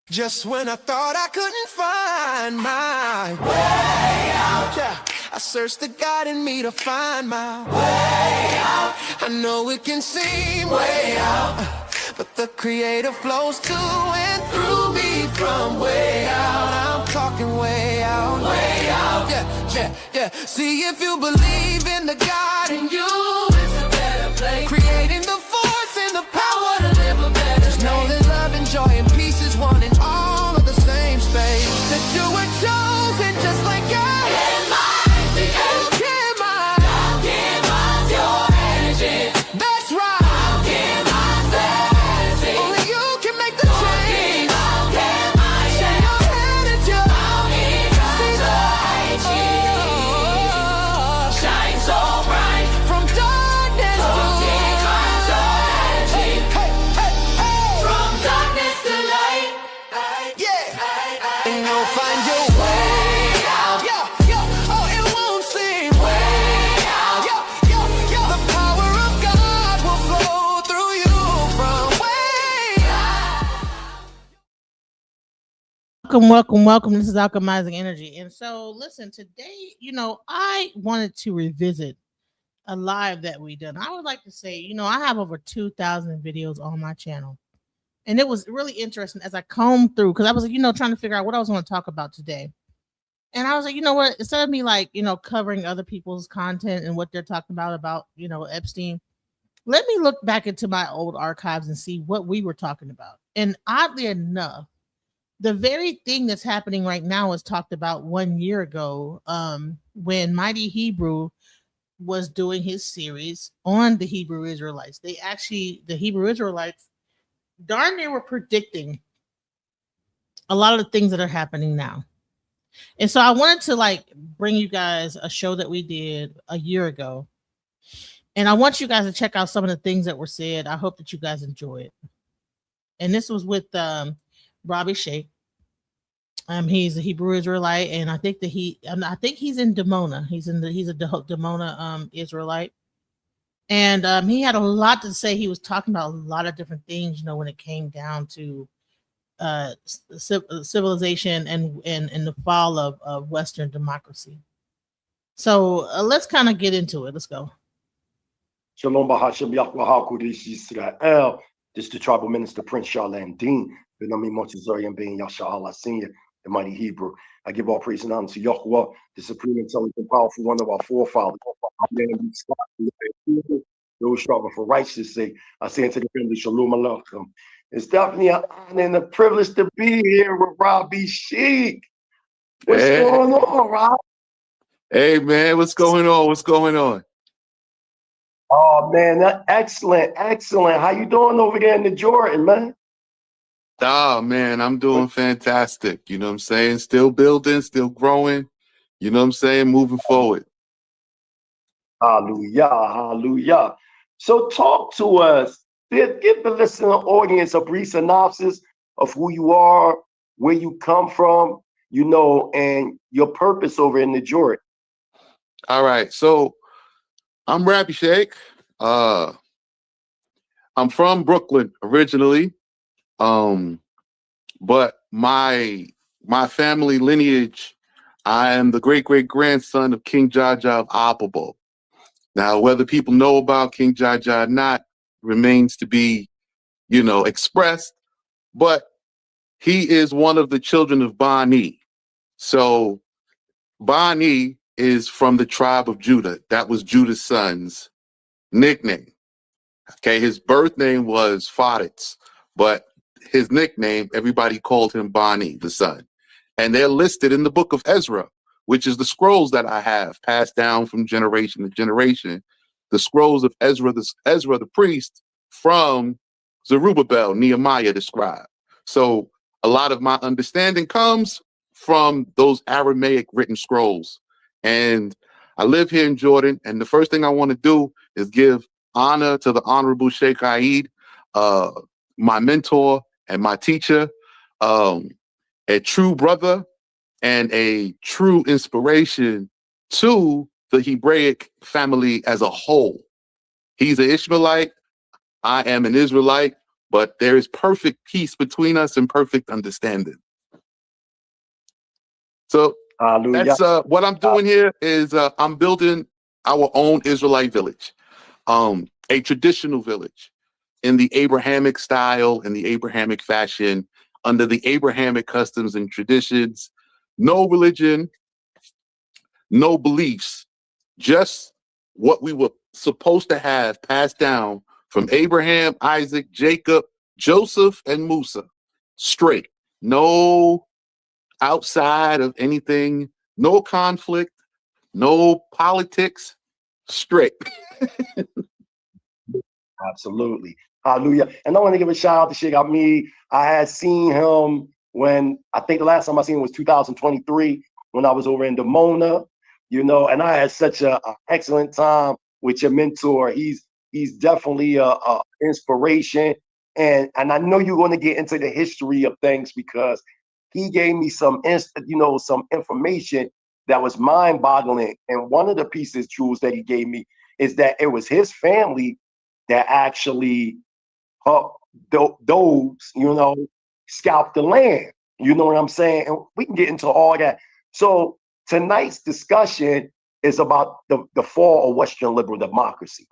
Just when I thought I couldn't find my way out, yeah, I searched the God in me to find my way out. I know it can seem way out, but the Creator flows to and through me from way out. I'm talking way out, yeah, yeah, yeah. See, if you believe in the God in you, it's a better place. Creating the force and the power to live a better. Just know that love and joy and peace is one in all of the same space. That you were chosen just like God. That's right. Only you can make the change. Shine your head at you. Shine so bright from darkness to light. Hey, hey, hey. From darkness to light. Yeah. And you'll find your way out. Oh, it won't seem way out. The power of God will flow through you from way out. Welcome. This is Alchemizing Energy. And so, listen, today, I wanted to revisit a live that we done. I would like to say, I have over 2,000 videos on my channel. And it was really interesting as I combed through, because I was, trying to figure out what I was going to talk about today. And I was like, you know what? Instead of me covering other people's content and what they're talking about, Epstein, let me look back into my old archives and see what we were talking about. And oddly enough, the very thing that's happening right now was talked about 1 year ago, when Mighty Hebrew was doing his series on the Hebrew Israelites. The Hebrew Israelites, darn near were predicting a lot of the things that are happening now. And so I wanted to bring you guys a show that we did a year ago. And I want you guys to check out some of the things that were said. I hope that you guys enjoy it. And this was with Rabby Sheikh. He's a Hebrew Israelite, and I think he's in Dimona. He's a Dimona Israelite. And he had a lot to say. He was talking about a lot of different things, when it came down to civilization and the fall of Western democracy. So let's kind of get into it. Let's go. Shalom Bahashem Yahweh Kodesh Israel. This is the tribal minister Prince Charlene Dean. Benami Montezorian being Yasha Allah Senior, the mighty Hebrew. I give all praise and honor to Yahweh, the supreme, intelligent, powerful one of our forefathers. Those struggle for righteousness' sake. I say unto the family, Shalom Aleichem. It's definitely an honor and a privilege to be here with Rabby Sheikh. What's going on, Rob? Hey, man, what's going on? Oh, man, excellent. How you doing over there in the Jordan, man? Oh, man, I'm doing fantastic. You know what I'm saying? Still building, still growing. You know what I'm saying? Moving forward. Hallelujah. So talk to us. Give the listener audience a brief synopsis of who you are, where you come from, and your purpose over in the Jordan. All right. So I'm Rabby Sheikh. I'm from Brooklyn originally. But my family lineage, I am the great-great-grandson of King Jaja of Apabo. Now, whether people know about King Jaja or not remains to be, expressed, but he is one of the children of Bani. So Bani is from the tribe of Judah. That was Judah's son's nickname. Okay, his birth name was Faretz, but his nickname, everybody called him Bani, the son. And they're listed in the book of Ezra, which is the scrolls that I have passed down from generation to generation. The scrolls of Ezra the priest from Zerubbabel, Nehemiah, the scribe. So a lot of my understanding comes from those Aramaic written scrolls. And I live here in Jordan, and the first thing I want to do is give honor to the Honorable Sheikh Aid, my mentor and my teacher, a true brother and a true inspiration to the Hebraic family as a whole. He's an Ishmaelite. I am an Israelite. but there is perfect peace between us and perfect understanding. So Hallelujah. that's what I'm doing here is I'm building our own Israelite village, a traditional village in the Abrahamic style, in the Abrahamic fashion, under the Abrahamic customs and traditions. No religion, no beliefs, just what we were supposed to have passed down from Abraham, Isaac, Jacob, Joseph, and Musa. Straight. No outside of anything, no conflict, no politics, straight. Absolutely. Hallelujah. And I want to give a shout out to Sheikh Me. I had seen him when I think the last time I seen him was 2023 when I was over in Demona, and I had such a excellent time with your mentor. He's definitely a inspiration. And I know you're going to get into the history of things because he gave me some information that was mind-boggling. And one of the pieces, Jules, that he gave me is that it was his family that actually those, scalp the land. You know what I'm saying? And we can get into all that. So tonight's discussion is about the fall of Western liberal democracy.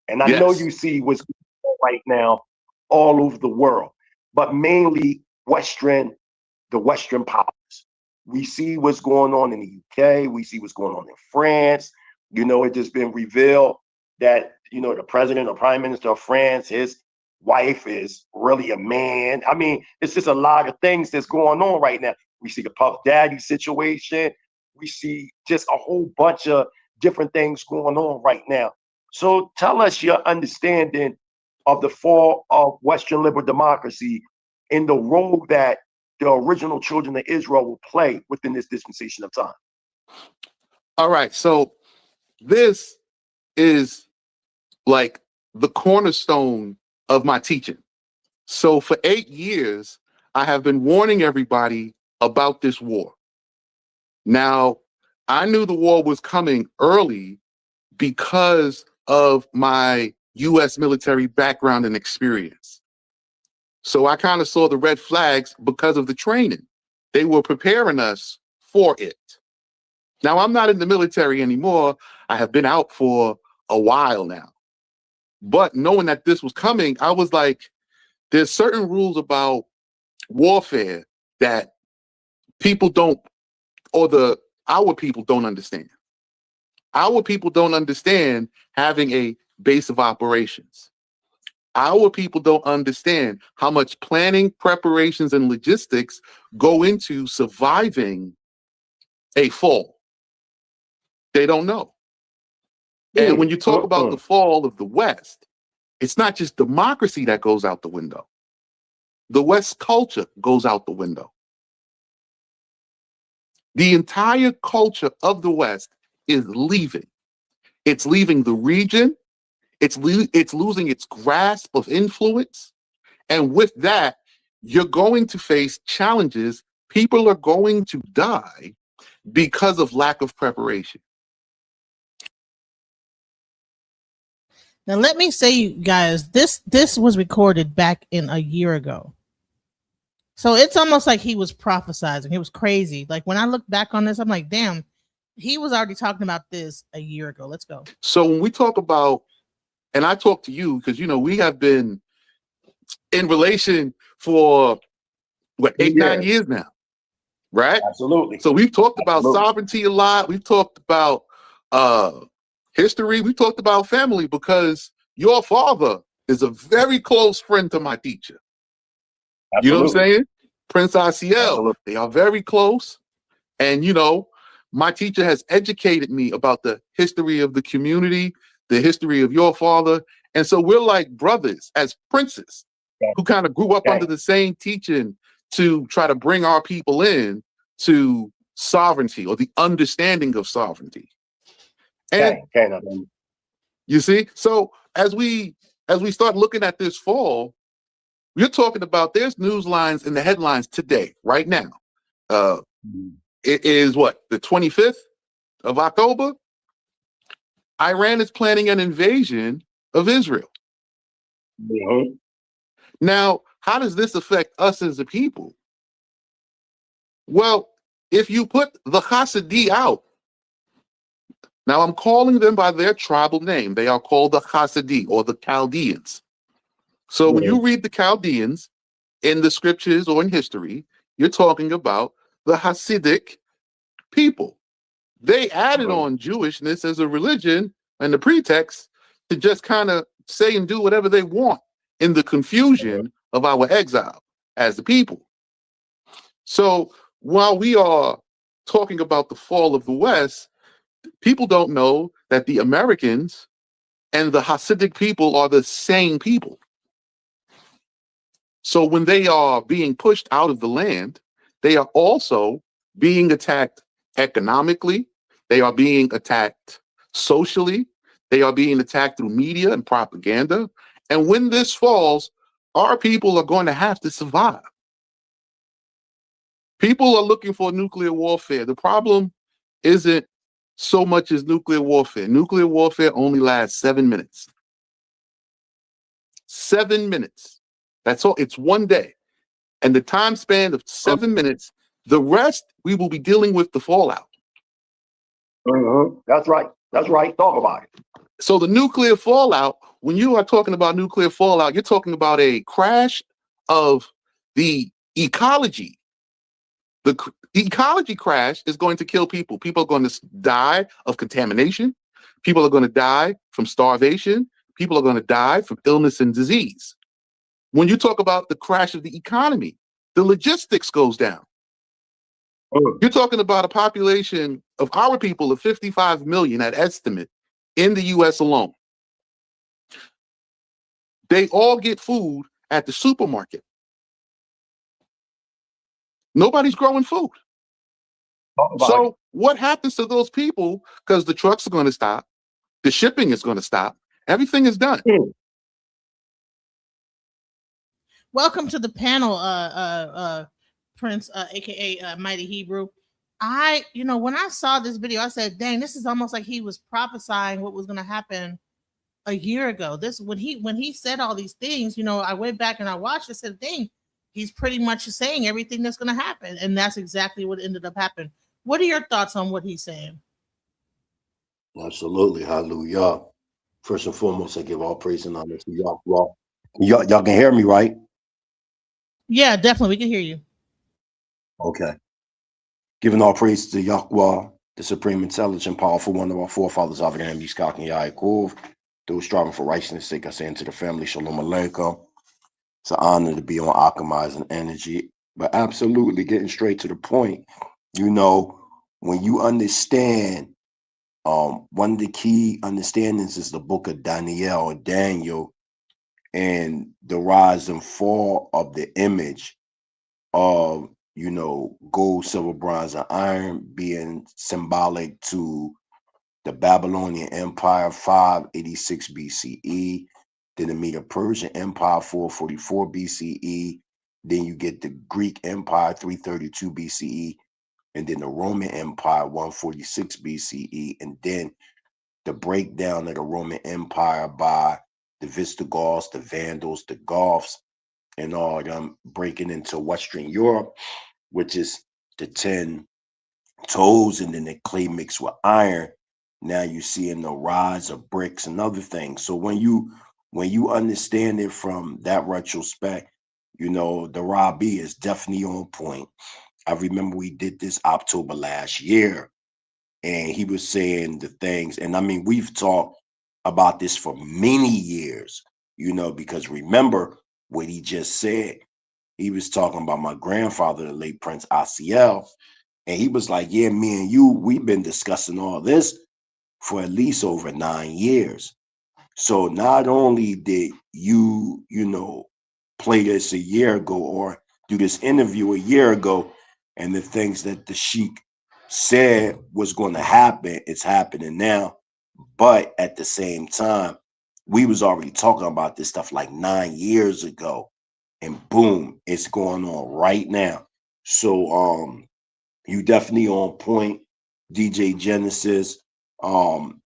And I know you see what's going on right now all over the world, but mainly the Western powers. We see what's going on in the UK. We see what's going on in France. It just been revealed that, the president or prime minister of France, his wife is really a man. I mean, it's just a lot of things that's going on right now. We see the Puff Daddy situation. We see just a whole bunch of different things going on right now. So tell us your understanding of the fall of Western liberal democracy in the role that the original children of Israel will play within this dispensation of time. All right. So this is like the cornerstone of my teaching. So for 8 years, I have been warning everybody about this war. Now, I knew the war was coming early because of my U.S. military background and experience. So I kind of saw the red flags because of the training. They were preparing us for it. Now, I'm not in the military anymore. I have been out for a while now. But knowing that this was coming, I was like, there's certain rules about warfare that people don't, or our people don't understand. Our people don't understand having a base of operations. Our people don't understand how much planning, preparations, and logistics go into surviving a fall. They don't know. And when you talk about the fall of the West, it's not just democracy that goes out the window. The West culture goes out the window. The entire culture of the West is leaving. It's leaving the region. It's losing its grasp of influence. And with that, you're going to face challenges. People are going to die because of lack of preparation. Now, let me say, you guys, this was recorded back in a year ago. So it's almost like he was prophesizing. It was crazy. Like when I look back on this, I'm like, damn, he was already talking about this a year ago. Let's go. So when we talk about, and I talk to you because, we have been in relation for, 8-9 years now, right? Absolutely. So we've talked about sovereignty a lot. We've talked about history. We talked about family because your father is a very close friend to my teacher. Absolutely. You know what I'm saying? Prince ICL. They are very close. And, my teacher has educated me about the history of the community, the history of your father. And so we're like brothers as princes who kind of grew up under the same teaching to try to bring our people in to sovereignty or the understanding of sovereignty. And you see, so as we start looking at this fall, we're talking about there's news lines in the headlines today, right now. It is the 25th of October. Iran is planning an invasion of Israel. Now, how does this affect us as a people? Well, if you put the Hasidi out, now I'm calling them by their tribal name. They are called the Hasidi or the Chaldeans. So when you read the Chaldeans in the scriptures or in history, you're talking about the Hasidic people. They added on Jewishness as a religion and the pretext to just kind of say and do whatever they want in the confusion of our exile as the people. So while we are talking about the fall of the West, people don't know that the Americans and the Hasidic people are the same people. So when they are being pushed out of the land, they are also being attacked economically. They are being attacked socially. They are being attacked through media and propaganda. And when this falls, our people are going to have to survive. People are looking for nuclear warfare. The problem isn't so much as nuclear warfare. Nuclear warfare only lasts 7 minutes. 7 minutes. That's all. It's one day. And the time span of 7 minutes, the rest, we will be dealing with the fallout. That's right. That's right. Talk about it. So the nuclear fallout, when you are talking about nuclear fallout, you're talking about a crash of the ecology. The ecology crash is going to kill people. People are going to die of contamination. People are going to die from starvation. People are going to die from illness and disease. When you talk about the crash of the economy, the logistics goes down. You're talking about a population of our people of 55 million at estimate in the US alone. They all get food at the supermarket. Nobody's growing food. So what happens to those people? Because the trucks are going to stop, the shipping is going to stop, everything is done. Welcome to the panel, Prince, aka Mighty Hebrew. When I saw this video, I said, "Dang, this is almost like he was prophesying what was going to happen a year ago." This when he said all these things, I went back and I watched. I said, "Dang, he's pretty much saying everything that's going to happen," and that's exactly what ended up happening. What are your thoughts on what he's saying? Absolutely. Hallelujah. First and foremost, I give all praise and honor to Yahweh. Y'all can hear me, right? Yeah, definitely. We can hear you. Okay. Giving all praise to Yahweh, the supreme, intelligent, powerful one of our forefathers, Abraham, Yitzchak, and Yaakov. Those striving for righteousness' sake, I say unto the family, Shalom Aleichem. It's an honor to be on Alchemizing Energy. But absolutely, getting straight to the point, when you understand, one of the key understandings is the book of Daniel or Daniel, and the rise and fall of the image of gold, silver, bronze, and iron being symbolic to the Babylonian Empire 586 BCE, then the Medo-Persian Empire 444 BCE, then you get the Greek Empire 332 BCE, and then the Roman Empire 146 BCE, and then the breakdown of the Roman Empire by the Visigoths, the Vandals, the Goths, and all them breaking into Western Europe, which is the 10 toes, and then the clay mixed with iron. Now you're seeing the rise of bricks and other things. So when you understand it from that retrospect, the Rabby is definitely on point. I remember we did this October last year, and he was saying the things, and I mean, we've talked about this for many years, because remember what he just said. He was talking about my grandfather, the late Prince Asiel, and he was like, yeah, me and you, we've been discussing all this for at least over 9 years. So not only did you, play this a year ago or do this interview a year ago, and the things that the Sheik said was going to happen, it's happening now. But at the same time, we was already talking about this stuff like 9 years ago, and boom, it's going on right now. So you definitely on point, DJ Genesis. I'm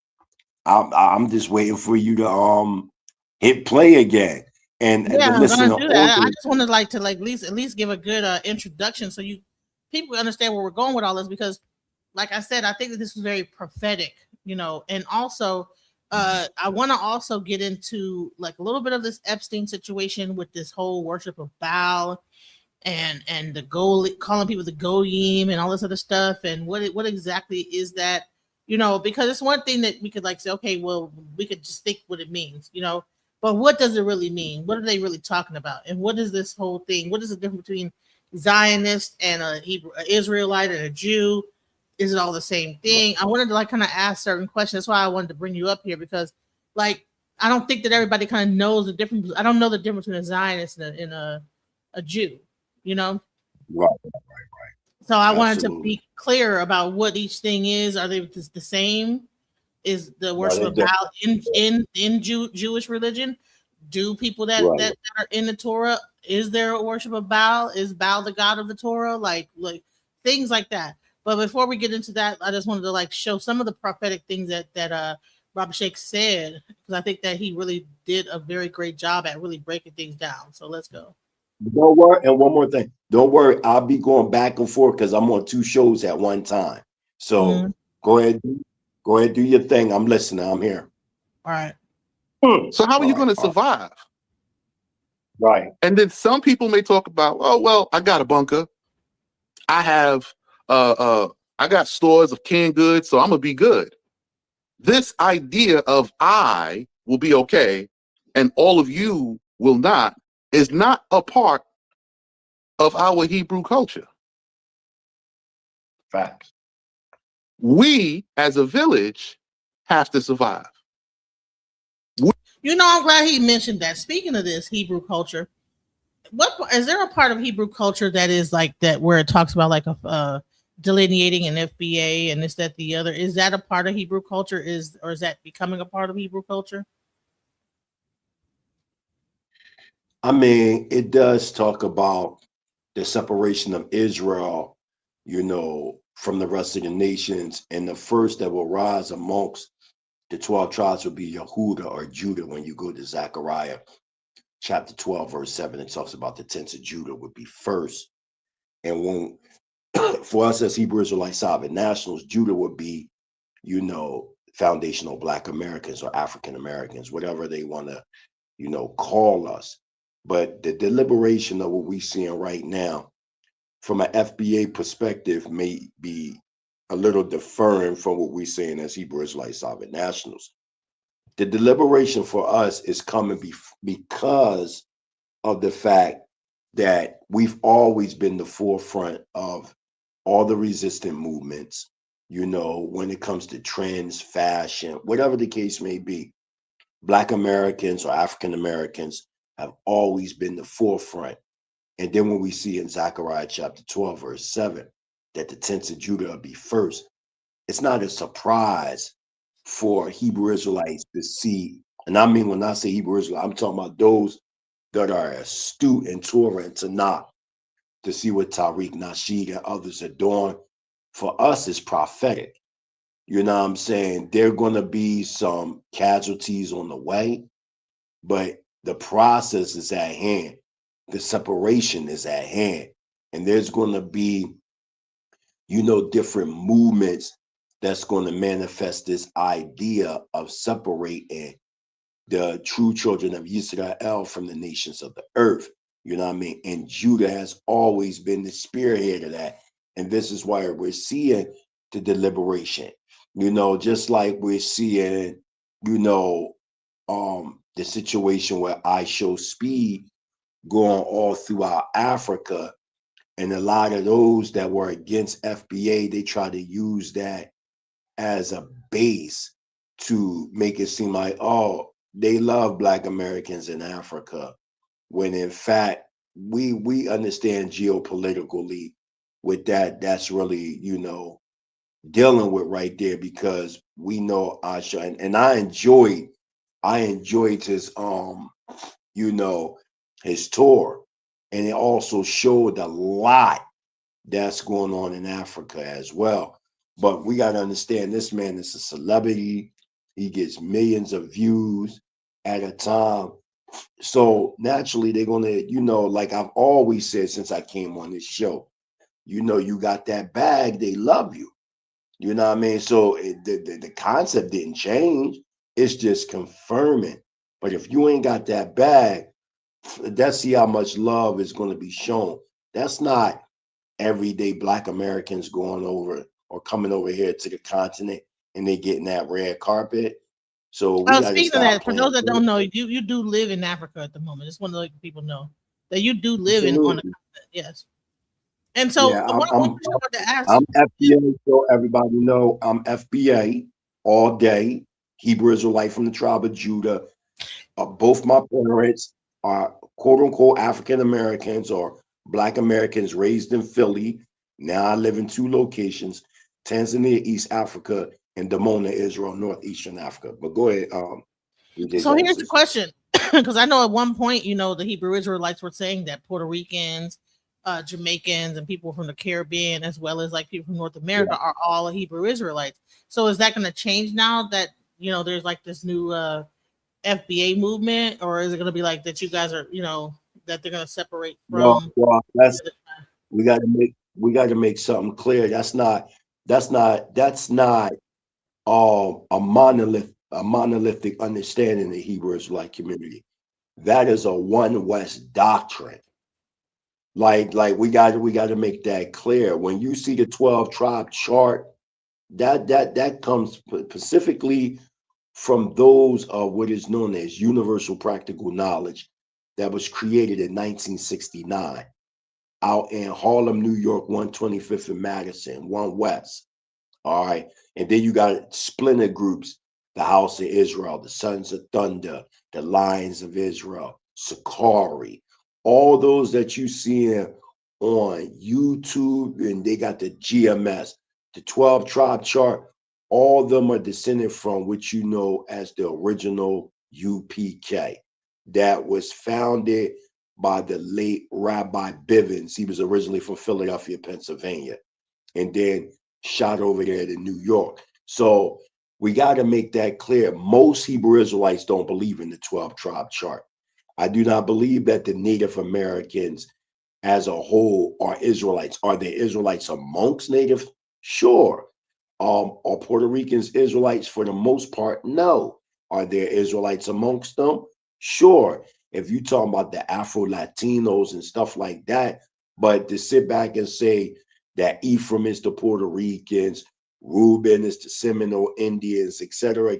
just waiting for you to hit play again. And Yeah, the I'm gonna listener do that. I audience. just wanted to at least give a good introduction so you people understand where we're going with all this because, like I said, I think that this is very prophetic, you know, and also I want to also get into like a little bit of this Epstein situation with this whole worship of Baal and the goal calling people the goyim and all this other stuff and what exactly is that, you know, because it's one thing that we could like say, okay, well, we could just think what it means, you know, but what does it really mean? What are they really talking about? And what is this whole thing? What is the difference between Zionist and a Hebrew, a Israelite and a Jew? Is it all the same thing? I wanted to like kind of ask certain questions. That's why I wanted to bring you up here because like I don't think that everybody kind of knows the difference. I don't know the difference between a Zionist and a Jew, you know. Right. So I wanted to Absolutely. be clear about what each thing is. Are they the same? Is the No, worship they're of Baal different. in Jewish religion? Do people Right. that are in the Torah, is there a worship of Baal? Is Baal the god of the Torah? Like things like that. But before we get into that, I just wanted to like show some of the prophetic things that Rabbi Sheikh said because I think that he really did a very great job at really breaking things down. So let's go. Don't worry. And one more thing. Don't worry. I'll be going back and forth because I'm on 2 shows at one time. So Mhm. go ahead. Go ahead. Do your thing. I'm listening. I'm here. All right. So how are you All right. going to All right. survive? Right. And then some people may talk about, oh well, I got a bunker. I have uh uh I got stores of canned goods, so I'm gonna be good. This idea of I will be okay and all of you will not is not a part of our Hebrew culture. Facts. We as a village have to survive. You know, I'm glad he mentioned that. Speaking of this Hebrew culture, what is there a part of Hebrew culture that is like that where it talks about like a delineating an FBA and this that the other? Is that a part of Hebrew culture? Is that becoming a part of Hebrew culture? I mean, it does talk about the separation of Israel, from the rest of the nations. And the first that will rise amongst the 12 tribes will be Yehuda or Judah. When you go to Zechariah chapter 12, verse 7, it talks about the tents of Judah would be first. And when for us as Hebrew Israelite sovereign nationals, Judah would be, foundational Black Americans or African Americans, whatever they want to, call us. But the deliberation of what we're seeing right now from an FBA perspective may be a little deferring from what we're saying as Hebrew Israelite sovereign nationals. The deliberation for us is coming because of the fact that we've always been the forefront of all the resistant movements, when it comes to trends, fashion, whatever the case may be. Black Americans or African Americans have always been the forefront. And then when we see in Zechariah chapter 12, verse 7, that the tents of Judah will be first, it's not a surprise for Hebrew Israelites to see. And I mean, when I say Hebrew Israelite, I'm talking about those that are astute in Torah and Tanakh to see what Tariq Nasheed and others are doing. For us, it's prophetic. You know what I'm saying? There are going to be some casualties on the way, but the process is at hand. The separation is at hand. And there's going to be, different movements that's going to manifest this idea of separating the true children of Israel from the nations of the earth. You know what I mean? And Judah has always been the spearhead of that. And this is why we're seeing the deliberation, just like we're seeing, the situation where I show speed going all throughout Africa. And a lot of those that were against FBA, they try to use that as a base to make it seem like, oh, they love Black Americans in Africa, when in fact we understand geopolitically with that's really, dealing with right there, because we know Asha and I enjoyed his his tour, and it also showed a lot that's going on in Africa as well. But we got to understand, this man is a celebrity. He gets millions of views at a time. So naturally, they're gonna, like I've always said since I came on this show, you got that bag, they love you. You know what I mean? So the concept didn't change. It's just confirming. But if you ain't got that bag, let's see how much love is going to be shown. That's not everyday Black Americans going over or coming over here to the continent and they getting that red carpet. So we got to Speaking of stop that, for playing. those that don't know, you do live in Africa at the moment. Just want to let people know that you do live in on the Absolutely. continent. Yes. And so Yeah, one question I want to ask. I'm FBA, so everybody know I'm FBA all day. Hebrew Israelite from the tribe of Judah. Both my parents are quote unquote African Americans or Black Americans raised in Philly. Now I live in two locations: Tanzania, East Africa, and Damona, Israel, Northeastern Africa. But go ahead, DJ So here's the Genesis. question, because I know at one point, the Hebrew Israelites were saying that Puerto Ricans, Jamaicans, and people from the Caribbean, as well as like people from North America, Yeah. are all Hebrew Israelites. So is that going to change now that there's like this new FBA movement, or is it going to be like that you guys are, that they're going to separate from? Well, we got to make something clear. That's not a monolithic understanding of the Hebrew Israelite community. That is a one West doctrine. Like we got to make that clear. When you see the 12 tribe chart, that comes specifically from those of what is known as universal practical knowledge that was created in 1969 out in Harlem, New York, 125th and Madison, one West. All right. And then you got splinter groups, the House of Israel, the Sons of Thunder, the Lions of Israel, Sakari, all those that you see on YouTube, and they got the GMS, the 12 tribe chart. All of them are descended from what you know as the original UPK that was founded by the late Rabbi Bivens. He was originally from Philadelphia, Pennsylvania, and then shot over there to New York. So we got to make that clear. Most Hebrew Israelites don't believe in the 12 tribe chart. I do not believe that the Native Americans as a whole are Israelites. Are there Israelites amongst Native? Sure. Are Puerto Ricans Israelites for the most part? No. Are there Israelites amongst them? Sure. If you talking about the Afro Latinos and stuff like that, but to sit back and say that Ephraim is the Puerto Ricans, Reuben is the Seminole Indians, et cetera,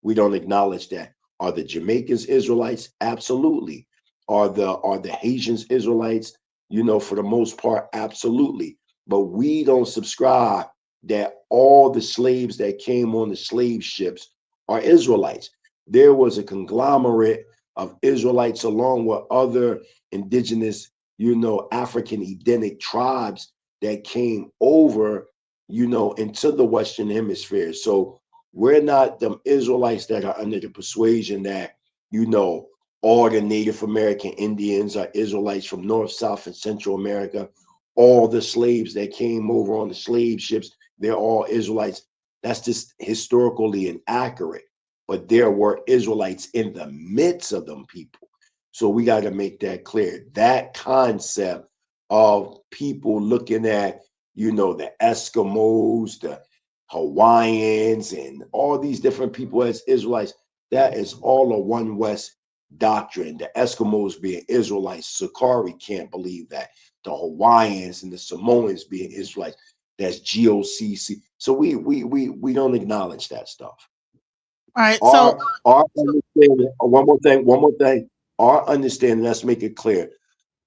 we don't acknowledge that. Are the Jamaicans Israelites? Absolutely. Are the Haitians Israelites? For the most part, absolutely. But we don't subscribe that all the slaves that came on the slave ships are Israelites. There was a conglomerate of Israelites along with other indigenous, African Edenic tribes that came over, into the Western Hemisphere. So we're not them Israelites that are under the persuasion that, all the Native American Indians are Israelites from North, South, and Central America. All the slaves that came over on the slave ships, they're all Israelites. That's just historically inaccurate. But there were Israelites in the midst of them people. So we got to make that clear. That concept of people looking at, the Eskimos, the Hawaiians, and all these different people as Israelites, that is all a one West doctrine. The Eskimos being Israelites, Sakari can't believe that. The Hawaiians and the Samoans being Israelites, that's GOCC. So we don't acknowledge that stuff. All right. Our understanding, one more thing. Our understanding, let's make it clear,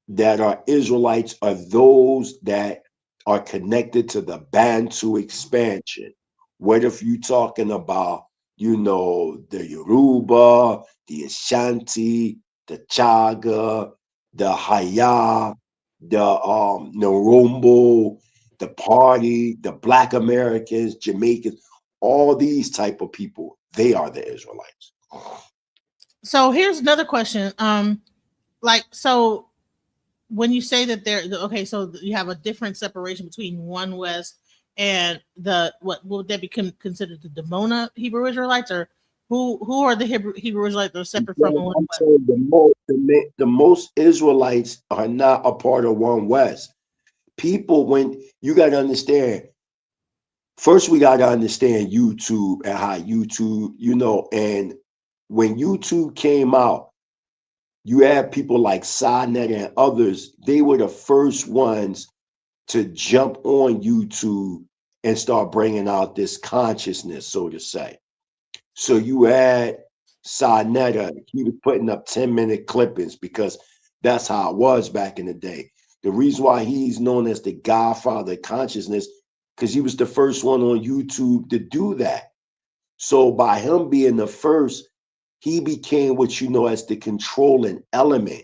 that our Israelites are those that are connected to the Bantu expansion. What if you talking about, the Yoruba, the Ashanti, the Chaga, the Haya, the Narumbo, the Party, the Black Americans, Jamaicans, all these type of people, they are the Israelites. So here's another question. So when you say that okay, so you have a different separation between one West and the what would that be considered the Demona Hebrew Israelites, or Who are the Hebrew Israelites that are separate from Well, the One I'm West? saying the most Israelites are not a part of One West. People, when you got to understand, first we got to understand YouTube and how YouTube, and when YouTube came out, you had people like Signet and others. They were the first ones to jump on YouTube and start bringing out this consciousness, so to say. So you had Sinetta, he was putting up 10-minute clippings because that's how it was back in the day. The reason why he's known as the godfather of consciousness, because he was the first one on YouTube to do that. So by him being the first, he became what you know as the controlling element.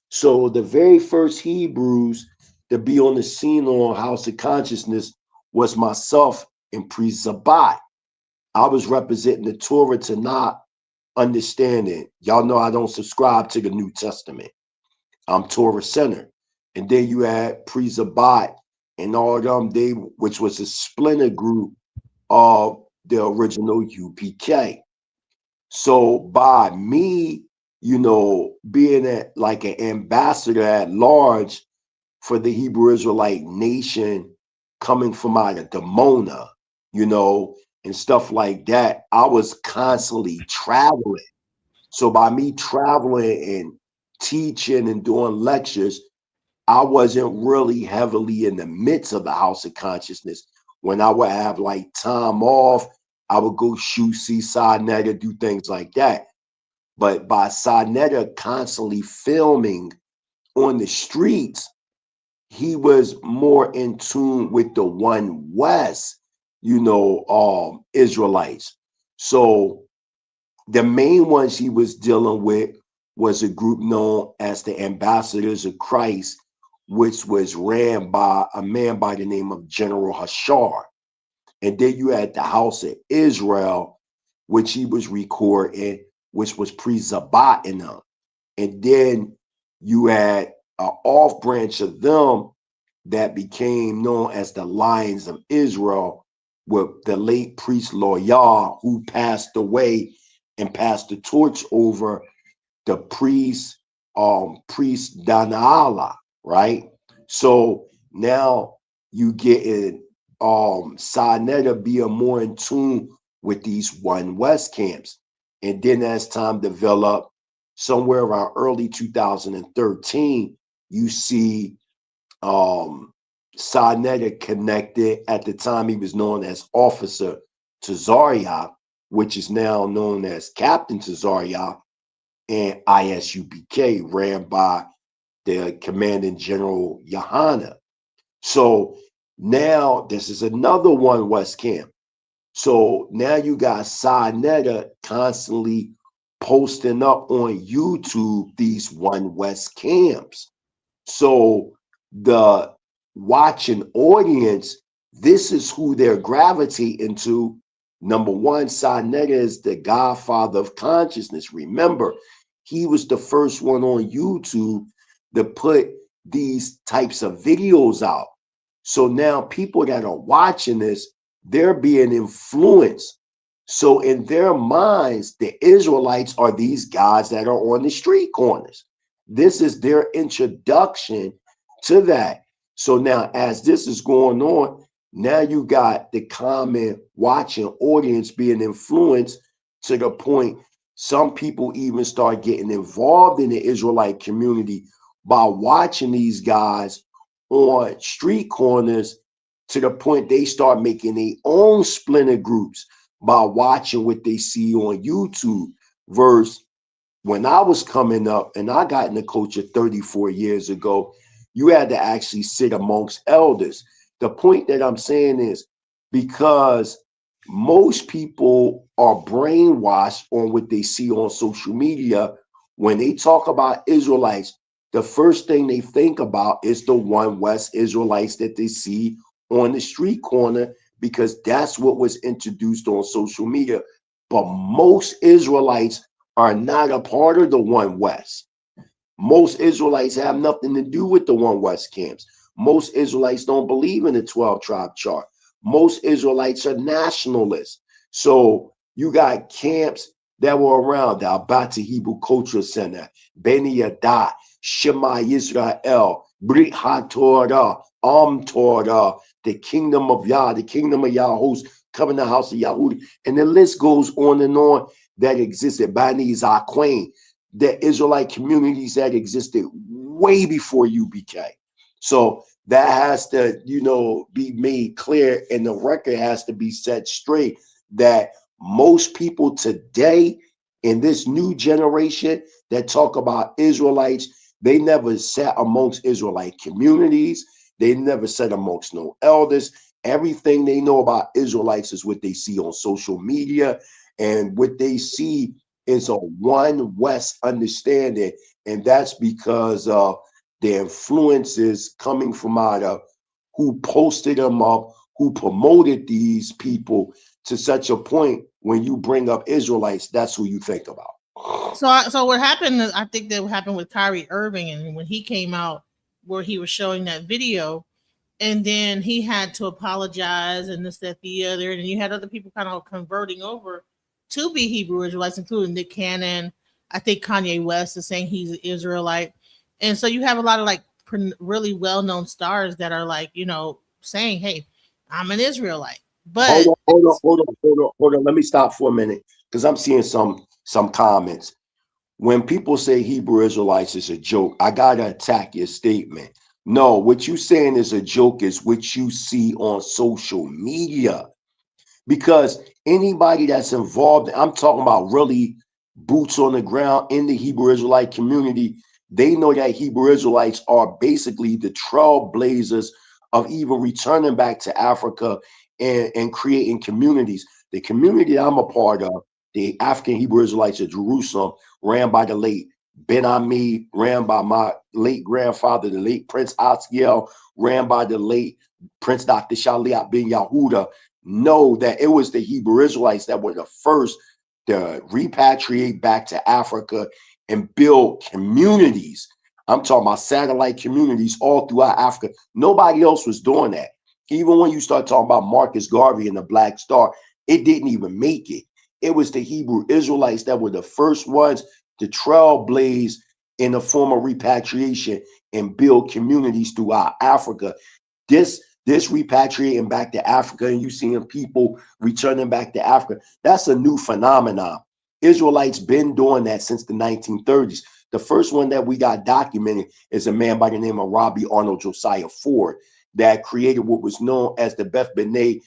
So the very first Hebrews to be on the scene on House of Consciousness was myself and Priest Zabot. I was representing the Torah to not understanding. Y'all know I don't subscribe to the New Testament. I'm Torah Center. And then you had Priest Zabot and all them, which was a splinter group of the original UPK. So by me, being like an ambassador at large for the Hebrew Israelite nation coming from out of Demona, and stuff like that, I was constantly traveling. So by me traveling and teaching and doing lectures, I wasn't really heavily in the midst of the House of Consciousness. When I would have like time off, I would go shoot, see Sinetta, do things like that. But by Sinetta constantly filming on the streets, he was more in tune with the One West, Israelites. So the main ones he was dealing with was a group known as the Ambassadors of Christ, which was ran by a man by the name of General Hashar. And then you had the House of Israel, which he was recording, which was pre-Zabat in them. And then you had an off branch of them that became known as the Lions of Israel with the late priest Loyal, who passed away and passed the torch over the priest Danaala, right? So now you get in Sinetta being more in tune with these One West camps. And then as time developed, somewhere around early 2013, you see Sinetta connected. At the time, he was known as Officer Tazaria, which is now known as Captain Tazaria, and ISUPK, ran by the Commanding General Yohana. So now this is another One West camp. So now you got Sinetta constantly posting up on YouTube these One West camps. So the watching audience, this is who they're gravitating to. Number one, Sinetta is the godfather of consciousness. Remember, he was the first one on YouTube to put these types of videos out. So now people that are watching this, they're being influenced. So in their minds, the Israelites are these guys that are on the street corners. This is their introduction to that. So now as this is going on, now you got the common watching audience being influenced to the point some people even start getting involved in the Israelite community by watching these guys on street corners, to the point they start making their own splinter groups by watching what they see on YouTube. Versus when I was coming up and I got in the culture 34 years ago, you had to actually sit amongst elders. The point that I'm saying is because most people are brainwashed on what they see on social media. When they talk about Israelites, the first thing they think about is the One West Israelites that they see on the street corner, because that's what was introduced on social media. But most Israelites are not a part of the One West. Most Israelites have nothing to do with the One West camps. Most Israelites don't believe in the 12 tribe chart. Most Israelites are nationalists. So You got camps that were around the Abati Hebrew Cultural Center, Beni Yadat, Shema Yisrael, Brit HaTorah, Torah, the Kingdom of Yah, the Kingdom of Yahus, Covenant House of Yahudi, and the list goes on and on that existed. Bani Zakwain, the Israelite communities that existed way before UBK. So that has to, be made clear, and the record has to be set straight that most people today in this new generation that talk about Israelites, they never sat amongst Israelite communities. They never sat amongst no elders. Everything they know about Israelites is what they see on social media, and what they see is a one West understanding, and that's because of the influences coming from out of who posted them up, who promoted these people to such a point when you bring up Israelites, that's who you think about. So what happened is, I think that what happened with Kyrie Irving, and when he came out where he was showing that video, and then he had to apologize and this, that, the other, and you had other people kind of converting over to be Hebrew Israelites, including Nick Cannon. I think Kanye West is saying he's an Israelite, and so you have a lot of like really well-known stars that are like, saying, "Hey, I'm an Israelite." But Hold on. Let me stop for a minute because I'm seeing some comments. When people say Hebrew Israelites is a joke, I gotta attack your statement. No, what you saying is a joke is what you see on social media. Because anybody that's involved, I'm talking about really boots on the ground in the Hebrew Israelite community, they know that Hebrew Israelites are basically the trailblazers of even returning back to Africa and creating communities. The community I'm a part of, the African Hebrew Israelites of Jerusalem, ran by the late Ben Ami, ran by my late grandfather, the late Prince Atziel, ran by the late Prince Dr. Shaliat ben Yahuda, know that it was the Hebrew Israelites that were the first to repatriate back to Africa and build communities. I'm talking about satellite communities all throughout Africa. Nobody else was doing that. Even when you start talking about Marcus Garvey and the Black Star, it didn't even make it. It was the Hebrew Israelites that were the first ones to trailblaze in the form of repatriation and build communities throughout Africa. This repatriating back to Africa, and you seeing people returning back to Africa, that's a new phenomenon. Israelites been doing that since the 1930s. The first one that we got documented is a man by the name of Rabby Arnold Josiah Ford that created what was known as the Beth B'nai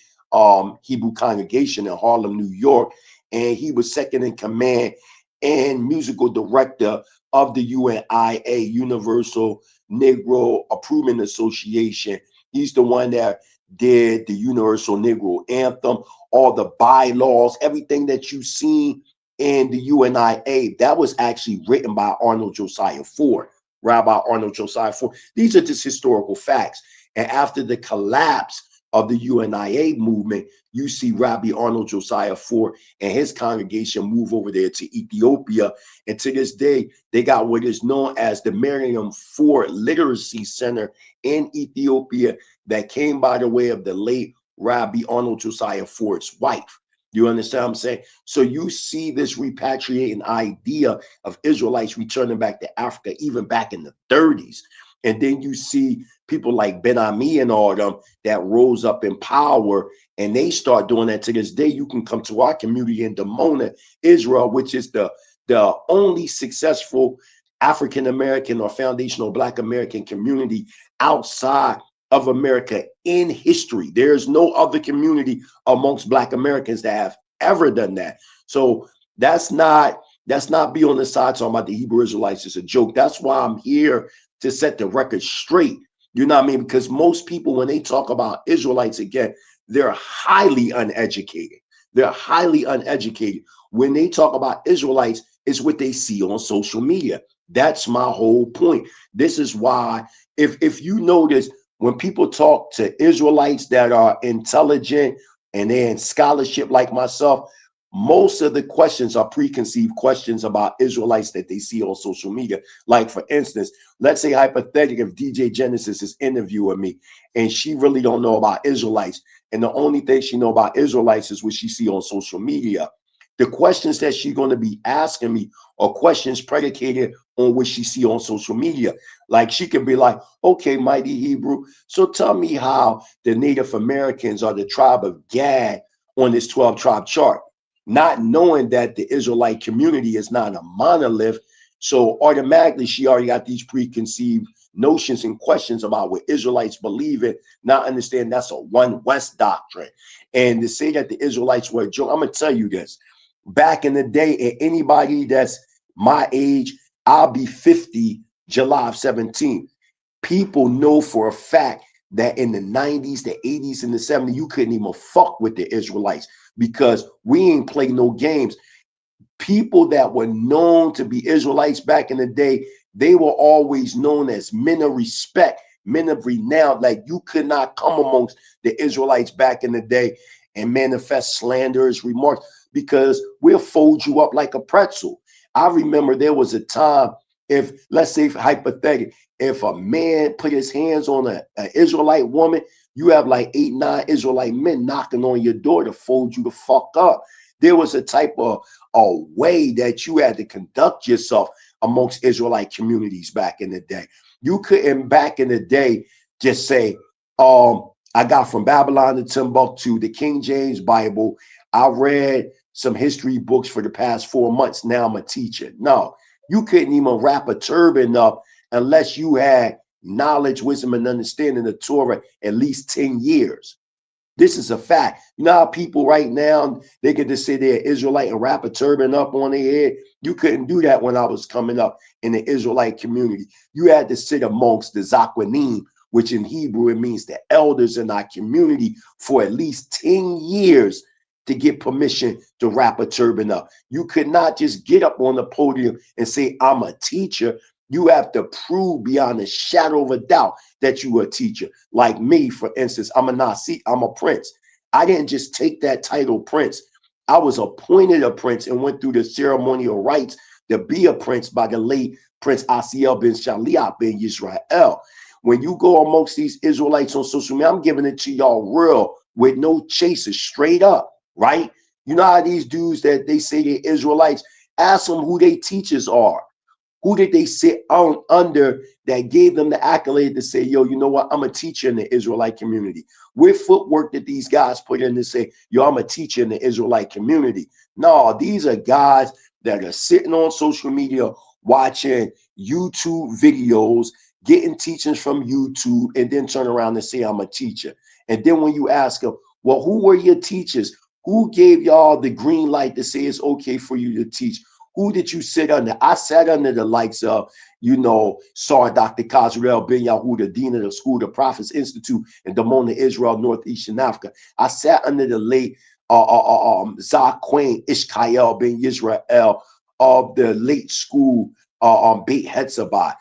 Hebrew congregation in Harlem, New York. And he was second in command and musical director of the UNIA, Universal Negro Improvement Association. He's the one that did the Universal Negro Anthem, all the bylaws, everything that you see in the UNIA, that was actually written by Arnold Josiah Ford, Rabbi Arnold Josiah Ford. These are just historical facts. And after the collapse of the UNIA movement, you see Rabbi Arnold Josiah Ford and his congregation move over there to Ethiopia. And to this day, they got what is known as the Miriam Ford Literacy Center in Ethiopia that came by the way of the late Rabbi Arnold Josiah Ford's wife. You understand what I'm saying? So you see this repatriating idea of Israelites returning back to Africa, even back in the 30s. And then you see people like Ben Ami and all them that rose up in power, and they start doing that. To this day, you can come to our community in Dimona, Israel, which is the only successful African-American or foundational Black American community outside of America in history. There's no other community amongst Black Americans that have ever done that. So that's not be on the side talking about the Hebrew Israelites. It's a joke. That's why I'm here to set the record straight. You know what I mean? Because most people, when they talk about Israelites again, they're highly uneducated. They're highly uneducated. When they talk about Israelites, it's what they see on social media. That's my whole point. This is why, if you notice, when people talk to Israelites that are intelligent and they're in scholarship like myself, most of the questions are preconceived questions about Israelites that they see on social media. Like, for instance, let's say hypothetically, if DJ Genesis is interviewing me and she really don't know about Israelites, and the only thing she know about Israelites is what she see on social media, The questions that she's going to be asking me are questions predicated on what she see on social media. Like she can be like, okay, Mighty Hebrew, so tell me how the Native Americans are the tribe of Gad on this 12 tribe chart, not knowing that the Israelite community is not a monolith. So automatically she already got these preconceived notions and questions about what Israelites believe in, not understand that's a one West doctrine. And to say that the Israelites were a joke, I'm gonna tell you this. Back in the day, and anybody that's my age, I'll be 50 July of 17. People know for a fact that in the 90s, the 80s, and the 70s, you couldn't even fuck with the Israelites because we ain't play no games. People that were known to be Israelites back in the day, they were always known as men of respect, men of renown. Like you could not come amongst the Israelites back in the day and manifest slanderous remarks because we'll fold you up like a pretzel. I remember there was a time, if let's say hypothetically, if a man put his hands on an Israelite woman, you have like 8, 9 Israelite men knocking on your door to fold you the fuck up. There was a type of a way that you had to conduct yourself amongst Israelite communities back in the day. You couldn't back in the day just say, I got from Babylon to Timbuktu, the King James Bible. I read some history books for the past 4 months. Now I'm a teacher. No, you couldn't even wrap a turban up unless you had knowledge, wisdom, and understanding of Torah at least 10 years. This is a fact. You know how people right now, they can just say they're Israelite and wrap a turban up on their head? You couldn't do that when I was coming up in the Israelite community. You had to sit amongst the Zakwanim, which in Hebrew, it means the elders in our community, for at least 10 years to get permission to wrap a turban up. You could not just get up on the podium and say, I'm a teacher. You have to prove beyond a shadow of a doubt that you are a teacher. Like me, for instance, I'm a Nasi, I'm a prince. I didn't just take that title prince. I was appointed a prince and went through the ceremonial rites to be a prince by the late Prince Asiel ben Shaliach ben Yisrael. When you go amongst these Israelites on social media, I'm giving it to y'all real with no chasers, straight up, right? You know how these dudes that they say they're Israelites, ask them who their teachers are. Who did they sit on under that gave them the accolade to say, yo, you know what? I'm a teacher in the Israelite community. What footwork that these guys put in to say, yo, I'm a teacher in the Israelite community? No, these are guys that are sitting on social media, watching YouTube videos, getting teachings from YouTube, and then turn around and say, I'm a teacher. And then when you ask them, well, who were your teachers? Who gave y'all the green light to say it's okay for you to teach? Who did you sit under? I sat under the likes of, you know, Sar Dr. Kazrael Ben Yahu, the Dean of the School, the Prophets Institute in Damona, Israel, Northeastern Africa. I sat under the late Zaquain Ishkael Ben Yisrael of the late school Beit Hetzabah.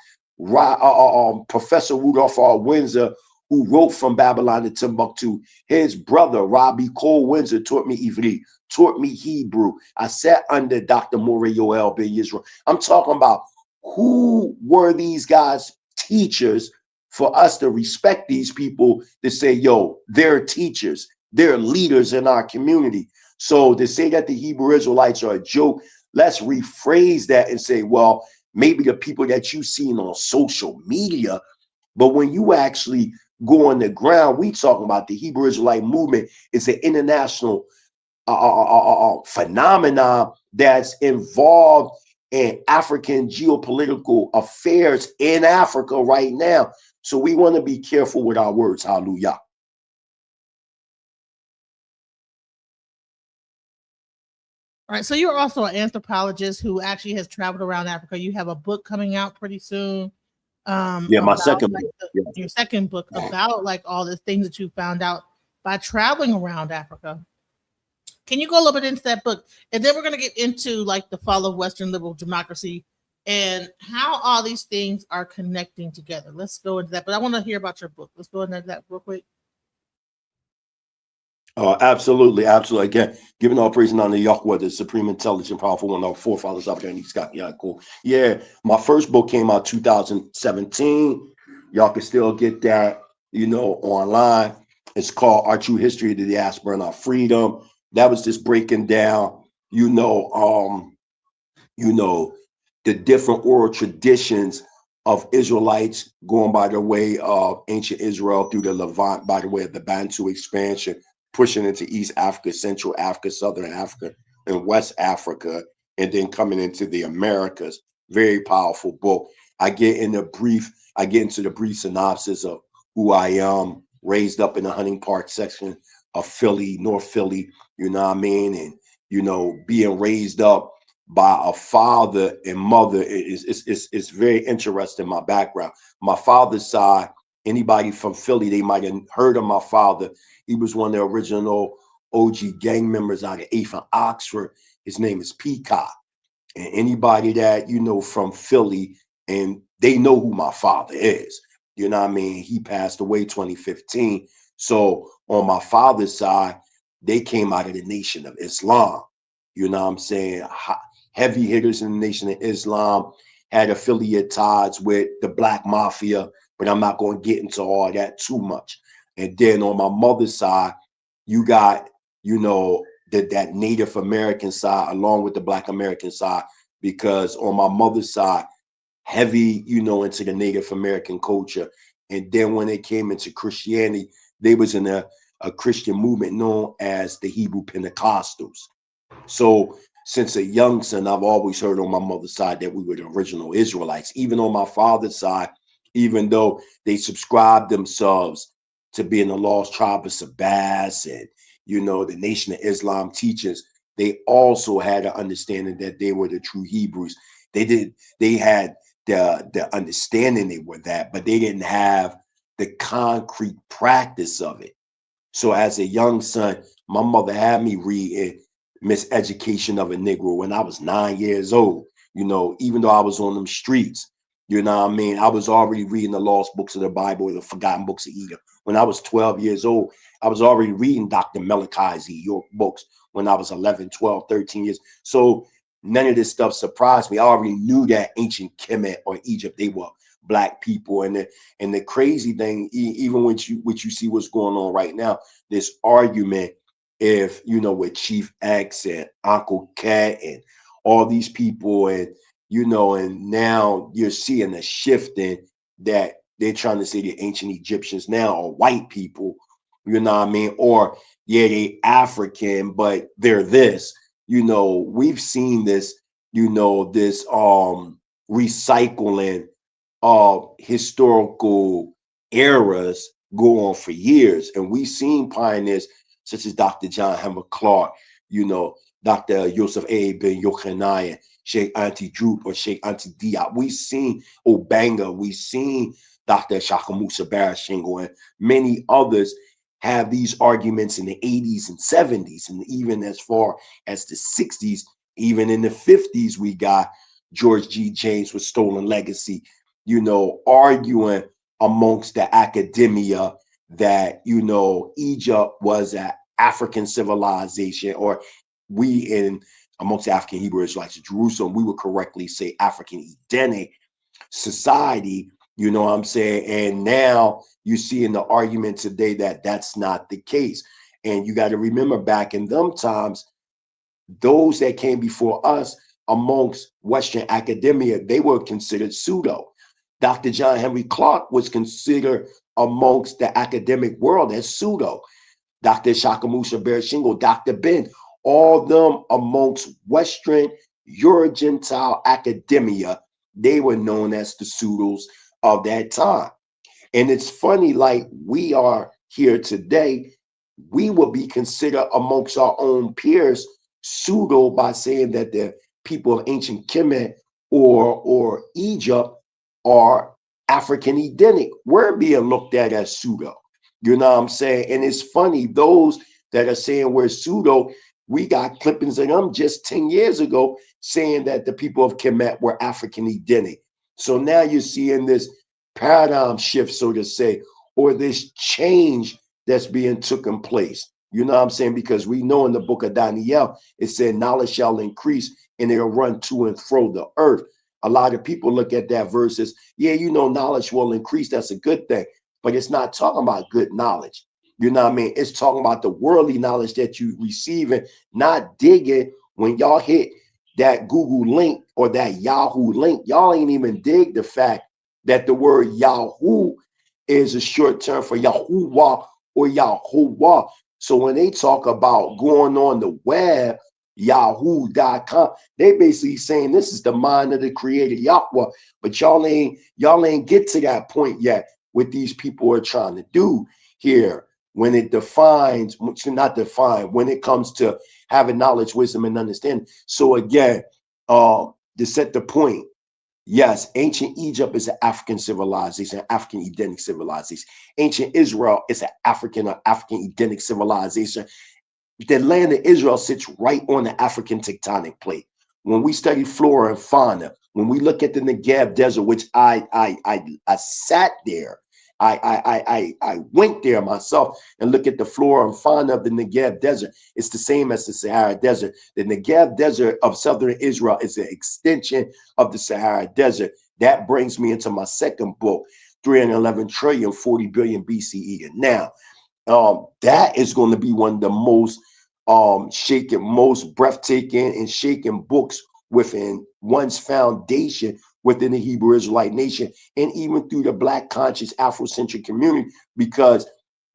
Professor Rudolph R. Windsor, who wrote From Babylon to Timbuktu. His brother, Rabby Cole Windsor, taught me Ivri, taught me Hebrew. I sat under Dr. Moreh Yoel Ben Yisrael. I'm talking about who were these guys teachers for us to respect these people to say, yo, they're teachers, they're leaders in our community. So to say that the Hebrew Israelites are a joke, let's rephrase that and say, well, maybe the people that you've seen on social media, but when you actually go on the ground, we talking about the Hebrew Israelite movement is an international phenomenon that's involved in African geopolitical affairs in Africa right now. So we want to be careful with our words. Hallelujah. All right. So you're also an anthropologist who actually has traveled around Africa. You have a book coming out pretty soon. Yeah, my second like book. Your second book about like all the things that you found out by traveling around Africa. Can you go a little bit into that book? And then we're going to get into like the fall of Western liberal democracy and how all these things are connecting together. Let's go into that. But I want to hear about your book. Let's go into that real quick. Absolutely, absolutely. Again, giving all praise and honor to Yahweh, the supreme, intelligent, powerful one, our forefathers out there in East Scott. Yeah, cool. Yeah, my first book came out 2017. Y'all can still get that, you know, online. It's called Our True History of the Diaspora and Our Freedom. That was just breaking down, you know, you know, the different oral traditions of Israelites going by the way of ancient Israel through the Levant, by the way of the Bantu expansion, pushing into East Africa, Central Africa, Southern Africa, and West Africa, and then coming into the Americas. Very powerful book. I get into the brief synopsis of who I am, raised up in the Hunting Park section of Philly, North Philly, you know what I mean? And, you know, being raised up by a father and mother is very interesting. My background, my father's side, anybody from Philly, they might have heard of my father. He was one of the original OG gang members out of 8th and Oxford. His name is Peacock. And anybody that you know from Philly, and they know who my father is. You know what I mean? He passed away 2015. So on my father's side, they came out of the Nation of Islam. You know what I'm saying? Heavy hitters in the Nation of Islam, had affiliate ties with the Black Mafia, but I'm not going to get into all that too much. And then on my mother's side, you got, you know, that Native American side along with the Black American side, because on my mother's side, heavy, you know, into the Native American culture. And then when they came into Christianity, they was in a Christian movement known as the Hebrew Pentecostals. So since a young son, I've always heard on my mother's side that we were the original Israelites. Even on my father's side, even though they subscribed themselves to being the lost tribe of Sabas and, you know, the Nation of Islam teachers, they also had an understanding that they were the true Hebrews. They had the understanding they were that, but they didn't have the concrete practice of it. So as a young son, my mother had me reading Miseducation of a Negro when I was 9 years old. You know, even though I was on them streets, you know what I mean? I was already reading the lost books of the Bible, or the forgotten books of Edom. When I was 12 years old, I was already reading Dr. Malachi Z. York books when I was 11, 12, 13 years. So none of this stuff surprised me. I already knew that ancient Kemet or Egypt, they were Black people. And the crazy thing, even when you see what's going on right now, this argument, if you know, with Chief X and Uncle Cat and all these people, and you know, and now you're seeing a shifting that they're trying to say the ancient Egyptians now are white people, you know what I mean? Or yeah, they African, but they're this. You know, we've seen this, you know, this recycling of historical eras go on for years. And we've seen pioneers such as Dr. John Hammer Clark, you know, Dr. Yosef A. Ben Yochanan, Sheikh Auntie Droop or Sheikh Auntie Diop. We've seen Obanga, we've seen Dr. Shaka Musa Barashingo, and many others have these arguments in the 80s and 70s, and even as far as the 60s, even in the 50s, we got George G. James with Stolen Legacy, you know, arguing amongst the academia that, you know, Egypt was an African civilization, or we in amongst African Hebrew Israelites, Jerusalem, we would correctly say African Edenic society, you know what I'm saying? And now you see in the argument today that that's not the case. And you got to remember, back in them times, those that came before us amongst Western academia, they were considered pseudo. Dr. John Henry Clark was considered amongst the academic world as pseudo. Dr. Shakamusha Berashingo, Dr. Ben, all them amongst Western Euro-Gentile academia, they were known as the pseudos of that time. And it's funny, like we are here today, we will be considered amongst our own peers pseudo by saying that the people of ancient Kemet or Egypt are African Edenic. We're being looked at as pseudo. You know what I'm saying? And it's funny, those that are saying we're pseudo, we got clippings of them just 10 years ago saying that the people of Kemet were African Edenic. So now you're seeing this paradigm shift, so to say, or this change that's being taken place. You know what I'm saying? Because we know in the book of Daniel, it said knowledge shall increase and it'll run to and fro the earth. A lot of people look at that verse as, yeah, you know, knowledge will increase. That's a good thing. But it's not talking about good knowledge. You know what I mean? It's talking about the worldly knowledge that you receive and not digging when y'all hit that Google link or that Yahoo link, y'all ain't even dig the fact that the word Yahoo is a short term for Yahuwah or Yahuwah. So when they talk about going on the web, yahoo.com, they basically saying this is the mind of the creator Yahweh. But y'all ain't get to that point yet. What these people are trying to do here when it defines, not define, when it comes to having knowledge, wisdom, and understanding. So again, to set the point, yes, ancient Egypt is an African civilization, African Edenic civilization. Ancient Israel is an African or African Edenic civilization. The land of Israel sits right on the African tectonic plate. When we study flora and fauna, when we look at the Negev Desert, which I sat there, I went there myself and look at the flora and fauna of the Negev Desert. It's the same as the Sahara Desert. The Negev Desert of southern Israel is an extension of the Sahara Desert. That brings me into my second book, 311 trillion, 40 billion BCE. And now, that is going to be one of the most shaking, most breathtaking and shaking books within one's foundation within the Hebrew Israelite nation, and even through the Black conscious Afrocentric community, because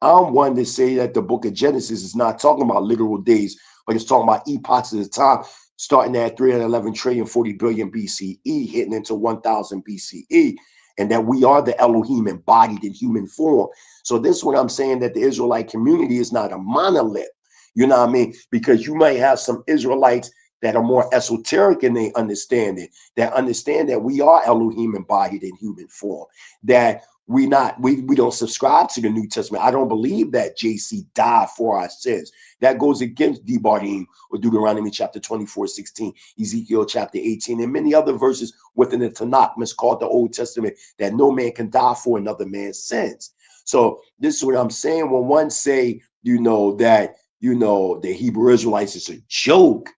I'm one to say that the book of Genesis is not talking about literal days, but it's talking about epochs of the time, starting at 311 trillion, 40 billion BCE, hitting into 1000 BCE, and that we are the Elohim embodied in human form. So this is what I'm saying, that the Israelite community is not a monolith. You know what I mean? Because you might have some Israelites that are more esoteric in their understanding, that understand that we are Elohim embodied in human form, that we don't subscribe to the New Testament. I don't believe that JC died for our sins. That goes against Devarim or Deuteronomy chapter 24:16, Ezekiel chapter 18, and many other verses within the Tanakh, miscalled the Old Testament, that no man can die for another man's sins. So this is what I'm saying. When one say, that the Hebrew Israelites is a joke,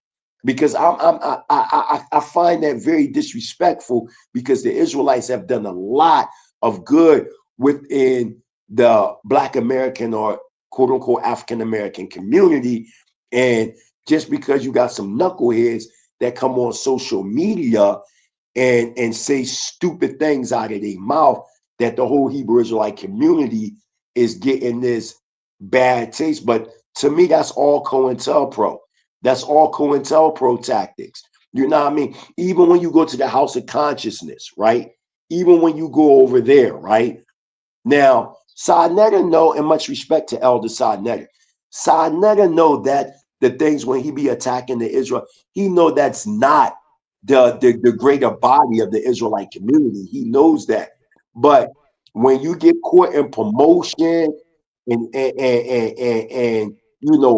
because I find that very disrespectful, because the Israelites have done a lot of good within the Black American or quote unquote African American community. And just because you got some knuckleheads that come on social media and say stupid things out of their mouth, that the whole Hebrew Israelite community is getting this bad taste. But to me, that's all COINTELPRO. That's all COINTELPRO tactics. You know what I mean? Even when you go to the House of Consciousness, right? Even when you go over there, right? Now, Sa-Neter know, and much respect to Elder Sa-Neter, Sa-Neter know that the things when he be attacking the Israel, he know that's not the greater body of the Israelite community. He knows that. But when you get caught in promotion and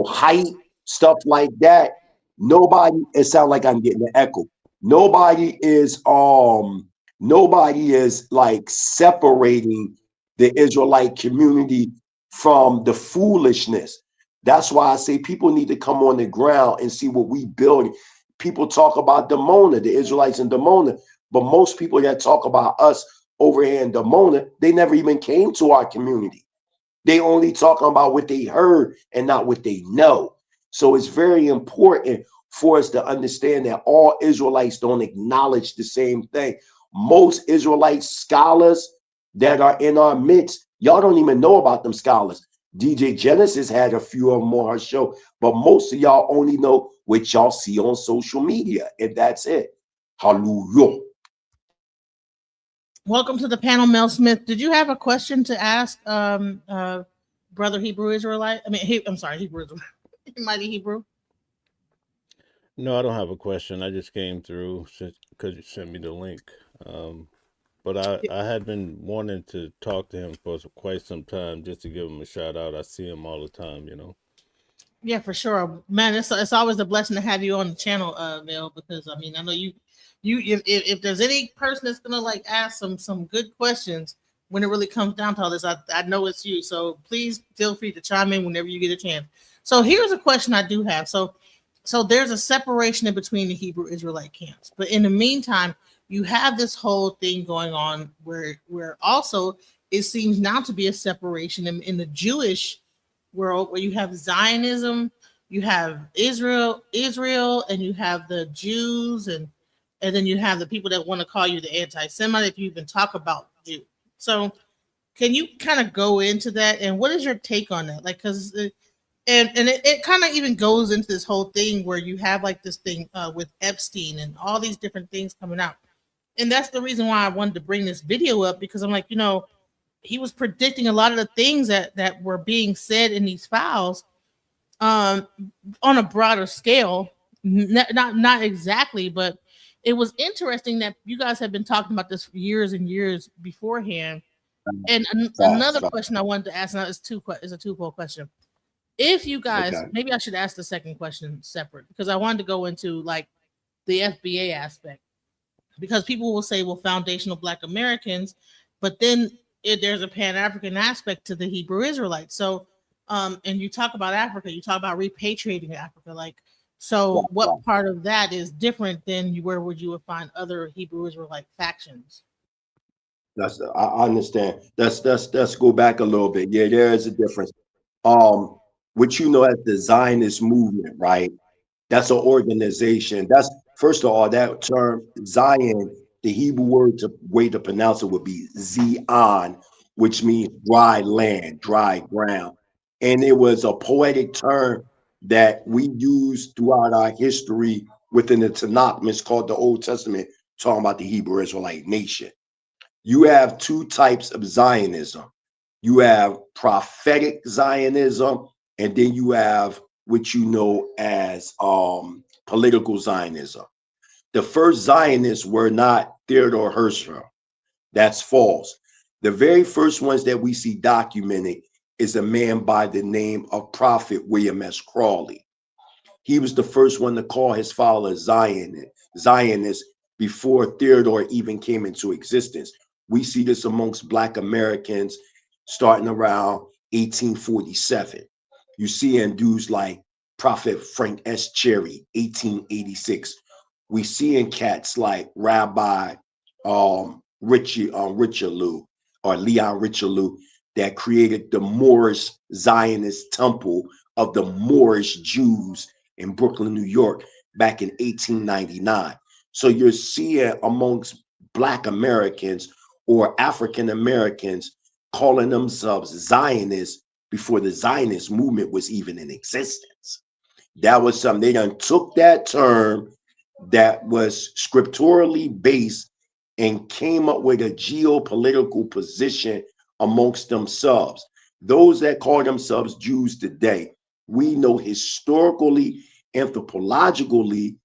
hype, stuff like that, nobody, it sounds like I'm getting an echo. Nobody is like separating the Israelite community from the foolishness. That's why I say people need to come on the ground and see what we build. People talk about Demona, the Israelites in Demona, but most people that talk about us over here in Demona, they never even came to our community. They only talking about what they heard and not what they know. So it's very important for us to understand that all Israelites don't acknowledge the same thing. Most Israelite scholars that are in our midst, y'all don't even know about them scholars. DJ Genesis had a few of them on her show, but most of y'all only know what y'all see on social media, and that's it. Hallelujah. Welcome to the panel, Mel Smith. Did you have a question to ask brother Hebrew Israelite? I'm sorry, Hebrew Israelite. Mighty Hebrew. No, I don't have a question. I just came through because you sent me the link. But I had been wanting to talk to him for quite some time, just to give him a shout out. I see him all the time, Yeah, for sure, man. It's always a blessing to have you on the channel, Mel, because I know you if there's any person that's gonna like ask some good questions when it really comes down to all this, I know it's you. So please feel free to chime in whenever you get a chance. So here's a question I do have. So there's a separation in between the Hebrew Israelite camps, but in the meantime, you have this whole thing going on where also it seems now to be a separation in the Jewish world, where you have Zionism you have Israel, and you have the Jews, and then you have the people that want to call you the anti-Semite if you even talk about Jew. So can you kind of go into that, and what is your take on that? Like, because and it kind of even goes into this whole thing where you have like this thing with Epstein and all these different things coming out, and that's the reason why I wanted to bring this video up, because I'm like, he was predicting a lot of the things that were being said in these files, um, on a broader scale. Not exactly, but it was interesting that you guys have been talking about this for years and years beforehand. And Facts, another facts. question I wanted to ask now is a twofold question. If you guys, Okay. maybe I should ask the second question separate, because I wanted to go into like the FBA aspect, because people will say, well, foundational Black Americans, but then there's a Pan African aspect to the Hebrew Israelites. So, and you talk about Africa, you talk about repatriating Africa, like, so Right, right. what part of that is different than where would you would find other Hebrew Israelite factions? I understand. Let's go back a little bit. Yeah, there is a difference. Um, what you know as the Zionist movement, right? That's an organization. That's first of all, that term Zion, the Hebrew word to way to pronounce it would be Zion, which means dry land, dry ground. And it was a poetic term that we used throughout our history within the Tanakh. It's called the Old Testament, talking about the Hebrew Israelite nation. You have two types of Zionism. You have prophetic Zionism, and then you have what you know as political Zionism. The first Zionists were not Theodore Herzl. That's false. The very first ones that we see documented is a man by the name of Prophet William S. Crawley. He was the first one to call his followers Zionists before Theodore even came into existence. We see this amongst Black Americans starting around 1847. You see in dudes like Prophet Frank S. Cherry, 1886. We see in cats like Rabbi Richelieu or Leon Richelieu that created the Moorish Zionist Temple of the Moorish Jews in Brooklyn, New York, back in 1899. So you're seeing amongst Black Americans or African Americans calling themselves Zionists before the Zionist movement was even in existence. That was something they done took that term that was scripturally based and came up with a geopolitical position amongst themselves. Those that call themselves Jews today, we know historically, anthropologically,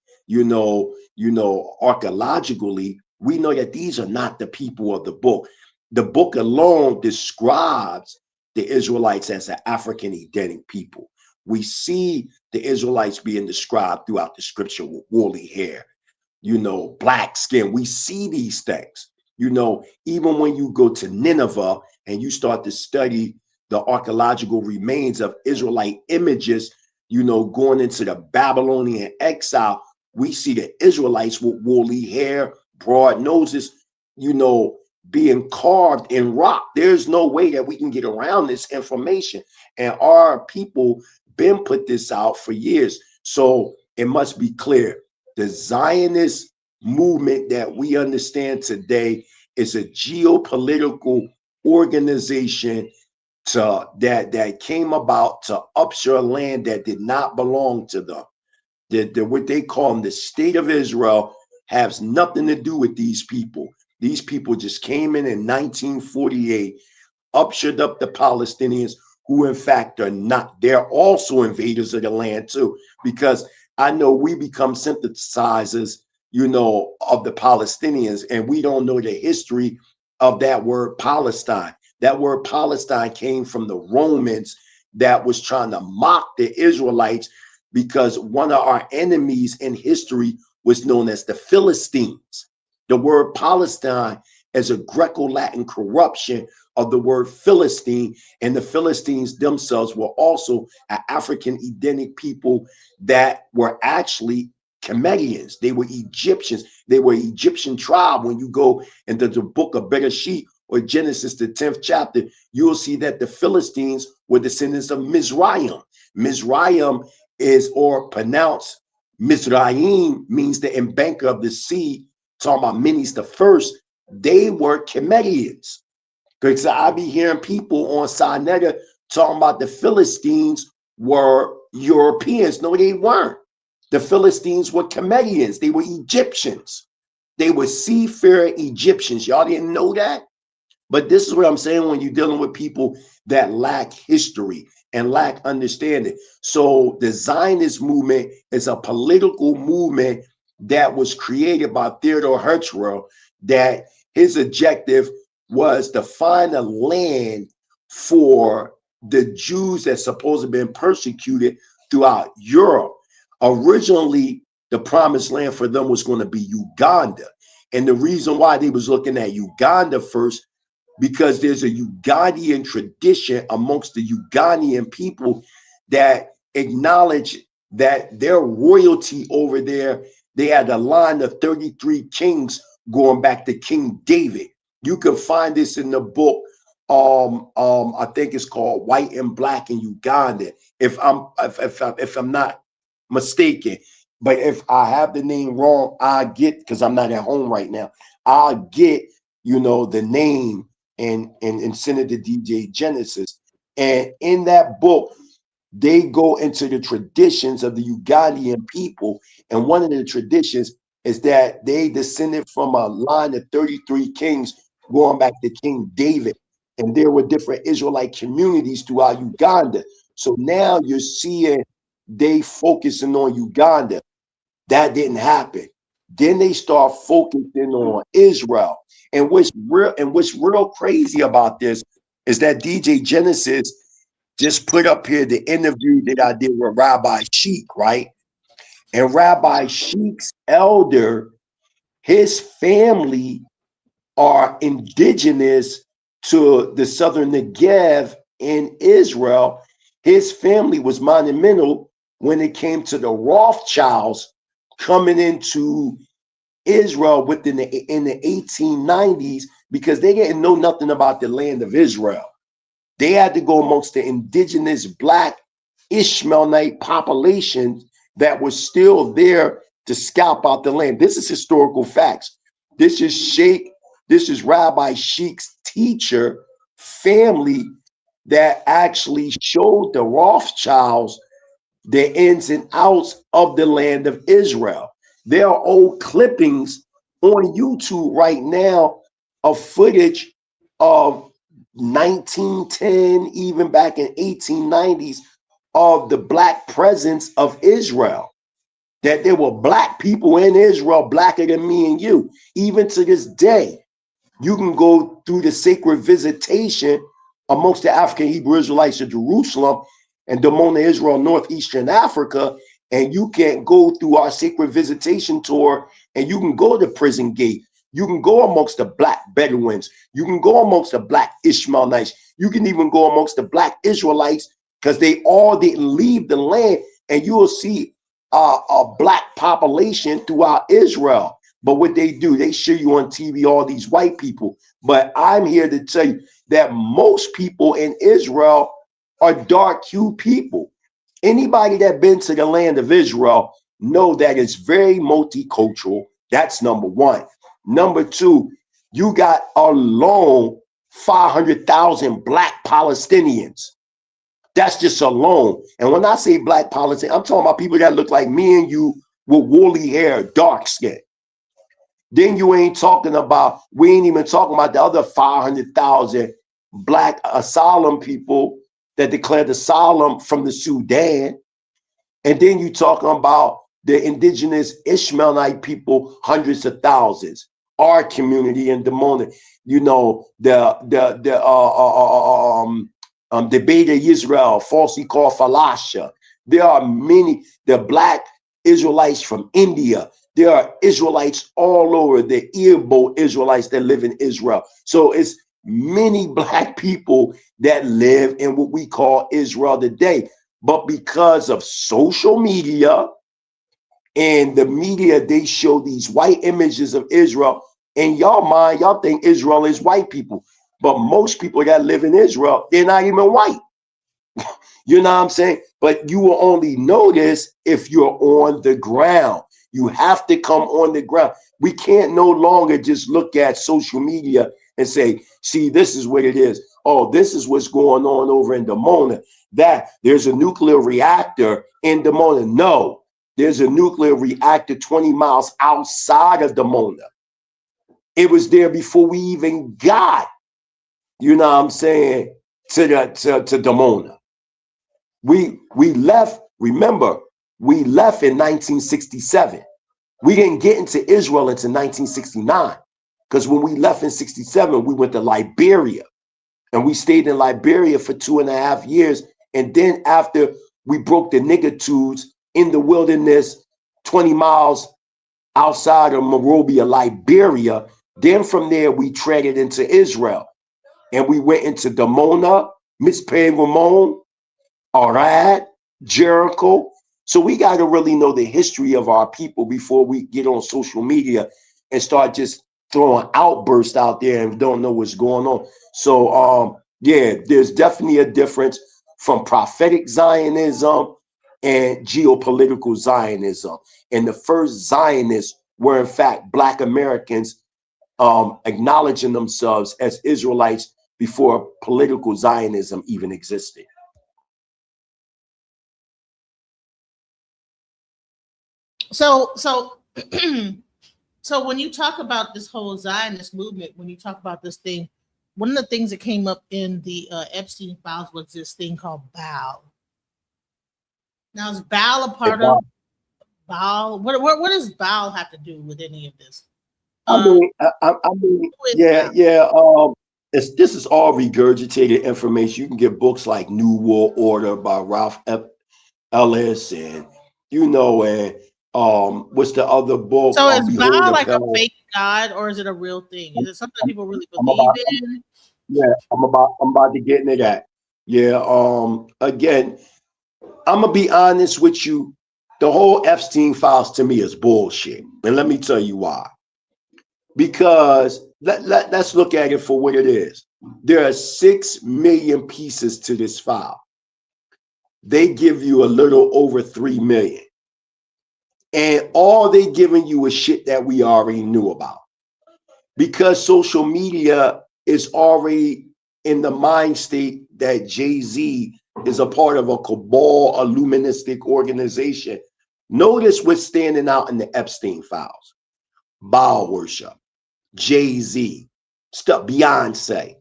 archaeologically, we know that these are not the people of the book. The book alone describes the Israelites as an African Edenic people. We see the Israelites being described throughout the scripture with woolly hair, black skin. We see these things. Even when you go to Nineveh and you start to study the archaeological remains of Israelite images, going into the Babylonian exile, we see the Israelites with woolly hair, broad noses, being carved in rock. There's no way that we can get around this information. And our people been put this out for years. So it must be clear. The Zionist movement that we understand today is a geopolitical organization that came about to upshur land that did not belong to them. What they call them, the state of Israel, has nothing to do with these people. These people just came in 1948, upshered up the Palestinians, who in fact are not. They're also invaders of the land too, because I know we become synthesizers, of the Palestinians, and we don't know the history of that word Palestine. That word Palestine came from the Romans that was trying to mock the Israelites, because one of our enemies in history was known as the Philistines. The word Palestine is a Greco-Latin corruption of the word Philistine, and the Philistines themselves were also an African Edenic people that were actually Comedians. They were Egyptians. They were Egyptian tribe. When you go into the book of Bereshit or Genesis, the 10th chapter, you'll see that the Philistines were descendants of Mizraim. Mizraim is, or pronounced Mizraim, means the embanker of the sea, talking about Menes the first. They were Chemedians. Because I be hearing people on Sinetta talking about the Philistines were Europeans. No, they weren't. The Philistines were Chemedians. They were Egyptians. They were seafaring Egyptians. Y'all didn't know that? But this is what I'm saying when you're dealing with people that lack history and lack understanding. So the Zionist movement is a political movement that was created by Theodore Herzl, that his objective was to find a land for the Jews that supposed to have been persecuted throughout Europe. Originally, the promised land for them was going to be Uganda. And the reason why they was looking at Uganda first, because there's a Ugandan tradition amongst the Ugandan people that acknowledge that their royalty over there, they had a line of 33 kings going back to King David. You can find this in the book. I think it's called White and Black in Uganda, if I'm not mistaken. But if I have the name wrong, I get, because I'm not at home right now, I'll get, the name and send it to DJ Genesis. And in that book, they go into the traditions of the Ugandan people. And one of the traditions is that they descended from a line of 33 kings going back to King David. And there were different Israelite communities throughout Uganda. So now you're seeing they focusing on Uganda. That didn't happen. Then they start focusing on Israel. And what's real crazy about this is that DJ Genesis just put up here the interview that I did with Rabbi Sheik, right? And Rabbi Sheik's elder, his family are indigenous to the southern Negev in Israel. His family was monumental when it came to the Rothschilds coming into Israel in the 1890s, because they didn't know nothing about the land of Israel. They had to go amongst the indigenous Black Ishmaelite population that was still there to scalp out the land. This is historical facts. This is Rabbi Sheik's teacher family that actually showed the Rothschilds the ins and outs of the land of Israel. There are old clippings on YouTube right now of footage of 1910, even back in 1890s, of the Black presence of Israel. That there were Black people in Israel, blacker than me and you. Even to this day, you can go through the sacred visitation amongst the African Hebrew Israelites of Jerusalem and Dimona, Israel, Northeastern Africa, and you can go through our sacred visitation tour, and you can go to Prison Gate. You can go amongst the Black Bedouins. You can go amongst the Black Ishmaelites. You can even go amongst the Black Israelites, because they all didn't leave the land, and you will see a Black population throughout Israel. But what they do, they show you on TV all these white people. But I'm here to tell you that most people in Israel are dark-hued people. Anybody that been to the land of Israel know that it's very multicultural. That's number one. Number two, you got alone 500,000 Black Palestinians. That's just alone. And when I say Black Palestinians, I'm talking about people that look like me and you with woolly hair, dark skin. Then we ain't even talking about the other 500,000 Black asylum people that declared asylum from the Sudan. And then you talking about the indigenous Ishmaelite people, hundreds of thousands. Our community in Dimona, the Beta Israel, falsely called Falasha. There are many, the Black Israelites from India. There are Israelites all over, the Igbo Israelites that live in Israel. So it's many Black people that live in what we call Israel today. But because of social media and the media, they show these white images of Israel. In y'all mind, y'all think Israel is white people. But most people that live in Israel, they're not even white. You know what I'm saying? But you will only know this if you're on the ground. You have to come on the ground. We can't no longer just look at social media and say, see, this is what it is. Oh, this is what's going on over in Dimona. That there's a nuclear reactor in Dimona. No, there's a nuclear reactor 20 miles outside of Dimona. It was there before we even got, you know what I'm saying, to Dimona. We left, remember, we left in 1967. We didn't get into Israel until 1969. Because when we left in 67, we went to Liberia. And we stayed in Liberia for 2.5 years. And then after we broke the niggitudes in the wilderness, 20 miles outside of Monrovia, Liberia, then from there we treaded into Israel. And we went into Dimona, Mitzpeh Ramon, Arad, Jericho. So we got to really know the history of our people before we get on social media and start just throwing outbursts out there and don't know what's going on. So yeah, there's definitely a difference from prophetic Zionism and geopolitical Zionism. And the first Zionists were in fact Black Americans acknowledging themselves as Israelites before political Zionism even existed. So so when you talk about this whole Zionist movement, when you talk about this thing, one of the things that came up in the Epstein files was this thing called Baal. Now, is Baal a part of Baal? What does Baal have to do with any of this? I mean, yeah. This is all regurgitated information. You can get books like New World Order by Ralph Ellis, and and what's the other book? So is Baal like a fake god, or is it a real thing? Is it something people really believe in? Yeah, I'm about to get into that. Yeah. Again, I'm gonna be honest with you. The whole Epstein files to me is bullshit, and let me tell you why. Because let's look at it for what it is. There are 6 million pieces to this file. They give you a little over 3 million. And all they giving you is shit that we already knew about. Because social media is already in the mind state that Jay-Z is a part of a cabal, a luministic organization. Notice what's standing out in the Epstein files. Baal worship, Jay-Z, stuff, Beyonce.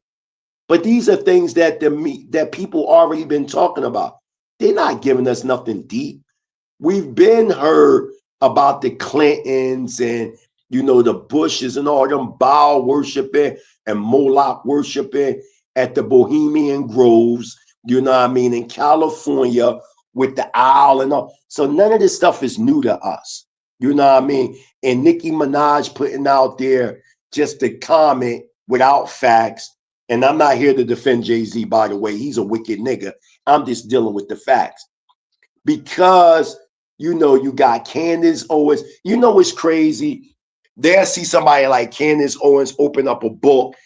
But these are things that that people already been talking about. They're not giving us nothing deep. We've been heard about the Clintons and the Bushes and all them Baal worshiping and Moloch worshiping at the Bohemian Groves, in California with the owl and all. So none of this stuff is new to us. And Nicki Minaj putting out there just a comment without facts. And I'm not here to defend Jay-Z, by the way. He's a wicked nigga. I'm just dealing with the facts. Because, you got Candace Owens. What's crazy? They'll see somebody like Candace Owens open up a book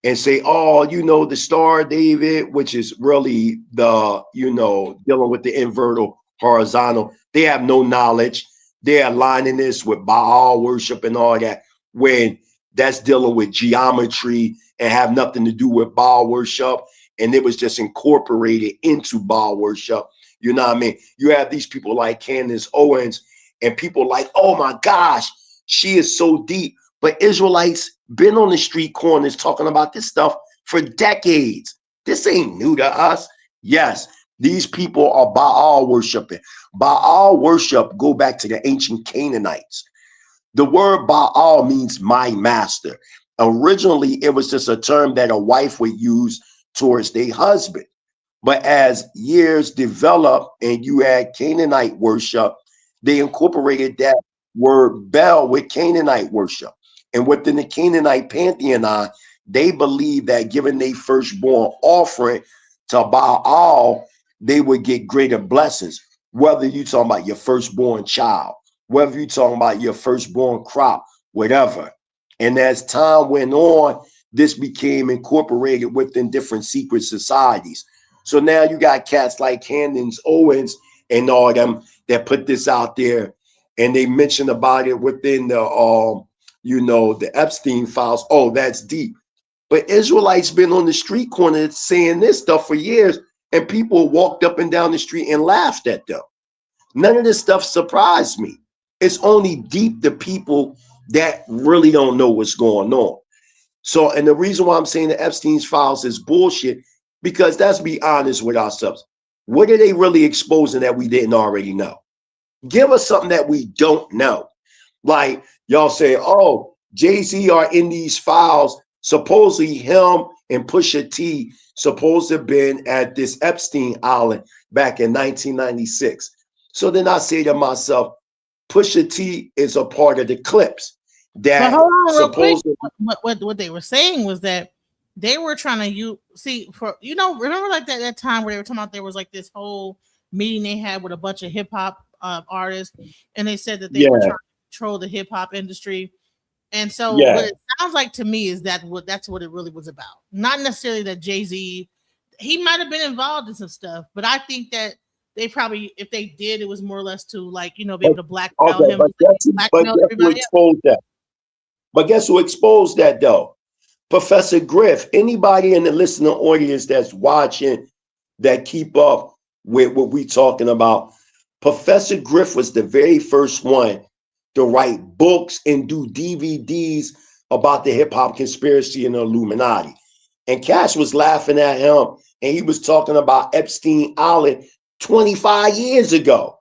and say, oh, the Star of David, which is really the, dealing with the inverted horizontal. They have no knowledge. They're aligning this with Baal worship and all that, when that's dealing with geometry and have nothing to do with Baal worship. And it was just incorporated into Baal worship. You know what I mean? You have these people like Candace Owens and people like, oh my gosh, she is so deep. But Israelites been on the street corners talking about this stuff for decades. This ain't new to us. Yes, these people are Baal worshiping. Baal worship go back to the ancient Canaanites. The word Baal means my master. Originally, it was just a term that a wife would use towards their husband. But as years developed and you had Canaanite worship, they incorporated that word Baal with Canaanite worship. And within the Canaanite pantheon, they believed that giving their firstborn offering to Baal, they would get greater blessings. Whether you're talking about your firstborn child, whether you're talking about your firstborn crop, whatever. And as time went on, this became incorporated within different secret societies. So now you got cats like Candace Owens and all them that put this out there, and they mention about it within the the Epstein files. Oh, that's deep. But Israelites been on the street corner saying this stuff for years, and people walked up and down the street and laughed at them. None of this stuff surprised me. It's only deep to people that really don't know what's going on. So, and the reason why I'm saying the Epstein's files is bullshit, because let's be honest with ourselves. What are they really exposing that we didn't already know? Give us something that we don't know. Like y'all say, oh, Jay-Z are in these files. Supposedly him and Pusha T supposed to have been at this Epstein Island back in 1996. So then I say to myself, Pusha T is a part of the clips that but hold on real quick. supposedly What they were saying was that they were trying to remember like that time where they were talking about there was like this whole meeting they had with a bunch of hip hop artists, and they said that they were trying to control the hip hop industry. And so what it sounds like to me is that's what it really was about. Not necessarily that Jay-Z, he might have been involved in some stuff, but I think that they probably, if they did, it was more or less to like, be able to blackmail him. But guess who exposed that though? Professor Griff. Anybody in the listening audience that's watching that keep up with what we talking about, Professor Griff was the very first one to write books and do DVDs about the hip hop conspiracy and the Illuminati. And Cash was laughing at him, and he was talking about Epstein Island 25 years ago.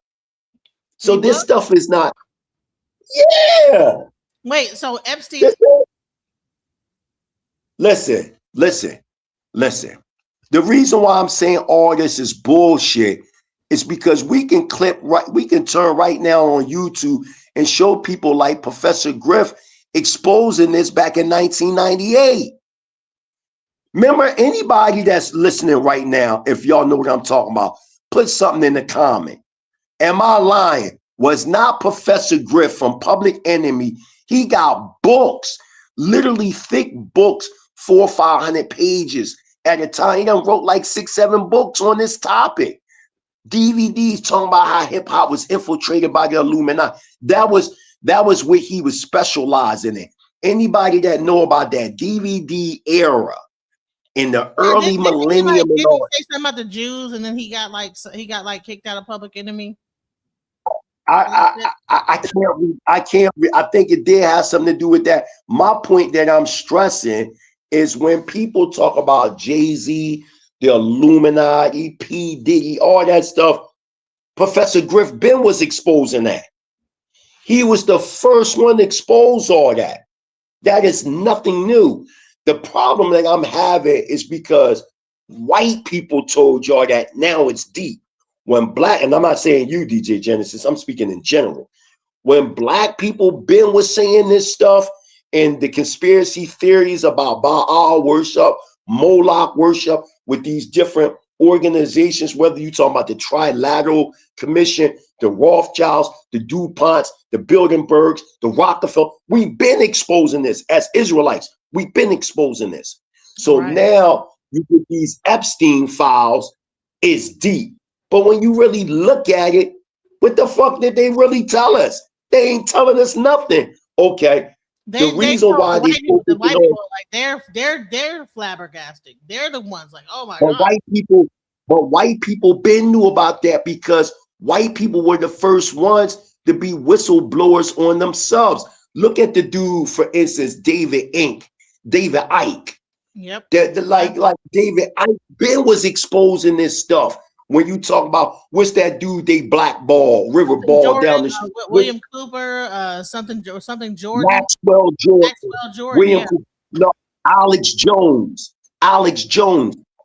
So this stuff is not, Wait, so Epstein. Listen. The reason why I'm saying all this is bullshit is because we can turn right now on YouTube and show people like Professor Griff exposing this back in 1998. Remember, anybody that's listening right now, if y'all know what I'm talking about, put something in the comment. Am I lying? Was not Professor Griff from Public Enemy? He got books, literally thick books, 400 or 500 pages at a time. He done wrote like 6-7 books on this topic. DVDs talking about how hip hop was infiltrated by the Illuminati. That was what he was specializing in. Anybody that know about that DVD era in the early millennium, did he say something about the Jews, and then he got kicked out of Public Enemy? I think it did have something to do with that. My point that I'm stressing is when people talk about Jay-Z, the Illuminati, P. Diddy, all that stuff, Professor Griff Ben was exposing that. He was the first one to expose all that. That is nothing new. The problem that I'm having is because white people told y'all that now it's deep. When black, and I'm not saying you, DJ Genesis, I'm speaking in general. When black people Ben was saying this stuff and the conspiracy theories about Baal worship, Moloch worship with these different organizations, whether you're talking about the Trilateral Commission, the Rothschilds, the DuPonts, the Bilderbergs, the Rockefeller, we've been exposing this as Israelites. We've been exposing this. So now you get these Epstein files, it's deep. But when you really look at it, what the fuck did they really tell us? They ain't telling us nothing. Okay. The reason why the white people, like they're flabbergasted. They're the ones like, oh my God. White people been knew about that because white people were the first ones to be whistleblowers on themselves. Look at the dude, for instance, David Icke. Yep. Like David Icke Ben was exposing this stuff. When you talk about what's that dude they blackball, riverball down the street, William Cooper, something Jordan, Maxwell Jordan, Alex Jones,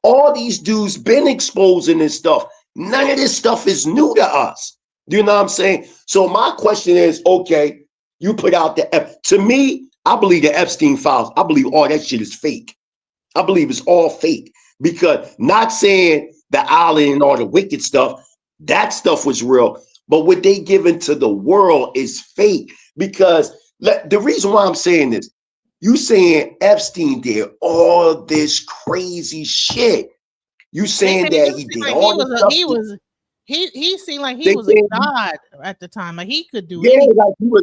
all these dudes been exposing this stuff. None of this stuff is new to us. Do you know what I'm saying? So my question is, okay, you put out to me, I believe the Epstein files. I believe all that shit is fake. I believe it's all fake because not saying the island and all the wicked stuff, that stuff was real. But what they given to the world is fake because the reason why I'm saying this, you saying Epstein did all this crazy shit. You They saying made that him he seem did like all this stuff? he seemed like he They was a saying, god at the time. Like he could do yeah, anything. like he was.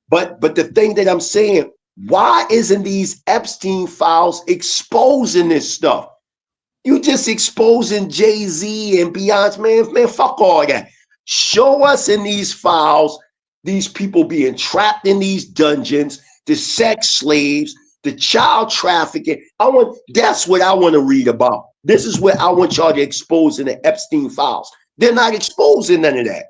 But the thing that I'm saying, why isn't these Epstein files exposing this stuff? You just exposing Jay-Z and Beyonce, man, fuck all that. Show us in these files these people being trapped in these dungeons, the sex slaves, the child trafficking. That's what I want to read about. This is what I want y'all to expose in the Epstein files. They're not exposing none of that.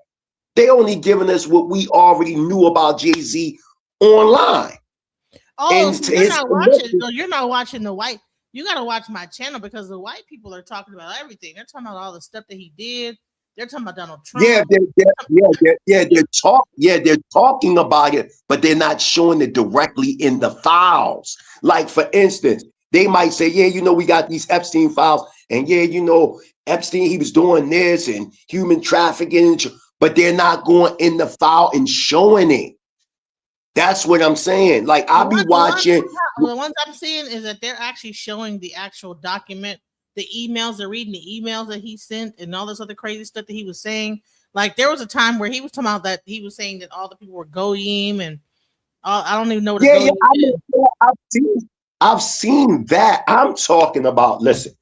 They only giving us what we already knew about Jay-Z online. Oh, And so to you're his not watching. No, you're not watching the white. You got to watch my channel because the white people are talking about everything. They're talking about all the stuff that he did. They're talking about Donald yeah, Trump. they're talking about it, but they're not showing it directly in the files. Like for instance, they might say, yeah, you know, we got these Epstein files, and yeah, you know, Epstein, he was doing this and human trafficking, but they're not going in the file and showing it. That's what I'm saying. Like I'll be watching. The ones I'm seeing is that they're actually showing the actual document, the emails. They're reading the emails that he sent and all this other crazy stuff that he was saying. Like there was a time where he was talking about that he was saying that all the people were goyim and I don't even know what Yeah, is. I've seen that. I'm talking about. Listen.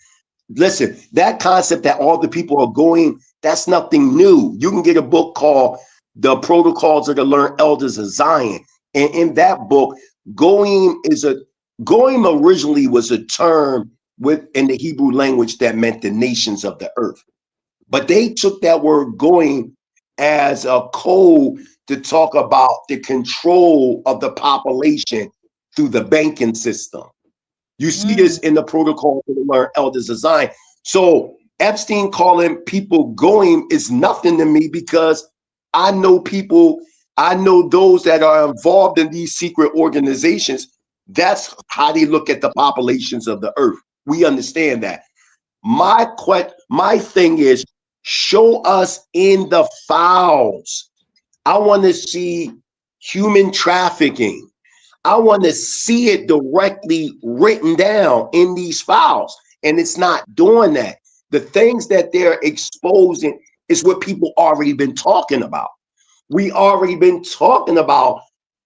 That concept that all the people are going. That's nothing new. You can get a book called "The Protocols of the Learned Elders of Zion." And in that book, goyim originally was a term in the Hebrew language that meant the nations of the earth. But they took that word goyim as a code to talk about the control of the population through the banking system. You see this in the Protocol of the Learned Elders of Zion. So Epstein calling people goyim is nothing to me because I know people. I know those that are involved in these secret organizations. That's how they look at the populations of the earth. We understand that. My thing is, show us in the files. I want to see human trafficking. I want to see it directly written down in these files, and it's not doing that. The things that they're exposing is what people already been talking about. We already been talking about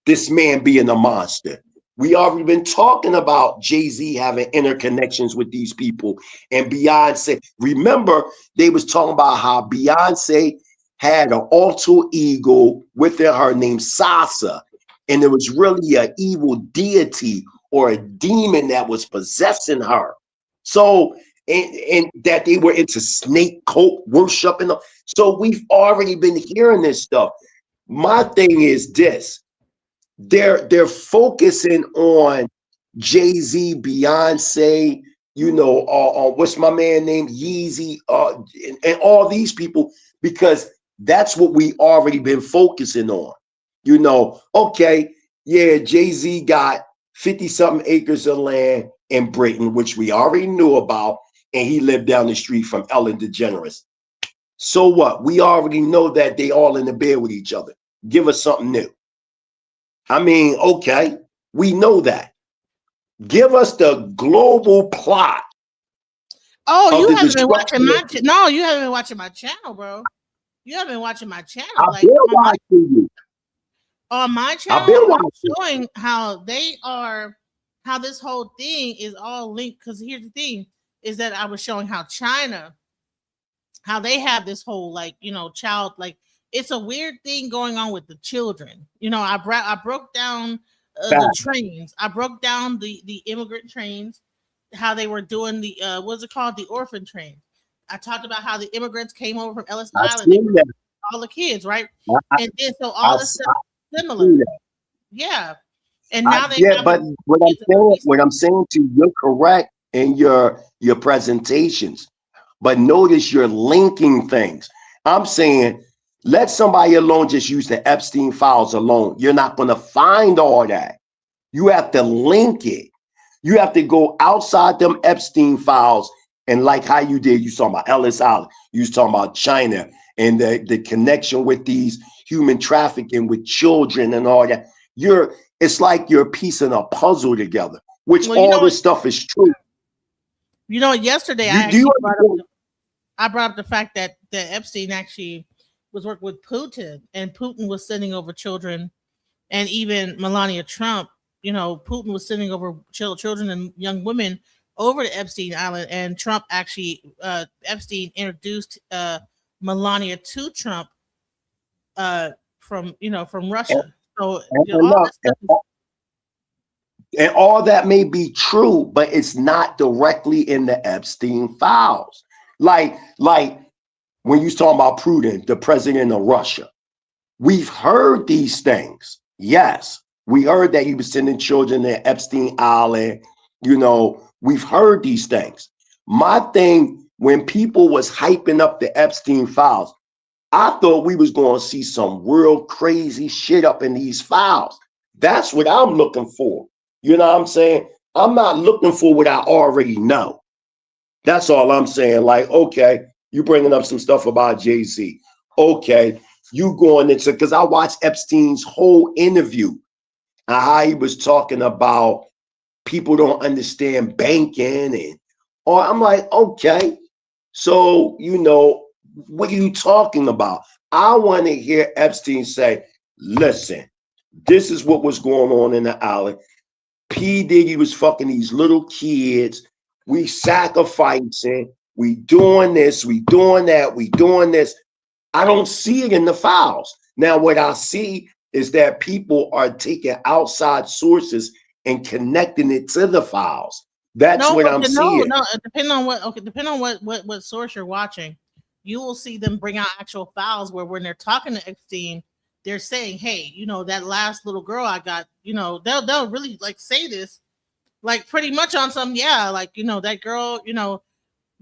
this man being a monster. We already been talking about Jay-Z having interconnections with these people and Beyonce. Remember, they was talking about how Beyonce had an alter ego within her named Sasa, and it was really an evil deity or a demon that was possessing her. So, and that they were into snake cult worship and so we've already been hearing this stuff. My thing is this: they're focusing on Jay-Z, Beyonce, you know, what's my man named Yeezy, and all these people, because that's what we already been focusing on. You know, okay, yeah, Jay-Z got 50-something acres of land in Britain, which we already knew about, and he lived down the street from Ellen DeGeneres. So what? We already know that they all in the bed with each other. Give us something new. I mean, okay, we know that. Give us the global plot. Oh, you haven't been watching you haven't been watching my channel, bro. You haven't been watching my channel. I've been watching you. On my channel, I'm showing how how this whole thing is all linked. Because here's the thing: is that I was showing how China, how they have this whole child, it's a weird thing going on with the children. You know, I broke down the trains. I broke down the immigrant trains, how they were doing the what's it called, the orphan train. I talked about how the immigrants came over from Ellis Island, all the kids, right? And then so all this stuff similar. Yeah. And now but what I'm saying to you, you're correct in your presentations. But notice you're linking things. I'm saying let somebody alone just use the Epstein files alone. You're not going to find all that. You have to link it. You have to go outside them Epstein files, and like how you did, you talking about Ellis Island, you was talking about China and the connection with these human trafficking with children and all that. It's like you're piecing a puzzle together, which all this stuff is true. You know, yesterday I brought up the fact that Epstein actually was working with Putin, and Putin was sending over children, and even Melania Trump. You know, Putin was sending over children and young women over to Epstein Island, and Trump actually Epstein introduced Melania to Trump from Russia. So and all look, this stuff is, and all that may be true, but it's not directly in the Epstein files. Like when you talking about Putin, the president of Russia, we've heard these things. Yes, we heard that he was sending children to Epstein Island. You know, we've heard these things. My thing, when people was hyping up the Epstein files, I thought we was going to see some real crazy shit up in these files. That's what I'm looking for. You know what I'm saying? I'm not looking for what I already know. That's all I'm saying. Like, okay, you bringing up some stuff about Jay-Z. Okay, you going into, because I watched Epstein's whole interview and how he was talking about people don't understand banking and, or I'm like, okay, so, you know, what are you talking about? I want to hear Epstein say, listen, this is what was going on in the island. P. Diddy was fucking these little kids. We sacrificing. We doing this. We doing that. We doing this. I don't see it in the files. Now, what I see is that people are taking outside sources and connecting it to the files. That's what I'm seeing. no. Depending on what source you're watching, you will see them bring out actual files where when they're talking to Epstein, they're saying, "Hey, you know that last little girl I got." You know, they'll really like say this, like pretty much on some, yeah, like that girl,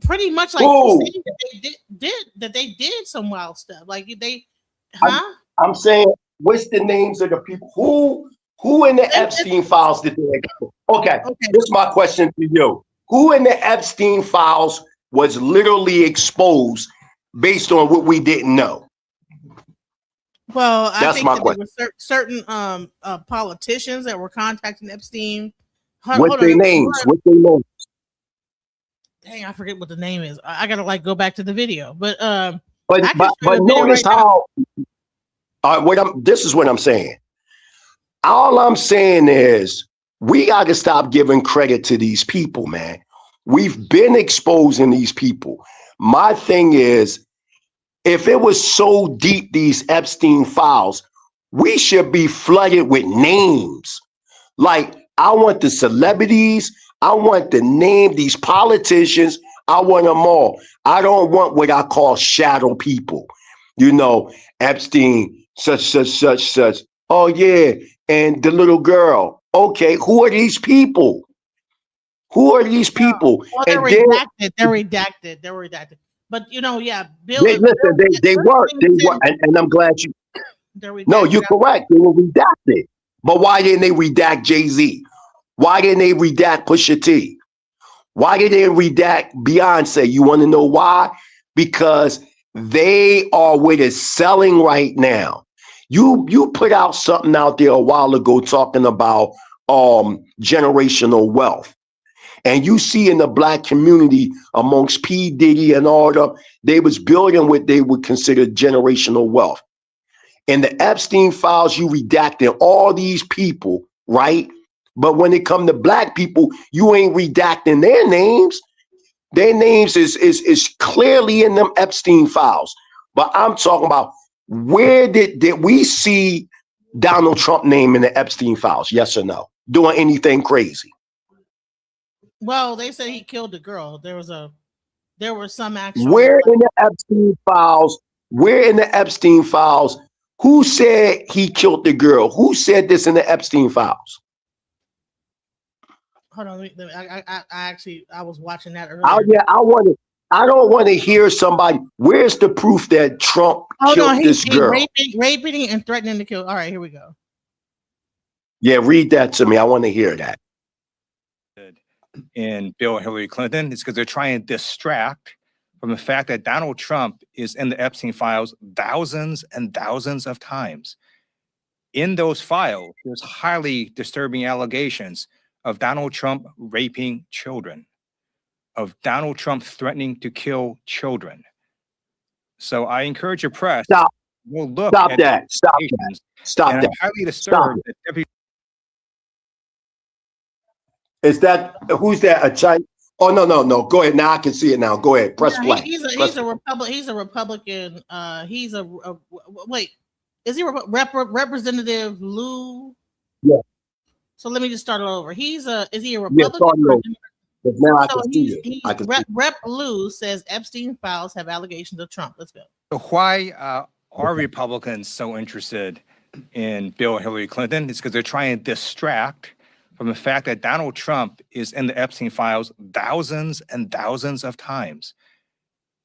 pretty much like saying that they did some wild stuff, like they, huh? I'm saying, what's the names of the people who in the Epstein files did they go? Okay, this is my question to you. Who in the Epstein files was literally exposed based on what we didn't know? Well, I That's think my that question. there were certain politicians that were contacting Epstein. What's their names? What's their names? Dang, I forget what the name is. I gotta like go back to the video, but But notice how. This is what I'm saying. All I'm saying is we got to stop giving credit to these people, man. We've been exposing these people. My thing is, if it was so deep, these Epstein files, we should be flooded with names. Like, I want the celebrities. I want the name, these politicians. I want them all. I don't want what I call shadow people. You know, Epstein, such. Oh, yeah. And the little girl. Okay, who are these people? Who are these people? Well, they're redacted. They're redacted. But yeah, Bill. They were, and I'm glad you. No, you're correct. They were redacted. But why didn't they redact Jay-Z? Why didn't they redact Pusha T? Why didn't they redact Beyonce? You want to know why? Because they are what is selling right now. You put out something out there a while ago talking about generational wealth. And you see in the Black community amongst P. Diddy and all them, they was building what they would consider generational wealth. In the Epstein files, you redacted all these people, right? But when it come to Black people, you ain't redacting their names. Their names is clearly in them Epstein files. But I'm talking about, where did we see Donald Trump name in the Epstein files? Yes or no? Doing anything crazy? Well, they said he killed the girl. There were some actual. Where in the Epstein files? Where in the Epstein files? Who said he killed the girl? Who said this in the Epstein files? Hold on, I was watching that earlier. I don't want to hear somebody. Where's the proof that Trump killed this girl? Raping and threatening to kill. All right, here we go. Yeah, read that to me. I want to hear that. In Bill and Hillary Clinton, it's because they're trying to distract from the fact that Donald Trump is in the Epstein files thousands and thousands of times. In those files, there's highly disturbing allegations of Donald Trump raping children. of Donald Trump threatening to kill children. So I encourage your press Stop. to go look Stop at that. Stop that. allegations. Stop And that. I'm highly Stop disturbed it. that Deputy Is that who's that? A Chinese? Oh no. Go ahead. Now I can see it now. Go ahead. Press Yeah, play. he's Press a Republican. He's a Republican. Wait. Is he Representative Lou? Yeah. So let me just start it over. Is he a Yeah, Republican? sorry, no. But now I So can see it. I can see it. Rep Lou says Epstein files have allegations of Trump. Let's go. So why are Republicans so interested in Bill and Hillary Clinton? It's because they're trying to distract from the fact that Donald Trump is in the Epstein files thousands and thousands of times.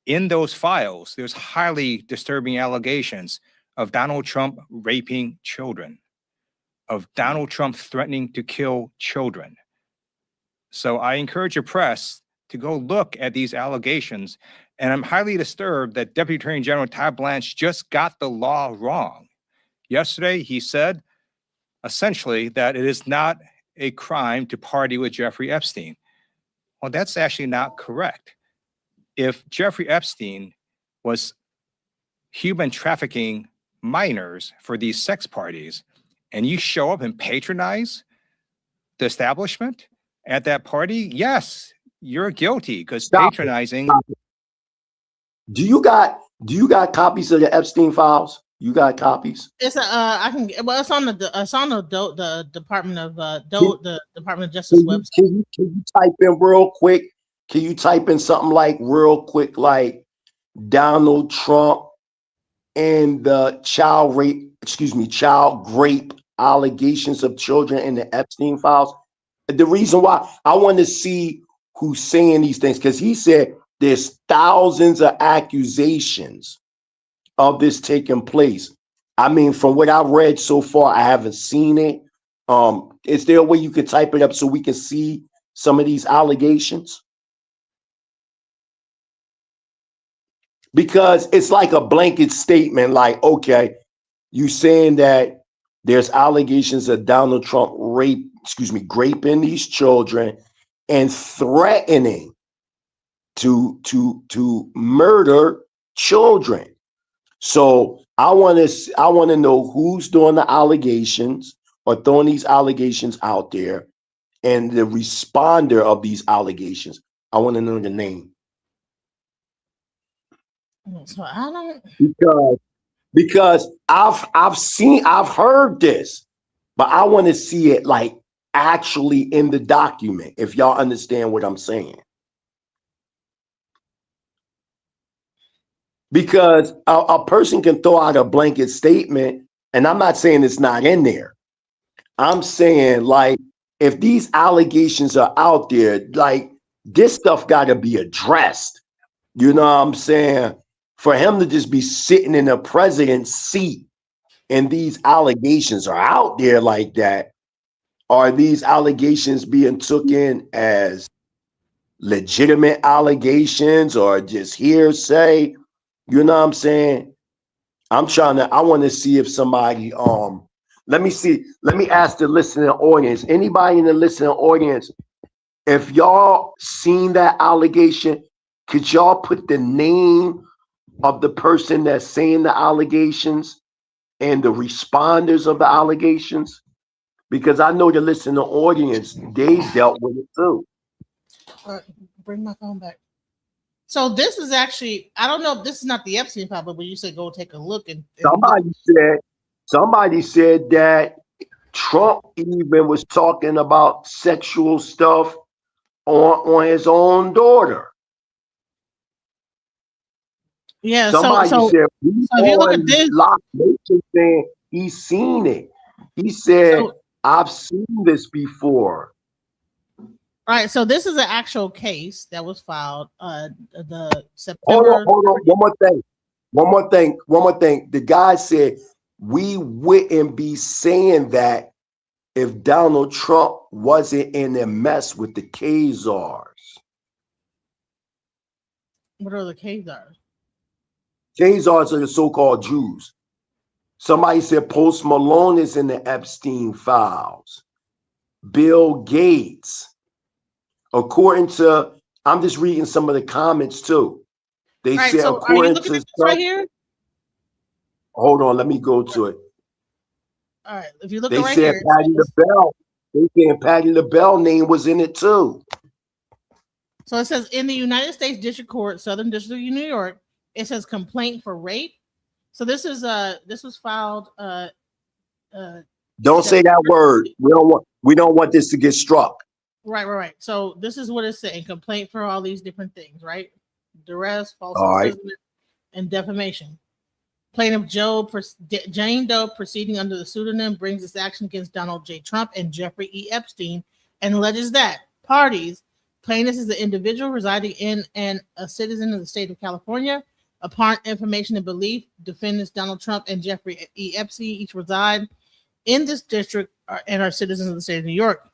In those files, there's highly disturbing allegations of Donald Trump raping children, of Donald Trump threatening to kill children. So I encourage your press to go look at these allegations. And I'm highly disturbed that Deputy Attorney General Todd Blanche just got the law wrong. Yesterday, he said essentially that it is not a crime to party with Jeffrey Epstein. Well, that's actually not correct. If Jeffrey Epstein was human trafficking minors for these sex parties, and you show up and patronize the establishment at that party, yes, you're guilty because patronizing. Do you got copies of the Epstein files? You got copies? It's it's on the Department of the Department of Justice website. Can you type in real quick? Can you type in something like real quick, like Donald Trump and the child rape allegations of children in the Epstein files? The reason why I want to see who's saying these things, because he said there's thousands of accusations of this taking place. I mean, from what I've read so far, I haven't seen it. Is there a way you could type it up so we can see some of these allegations? Because it's like a blanket statement, like, okay, you saying that there's allegations of Donald Trump raping these children and threatening to murder children. So I want to know who's doing the allegations or throwing these allegations out there, and the responder of these allegations. I want to know the name. So I don't, because I've heard this, but I want to see it like actually in the document, if y'all understand what I'm saying. Because a person can throw out a blanket statement, and I'm not saying it's not in there. I'm saying, like, if these allegations are out there, like, this stuff got to be addressed. You know what I'm saying? For him to just be sitting in the president's seat and these allegations are out there like that, are these allegations being taken as legitimate allegations or just hearsay? You know what I'm saying? I want to see if somebody, let me ask the listening audience, anybody in the listening audience, if y'all seen that allegation, could y'all put the name of the person that's saying the allegations and the responders of the allegations? Because I know the listening audience, they dealt with it too. Bring my phone back. So this is actually, I don't know if this is not the Epstein file, but when you said go take a look and somebody said that Trump even was talking about sexual stuff on his own daughter. Yeah, somebody so said if you look at this, saying he's seen it. He said, I've seen this before. Right, so this is an actual case that was filed the September. Hold on. One more thing. The guy said we wouldn't be saying that if Donald Trump wasn't in a mess with the Khazars. What are the Khazars? Khazars are the so-called Jews. Somebody said Post Malone is in the Epstein files. Bill Gates. According to I'm just reading some of the comments too. They All right, say so are you according looking to at this right here? hold on, let me go to it. All right, if you look at They right said here, it Patty says, LaBelle. They saying Patty LaBelle name was in it too. so it says in the United States District Court, Southern District of New York, it says complaint for rape. So this was filed Don't say that September. word. We don't want this to get struck. Right. So this is what it's saying: complaint for all these different things, right? Duress, false All right. imprisonment, and defamation. Plaintiff Jane Doe, proceeding under the pseudonym, brings this action against Donald J. Trump and Jeffrey E. Epstein, and alleges that parties, plaintiff is the individual residing in and a citizen of the state of California. Upon information and belief, defendants Donald Trump and Jeffrey E. Epstein each reside in this district and are citizens of the state of New York.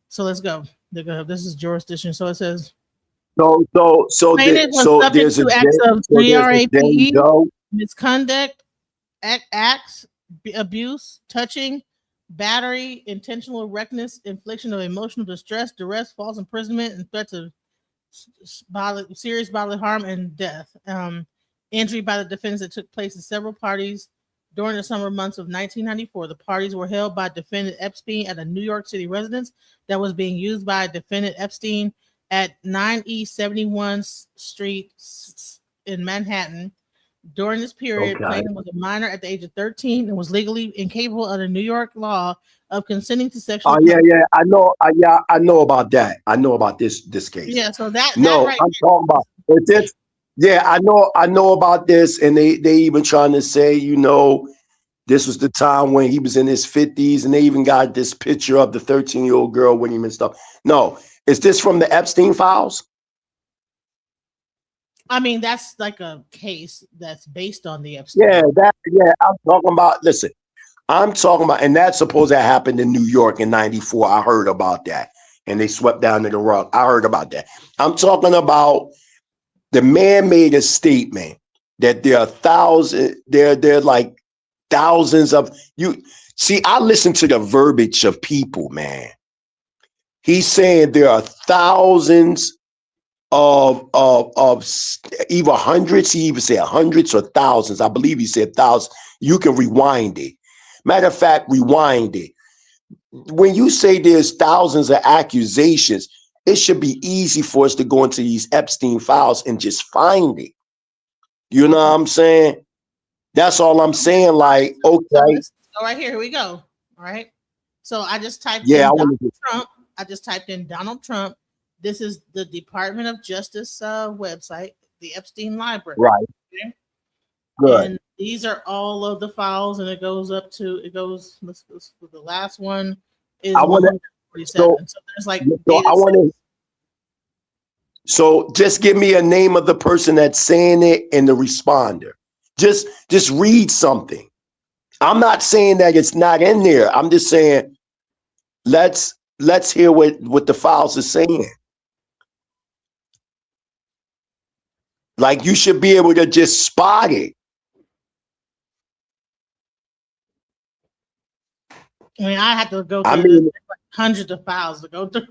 So let's go. This is jurisdiction. So it says Plaintiff was subject there's to a acts of Jane GRAPE, Doe. misconduct, acts, abuse, touching, battery, intentional erectness, infliction of emotional distress, duress, false imprisonment, and threats of serious bodily harm and death. Injury by the defendants that took place in several parties during the summer months of 1994. The parties were held by defendant Epstein at a New York City residence that was being used by defendant Epstein at 9 East 71st Street in Manhattan. During this period, Plaintiff was a minor at the age of 13 and was legally incapable under New York law of consenting to sexual. Oh yeah, I know. I know about that. I know about this case. Yeah, so that no, right I'm talking about this. Yeah, I know about this, and they even trying to say, this was the time when he was in his 50s, and they even got this picture of the 13-year-old girl with him and stuff. No, is this from the Epstein files? I mean, that's like a case that's based on the Epstein. I'm talking about. Listen, I'm talking about, and that's supposed to happen in New York in '94. I heard about that, and they swept down to the rug. I heard about that. I'm talking about the man made a statement that there are thousands. There like thousands of you. See, I listen to the verbiage of people, man. He's saying there are thousands of either hundreds. He even said hundreds or thousands. I believe he said thousands. You can rewind it. Matter of fact, rewind it. When you say there's thousands of accusations, it should be easy for us to go into these Epstein files and just find it. You know what I'm saying? That's all I'm saying. Like, okay. So right here we go. All right. So I just typed in Donald Trump. I just typed in Donald Trump. This is the Department of Justice website, the Epstein Library. Right. Okay? Good. And these are all of the files, and let's go the last one is 147. So there's like so just give me a name of the person that's saying it and the responder. Just read something. I'm not saying that it's not in there. I'm just saying let's hear what the files are saying. Like, you should be able to just spot it. I mean, I have to go through hundreds of files to go through.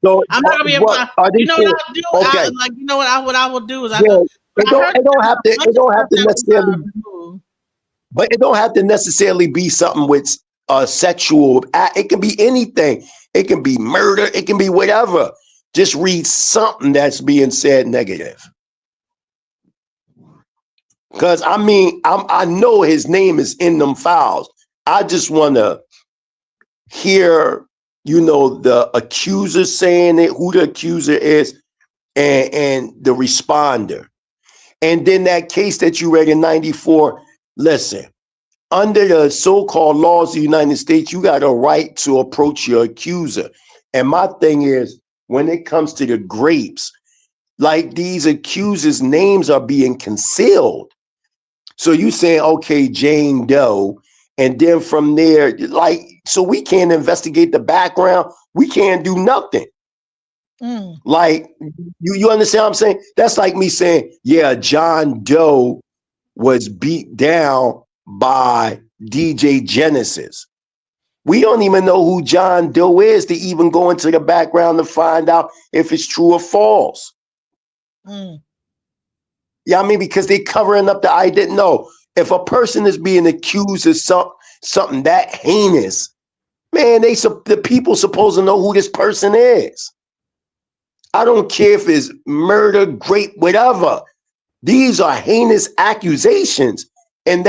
So I'm not gonna be able to. You know what I'll do? Okay. What I will do is it don't have to necessarily. But it don't have to necessarily be something with sexual. It can be anything. It can be murder. It can be whatever. Just read something that's being said negative. Because I mean, I know his name is in them files. I just want to hear, the accuser saying it, who the accuser is, and the responder. And then that case that you read in '94, listen, under the so-called laws of the United States, you got a right to approach your accuser. And my thing is, when it comes to the grapes, like, these accusers' names are being concealed. So you saying, okay, Jane Doe, and then from there, like, so we can't investigate the background. We can't do nothing. Like, you understand what I'm saying? That's like me saying, yeah, John Doe was beat down by DJ Genesis. We don't even know who John Doe is to even go into the background to find out if it's true or false. Yeah, I mean, because they covering up the I didn't know. If a person is being accused of something that heinous, man, the people supposed to know who this person is. I don't care if it's murder, rape, whatever. These are heinous accusations. And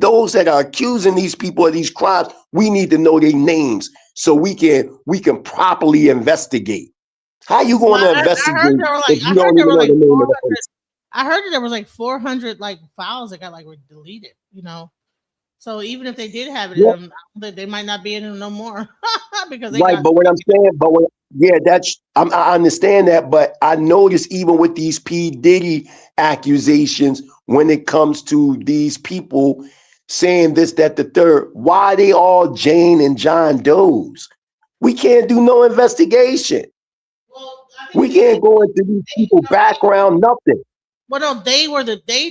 those that are accusing these people of these crimes, we need to know their names so we can properly investigate. How you going to investigate if you don't even know the name of the person? I heard that there was like 400 like files that got like deleted, So even if they did have it in them, they might not be in them no more because they right. But what I'm saying, I understand that, but I noticed even with these P. Diddy accusations, when it comes to these people saying this, that, the third, why are they all Jane and John Doe's? We can't do no investigation. Well, we can't go into these people's background, nothing. Well, no, they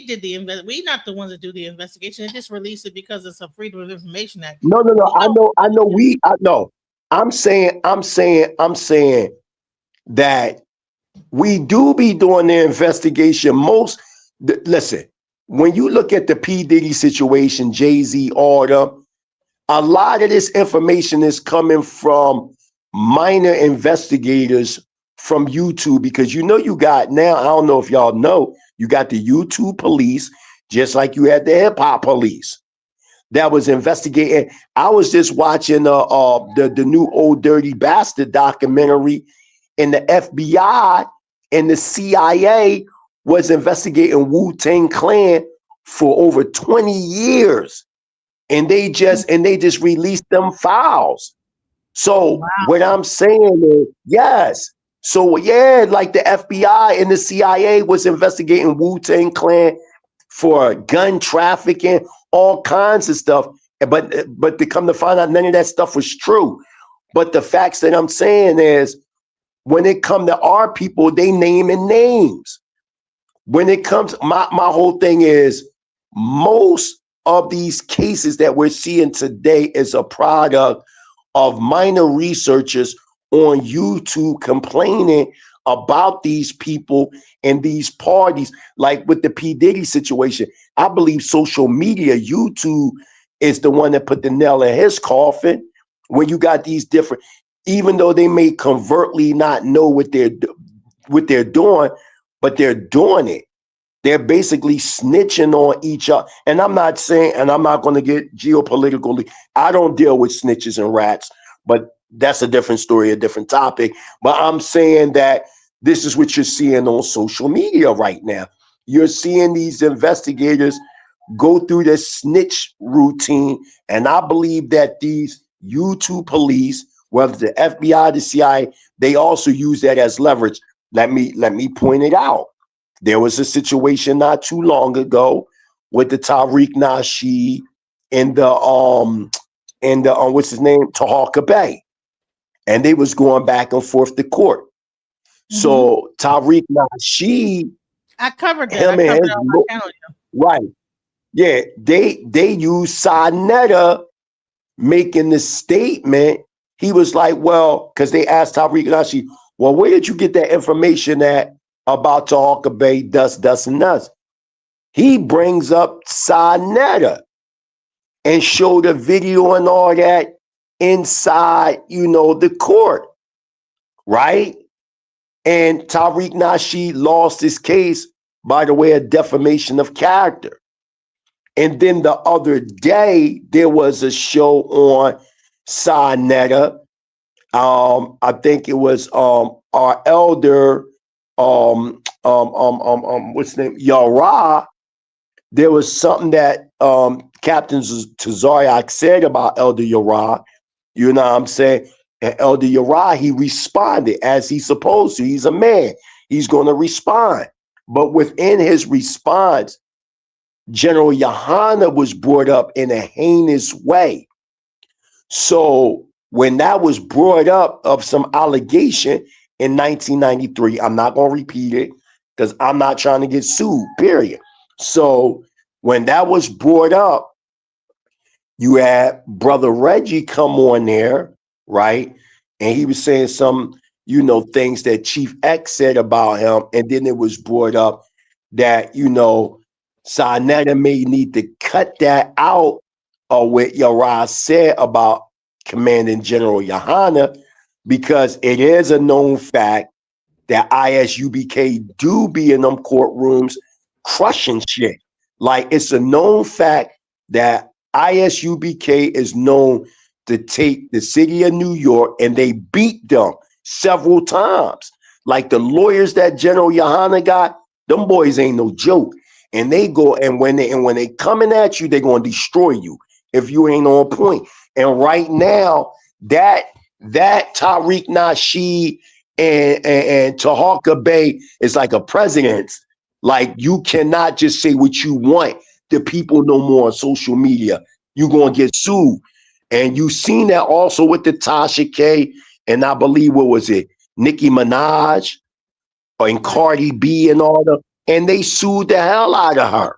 did the invest. We not the ones that do the investigation. They just release it because it's a Freedom of Information Act. No. I know. I'm saying that we do be doing the investigation. Listen, when you look at the P. Diddy situation, Jay-Z order, a lot of this information is coming from minor investigators from YouTube, because you got now, I don't know if y'all know, you got the YouTube police, just like you had the hip hop police that was investigating. I was just watching the new Old Dirty Bastard documentary, and the FBI and the CIA was investigating Wu-Tang Clan for over 20 years. And they just released them files. So what I'm saying is, yes. So yeah, like the FBI and the CIA was investigating Wu-Tang Clan for gun trafficking, all kinds of stuff. But to come to find out, none of that stuff was true. But the facts that I'm saying is, when it come to our people, they naming names. When it comes, my whole thing is, most of these cases that we're seeing today is a product of minor researchers on YouTube complaining about these people and these parties. Like with the P. Diddy situation, I believe social media, YouTube, is the one that put the nail in his coffin. When you got these different, even though they may covertly not know what they're doing, but they're doing it. They're basically snitching on each other. And I'm not saying, and I'm not going to get geopolitically, I don't deal with snitches and rats, but that's a different story, a different topic. But I'm saying that this is what you're seeing on social media right now. You're seeing these investigators go through this snitch routine. And I believe that these YouTube police, whether the FBI, the CIA, they also use that as leverage. Let me point it out. There was a situation not too long ago with the Tariq Nasheed and the what's his name, Tahaka Bay, and they was going back and forth to court. So Tariq Nasheed, I covered that. I covered it on my channel. Right? Yeah, they used Sinetta making the statement. He was like, well, because they asked Tariq Nasheed, well, where did you get that information at about Tahaka Bay, dust, and nuts? He brings up Sinetta and showed a video and all that inside, the court, right? And Tariq Nasheed lost his case by the way of defamation of character. And then the other day, there was a show on Sinetta. I think it was our elder, what's his name, Yara. There was something that Captain Tazariak said about Elder Yara. You know what I'm saying? And Elder Yara, he responded as he's supposed to. He's a man. He's going to respond. But within his response, General Yohana was brought up in a heinous way. So when that was brought up of some allegation in 1993, I'm not going to repeat it because I'm not trying to get sued, period. So when that was brought up, you had Brother Reggie come on there, right? And he was saying some, things that Chief X said about him. And then it was brought up that, Sarnetta may need to cut that out of what Yara said about Commanding General Yohana, because it is a known fact that ISUBK do be in them courtrooms crushing shit. Like, it's a known fact that ISUBK is known to take the city of New York, and they beat them several times. Like the lawyers that General Yohana got, them boys ain't no joke. And they go, and when they coming at you, they're gonna destroy you if you ain't on point. And right now, that Tariq Nasheed and Tahaka Bay is like a president. Like, you cannot just say what you want to people no more on social media. You're gonna get sued. And you seen that also with the Tasha K, and I believe, what was it, Nicki Minaj and Cardi B and all the, and they sued the hell out of her.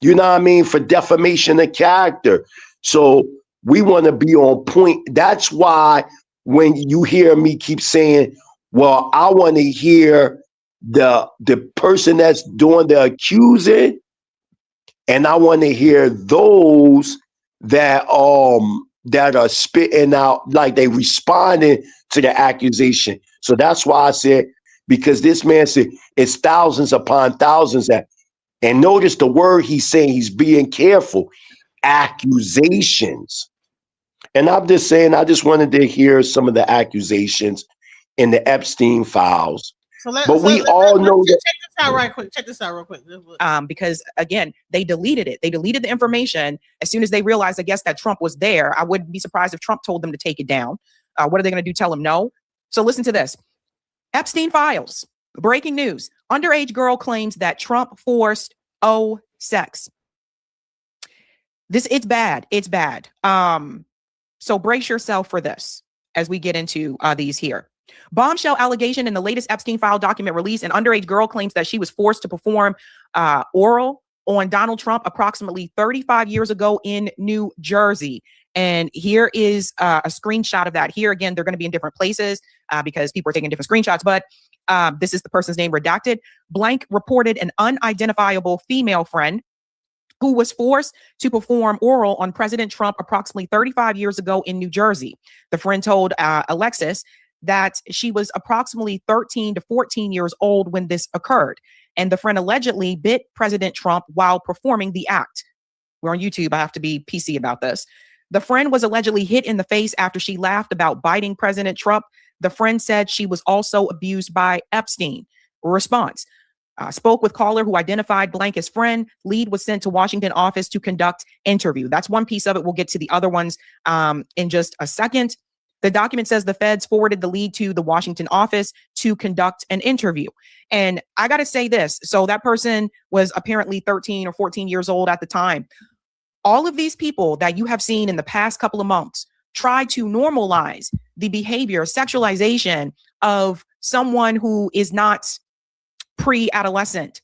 You know what I mean? For defamation of character. So we want to be on point. That's why when you hear me keep saying, well, I want to hear the person that's doing the accusing, and I want to hear those that are spitting out, like they responding to the accusation. So that's why I said, because this man said it's thousands upon thousands that, and notice the word he's saying, he's being careful, accusations. And I'm just saying, I just wanted to hear some of the accusations in the Epstein files. But we all know that. Check this out right quick. Check this out real quick. Because again, they deleted it. They deleted the information as soon as they realized, I guess, that Trump was there. I wouldn't be surprised if Trump told them to take it down. What are they going to do? Tell him no? So listen to this. Epstein files. Breaking news. Underage girl claims that Trump forced sex. It's bad. It's bad. So brace yourself for this as we get into these here. Bombshell allegation in the latest Epstein file document released. An underage girl claims that she was forced to perform oral on Donald Trump approximately 35 years ago in New Jersey. And here is a screenshot of that. Here again, they're going to be in different places because people are taking different screenshots. But this is the person's name redacted. Blank reported an unidentifiable female friend who was forced to perform oral on President Trump approximately 35 years ago in New Jersey. The friend told Alexis that she was approximately 13 to 14 years old when this occurred. And the friend allegedly bit President Trump while performing the act. We're on YouTube. I have to be PC about this. The friend was allegedly hit in the face after she laughed about biting President Trump. The friend said she was also abused by Epstein. Response. Spoke with caller who identified blank as friend. Lead was sent to Washington office to conduct interview. That's one piece of it. We'll get to the other ones in just a second. The document says the feds forwarded the lead to the Washington office to conduct an interview. And I got to say this. So that person was apparently 13 or 14 years old at the time. All of these people that you have seen in the past couple of months try to normalize the behavior, sexualization of someone who is not pre-adolescent.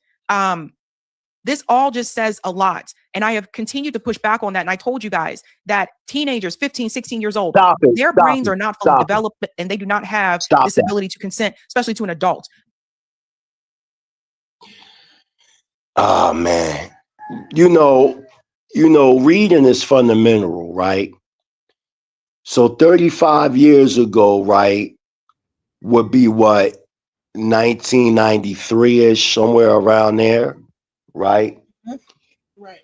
This all just says a lot. And I have continued to push back on that. And I told you guys that teenagers, 15, 16 years old, their brains are not fully developed and they do not have this ability to consent, especially to an adult. Oh, man. Reading is fundamental, right? So 35 years ago, right, would be what, 1993-ish, somewhere around there, right? Right.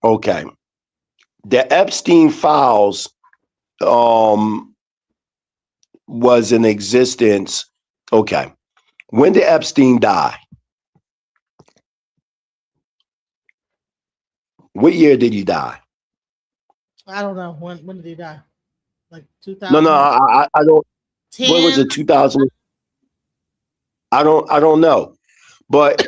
Okay. The Epstein files was in existence. Okay. When did Epstein die? What year did he die? I don't know. When did he die? Like 2000? No, I don't. 10? What was it, 2000? I don't know. But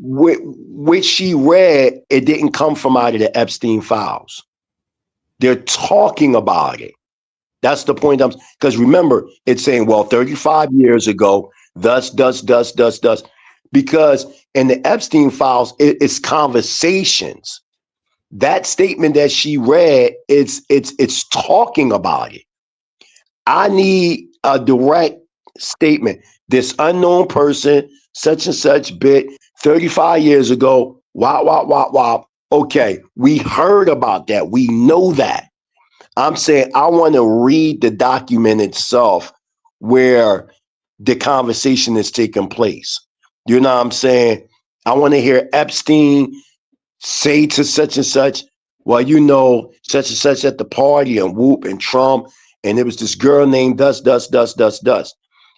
which she read, it didn't come from out of the Epstein files. They're talking about it. That's the point. Because remember, it's saying, well, 35 years ago, thus. Because in the Epstein files, it's conversations. that statement that she read, it's talking about it. I need a direct statement. This unknown person, such and such bit 35 years ago, wow, wow, wow, wow. Okay, we heard about that. We know that. I'm saying I want to read the document itself where the conversation is taking place. You know what I'm saying? I want to hear Epstein say to such and such, well, you know, such and such at the party and whoop and Trump. And it was this girl named Dust.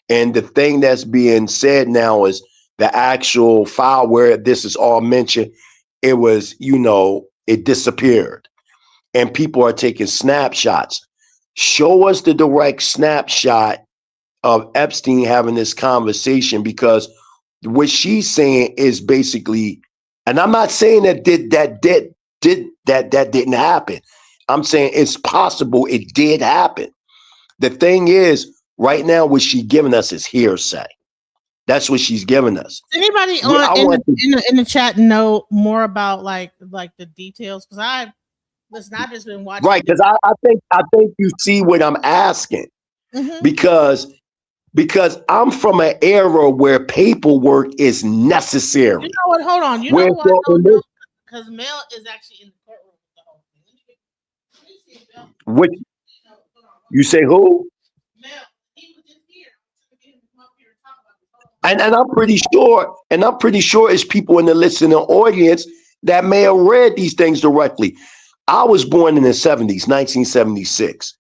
And the thing that's being said now is the actual file where this is all mentioned. It was, you know, it disappeared. And people are taking snapshots. Show us the direct snapshot of Epstein having this conversation, because what she's saying is basically, and I'm not saying that that didn't happen. I'm saying it's possible it did happen. The thing is, right now, what she's giving us is hearsay. That's what she's giving us. Does anybody in the chat know more about like the details? Because I've just been watching. Right, because I think you see what I'm asking. Mm-hmm. Because I'm from an era where paperwork is necessary. You know what? Hold on. You know what? Because Mel is actually in the courtroom with the whole thing. Which you say who? Mel. He was just here. And I'm pretty sure it's people in the listening audience that may have read these things directly. I was born in the 70s, 1976.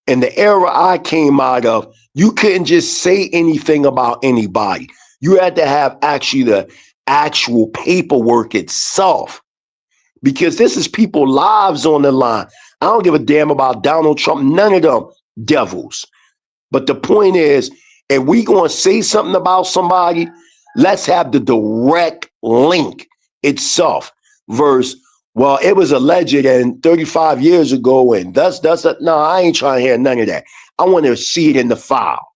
In the era I came out of, you couldn't just say anything about anybody. You had to have actually the actual paperwork itself, because this is people's lives on the line. I don't give a damn about Donald Trump, none of them devils. But the point is, if we going to say something about somebody, let's have the direct link itself versus, well, it was alleged and 35 years ago and thus. No, I ain't trying to hear none of that. I want to see it in the file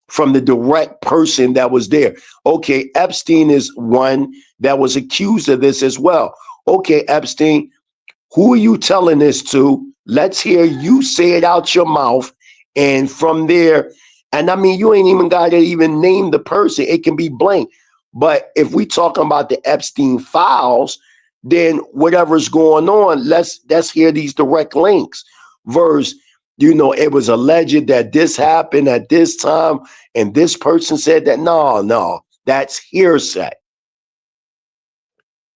from the direct person that was there. Okay, Epstein is one that was accused of this as well. Okay, Epstein, who are you telling this to? Let's hear you say it out your mouth. And from there, and I mean, you ain't even got to even name the person. It can be blank. But if we talking about the Epstein files, then whatever's going on, let's hear these direct links. Versus, you know, it was alleged that this happened at this time, and this person said that. No, that's hearsay.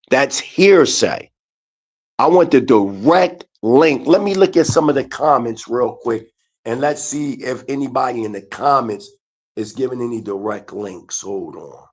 That's hearsay. I want the direct link. Let me look at some of the comments real quick, and let's see if anybody in the comments is giving any direct links. Hold on.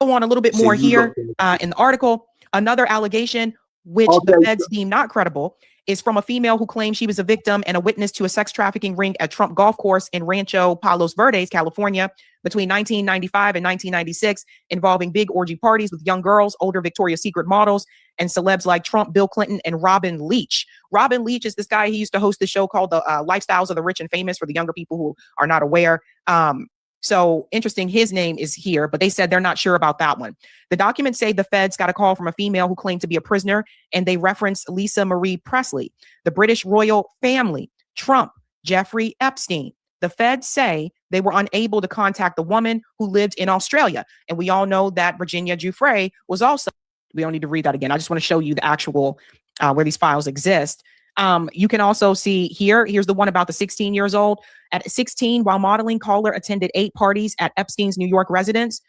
Go on a little bit more here in the article. Another allegation, which the feds deem not credible, is from a female who claimed she was a victim and a witness to a sex trafficking ring at Trump Golf Course in Rancho Palos Verdes, California, between 1995 and 1996, involving big orgy parties with young girls, older Victoria's Secret models, and celebs like Trump, Bill Clinton, and Robin Leach. Robin Leach is this guy. He used to host the show called the Lifestyles of the Rich and Famous, for the younger people who are not aware. So interesting, his name is here, but they said they're not sure about that one. The documents say the feds got a call from a female who claimed to be a prisoner, and they referenced Lisa Marie Presley, the British royal family, Trump, Jeffrey Epstein. The feds say they were unable to contact the woman who lived in Australia. And we all know that Virginia Giuffre was also, we don't need to read that again. I just want to show you the actual where these files exist. You can also see here's the one about the 16 years old. At 16, while modeling, caller attended 8 parties at Epstein's New York residence.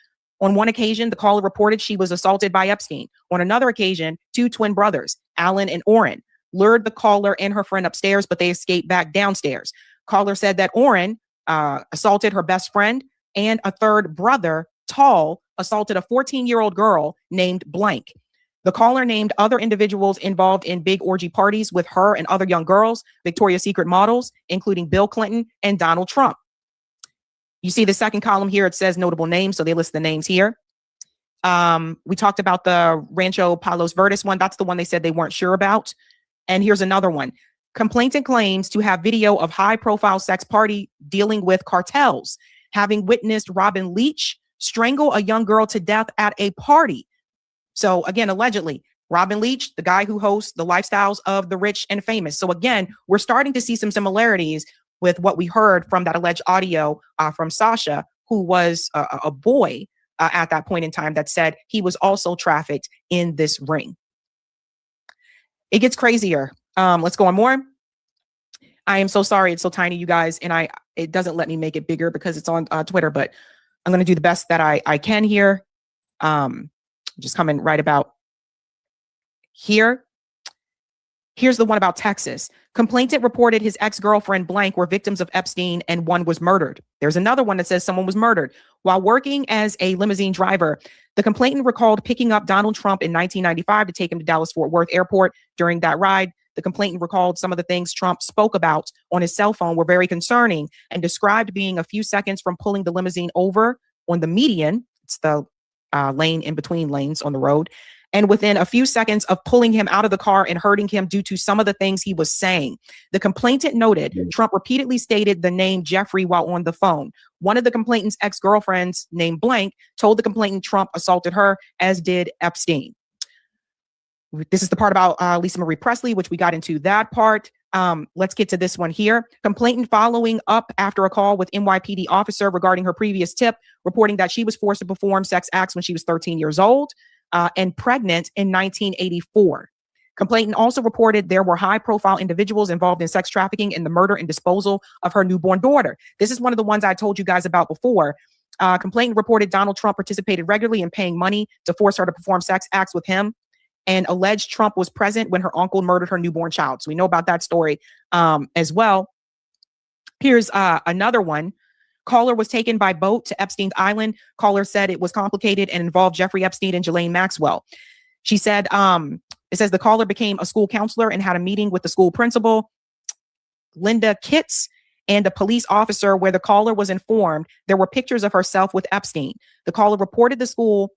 On one occasion, the caller reported she was assaulted by Epstein. On another occasion, 2 twin brothers, Alan and Orrin, lured the caller and her friend upstairs, but they escaped back downstairs. Caller said that Orrin assaulted her best friend, and a third brother, Tall, assaulted a 14-year-old girl named Blank. The caller named other individuals involved in big orgy parties with her and other young girls, Victoria's Secret models, including Bill Clinton and Donald Trump. You see the second column here, it says notable names, so they list the names here. We talked about the Rancho Palos Verdes one. That's the one they said they weren't sure about. And here's another one. Complainant claims to have video of high-profile sex party dealing with cartels, having witnessed Robin Leach strangle a young girl to death at a party. So again, allegedly, Robin Leach, the guy who hosts the lifestyles of the rich and famous. So again, we're starting to see some similarities with what we heard from that alleged audio from Sasha, who was a boy at that point in time, that said he was also trafficked in this ring. It gets crazier. Let's go on more. I am so sorry. It's so tiny, you guys. And it doesn't let me make it bigger because it's on Twitter, but I'm going to do the best that I can here. Just coming right about here. Here's the one about Texas. Complainant reported his ex-girlfriend blank were victims of Epstein and one was murdered. There's another one that says someone was murdered. While working as a limousine driver, the complainant recalled picking up Donald Trump in 1995 to take him to Dallas-Fort Worth Airport. During that ride, the complainant recalled some of the things Trump spoke about on his cell phone were very concerning and described being a few seconds from pulling the limousine over on the median. It's the lane in between lanes on the road. And within a few seconds of pulling him out of the car and hurting him due to some of the things he was saying. The complainant noted Trump repeatedly stated the name Jeffrey while on the phone. One of the complainant's ex-girlfriends named blank told the complainant Trump assaulted her, as did Epstein. This is the part about Lisa Marie Presley, which we got into that part. Let's get to this one here. Complainant following up after a call with NYPD officer regarding her previous tip, reporting that she was forced to perform sex acts when she was 13 years old. And pregnant in 1984. Complainant also reported there were high-profile individuals involved in sex trafficking and the murder and disposal of her newborn daughter. This is one of the ones I told you guys about before. Complainant reported Donald Trump participated regularly in paying money to force her to perform sex acts with him, and alleged Trump was present when her uncle murdered her newborn child. So we know about that story as well. Here's another one. Caller was taken by boat to Epstein's Island. Caller said it was complicated and involved Jeffrey Epstein and Ghislaine Maxwell. She said, it says the caller became a school counselor and had a meeting with the school principal, Linda Kitts, and a police officer where the caller was informed there were pictures of herself with Epstein. The caller reported the school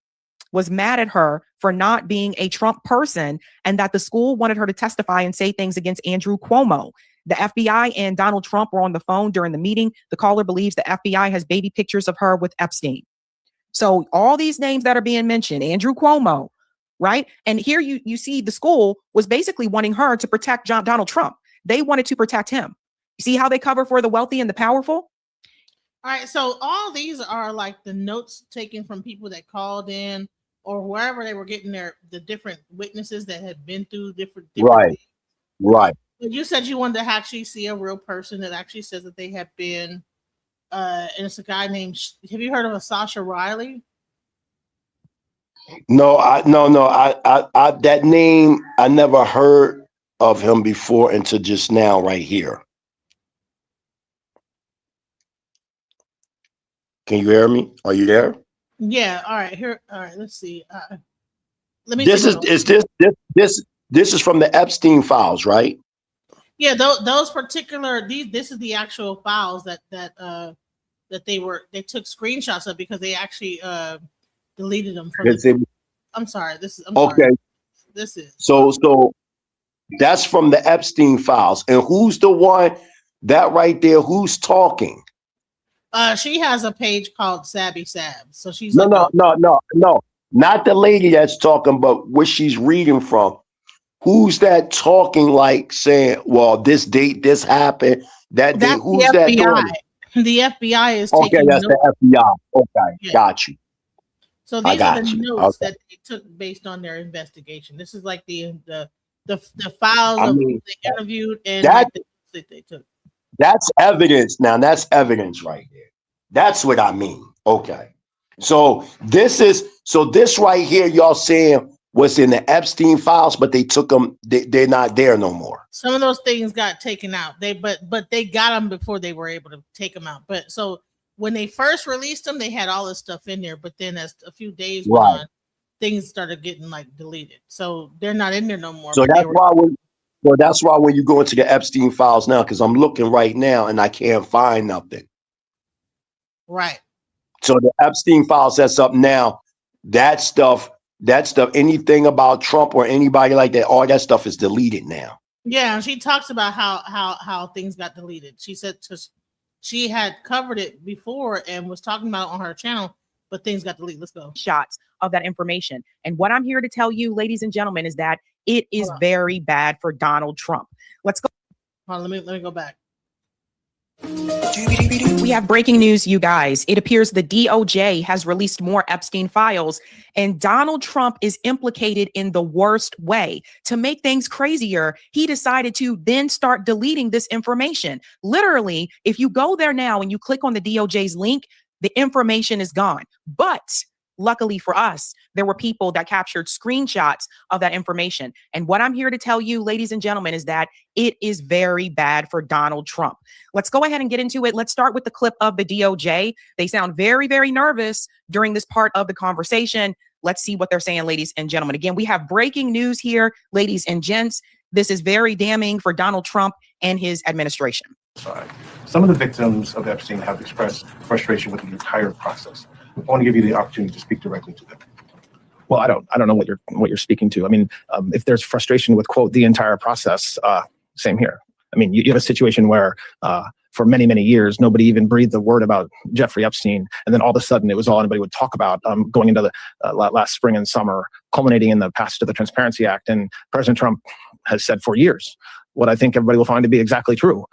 was mad at her for not being a Trump person and that the school wanted her to testify and say things against Andrew Cuomo. The FBI and Donald Trump were on the phone during the meeting. The caller believes the FBI has baby pictures of her with Epstein. So all these names that are being mentioned, Andrew Cuomo, right? And here you see the school was basically wanting her to protect Donald Trump. They wanted to protect him. You see how they cover for the wealthy and the powerful? All right. So all these are like the notes taken from people that called in or wherever they were getting the different witnesses that had been through different Right. things. Right. You said you wanted to actually see a real person that actually says that they have been, and it's a guy named, have you heard of a Sasha Riley? No, I that name, I never heard of him before until just now right here. Can you hear me? Are you there? Yeah. All right. Here. All right. Let's see. Let me. This is from the Epstein files, right? Yeah. Those particular this is the actual files that they took screenshots of because they actually deleted them from. I'm sorry. Okay. This is so that's from the Epstein files, and who's the one that right there? Who's talking? She has a page called Sabby Sab. So she's No, not the lady that's talking, but what she's reading from. Who's that talking like saying, well, this date, this happened, that date, who's that doing? The FBI is okay, taking that's notes. the FBI. Okay, Yeah. Got you. So these are the notes Okay. that they took based on their investigation. This is like the files of who they interviewed and that, like the notes that they took. That's evidence now. That's evidence right there. That's what I mean. Okay. So this right here, y'all saying was in the Epstein files, but they took them. They're not there no more. Some of those things got taken out. But they got them before they were able to take them out. But so when they first released them, they had all this stuff in there. But then as a few days went on, things started getting like deleted. So they're not in there no more. So that's why when you go into the Epstein files now, because I'm looking right now and I can't find nothing. Right. So the Epstein files that's up now, that stuff, anything about Trump or anybody like that, all that stuff is deleted now. Yeah, she talks about how things got deleted. She said she had covered it before and was talking about it on her channel, but things got deleted. Let's go. Shots of that information. And what I'm here to tell you, ladies and gentlemen, is that it is very bad for Donald Trump. Let's go. Hold on, let me go back. We have breaking news, you guys. It appears the DOJ has released more Epstein files, and Donald Trump is implicated in the worst way. To make things crazier, he decided to then start deleting this information. Literally, if you go there now and you click on the DOJ's link, the information is gone. But luckily for us, there were people that captured screenshots of that information. And what I'm here to tell you, ladies and gentlemen, is that it is very bad for Donald Trump. Let's go ahead and get into it. Let's start with the clip of the DOJ. They sound very, very nervous during this part of the conversation. Let's see what they're saying, ladies and gentlemen. Again, we have breaking news here, ladies and gents. This is very damning for Donald Trump and his administration. Some of the victims of Epstein have expressed frustration with the entire process. I want to give you the opportunity to speak directly to them. Well, I don't know what you're speaking to. I mean, if there's frustration with, quote, the entire process, same here. I mean, you have a situation where for many, many years, nobody even breathed a word about Jeffrey Epstein. And then all of a sudden, it was all anybody would talk about going into the last spring and summer, culminating in the passage of the Transparency Act. And President Trump has said for years what I think everybody will find to be exactly true,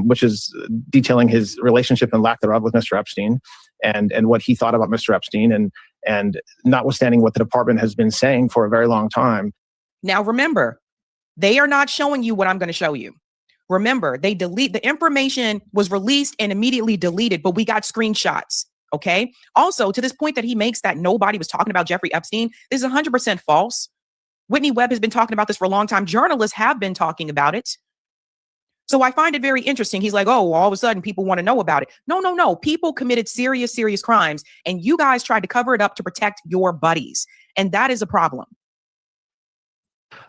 which is detailing his relationship and lack thereof with Mr. Epstein and what he thought about Mr. Epstein. And notwithstanding what the department has been saying for a very long time. Now, remember, they are not showing you what I'm going to show you. Remember, the information was released and immediately deleted, but we got screenshots. Okay. Also, to this point that he makes that nobody was talking about Jeffrey Epstein, this is 100% false. Whitney Webb has been talking about this for a long time. Journalists have been talking about it. So I find it very interesting. He's like, oh, all of a sudden people want to know about it. No. People committed serious, serious crimes, and you guys tried to cover it up to protect your buddies. And that is a problem.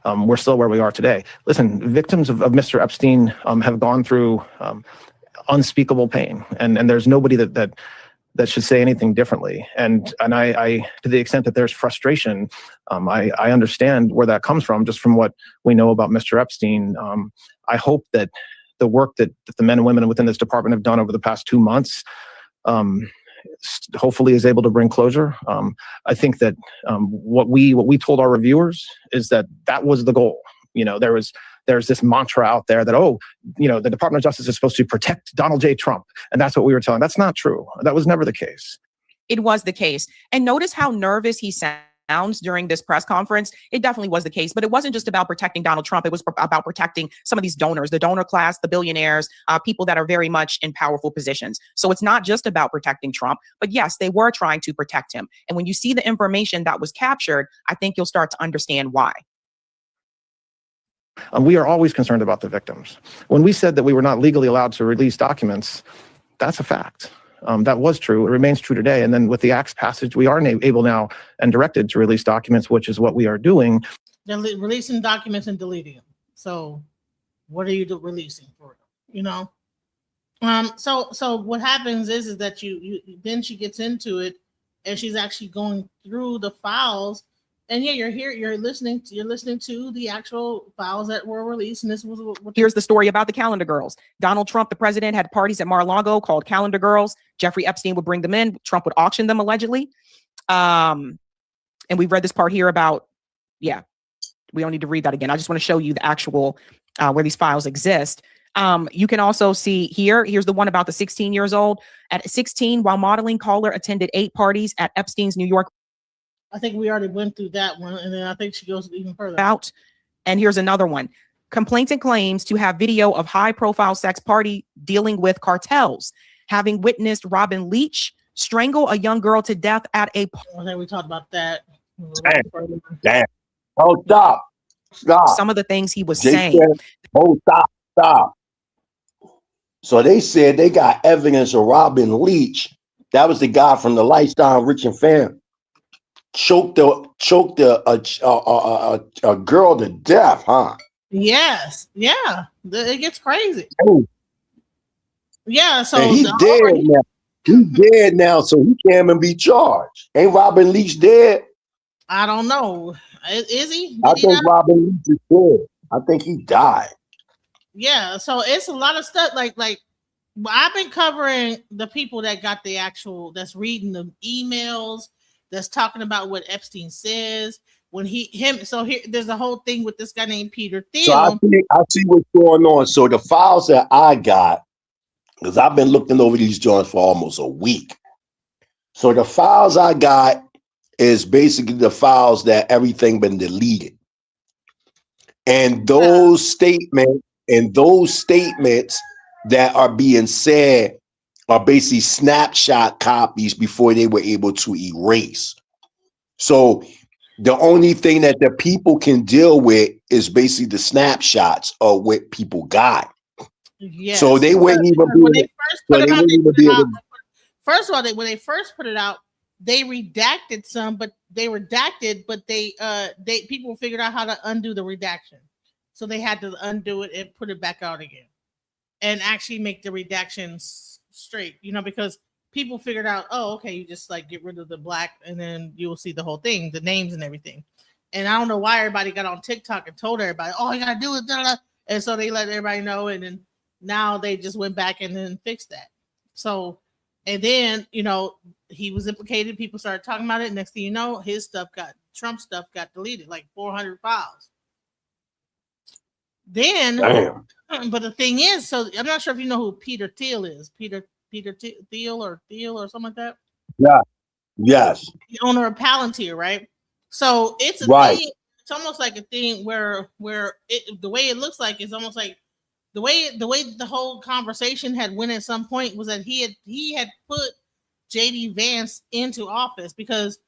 We're still where we are today. Listen, victims of Mr. Epstein have gone through unspeakable pain, and there's nobody that should say anything differently. And I to the extent that there's frustration, I understand where that comes from, just from what we know about Mr. Epstein. I hope that the work that the men and women within this department have done over the past 2 months hopefully is able to bring closure. I think that what we told our reviewers is that was the goal. You know, there's this mantra out there that, the Department of Justice is supposed to protect Donald J. Trump. And that's what we were telling. That's not true. That was never the case. It was the case. And notice how nervous he sounds during this press conference. It definitely was the case, but it wasn't just about protecting Donald Trump. It was about protecting some of these donors, the donor class, the billionaires, people that are very much in powerful positions. So it's not just about protecting Trump, but yes, they were trying to protect him. And when you see the information that was captured, I think you'll start to understand why. We are always concerned about the victims. When we said that we were not legally allowed to release documents, that's a fact. That was true. It remains true today. And then with the Act's passage, we are able now and directed to release documents, which is what we are doing. They're releasing documents and deleting them. So what are you releasing for? You know? So what happens is that you then she gets into it and she's actually going through the files. And yeah, you're listening to the actual files that were released. And this was what here's the story about the Calendar Girls. Donald Trump, the president, had parties at Mar-a-Lago called Calendar Girls. Jeffrey Epstein would bring them in. Trump would auction them allegedly. And we've read this part here about, we don't need to read that again. I just want to show you the actual where these files exist. You can also see here's the one about the 16 years old. At 16, while modeling, caller attended 8 parties at Epstein's New York. I think we already went through that one, and then I think she goes even further. And here's another one. Complainant claims to have video of high-profile sex party dealing with cartels, having witnessed Robin Leach strangle a young girl to death at a party. I think we talked about that. Damn. Oh, stop. Some of the things he was saying. Stop. So they said they got evidence of Robin Leach. That was the guy from the Lifestyle Rich and Fam. Choked a girl to death, huh? Yes, yeah, it gets crazy. Oh. Yeah, so and he's dead now. He's dead now, so he can't even be charged. Ain't Robin Leach dead? I don't know. Is he? I think Robin Leach is dead. I think he died. Yeah, so it's a lot of stuff like But I've been covering the people that got the actual, that's reading the emails, that's talking about what Epstein says when him. So here, there's a whole thing with this guy named Peter So I Thiel. see what's going on. So the files that I got, because I've been looking over these joints for almost a week. So the files I got is basically the files that everything been deleted. And those statements that are being said are basically snapshot copies before they were able to erase. So the only thing that the people can deal with is basically the snapshots of what people got. Yes. So they wouldn't even be when they first put it out, they put it out. able. First of all, when they first put it out, they redacted some, but they people figured out how to undo the redaction. So they had to undo it and put it back out again. And actually make the redactions straight, because people figured out, oh, okay, you just like get rid of the black and then you will see the whole thing, the names and everything. And I don't know why everybody got on TikTok and told everybody, oh, you gotta do it. Da, da. And so they let everybody know. And then now they just went back and then fixed that. So, and then, he was implicated. People started talking about it. Next thing you know, Trump stuff got deleted, like 400 files. Then, Damn. But the thing is, so I'm not sure if you know who Peter Thiel is. Peter Thiel or something like that. Yeah. Yes. The owner of Palantir, right? So it's a Right. thing. It's almost like a thing where the way it looks like is almost like the way the whole conversation had went at some point was that he had put JD Vance into office because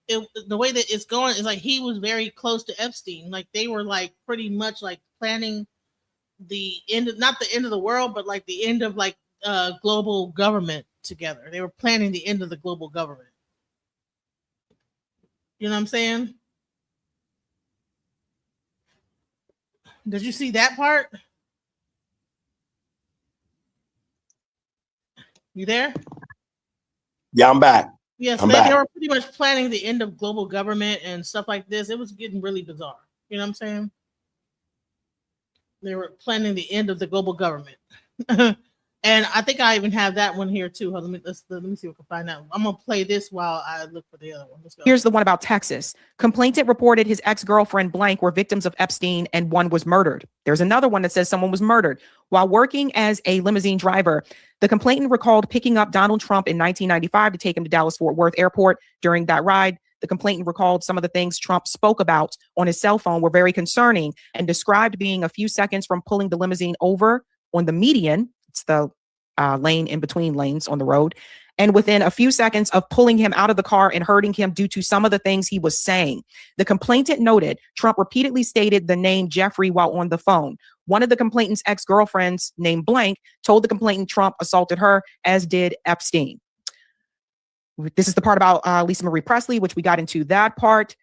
the way that it's going is like he was very close to Epstein. Like they were like pretty much like planning the end of, not the end of the world, but like the end of like global government together. They were planning the end of the global government. You know what I'm saying? Did you see that part? You there? Yeah, I'm back. Yes, I'm they back. were pretty much planning the end of global government and stuff like this. It was getting really bizarre. You know what I'm saying? They were planning the end of the global government. And I think I even have that one here too. Let me see if I can find out. I'm gonna play this while I look for the other one. Let's go. Here's the one about Texas. Complainant reported his ex-girlfriend blank were victims of Epstein and one was murdered. There's another one that says someone was murdered. While working as a limousine driver, the complainant recalled picking up Donald Trump in 1995 to take him to Dallas-Fort Worth Airport. During that ride, the complainant recalled some of the things Trump spoke about on his cell phone were very concerning and described being a few seconds from pulling the limousine over on the median. It's the lane in between lanes on the road. And within a few seconds of pulling him out of the car and hurting him due to some of the things he was saying. The complainant noted Trump repeatedly stated the name Jeffrey while on the phone. One of the complainant's ex-girlfriends named blank told the complainant Trump assaulted her, as did Epstein. This is the part about Lisa Marie Presley, which we got into that part.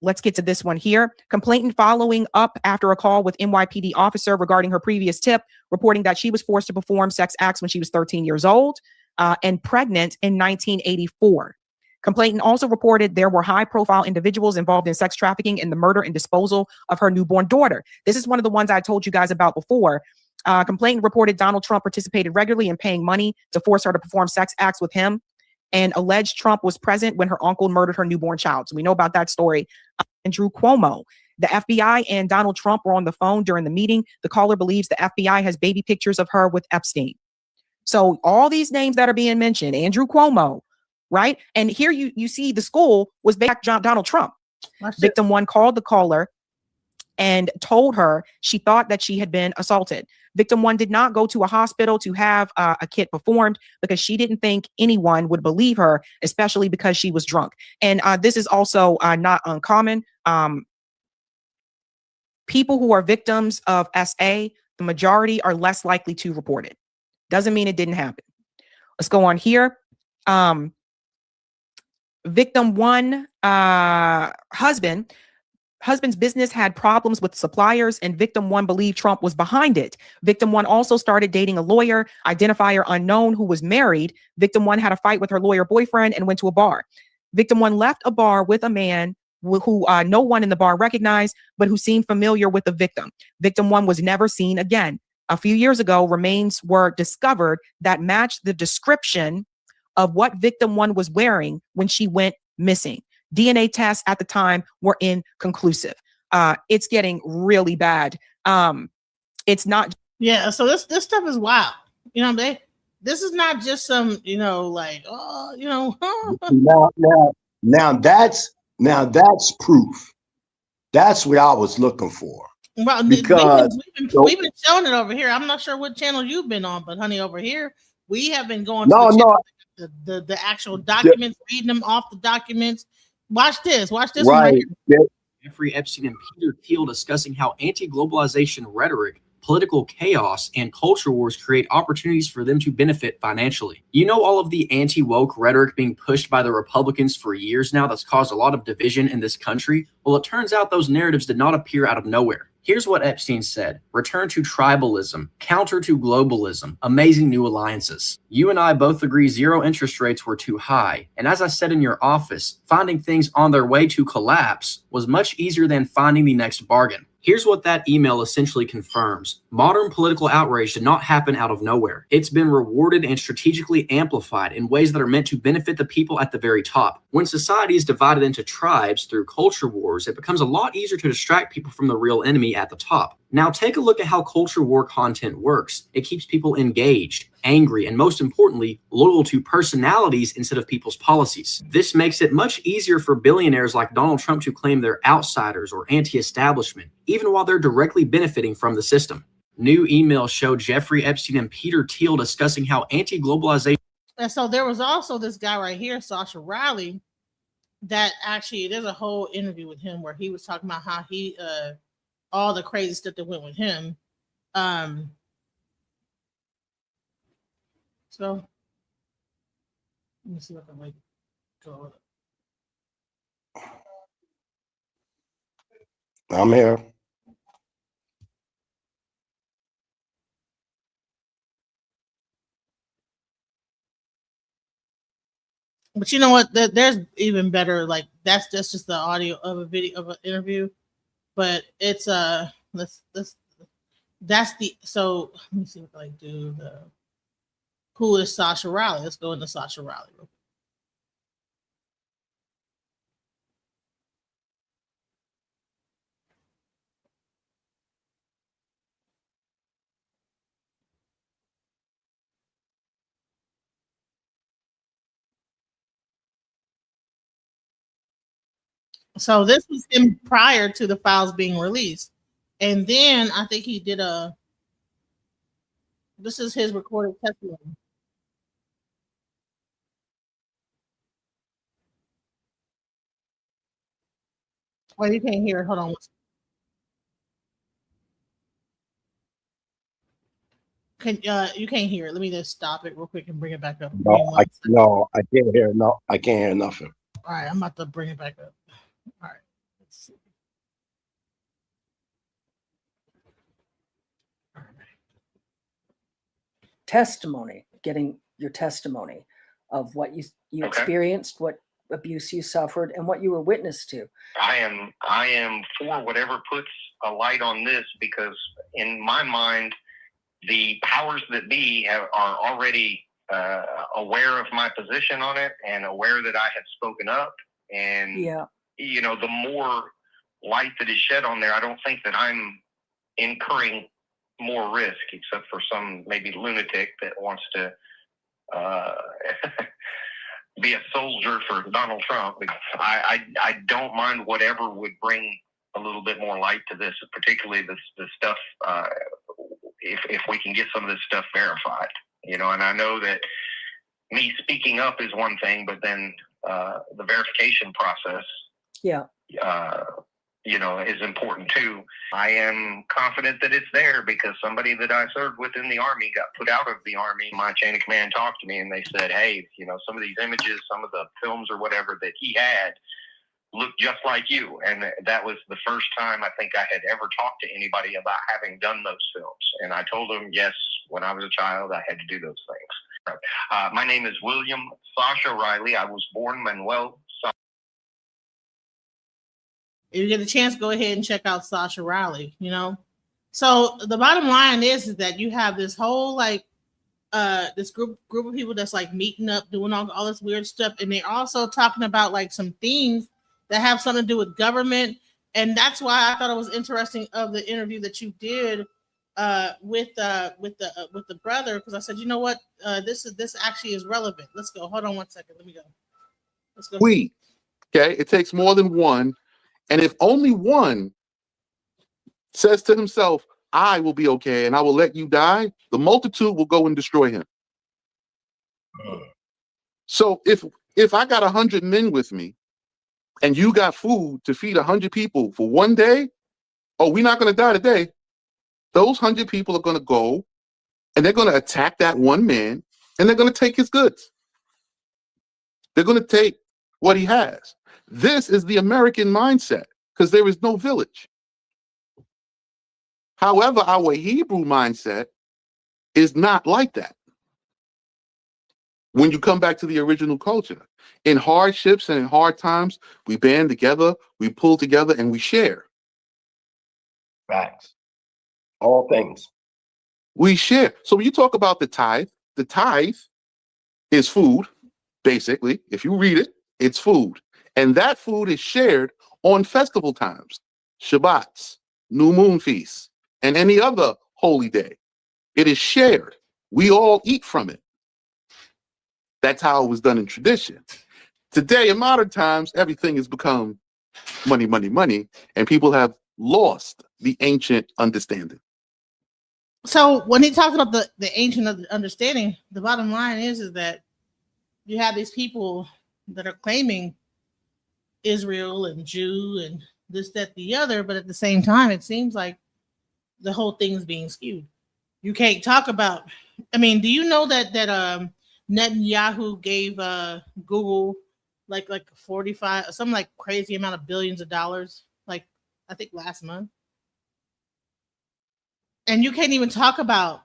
Let's get to this one here. Complainant following up after a call with NYPD officer regarding her previous tip, reporting that she was forced to perform sex acts when she was 13 years old and pregnant in 1984. Complainant also reported there were high-profile individuals involved in sex trafficking and the murder and disposal of her newborn daughter. This is one of the ones I told you guys about before. Complainant reported Donald Trump participated regularly in paying money to force her to perform sex acts with him, and alleged Trump was present when her uncle murdered her newborn child. So we know about that story. Andrew Cuomo. The FBI and Donald Trump were on the phone during the meeting. The caller believes the FBI has baby pictures of her with Epstein. So all these names that are being mentioned, Andrew Cuomo, right? And here you see the school was back Donald Trump. Victim one called the caller and told her she thought that she had been assaulted. Victim one did not go to a hospital to have a kit performed because she didn't think anyone would believe her, especially because she was drunk. And this is also not uncommon. People who are victims of SA, the majority are less likely to report it. Doesn't mean it didn't happen. Let's go on here. Victim one, husband's business had problems with suppliers, and victim one believed Trump was behind it. Victim one also started dating a lawyer, identifier unknown, who was married. Victim one had a fight with her lawyer boyfriend and went to a bar. Victim one left a bar with a man who no one in the bar recognized, but who seemed familiar with the victim. Victim one was never seen again. A few years ago, remains were discovered that matched the description of what victim one was wearing when she went missing. DNA tests at the time were inconclusive. It's getting really bad. It's not. Yeah. So this stuff is wild. You know, this is not just some, you know, like, oh, you know. Now that's proof. That's what I was looking for. Well, Because we've been showing it over here. I'm not sure what channel you've been on, but honey, over here we have been going to the actual documents, reading them off the documents. Watch this one right here. Jeffrey Epstein and Peter Thiel discussing how anti-globalization rhetoric, political chaos, and culture wars create opportunities for them to benefit financially. You know, all of the anti-woke rhetoric being pushed by the Republicans for years now that's caused a lot of division in this country? Well, it turns out those narratives did not appear out of nowhere. Here's what Epstein said: return to tribalism, counter to globalism, amazing new alliances. You and I both agree zero interest rates were too high. And as I said in your office, finding things on their way to collapse was much easier than finding the next bargain. Here's what that email essentially confirms. Modern political outrage did not happen out of nowhere. It's been rewarded and strategically amplified in ways that are meant to benefit the people at the very top. When society is divided into tribes through culture wars, it becomes a lot easier to distract people from the real enemy at the top. Now take a look at how culture war content works. It keeps people engaged, angry, and most importantly, loyal to personalities instead of people's policies. This makes it much easier for billionaires like Donald Trump to claim they're outsiders or anti-establishment, even while they're directly benefiting from the system. New emails show Jeffrey Epstein and Peter Thiel discussing how anti-globalization. And so there was also this guy right here, Sasha Riley, that actually there's a whole interview with him where he was talking about how he all the crazy stuff that went with him. So let me see if I can like go. I'm here. But you know what? There's even better. Like that's just the audio of a video of an interview. But it's that's the so let me see what I do. Who is Sasha Riley? Let's go into Sasha Riley real quick. So this was him prior to the files being released. And then I think he did this is his recorded testimony. Oh, you can't hear it. Hold on. You can't hear it. Let me just stop it real quick and bring it back up. I can't hear. No, I can't hear nothing. All right, I'm about to bring it back up. All right, let's see. Testimony, getting your testimony of what you experienced, what abuse you suffered, and what you were witness to. I am for whatever puts a light on this, because in my mind, the powers that be are already aware of my position on it and aware that I have spoken up. And, you know, the more light that is shed on there, I don't think that I'm incurring more risk, except for some maybe lunatic that wants to be a soldier for Donald Trump. I don't mind whatever would bring a little bit more light to this, particularly the stuff, if we can get some of this stuff verified, you know. And I know that me speaking up is one thing, but then the verification process, you know, is important too. I am confident that it's there because somebody that I served with in the Army got put out of the Army. My chain of command talked to me and they said, hey, you know, some of these images, some of the films or whatever that he had looked just like you. And that was the first time I think I had ever talked to anybody about having done those films. And I told them, yes, when I was a child, I had to do those things. My name is William Sasha Riley. I was born Manuel. If you get a chance, go ahead and check out Sasha Riley. You know, So the bottom line is that you have this whole like this group of people that's like meeting up, doing all this weird stuff, and they're also talking about like some things that have something to do with government. And that's why I thought it was interesting of the interview that you did with the brother, because I said, you know what, this actually is relevant. Let's go. Hold on one second. Let me go. Let's go. Okay, it takes more than one, and if only one says to himself, I will be okay and I will let you die, the multitude will go and destroy him. So if I got 100 men with me and you got food to feed 100 people for one day, oh, we're not going to die today. Those 100 people are going to go and they're going to attack that one man and they're going to take his goods. They're going to take what he has. This is the American mindset because there is no village. However, our Hebrew mindset is not like that. When you come back to the original culture, in hardships and in hard times, we band together, we pull together, and we share. Facts. All things. We share. So when you talk about the tithe is food, basically. If you read it, it's food. And that food is shared on festival times, Shabbats, new moon feasts, and any other holy day. It is shared. We all eat from it. That's how it was done in tradition. Today, in modern times, everything has become money, money, money, and people have lost the ancient understanding. So when he talks about the ancient understanding, the bottom line is that you have these people that are claiming Israel and Jew and this, that, the other, but at the same time, it seems like the whole thing's being skewed. You can't talk about. I mean, do you know that Netanyahu gave Google like 45, some like crazy amount of billions of dollars, like I think last month, and you can't even talk about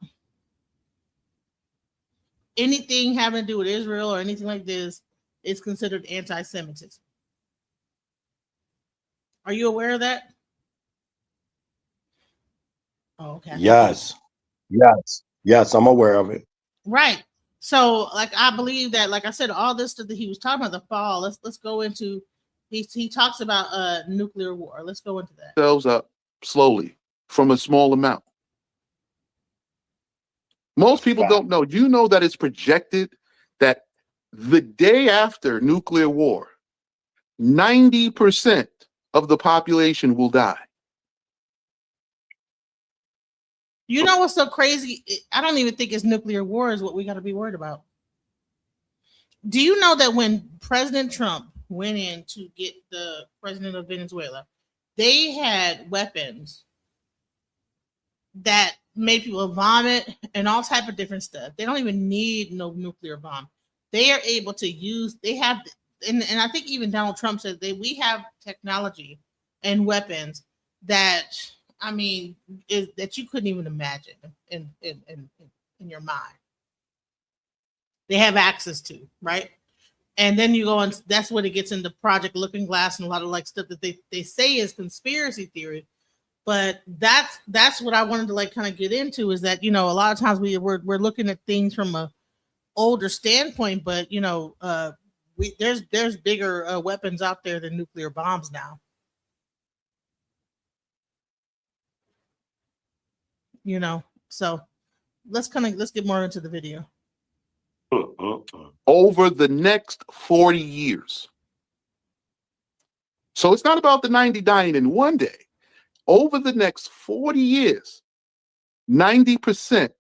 anything having to do with Israel or anything like this. It's considered anti-Semitism. Are you aware of that? Oh, okay. Yes. I'm aware of it. Right. So, like, I believe that, like I said, all this stuff that he was talking about the fall. Let's go into. He talks about nuclear war. Let's go into that. Selves up slowly from a small amount. Most people don't know. You know that it's projected that the day after nuclear war, 90% of the population will die. You know what's so crazy? I don't even think it's nuclear war is what we got to be worried about. Do you know that when President Trump went in to get the president of Venezuela, they had weapons that made people vomit and all type of different stuff. They don't even need no nuclear bomb. They are able to use, they have, and I think even Donald Trump said that we have technology and weapons that, I mean, that you couldn't even imagine in your mind. They have access to, right? And then you go and that's when it gets into Project Looking Glass and a lot of like stuff that they say is conspiracy theory. But that's what I wanted to like kind of get into is that, you know, a lot of times we're looking at things from a older standpoint, but you know, there's bigger weapons out there than nuclear bombs now. You know, so let's get more into the video. Over the next 40 years. So it's not about the 90 dying in one day. Over the next 40 years, 90%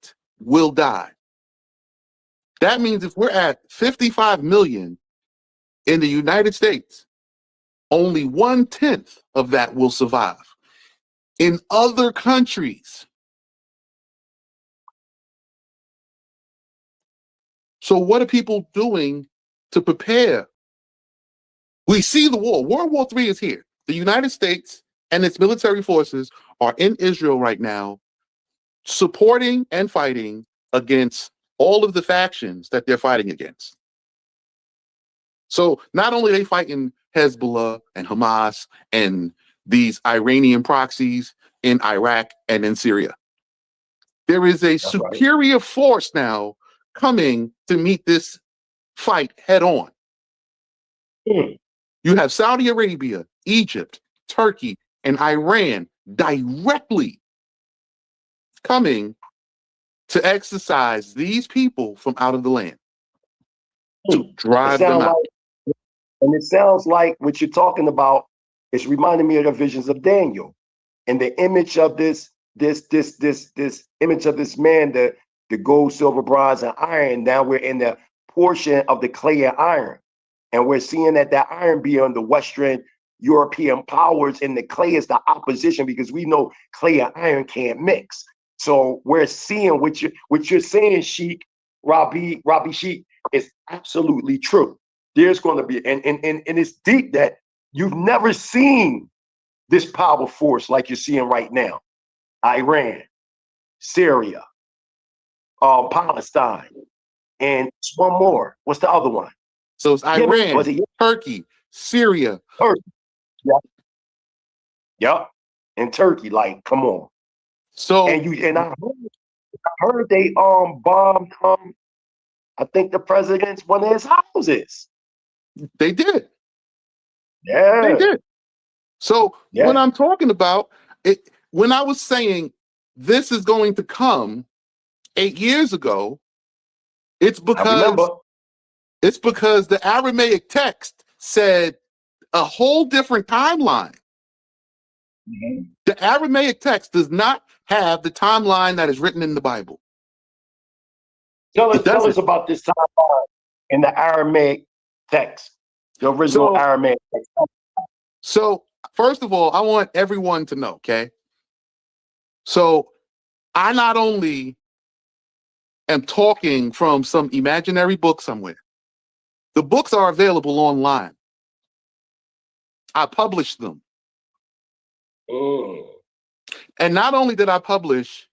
will die. That means if we're at 55 million in the United States, only 1/10 of that will survive. In other countries, so what are people doing to prepare? We see the war. World War III is here. The United States and its military forces are in Israel right now, supporting and fighting against all of the factions that they're fighting against. So not only are they fighting Hezbollah and Hamas and these Iranian proxies, in Iraq and in Syria. There is a That's right. superior force now coming to meet this fight head on. Mm. You have Saudi Arabia, Egypt, Turkey, and Iran directly coming to exercise these people from out of the land, to It drive them sounds out. like, and it sounds like what you're talking about is reminding me of the visions of Daniel and the image of this image of this man, the gold, silver, bronze, and iron. Now we're in the portion of the clay and iron, and we're seeing that iron be on the Western European powers, and the clay is the opposition, because we know clay and iron can't mix. So we're seeing what you're saying, Sheik, Rabby Sheik, is absolutely true. There's going to be, and it's deep, that you've never seen this power force like you're seeing right now. Iran, Syria, Palestine, and one more. What's the other one? So it's Iran, Was it Turkey, Syria. Turkey? Yep. And Turkey, like, come on. So And I heard they bombed I think the president's one of his houses. they did. Yeah. They did. So Yeah. when I'm talking about it, when I was saying this is going to come 8 years ago, it's I because the Aramaic text said a whole different timeline. remember. The Aramaic text does not have the timeline that is written in the Bible. Tell It us doesn't. about this timeline in the Aramaic text, the original So- Aramaic text. So first of all, I want everyone to know, okay? So I not only am talking from some imaginary book somewhere, the books are available online. I published them. Mm. And not only did I publish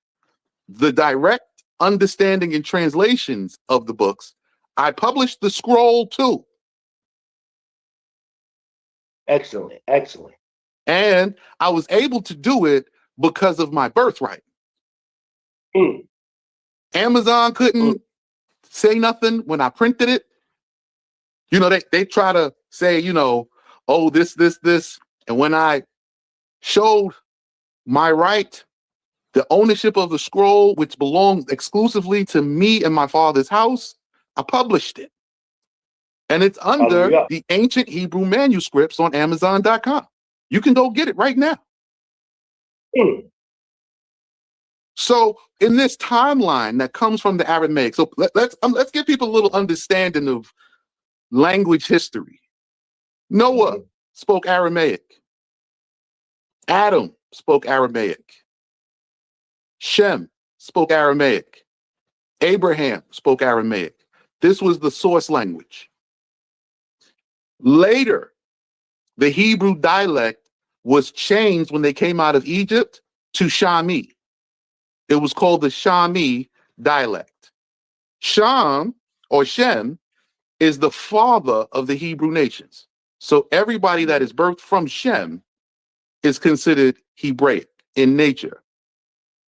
the direct understanding and translations of the books, I published the scroll too. Excellent, excellent. And I was able to do it because of my birthright. Mm. Amazon couldn't say nothing when I printed it. You know, they try to say, you know, oh, this. And when I showed my right, the ownership of the scroll, which belonged exclusively to me and my father's house, I published it. And it's under Hallelujah. the ancient Hebrew manuscripts on Amazon.com. You can go get it right now. Mm. So in this timeline that comes from the Aramaic, so let's give people a little understanding of language history. Noah spoke Aramaic. Adam spoke Aramaic. Shem spoke Aramaic. Abraham spoke Aramaic. This was the source language. Later, the Hebrew dialect was changed when they came out of Egypt to Shami. It was called the Shami dialect. Sham or Shem is the father of the Hebrew nations. So everybody that is birthed from Shem is considered Hebraic in nature.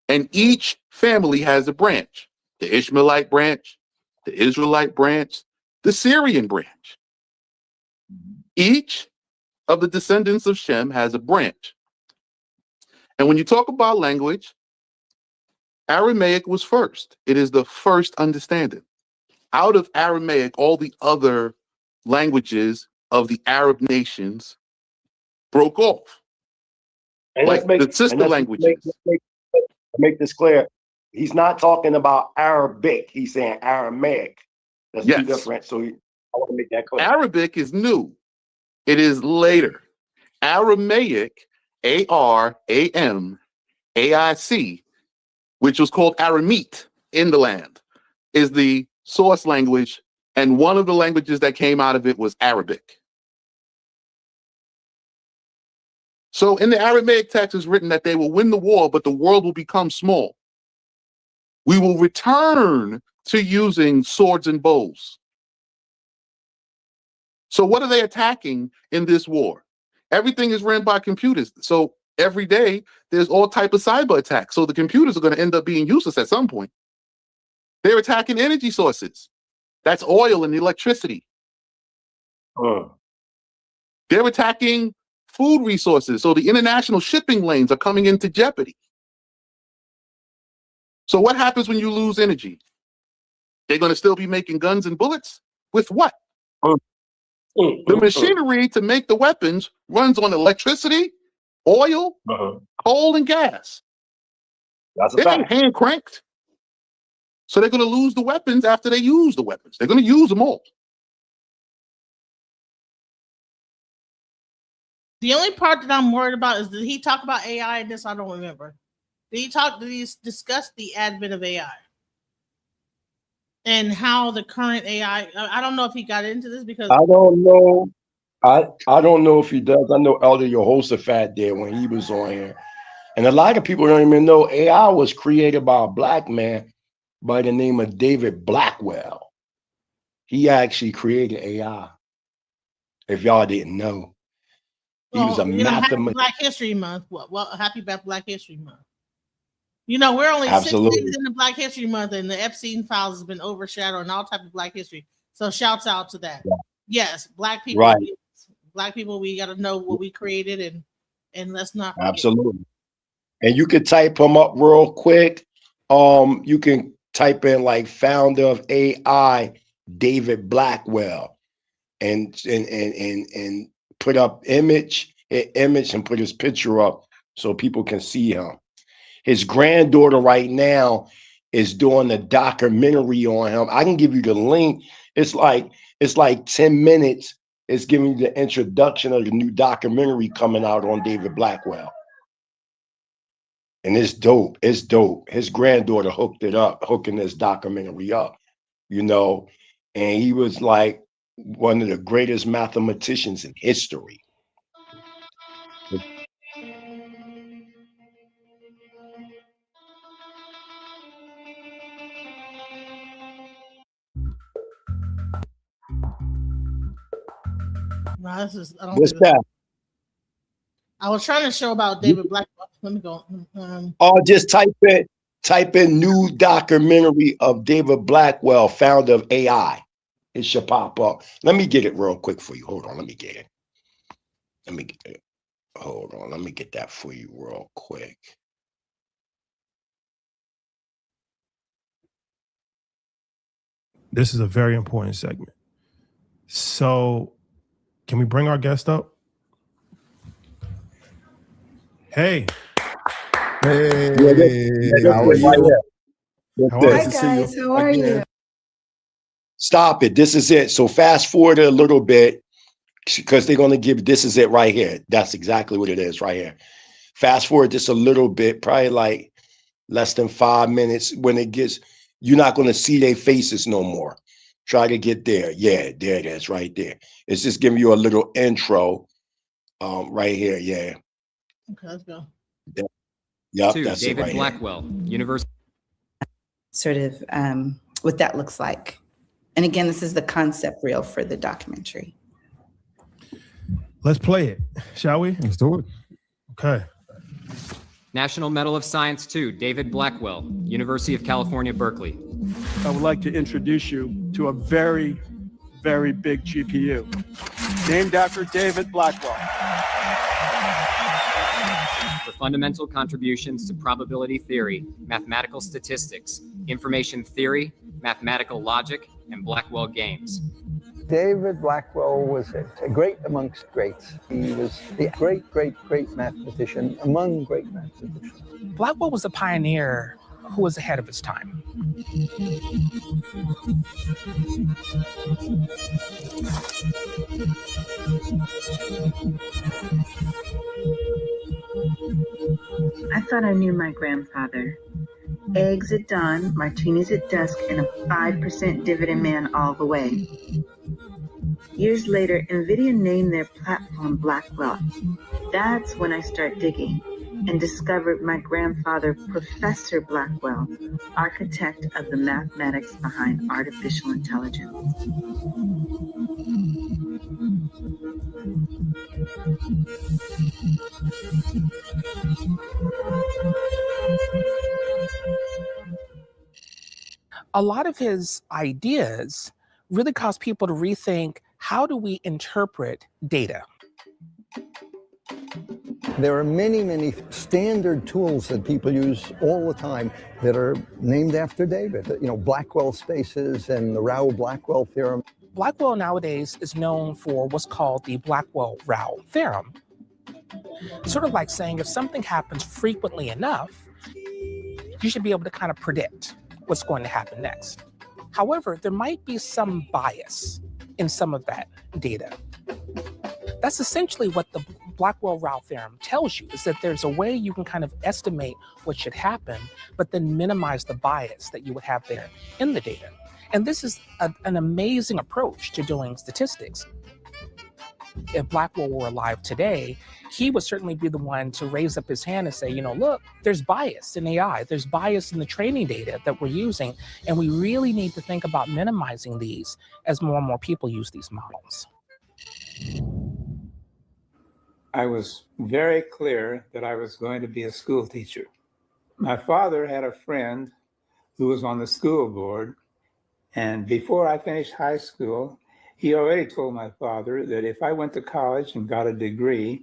And each family has a branch: the Ishmaelite branch, the Israelite branch, the Syrian branch. Each of the descendants of Shem has a branch. And when you talk about language, Aramaic was first. It is the first understanding. Out of Aramaic, all the other languages of the Arab nations broke off. And Like the sister languages. Make this clear. He's not talking about Arabic. He's saying Aramaic. That's Yes. two different. So I want to make that clear. Arabic is new. It is later. Aramaic, Aramaic, which was called Aramite in the land, is the source language. And one of the languages that came out of it was Arabic. So in the Aramaic text is written that they will win the war, but the world will become small. We will return to using swords and bows. So what are they attacking in this war? Everything is ran by computers. So every day there's all type of cyber attacks. So the computers are going to end up being useless at some point. They're attacking energy sources. That's oil and electricity. They're attacking food resources. So the international shipping lanes are coming into jeopardy. So what happens when you lose energy? They're going to still be making guns and bullets? With what? The machinery to make the weapons runs on electricity, oil, coal, and gas. That's a They ain't fact. hand cranked. So they're going to lose the weapons after they use the weapons. They're going to use them all. The only part that I'm worried about is, did he talk about AI in this? I don't remember. Did he discuss the advent of AI? And how the current AI, I don't know if he got into this because I don't know. I don't know if he does. I know Elder Yehoshaphat did when he was on here. And a lot of people don't even know AI was created by a black man by the name of David Blackwell. He actually created AI. If y'all didn't know. He was a happy mathematician. Black History Month. Well, happy Black History Month. You know, we're only 6 Absolutely. days into Black History Month, and the Epstein files has been overshadowing all type of Black history. So shouts out to that. Yeah. Yes, Black people. Right. Black people, we got to know what we created, and let's not forget. Absolutely. And you could type him up real quick. You can type in like founder of AI, David Blackwell, and put up image and put his picture up so people can see him. His granddaughter right now is doing a documentary on him. I can give you the link. It's like 10 minutes. It's giving you the introduction of the new documentary coming out on David Blackwell. And it's dope. It's dope. His granddaughter hooking this documentary up, you know, and he was like one of the greatest mathematicians in history. No, this is, I don't What's think this- that? I was trying to show about David Blackwell. Let me go. Just type in new documentary of David Blackwell, founder of AI. It should pop up. Let me get it real quick for you. Hold on, let me get it. Hold on, let me get that for you real quick. This is a very important segment. So, can we bring our guest up? Hey. Hey. How are you? Hi guys, how are you? Stop it. This is it. So fast forward a little bit because they're going to give, this is it right here. That's exactly what it is right here. Fast forward just a little bit, probably like less than 5 minutes. When it gets, you're not going to see their faces no more. Try to get there. Yeah, there it is right there. It's just giving you a little intro right here. Yeah. Okay, let's go. Yep, to that's David it right Blackwell, University. Sort of what that looks like. And again, this is the concept reel for the documentary. Let's play it, shall we? Let's do it. Okay. National Medal of Science to David Blackwell, University of California, Berkeley. I would like to introduce you to a very, very big GPU named after David Blackwell. For fundamental contributions to probability theory, mathematical statistics, information theory, mathematical logic, and Blackwell games. David Blackwell was a great amongst greats. He was the great, great, great mathematician among great mathematicians. Blackwell was a pioneer who was ahead of his time. I thought I knew my grandfather. Eggs at dawn, martinis at dusk, and a 5% dividend man all the way. Years later, NVIDIA named their platform Blackwell. That's when I start digging and discovered my grandfather, Professor Blackwell, architect of the mathematics behind artificial intelligence. a lot of his ideas really caused people to rethink, how do we interpret data? There are many, many standard tools that people use all the time that are named after David. You know, Blackwell spaces and the Rao-Blackwell theorem. Blackwell nowadays is known for what's called the Blackwell-Rao theorem. Sort of like saying if something happens frequently enough, you should be able to kind of predict what's going to happen next. However, there might be some bias in some of that data. That's essentially what the Blackwell-Rao theorem tells you, is that there's a way you can kind of estimate what should happen, but then minimize the bias that you would have there in the data. And this is an amazing approach to doing statistics. If Blackwell were alive today, he would certainly be the one to raise up his hand and say, you know, look, there's bias in AI, there's bias in the training data that we're using, and we really need to think about minimizing these as more and more people use these models. I was very clear that I was going to be a school teacher. My father had a friend who was on the school board, and before I finished high school, he already told my father that if I went to college and got a degree,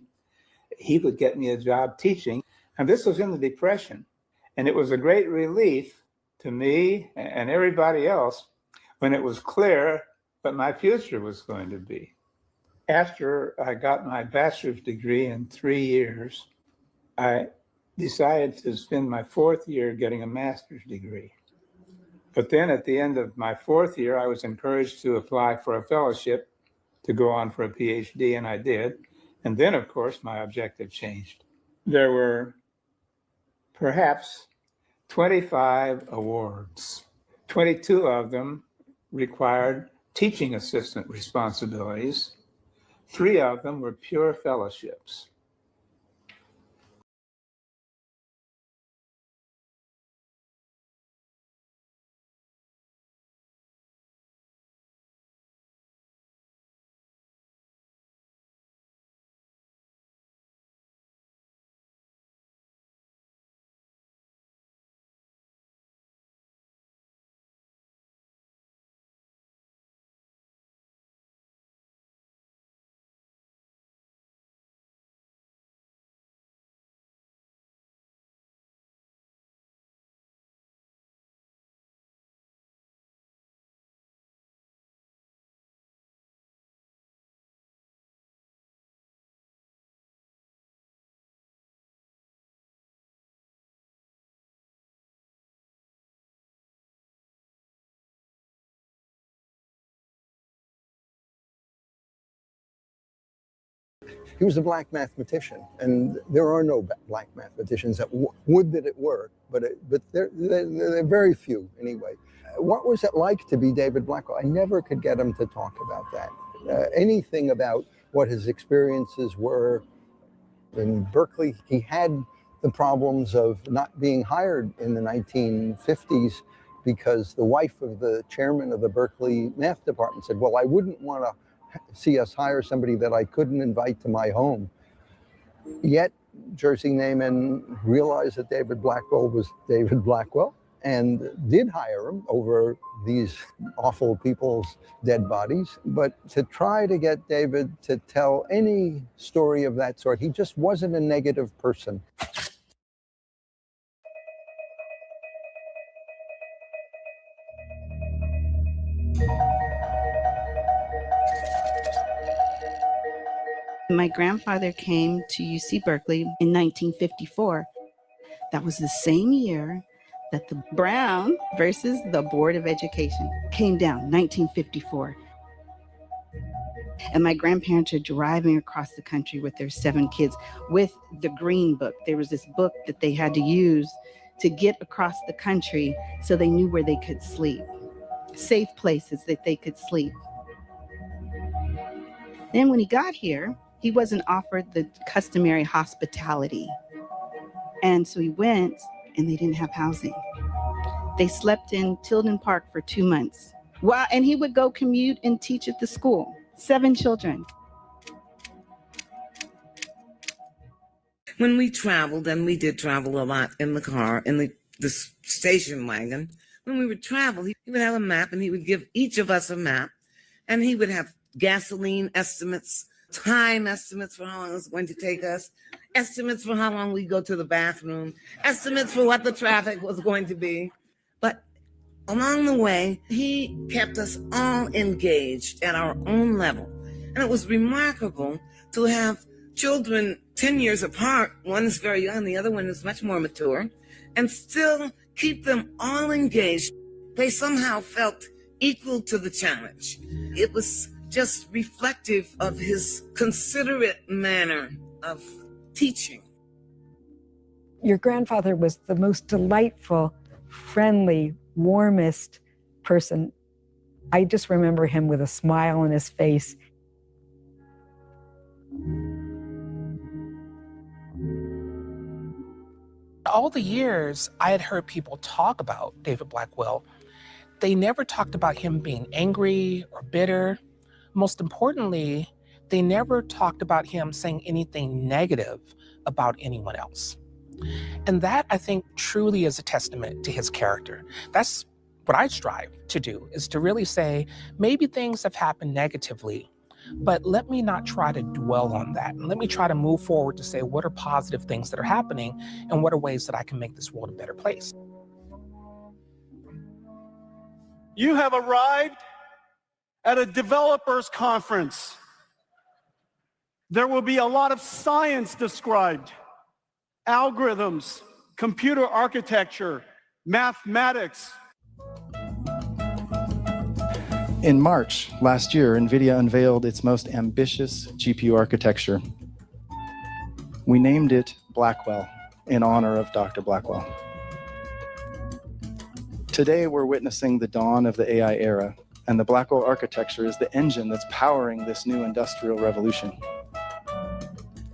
he would get me a job teaching. And this was in the Depression. And it was a great relief to me and everybody else when it was clear what my future was going to be. After I got my bachelor's degree in 3 years, I decided to spend my 4th year getting a master's degree. But then at the end of my 4th year, I was encouraged to apply for a fellowship to go on for a PhD, and I did. And then, of course, my objective changed. There were perhaps 25 awards. 22 of them required teaching assistant responsibilities. 3 of them were pure fellowships. He was a black mathematician, and there are no black mathematicians that would that it were, but they're very few anyway. What was it like to be David Blackwell? I never could get him to talk about that. Anything about what his experiences were in Berkeley. He had the problems of not being hired in the 1950s because the wife of the chairman of the Berkeley math department said, well, I wouldn't want to see us hire somebody that I couldn't invite to my home. Yet Jersey Neyman realized that David Blackwell was David Blackwell and did hire him over these awful people's dead bodies. But to try to get David to tell any story of that sort, he just wasn't a negative person. My grandfather came to UC Berkeley in 1954. That was the same year that the Brown versus the Board of Education came down, 1954. And my grandparents are driving across the country with their 7 kids with the Green Book. There was this book that they had to use to get across the country so they knew where they could sleep, safe places that they could sleep. Then when he got here, he wasn't offered the customary hospitality. And so he went and they didn't have housing. They slept in Tilden Park for 2 months. Wow, and he would go commute and teach at the school. 7 children. When we traveled, and we did travel a lot in the car, in the station wagon, when we would travel, he would have a map and he would give each of us a map, and he would have gasoline estimates, time estimates for how long it was going to take us, estimates for how long we go to the bathroom, estimates for what the traffic was going to be. But along the way, he kept us all engaged at our own level. And it was remarkable to have children 10 years apart. One is very young, the other one is much more mature, and still keep them all engaged. They somehow felt equal to the challenge. It was just reflective of his considerate manner of teaching. Your grandfather was the most delightful, friendly, warmest person. I just remember him with a smile on his face. All the years I had heard people talk about David Blackwell, they never talked about him being angry or bitter. Most importantly, they never talked about him saying anything negative about anyone else. And that, I think, truly is a testament to his character. That's what I strive to do, is to really say, maybe things have happened negatively, but let me not try to dwell on that. And let me try to move forward to say, what are positive things that are happening and what are ways that I can make this world a better place? You have arrived at a developers conference. There will be a lot of science described, algorithms, computer architecture, mathematics. In March last year, NVIDIA unveiled its most ambitious GPU architecture. We named it Blackwell in honor of Dr. Blackwell. Today, we're witnessing the dawn of the AI era, and the Blackwell architecture is the engine that's powering this new industrial revolution.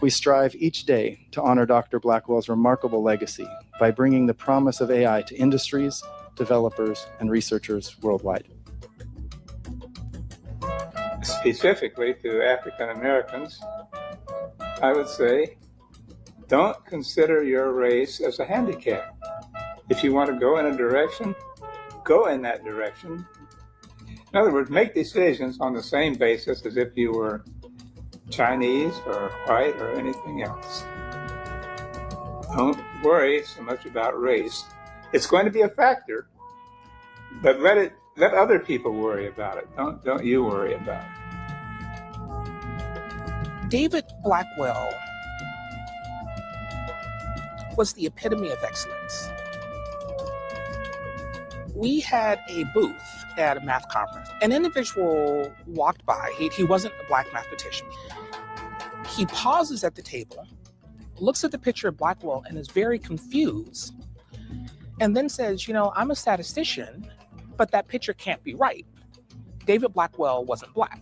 We strive each day to honor Dr. Blackwell's remarkable legacy by bringing the promise of AI to industries, developers, and researchers worldwide. Specifically to African Americans, I would say, don't consider your race as a handicap. If you want to go in a direction, go in that direction. In other words, make decisions on the same basis as if you were Chinese or white or anything else. Don't worry so much about race. It's going to be a factor, but let other people worry about it. Don't you worry about it. David Blackwell was the epitome of excellence. We had a booth at a math conference. An individual walked by. He wasn't a Black mathematician. He pauses at the table, looks at the picture of Blackwell and is very confused, and then says, you know, I'm a statistician, but that picture can't be right. David Blackwell wasn't Black.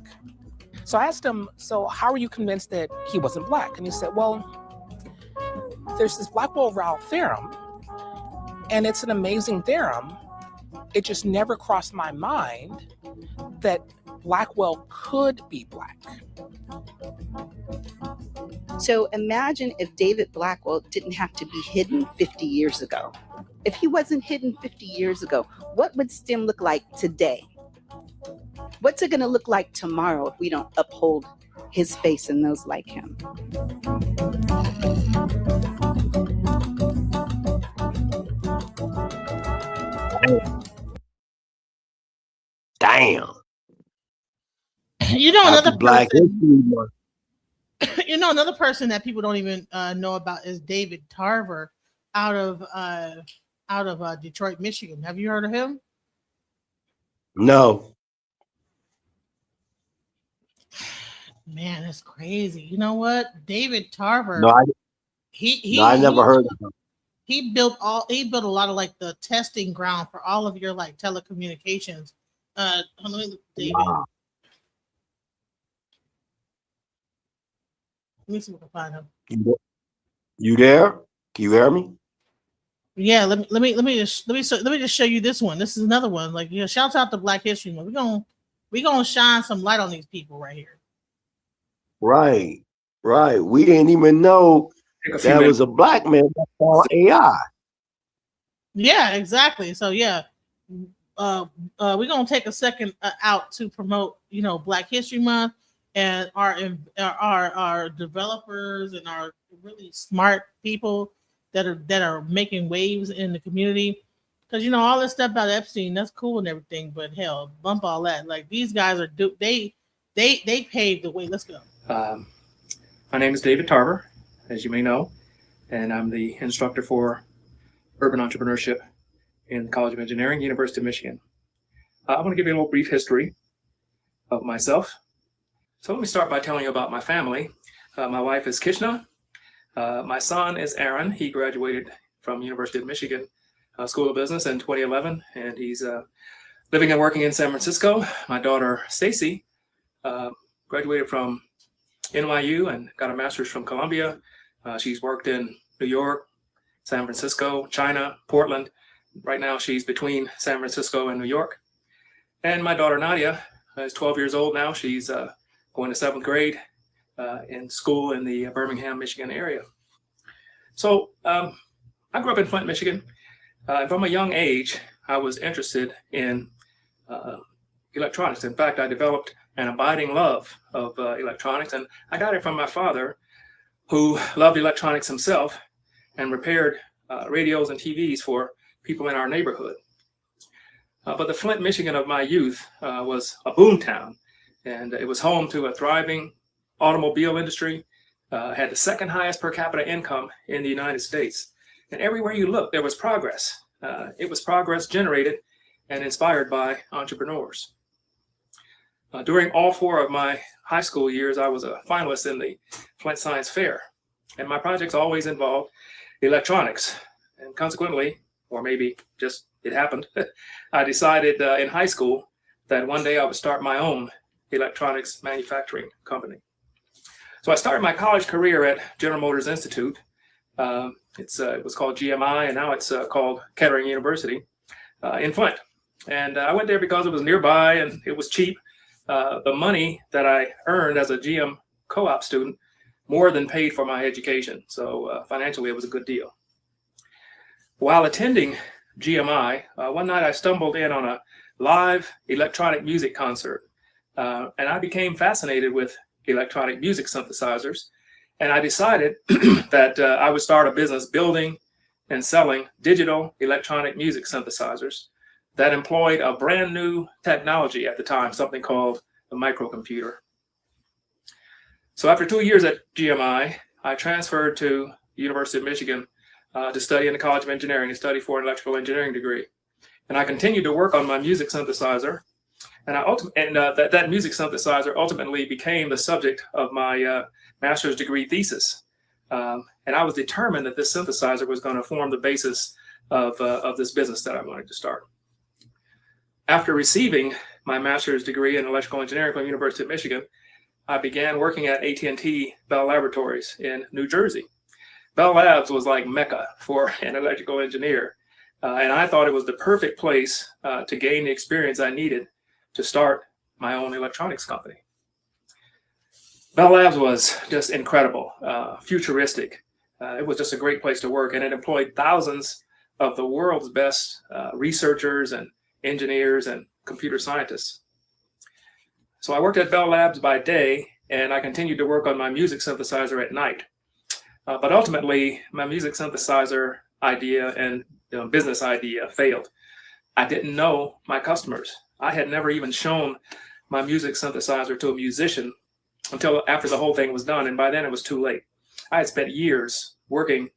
So I asked him, so how are you convinced that he wasn't Black? And he said, well, there's this Blackwell-Rao theorem, and it's an amazing theorem. It just never crossed my mind that Blackwell could be Black. So imagine if David Blackwell didn't have to be hidden 50 years ago. If he wasn't hidden 50 years ago, what would STEM look like today? What's it going to look like tomorrow if we don't uphold his face and those like him? Damn. You know, another Black person, you know, another person that people don't even know about is David Tarver out of Detroit, Michigan. Have you heard of him? No. Man, that's crazy. You know what? David Tarver. No, I never heard of him. He built a lot of like the testing ground for all of your like telecommunications. Let me look, David. Wow. Let me see if I can find him. You there? Can you hear me? Yeah, let me just show you this one. This is another one. Like, you know, shouts out to Black History Month. We're gonna shine some light on these people right here. Right. We didn't even know that was a Black man that saw AI. Yeah, exactly. So yeah, we're gonna take a second out to promote, Black History Month, and our developers and our really smart people that are making waves in the community. Because all this stuff about Epstein, that's cool and everything, but hell, bump all that. Like these guys are they paved the way. Let's go. My name is David Tarver, as you may know, and I'm the instructor for urban entrepreneurship in the College of Engineering, University of Michigan. I want to give you a little brief history of myself. So let me start by telling you about my family. My wife is Kishna. My son is Aaron. He graduated from University of Michigan School of Business in 2011, and he's living and working in San Francisco. My daughter, Stacy, graduated from NYU and got a master's from Columbia. She's worked in New York, San Francisco, China, Portland. Right now, she's between San Francisco and New York. And my daughter, Nadia, is 12 years old now. She's going to 7th grade in school in the Birmingham, Michigan area. So I grew up in Flint, Michigan. From a young age, I was interested in electronics. In fact, I developed an abiding love of electronics, and I got it from my father, who loved electronics himself and repaired radios and TVs for people in our neighborhood. But the Flint, Michigan of my youth was a boom town, and it was home to a thriving automobile industry, had the second highest per capita income in the United States. And everywhere you look, there was progress. It was progress generated and inspired by entrepreneurs. During all 4 of my high school years, I was a finalist in the Flint Science Fair, and my projects always involved electronics. And consequently, or maybe just it happened, I decided in high school that one day I would start my own electronics manufacturing company. So I started my college career at General Motors Institute. It was called GMI, and now it's called Kettering University in Flint. And I went there because it was nearby and it was cheap. The money that I earned as a GM co-op student more than paid for my education. So financially, it was a good deal. While attending GMI, one night I stumbled in on a live electronic music concert, and I became fascinated with electronic music synthesizers. And I decided that I would start a business building and selling digital electronic music synthesizers that employed a brand new technology at the time, something called a microcomputer. So after 2 years at GMI, I transferred to the University of Michigan to study in the College of Engineering, to study for an electrical engineering degree. And I continued to work on my music synthesizer. And that music synthesizer ultimately became the subject of my master's degree thesis. And I was determined that this synthesizer was going to form the basis of this business that I wanted to start. After receiving my master's degree in electrical engineering from the University of Michigan, I began working at AT&T Bell Laboratories in New Jersey. Bell Labs was like Mecca for an electrical engineer. And I thought it was the perfect place to gain the experience I needed to start my own electronics company. Bell Labs was just incredible, futuristic. It was just a great place to work, and it employed thousands of the world's best researchers and engineers and computer scientists. So I worked at Bell Labs by day, and I continued to work on my music synthesizer at night. But ultimately, my music synthesizer idea and business idea failed. I didn't know my customers. I had never even shown my music synthesizer to a musician until after the whole thing was done, and by then it was too late. I had spent years working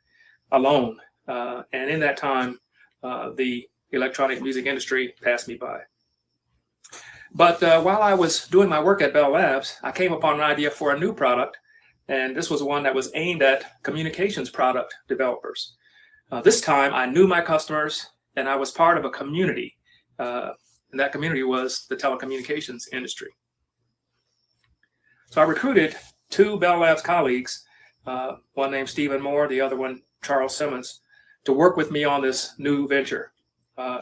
alone, and in that time, the electronic music industry passed me by. But while I was doing my work at Bell Labs, I came upon an idea for a new product, and this was one that was aimed at communications product developers. This time, I knew my customers, and I was part of a community, and that community was the telecommunications industry. So I recruited 2 Bell Labs colleagues, one named Stephen Moore, the other one Charles Simmons, to work with me on this new venture.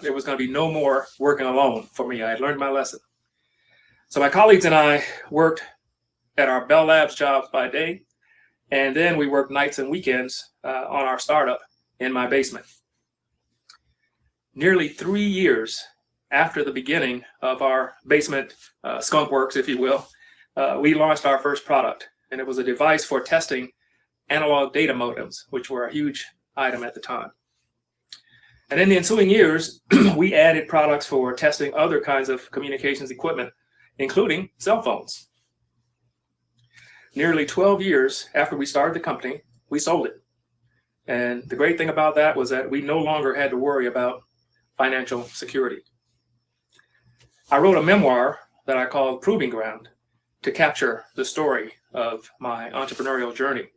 There was going to be no more working alone for me. I had learned my lesson. So my colleagues and I worked at our Bell Labs jobs by day, and then we worked nights and weekends on our startup in my basement. Nearly 3 years after the beginning of our basement skunk works, if you will, we launched our first product, and it was a device for testing analog data modems, which were a huge item at the time. And in the ensuing years, we added products for testing other kinds of communications equipment, including cell phones. Nearly 12 years after we started the company, we sold it. And the great thing about that was that we no longer had to worry about financial security. I wrote a memoir that I called Proving Ground to capture the story of my entrepreneurial journey.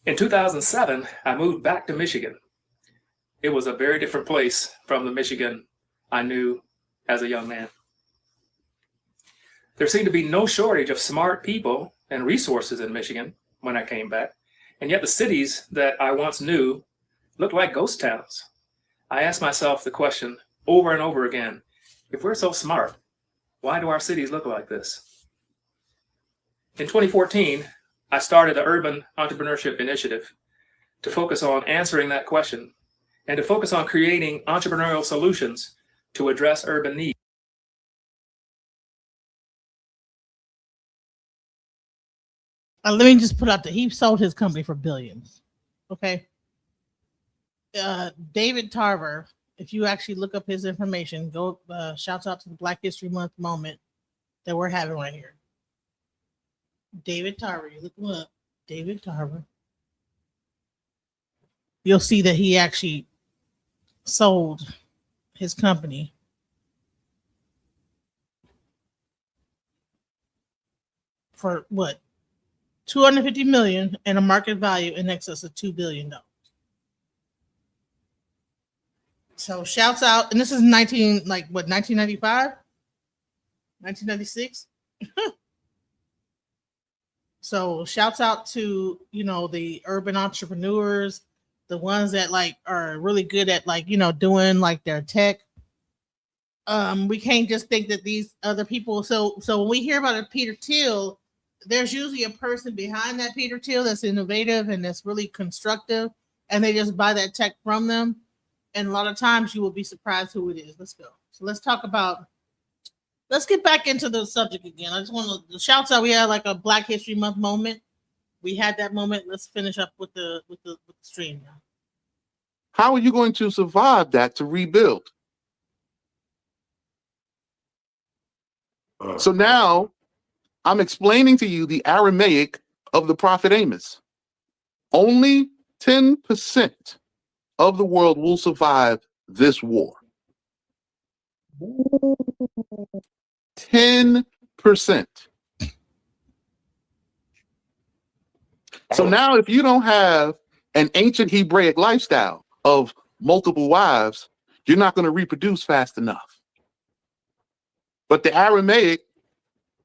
In 2007, I moved back to Michigan. It was a very different place from the Michigan I knew as a young man. There seemed to be no shortage of smart people and resources in Michigan when I came back, and yet the cities that I once knew looked like ghost towns. I asked myself the question over and over again, if we're so smart, why do our cities look like this? In 2014, I started the Urban Entrepreneurship Initiative to focus on answering that question and to focus on creating entrepreneurial solutions to address urban needs. Let me just put out that he sold his company for billions. Okay. David Tarver, if you actually look up his information, go shouts out to the Black History Month moment that we're having right here. David Tarver, you look him up, David Tarver. You'll see that he actually sold his company for what? 250 million and a market value in excess of $2 billion. So shouts out, and this is 1995? 1996? So shouts out to, the urban entrepreneurs, the ones that are really good at doing their tech. We can't just think that these other people. So when we hear about a Peter Thiel, there's usually a person behind that Peter Thiel that's innovative and that's really constructive, and they just buy that tech from them. And a lot of times you will be surprised who it is. Let's go. So let's get back into the subject again. I just want to shouts out. We had a Black History Month moment. We had that moment. Let's finish up with the stream now. How are you going to survive that to rebuild? So now I'm explaining to you the Aramaic of the prophet Amos. Only 10% of the world will survive this war. 10%. So now if you don't have an ancient Hebraic lifestyle of multiple wives, you're not going to reproduce fast enough. But the Aramaic,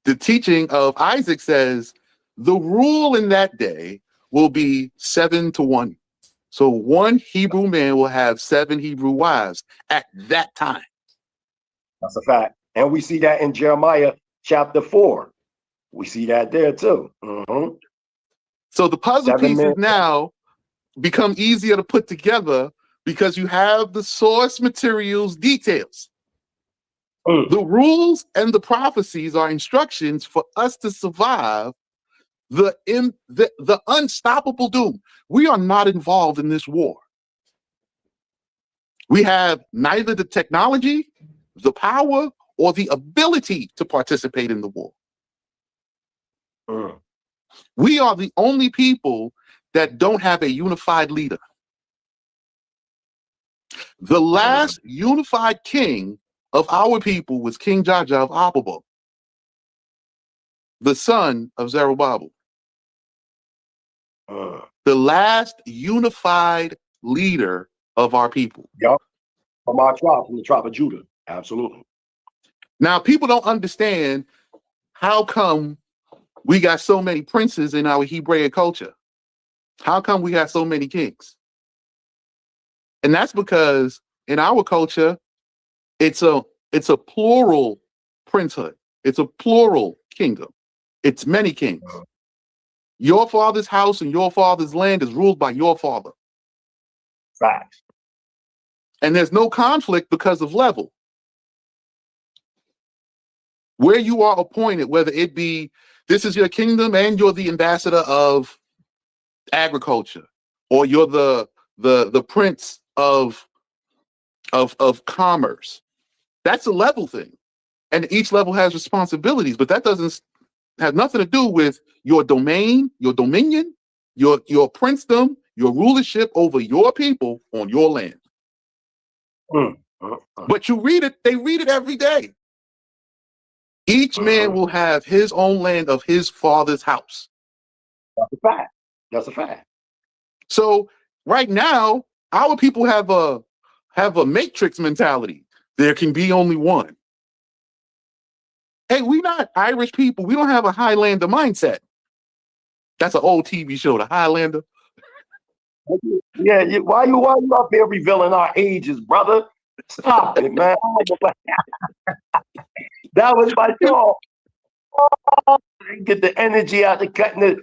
the teaching of Isaac says the rule in that day will be 7-1. So one Hebrew man will have 7 Hebrew wives at that time. That's a fact. And we see that in Jeremiah chapter 4. We see that there too. Mm-hmm. So the puzzle pieces now become easier to put together because you have the source materials details. The rules and the prophecies are instructions for us to survive the unstoppable doom. We are not involved in this war. We have neither the technology, the power, or the ability to participate in the war. We are the only people that don't have a unified leader. The last unified king of our people was King Jaja of Apabo, the son of Zerubbabel. The last unified leader of our people. Yep. From our tribe, from the tribe of Judah. Absolutely. Now, people don't understand how come we got so many princes in our Hebraic culture. How come we got so many kings? And that's because in our culture, it's a plural princehood. It's a plural kingdom. It's many kings. Your father's house and your father's land is ruled by your father. Facts. And there's no conflict because of level. Where you are appointed, whether it be this is your kingdom and you're the ambassador of agriculture, or you're the prince of commerce. That's a level thing. And each level has responsibilities, but that doesn't have nothing to do with your domain, your dominion, your princedom, your rulership over your people on your land. But you read it, they read it every day. Each man will have his own land of his father's house. That's a fact. That's a fact. So right now, our people have a matrix mentality. There can be only one. Hey, we not Irish people. We don't have a Highlander mindset. That's an old TV show, the Highlander. Yeah, why you up here revealing our ages, brother? Stop it, man. That was my thought. Get the energy out of cutting the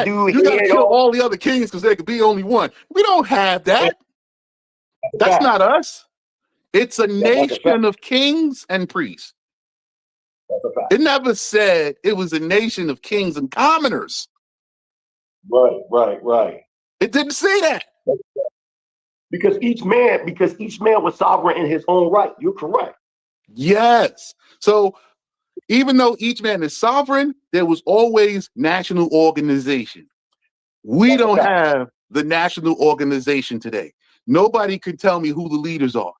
dude. You gotta kill all the other kings because there could be only one. We don't have that. That's not us. It's a nation of kings and priests. It never said it was a nation of kings and commoners. Right. It didn't say that. Because each man was sovereign in his own right. You're correct. Yes. So even though each man is sovereign, there was always national organization. We don't have the national organization today. Nobody can tell me who the leaders are.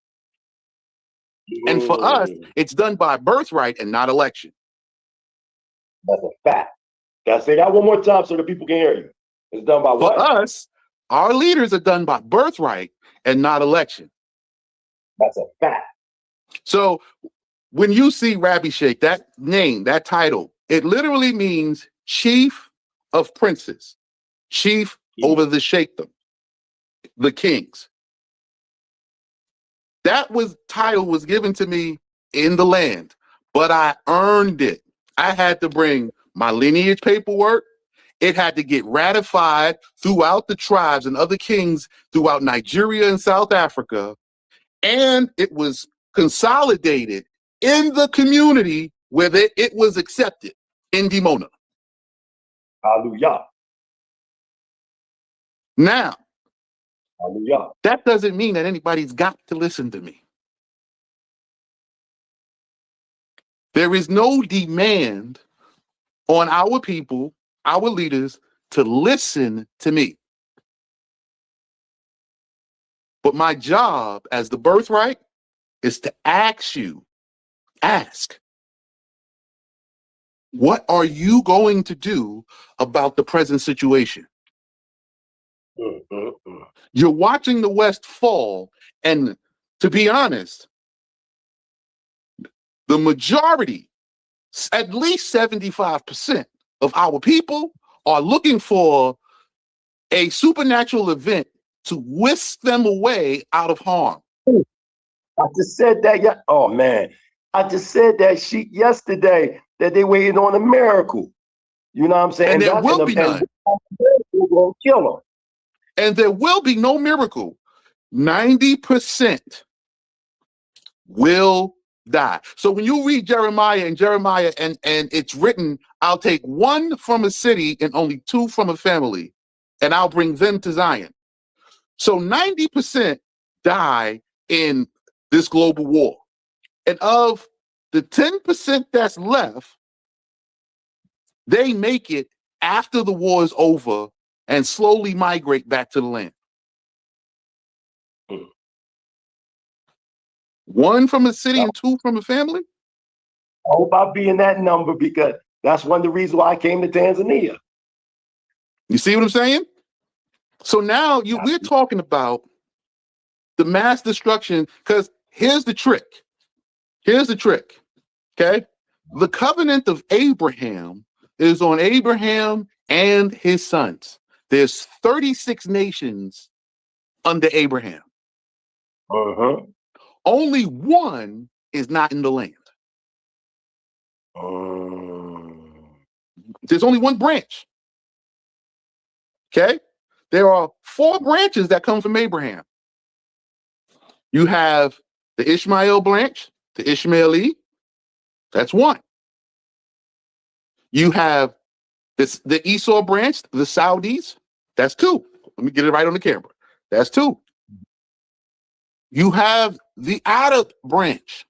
And for us, it's done by birthright and not election. That's a fact. Gotta say that one more time so the people can hear you. It's done by what? For us, our leaders are done by birthright and not election. That's a fact. So when you see Rabby Sheikh, that name, that title, it literally means chief of princes, chief over the sheikhdom, the kings. That title was given to me in the land, but I earned it. I had to bring my lineage paperwork. It had to get ratified throughout the tribes and other kings throughout Nigeria and South Africa. And it was consolidated in the community where it was accepted in Dimona. Hallelujah. Now, hallelujah. That doesn't mean that anybody's got to listen to me. There is no demand on our people, our leaders, to listen to me. But my job as the birthright is to ask, what are you going to do about the present situation? You're watching the West fall, and to be honest, the majority, at least 75% of our people are looking for a supernatural event to whisk them away out of harm. I just said that. Oh man, I just said that sheet yesterday that they waiting on a miracle. You know what I'm saying? And there will be none. We're gonna kill them. And there will be no miracle. 90% will die. So when you read Jeremiah and it's written, I'll take one from a city and only two from a family, and I'll bring them to Zion. So 90% die in this global war. And of the 10% that's left, they make it after the war is over and slowly migrate back to the land. One from a city and two from a family? I hope I'll be in that number because that's one of the reasons why I came to Tanzania. You see what I'm saying? So now we're talking about the mass destruction, because here's the trick. Okay? The covenant of Abraham is on Abraham and his sons. There's 36 nations under Abraham. Only one is not in the land. There's only one branch. Okay? There are 4 branches that come from Abraham. You have the Ishmael branch, the Ishmaeli. That's one. You have the Esau branch, the Saudis. That's two. Let me get it right on the camera. That's two. You have the Arab branch,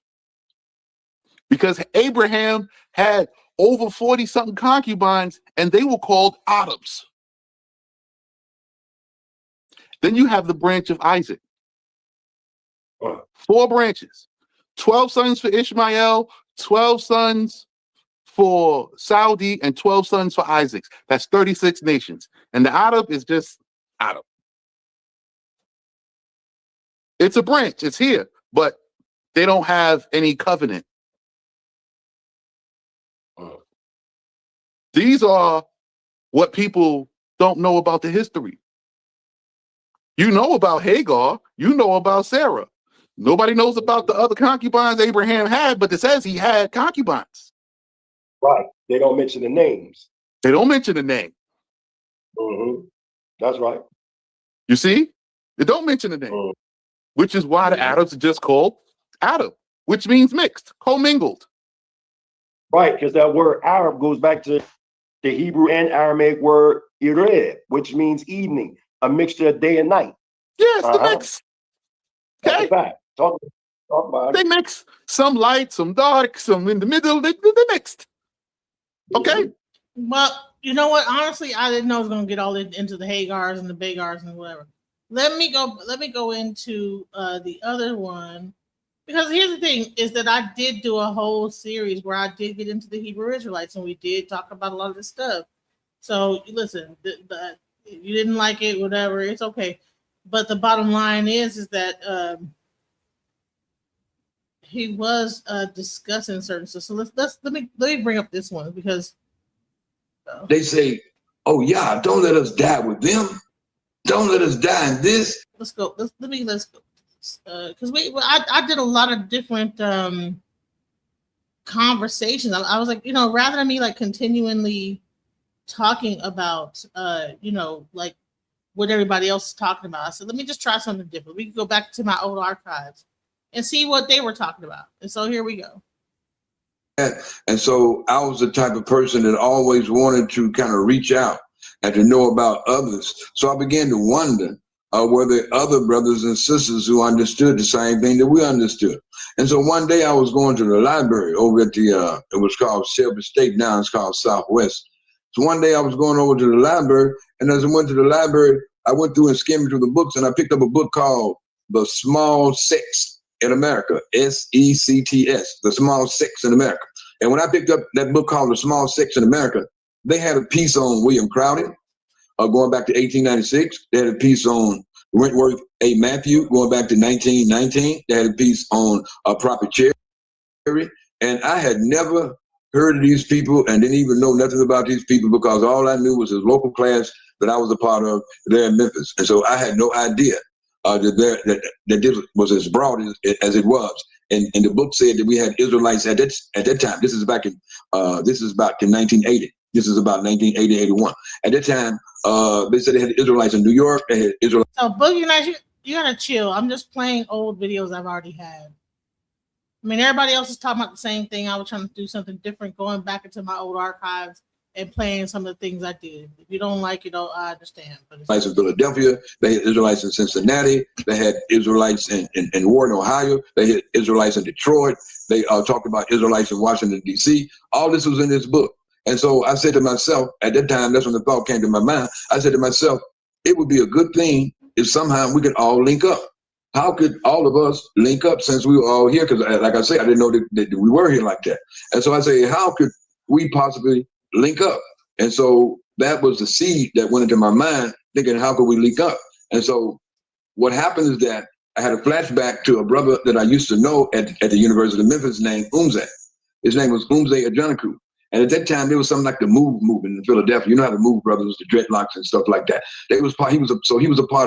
because Abraham had over 40-something concubines, and they were called Arabs. Then you have the branch of Isaac. 4 branches. 12 sons for Ishmael, 12 sons for Saudi, and 12 sons for Isaac. That's 36 nations. And the Arab is just Arab. It's a branch. It's here. But they don't have any covenant. These are what people don't know about the history. You know about Hagar. You know about Sarah. Nobody knows about the other concubines Abraham had, but it says he had concubines. Right. They don't mention the names. They don't mention the name. That's right. You see? They don't mention the name. Which is why the Arabs are just called Arab, which means mixed, commingled. Right, because that word Arab goes back to the Hebrew and Aramaic word Erev, which means evening, a mixture of day and night. Yes, the mix. Okay. Talk about they mix. Some light, some dark, some in the middle. They mixed. Okay. Well, you know what? Honestly, I didn't know it was going to get all into the Hagars and the Bagars and whatever. Let me go into the other one, because here's the thing: is that I did do a whole series where I did get into the Hebrew Israelites, and we did talk about a lot of this stuff. So listen, you didn't like it, whatever, it's okay. But the bottom line is that he was discussing certain stuff. So let me bring up this one, because they say, "Oh yeah, don't let us die with them. Don't let us die in this." Let's go. Let's go. Because I did a lot of different conversations. I was like, rather than me like continually talking about like what everybody else is talking about, I said, let me just try something different. We can go back to my old archives and see what they were talking about. And so here we go. And so I was the type of person that always wanted to kind of reach out and to know about others. So I began to wonder, were there other brothers and sisters who understood the same thing that we understood? And so one day I was going to the library over at the, it was called Shelby State, now it's called Southwest. So one day I was going over to the library, and as I went to the library, I went through and skimmed through the books, and I picked up a book called The Small Six in America, SECTS, The Small Six in America. And when I picked up that book called The Small Six in America, they had a piece on William Crowder, going back to 1896. They had a piece on Wentworth A. Matthew, going back to 1919. They had a piece on Prophet Cherry. And I had never heard of these people and didn't even know nothing about these people, because all I knew was his local class that I was a part of there in Memphis. And so I had no idea that this was as broad as it was. And the book said that we had Israelites at that time. This is back in this is back in 1980. This is about 1980, 81. At that time, they said they had Israelites in New York. They had Israelites. So Boogie Nights, you gotta chill. I'm just playing old videos I've already had. I mean, everybody else is talking about the same thing. I was trying to do something different, going back into my old archives and playing some of the things I did. If you don't like it, I understand. But Israelites in Philadelphia. They had Israelites in Cincinnati. They had Israelites in Warren, Ohio. They had Israelites in Detroit. They talked about Israelites in Washington, D.C. All this was in this book. And so I said to myself, at that time, that's when the thought came to my mind. I said to myself, it would be a good thing if somehow we could all link up. How could all of us link up since we were all here? Because like I said, I didn't know that we were here like that. And so I say, how could we possibly link up? And so that was the seed that went into my mind, thinking, how could we link up? And so what happened is that I had a flashback to a brother that I used to know at the University of Memphis named Umze. His name was Umze Adjanaku. And at that time, there was something like the Move movement in Philadelphia. You know how the Move brothers, the dreadlocks and stuff like that. He was a part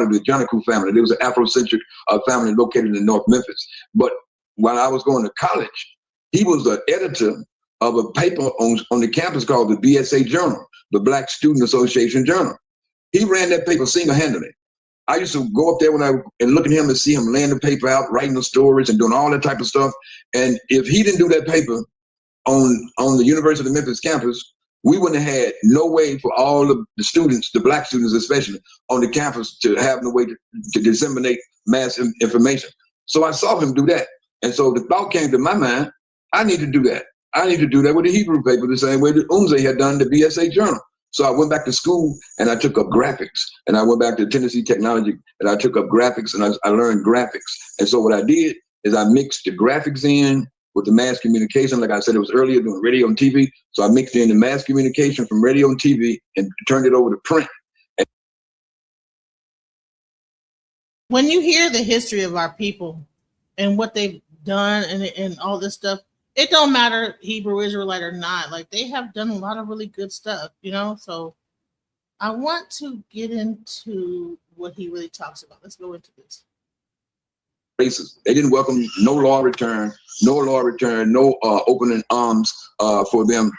of the Adjanaku family. There was an Afrocentric family located in North Memphis. But while I was going to college, he was the editor of a paper on the campus called the BSA Journal, the Black Student Association Journal. He ran that paper single-handedly. I used to go up there and look at him and see him laying the paper out, writing the stories and doing all that type of stuff. And if he didn't do that paper on the University of Memphis campus, we wouldn't have had no way for all of the students, the black students especially, on the campus to have no way to disseminate mass information. So I saw him do that. And so the thought came to my mind, I need to do that. I need to do that with the Hebrew paper the same way that Umze had done the BSA Journal. So I went back to school and I took up graphics, and I went back to Tennessee Technology and I took up graphics, and I learned graphics. And so what I did is I mixed the graphics in with the mass communication. Like I said, it was earlier doing radio and TV. So I mixed in the mass communication from radio and TV and turned it over to print. When you hear the history of our people and what they've done and all this stuff, it don't matter Hebrew Israelite or not. Like, they have done a lot of really good stuff, you know? So I want to get into what he really talks about. Let's go into this. Races. They didn't welcome no law return, no opening arms for them,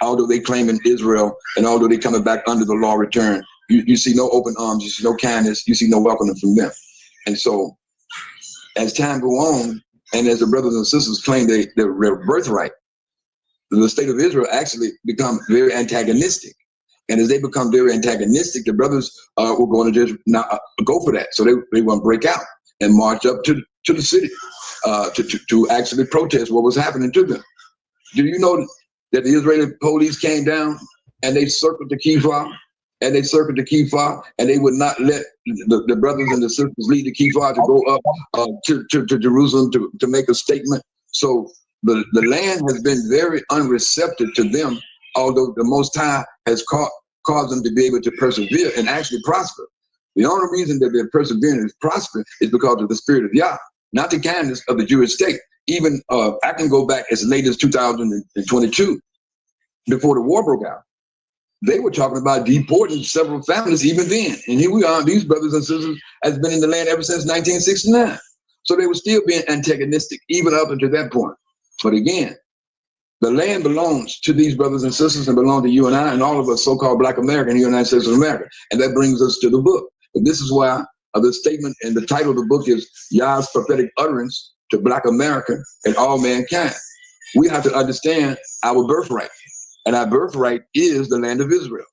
although they claim in Israel and although they coming back under the law return. You see no open arms, you see no kindness, you see no welcoming from them. And so as time go on, and as the brothers and sisters claim their birthright, the state of Israel actually become very antagonistic. And as they become very antagonistic, the brothers were going to just not go for that. So they want to break out and march up to the city to actually protest what was happening to them. Do you know that the Israeli police came down and they circled the Kifar? And they circled the Kifar, and they would not let the brothers and the sisters lead the Kifar to go up to Jerusalem to make a statement. So the land has been very unreceptive to them, although the Most High has caused them to be able to persevere and actually prosper. The only reason that they're persevering and prospering is because of the spirit of Yah, not the kindness of the Jewish state. Even I can go back as late as 2022, before the war broke out. They were talking about deporting several families even then. And here we are, these brothers and sisters has been in the land ever since 1969. So they were still being antagonistic, even up until that point. But again, the land belongs to these brothers and sisters and belongs to you and I and all of us so-called Black American in the United States of America. And that brings us to the book. But this is why the statement and the title of the book is Yah's prophetic utterance to Black America and all mankind. We have to understand our birthright. And our birthright is the land of Israel.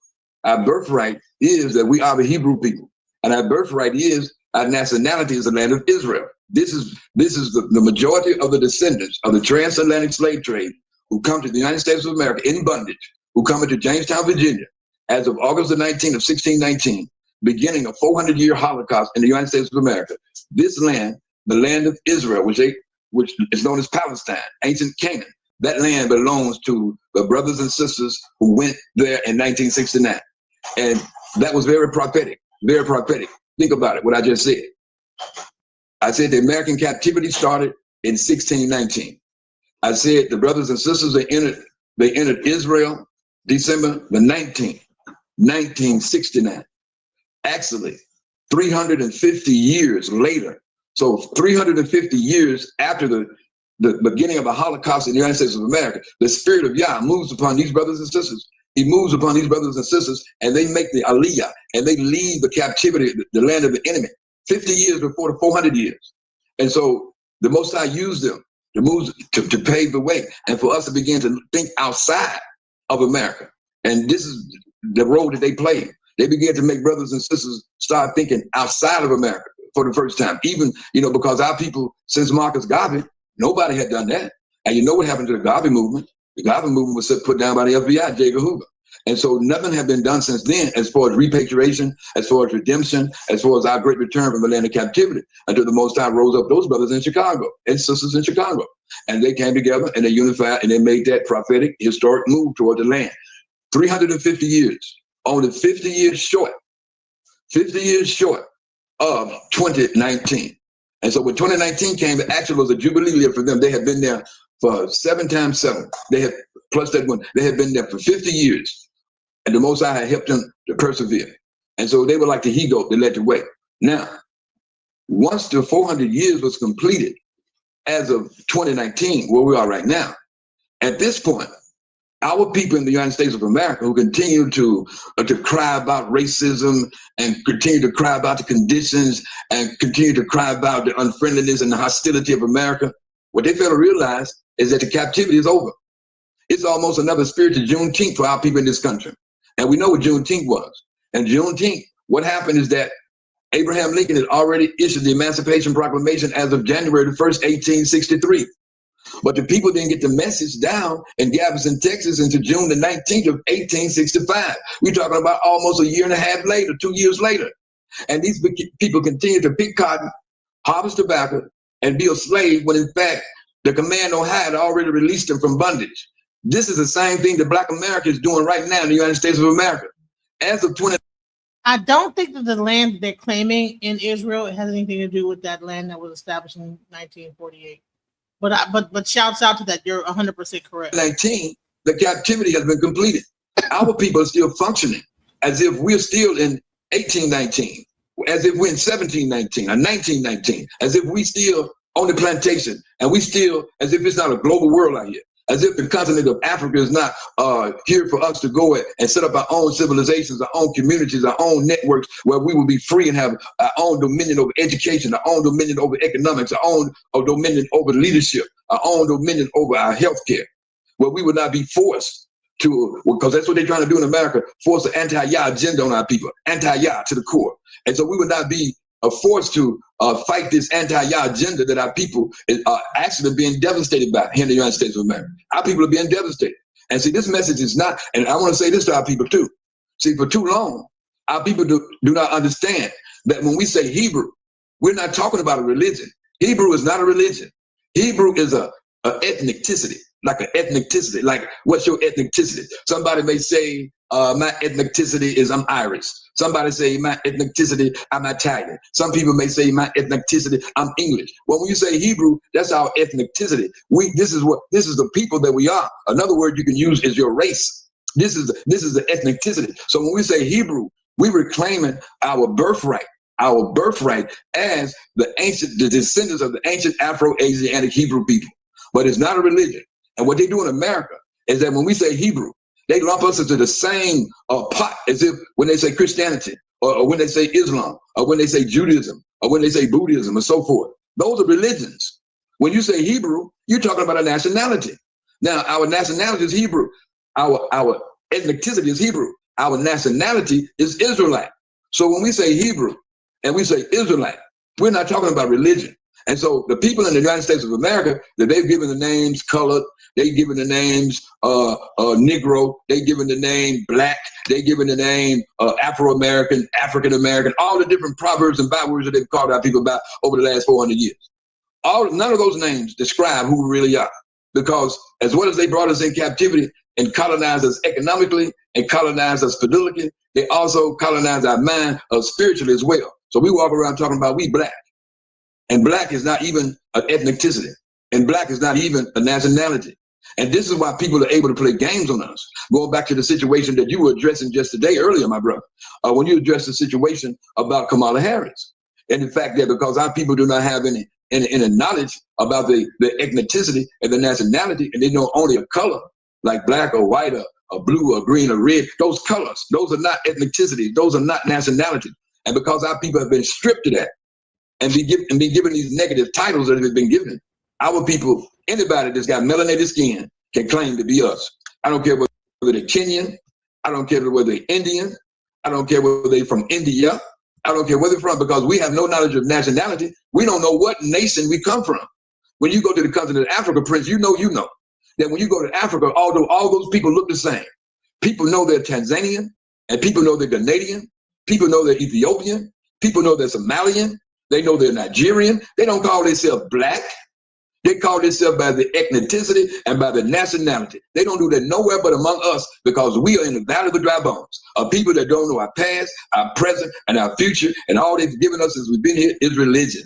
Our birthright is that we are the Hebrew people. And our birthright is our nationality is the land of Israel. This is the majority of the descendants of the transatlantic slave trade who come to the United States of America in bondage, who come into Jamestown, Virginia, as of August the 19th of 1619, beginning a 400-year Holocaust in the United States of America. This land, the land of Israel, which is known as Palestine, ancient Canaan, that land belongs to the brothers and sisters who went there in 1969. And that was very prophetic, very prophetic. Think about it, what I just said. I said the American captivity started in 1619. I said the brothers and sisters, they entered Israel December the 19th, 1969. Actually, 350 years later. So 350 years after the beginning of the Holocaust in the United States of America, the spirit of Yah moves upon these brothers and sisters. He moves upon these brothers and sisters, and they make the Aliyah, and they leave the captivity, the land of the enemy, 50 years before the 400 years. And so the Most High used them to move, to pave the way, and for us to begin to think outside of America. And this is the role that they played. They began to make brothers and sisters start thinking outside of America for the first time. Even, because our people, since Marcus Garvey, nobody had done that. And you know what happened to the Garvey movement? The Garvey movement was put down by the FBI, J. Edgar Hoover. And so nothing had been done since then as far as repatriation, as far as redemption, as far as our great return from the land of captivity, until the Most High rose up those brothers in Chicago and sisters in Chicago. And they came together and they unified and they made that prophetic, historic move toward the land. 350 years, only 50 years short of 2019. And so when 2019 came, it actually was a jubilee year for them. They had been there for 7 times 7. They had, plus that one, they had been there for 50 years. And the Most High had helped them to persevere. And so they were like the he-goat that led the way. Now, once the 400 years was completed, as of 2019, where we are right now, at this point, Our people in the United States of America who continue to cry about racism and continue to cry about the conditions and continue to cry about the unfriendliness and the hostility of America, what they fail to realize is that the captivity is over. It's almost another spiritual Juneteenth for our people in this country. And we know what Juneteenth was. And Juneteenth, what happened is that Abraham Lincoln had already issued the Emancipation Proclamation as of January the 1st, 1863. But the people didn't get the message down in Galveston, Texas until June the 19th of 1865. We're talking about almost a year and a half later, 2 years later. And these people continue to pick cotton, harvest tobacco, and be a slave when in fact the command on high had already released them from bondage. This is the same thing that Black America is doing right now in the United States of America. As of 20. I don't think that the land they're claiming in Israel has anything to do with that land that was established in 1948. But shouts out to that. You're 100% correct. 19, the captivity has been completed. Our people are still functioning as if we're still in 1819, as if we're in 1719 or 1919, as if we still on the plantation, and we still, as if it's not a global world out here, as if the continent of Africa is not here for us to go and set up our own civilizations, our own communities, our own networks where we will be free and have our own dominion over education, our own dominion over economics, our own dominion over leadership, our own dominion over our healthcare, where we will not be forced to, because that's what they're trying to do in America, force an anti-Yah agenda on our people, anti-Yah to the core. And so we would not be forced to fight this anti-Yah agenda that our people are actually being devastated by here in the United States of America. Our people are being devastated. And see, this message is not, and I want to say this to our people too. See, for too long, our people do not understand that when we say Hebrew, we're not talking about a religion. Hebrew is not a religion. Hebrew is a ethnicity, like an ethnicity. Like, what's your ethnicity? Somebody may say, my ethnicity is I'm Irish. Somebody say my ethnicity, I'm Italian. Some people may say my ethnicity, I'm English. Well, when you say Hebrew, that's our ethnicity. This is the people that we are. Another word you can use is your race. This is the ethnicity. So when we say Hebrew, we're reclaiming our birthright as the descendants of the ancient Afro-Asiatic Hebrew people. But it's not a religion. And what they do in America is that when we say Hebrew, they lump us into the same pot as if when they say Christianity, or when they say Islam, or when they say Judaism, or when they say Buddhism, and so forth. Those are religions. When you say Hebrew, you're talking about a nationality. Now, our nationality is Hebrew. Our ethnicity is Hebrew. Our nationality is Israelite. So when we say Hebrew and we say Israelite, we're not talking about religion. And so the people in the United States of America, that they've given the names colored, they've given the names Negro, they've given the name Black, they've given the name Afro-American, African-American, all the different proverbs and bywords that they've called our people about over the last 400 years. None of those names describe who we really are, because as well as they brought us in captivity and colonized us economically and colonized us politically, they also colonized our mind spiritually as well. So we walk around talking about we Black. And Black is not even an ethnicity. And Black is not even a nationality. And this is why people are able to play games on us. Going back to the situation that you were addressing just today earlier, my brother, when you addressed the situation about Kamala Harris. And the fact that because our people do not have any knowledge about the ethnicity and the nationality, and they know only a color, like black or white or blue or green or red, those colors, those are not ethnicities, those are not nationalities. And because our people have been stripped of that, and be given these negative titles that have been given, our people, anybody that's got melanated skin can claim to be us. I don't care whether they're Kenyan, I don't care whether they're Indian, I don't care whether they're from India, I don't care where they're from, because we have no knowledge of nationality. We don't know what nation we come from. When you go to the continent of Africa, Prince, you know that when you go to Africa, although all those people look the same, people know they're Tanzanian, and people know they're Ghanaian, people know they're Ethiopian, people know they're Somalian, they know they're Nigerian. They don't call themselves Black. They call themselves by the ethnicity and by the nationality. They don't do that nowhere but among us, because we are in the valley of the dry bones, of people that don't know our past, our present, and our future, and all they've given us since we've been here is religion.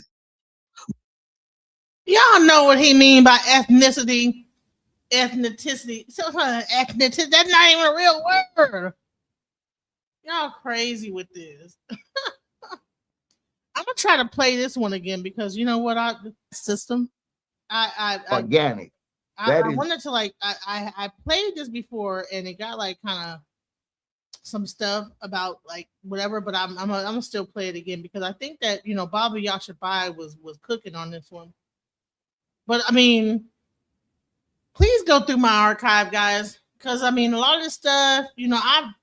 Y'all know what he mean by ethnicity. Ethnicity. So ethnicity, that's not even a real word. Y'all crazy with this. I'm gonna try to play this one again, because you know what, organic. I wanted to like I played this before and it got like kind of some stuff about like whatever, but I'm gonna still play it again because I think that Baba Yashabai was cooking on this one. But I mean, please go through my archive, guys, because I mean a lot of this stuff, I've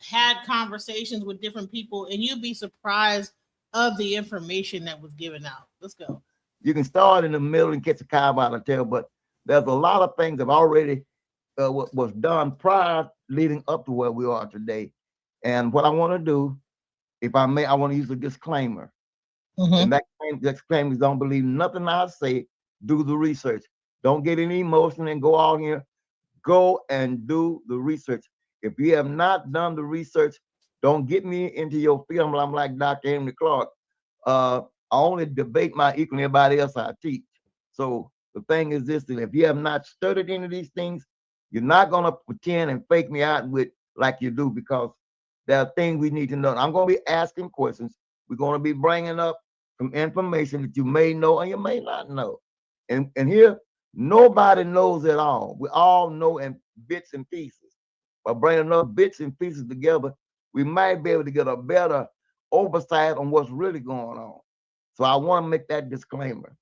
had conversations with different people, and you'd be surprised of the information that was given out. Let's go. You can start in the middle and catch a cow by the tail, but there's a lot of things that already was done prior leading up to where we are today. And what I want to do, if I may, I want to use a disclaimer. And that disclaimer is don't believe nothing I say, do the research. Don't get any emotion and go out here. Go and do the research. If you have not done the research, don't get me into your film. I'm like Dr. Henry Clark. I only debate my equal and everybody else I teach. So the thing is this, that if you have not studied any of these things, you're not going to pretend and fake me out with like you do, because there are things we need to know. I'm going to be asking questions. We're going to be bringing up some information that you may know and you may not know. And here, nobody knows it all. We all know in bits and pieces. By bringing enough bits and pieces together, we might be able to get a better oversight on what's really going on. So I want to make that disclaimer.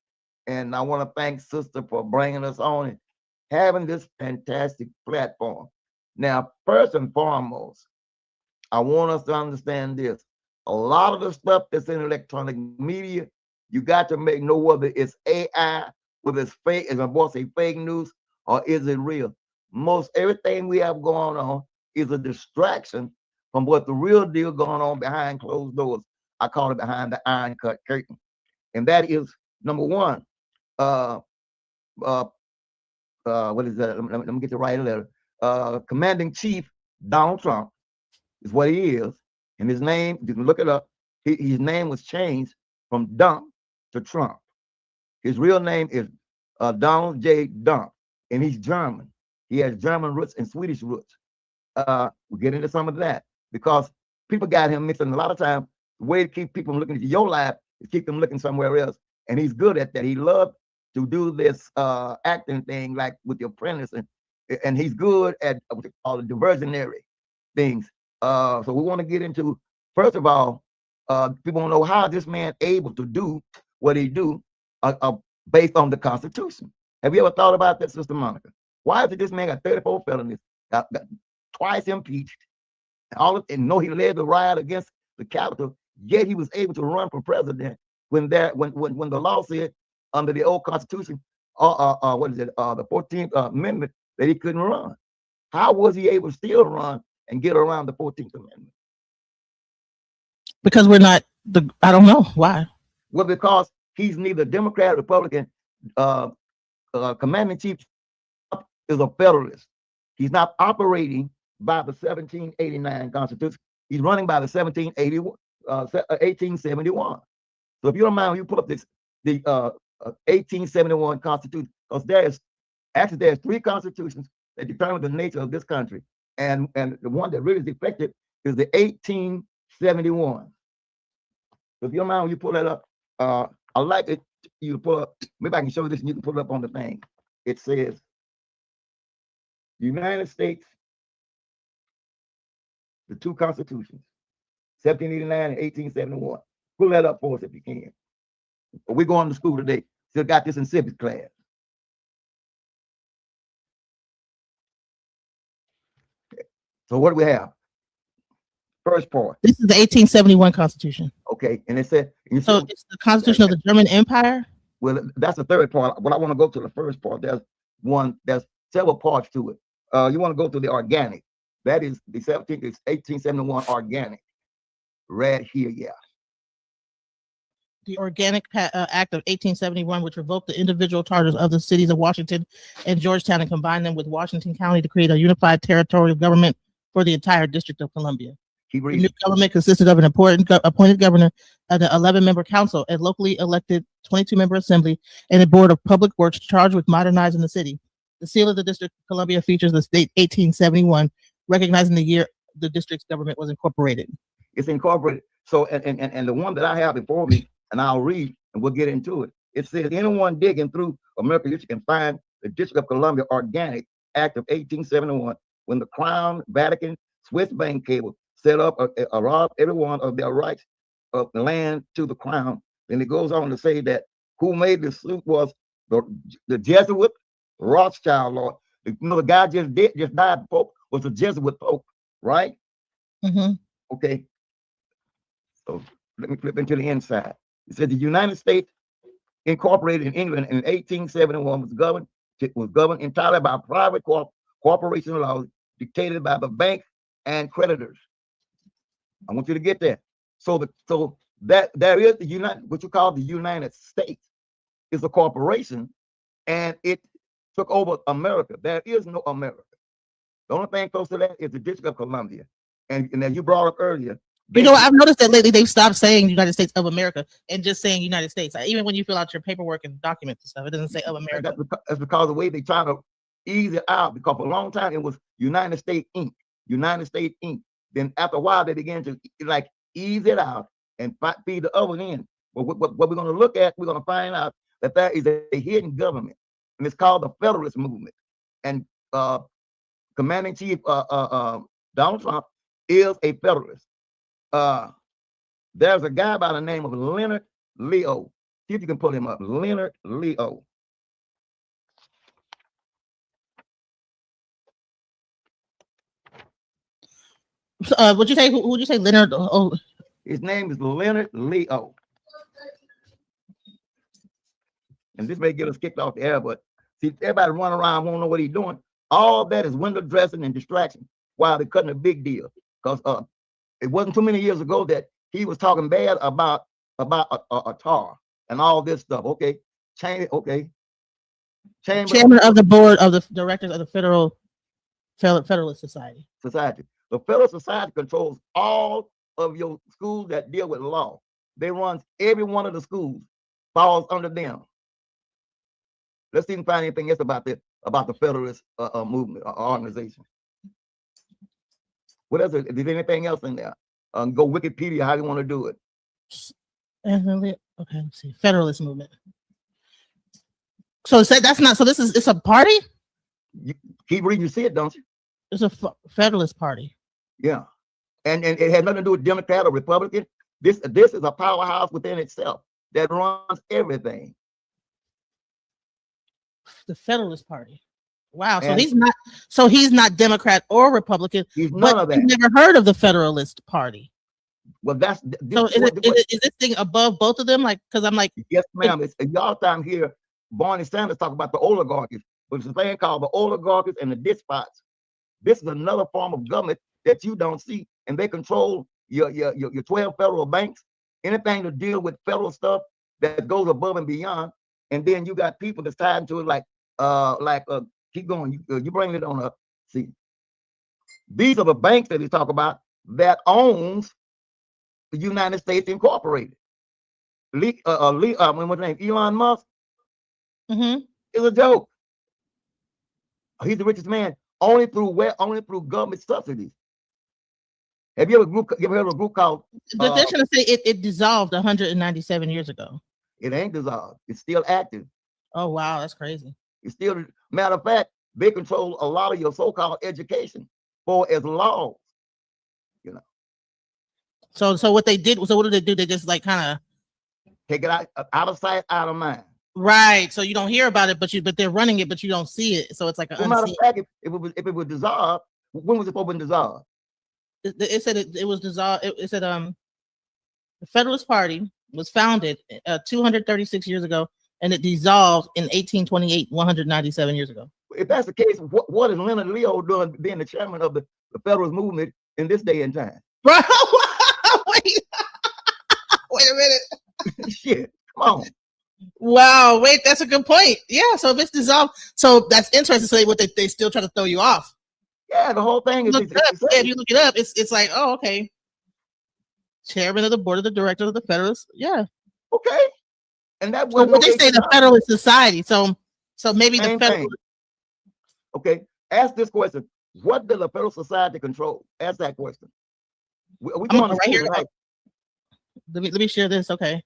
And I want to thank Sister for bringing us on and having this fantastic platform. Now, first and foremost, I want us to understand this. A lot of the stuff that's in electronic media, you got to know whether it's AI, whether it's fake, as my boss say, fake news, or is it real? Most everything we have going on is a distraction from what the real deal going on behind closed doors. I call it behind the iron cut curtain. And that is, number one, what is that? Let me get the right letter. Commanding Chief Donald Trump is what he is. And his name, you can look it up, his name was changed from Dump to Trump. His real name is Donald J. Dump, and he's German. He has German roots and Swedish roots. We'll get into some of that because people got him mixed. And a lot of times, the way to keep people from looking at your life is keep them looking somewhere else. And he's good at that. He loved to do this acting thing like with The Apprentice, and he's good at what they call the diversionary things. So we want to get into, first of all, people want to know how this man able to do what he do based on the Constitution. Have you ever thought about that, Sister Monica? Why is it this man got 34 felonies, got twice impeached, and know he led the riot against the Capitol, yet he was able to run for president when the law said under the old Constitution, what is it, the 14th Amendment, that he couldn't run. How was he able to still run and get around the 14th Amendment? Because we're not I don't know why. Well, because he's neither Democrat or Republican. Commanding Chief is a Federalist. He's not operating by the 1789 Constitution. He's running by the 1871. So if you don't mind, you pull up the 1871 Constitution, because there's three constitutions that determine the nature of this country, and the one that really is effective is the 1871. So if you don't mind, you pull that up. I like it. You pull up. Maybe I can show you this, and you can put it up on the thing. It says, United States, the two constitutions, 1789 and 1871. Pull that up for us if you can. We're going to school today. Still got this in civics class. So what do we have? First part. This is the 1871 Constitution. Okay, and it said. So it's the Constitution of the German Empire? Well, that's the third part. But I want to go to the first part. There's several parts to it. You want to go to the organic. That is the 1871 organic. Right here, yeah. The Organic Act of 1871, which revoked the individual charters of the cities of Washington and Georgetown and combined them with Washington County to create a unified territorial government for the entire District of Columbia. The new government consisted of an appointed governor, an 11-member council, a locally elected 22-member assembly, and a board of public works charged with modernizing the city. The seal of the District of Columbia features the state 1871, recognizing the year the district's government was incorporated. It's incorporated. So, and the one that I have before me, and I'll read, and we'll get into it. It says, anyone digging through American history can find the District of Columbia Organic Act of 1871, when the Crown, Vatican, Swiss bank cable set up a rob every one of their rights of the land to the Crown. Then it goes on to say that who made the suit was the Jesuit Rothschild Lord. You know, the guy just died, the Pope was a Jesuit Pope, right? Mm-hmm. Okay. So let me flip into the inside. It said the United States incorporated in England in 1871 was governed entirely by private corporation laws dictated by the bank and creditors. I want you to get that. So that there is what you call the United States is a corporation, and it took over America. There is no America. The only thing close to that is the District of Columbia. And as you brought up earlier, you know, I've noticed that lately they've stopped saying United States of America and just saying United States. Even when you fill out your paperwork and documents and stuff, it doesn't say of America. That's because of the way they try to ease it out, because for a long time it was United States Inc. United States Inc. Then after a while they began to like ease it out and feed the other end. But what we're going to look at, we're going to find out that there is a hidden government, and it's called the Federalist Movement. And Commanding Chief Donald Trump is a Federalist. There's a guy by the name of Leonard Leo. See if you can pull him up. Leonard Leo. Would you say who would you say Leonard? Oh, his name is Leonard Leo. And this may get us kicked off the air, but see, everybody running around won't know what he's doing. All that is window dressing and distraction while they're cutting a big deal. Because it wasn't too many years ago that he was talking bad about a tar and all this stuff. Okay, Chairman of the board of the directors of the Federalist Society. The Federalist Society controls all of your schools that deal with law. They run every one of the schools, falls under them. Let's see if we can find anything else about the Federalist movement or organization. What else? Is there anything else in there? Go Wikipedia. How do you want to do it? Okay, let's see. Federalist movement. So that's not. So it's a party. You keep reading. You see it, don't you? It's a Federalist party. Yeah, and it has nothing to do with Democrat or Republican. This is a powerhouse within itself that runs everything. The Federalist Party. Wow. So he's not Democrat or Republican. He's none of that. You've never heard of the Federalist Party. Well, is this thing above both of them? Like, because I'm like, yes, ma'am. It's y'all time here. Barney Sanders talk about the oligarchies, but it's a thing called the oligarchies and the despots. This is another form of government that you don't see, and they control your 12 federal banks. Anything to deal with federal stuff that goes above and beyond. And then you got people that's tied into it, keep going. You bring it on up. See, these are the banks that he talk about that owns the United States Incorporated. What's his name? Elon Musk. Mm-hmm. It's a joke. He's the richest man only through government subsidies. Have you ever heard of a group called? They're trying to say it dissolved 197 years ago. It ain't dissolved. It's still active. Oh wow, that's crazy. It's still, matter of fact, they control a lot of your so-called education for as laws. You know. So what they did? So what did they do? They just like kind of take it out of sight, out of mind. Right. So you don't hear about it, but they're running it, but you don't see it. So it's like matter of fact, if it was dissolved, when was it supposed to be dissolved? It said it was dissolved. It said the Federalist Party was founded 236 years ago, and it dissolved in 1828, 197 years ago. If that's the case, what is Leonard Leo doing being the chairman of the Federalist movement in this day and time? Bro, wait a minute. Shit, come on. Wow, wait, that's a good point. Yeah, so if it's dissolved, so that's interesting to say what they still try to throw you off. Yeah, the whole thing is. If you look it up, it's like, oh, okay. Chairman of the board of the directors of the Federalist. Yeah. Okay. And that was what they say the Federalist Society. So maybe the Federalist. Okay. Ask this question. What does the Federalist Society control? Ask that question. We going right here. Right? Let me share this. Okay.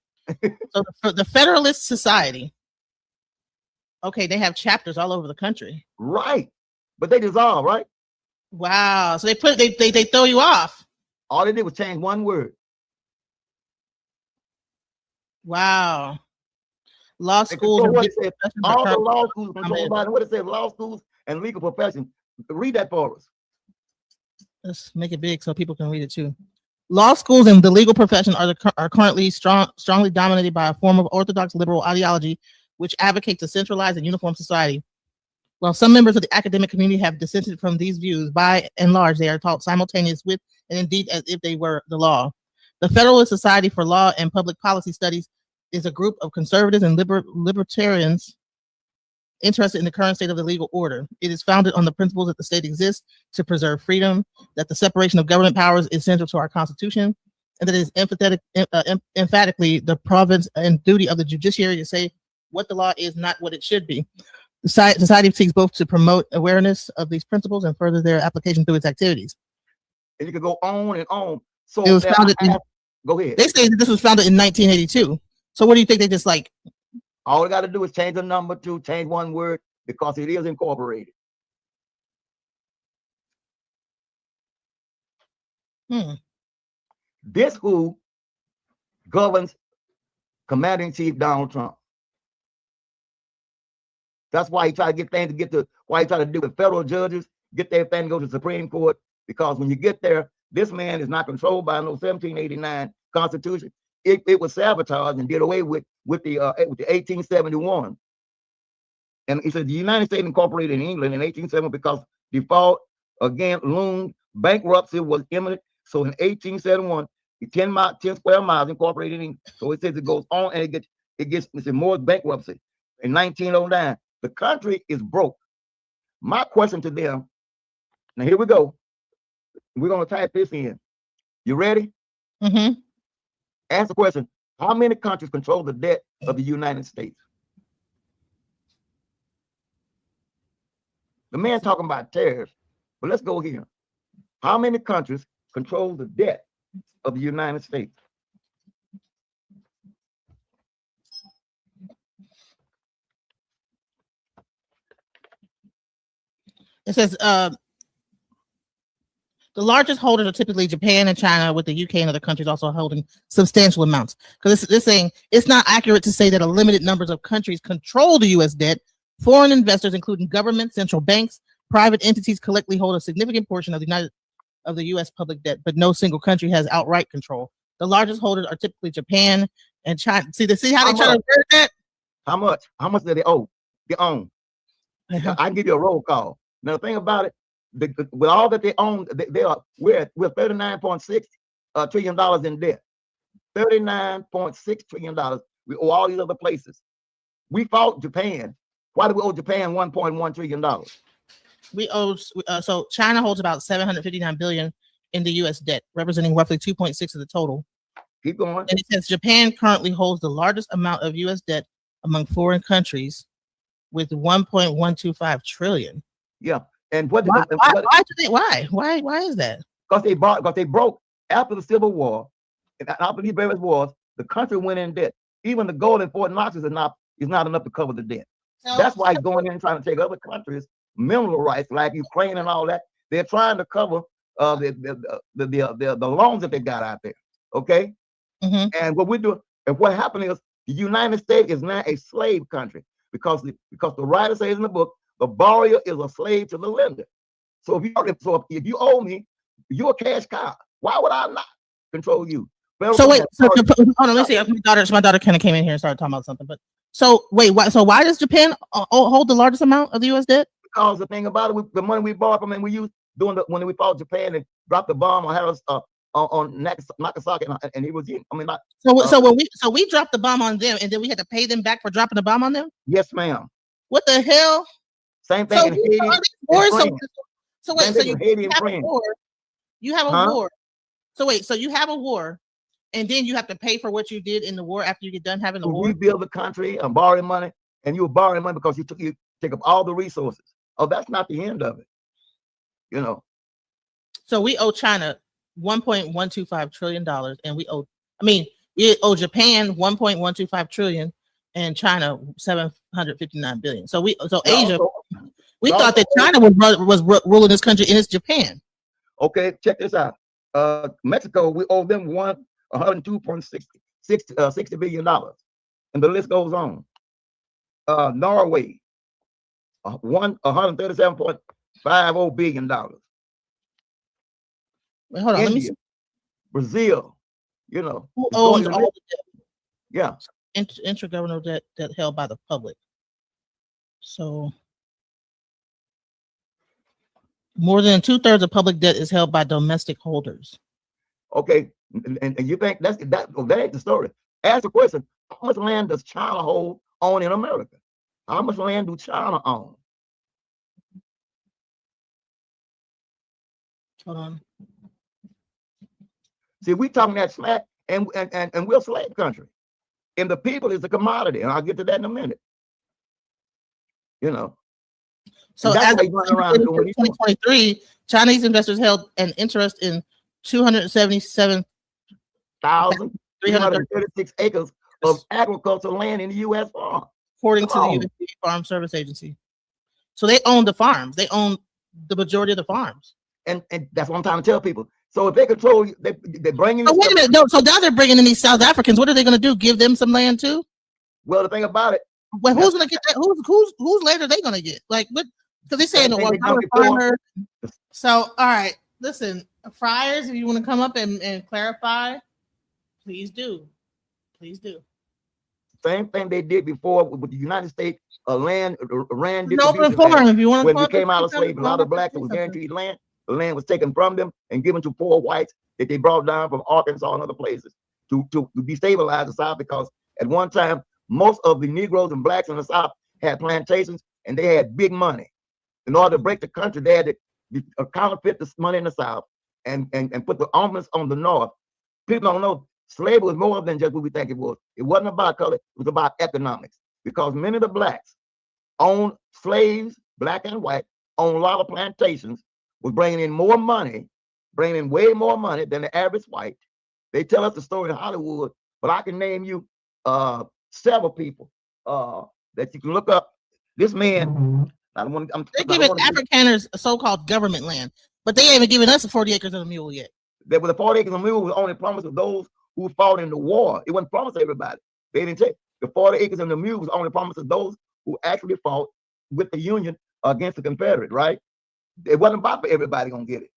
So the Federalist Society Okay, they have chapters all over the country. Right. But they dissolved, right? Wow. So they throw you off. All they did was change one word. Wow. Law They schools control and what legal it said. professions are All the currently law schools controlled dominated. by what it says, law schools and legal professions. Read that for us. Let's make it big so people can read it too. Law schools and the legal profession are currently strongly dominated by a form of orthodox liberal ideology, which advocates a centralized and uniform society. While some members of the academic community have dissented from these views, by and large, they are taught simultaneous with and indeed as if they were the law. The Federalist Society for Law and Public Policy Studies is a group of conservatives and libertarians interested in the current state of the legal order. It is founded on the principles that the state exists to preserve freedom, that the separation of government powers is central to our Constitution, and that it is emphatically the province and duty of the judiciary to say what the law is, not what it should be. The society seeks both to promote awareness of these principles and further their application through its activities. And you could go on and on. So It was founded go ahead. They say that this was founded in 1982. So what do you think they just like? All we got to do is change the number to change one word because it is incorporated. This who governs Commander-in-Chief Donald Trump. That's why he tried to get things why he tried to do with federal judges, get their thing to go to the Supreme Court, because when you get there, this man is not controlled by no 1789 Constitution. It was sabotaged and did away with the 1871. And he said the United States incorporated in England in 1870 because default again loomed, bankruptcy was imminent. So in 1871, 10 square miles incorporated in England. So it says it goes on and it gets more bankruptcy. In 1909, the country is broke. My question to them, now here we go. We're gonna type this in. You ready? Mm-hmm. Ask the question, how many countries control the debt of the United States? The man talking about tariffs, but let's go here. How many countries control the debt of the United States? It says the largest holders are typically Japan and China, with the UK and other countries also holding substantial amounts. Because this saying it's not accurate to say that a limited numbers of countries control the U.S. debt. Foreign investors, including governments, central banks, private entities, collectively hold a significant portion of the U.S. public debt, but no single country has outright control. The largest holders are typically Japan and China. See how they try to word that? How much? How much do they owe? They own. I can give you a roll call. Now the thing about it, with all that they own, we're $39.6 trillion in debt. $39.6 trillion. We owe all these other places. We fought Japan. Why do we owe Japan $1.1 trillion? We owe so China holds about 759 billion in the U.S. debt, representing roughly 2.6 of the total. Keep going. And it says Japan currently holds the largest amount of U.S. debt among foreign countries, with 1.125 trillion. Yeah, and why is that? Because they broke after the Civil War, and after these various wars, the country went in debt. Even the gold in Fort Knox is not enough to cover the debt. So, that's why he's going in and trying to take other countries' mineral rights, like Ukraine and all that. They're trying to cover the loans that they got out there. Okay, and what we do, and what happened is the United States is now a slave country because the writer says in the book, the borrower is a slave to the lender. So if you owe me, you're a cash cow. Why would I not control you? So wait, hold on. Let's see. My daughter kind of came in here and started talking about something. But so wait, why does Japan hold the largest amount of the U.S. debt? Because the thing about it, the money we borrowed from and we used when we fought Japan and dropped the bomb on Nagasaki, and he was in. So we dropped the bomb on them, and then we had to pay them back for dropping the bomb on them. Yes, ma'am. What the hell? Same thing in Haiti. So wait, so you have a war. You have a war. So wait, so you have a war, and then you have to pay for what you did in the war after you get done having the war. Rebuild the country and borrowing money, and you were borrowing money because you take up all the resources. Oh, that's not the end of it. You know. So we owe China $1.125 trillion, and we owe Japan $1.125 trillion, and China 759 billion. So Now, Asia, we now, thought that China was ruling this country, and it's Japan. Okay, check this out. Mexico, we owe them $102.60 billion, and the list goes on. Norway, $137.50 billion. Wait, hold on, let me see. Brazil, you know, Who it's going owns to the all list. the debt? Yeah. Intergovernmental debt held by the public. So more than 2/3 of public debt is held by domestic holders. Okay, and you think that ain't the story. Ask the question: how much land does China own in America? How much land do China own? Hold on. See, we talking that smack, and we're a slave country, and the people is a commodity, and I'll get to that in a minute. You know. So as of 2023, Chinese investors held an interest in 277,336 acres of agricultural land in the U.S. farm, according to the USDA Farm Service Agency. So they own the farms. They own the majority of the farms. And that's what I'm trying to tell people. So if they control, they bring in. So wait a minute. No, so now they're bringing in these South Africans. What are they going to do? Give them some land too? Well, the thing about it. Well, who's going to get that? Whose land are they going to get? Like what? Because they're saying the farmer. So all right, listen, friars, if you want to come up and clarify, please do. Please do. Same thing they did before with the United States land Open forum, if you want to when we came out of slavery, a lot of blacks that was guaranteed land. The land was taken from them and given to poor whites that they brought down from Arkansas and other places to destabilize the South, because at one time most of the Negroes and blacks in the South had plantations and they had big money. In order to break the country, they had to counterfeit this money in the South and put the almonds on the North. People don't know slavery was more than just what we think it was. It wasn't about color, it was about economics, because many of the blacks owned slaves, black and white, owned a lot of plantations, was bringing in more money, bringing in way more money than the average white. They tell us the story in Hollywood, but I can name you several people that you can look up. This man, they're giving Afrikaners so-called government land, but they ain't even giving us 40 acres and a mule yet. There was the 40 acres and a mule was only promised to those who fought in the war. It wasn't promised to everybody. They didn't take the 40 acres and the mule was only promised to those who actually fought with the Union against the Confederate, right? It wasn't about for everybody gonna get it.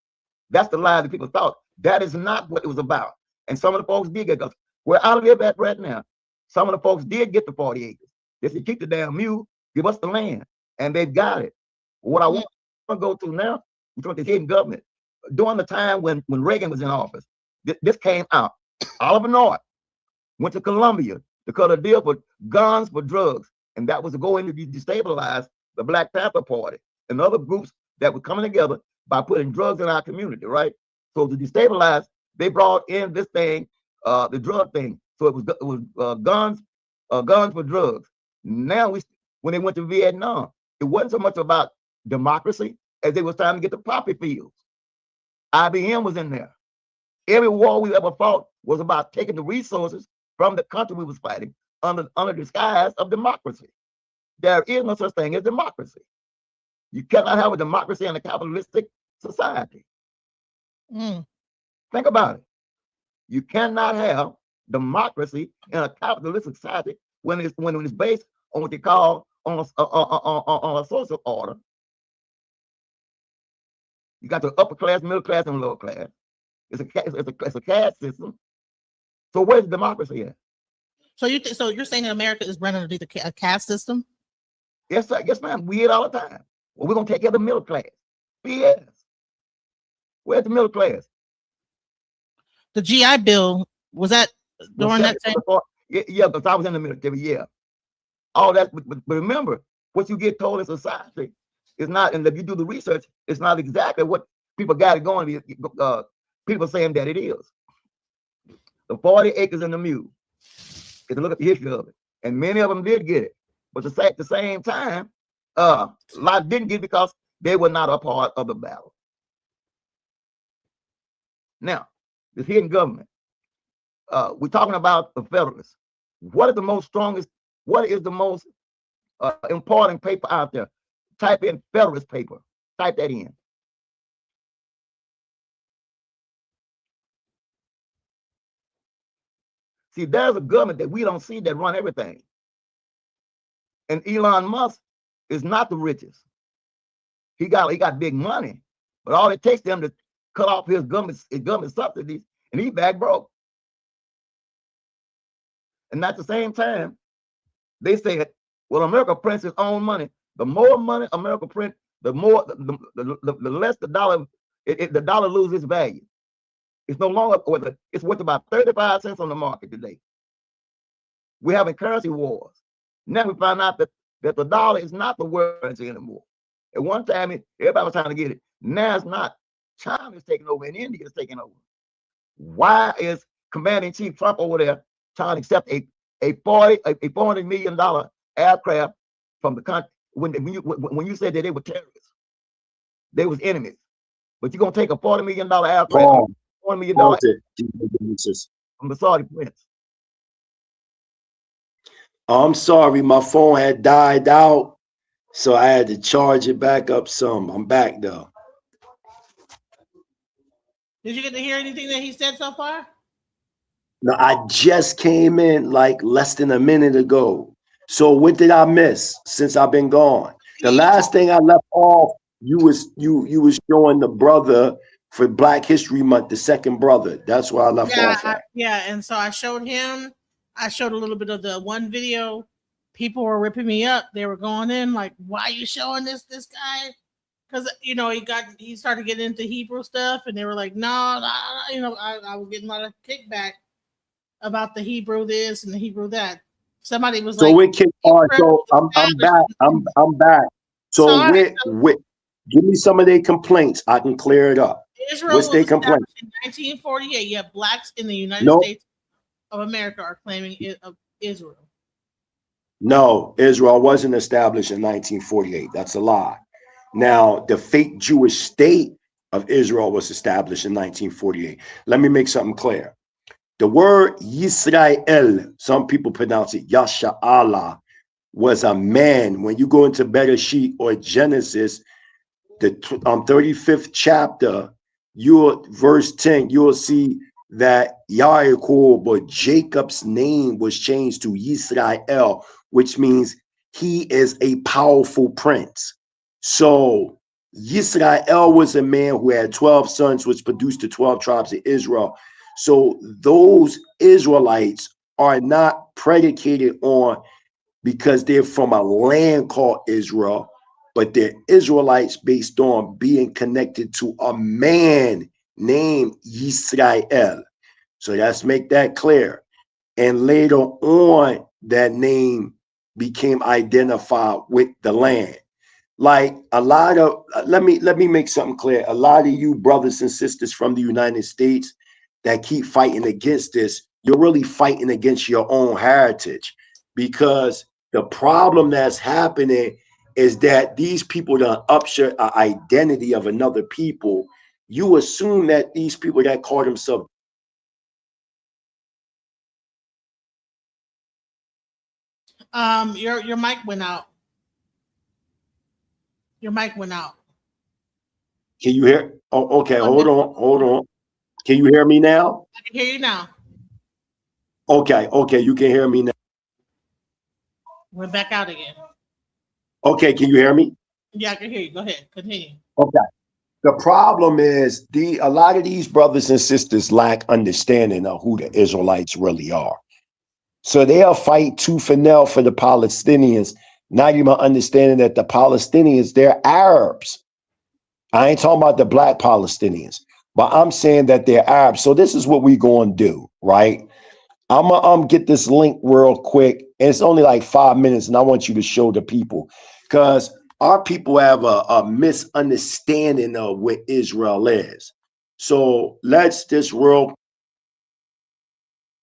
That's the lie that people thought. That is not what it was about. And some of the folks did get it. Where I live at right now, some of the folks did get the 40 acres. They said, keep the damn mule, give us the land. And they've got it. What I want to go to now, we're talking the hidden government. During the time when Reagan was in office, this came out. Oliver North went to Colombia to cut a deal for guns for drugs. And that was to go in to destabilize the Black Panther Party and other groups that were coming together by putting drugs in our community, right? So to destabilize, they brought in this thing, the drug thing. So it was guns for drugs. Now when they went to Vietnam, it wasn't so much about democracy as it was time to get the poppy fields. IBM was in there. Every war we ever fought was about taking the resources from the country we was fighting under disguise of democracy. There is no such thing as democracy. You cannot have a democracy in a capitalistic society. Think about it. You cannot have democracy in a capitalistic society when it's based on what they call on a social order. You got the upper class, middle class, and lower class. It's a caste system. So where's democracy at? So you're saying that America is running underneath a caste system? Yes, sir. Yes, ma'am. We hear it all the time. Well, we're gonna take care of the middle class. Yes. Where's the middle class? The GI Bill, was that during that time? Yeah, because I was in the military. Yeah. All that, but remember, what you get told in society is not, and if you do the research, it's not exactly what people got it going. People saying that it is. The 40 acres and the mule. Get to look at the history of it. And many of them did get it. But at the same time, a lot didn't get it because they were not a part of the battle. Now, this hidden government, we're talking about the Federalists. What is the most strongest What is the most important paper out there? Type in Federalist paper. Type that in. See, there's a government that we don't see that run everything. And Elon Musk is not the richest. He got big money, but all it takes them to cut off his government subsidies, and he back broke. And at the same time, they say, well, America prints its own money. The more money America prints, the less the dollar, the dollar loses its value. It's no longer it's worth about 35 cents on the market today. We're having currency wars. Now we find out that the dollar is not the world currency anymore. At one time, everybody was trying to get it. Now it's not. China is taking over and India is taking over. Why is Commander-in-Chief Trump over there trying to accept a $400 million aircraft from the country when you said that they were terrorists? They was enemies. But you're going to take a $40 million aircraft, $40 million from the Saudi prince. I'm sorry, my phone had died out, so I had to charge it back up some. I'm back though. Did you get to hear anything that he said so far? No, I just came in like less than a minute ago. So what did I miss since I've been gone? The last thing I left off, you was showing the brother for Black History Month, the second brother. That's where I left off at. And so I showed him. I showed a little bit of the one video. People were ripping me up. They were going in like, "Why are you showing this guy?" Because he started getting into Hebrew stuff, and they were like, "No, I was getting a lot of kickback about the Hebrew this and the Hebrew that." Somebody was so like, so I'm back. I'm back. So give me some of their complaints. I can clear it up. Israel What's was their complaint? established in 1948. Yet blacks in the United States of America are claiming it of Israel. No, Israel wasn't established in 1948. That's a lie. Now, the fake Jewish state of Israel was established in 1948. Let me make something clear. The word Yisrael, some people pronounce it Yasha'Allah, was a man. When you go into Bereshit or Genesis, the 35th chapter, verse 10, you'll see that Yaakov, or Jacob's name, was changed to Yisrael, which means he is a powerful prince. So Yisrael was a man who had 12 sons, which produced the 12 tribes of Israel. So those Israelites are not predicated on because they're from a land called Israel, but they're Israelites based on being connected to a man named Yisrael. So let's make that clear. And later on, that name became identified with the land. Like a lot of, let me make something clear. A lot of you brothers and sisters from the United States that keep fighting against this, you're really fighting against your own heritage, because the problem that's happening is that these people don't upshare an identity of another people. You assume that these people that call themselves your mic went out. Your mic went out. Can you hear? Oh, okay. Hold on. Can you hear me now? I can hear you now. Okay. You can hear me now. We're back out again. Okay. Can you hear me? Yeah, I can hear you. Go ahead. Continue. Okay. The problem is a lot of these brothers and sisters lack understanding of who the Israelites really are. So they'll fight tooth and nail for the Palestinians, not even understanding that the Palestinians, they're Arabs. I ain't talking about the black Palestinians, but I'm saying that they're Arabs. So this is what we going to do, right? I'm gonna get this link real quick. And it's only like 5 minutes, and I want you to show the people, because our people have a misunderstanding of what Israel is. So let's just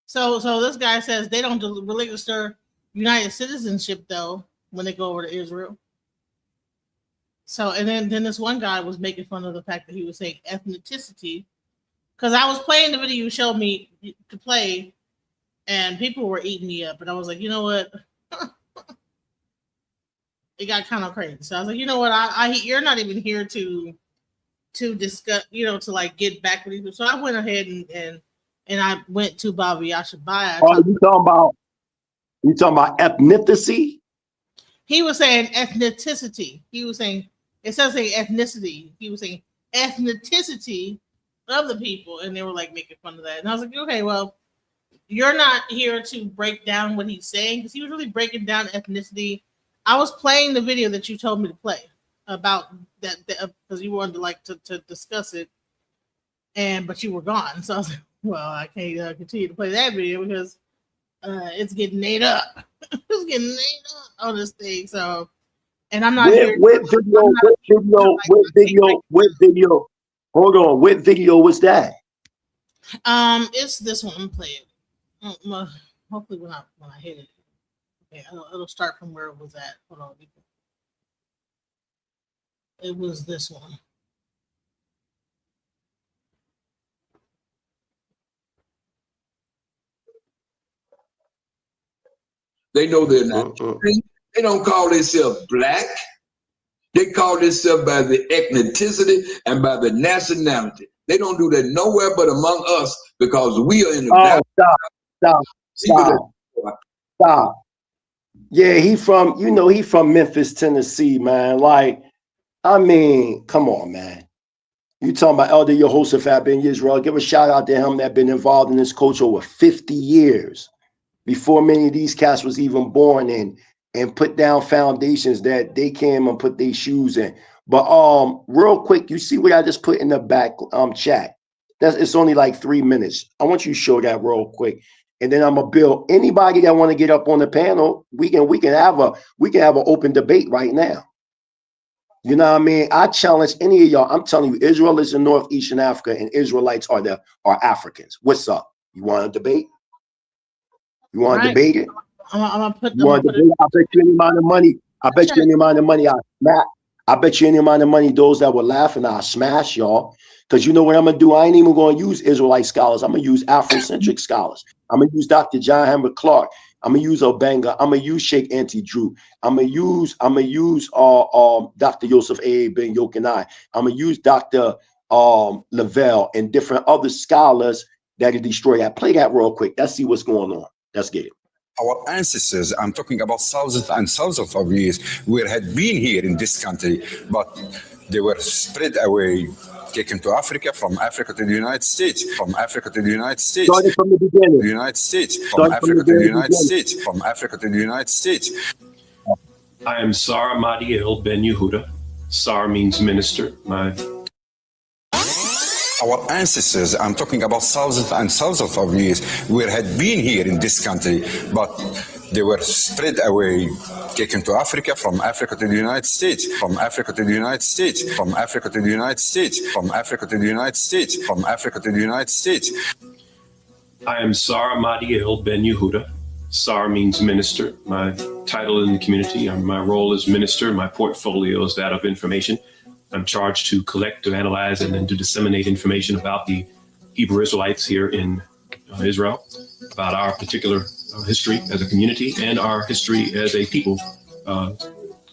So this guy says they don't relinquish their United citizenship though when they go over to Israel. So and then this one guy was making fun of the fact that he was saying ethnicity, because I was playing the video you showed me to play, and people were eating me up, and I was like, you know what? it got kind of crazy. So I was like, you know what? You're not even here to discuss, to like get back with you. So I went ahead and I went to Baba Yashabaya. Oh, you talking about ethnicity? He was saying ethnicity. He was saying, instead of saying ethnicity, he was saying ethnicity of the people. And they were like making fun of that. And I was like, okay, well, you're not here to break down what he's saying, because he was really breaking down ethnicity. I was playing the video that you told me to play about that because you wanted to discuss it, but you were gone. So I was like, well, I can't continue to play that video because it's getting ate up. It's getting ate up on this thing. So, and I'm not here. What video? Hold on. What video was that? It's this one. I'm playing. Hopefully when I hit it, okay, it'll start from where it was at. Hold on. It was this one. They know they're not. They don't call themselves black. They call themselves by the ethnicity and by the nationality. They don't do that nowhere but among us because we are in the. Stop. Yeah, he from Memphis, Tennessee, man. Like, I mean, come on, man. You talking about Elder Yehoshaphat Ben Israel. Give a shout out to him that been involved in this culture over 50 years before many of these cats was even born in, and put down foundations that they came and put their shoes in. But real quick, you see what I just put in the back chat? It's only like 3 minutes. I want you to show that real quick. And then I'm gonna build anybody that want to get up on the panel. We can have an open debate right now. You know what I mean? I challenge any of y'all. I'm telling you, Israel is in northeastern Africa, and Israelites are Africans. What's up? You want to debate? You want to debate it? I'm gonna put. You want to debate? I bet you any amount of money. I bet you any amount of money. I bet you any amount of money. Those that were laughing, I'll smash y'all. Because you know what I'm gonna do? I ain't even gonna use Israelite scholars. I'm gonna use Afrocentric scholars. I'm gonna use Dr. John Henrik Clark. I'm gonna use Obenga. I'm gonna use Sheikh Auntie Drew. I'm gonna use Dr. Yosef A. Ben Yokanai. I'm gonna use Dr. Lavelle and different other scholars that can destroy that. Play that real quick. Let's see what's going on. Let's get it. Our ancestors, I'm talking about thousands and thousands of years, had been here in this country, but they were spread away, taken to Africa, from Africa to the United States, from Africa to the United States. Starting from the beginning. The United States, from Africa to the United States, from Africa to the United States. I am Sar Madiel Ben Yehuda. Sar means minister. Our ancestors, I'm talking about thousands and thousands of years, had been here in this country, but they were spread away, taken to Africa, from Africa to the United States, from Africa to the United States, from Africa to the United States, from Africa to the United States, from Africa to the United States. I am Sar Madiel Ben Yehuda. Sar means minister. My title in the community, my role is minister. My portfolio is that of information. I'm charged to collect, to analyze, and then to disseminate information about the Hebrew Israelites here in Israel, about our particular history as a community and our history as a people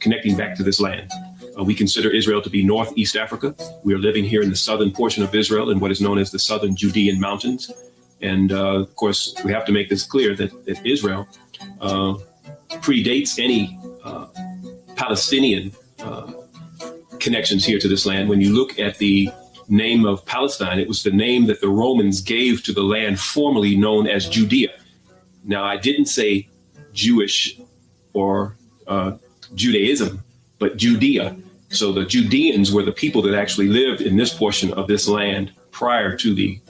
connecting back to this land. We consider Israel to be Northeast Africa. We are living here in the southern portion of Israel in what is known as the Southern Judean Mountains. And of course, we have to make this clear that Israel predates any Palestinian connections here to this land. When you look at the name of Palestine, it was the name that the Romans gave to the land formerly known as Judea. Now, I didn't say Jewish or Judaism, but Judea. So the Judeans were the people that actually lived in this portion of this land prior to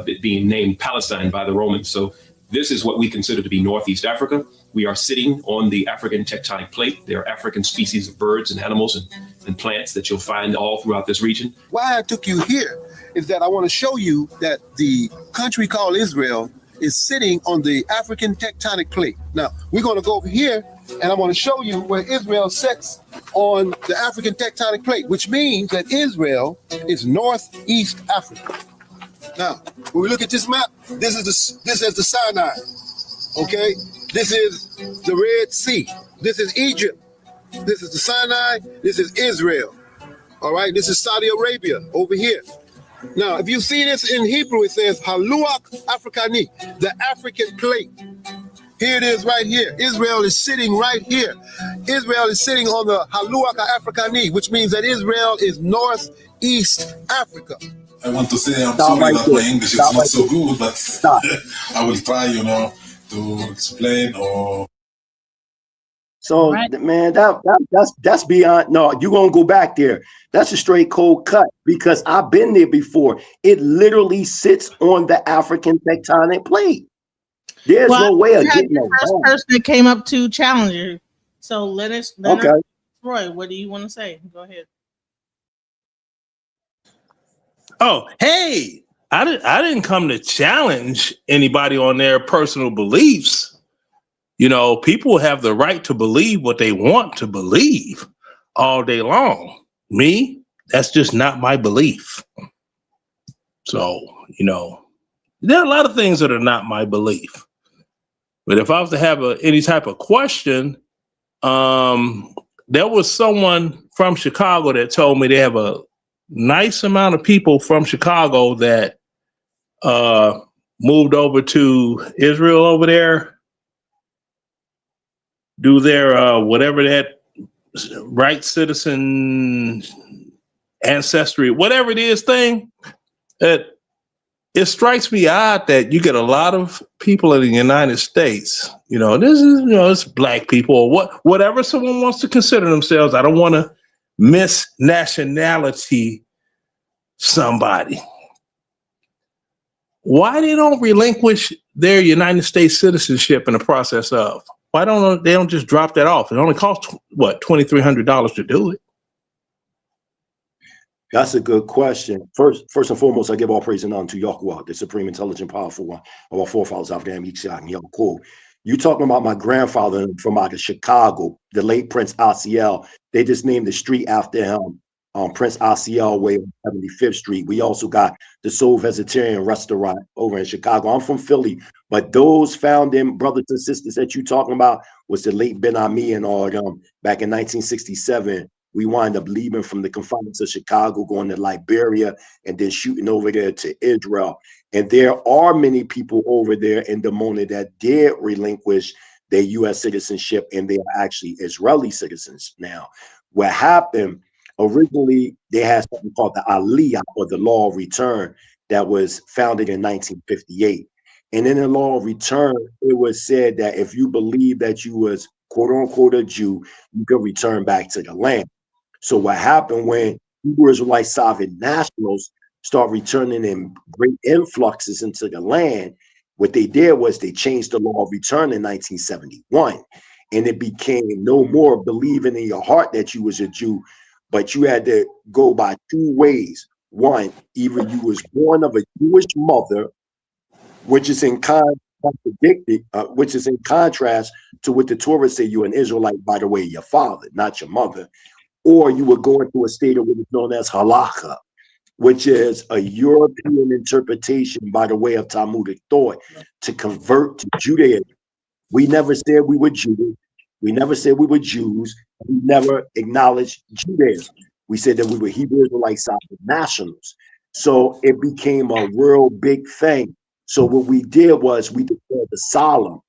it being named Palestine by the Romans. So this is what we consider to be Northeast Africa. We are sitting on the African tectonic plate. There are African species of birds and animals and plants that you'll find all throughout this region. Why I took you here is that I want to show you that the country called Israel is sitting on the African tectonic plate. Now, we're going to go over here, and I'm going to show you where Israel sits on the African tectonic plate, which means that Israel is Northeast Africa. Now, when we look at this map, this is the Sinai, okay? This is the Red Sea. This is Egypt. This is the Sinai. This is Israel. All right, this is Saudi Arabia over here. Now, if you see this in Hebrew, it says Haluach Afrikani, the African plate. Here it is right here. Israel is sitting right here. Israel is sitting on the Haluach Afrikani, which means that Israel is northeast Africa. I want to say I'm sorry that my English is not so good, but I will try, to explain or. So man, that's beyond. No, you're gonna go back there. That's a straight cold cut because I've been there before. It literally sits on the African tectonic plate. There's no way of getting the first person that came up to challenge you. So Leonard, Roy, what do you want to say? Go ahead. Oh, hey, I didn't come to challenge anybody on their personal beliefs. People have the right to believe what they want to believe all day long. Me, that's just not my belief. So, there are a lot of things that are not my belief. But if I was to have any type of question, there was someone from Chicago that told me they have a nice amount of people from Chicago that moved over to Israel over there, do their whatever that right citizen ancestry, whatever it is thing. It strikes me odd that you get a lot of people in the United States. This is it's black people or whatever someone wants to consider themselves. I don't want to miss nationality somebody. Why they don't relinquish their United States citizenship in the process of? Why don't they just drop that off? It only costs what, $2,300 to do it. That's a good question. First and foremost, I give all praise and honor to Yahuwah, the supreme, intelligent, powerful one of our forefathers, Abraham, Yitzhak, and Yaakov. You talking about my grandfather from out of Chicago, the late Prince Asiel. They just named the street after him, Prince Asiel Way on 75th Street. We also got the Soul Vegetarian Restaurant over in Chicago. I'm from Philly, but those founding brothers and sisters that you talking about was the late Ben Ami and all of them back in 1967. We wind up leaving from the confines of Chicago, going to Liberia, and then shooting over there to Israel. And there are many people over there in Dimona that did relinquish their U.S. citizenship, and they are actually Israeli citizens now. What happened, originally, they had something called the Aliyah, or the Law of Return, that was founded in 1958. And in the Law of Return, it was said that if you believe that you was quote-unquote a Jew, you could return back to the land. So what happened when Hebrew Israelite sovereign nationals start returning in great influxes into the land, what they did was they changed the law of return in 1971. And it became no more believing in your heart that you was a Jew, but you had to go by two ways. One, either you was born of a Jewish mother, which is in which is in contrast to what the Torah say you're an Israelite by the way of your father, not your mother. Or you would go into a state of what is known as halakha, which is a European interpretation by the way of Talmudic thought to convert to Judaism. We never said we were Jews. We never said we were Jews. We never acknowledged Judaism. We said that we were Hebrew Israelite nationals. So it became a real big thing. So what we did was we declared the solemn,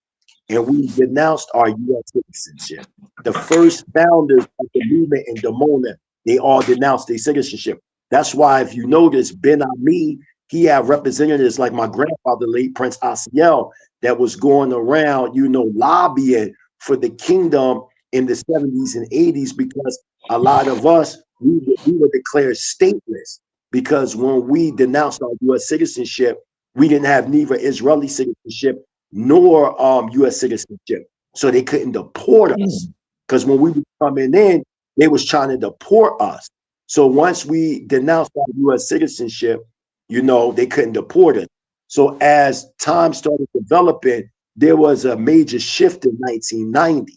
and we denounced our U.S. citizenship. The first founders of the movement in Dimona, they all denounced their citizenship. That's why if you notice, Ben Ami, he had representatives like my grandfather, late Prince Asiel, that was going around, lobbying for the kingdom in the 70s and 80s, because a lot of us, we were declared stateless, because when we denounced our U.S. citizenship, we didn't have neither Israeli citizenship nor U.S. citizenship. So they couldn't deport us, because when we were coming in, they was trying to deport us. So once we denounced our U.S. citizenship, they couldn't deport us. So as time started developing, there was a major shift in 1990.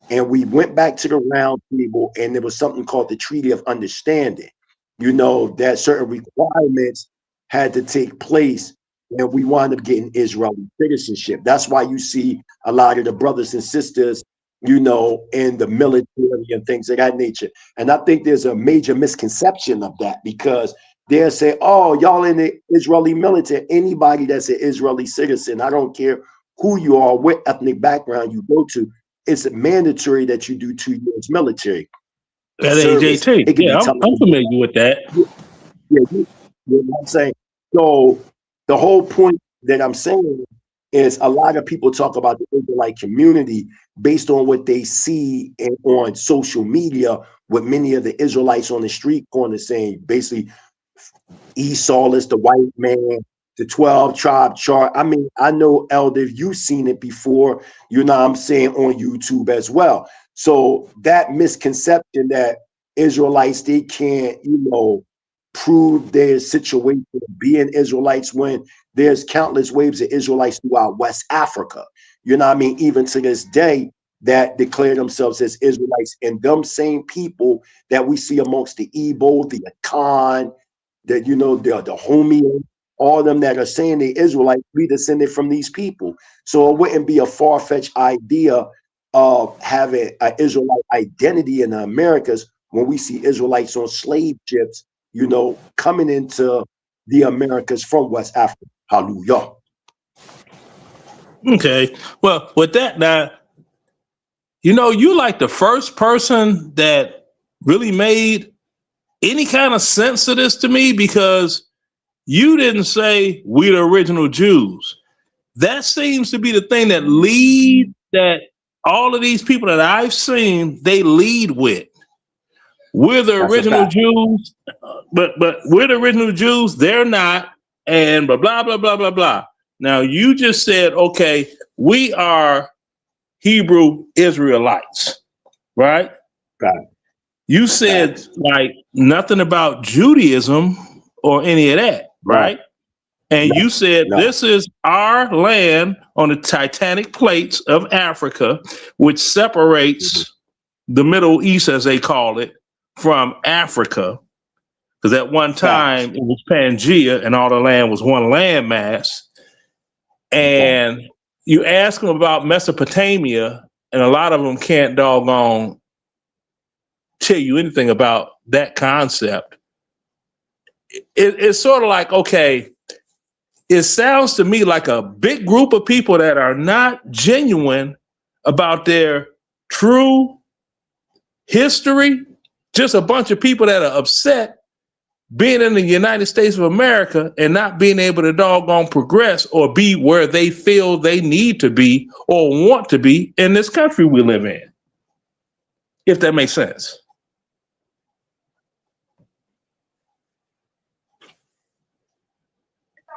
And we went back to the round table, and there was something called the Treaty of Understanding, that certain requirements had to take place and we wind up getting Israeli citizenship. That's why you see a lot of the brothers and sisters, you know, in the military and things of that nature. And I think there's a major misconception of that, because they'll say, oh, y'all in the Israeli military. Anybody that's an Israeli citizen, I don't care who you are, what ethnic background you go to, it's mandatory that you do 2 years military That service. AJT. It can Yeah, be I'm familiar with that. yeah, you know what I'm saying? So the whole point that I'm saying is a lot of people talk about the Israelite community based on what they see on social media, with many of the Israelites on the street corners saying basically Esau is the white man, the 12 tribe chart. I mean, I know, Elder, you've seen it before, you know what I'm saying, on YouTube as well. So that misconception that Israelites, they can't, you know, prove their situation of being Israelites, when there's countless waves of Israelites throughout West Africa, you know what I mean, even to this day, that declare themselves as Israelites, and them same people that we see amongst the Igbo, the Akan, that, you know, the Homie, all of them that are saying they Israelites, we descended from these people. So it wouldn't be a far-fetched idea of having an Israelite identity in the Americas when we see Israelites on slave ships, you know, coming into the Americas from West Africa. Hallelujah. Okay. Well, with that now, you know, you like the first person that really made any kind of sense of this to me, because you didn't say we the original Jews. That seems to be the thing that lead, that all of these people that I've seen, they lead with. We're the original Jews, but we're the original Jews, they're not, and blah, blah, blah, blah, blah, blah. Now, you just said, okay, we are Hebrew Israelites, right? Right. You said like nothing about Judaism or any of that, right? And you said this is our land on the titanic plates of Africa, which separates the Middle East, as they call it, from Africa. Because at one time it was Pangea and all the land was one landmass. And you ask them about Mesopotamia, and a lot of them can't doggone tell you anything about that concept. It's sort of like, okay, it sounds to me like a big group of people that are not genuine about their true history, just a bunch of people that are upset being in the United States of America and not being able to doggone progress or be where they feel they need to be or want to be in this country we live in. If that makes sense.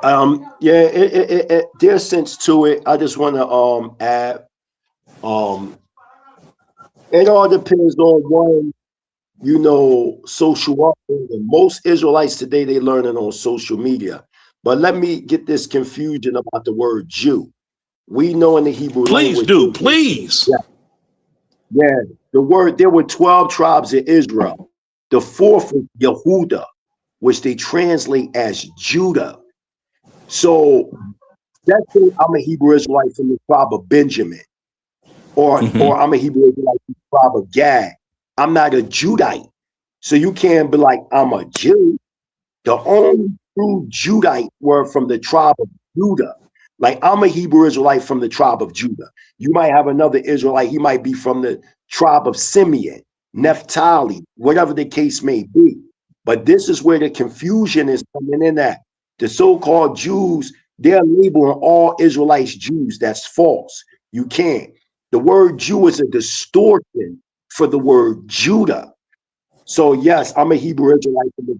Yeah, there's sense to it. I just want to add, it all depends on one, you know, social upbringing. Most Israelites today, they learn it on social media. But let me get this confusion about the word Jew. We know in the Hebrew language. Please. Yeah, the word, there were 12 tribes in Israel. The fourth was Yehuda, which they translate as Judah. So let's say I'm a Hebrew Israelite from the tribe of Benjamin, or I'm a Hebrew Israelite from the tribe of Gad. I'm not a Judite. So you can't be like, I'm a Jew. The only true Judite were from the tribe of Judah. Like, I'm a Hebrew Israelite from the tribe of Judah. You might have another Israelite, he might be from the tribe of Simeon, Naphtali, whatever the case may be. But this is where the confusion is coming in at. The so-called Jews, they're labeling all Israelites Jews. That's false. You can't. The word Jew is a distortion for the word Judah. So yes, I'm a Hebrew Israelite from the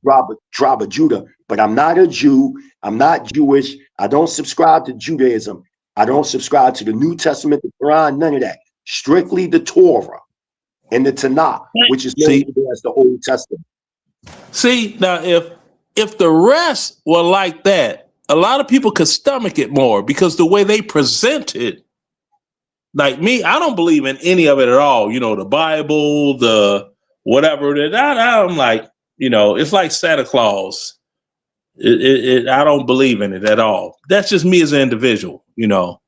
tribe of Judah, but I'm not a Jew. I'm not Jewish. I don't subscribe to Judaism. I don't subscribe to the New Testament, the Quran, none of that. Strictly the Torah and the Tanakh, which is known as the Old Testament. See, now if the rest were like that, a lot of people could stomach it more, because the way they present it, like me, I don't believe in any of it at all. You know, the Bible, the whatever. I'm like, you know, it's like Santa Claus. I don't believe in it at all. That's just me as an individual, you know.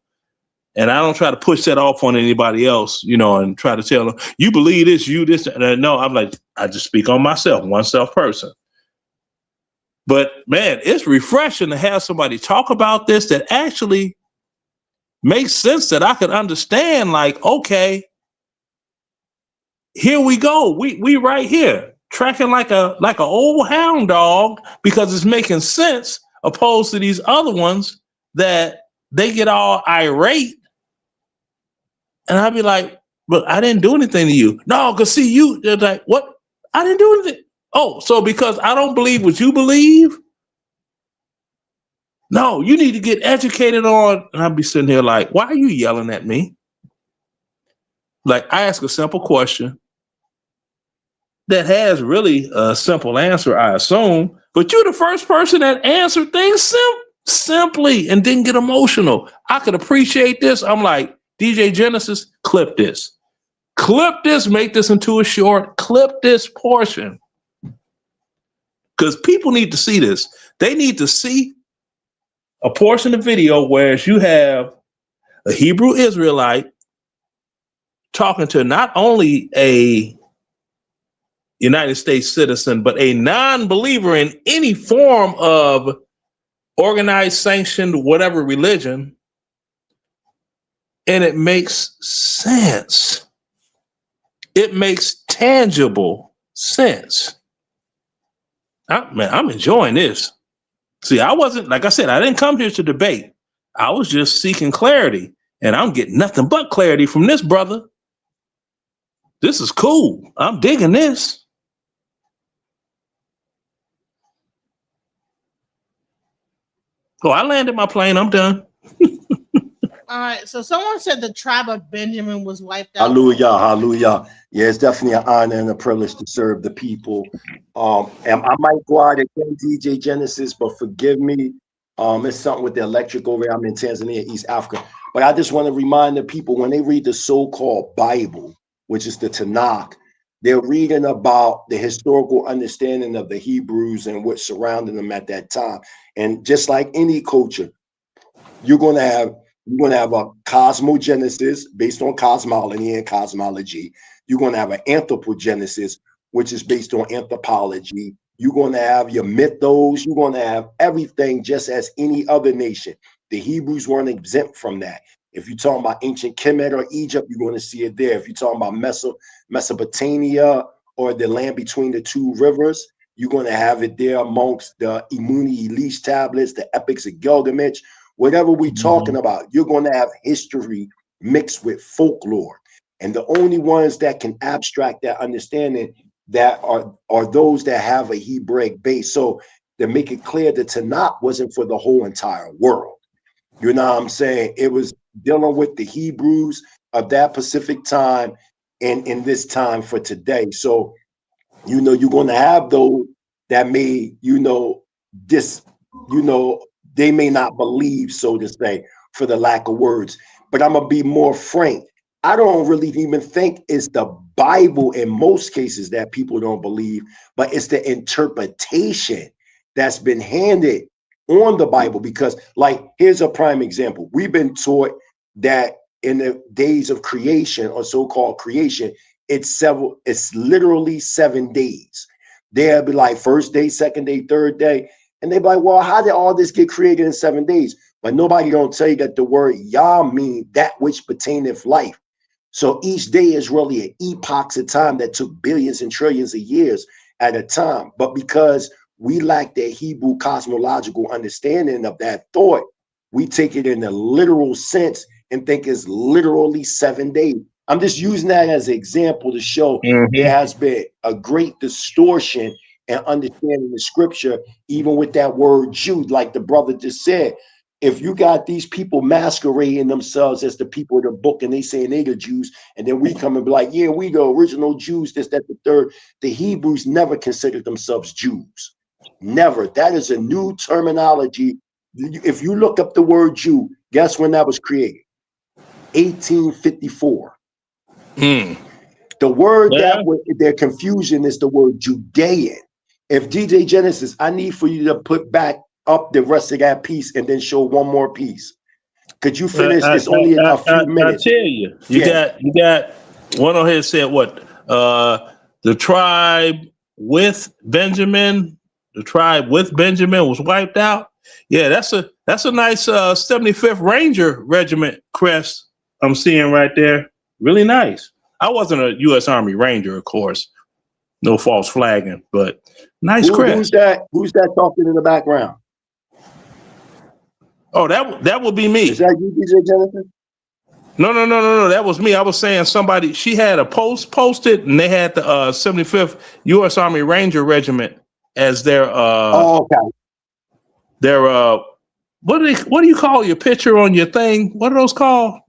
And I don't try to push that off on anybody else, you know, and try to tell them, you believe this, you this. No, I'm like, I just speak on myself, one self person. But man, it's refreshing to have somebody talk about this that actually makes sense, that I could understand. Like, okay, here we go. We right here tracking like an old hound dog, because it's making sense, opposed to these other ones that they get all irate. And I'd be like, but I didn't do anything to you. No, because see, they're like, what? I didn't do anything. Oh, so because I don't believe what you believe? No, you need to get educated on. And I'd be sitting here like, why are you yelling at me? Like, I ask a simple question that has really a simple answer, I assume, but you're the first person that answered things simply and didn't get emotional. I could appreciate this. I'm like, DJ Genesis, clip this. Clip this, make this into a short, clip this portion. Because people need to see this. They need to see a portion of video where you have a Hebrew Israelite talking to not only a United States citizen, but a non-believer in any form of organized, sanctioned, whatever religion. And it makes sense. It makes tangible sense. I'm enjoying this. See, I wasn't, like I said, I didn't come here to debate. I was just seeking clarity, and I'm getting nothing but clarity from this brother. This is cool. I'm digging this. Oh, I landed my plane. I'm done. All right. So someone said the tribe of Benjamin was wiped out. Hallelujah, hallelujah. Yeah, it's definitely an honor and a privilege to serve the people. And I might go out again, DJ Genesis, but forgive me. It's something with the electric over here. I'm in Tanzania, East Africa. But I just want to remind the people, when they read the so-called Bible, which is the Tanakh, they're reading about the historical understanding of the Hebrews and what surrounded them at that time. And just like any culture, you're going to have a cosmogenesis based on cosmology and cosmology. You're going to have an anthropogenesis, which is based on anthropology. You're going to have your mythos. You're going to have everything just as any other nation. The Hebrews weren't exempt from that. If you're talking about ancient Kemet or Egypt, you're going to see it there. If you're talking about Mesopotamia or the land between the two rivers, you're going to have it there amongst the Imuni Elish tablets, the epics of Gilgamesh. Whatever we're talking about, you're going to have history mixed with folklore. And the only ones that can abstract that understanding that are those that have a Hebraic base. So to make it clear, the Tanakh wasn't for the whole entire world. You know what I'm saying? It was dealing with the Hebrews of that Pacific time and in this time for today. So, you know, you're going to have those that may, they may not believe, so to say, for the lack of words. But I'm going to be more frank. I don't really even think it's the Bible in most cases that people don't believe, but it's the interpretation that's been handed on the Bible. Because, like, here's a prime example. We've been taught that in the days of creation, or so-called creation, it's literally 7 days. They'll be like first day, second day, third day. And they'd be like, well, how did all this get created in 7 days? But nobody don't tell you that the word Yah means that which pertaineth life. So each day is really an epoch of time that took billions and trillions of years at a time. But because we lack that Hebrew cosmological understanding of that thought, we take it in a literal sense and think it's literally 7 days. I'm just using that as an example to show there has been a great distortion and understanding the scripture, even with that word Jew, like the brother just said. If you got these people masquerading themselves as the people of the book and they saying they the Jews, and then we come and be like, yeah, we the original Jews, this, that, the third. The Hebrews never considered themselves Jews. Never. That is a new terminology. If you look up the word Jew, guess when that was created? 1854. The word that their confusion is the word Judean. If DJ Genesis, I need for you to put back up the rest of that piece and then show one more piece. Could you finish? It's only a few minutes. I tell you, you got one on here said what? The tribe with Benjamin was wiped out. Yeah, that's a nice 75th Ranger Regiment crest I'm seeing right there. Really nice. I wasn't a U.S. Army Ranger, of course. No false flagging, but nice crest. Who's that talking in the background? Oh, that would be me. Is that you, DJ Genesis? No. That was me. I was saying somebody. She had a post posted, and they had the 75th U.S. Army Ranger Regiment as their. Their what do you call your picture on your thing? What are those called?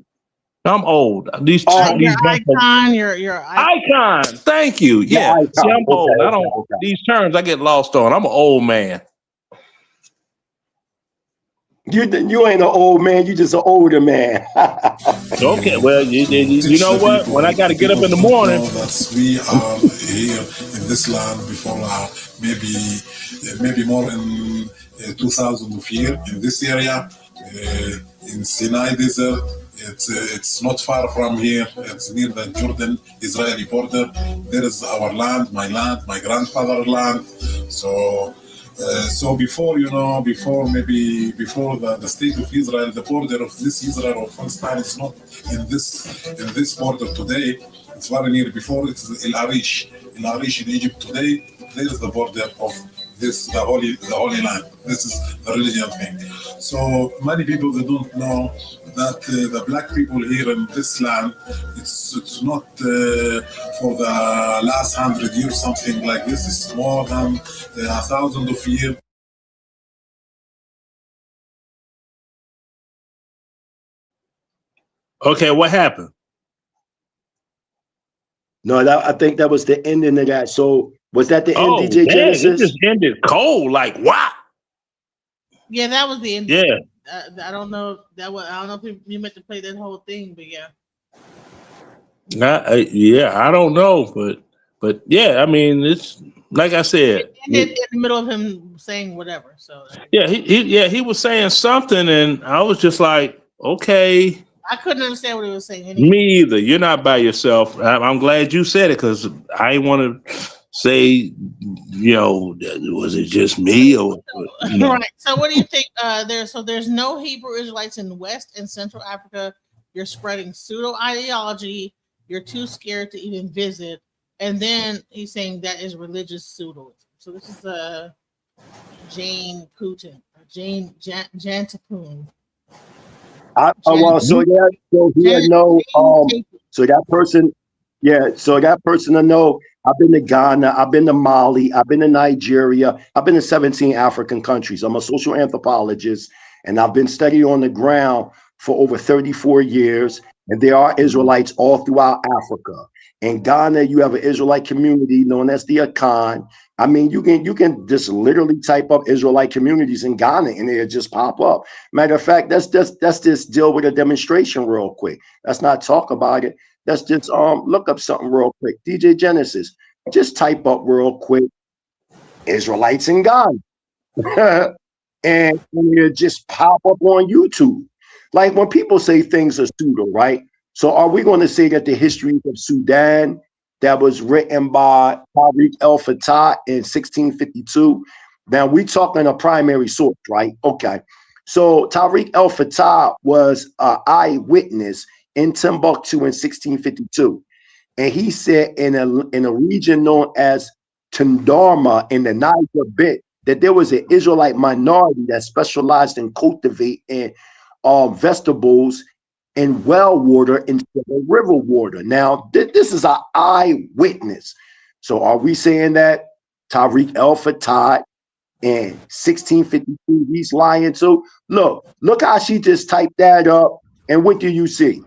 I'm old. Your icon, your icon. Thank you. Yeah. See, I'm old. I don't these terms I get lost on. I'm an old man. You ain't an old man. You just an older man. Okay. Well, you know what? When I got to get up in the morning. That we are here in this land before maybe more than 2,000 of years in this area in Sinai Desert. It's not far from here. It's near the Jordan-Israeli border. There is our land, my grandfather's land. So before the state of Israel, the border of this Israel or Palestine is not in this border today. It's very near. Before it's El Arish in Egypt today. There is the border of the holy land. This is the religion thing. So many people they don't know that the black people here in this land, it's not for the last 100 years something like this. It's more than 1,000 of years. Okay, what happened? No, I think that was the ending of that. So was that the end, DJ Genesis? It just ended cold, like what? Yeah, that was the end. Yeah. I don't know I don't know if you meant to play that whole thing, but yeah. I don't know, but yeah, I mean, it's like I said. In the middle of him saying whatever. So he was saying something, and I was just like, okay. I couldn't understand what he was saying. Anyway. Me either. You're not by yourself. I'm glad you said it because I want to say, was it just me or? Right. So what do you think? There's no Hebrew Israelites in West and Central Africa. You're spreading pseudo ideology. You're too scared to even visit. And then he's saying that is religious pseudo. So this is Jane Putin, Jane Jantapun. So that person to know. I've been to Ghana, I've been to Mali, I've been to Nigeria, I've been to 17 African countries. I'm a social anthropologist, and I've been studying on the ground for over 34 years. And there are Israelites all throughout Africa. In Ghana, you have an Israelite community known as the Akan. I mean, you can just literally type up Israelite communities in Ghana and it'll just pop up. Matter of fact, let's just deal with a demonstration real quick. Let's not talk about it. Let's just look up something real quick. DJ Genesis, just type up real quick Israelites in Ghana. and it'll just pop up on YouTube. Like when people say things are pseudo, right? So are we going to say that the history of Sudan that was written by Tariq El-Fatah in 1652? Now we're talking a primary source, right? Okay. So Tariq El-Fatah was an eyewitness in Timbuktu in 1652. And he said in a region known as Tundarma in the Niger bit that there was an Israelite minority that specialized in cultivating vegetables in well water instead of river water. Now, this is an eyewitness. So are we saying that Tariq El-Fatah in 1652 he's lying too? Look how she just typed that up, and what do you see?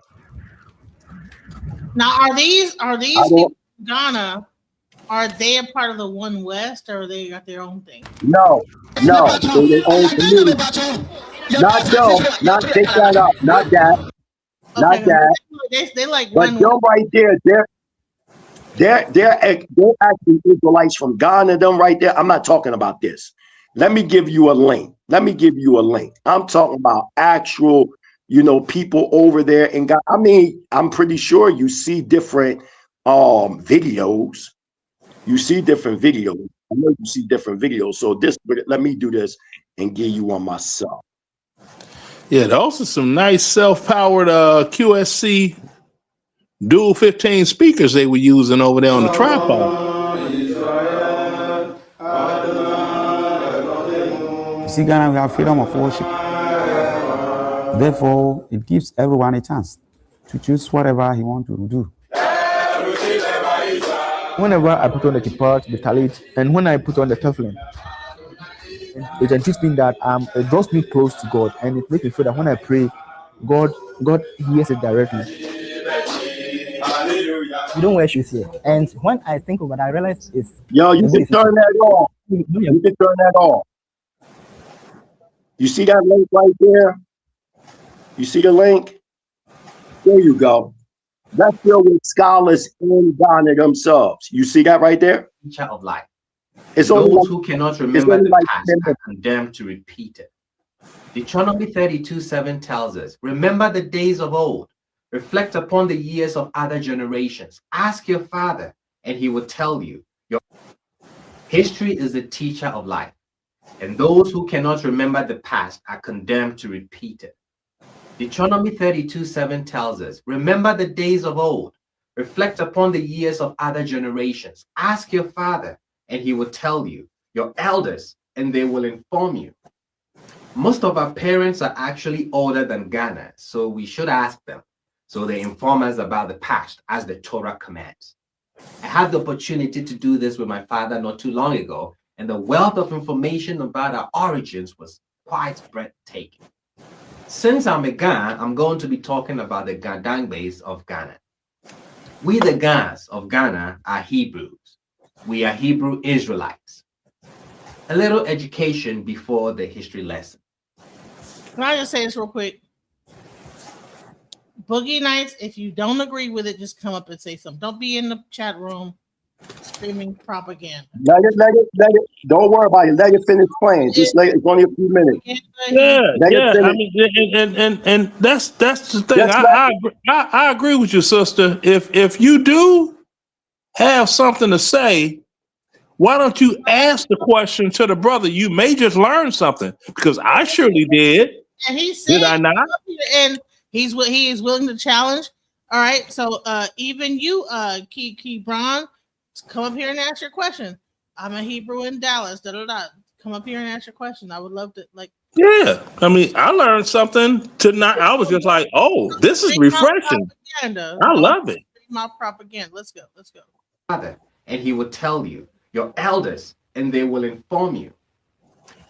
Now, are these people in Ghana? Are they a part of the One West, or they got their own thing? No, they their own community. Not them. Not take that up. Not that. Okay, not that. They like but One them West. right there. They're actually Israelites from Ghana, them right there. I'm not talking about this. Let me give you a link. I'm talking about actual, people over there in Ghana. I mean, I'm pretty sure you see different videos. You see different videos. I know you see different videos. So let me do this and give you one myself. Yeah, those are some nice self-powered QSC dual 15 speakers they were using over there on the tripod. You see, Ghana, we have freedom of worship. Therefore, it gives everyone a chance to choose whatever he wants to do. Whenever I put on the kippah, the talit, and when I put on the tefillin, it teaches me that it draws me close to God, and it makes me feel that when I pray, God hears it directly. You don't wear shoes here. And when I think of it, I realize it's... Yo, you can turn that off. You can turn that off. You see that link right there? You see the link? There you go. That's filled with scholars in Ghana themselves. You see that right there? Teacher of life. It's Those who cannot remember the past are condemned to repeat it. Deuteronomy 32:7 tells us, remember the days of old. Reflect upon the years of other generations. Ask your father, and he will tell you. Your history is the teacher of life, and those who cannot remember the past are condemned to repeat it. Deuteronomy 32:7 tells us, remember the days of old. Reflect upon the years of other generations. Ask your father, and he will tell you. Your elders, and they will inform you. Most of our parents are actually older than Ghana, so we should ask them. So they inform us about the past as the Torah commands. I had the opportunity to do this with my father not too long ago, and the wealth of information about our origins was quite breathtaking. Since I'm a Ga, I'm going to be talking about the Gandangbes of Ghana. We, the Gas of Ghana, are Hebrews. We are Hebrew Israelites. A little education before the history lesson. Can I just say this real quick? Boogie Nights, if you don't agree with it, just come up and say something. Don't be in the chat room screaming propaganda. Let it. Don't worry about it. Let it finish playing. Just let it. It's only a few minutes. I mean, and that's the thing. I agree with you, sister. If you do have something to say, why don't you ask the question to the brother? You may just learn something, because I surely did. And he said, did I not? And he is willing to challenge. All right, so even you, Key Braun, come up here and ask your question. I'm a Hebrew in Dallas. Come up here and ask your question. I would love to Yeah, I mean, I learned something tonight. I was just like, oh, this is refreshing. I love it. My propaganda. Let's go. Father, and he will tell you. Your elders, and they will inform you.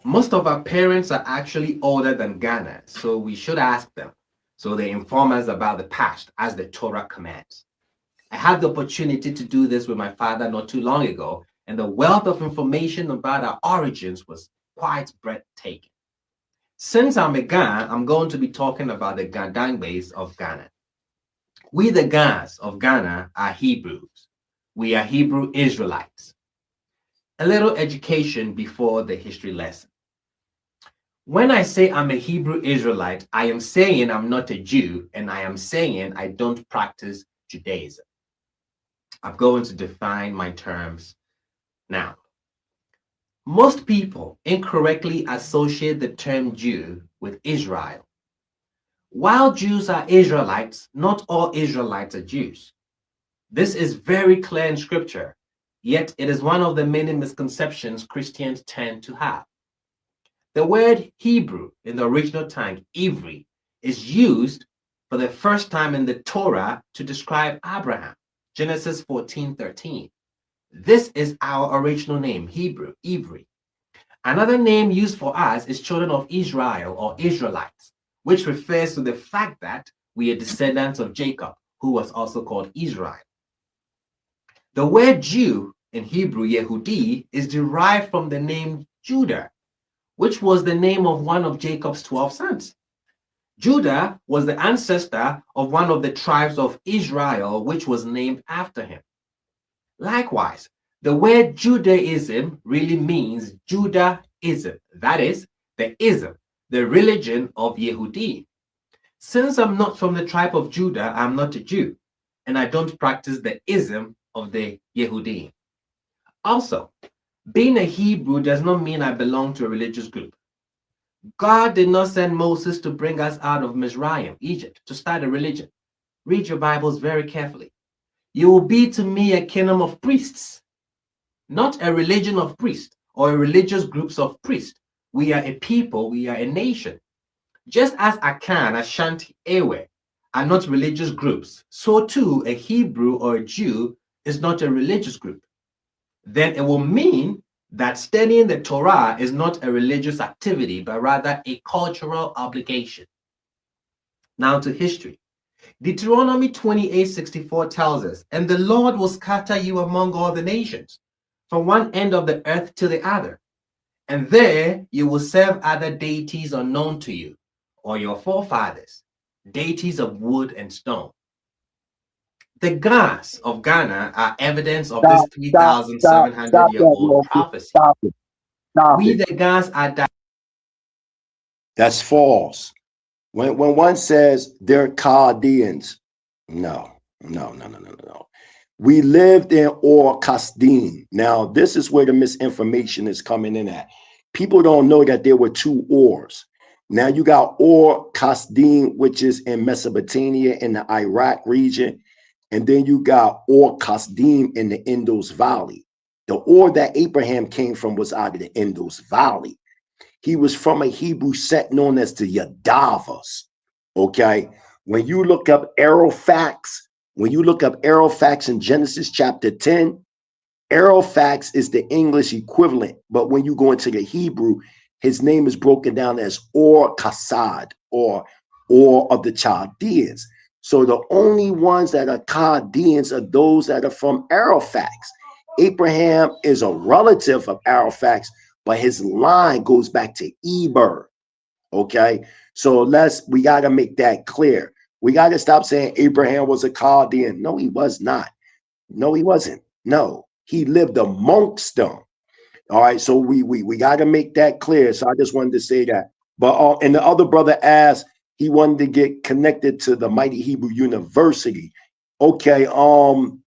Most of our parents are actually older than Ghana, so we should ask them. So they inform us about the past as the Torah commands. I had the opportunity to do this with my father not too long ago, and the wealth of information about our origins was quite breathtaking. Since I'm a Ga, I'm going to be talking about the Gandangbes of Ghana. We, the Gas of Ghana, are Hebrews. We are Hebrew Israelites. A little education before the history lesson. When I say I'm a Hebrew Israelite, I am saying I'm not a Jew, and I am saying I don't practice Judaism. I'm going to define my terms now. Most people incorrectly associate the term Jew with Israel. While Jews are Israelites, not all Israelites are Jews. This is very clear in scripture. Yet it is one of the many misconceptions Christians tend to have. The word Hebrew in the original tongue, Ivri, is used for the first time in the Torah to describe Abraham, Genesis 14:13. This is our original name, Hebrew, Ivri. Another name used for us is children of Israel or Israelites, which refers to the fact that we are descendants of Jacob, who was also called Israel. The word Jew in Hebrew, Yehudi, is derived from the name Judah, which was the name of one of Jacob's 12 sons. Judah was the ancestor of one of the tribes of Israel, which was named after him. Likewise, the word Judaism really means Judaism. That is, the ism, the religion of Yehudi. Since I'm not from the tribe of Judah, I'm not a Jew, and I don't practice the ism of the Yehudi. Also, being a Hebrew does not mean I belong to a religious group. God did not send Moses to bring us out of Mizraim, Egypt, to start a religion. Read your Bibles very carefully. You will be to me a kingdom of priests, not a religion of priests or a religious groups of priests. We are a people, we are a nation. Just as Akan, Ashanti, Ewe are not religious groups, so too a Hebrew or a Jew is not a religious group. Then it will mean that studying the Torah is not a religious activity, but rather a cultural obligation. Now to history. Deuteronomy 28:64 tells us, and the Lord will scatter you among all the nations, from one end of the earth to the other. And there you will serve other deities unknown to you, or your forefathers, deities of wood and stone. The gods of Ghana are evidence of this 3,700-year-old prophecy. Stop it. We, the gods, are That's false. When one says they're Chaldeans, no. We lived in Ur Kasdim. Now, this is where the misinformation is coming in at. People don't know that there were two Urs. Now you got Ur Kasdim, which is in Mesopotamia in the Iraq region. And then you got Ur Kasdim in the Indus Valley. The Ur that Abraham came from was out of the Indus Valley. He was from a Hebrew set known as the Yadavas. Okay. When you look up Araphax in Genesis chapter 10, Araphax is the English equivalent. But when you go into the Hebrew, his name is broken down as Ur Kasad or of the Chaldeans. So the only ones that are Chaldeans are those that are from Araphax. Abraham is a relative of Araphax, but his line goes back to Eber. Okay, so we got to make that clear. We got to stop saying Abraham was a Chaldean. No, he was not. No, he wasn't. No, he lived amongst them. All right, so we got to make that clear. So I just wanted to say that. But and the other brother asked, he wanted to get connected to the Mighty Hebrew University. Okay, I'm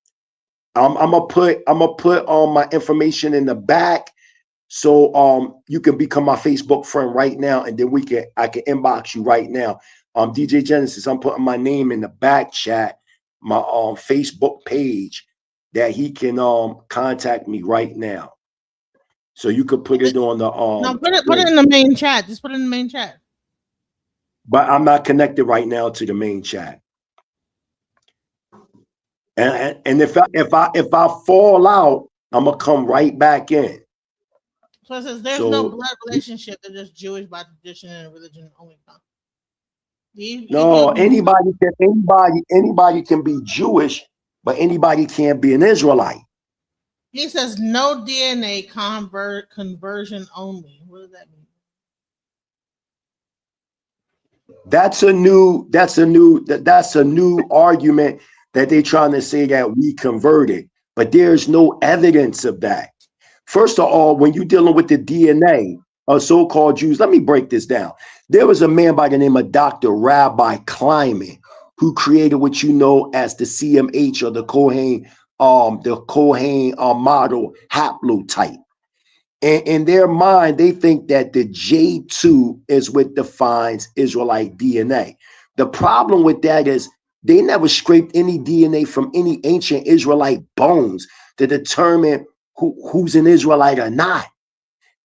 gonna put my information in the back, so you can become my Facebook friend right now, and then I can inbox you right now. DJ Genesis, I'm putting my name in the back chat, my Facebook page, that he can contact me right now. So you could put it on the no, put it in the main chat. Just put it in the main chat. But I'm not connected right now to the main chat. And if I fall out, I'm gonna come right back in. So it says there's no blood relationship. They're just Jewish by tradition and religion only. No, anybody can be Jewish, but anybody can't be an Israelite. He says no DNA conversion only. What does that mean? That's a new argument that they're trying to say that we converted, but there's no evidence of that. First of all, when you're dealing with the DNA of so-called Jews, let me break this down. There was a man by the name of Dr. Rabby Kleiman who created what you know as the CMH or the Cohen model haplotype. And in their mind, they think that the J2 is what defines Israelite DNA. The problem with that is they never scraped any DNA from any ancient Israelite bones to determine who's an Israelite or not.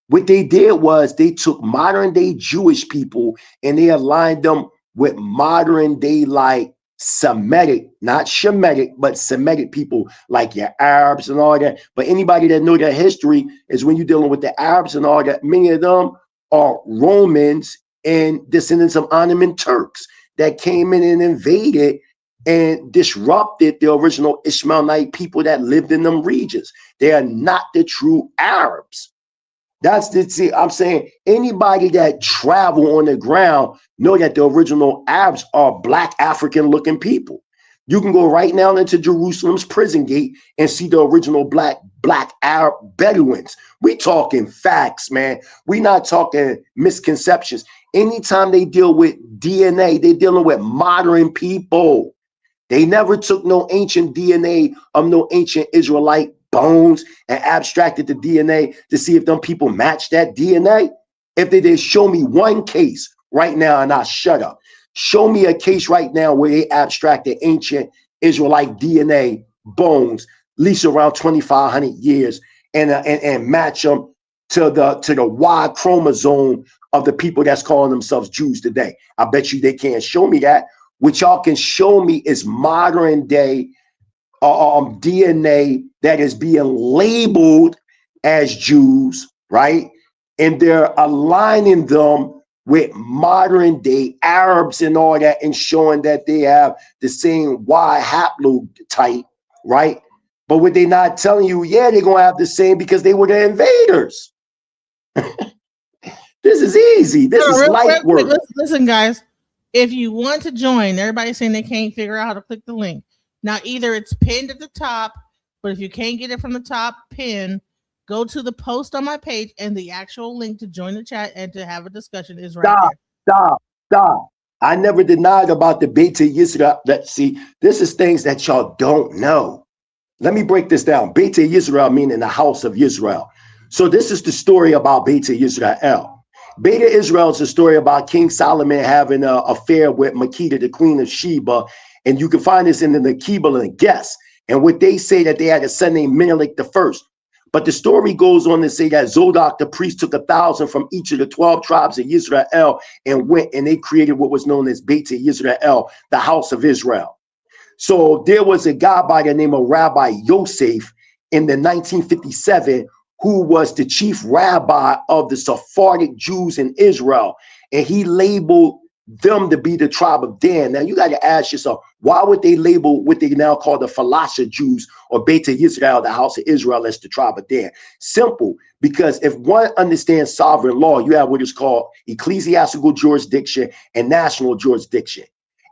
What they did was they took modern day Jewish people and they aligned them with modern day like Semitic, not Shemitic, but Semitic people like your Arabs and all that. But anybody that know their history is when you're dealing with the Arabs and all that, many of them are Romans and descendants of Ottoman Turks that came in and invaded and disrupted the original Ishmaelite people that lived in them regions. They are not the true Arabs. I'm saying anybody that travel on the ground know that the original Arabs are black African looking people. You can go right now into Jerusalem's prison gate and see the original black Arab Bedouins. We talking facts, man. We not talking misconceptions. Anytime they deal with DNA, they're dealing with modern people. They never took no ancient DNA of no ancient Israelite bones and abstracted the DNA to see if them people match that DNA. If they did, show me one case right now and I'll shut up. Show me a case right now where they abstracted ancient Israelite DNA bones, at least around 2,500 years, and match them to the Y chromosome of the people that's calling themselves Jews today. I bet you they can't show me that. What y'all can show me is modern day DNA that is being labeled as Jews, right? And they're aligning them with modern day Arabs and all that, and showing that they have the same Y haplotype, right? But what they not telling you, yeah, they're gonna have the same because they were the invaders. This is easy. This is light work. Listen, guys, if you want to join, everybody's saying they can't figure out how to click the link. Now, either it's pinned at the top, but if you can't get it from the top pin, go to the post on my page, and the actual link to join the chat and to have a discussion is right there. Stop. I never denied about the Beta Yisrael. See, this is things that y'all don't know. Let me break this down. Beta Yisrael meaning the house of Israel. So this is the story about Beta Yisrael. Beta Israel is a story about King Solomon having an affair with Makeda, the queen of Sheba. And you can find this in the Nakibel and Guess. And what they say that they had a son named Menelik the First. But the story goes on to say that Zodok, the priest, took 1,000 from each of the 12 tribes of Israel and went and they created what was known as Beta Yisrael, the house of Israel. So there was a guy by the name of Rabbi Yosef in the 1957 who was the chief rabbi of the Sephardic Jews in Israel. And he labeled them to be the tribe of Dan. Now you got to ask yourself, why would they label what they now call the Falasha Jews or Beta Yisrael, the house of Israel, as the tribe of Dan? Simple, because if one understands sovereign law, you have what is called ecclesiastical jurisdiction and national jurisdiction.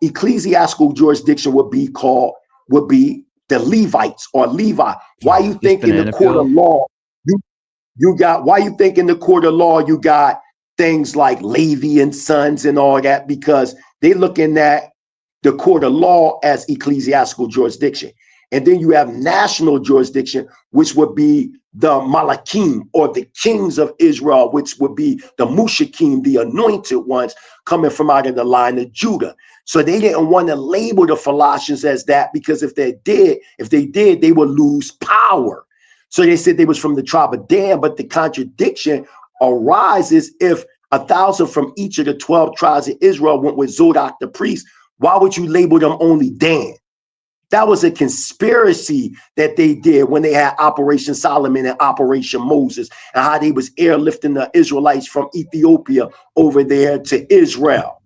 Ecclesiastical jurisdiction would be the Levites or Levi. Why you think in the court of law, you got, why you think in the court of law you got things like Levi and sons and all that? Because they looking at the court of law as ecclesiastical jurisdiction. And then you have national jurisdiction, which would be the Malakim or the kings of Israel, which would be the Mushakim, the anointed ones coming from out of the line of Judah. So they didn't want to label the Philistines as that, because if they did, they would lose power. So they said they was from the tribe of Dan, but the contradiction arises if 1,000 from each of the 12 tribes of Israel went with Zodok the priest. Why would you label them only Dan? That was a conspiracy that they did when they had Operation Solomon and Operation Moses, and how they was airlifting the Israelites from Ethiopia over there to Israel.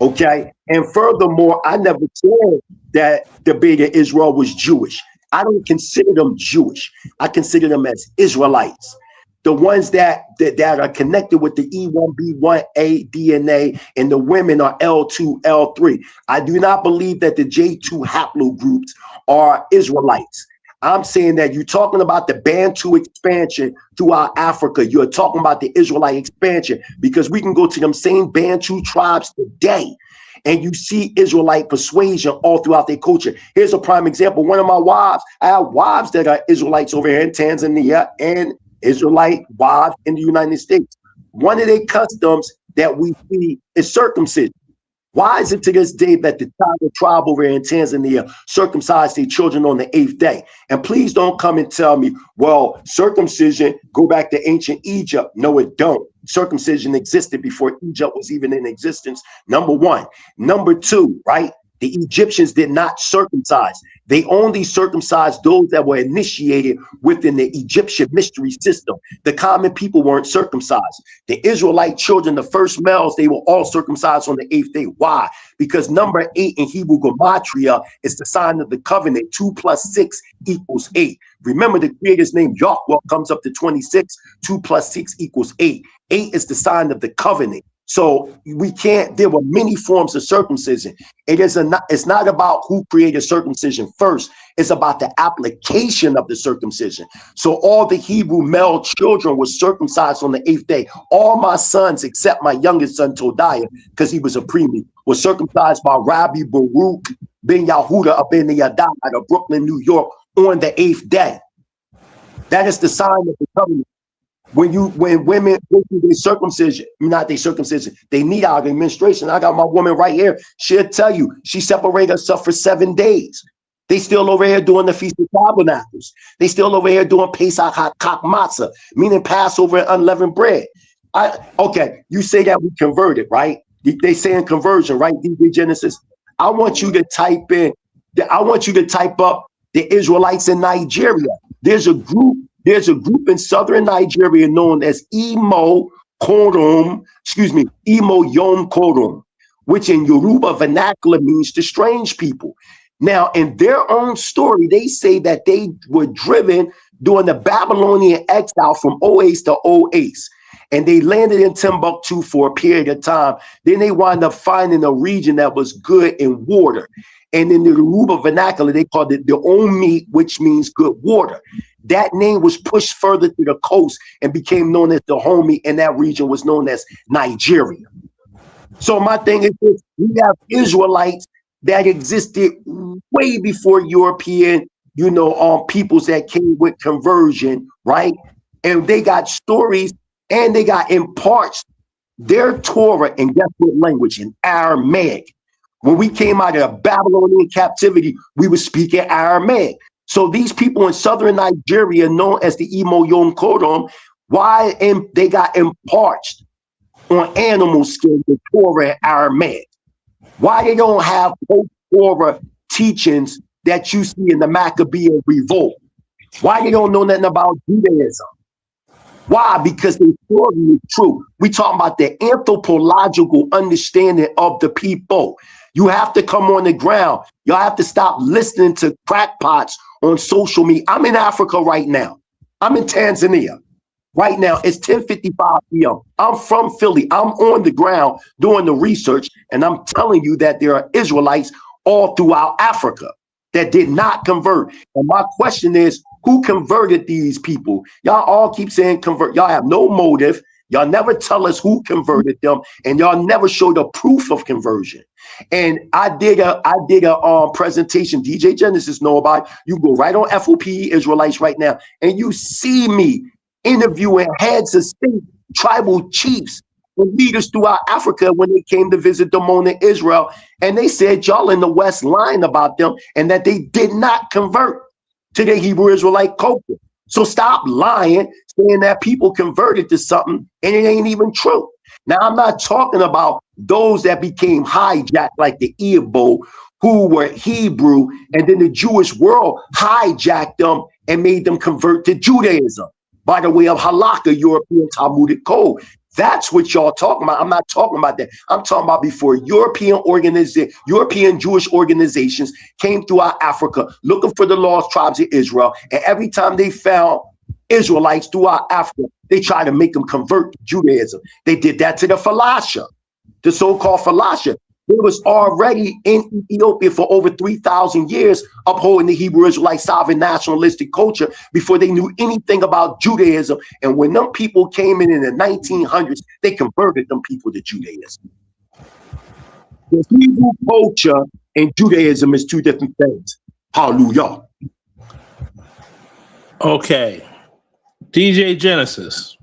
Okay. And furthermore, I never said that the Beta Israel was Jewish. I don't consider them Jewish. I consider them as Israelites. The ones that are connected with the E1B1A DNA, and the women are L2, L3. I do not believe that the J2 haplogroups are Israelites. I'm saying that you're talking about the Bantu expansion throughout Africa. You're talking about the Israelite expansion, because we can go to them same Bantu tribes today and you see Israelite persuasion all throughout their culture. Here's a prime example. One of my wives, I have wives that are Israelites over here in Tanzania and Israelite wives in the United States. One of their customs that we see is circumcision. Why is it to this day that the tribe over here in Tanzania circumcise their children on the 8th day? And please don't come and tell me, well, circumcision go back to ancient Egypt. No, it don't. Circumcision existed before Egypt was even in existence, number one. Number two, right? The Egyptians did not circumcise. They only circumcised those that were initiated within the Egyptian mystery system. The common people weren't circumcised. The Israelite children, the first males, they were all circumcised on the 8th day. Why? Because number 8 in Hebrew gematria is the sign of the covenant. 2 + 6 = 8. Remember, the creator's name Yahweh comes up to 26. 2 + 6 = 8. 8 is the sign of the covenant. So we can't, there were many forms of circumcision. It's not about who created circumcision first. It's about the application of the circumcision. So all the Hebrew male children were circumcised on the 8th day. All my sons, except my youngest son, Todiah, because he was a preemie, were circumcised by Rabby Baruch ben Yahuda of Ben Yadai of Brooklyn, New York, on the 8th day. That is the sign of the covenant. When women go through their circumcision, not their circumcision, they need out of menstruation. I got my woman right here. She'll tell you she separated herself for 7 days. They still over here doing the Feast of Tabernacles. They still over here doing Pesach HaKak Matzah, meaning Passover and unleavened bread. Okay, you say that we converted, right? They saying conversion, right? DJ Genesis. I want you to type in. I want you to type up the Israelites in Nigeria. There's a group in southern Nigeria known as Imo Yom Kodum, which in Yoruba vernacular means the strange people. Now, in their own story, they say that they were driven during the Babylonian exile from Oase to Oase, and they landed in Timbuktu for a period of time. Then they wound up finding a region that was good in water. And in the Yoruba vernacular, they called it the Omi, which means good water. That name was pushed further to the coast and became known as the Homie, and that region was known as Nigeria. So my thing is this: we have Israelites that existed way before European, peoples that came with conversion, right? And they got stories and they got in parts their Torah in guess what language? In Aramaic. When we came out of Babylonian captivity, we were speaking Aramaic. So these people in southern Nigeria, known as the Imo Yom Kodum, they got imparched on animal skin, the Torah in Aramaic. Why they don't have post-Torah teachings that you see in the Maccabean revolt? Why they don't know nothing about Judaism? Why? Because the story is true. We talking about the anthropological understanding of the people. You have to come on the ground. Y'all have to stop listening to crackpots on social media. I'm in Africa right now. I'm in Tanzania right now. It's 10:55 p.m. I'm from Philly. I'm on the ground doing the research, and I'm telling you that there are Israelites all throughout Africa that did not convert. And my question is, who converted these people? Y'all all keep saying convert. Y'all have no motive. Y'all never tell us who converted them, and y'all never show the proof of conversion. And I did a presentation. DJ Genesis know about it. You go right on FOP Israelites right now, and you see me interviewing heads of state, tribal chiefs, and leaders throughout Africa when they came to visit the Mona Israel, and they said y'all in the West lying about them and that they did not convert to the Hebrew Israelite culture. So stop lying, saying that people converted to something and it ain't even true. Now, I'm not talking about those that became hijacked like the Igbo, who were Hebrew, and then the Jewish world hijacked them and made them convert to Judaism by the way of Halakha, European Talmudic code. That's what y'all talking about. I'm not talking about that. I'm talking about before European Jewish organizations came throughout Africa looking for the lost tribes of Israel. And every time they found Israelites throughout Africa, they tried to make them convert to Judaism. They did that to the Falasha, the so-called Falasha. They was already in Ethiopia for over 3,000 years, upholding the Hebrew Israelite sovereign nationalistic culture before they knew anything about Judaism. And when them people came in the 1900s, they converted them people to Judaism. The Hebrew culture and Judaism is two different things. Hallelujah. Okay. DJ Genesis.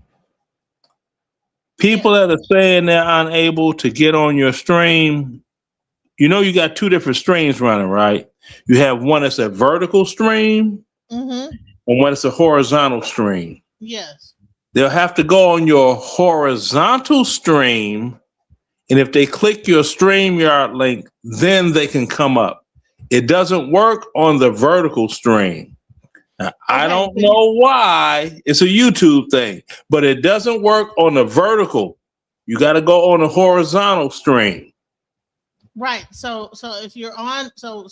People that are saying they're unable to get on your stream, you know you got two different streams running, right? You have one that's a vertical stream and one that's a horizontal stream. Yes. They'll have to go on your horizontal stream, and if they click your StreamYard link, then they can come up. It doesn't work on the vertical stream. Now, I don't know why. It's a YouTube thing, but it doesn't work on the vertical. You got to go on the horizontal stream. Right. So if you're on, go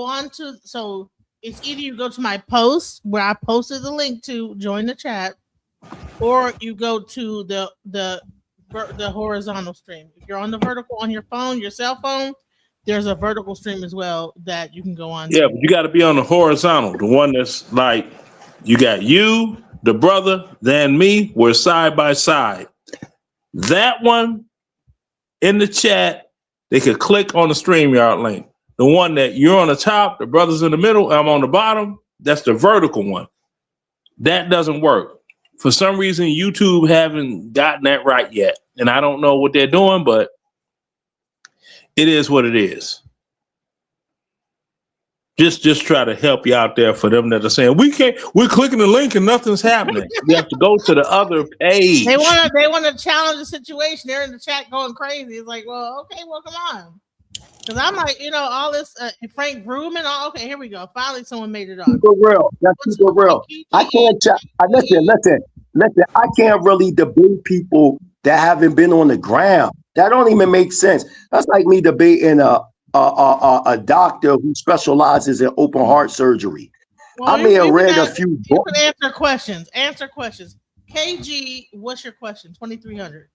on to, so it's either you go to my post where I posted the link to join the chat, or you go to the the horizontal stream. If you're on the vertical on your phone, your cell phone, there's a vertical stream as well that you can go on. Yeah, but you got to be on the horizontal, the one that's like you got you, the brother, then me. We're side by side. That one in the chat, they could click on the StreamYard link. The one that you're on the top, the brother's in the middle, I'm on the bottom. That's the vertical one. That doesn't work. For some reason, YouTube haven't gotten that right yet. And I don't know what they're doing, but it is what it is. Just try to help you out there for them that are saying, we're clicking the link and nothing's happening. You have to go to the other page. They want to challenge the situation. They're in the chat going crazy. It's like, well, okay, well, come on. Because I'm like, all this Frank Ruben. Okay, here we go. Finally, someone made it up. Super real. That's super real. I can't listen. I can't really debate people that haven't been on the ground. That don't even make sense. That's like me debating a doctor who specializes in open heart surgery. Well, I may have read a few books. You can answer questions. KG, what's your question? 2300.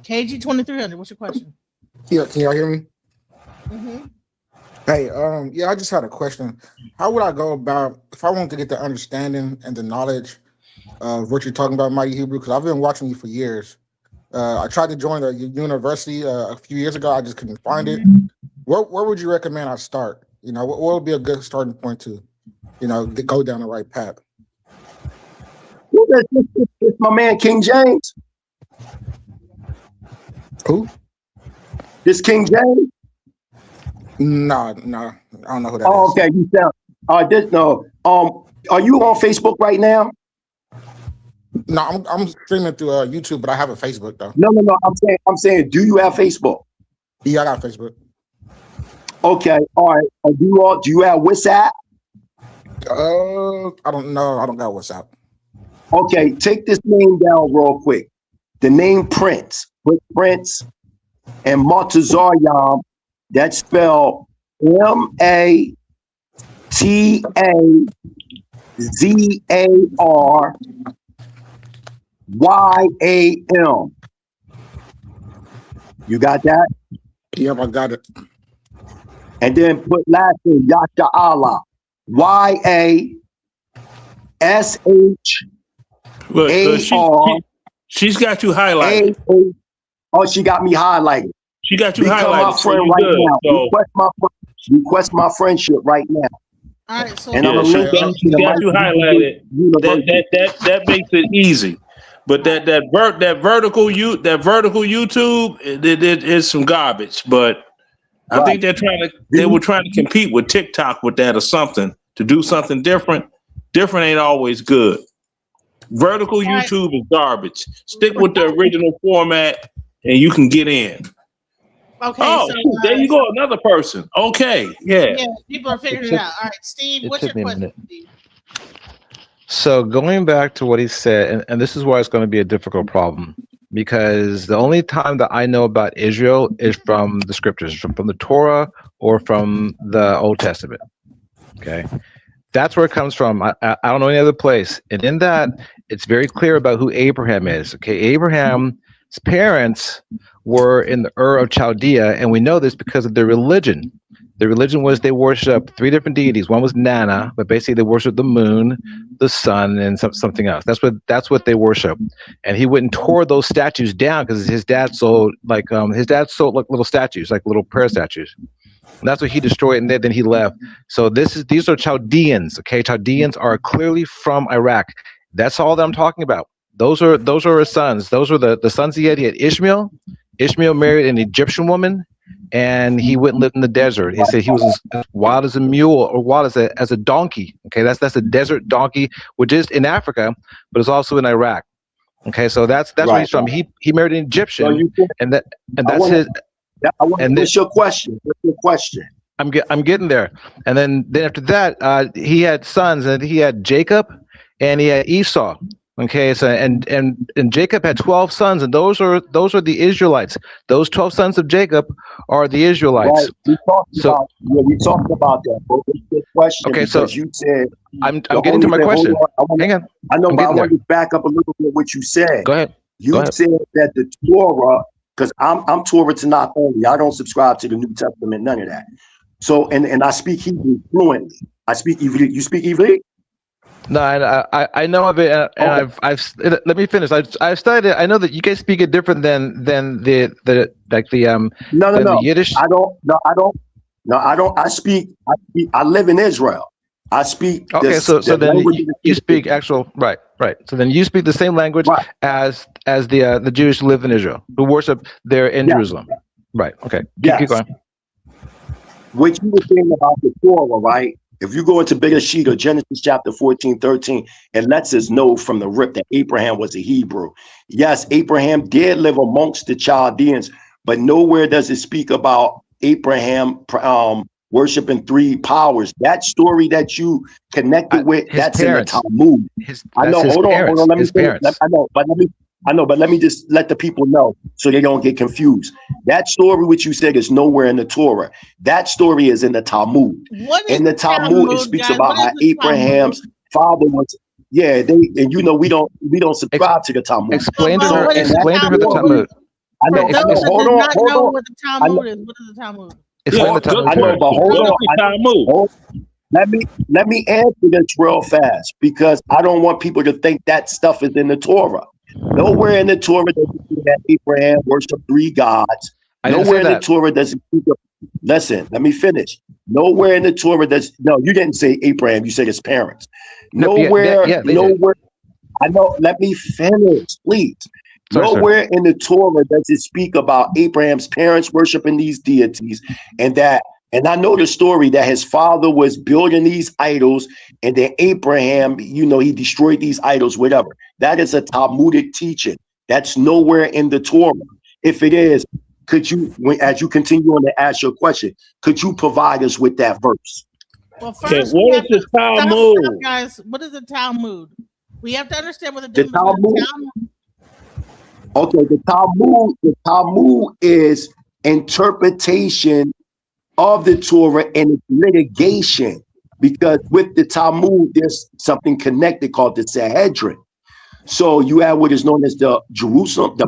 KG 2300. What's your question? Yeah, can y'all hear me? Mm-hmm. Hey, I just had a question. How would I go about if I want to get the understanding and the knowledge of what you're talking about, Mighty Hebrew? Because I've been watching you for years. I tried to join a university a few years ago. I just couldn't find it. Where would you recommend I start? What would be a good starting point to, go down the right path? It's my man King James. Who? This King James? No, I don't know who that is. Oh, okay. You sound. Are you on Facebook right now? No, I'm streaming through YouTube, but I have a Facebook though. No. I'm saying, do you have Facebook? Yeah, I got Facebook. Okay, all right. Do you have WhatsApp? I don't know. I don't got WhatsApp. Okay, take this name down real quick. The name Prince. Put Prince and Montezarian. That's spelled MATAZARYAM. You got that? Yep, I got it. And then put last name Yasha Allah. YASHAR. She's got you highlighted. Oh, she got me highlighted. She got you Become highlighted. my friend right now. Request my friendship right now. All right, so and I'm she got you highlighted. That makes it easy. But that vertical YouTube, it is some garbage. But I think they were trying to compete with TikTok with that or something to do something different. Different ain't always good. Vertical YouTube is garbage. Stick with the original format and you can get in. Okay. Oh, there you go. Another person. Okay. Yeah. Yeah, people are figuring it out. All right, Steve, what's your question, Steve? So going back to what he said, and this is why it's going to be a difficult problem, because the only time that I know about Israel is from the scriptures, from the Torah or from the Old Testament. Okay. That's where it comes from. I don't know any other place. And in that, it's very clear about who Abraham is. Okay. Abraham's parents were in the Ur of Chaldea, and we know this because of their religion. The religion was they worship three different deities. One was Nana, but basically they worship the moon, the sun, and something else. That's what they worship. And he went and tore those statues down because his dad sold little statues, like little prayer statues. And that's what he destroyed, and then he left. So these are Chaldeans. Okay, Chaldeans are clearly from Iraq. That's all that I'm talking about. Those are his sons. Those were the sons he had. He had Ishmael. Ishmael married an Egyptian woman, and he went and lived in the desert. He said he was as wild as a mule or wild as a donkey. Okay, that's a desert donkey, which is in Africa, but it's also in Iraq. Okay, so that's right. Where he's from. He married an Egyptian, What's your question? What's your question? I'm getting there. And then after that, he had sons, and he had Jacob and he had Esau. Okay, so and Jacob had 12 sons, and those are the Israelites. Those 12 sons of Jacob are the Israelites. Right. We talked about that. But it's a good question Okay, so because you said I'm the getting to only my thing. question. Hang on. I know, I'm but I getting want there. to back up a little bit what you said. Go ahead. You said that the Torah, because I'm Torah Tanakh only. I don't subscribe to the New Testament, none of that. So and I speak Hebrew fluently. I speak Ivrit. You speak Ivrit? No, I know of it, and I've let me finish. I've studied it. I know that you guys speak it different than the the Yiddish. I don't. I live in Israel. I speak. Okay, so the then language you speak actual right. So then you speak the same language as the Jews who live in Israel, who worship there in Jerusalem. Right. Okay. Keep going. What you were saying about the Torah, right? If you go into Bereshit or Genesis chapter 14, 13, it lets us know from the rip that Abraham was a Hebrew. Yes, Abraham did live amongst the Chaldeans, but nowhere does it speak about Abraham worshiping three powers. That story that you connected with, that's parents. in the Talmud. I know. Hold on. Let me finish. I know, but let me just let the people know so they don't get confused. That story which you said is nowhere in the Torah. That story is in the Talmud. In the Talmud, it speaks about how Abraham's father was. Yeah, and we don't subscribe to the Talmud. Explain to her the Talmud. I know. Hold on. What the Talmud is. What is the Talmud? Explain the Talmud. I know, but hold on. Let me answer this real fast because I don't want people to think that stuff is in the Torah. Nowhere in the Torah does it say that Abraham worshiped three gods. Nowhere in the Torah does it speak of. Listen, let me finish. Nowhere in the Torah does. No, you didn't say Abraham. You said his parents. Nowhere. I know. Let me finish, please. Nowhere in the Torah does it speak about Abraham's parents worshiping these deities, and I know the story that his father was building these idols, and then Abraham, he destroyed these idols, whatever. That is a Talmudic teaching. That's nowhere in the Torah. If it is, could you, as you continue on to ask your question, could you provide us with that verse? Well, first, what is the Talmud? Stop, guys. What is the Talmud? We have to understand what the The difference Talmud. is. Okay, the Talmud is interpretation of the Torah and its litigation, because with the Talmud, there's something connected called the Sanhedrin. So you have what is known as the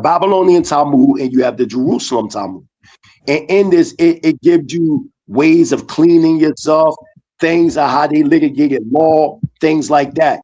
Babylonian Talmud, and you have the Jerusalem Talmud. And in this, it gives you ways of cleaning yourself, things of how they litigated law, things like that.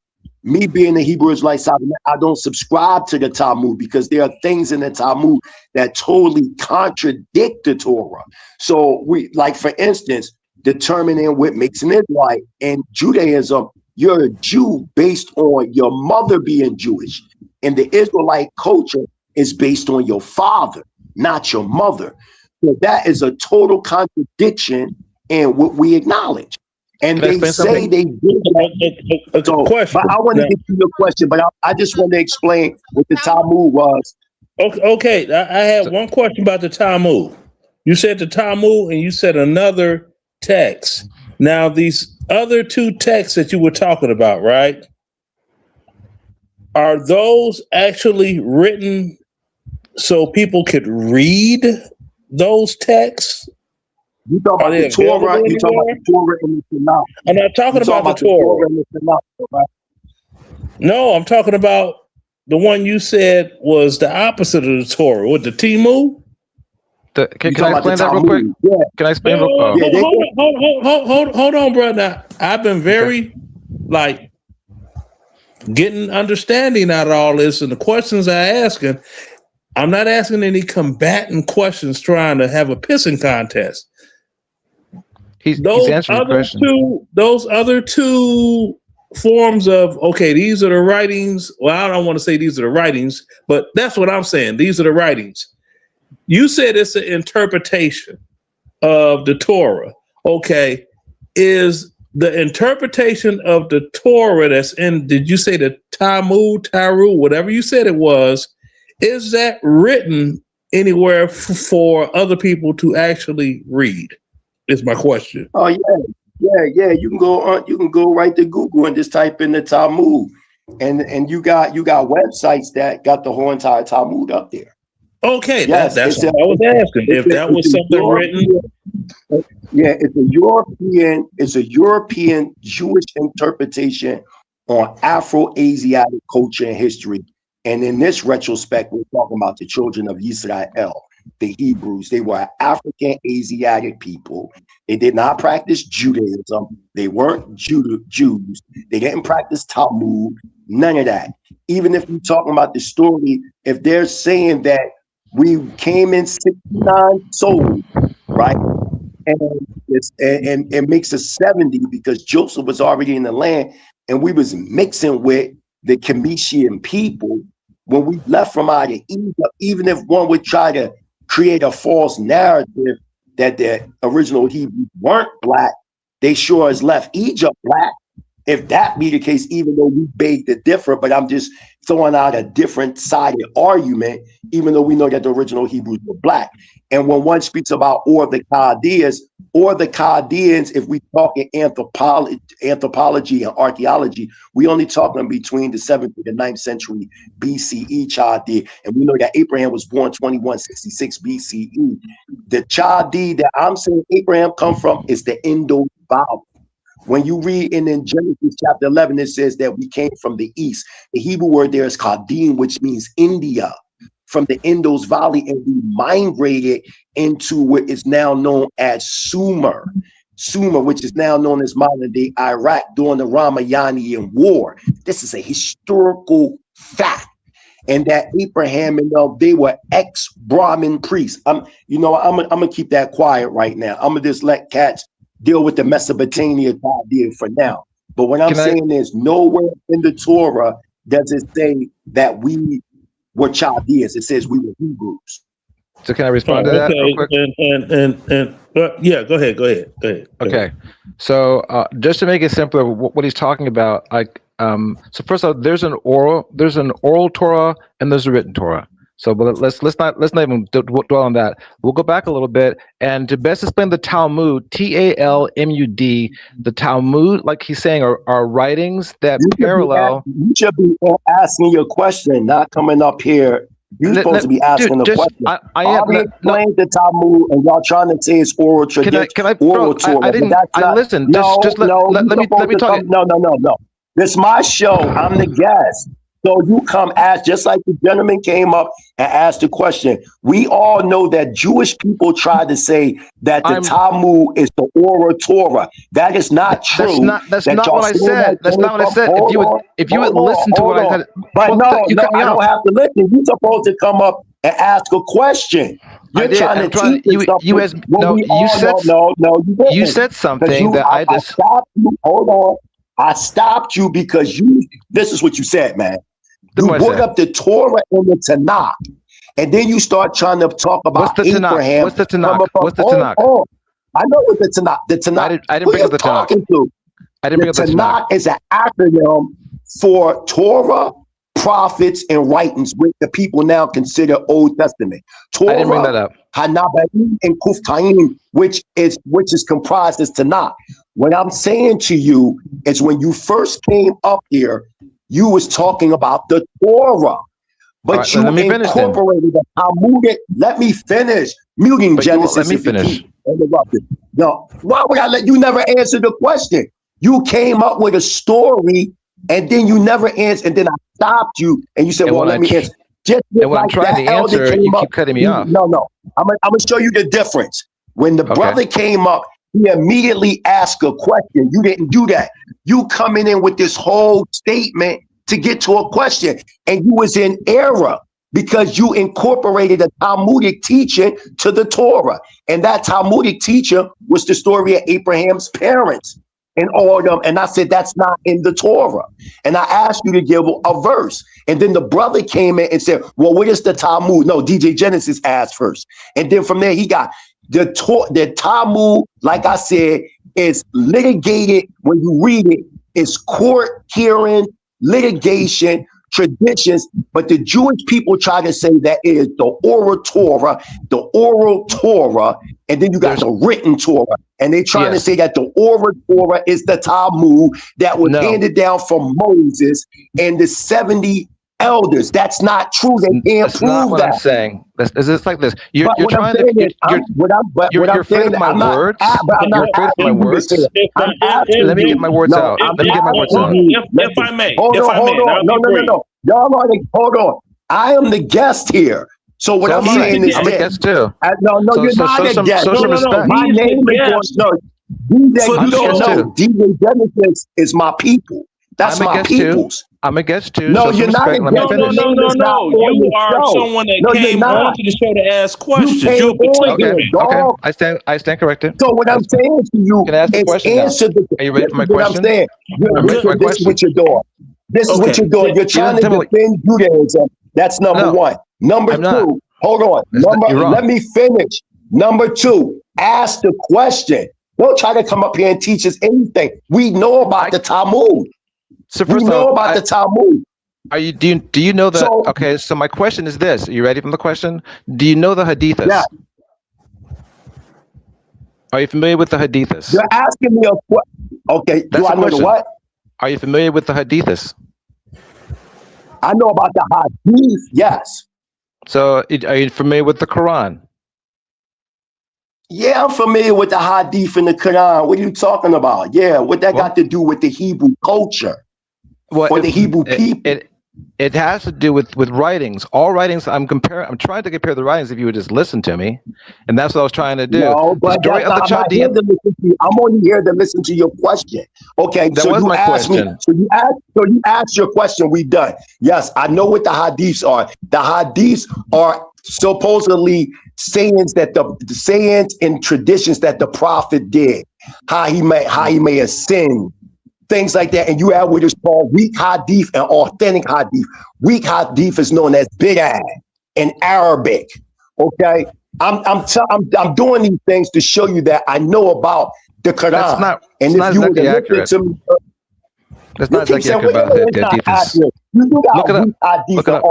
Me being a Hebrew Israelite, I don't subscribe to the Talmud because there are things in the Talmud that totally contradict the Torah. So for instance, determining what makes an Israelite. In Judaism, you're a Jew based on your mother being Jewish. And the Israelite culture is based on your father, not your mother. So that is a total contradiction in what we acknowledge. And they say they did that. So, but I want to get to your question, but I just want to explain what the Talmud was. Okay, I have one question about the Talmud. You said the Talmud and you said another text. Now, these other two texts that you were talking about, right? Are those actually written so people could read those texts? You talk about the Torah. You talk about the Torah and the Tanakh. I'm not talking about the Torah. And the Tanakh, right? No, I'm talking about the one you said was the opposite of the Torah. With the Timu? Can I explain that real quick? Yeah. Can I explain real quick? Hold on, brother. I've been very getting understanding out of all this, and the questions I asking, I'm not asking any combatant questions trying to have a pissing contest. He's answering the question. Those other two forms of, these are the writings. Well, I don't want to say these are the writings, but that's what I'm saying. These are the writings. You said it's an interpretation of the Torah. Okay. Is the interpretation of the Torah that's in, did you say the Talmud, whatever you said it was, is that written anywhere for other people to actually read? Is my question. Oh yeah. You can go right to Google and just type in the Talmud, and you got websites that got the whole entire Talmud up there. Okay, Yes, that's it's what I was asking. If that was something written. Yeah, it's a European Jewish interpretation on Afro-Asiatic culture and history. And in this retrospect, we're talking about the children of Israel, the Hebrews. They were African Asiatic people. They did not practice Judaism. They weren't Jews. They didn't practice Talmud, none of that. Even if you're talking about the story, if they're saying that we came in 69 souls, right? And it makes us 70 because Joseph was already in the land and we was mixing with the Comitian people when we left from out of Egypt. Even if one would try to create a false narrative that the original Hebrews weren't black, they sure as left Egypt black. If that be the case, even though we beg to differ, but I'm just throwing out a different sided argument, even though we know that the original Hebrews were black. And when one speaks about or the Chaldeans, if we talk in anthropology and archaeology, we only talking between the 7th to the 9th century BCE Chaldee. And we know that Abraham was born 2166 BCE. The Chaldee that I'm saying Abraham come from is the Indo-Valley. When you read in Genesis chapter 11, it says that we came from the east. The Hebrew word there is Chaldean, which means India, from the Indus Valley, and we migrated into what is now known as Sumer, which is now known as modern-day Iraq during the Ramayanian War. This is a historical fact. And that Abraham and they were ex-Brahmin priests. I'm gonna keep that quiet right now. I'm gonna just let cats deal with the Mesopotamia idea for now. But what I'm saying is nowhere in the Torah does it say that we were Chaldeans. It says we were Hebrews. So can I respond to that real quick? Yeah, go ahead. Okay. So just to make it simpler, what he's talking about, so first of all, there's an oral Torah and there's a written Torah. So, but let's not even dwell on that. We'll go back a little bit, and to best explain the Talmud, Talmud, the Talmud, like he's saying, are writings that parallel. You should be asking your question, not coming up here. You're supposed to be asking the question. I explained the Talmud, and y'all trying to say it's oral tradition. Oral Torah. Listen. Let me talk. No. This is my show. I'm the guest. So you come ask, just like the gentleman came up and asked the question. We all know that Jewish people try to say that the Talmud is the oral Torah. That is not true. That's not what I said. That's not what I said. If you would listen to what I said. But I don't have to listen. You're supposed to come up and ask a question. You're trying to teach me something. You said something that I just stopped you. Hold on. I stopped you because this is what you said, man. You brought up the Torah and the Tanakh, and then you start trying to talk about Abraham. What's the Tanakh? I know what the Tanakh. The Tanakh. I didn't bring up the Tanakh. I didn't bring up the Tanakh. Is an acronym for Torah, prophets, and writings, which the people now consider Old Testament. Torah, I didn't bring that up. Hanabaim, and Kuftaim, which is comprised as Tanakh. What I'm saying to you is when you first came up here, you was talking about the Torah, but you incorporated the Talmudic. Let me finish. Muting Genesis. Let me finish. No, why would I let you never answer the question? You came up with a story and then you never answered, and then I stopped you and you said, "Well, let me answer." Just and when I'm trying to answer, you keep cutting me off. No. I'm gonna show you the difference. When the brother came up, he immediately asked a question. You didn't do that. You coming in with this whole statement to get to a question, and you was in error because you incorporated a Talmudic teaching to the Torah, and that Talmudic teacher was the story of Abraham's parents and all of them. And I said that's not in the Torah, and I asked you to give a verse, and then the brother came in and said, "Well, what is the Talmud?" No, DJ Genesis asked first, and then from there he got. The Talmud, like I said, is litigated. When you read it, it's court hearing, litigation, traditions. But the Jewish people try to say that it is the oral Torah. The oral Torah and then you got the written Torah. And they trying to say that the oral Torah is the Talmud that was handed down from Moses and the 70 elders. That's not true. They can't That's prove not what that. I'm saying. It's like this. You're But what I'm trying saying to. is, You're afraid of my words. You're afraid of my words. Let me get my words out. Let me get my words out. If I may, Hold on. No. Y'all already, hold on. I am the guest here. So what I'm saying is I'm a guest too. No, you're not a guest. Show some respect. My name is DJ. You don't know. DJ Genesis is my people. That's my people's. I'm a guest too. No, Show you're some not a respect. guest. No. You are someone that came onto the show to ask questions. You're a participant. Okay. I stand corrected. So what I'm saying to you Can I ask the is question now? answer the. Are you ready for my question? What I'm saying. This is what you're doing. This is what you're doing. You're trying to defend Judaism. That's number one. Number two, hold on. Let me finish. Number two, ask the question. Don't try to come up here and teach us anything. We know about the Talmud. So we know about the Talmud. Do you know that? Okay, so my question is this. Are you ready for the question? Do you know the Hadithas? Yeah. Are you familiar with the Hadithas? You're asking me a question. Okay, do I know the what? Are you familiar with the Hadithas? I know about the Hadith, yes. So are you familiar with the Quran? Yeah, I'm familiar with the Hadith and the Quran. What are you talking about? Yeah, what that got to do with the Hebrew culture? Or the Hebrew people? It has to do with writings. All writings. I'm trying to compare the writings. If you would just listen to me, and that's what I was trying to do. No, but the story of the Chaldean. I'm only here to listen to your question. Okay, That so was you my asked me. question. So you asked your question. We done. Yes, I know what the Hadiths are. The Hadiths are supposedly sayings that the sayings and traditions that the prophet did, how he may have sinned. Things like that, and you have what is called weak hadith and authentic hadith. Weak hadith is known as bid'ah in Arabic. Okay, I'm doing these things to show you that I know about the Quran. That's not exactly accurate. That's not exactly accurate about the Hadiths. You do Look it up. Look it up.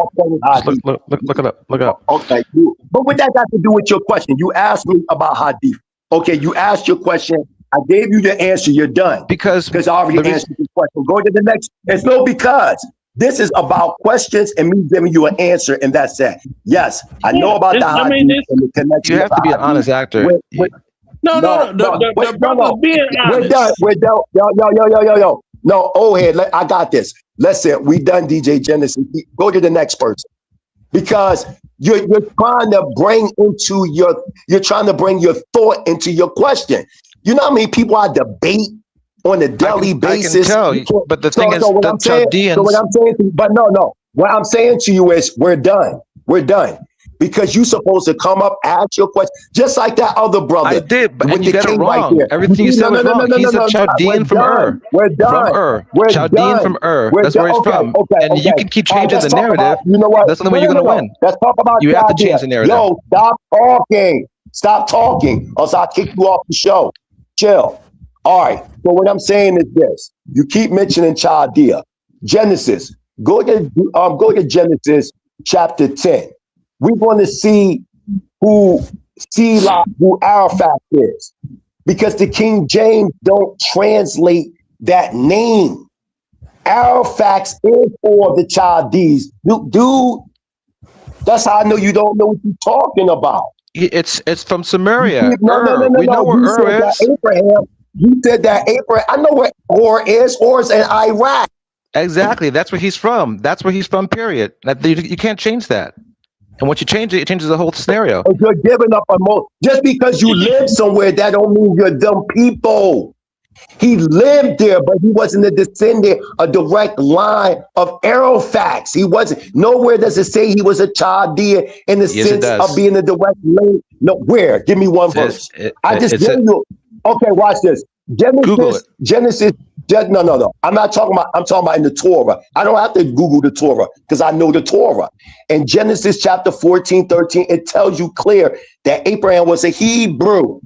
Look it up. Look it up. Okay, but what that got to do with your question? You asked me about hadith. Okay, you asked your question. I gave you the answer. You're done. Because I already answered the question. Go to the next. It's no because. This is about questions and me giving you an answer, and that's it. Yes, I know about the hadith and the connection. You have to be an honest actor. No. The brother's being honest. We're done. Yo. No, I got this. Listen, we done DJ Genesis. Go to the next person. Because you're trying to bring your thought into your question. You know how many people I debate on a daily basis? I can tell, but the thing is, the Chaldeans. So what I'm saying to you, what I'm saying to you is, we're done. We're done. Because you're supposed to come up, ask your question, just like that other brother. I did, but you got it wrong. Everything you said was wrong. He's a Chaldean from Ur. We're done. From Ur. We're Chaldean from Ur. That's where he's from. And you can keep changing the narrative. You know what? That's the only way you're going to win. Let's talk about you have to change the narrative. Yo, stop talking, or else I'll kick you off the show. Chill. All right. So what I'm saying is this: you keep mentioning Chaldea. Genesis. Go to Genesis chapter 10. We're going to see who Arafat is, because the King James don't translate that name. Arafat is for the Chaldees. Dude, that's how I know you don't know what you're talking about. It's from Samaria. No. We know where Ur is. You said that Abraham. I know where Ur is. Ur's in Iraq. Exactly. That's where he's from. That's where he's from, period. You can't change that. And once you change it changes the whole scenario. You're giving up on just because you live somewhere, that don't mean you're dumb people. He lived there, but he wasn't a descendant, a direct line of Arafat. He wasn't. Nowhere does it say he was a Chaldean in the sense of being a direct link. No, where? Give me one verse. I just gave you. Okay, watch this. Genesis. No. I'm talking about in the Torah. I don't have to Google the Torah because I know the Torah. In Genesis chapter 14, 13, it tells you clear that Abraham was a Hebrew.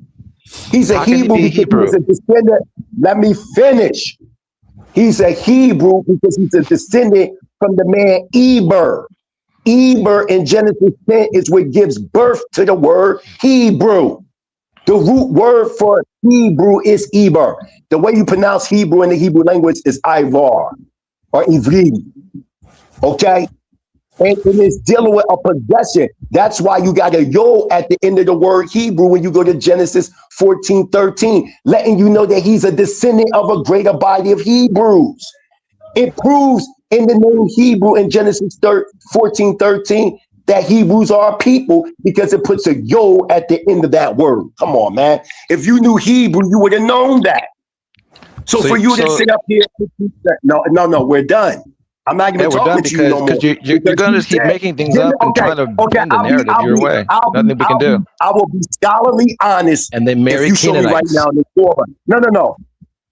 He's a Hebrew because he was a descendant. Let me finish. He's a Hebrew because he's a descendant from the man Eber. Eber in Genesis 10 is what gives birth to the word Hebrew. The root word for Hebrew is Eber. The way you pronounce Hebrew in the Hebrew language is Ivar or Ivri. Okay? And it is dealing with a possession. That's why you got a yo at the end of the word Hebrew when you go to Genesis 14:13, letting you know that he's a descendant of a greater body of Hebrews. It proves in the name Hebrew in Genesis 14:13 that Hebrews are a people because it puts a yo at the end of that word. Come on, man. If you knew Hebrew, you would have known that. So for you to sit up here, no, we're done. I'm not even talking to you no more. Because you're going to keep making things up and trying to bend the narrative your way. Nothing we can do. I will be scholarly honest. And they marry if you show me right Canaanites. now in the Torah.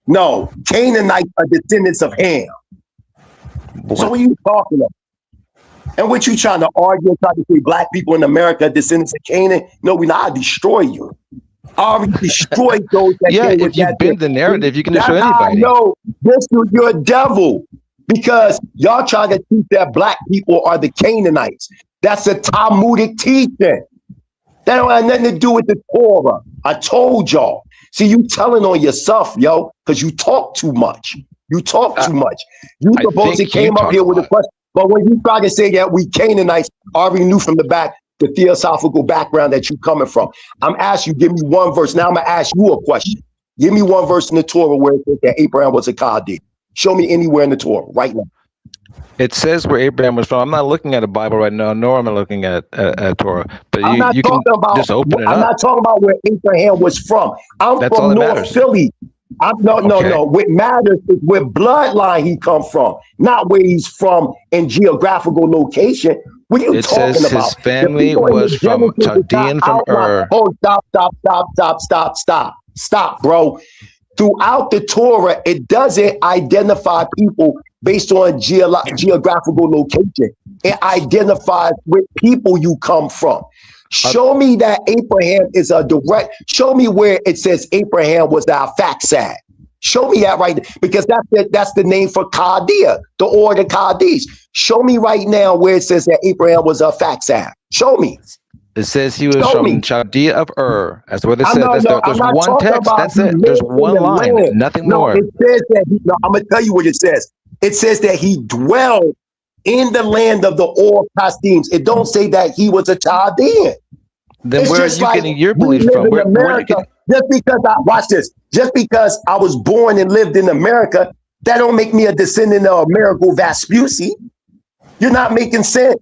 No. Canaanites are descendants of Ham. So what are you talking about? And what you trying to argue and try to say black people in America are descendants of Canaan? No, we're not. I'll destroy you. I already destroyed those that came with if you that bend the narrative, you can destroy That's how I anybody. know you're a devil. Because y'all trying to teach that black people are the Canaanites. That's a Talmudic teaching. That don't have nothing to do with the Torah. I told y'all. See, you telling on yourself, yo, because you talk too much. You talk too much. You supposed to came up here with a question. But when you try to say that we Canaanites, I already knew from the back the theosophical background that you coming from. I'm asking you, give me one verse. Now I'm going to ask you a question. Give me one verse in the Torah where it says that Abraham was a Chaldean. Show me anywhere in the Torah right now. It says where Abraham was from. I'm not looking at a Bible right now, nor am I looking at Torah. But you can just open it up. I'm not talking about where Abraham was from. I'm That's all from that North matters. Philly. No. What matters is where bloodline he come from, not where he's from in geographical location. What are you It talking says about? his family The people in was the from Genesis is not Chaldean from outlined. Ur. Oh, stop, bro. Throughout the Torah, it doesn't identify people based on geographical location. It identifies what people you come from. Show me that Abraham is a direct. Show me where it says Abraham was the Arphaxad. Show me that right, because that's the name for Chaldea, the order of Chaldees. Show me right now where it says that Abraham was a Arphaxad. Show me. It says he was from Chaldea of Ur. That's what it says. There's I'm not one talking text. about That's he it. There's lived in one the line. land. Nothing No, more. it says that I'm gonna tell you what it says. It says that he dwelled in the land of the Ur Chaldeans. It don't say that he was a Chaldean. Then It's where are just you like getting your we beliefs live from? in Where are you America. getting? Just because watch this. Just because I was born and lived in America, that don't make me a descendant of Amerigo Vespucci. You're not making sense.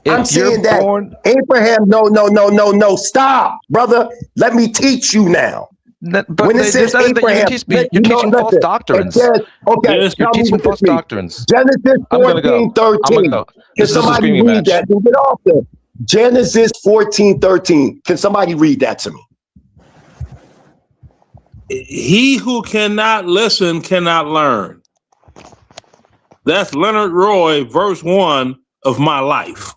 I'm saying that Abraham, no, stop, brother. Let me teach you now. When it says Abraham, you're teaching false doctrines. It says, okay, You're tell me teaching what false this means. doctrines. Genesis I'm gonna go. 14:13. Can This is a somebody screaming read match. that and get off there? Genesis 14:13. Can somebody read that to me? He who cannot listen cannot learn. That's Leonard Roy, verse 1 of my life.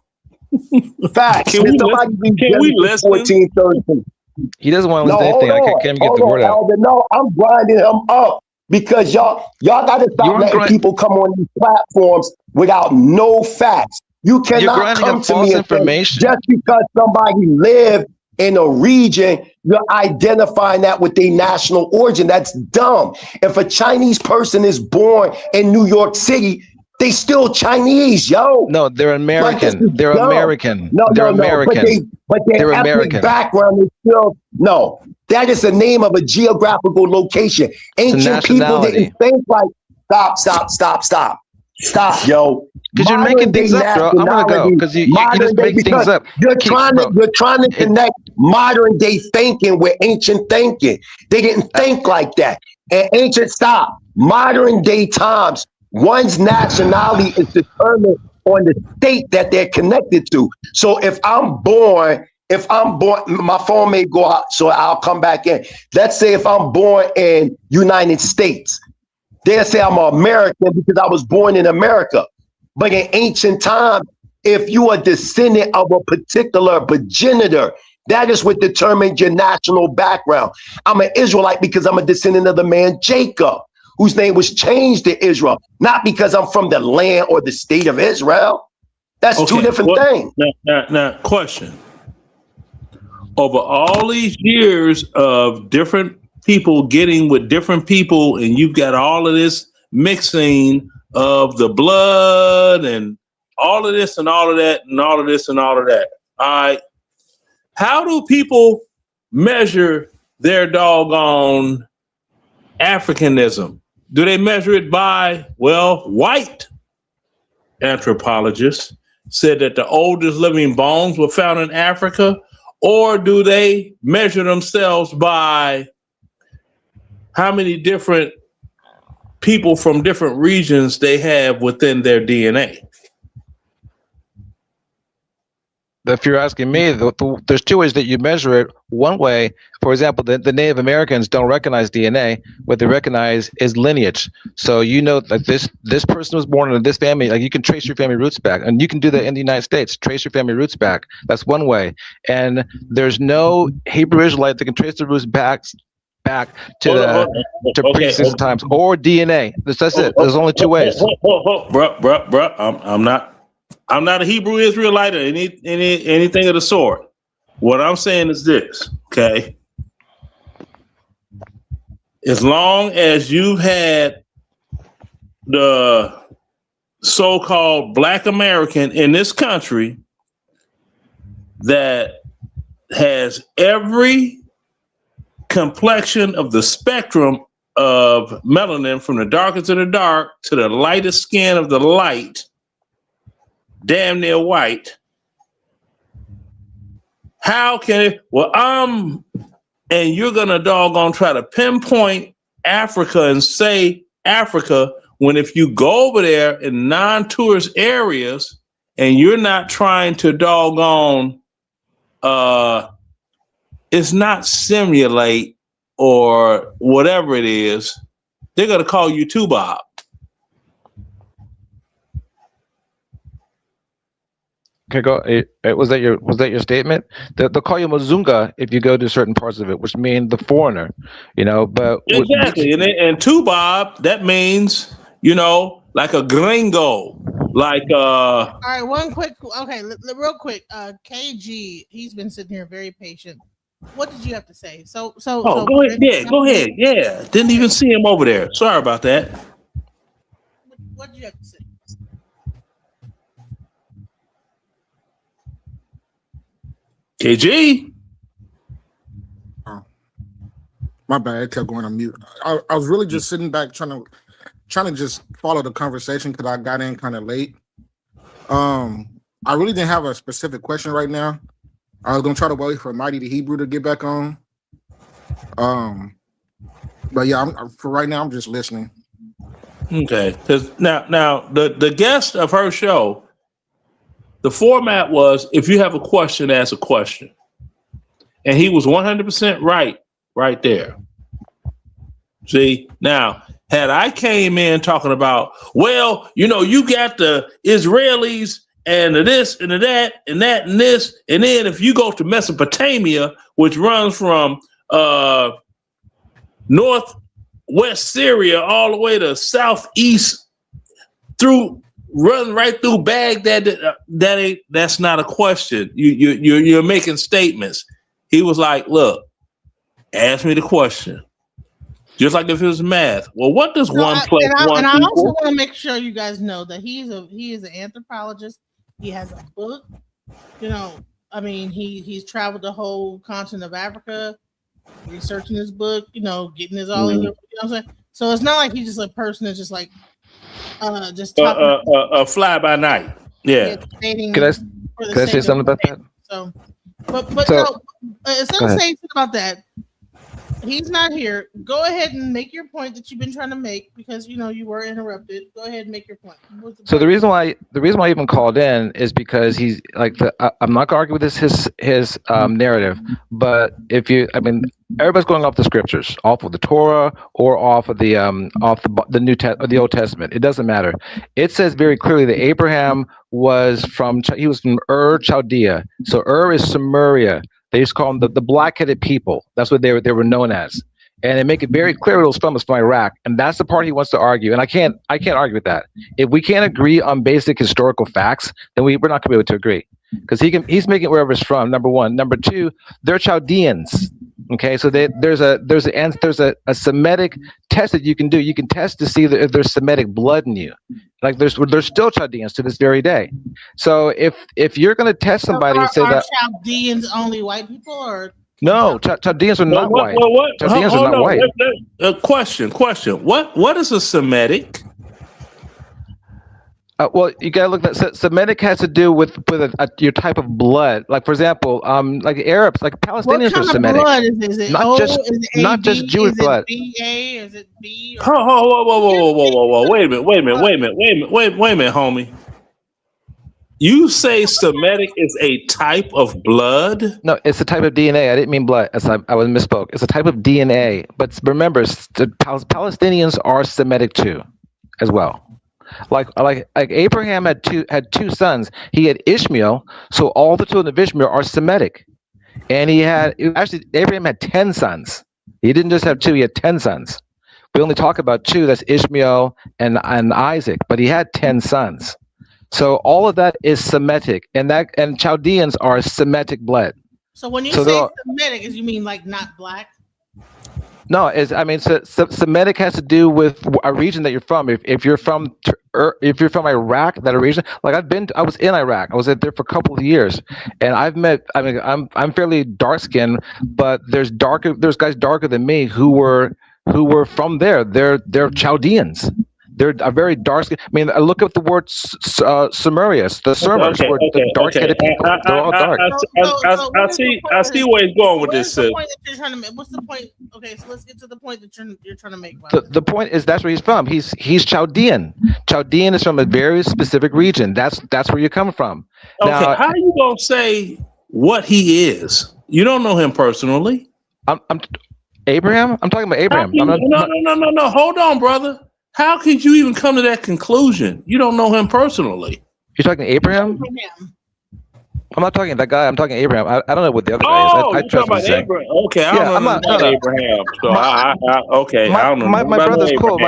Facts. Can we listen? 14:13. He doesn't want to No, listen to hold anything. I on. can't even get the word out. Elder. No, I'm grinding him up because y'all got to stop letting people come on these platforms without no facts. You cannot grinding come up to false me and say information. just because somebody lived in a region, you're identifying that with their national origin. That's dumb. If a Chinese person is born in New York City, they still Chinese, yo. No, they're American. Like, they're dumb. American. No, they're no, American. But their They're ethnic American. background is still no. That is the name of a geographical location. Ancient people didn't think like stop, yo. Because you're making things up, bro. I'm gonna go because you just make things up. You're trying to connect modern day thinking with ancient thinking. They didn't think like that. And modern day times, one's nationality is determined on the state that they're connected to. So if I'm born, my phone may go out, so I'll come back in. Let's say if I'm born in United States, they'll say I'm American because I was born in America. But in ancient times, if you are descendant of a particular progenitor, that is what determines your national background. I'm an Israelite because I'm a descendant of the man Jacob, whose name was changed to Israel, not because I'm from the land or the state of Israel. That's two different things. Now, question. over all these years of different people getting with different people, and you've got all of this mixing of the blood and all of this and all of that and all of this and all of that. All right. How do people measure their doggone Africanism? Do they measure it by, well, white anthropologists said that the oldest living bones were found in Africa? Or do they measure themselves by how many different people from different regions they have within their DNA? If you're asking me, there's two ways that you measure it. One way, for example, the Native Americans don't recognize DNA. What they recognize is lineage. So you know that this person was born in this family. Like you can trace your family roots back, and you can do that in the United States. Trace your family roots back. That's one way. And there's no Hebrew Israelite that can trace the roots back to pre-existing times or DNA. That's it. There's only two ways. Bruh. I'm not a Hebrew Israelite or anything of the sort. What I'm saying is this, okay? As long as you've had the so-called Black American in this country that has every complexion of the spectrum of melanin, from the darkest of the dark to the lightest skin of the light, damn near white. How can it? Well, and you're gonna doggone try to pinpoint Africa and say Africa when if you go over there in non-tourist areas and you're not trying to doggone, it's not simulate or whatever it is, they're gonna call you Bob. Okay, go. Was that your statement? They'll call you Muzunga if you go to certain parts of it, which mean the foreigner, you know. But exactly, and Bob, that means, you know, like a gringo, like All right, one quick. Okay, real quick. KG, he's been sitting here very patient. What did you have to say? So go ahead. Yeah, go ahead. Yeah, didn't even see him over there. Sorry about that. What did you have to say? KG. Oh, my bad. I kept going on mute. I was really just sitting back trying to just follow the conversation because I got in kind of late. I really didn't have a specific question right now. I was gonna try to wait for Mighty the Hebrew to get back on. But yeah, for right now, I'm just listening. Okay, because now the guest of her show, the format was if you have a question, ask a question, and he was 100% right there. See, now had I came in talking about, well, you know, you got the Israelis and the this and the that and that and this, and then if you go to Mesopotamia, which runs from northwest Syria all the way to southeast run right through Baghdad, that's not a question. You're making statements. He was like, look, ask me the question. Just like if it was math. Well, what does one plus one and I equal? also want to make sure you guys know that he is an anthropologist. He has a book. You know, I mean, he's traveled the whole continent of Africa, researching his book. You know, getting his all. You know what I'm saying? So it's not like he's just a person that's just like just talking. A fly by night. Yeah. Can I say something about that? So, but no, instead of saying about that, he's not here. Go ahead and make your point that you've been trying to make because you know you were interrupted. Go ahead and make your point. So the reason why I even called in is because he's like I'm not gonna argue with his narrative, but everybody's going off the scriptures, off of the Torah or off of the the Old Testament. It doesn't matter. It says very clearly that Abraham was from Ur, Chaldea. So Ur is Samaria. They used to call them the black-headed people. That's what they were known as. And they make it very clear those from Iraq. And that's the part he wants to argue. And I can't argue with that. If we can't agree on basic historical facts, then we're not going to be able to agree. because he's making it wherever it's from. Number one. Number two, they're Chaldeans. Okay, so there's a Semitic test that you can do. You can test to see if there's Semitic blood in you. Like there's still Chaldeans to this very day. So if you're going to test somebody and say are that Chaldeans only white people, or no, Chaldeans are not white. What? Chaldeans Hold are not on. white. Question. What is a Semitic? Well, you gotta look at Semitic has to do with your type of blood. Like for example, like Arabs, like Palestinians are Semitic. Blood is it? Not O? just Is it not AB? just Jewish Is blood. it BA? Is it B? Whoa. Wait a minute, homie. You say Semitic is a type of blood? No, it's a type of DNA. I didn't mean blood. I was misspoke. It's a type of DNA. But remember, the Palestinians are Semitic too, as well. Like Abraham had two sons. He had Ishmael, so all the children of Ishmael are Semitic. And Abraham had 10 sons. He didn't just have 2; he had 10 sons. We only talk about 2. That's Ishmael and Isaac. But he had 10 sons. So all of that is Semitic, and Chaldeans are Semitic blood. So when you say Semitic, you mean like not black? No, Semitic has to do with a region that you're from. If you're from Iraq, that region. Like I was in Iraq. I was there for a couple of years, and I've met. I mean, I'm fairly dark skinned, but there's guys darker than me who were from there. They're Chaldeans. They're a very dark skin. I mean, I look at the word Sumerians. The Sumers were the dark-headed people. They're all dark. I see where he's going with this. What's the point? Okay, so let's get to the point that you're trying to make. The point is that's where he's from. He's Chaldean. Chaldean is from a very specific region. That's where you're coming from. Okay, now, how are you gonna say what he is? You don't know him personally. I'm Abraham. I'm talking about Abraham. No. Hold on, brother. How could you even come to that conclusion? You don't know him personally. You're talking Abraham? I'm not talking that guy. I'm talking Abraham. I don't know what the other guy is. I trust what he's saying. Okay, I don't know about Abraham. So I don't know. My brother's cool.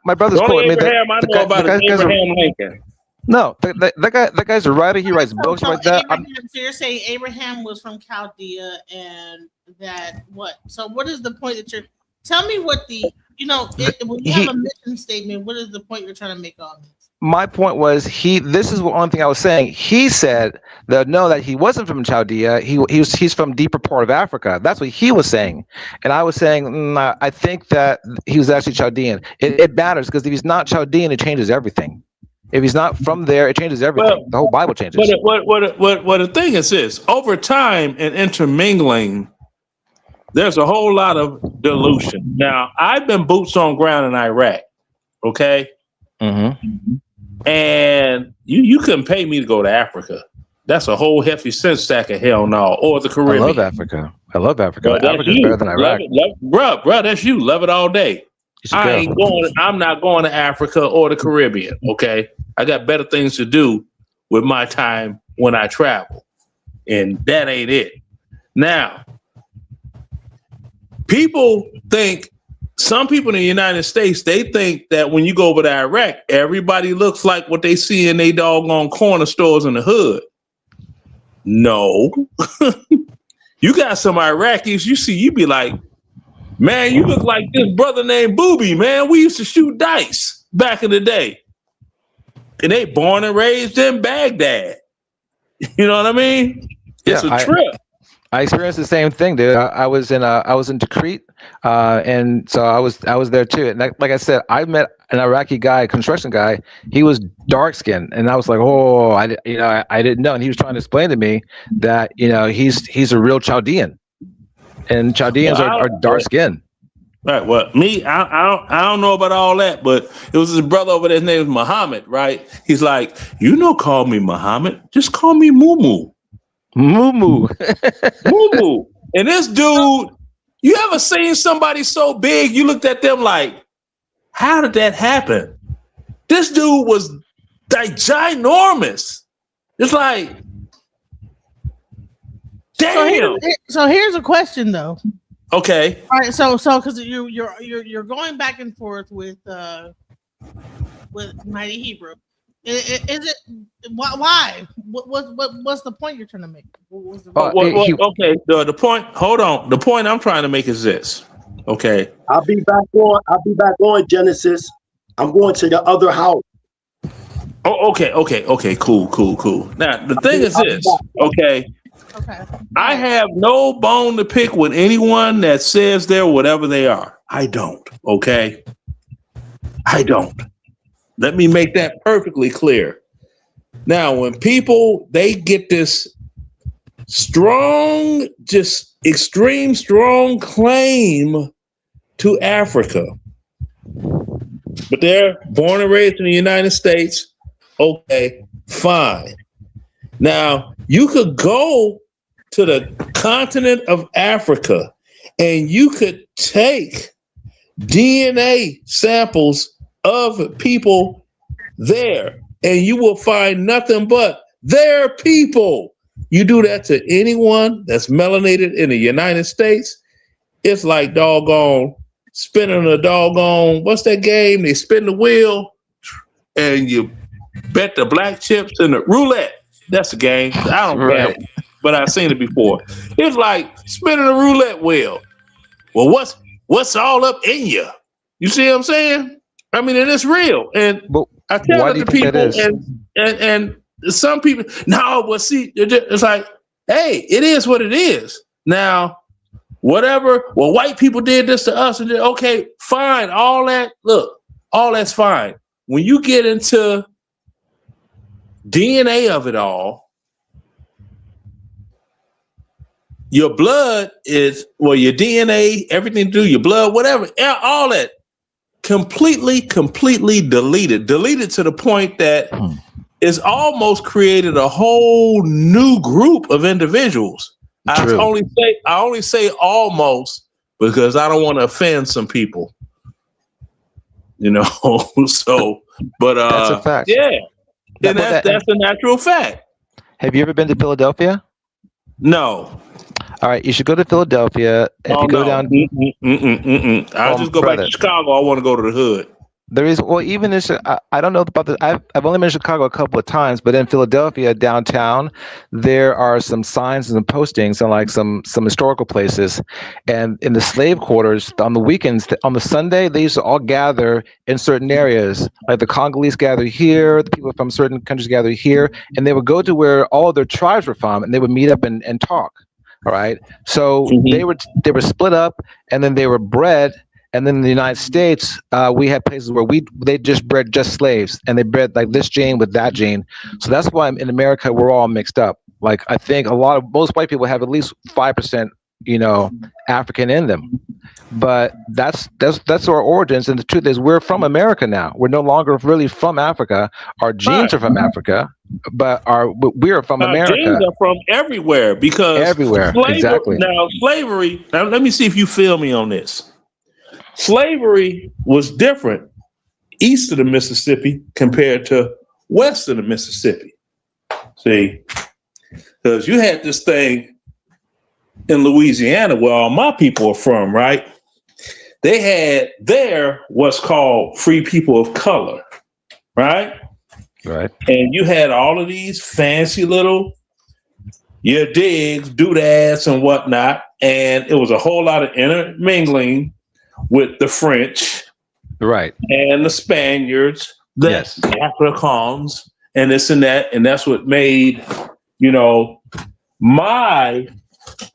My brother's cool. Abraham, I know about Abraham Lincoln. No, that guy's a writer. He writes books like that. So you're saying Abraham was from Chaldea, and that what? So what is the point that you're? Tell me what the when you have a mission statement, what is the point you're trying to make on this? My point was this is the only thing I was saying. He said that he wasn't from Chaldea. He's from deeper part of Africa. That's what he was saying. And I was saying, I think that he was actually Chaldean. It matters because if he's not Chaldean, it changes everything. If he's not from there, it changes everything. Well, the whole Bible changes. What the thing is this, over time and intermingling, there's a whole lot of dilution. Now, I've been boots on ground in Iraq, okay? Mm-hmm. And you couldn't pay me to go to Africa. That's a whole hefty cent stack of hell no. Or the Caribbean. I love Africa. Africa's better than Iraq. Bruh, that's you. Love it all day. I'm not going to Africa or the Caribbean, okay? I got better things to do with my time when I travel. And that ain't it. Now, some people in the United States, they think that when you go over to Iraq, everybody looks like what they see in they doggone corner stores in the hood. No. You got some Iraqis, you be like, man, you look like this brother named Booby, man. We used to shoot dice back in the day. And they born and raised in Baghdad. You know what I mean? It's a trip. I experienced the same thing, dude. I was in Tikrit, and so I was there too. And like I said, I met an Iraqi guy, construction guy. He was dark skinned, and I was like, oh, I didn't know. And he was trying to explain to me that he's a real Chaldean, and Chaldeans are dark skinned. Right. Well, me, I don't know about all that, but it was his brother over there. His name was Muhammad, right? He's like, call me Muhammad. Just call me Moo. Moo. And this dude, you ever seen somebody so big, you looked at them like, how did that happen? This dude was like ginormous. It's like, damn. So here's a question though. Okay. All right. So because you're going back and forth with Mighty Hebrew. Is it why? What's the point you're trying to make? Okay, the point. Hold on. The point I'm trying to make is this. Okay. I'll be back on Genesis. I'm going to the other house. Oh, okay. Cool. Now the thing is this. Okay. I have no bone to pick with anyone that says they're whatever they are. I don't. Okay. I don't. Let me make that perfectly clear. Now, when people, they get this strong, just extreme strong claim to Africa, but they're born and raised in the United States, okay, fine. Now, you could go to the continent of Africa and you could take DNA samples of people there, and you will find nothing but their people. You do that to anyone that's melanated in the United States, it's like doggone spinning a doggone, what's that game? They spin the wheel and you bet the black chips in the roulette. That's the game. I don't know, but I've seen it before. It's like spinning a roulette wheel. Well, what's all up in you? You see what I'm saying? I mean, it is real. And I tell it to people, and some people, no, but see, it's like, hey, it is what it is. Now, whatever, well, white people did this to us, and okay, fine, all that, look, all that's fine. When you get into DNA of it all, your blood is, well, your DNA, everything to do, your blood, whatever, all that, completely deleted to the point that it's almost created a whole new group of individuals. I only say almost because I don't want to offend some people, you know. So, but that's a fact. Yeah, and that's a natural fact. Have you ever been to Philadelphia? No. All right, you should go to Philadelphia. If you go down, I'll just go back to Chicago. I want to go to the hood. There is, well, even in, I don't know about this. I've only been to Chicago a couple of times, but in Philadelphia downtown, there are some signs and some postings on like some historical places. And in the slave quarters on the weekends, on the Sunday, they used to all gather in certain areas. Like the Congolese gather here, the people from certain countries gather here, and they would go to where all of their tribes were from, and they would meet up and talk. All right. So they were split up, and then they were bred. And then in the United States, we had places where they just bred just slaves, and they bred like this gene with that gene. So that's why in America we're all mixed up. Like I think most white people have at least 5%, African in them. But that's our origins. And the truth is, we're from America now. We're no longer really from Africa. Our genes are from Africa, but we're from America. Genes are from everywhere because everywhere. Exactly. Now slavery. Now let me see if you feel me on this. Slavery was different east of the Mississippi compared to west of the Mississippi. See, because you had this thing in Louisiana where all my people are from, right? They had there what's called free people of color, right? Right. And you had all of these fancy little digs, doodads, and whatnot. And it was a whole lot of intermingling with the French, right, and the Spaniards, the Afrikaans, and this and that, and that's what made, my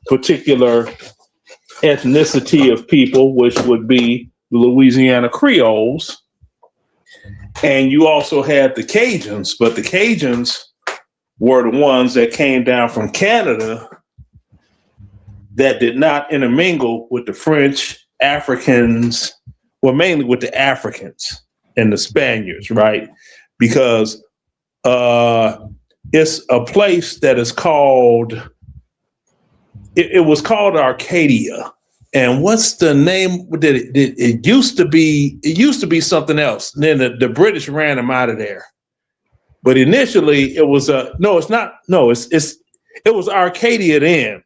particular ethnicity of people, which would be Louisiana Creoles, and you also had the Cajuns, but the Cajuns were the ones that came down from Canada that did not intermingle with the French, Africans, well, mainly with the Africans and the Spaniards, right? Because it's a place that is called, it was called Arcadia. And what's the name? It used to be something else. And then the British ran them out of there. But initially it was it was Arcadia then.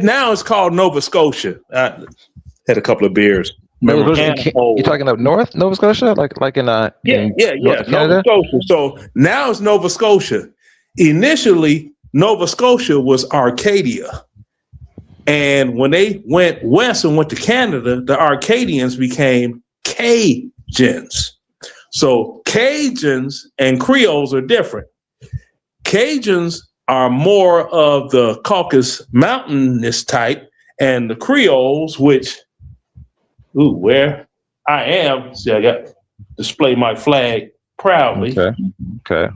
Now it's called Nova Scotia. Had a couple of beers. Remember Nova Scotia, Hannibal. you're talking up north Nova Scotia, like in Yeah. North Nova Canada? Scotia. So now it's Nova Scotia. Initially, Nova Scotia was Arcadia. And when they went west and went to Canada, the Arcadians became Cajuns. So Cajuns and Creoles are different. Cajuns are more of the Caucasus mountainous type, and the Creoles, which, where I am, see, I got display my flag proudly. Okay.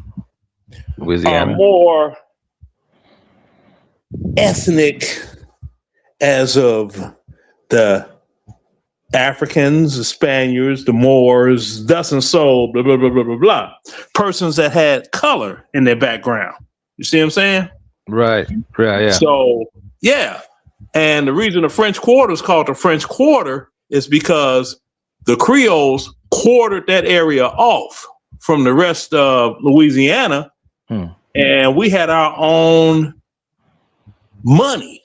Louisiana. Are more ethnic as of the Africans, the Spaniards, the Moors, thus and so, blah, blah, blah, blah, blah, blah. Persons that had color in their background. You see what I'm saying? Right. Yeah. So, yeah. And the reason the French Quarter is called the French Quarter is because the Creoles quartered that area off from the rest of Louisiana. And we had our own money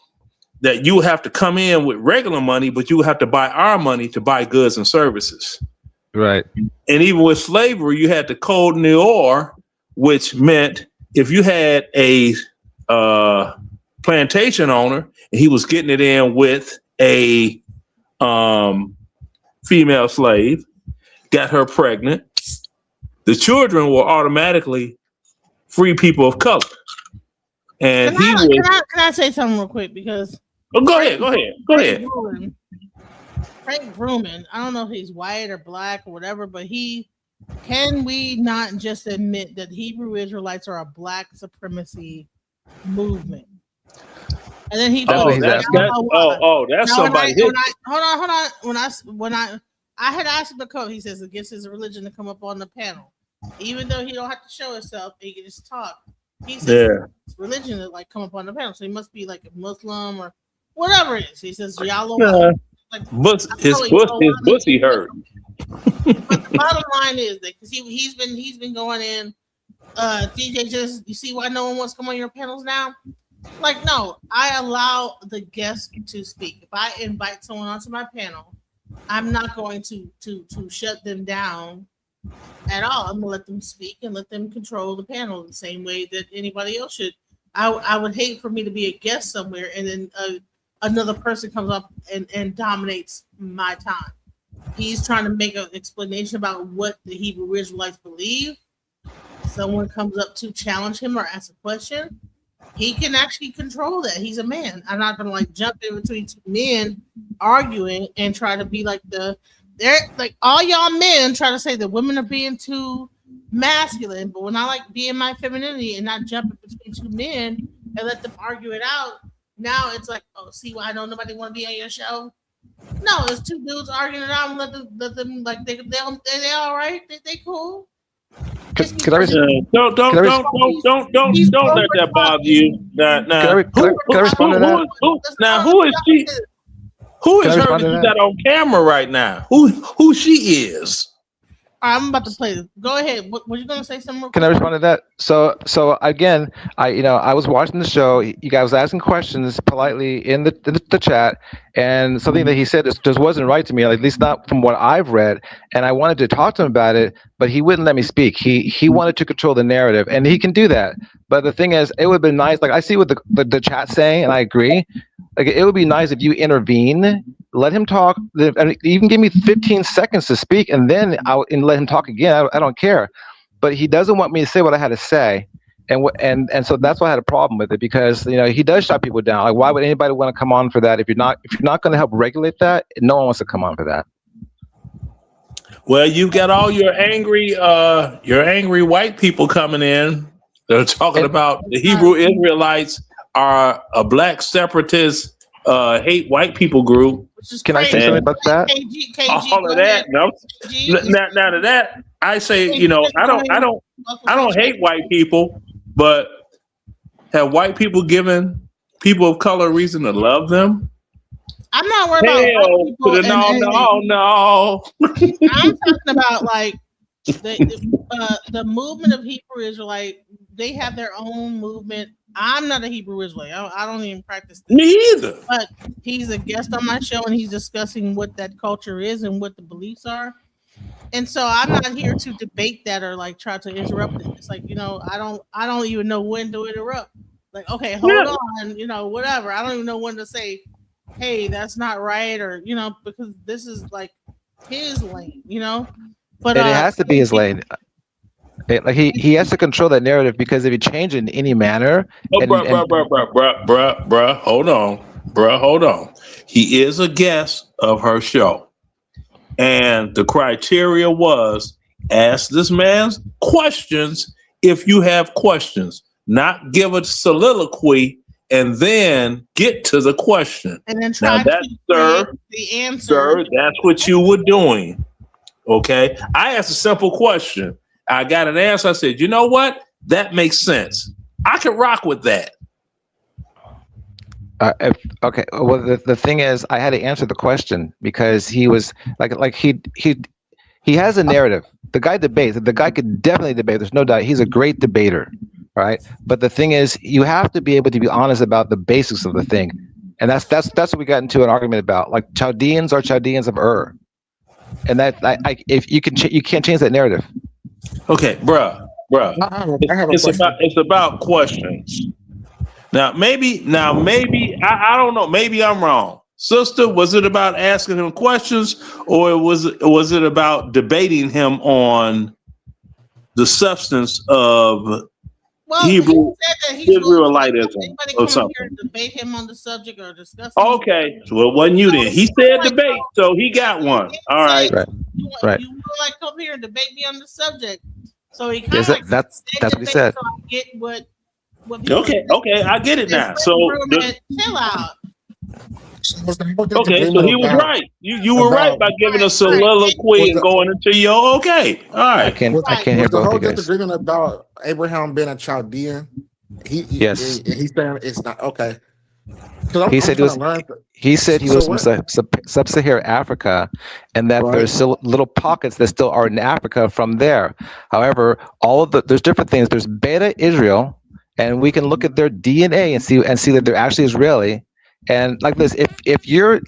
that you have to come in with regular money, but you have to buy our money to buy goods and services. Right. And even with slavery, you had the Code Noir, which meant if you had a plantation owner and he was getting it in with a female slave, got her pregnant, the children were automatically free people of color. And Can I say something real quick? Because go ahead. Frank Bruman, I don't know if he's white or black or whatever, but can we not just admit that Hebrew Israelites are a black supremacy movement? And then he that's somebody. Hold on. When I had asked him to come, he says against his religion to come up on the panel, even though he don't have to show himself, he can just talk. He says his religion to like come up on the panel, so he must be like a Muslim or whatever it is. He says Yahweh. His pussy hurt. But the bottom line is that because he's been going in. DJ, just you see why no one wants to come on your panels now? Like, no, I allow the guest to speak. If I invite someone onto my panel, I'm not going to shut them down at all. I'm gonna let them speak and let them control the panel the same way that anybody else should. I would hate for me to be a guest somewhere and then another person comes up and dominates my time. He's trying to make an explanation about what the Hebrew Israelites believe. Someone comes up to challenge him or ask a question. He can actually control that. He's a man. I'm not gonna like jump in between two men arguing and try to be like they're like all y'all men try to say that women are being too masculine, but when I like being my femininity and not jumping between two men and let them argue it out, now it's like, oh, see why I don't nobody want to be on your show? No, it's two dudes arguing it out and let them like they all right, they cool. Don't let that bother you. Can I respond to that? Now, who is she? Who is her that on camera right now? Who she is? I'm about to play this. Go ahead. Were you gonna say something? Can I respond to that? So again, I was watching the show. You guys was asking questions politely in the chat, and something that he said just wasn't right to me, at least not from what I've read. And I wanted to talk to him about it, but he wouldn't let me speak. He wanted to control the narrative, and he can do that. But the thing is, it would have been nice. Like I see what the chat's saying, and I agree. Like it would be nice if you intervene, let him talk. Even give me 15 seconds to speak, and then and let him talk again. I don't care. But he doesn't want me to say what I had to say, and so that's why I had a problem with it, because he does shut people down. Like why would anybody want to come on for that if you're not going to help regulate that? No one wants to come on for that. Well, you've got all your angry white people coming in. They're talking about the Hebrew Israelites are a black separatist hate white people group. Can I say something about that? All of that. No. Now to that, I say, I don't hate white people, but have white people given people of color a reason to love them? I'm not worried about white people. No. I'm talking about like the movement of Hebrew Israelite. They have their own movement I'm not a Hebrew Israelite. I don't even practice this. Me either. But he's a guest on my show, and he's discussing what that culture is and what the beliefs are. And so I'm not here to debate that or like try to interrupt it. It's like, I don't even know when to interrupt. Like, okay, hold on, whatever. I don't even know when to say, hey, that's not right, or because this is like his lane, But And it has to be his lane. Like he has to control that narrative, because if you change it in any manner, Oh, bruh. Hold on. He is a guest of her show. And the criteria was ask this man questions if you have questions, not give a soliloquy and then get to the question. And then try now to the answer. Sir, that's what you were doing. Okay. I asked a simple question. I got an answer. I said, you know what? That makes sense. I can rock with that. Okay. Well, the thing is, I had to answer the question because he was like he has a narrative. The guy debates. The guy could definitely debate. There's no doubt. He's a great debater, right? But the thing is, you have to be able to be honest about the basics of the thing, and that's what we got into an argument about. Like Chaldeans are Chaldeans of Ur, and that if you can't change that narrative. Okay, bruh. It's about questions. Now maybe I don't know. Maybe I'm wrong. Sister, was it about asking him questions, or was it about debating him on the substance of Hebrew Israelitism or something? Here to debate him on the subject or discuss. Okay, well, it wasn't you then. He said debate, so he got one. All right. Right. You want to come here and debate me on the subject, so he kind of that's what he said. So I get what Okay, I get it now. So chill out. Okay, so he was right. You were right by giving a soliloquy and going into your okay. All right. I can't hear the both whole you guys. disagreement about Abraham being a Chaldean? Yes. He's saying it's not okay. He said he was from sub-Saharan Africa, and that there's still little pockets that still are in Africa from there. However, there's different things. There's Beta Israel, and we can look at their DNA and see that they're actually Israeli. And like this, if your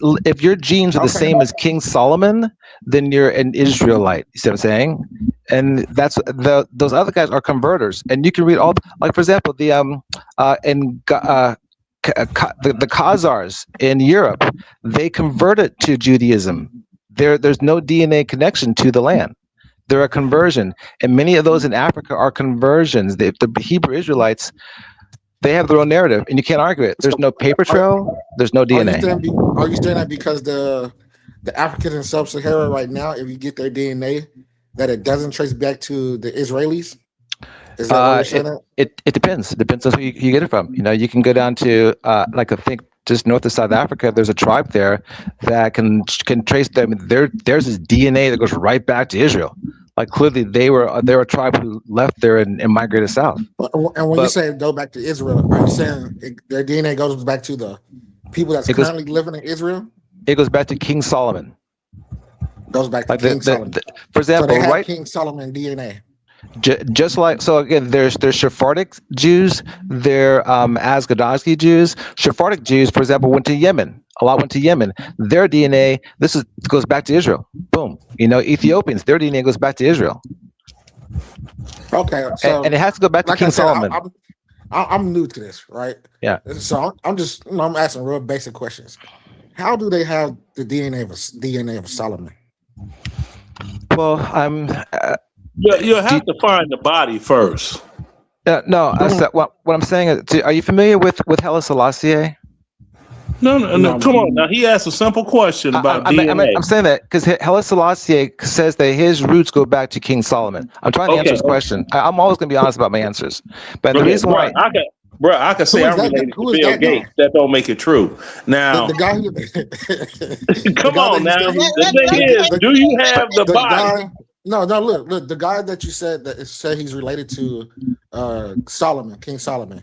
genes are the same as King Solomon, then you're an Israelite. You see what I'm saying? And that's those other guys are converters. And you can read all, like for example, the Khazars in Europe, they converted to Judaism. There's no DNA connection to the land. They're a conversion, and many of those in Africa are conversions. The Hebrew Israelites, they have their own narrative, and you can't argue it. There's no paper trail. There's no DNA. Are you saying that because the Africans in Sub-Sahara right now, if you get their DNA, that it doesn't trace back to the Israelis? Is that what you're saying? It depends. It depends on who you get it from. You can go down to I think just north of South Africa. There's a tribe there that can trace them. There's this DNA that goes right back to Israel. Like clearly they're a tribe who left there and migrated south. And when you say go back to Israel, are you saying their DNA goes back to the people that's currently living in Israel? It goes back to King Solomon. Goes back to King Solomon. For example, so they have right? King Solomon DNA. Just like, so again, there's Sephardic Jews, there Ashkenazi Jews. Sephardic Jews, for example, went to Yemen. A lot went to Yemen. Their DNA, goes back to Israel. Boom. Ethiopians, their DNA goes back to Israel. Okay, so and it has to go back to King Solomon. I'm new to this, right? Yeah. So I'm just, I'm asking real basic questions. How do they have the DNA of Solomon? Well, you'll have to find the body first. No. What I'm saying is, are you familiar with Haile Selassie? No. Come on. Now he asked a simple question about DNA. I'm saying that because Haile Selassie says that his roots go back to King Solomon. I'm trying to answer his question. I'm always going to be honest about my answers. But the reason why I can say I'm related to Bill Gates. That don't make it true. Now, the guy come on now. The thing is, do you have the body? No. Look. The guy that you said he's related to Solomon, King Solomon.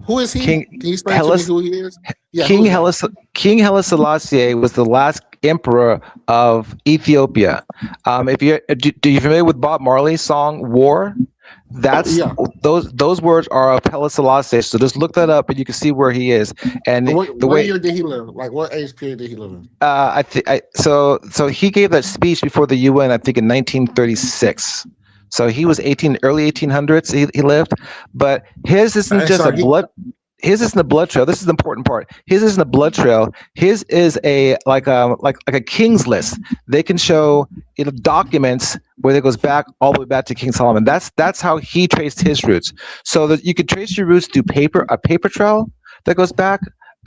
Who is he? Can you explain to me who he is? Yeah, King Haile Selassie was the last emperor of Ethiopia. If you familiar with Bob Marley's song "War," That's Yeah. those words are of Haile Selassie. So just look that up, and you can see where he is. And What, the what way year did he live? Like what age period did he live in? so he gave that speech before the UN, I think in 1936. So he was early 1800s. He lived, but his isn't And just so a blood. His isn't a blood trail. This is the important part. His isn't a blood trail. His is a like a king's list. They can show documents where it goes back all the way back to King Solomon. That's how he traced his roots. So that you could trace your roots through a paper trail that goes back,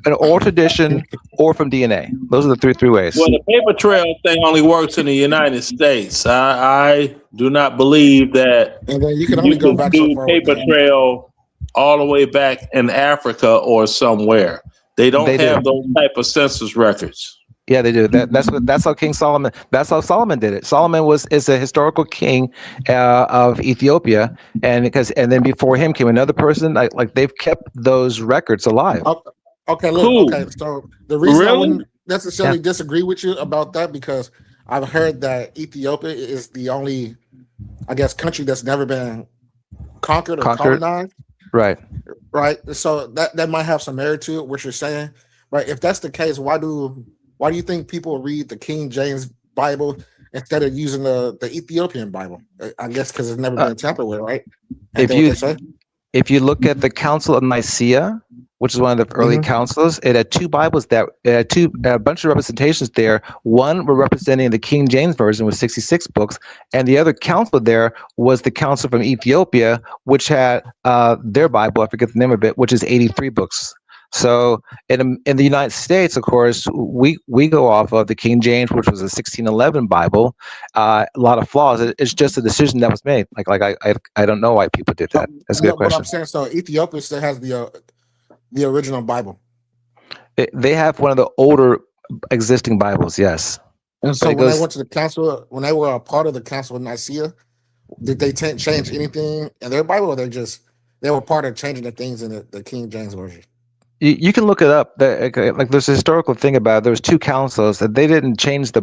an oral tradition, or from DNA. Those are the three ways. Well, the paper trail thing only works in the United States. I do not believe that And then you can only go back so do far with paper that. trail all the way back in Africa or somewhere. They don't They do. have those type of census records. Yeah, they do. That's how King Solomon. That's how Solomon did it. Solomon is a historical king of Ethiopia, and then before him came another person. Like they've kept those records alive. Okay, look. Cool. Okay, so the reason I Really? wouldn't necessarily disagree with you about that because I've heard that Ethiopia is the only, I guess, country that's never been conquered or colonized. Right. Right. So that might have some merit to it, what you're saying. Right. If that's the case, why do you think people read the King James Bible instead of using the Ethiopian Bible? I guess because it's never been tampered with, right? If you look at the Council of Nicaea, which is one of the early councils, it had two Bibles a bunch of representations there. One were representing the King James Version with 66 books, and the other council there was the council from Ethiopia, which had their Bible, I forget the name of it, which is 83 books. So in the United States, of course, we go off of the King James, which was a 1611 Bible. A lot of flaws. It's just a decision that was made. I don't know why people did that. That's a good But question. I'm saying, so Ethiopia still has the original Bible. They have one of the older existing Bibles, yes. And so when they went to the council, when they were a part of the Council of Nicaea, did they change anything in their Bible, or they were part of changing the things in the King James Version? You can look it up. Like there's a historical thing about it. There was two councils that they didn't change the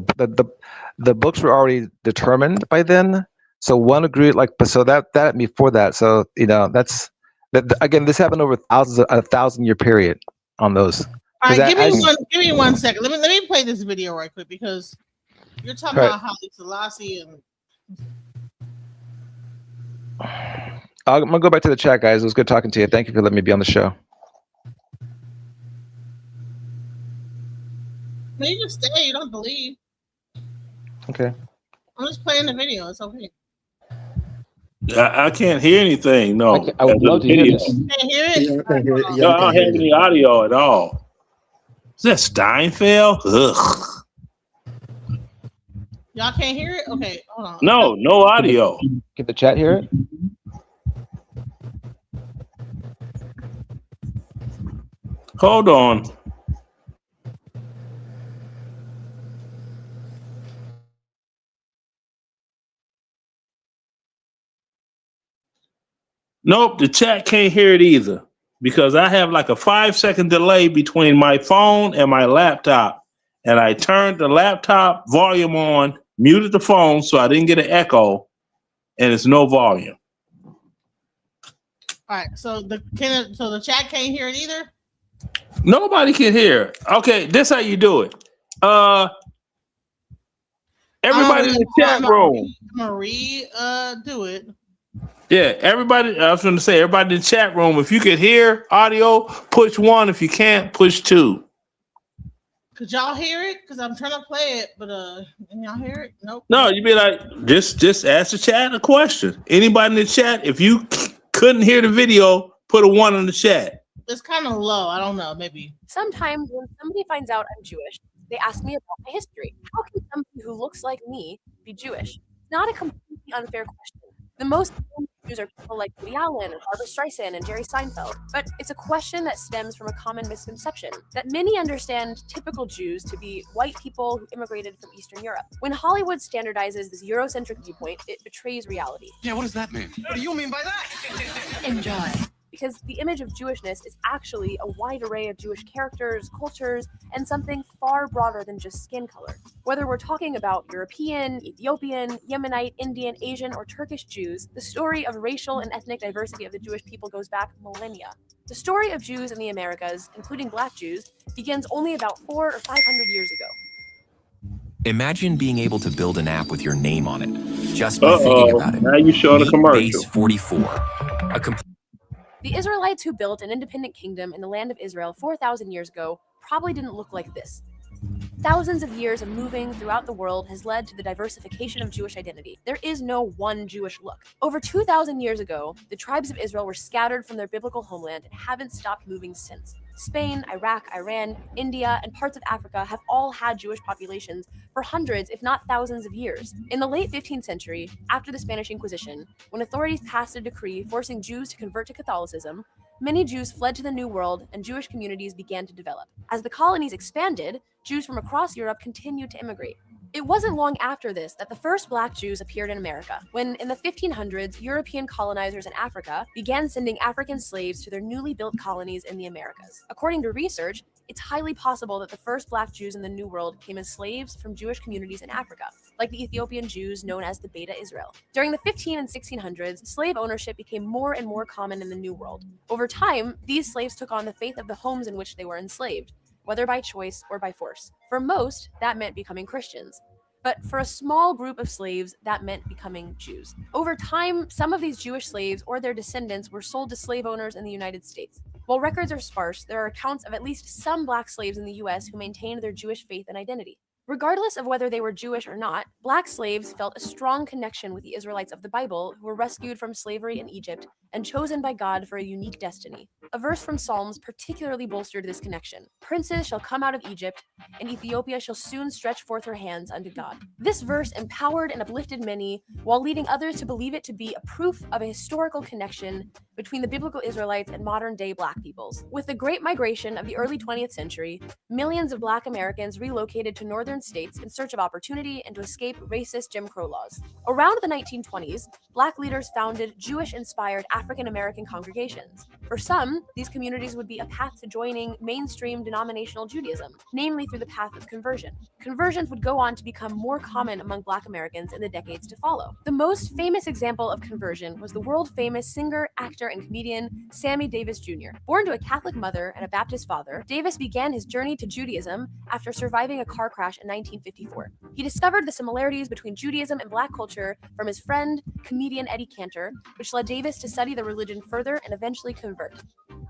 books were already determined by then. So one agreed so that before that. So that's again, this happened over a 1,000-year period on those. All right, give me 1 second. Let me play this video right quick because you're talking about Haile Selassie and. I'm gonna go back to the chat, guys. It was good talking to you. Thank you for letting me be on the show. No, you can stay. You don't believe. Okay. I'm just playing the video. It's okay. I can't hear anything. No, I would love to hear this. Can't hear it. No, I don't have any audio at all. Is that Steinfeld? Ugh. Y'all can't hear it? Okay, hold on. No audio. Can the chat hear it? Hold on. Nope, the chat can't hear it either because I have like a 5-second delay between my phone and my laptop. And I turned the laptop volume on, muted the phone so I didn't get an echo, and it's no volume. All right, so the chat can't hear it either? Nobody can hear. Okay, this how you do it. Everybody in the chat room. I'm gonna do it. Yeah, everybody. I was going to say, everybody in the chat room. If you could hear audio, push 1. If you can't, push 2. Could y'all hear it? Because I'm trying to play it, but can y'all hear it? Nope. No, you be like, just ask the chat a question. Anybody in the chat, if you couldn't hear the video, put a 1 in the chat. It's kind of low. I don't know. Maybe. Sometimes when somebody finds out I'm Jewish, they ask me about my history. How can somebody who looks like me be Jewish? It's not a completely unfair question. The most Jews are people like Woody Allen and Barbra Streisand and Jerry Seinfeld. But it's a question that stems from a common misconception that many understand typical Jews to be white people who immigrated from Eastern Europe. When Hollywood standardizes this Eurocentric viewpoint, it betrays reality. Yeah, what does that mean? What do you mean by that? Enjoy. because the image of Jewishness is actually a wide array of Jewish characters, cultures, and something far broader than just skin color. Whether we're talking about European, Ethiopian, Yemenite, Indian, Asian, or Turkish Jews, the story of racial and ethnic diversity of the Jewish people goes back millennia. The story of Jews in the Americas, including Black Jews, begins only about 400 or 500 years ago. Imagine being able to build an app with your name on it, just by thinking about it. Now you showing a Meet commercial. Base 44, a The Israelites who built an independent kingdom in the land of Israel 4,000 years ago probably didn't look like this. Thousands of years of moving throughout the world has led to the diversification of Jewish identity. There is no one Jewish look. Over 2,000 years ago, the tribes of Israel were scattered from their biblical homeland and haven't stopped moving since. Spain, Iraq, Iran, India, and parts of Africa have all had Jewish populations for hundreds, if not thousands of years. In the late 15th century, after the Spanish Inquisition, when authorities passed a decree forcing Jews to convert to Catholicism, many Jews fled to the New World and Jewish communities began to develop. As the colonies expanded, Jews from across Europe continued to immigrate. It wasn't long after this that the first Black Jews appeared in America, when in the 1500s, European colonizers in Africa began sending African slaves to their newly built colonies in the Americas. According to research, it's highly possible that the first Black Jews in the New World came as slaves from Jewish communities in Africa, like the Ethiopian Jews known as the Beta Israel. During the 15 and 1600s, slave ownership became more and more common in the New World. Over time, these slaves took on the faith of the homes in which they were enslaved, whether by choice or by force. For most, that meant becoming Christians. But for a small group of slaves, that meant becoming Jews. Over time, some of these Jewish slaves or their descendants were sold to slave owners in the United States. While records are sparse, there are accounts of at least some Black slaves in the US who maintained their Jewish faith and identity. Regardless of whether they were Jewish or not, Black slaves felt a strong connection with the Israelites of the Bible who were rescued from slavery in Egypt and chosen by God for a unique destiny. A verse from Psalms particularly bolstered this connection. Princes shall come out of Egypt, and Ethiopia shall soon stretch forth her hands unto God. This verse empowered and uplifted many, while leading others to believe it to be a proof of a historical connection between the biblical Israelites and modern-day Black peoples. With the Great Migration of the early 20th century, millions of Black Americans relocated to northern states in search of opportunity and to escape racist Jim Crow laws. Around the 1920s, Black leaders founded Jewish-inspired African American congregations. For some, these communities would be a path to joining mainstream denominational Judaism, namely through the path of conversion. Conversions would go on to become more common among Black Americans in the decades to follow. The most famous example of conversion was the world-famous singer, actor, and comedian Sammy Davis Jr. Born to a Catholic mother and a Baptist father, Davis began his journey to Judaism after surviving a car crash in 1954. He discovered the similarities between Judaism and Black culture from his friend, comedian Eddie Cantor, which led Davis to study the religion further and eventually convert.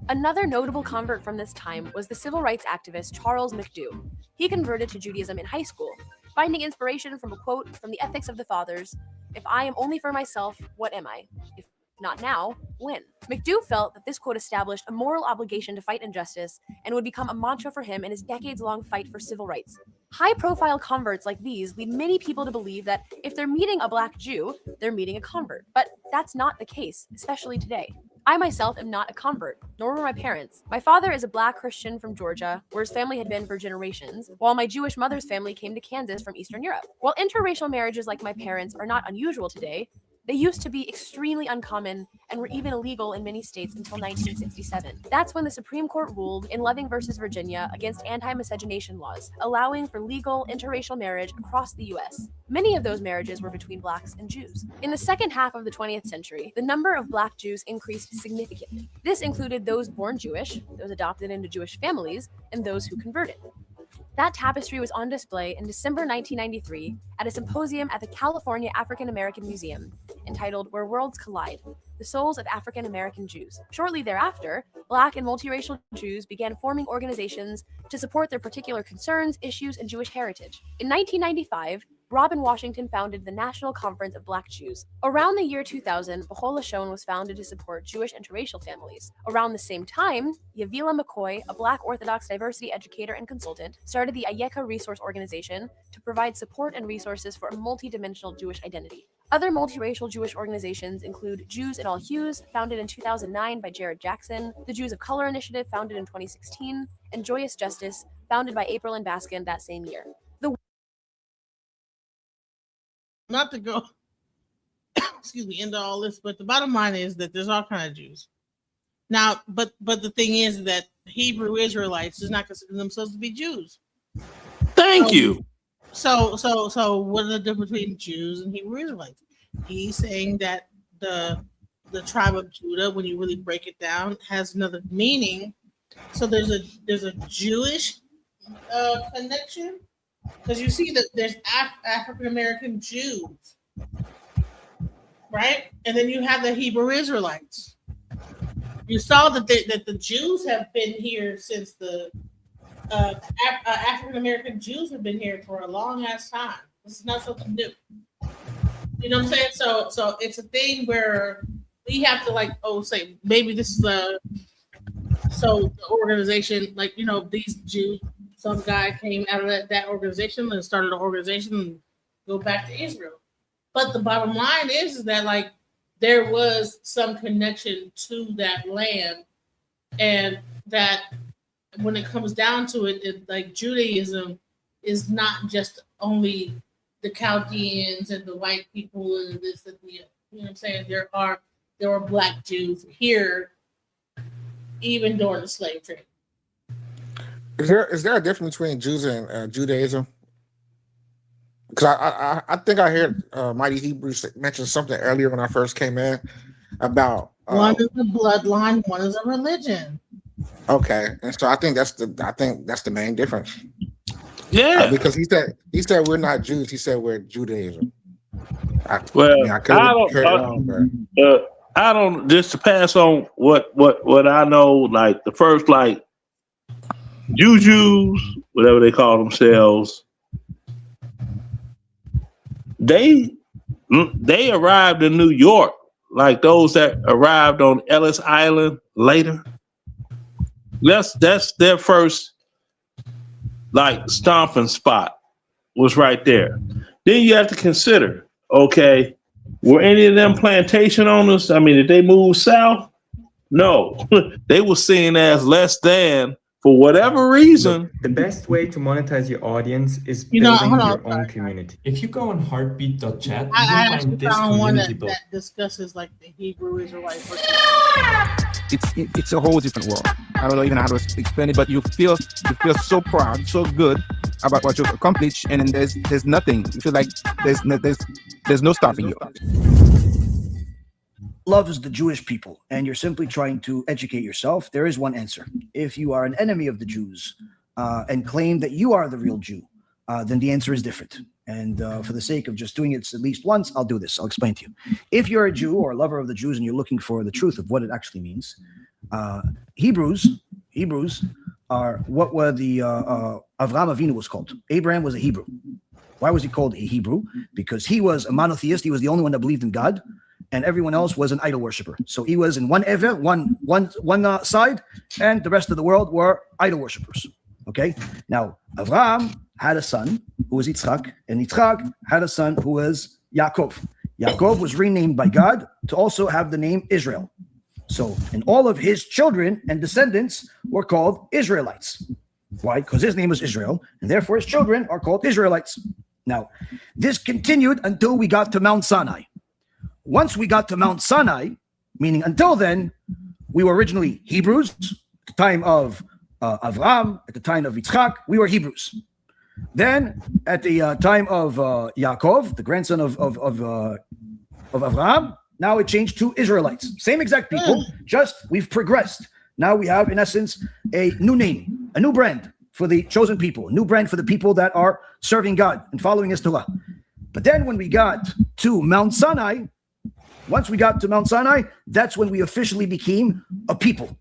Another notable convert from this time was the civil rights activist Charles McDew. He converted to Judaism in high school, finding inspiration from a quote from the Ethics of the Fathers, "If I am only for myself, what am I? If not now, when?" McDew felt that this quote established a moral obligation to fight injustice and would become a mantra for him in his decades-long fight for civil rights. High-profile converts like these lead many people to believe that if they're meeting a Black Jew, they're meeting a convert. But that's not the case, especially today. I myself am not a convert, nor were my parents. My father is a Black Christian from Georgia, where his family had been for generations, while my Jewish mother's family came to Kansas from Eastern Europe. While interracial marriages like my parents are not unusual today, they used to be extremely uncommon and were even illegal in many states until 1967. That's when the Supreme Court ruled in Loving versus Virginia against anti-miscegenation laws, allowing for legal interracial marriage across the U.S. Many of those marriages were between Blacks and Jews. In the second half of the 20th century, the number of Black Jews increased significantly. This included those born Jewish, those adopted into Jewish families, and those who converted. That tapestry was on display in December 1993 at a symposium at the California African American Museum entitled Where Worlds Collide: The Souls of African American Jews. Shortly thereafter, Black and multiracial Jews began forming organizations to support their particular concerns, issues, and Jewish heritage. In 1995, Robin Washington founded the National Conference of Black Jews. Around the year 2000, B'chol Lashon was founded to support Jewish interracial families. Around the same time, Yavila McCoy, a Black Orthodox diversity educator and consultant, started the Ayeka Resource Organization to provide support and resources for a multidimensional Jewish identity. Other multiracial Jewish organizations include Jews in All Hues, founded in 2009 by Jared Jackson, the Jews of Color Initiative, founded in 2016, and Joyous Justice, founded by April and Baskin that same year. Not to go, excuse me, into all this, but the bottom line is that there's all kinds of Jews. Now, but the thing is that Hebrew Israelites does not consider themselves to be Jews. Thank you. So what are the difference between Jews and Hebrew Israelites? He's saying that the tribe of Judah, when you really break it down, has another meaning. So there's a Jewish connection, because you see that there's African American Jews, right? And then you have the Hebrew Israelites. You saw that the Jews have been here since the African American Jews have been here for a long ass time. This is not something new. You know what I'm saying? So it's a thing where we have to say maybe this is so the organization, these Jews, some guy came out of that organization and started an organization and go back to Israel. But the bottom line is that there was some connection to that land, and that when it comes down to it, Judaism is not just only the Chaldeans and the white people and this and the, you know what I'm saying? There were black Jews here even during the slave trade. Is there a difference between Jews and Judaism? Because I think I heard Mighty Hebrews mention something earlier when I first came in about one is a bloodline, one is a religion. Okay, and so I think that's the main difference. Yeah, because he said we're not Jews. He said we're Judaism. I don't just to pass on what I know. Like the first Jews, whatever they call themselves, they arrived in New York, like those that arrived on Ellis Island later. That's their first stomping spot was right there. Then you have to consider, okay, were any of them plantation owners? I mean, did they move south? No, they were seen as less than for whatever reason. Look, the best way to monetize your audience is building your own community. If you go on heartbeat.chat, you will find this community built. That discusses the Hebrew Israelite versus. It's a whole different world. I don't know even how to explain it, but you feel so proud, so good about what you've accomplished, and then there's nothing. You feel like there's no stopping you. Loves the Jewish people, and you're simply trying to educate yourself, there is one answer. If you are an enemy of the Jews and claim that you are the real Jew, then the answer is different. And for the sake of just doing it at least once, I'll do this. I'll explain to you. If you're a Jew or a lover of the Jews and you're looking for the truth of what it actually means, Hebrews are what were the Avraham Avinu was called. Abraham was a Hebrew. Why was he called a Hebrew? Because he was a monotheist. He was the only one that believed in God, and everyone else was an idol worshiper. So he was in one side, and the rest of the world were idol worshippers. Okay. Now Avraham had a son who was Yitzchak, and Yitzchak had a son who was Yaakov. Yaakov was renamed by God to also have the name Israel. So, and all of his children and descendants were called Israelites. Why? Because his name was Israel, and therefore his children are called Israelites. Now, this continued until we got to Mount Sinai. Once we got to Mount Sinai, meaning until then, we were originally Hebrews. At the time of Avraham, at the time of Yitzchak, we were Hebrews. Then, at the time of Yaakov, the grandson of Avraham, now it changed to Israelites. Same exact people, just we've progressed. Now we have, in essence, a new name, a new brand for the chosen people, a new brand for the people that are serving God and following His Torah. But then when we got to Mount Sinai, once we got to Mount Sinai, that's when we officially became a people.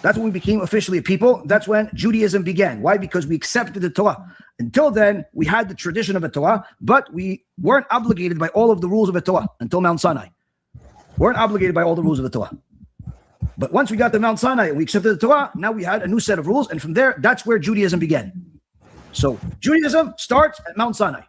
That's when we became officially a people. That's when Judaism began. Why? Because we accepted the Torah. Until then, we had the tradition of the Torah, but we weren't obligated by all of the rules of the Torah until Mount Sinai. Weren't obligated by all the rules of the Torah. But once we got to Mount Sinai and we accepted the Torah, now we had a new set of rules. And from there, that's where Judaism began. So Judaism starts at Mount Sinai.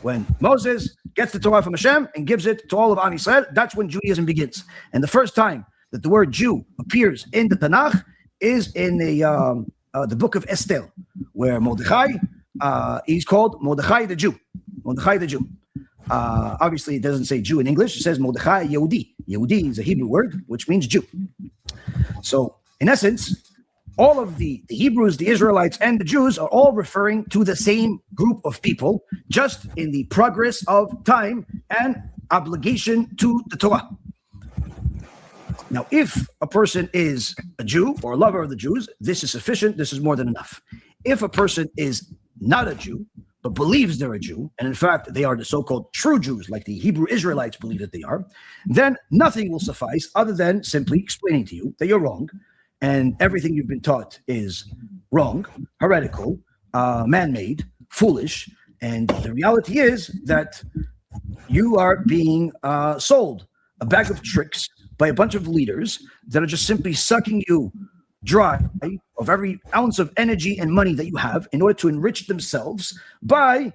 When Moses gets the Torah from Hashem and gives it to all of Am Yisrael, that's when Judaism begins. And the first time that the word Jew appears in the Tanakh is in the book of Esther, where Mordechai, he's called Mordechai the Jew. Mordechai the Jew. Obviously, it doesn't say Jew in English. It says Mordechai Yehudi. Yehudi is a Hebrew word, which means Jew. So, in essence, all of the Hebrews, the Israelites, and the Jews are all referring to the same group of people, just in the progress of time and obligation to the Torah. Now, if a person is a Jew or a lover of the Jews, this is sufficient. This is more than enough. If a person is not a Jew, but believes they're a Jew, and in fact, they are the so-called true Jews, like the Hebrew Israelites believe that they are, then nothing will suffice other than simply explaining to you that you're wrong, and everything you've been taught is wrong, heretical, man-made, foolish, and the reality is that you are being sold a bag of tricks by a bunch of leaders that are just simply sucking you dry of every ounce of energy and money that you have in order to enrich themselves by,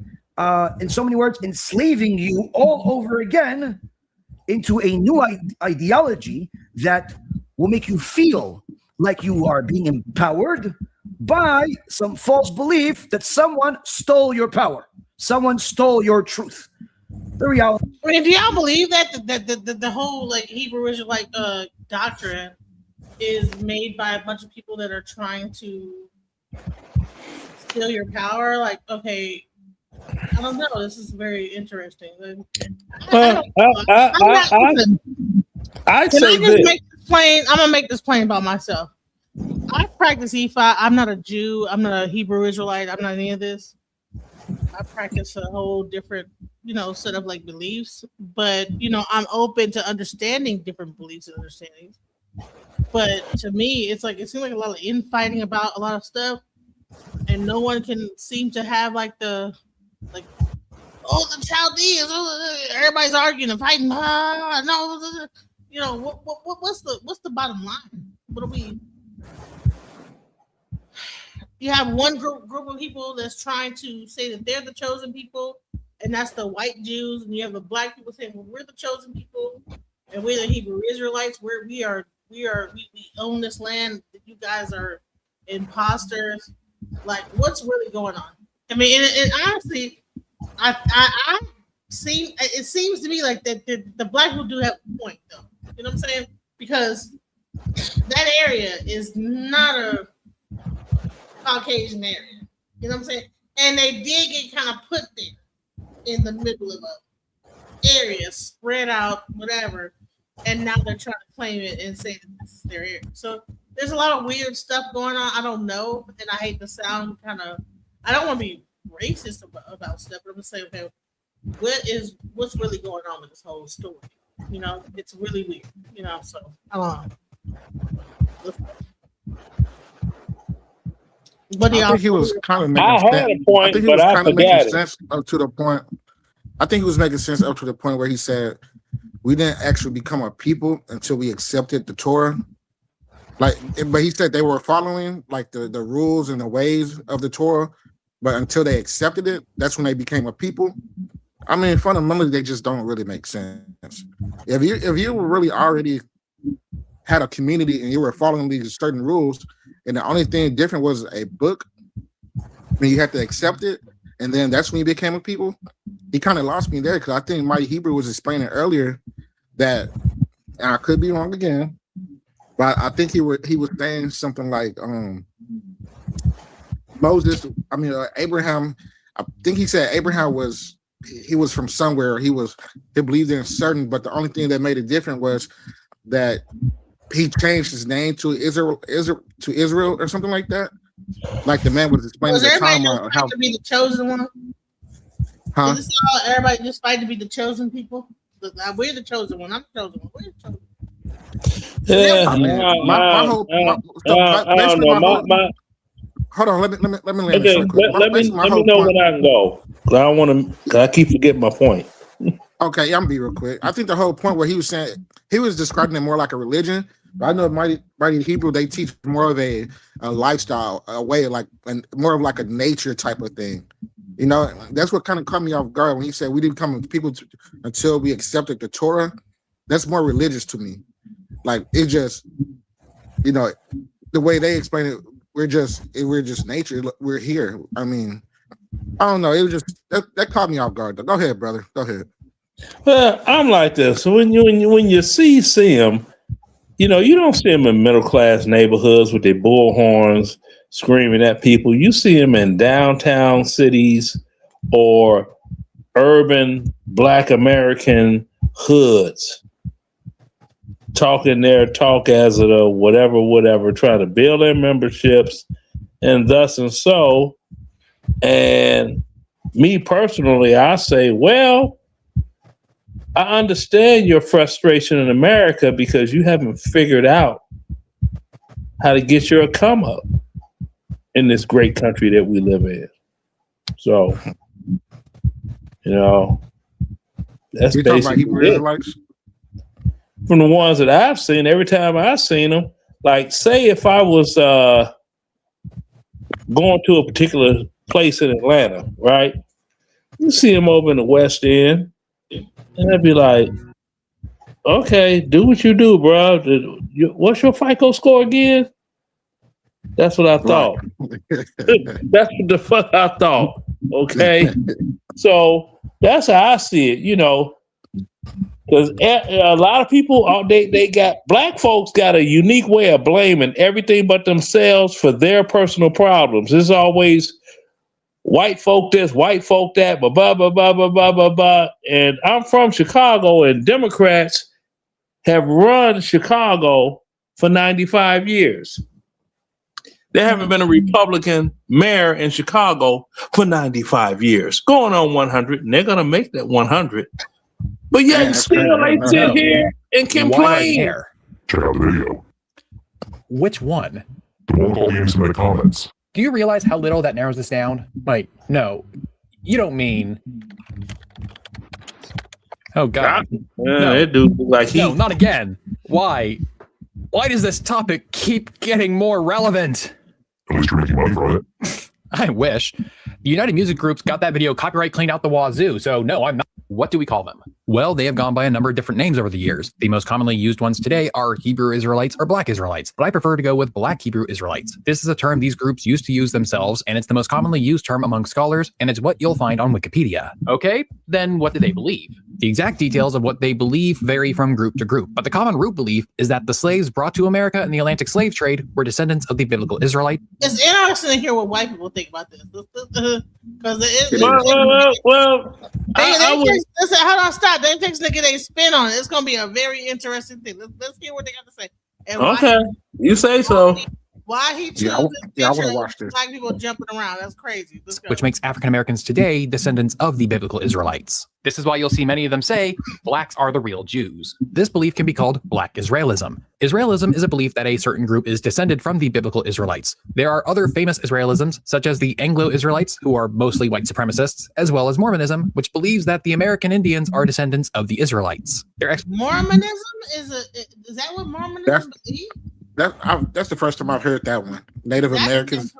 in so many words, enslaving you all over again into a new ideology that will make you feel like you are being empowered by some false belief that someone stole your power, someone stole your truth. The reality. I mean, do y'all believe that the whole like Hebrew Israelite doctrine is made by a bunch of people that are trying to steal your power? Like, okay, I don't know. This is very interesting. I'd say this. I'm gonna make this plain about myself. I practice Ephi. I'm not a Jew. I'm not a Hebrew Israelite. I'm not any of this. I practice a whole different, set of like beliefs. But I'm open to understanding different beliefs and understandings. But to me, it's like it seems like a lot of infighting about a lot of stuff, and no one can seem to have the Chaldeans. Everybody's arguing and fighting. No. What's the bottom line? What are we? You have one group of people that's trying to say that they're the chosen people, and that's the white Jews, and you have the black people saying, "Well, we're the chosen people, and we're the Hebrew Israelites. We own this land. You guys are imposters." Like, what's really going on? I mean, and honestly, it seems to me like that the black people do have a point, though. You know what I'm saying? Because that area is not a Caucasian area. You know what I'm saying? And they did get kind of put there in the middle of a area, spread out, whatever. And now they're trying to claim it and say that this is their area. So there's a lot of weird stuff going on. I don't know. And I hate to sound I don't want to be racist about stuff, but I'm going to say, okay, what's really going on with this whole story? It's really weird, so I don't know. But I think he was kind of making I sense. had a point, I think he but was I kind of forgot making it. sense up to the point. I think he was making sense up to the point where he said we didn't actually become a people until we accepted the Torah. But he said they were following like the rules and the ways of the Torah, but until they accepted it, that's when they became a people. I mean, fundamentally, they just don't really make sense. If you were really already had a community and you were following these certain rules, and the only thing different was a book, when you had to accept it, and then that's when you became a people. He kind of lost me there because I think Mighty Hebrew was explaining earlier that, and I could be wrong again, but I think he was saying something like Moses. I mean Abraham. I think he said Abraham was from somewhere. He believed in certain, but the only thing that made it different was that he changed his name to Israel or something like that. Like the man was explaining the timeline of how to be the chosen one. Huh? Is this all everybody just fight to be the chosen people? We're the chosen one. I'm the chosen one. We're the chosen one. Yeah, I mean, my whole hold on. Let me land this real quick. Let me know when I can go. I don't want to. I keep forgetting my point. Okay, I'm gonna be real quick. I think the whole point where he was saying he was describing it more like a religion. But I know Mighty Hebrew, they teach more of a lifestyle, a way like, and more of like a nature type of thing. That's what kind of caught me off guard when he said we didn't come people until we accepted the Torah. That's more religious to me. Like it just, the way they explain it, we're just nature. We're here. I mean, I don't know. It was just that caught me off guard. Go ahead, brother. Go ahead. Well, I'm like this. When you see him, You know, you don't see them in middle class neighborhoods with their bullhorns screaming at people. You see them in downtown cities or urban Black American hoods, talking their talk as a whatever, trying to build their memberships and thus and so. And me personally, I say, well, I understand your frustration in America because you haven't figured out how to get your come up in this great country that we live in. So, you know, that's You talking about Hebrew basically it. Israelites? From the ones that I've seen, every time I've seen them, like say if I was going to a particular place in Atlanta, right? You see them over in the West End, and I'd be like, okay, do what you do, bro. What's your FICO score again? That's what I thought. That's what the fuck I thought. Okay. So that's how I see it, you know, because a lot of people, they got, Black folks got a unique way of blaming everything but themselves for their personal problems. It's always white folk this, white folk that, blah, blah, blah, blah, blah, blah, blah, blah. And I'm from Chicago, and Democrats have run Chicago for 95 years. There haven't been a Republican mayor in Chicago for 95 years, going on 100, and they're going to make that 100. But yet still they sit here and complain. Check out the video. Which one? The one with all the anti-Semitic comments. Do you realize how little that narrows this down? Like, no, you don't mean. Oh God! No, it do look like he. No, not again. Why? Why does this topic keep getting more relevant? At least you're making money from it. I wish. The United Music Group's got that video copyright cleaned out the wazoo, so no, I'm not. What do we call them? Well, they have gone by a number of different names over the years. The most commonly used ones today are Hebrew Israelites or Black Israelites, but I prefer to go with Black Hebrew Israelites. This is a term these groups used to use themselves, and it's the most commonly used term among scholars, and it's what you'll find on Wikipedia. Okay, then what do they believe? The exact details of what they believe vary from group to group, but the common root belief is that the slaves brought to America in the Atlantic slave trade were descendants of the biblical Israelite. It's interesting to hear what white people think about this. Because listen, how do I stop? They fixing to get a spin on it. It's going to be a very interesting thing. Let's hear what they got to say. And okay, you say so. Why he chose I want to watch this. Black people jumping around. That's crazy. Which makes African Americans today descendants of the biblical Israelites. This is why you'll see many of them say blacks are the real Jews. This belief can be called Black Israelism. Israelism is a belief that a certain group is descended from the biblical Israelites. There are other famous Israelisms, such as the Anglo-Israelites, who are mostly white supremacists, as well as Mormonism, which believes that the American Indians are descendants of the Israelites. Mormonism is that what Mormonism believes? That's the first time I've heard that one. Native Americans.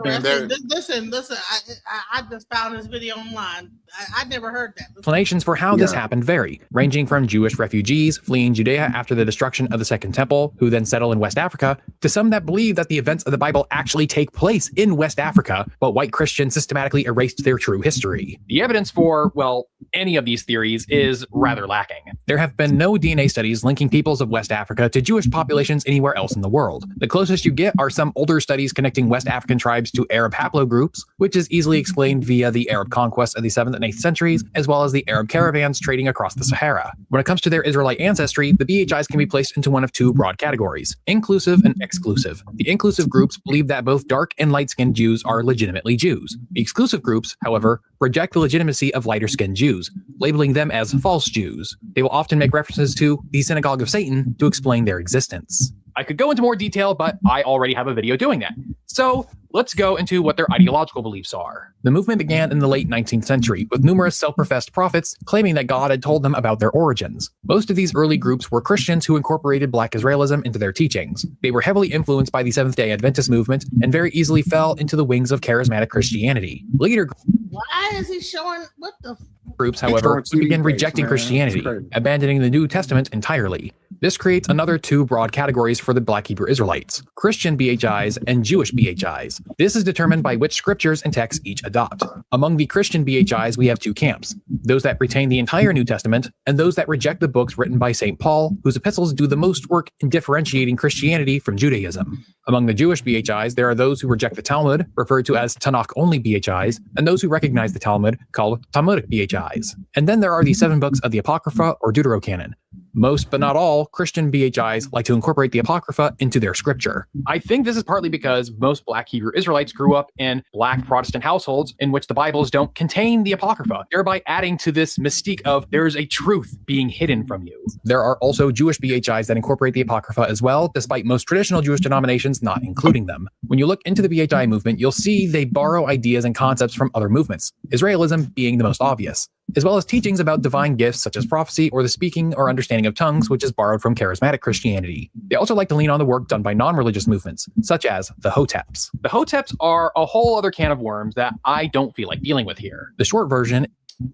Listen. I just found this video online. I never heard that. Explanations for how this happened vary, ranging from Jewish refugees fleeing Judea after the destruction of the Second Temple, who then settle in West Africa, to some that believe that the events of the Bible actually take place in West Africa, but white Christians systematically erased their true history. The evidence for, well, any of these theories is rather lacking. There have been no DNA studies linking peoples of West Africa to Jewish populations anywhere else in the world. The closest you get are some older studies connecting West African tribes to Arab haplogroups, which is easily explained via the Arab conquest of the 7th and 8th centuries, as well as the Arab caravans trading across the Sahara. When it comes to their Israelite ancestry, the BHIs can be placed into one of two broad categories, inclusive and exclusive. The inclusive groups believe that both dark and light-skinned Jews are legitimately Jews. The exclusive groups, however, reject the legitimacy of lighter-skinned Jews, labeling them as false Jews. They will often make references to the synagogue of Satan to explain their existence. I could go into more detail, but I already have a video doing that. So let's go into what their ideological beliefs are. The movement began in the late 19th century, with numerous self-professed prophets claiming that God had told them about their origins. Most of these early groups were Christians who incorporated Black Israelism into their teachings. They were heavily influenced by the Seventh-day Adventist movement and very easily fell into the wings of charismatic Christianity. Later, why is he showing what the? Groups, however, would begin rejecting Christianity, abandoning the New Testament entirely. This creates another two broad categories for the Black Hebrew Israelites: Christian BHIs and Jewish BHIs. This is determined by which scriptures and texts each adopt. Among the Christian BHIs, we have two camps: those that retain the entire New Testament, and those that reject the books written by St. Paul, whose epistles do the most work in differentiating Christianity from Judaism. Among the Jewish BHIs, there are those who reject the Talmud, referred to as Tanakh-only BHIs, and those who recognize the Talmud, called Talmudic BHIs. And then there are the 7 books of the Apocrypha or Deuterocanon. Most, but not all, Christian BHIs like to incorporate the Apocrypha into their scripture. I think this is partly because most Black Hebrew Israelites grew up in Black Protestant households in which the Bibles don't contain the Apocrypha, thereby adding to this mystique of there's a truth being hidden from you. There are also Jewish BHIs that incorporate the Apocrypha as well, despite most traditional Jewish denominations not including them. When you look into the BHI movement, you'll see they borrow ideas and concepts from other movements, Israelism being the most obvious, as well as teachings about divine gifts such as prophecy or the speaking or understanding of tongues, which is borrowed from charismatic Christianity. They also like to lean on the work done by non-religious movements, such as the Hoteps. The Hoteps are a whole other can of worms that I don't feel like dealing with here. The short version...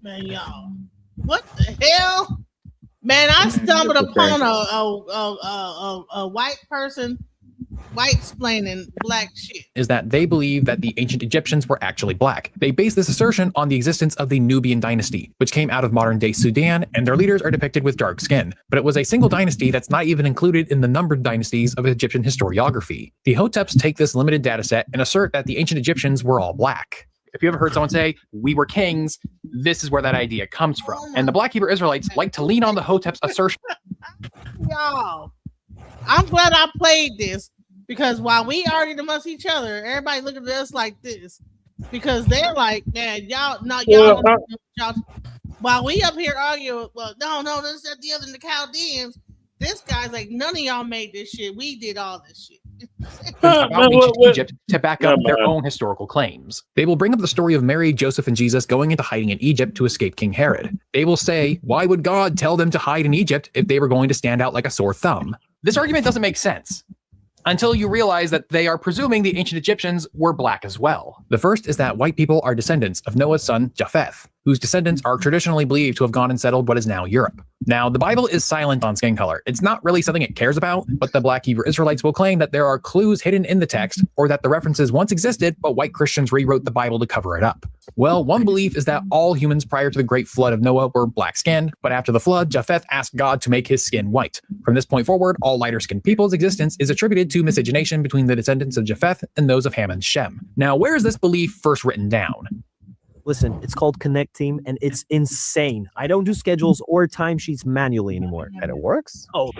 Man, y'all, what the hell? Man, I stumbled upon a white person white-splaining black shit. Is that they believe that the ancient Egyptians were actually black. They base this assertion on the existence of the Nubian dynasty, which came out of modern-day Sudan, and their leaders are depicted with dark skin. But it was a single dynasty that's not even included in the numbered dynasties of Egyptian historiography. The Hoteps take this limited dataset and assert that the ancient Egyptians were all black. If you ever heard someone say, we were kings, this is where that idea comes from. And the Black Hebrew Israelites like to lean on the Hotep's assertion. Y'all, I'm glad I played this, because while we argued amongst each other, everybody looking at us like this, because they're like, man, y'all, while we up here arguing, well, no, this is the other than the Chaldeans. This guy's like, none of y'all made this shit. We did all this shit. About ancient Egypt to back up their own historical claims. They will bring up the story of Mary, Joseph, and Jesus going into hiding in Egypt to escape King Herod. They will say, why would God tell them to hide in Egypt if they were going to stand out like a sore thumb? This argument doesn't make sense until you realize that they are presuming the ancient Egyptians were black as well. The first is that white people are descendants of Noah's son, Japheth, whose descendants are traditionally believed to have gone and settled what is now Europe. Now, the Bible is silent on skin color. It's not really something it cares about, but the Black Hebrew Israelites will claim that there are clues hidden in the text, or that the references once existed, but white Christians rewrote the Bible to cover it up. Well, one belief is that all humans prior to the great flood of Noah were black-skinned, but after the flood, Japheth asked God to make his skin white. From this point forward, all lighter-skinned people's existence is attributed to miscegenation between the descendants of Japheth and those of Ham and Shem. Now, where is this belief first written down? Listen, it's called Connect Team, and it's insane. I don't do schedules or timesheets manually anymore. And it works? Oh.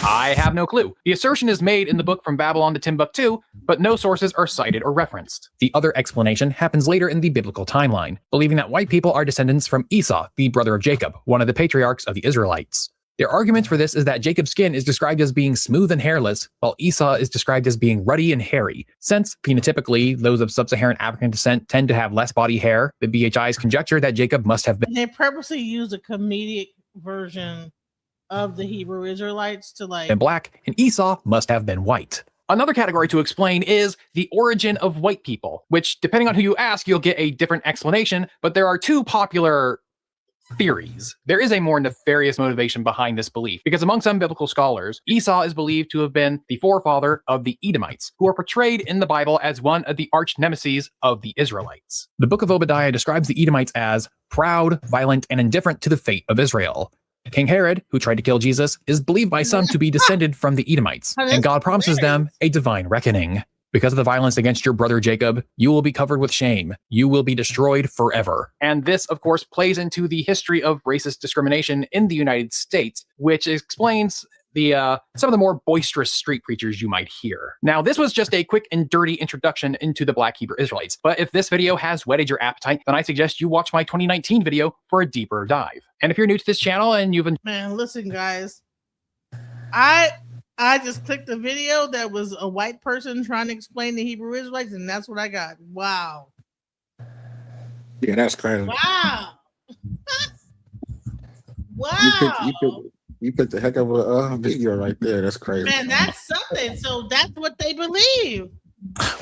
I have no clue. The assertion is made in the book From Babylon to Timbuktu, but no sources are cited or referenced. The other explanation happens later in the biblical timeline, believing that white people are descendants from Esau, the brother of Jacob, one of the patriarchs of the Israelites. Their argument for this is that Jacob's skin is described as being smooth and hairless, while Esau is described as being ruddy and hairy. Since, phenotypically, those of sub-Saharan African descent tend to have less body hair, the BHIs conjecture that Jacob must have been... They purposely used a comedic version of the Hebrew Israelites to and black, and Esau must have been white. Another category to explain is the origin of white people, which, depending on who you ask, you'll get a different explanation, but there are two popular theories. There is a more nefarious motivation behind this belief, because among some biblical scholars, Esau is believed to have been the forefather of the Edomites, who are portrayed in the Bible as one of the arch nemeses of the Israelites. The book of Obadiah describes the Edomites as proud, violent, and indifferent to the fate of Israel. King Herod, who tried to kill Jesus, is believed by some to be descended from the Edomites, and God promises them a divine reckoning. Because of the violence against your brother Jacob, you will be covered with shame. You will be destroyed forever. And this, of course, plays into the history of racist discrimination in the United States, which explains some of the more boisterous street preachers you might hear. Now, this was just a quick and dirty introduction into the Black Hebrew Israelites, but if this video has whetted your appetite, then I suggest you watch my 2019 video for a deeper dive. And if you're new to this channel and you've been... Man, listen, guys. I just clicked a video that was a white person trying to explain the Hebrew Israelites, and that's what I got. Wow. Yeah, that's crazy. Wow. Wow. You picked a heck of a video right there. That's crazy. Man, that's something. So that's what they believe.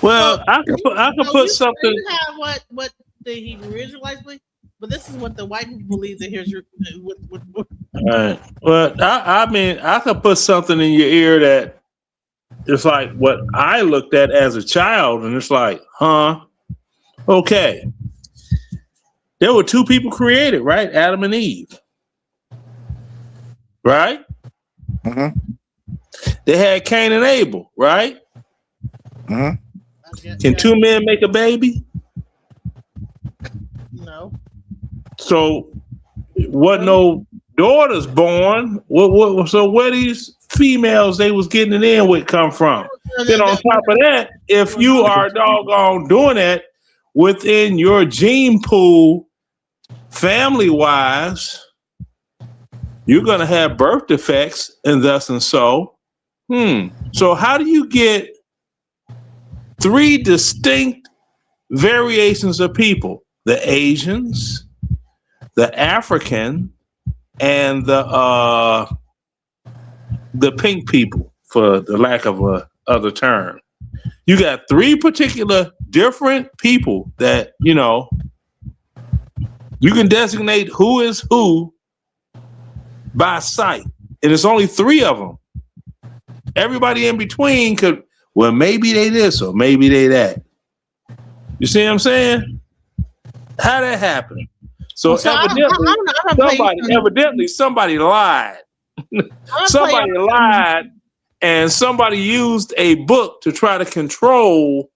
Well, I can put something. You have what the Hebrew Israelites believe. But this is what the white people believe that here's your. All right. Well, I mean, I could put something in your ear that it's like what I looked at as a child, and it's like, huh? Okay. There were two people created, right? Adam and Eve. Right? Mm-hmm. They had Cain and Abel, right? Mm-hmm. Can two men make a baby? No. So, what? No daughters born. What? So, where these females they was getting it in with come from? Then on top of that, if you are doggone doing that within your gene pool, family wise, you're gonna have birth defects and thus and so. So how do you get three distinct variations of people? The Asians, the African, and the pink people, for the lack of a other term. You got three particular different people that, you know, you can designate who is who by sight. And it's only three of them. Everybody in between could, well, maybe they this or maybe they that. You see what I'm saying? How that happened? So, evidently somebody lied. Somebody lied, and somebody used a book to try to control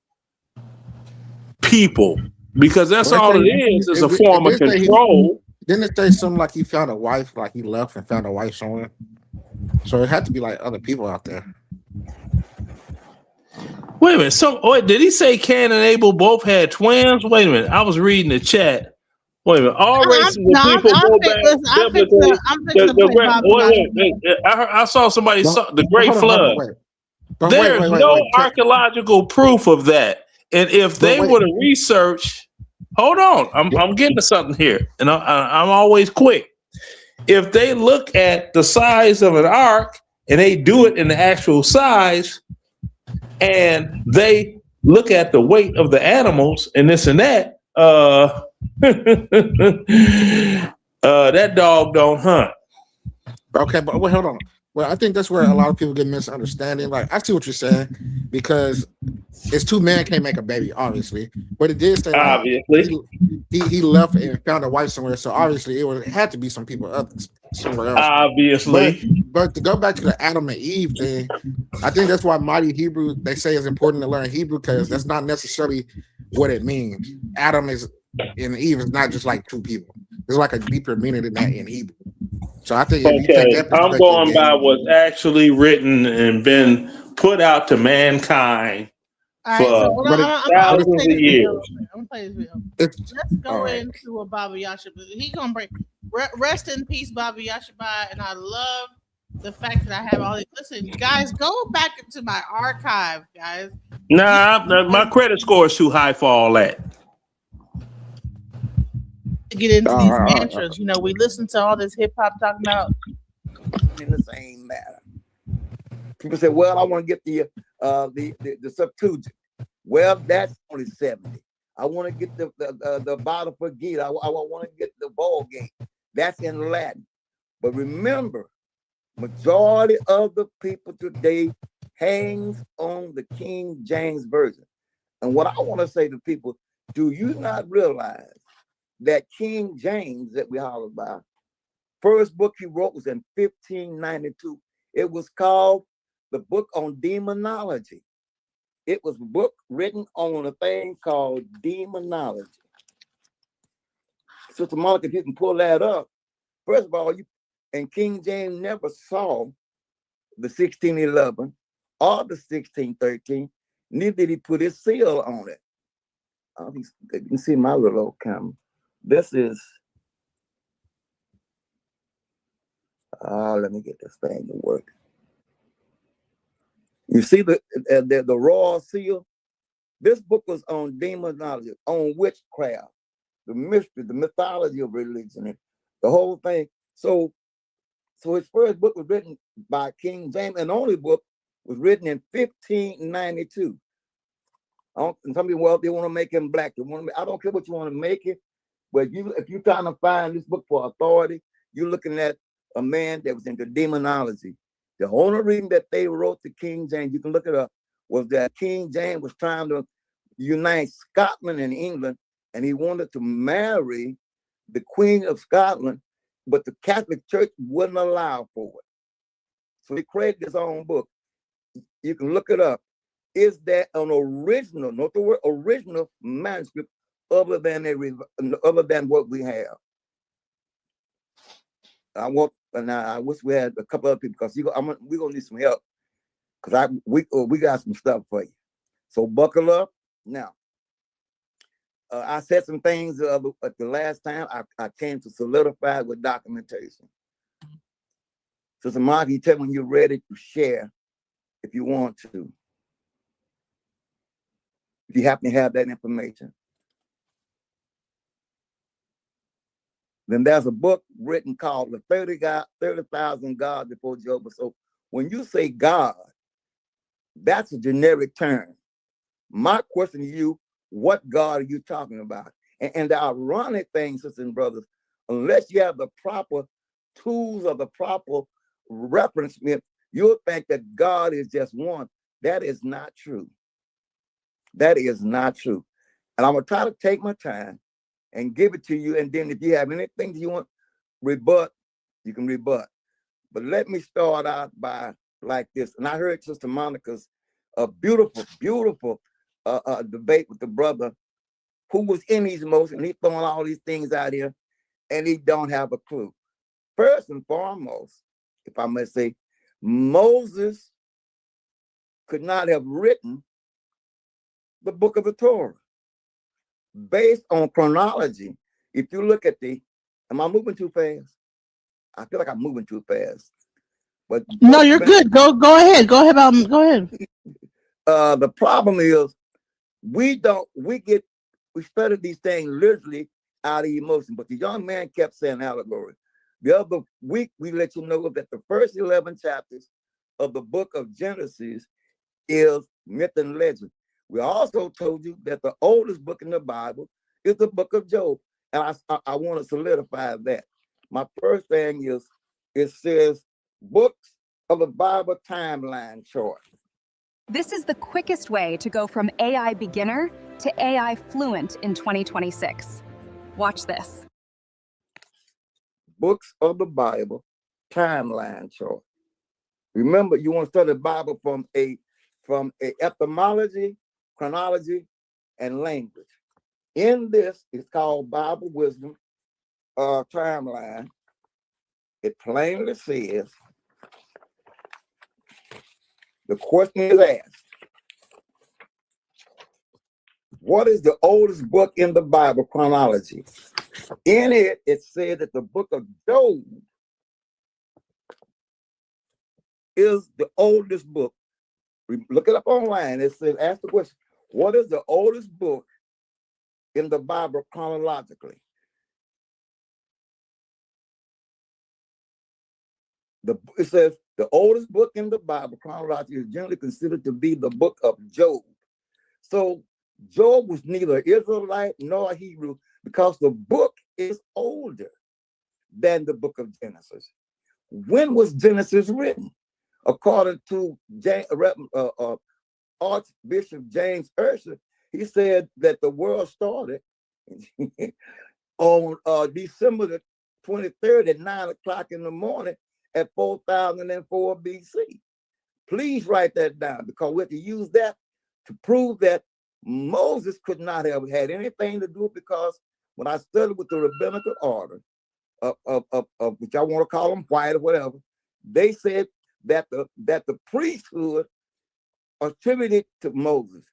people, because that's all it is a form of control. Didn't it say something like he found a wife, like he left and found a wife somewhere? So it had to be like other people out there. Wait a minute. Did he say Cain and Abel both had twins? Wait a minute. I was reading the chat. Wait a minute. All races of people go back biblically. I saw somebody saw the Great Flood. There's no archaeological proof of that. And if they were to research, hold on, I'm getting to something here, and I'm always quick. If they look at the size of an ark and they do it in the actual size, and they look at the weight of the animals and this and that, that dog don't hunt. Okay, but wait, hold on. Well, I think that's where a lot of people get misunderstanding. Like, I see what you're saying, because it's two men can't make a baby, obviously. But it did say obviously he left and found a wife somewhere, so obviously it had to be some people somewhere else. Obviously. But to go back to the Adam and Eve thing, I think that's why Mighty Hebrew, they say it's important to learn Hebrew, because that's not necessarily what it means. Adam is and Eve is not just like two people. There's like a deeper meaning than that in Hebrew. So I think I'm going by what's actually written and been put out to mankind for thousands of years. I'm gonna play this video. Let's go into a Baba Yashaba. He gonna break. Rest in peace, Baba Yashaba. And I love the fact that I have all these. Listen, guys, go back into my archive, guys. Nah, my credit score is too high for all that. Get into these mantras. You know, we listen to all this hip hop talking about in the same matter. People say, well, I want to get the Septuagint. Well, that's only 70. I want to get the Bible for Gita. I want to get the Vulgate. That's in Latin. But remember, majority of the people today hangs on the King James Version. And what I want to say to people, do you not realize that King James that we holler about, first book he wrote was in 1592. It was called the Book on Demonology. It was a book written on a thing called demonology. Sister Monica, if you can pull that up. First of all, and King James never saw the 1611 or the 1613, neither did he put his seal on it. You can see my little old camera. This is, let me get this thing to work. You see the royal seal? This book was on demonology, on witchcraft, the mystery, the mythology of religion, the whole thing. So his first book was written by King James, and the only book was written in 1592. And some people, well, they want to make him black. I don't care what you want to make it. But if you're trying to find this book for authority, you're looking at a man that was into demonology. The only reason that they wrote the King James, you can look it up, was that King James was trying to unite Scotland and England, and he wanted to marry the Queen of Scotland, but the Catholic Church wouldn't allow for it. So he created his own book. You can look it up. Is that an original, not the word original manuscript, other than what we have? I wish we had a couple other people, because we're gonna need some help, because we got some stuff for you. So buckle up. Now, I said some things at the last time. I came to solidify with documentation. Sister Mark, you tell me when you're ready to share, if you want to. If you happen to have that information. Then there's a book written called The 30,000 Gods Before Jehovah. So when you say God, that's a generic term. My question to you, what God are you talking about? And the ironic thing, sisters and brothers, unless you have the proper tools or the proper reference, you'll think that God is just one. That is not true. That is not true. And I'm going to try to take my time and give it to you. And then if you have anything that you want rebut, you can rebut. But let me start out by like this. And I heard Sister Monica's beautiful, beautiful debate with the brother who was in his emotions. He's throwing all these things out here and he don't have a clue. First and foremost, if I must say, Moses could not have written the book of the Torah based on chronology. If you look at am I moving too fast? I feel like I'm moving too fast. But no, you're good. Go ahead. Go ahead. Go ahead. The problem is we study these things literally out of emotion. But the young man kept saying allegory. The other week we let you know that the first 11 chapters of the book of Genesis is myth and legend. We also told you that the oldest book in the Bible is the book of Job. And I want to solidify that. My first thing is, it says books of the Bible timeline chart. This is the quickest way to go from AI beginner to AI fluent in 2026. Watch this. Books of the Bible timeline chart. Remember, you want to study the Bible from etymology, chronology, and language. In this, it's called Bible Wisdom timeline. It plainly says, the question is asked, what is the oldest book in the Bible chronology? In it, it said that the book of Job is the oldest book. Look it up online. It says, ask the question, what is the oldest book in the Bible chronologically? It says the oldest book in the Bible chronologically is generally considered to be the book of Job. So Job was neither Israelite nor Hebrew because the book is older than the book of Genesis. When was Genesis written? According to Archbishop James Ursher, he said that the world started on December the 23rd at 9 o'clock in the morning at 4004 BC. Please write that down, because we have to use that to prove that Moses could not have had anything to do, because when I studied with the rabbinical order of which I want to call them white or whatever, they said that the priesthood attributed to Moses.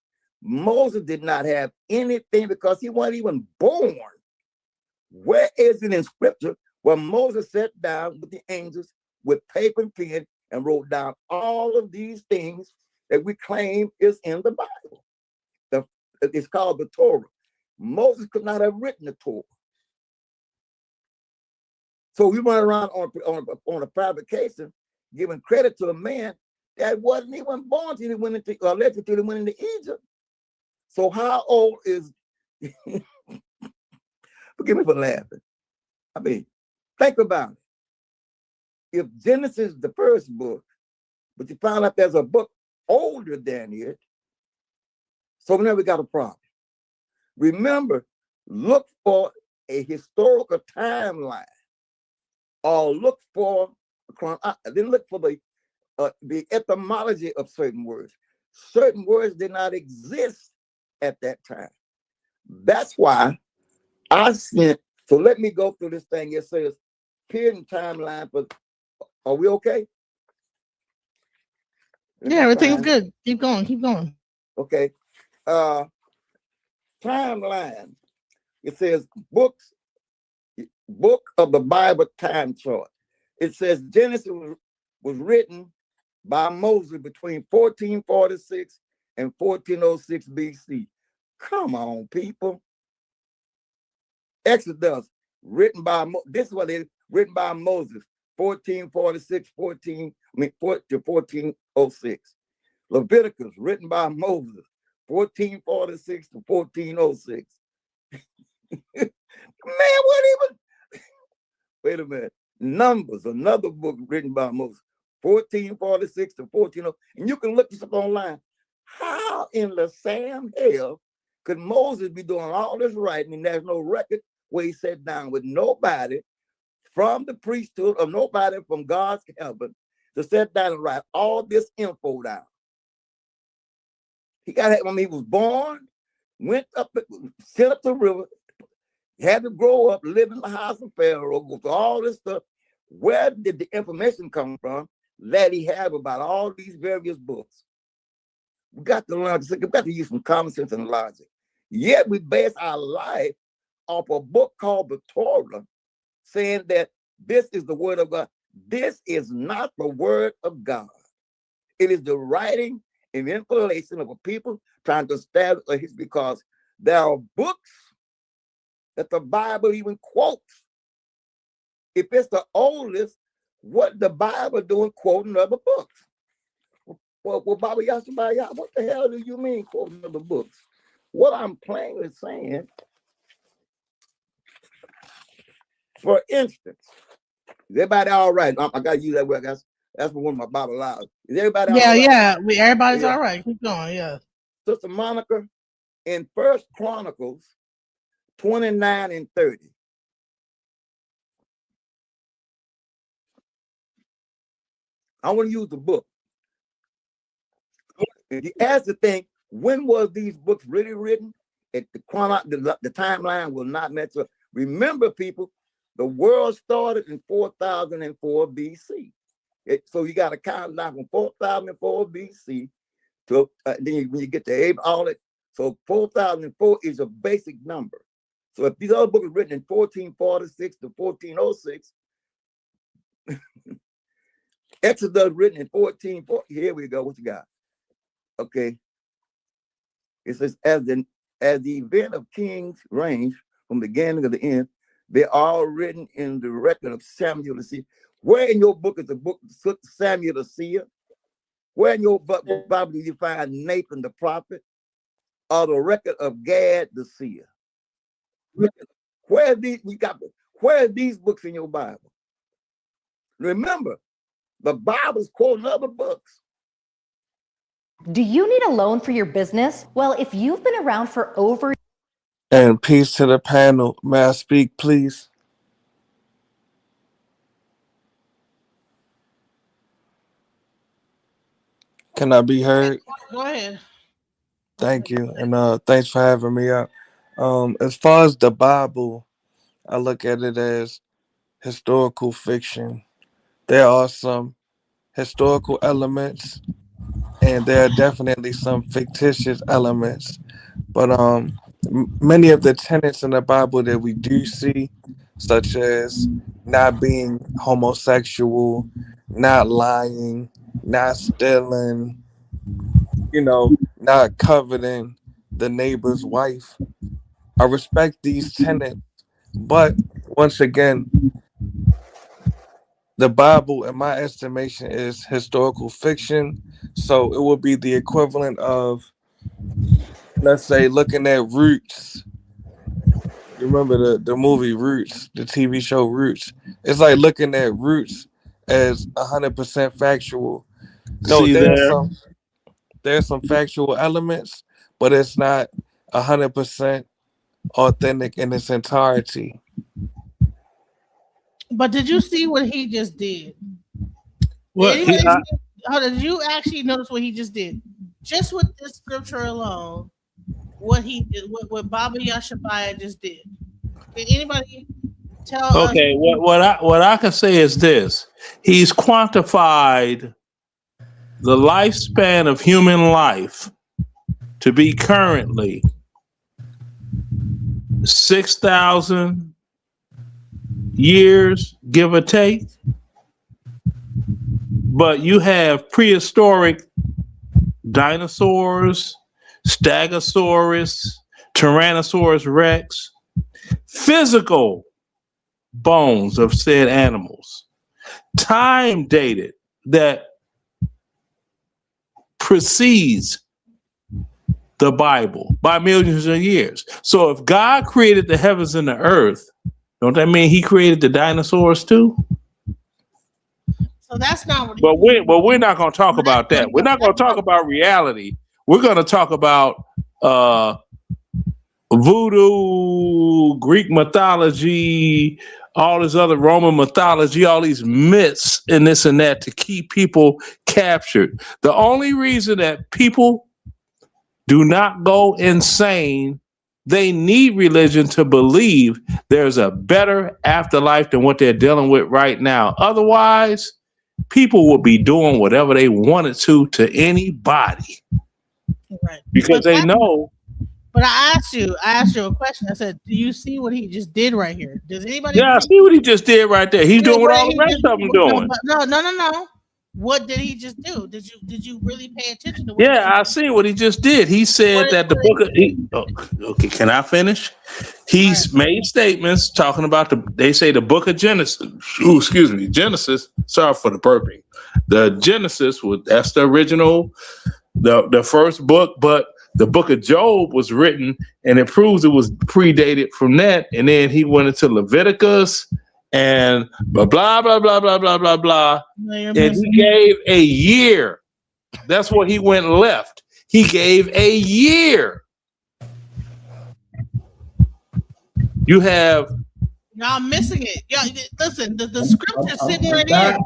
Moses did not have anything because he wasn't even born. Where is it in scripture where Moses sat down with the angels with paper and pen and wrote down all of these things that we claim is in the Bible? It's called the Torah. Moses could not have written the Torah. So we run around on a fabrication, giving credit to a man that wasn't even born till he went into, allegedly till he went into Egypt. So how old is, Forgive me for laughing. I mean, think about it. If Genesis is the first book, but you find out there's a book older than it, so now we got a problem. Remember, look for a historical timeline, or look for then look for the etymology of certain words. Certain words did not exist at that time. That's why I sent. So let me go through this thing. It says period and timeline. But are we okay? Yeah, everything's good. Keep going. Keep going. Okay. Timeline. It says book of the Bible time chart. It says Genesis was written by Moses between 1446 and 1406 BC. Come on, people. Exodus, written by this is what it is, written by Moses, 1446 to 1406. Leviticus, written by Moses, 1446 to 1406. Man, what even? Wait a minute. Numbers, another book written by Moses, 1446 to 1406. And you can look this up online. How in the Sam hell could Moses be doing all this writing and there's no record where he sat down with nobody from the priesthood or nobody from God's heaven to sit down and write all this info down? He got it when he was born, went up, sent up the river, had to grow up, live in the house of Pharaoh, go through all this stuff. Where did the information come from that he had about all these various books? We got to learn, we got to use some common sense and logic. Yet we base our life off a book called the Torah, saying that this is the word of God. This is not the word of God. It is the writing and information of a people trying to establish a history, because there are books that the Bible even quotes. If it's the oldest, what the Bible doing quoting other books? Well, Baba Yasubaya, what the hell do you mean quoting other books? What I'm plainly saying, for instance, is everybody all right? I got to use that word. That's one of my Bible laws. Is everybody all right? Yeah. Everybody's all right. Keep going. Yeah. Sister Monica, in First Chronicles 29 and 30. I want to use the book. If you ask the thing, when was these books really written? The timeline will not match up. Remember, people, the world started in 4004 BC. So you got to count down from 4004 BC to then when you get to Abraham, all that. So 4004 is a basic number. So if these other books were written in 1446 to 1406, Exodus written in 1440. Here we go. What you got? Okay. It says, as the event of kings range from the beginning of the end, they're all written in the record of Samuel the seer. Where in your book is the book of Samuel the seer? Where in your Bible do you find Nathan the prophet, or the record of Gad the seer? Where are these books in your Bible? Remember, the Bible's quoting other books. Do you need a loan for your business? Well, if you've been around for over... And peace to the panel. May I speak, please? Can I be heard? Go ahead. Thank you. And thanks for having me out. As far as the Bible, I look at it as historical fiction. There are some historical elements, and there are definitely some fictitious elements. But many of the tenets in the Bible that we do see, such as not being homosexual, not lying, not stealing, not coveting the neighbor's wife. I respect these tenets, but once again, the Bible, in my estimation, is historical fiction. So it would be the equivalent of, let's say, looking at Roots, You remember the movie Roots, the TV show Roots? It's like looking at Roots as 100% factual. No, See there? there's some factual elements, but it's not 100% authentic in its entirety. But did you see what he just did? What? Did you actually notice what he just did? Just with this scripture alone, what he did, what Baba Yashabaya just did. Can anybody tell us? Okay, what I can say is this: he's quantified the lifespan of human life to be currently 6,000 years, give or take. But you have prehistoric dinosaurs, Stegosaurus, Tyrannosaurus Rex, physical bones of said animals, time dated that precedes the Bible by millions of years. So if God created the heavens and the earth, don't that mean he created the dinosaurs too? So that's not what. But we're not going to talk about that. We're not going to talk about reality. We're going to talk about voodoo, Greek mythology, all this other Roman mythology, all these myths and this and that to keep people captured. The only reason that people do not go insane, they need religion to believe there's a better afterlife than what they're dealing with right now. Otherwise, people will be doing whatever they wanted to anybody. Right. Because they know. But I asked you a question. I said, do you see what he just did right here? Does anybody? Yeah, I see what he just did right there. He's doing what all the rest of them doing. No. What did he just do? Did you really pay attention to what I see what he just did. He said that the book of okay, can I finish? He's made statements talking about they say the book of Genesis. Genesis. Sorry for the burping. The Genesis that's the original, the first book, but the book of Job was written and it proves it was predated from that. And then he went into Leviticus and blah, blah, blah, blah, blah, blah, blah, blah. And he gave a year. That's what he went left. He gave a year. You have. Y'all missing it. Yeah, listen, the scripture is sitting right here.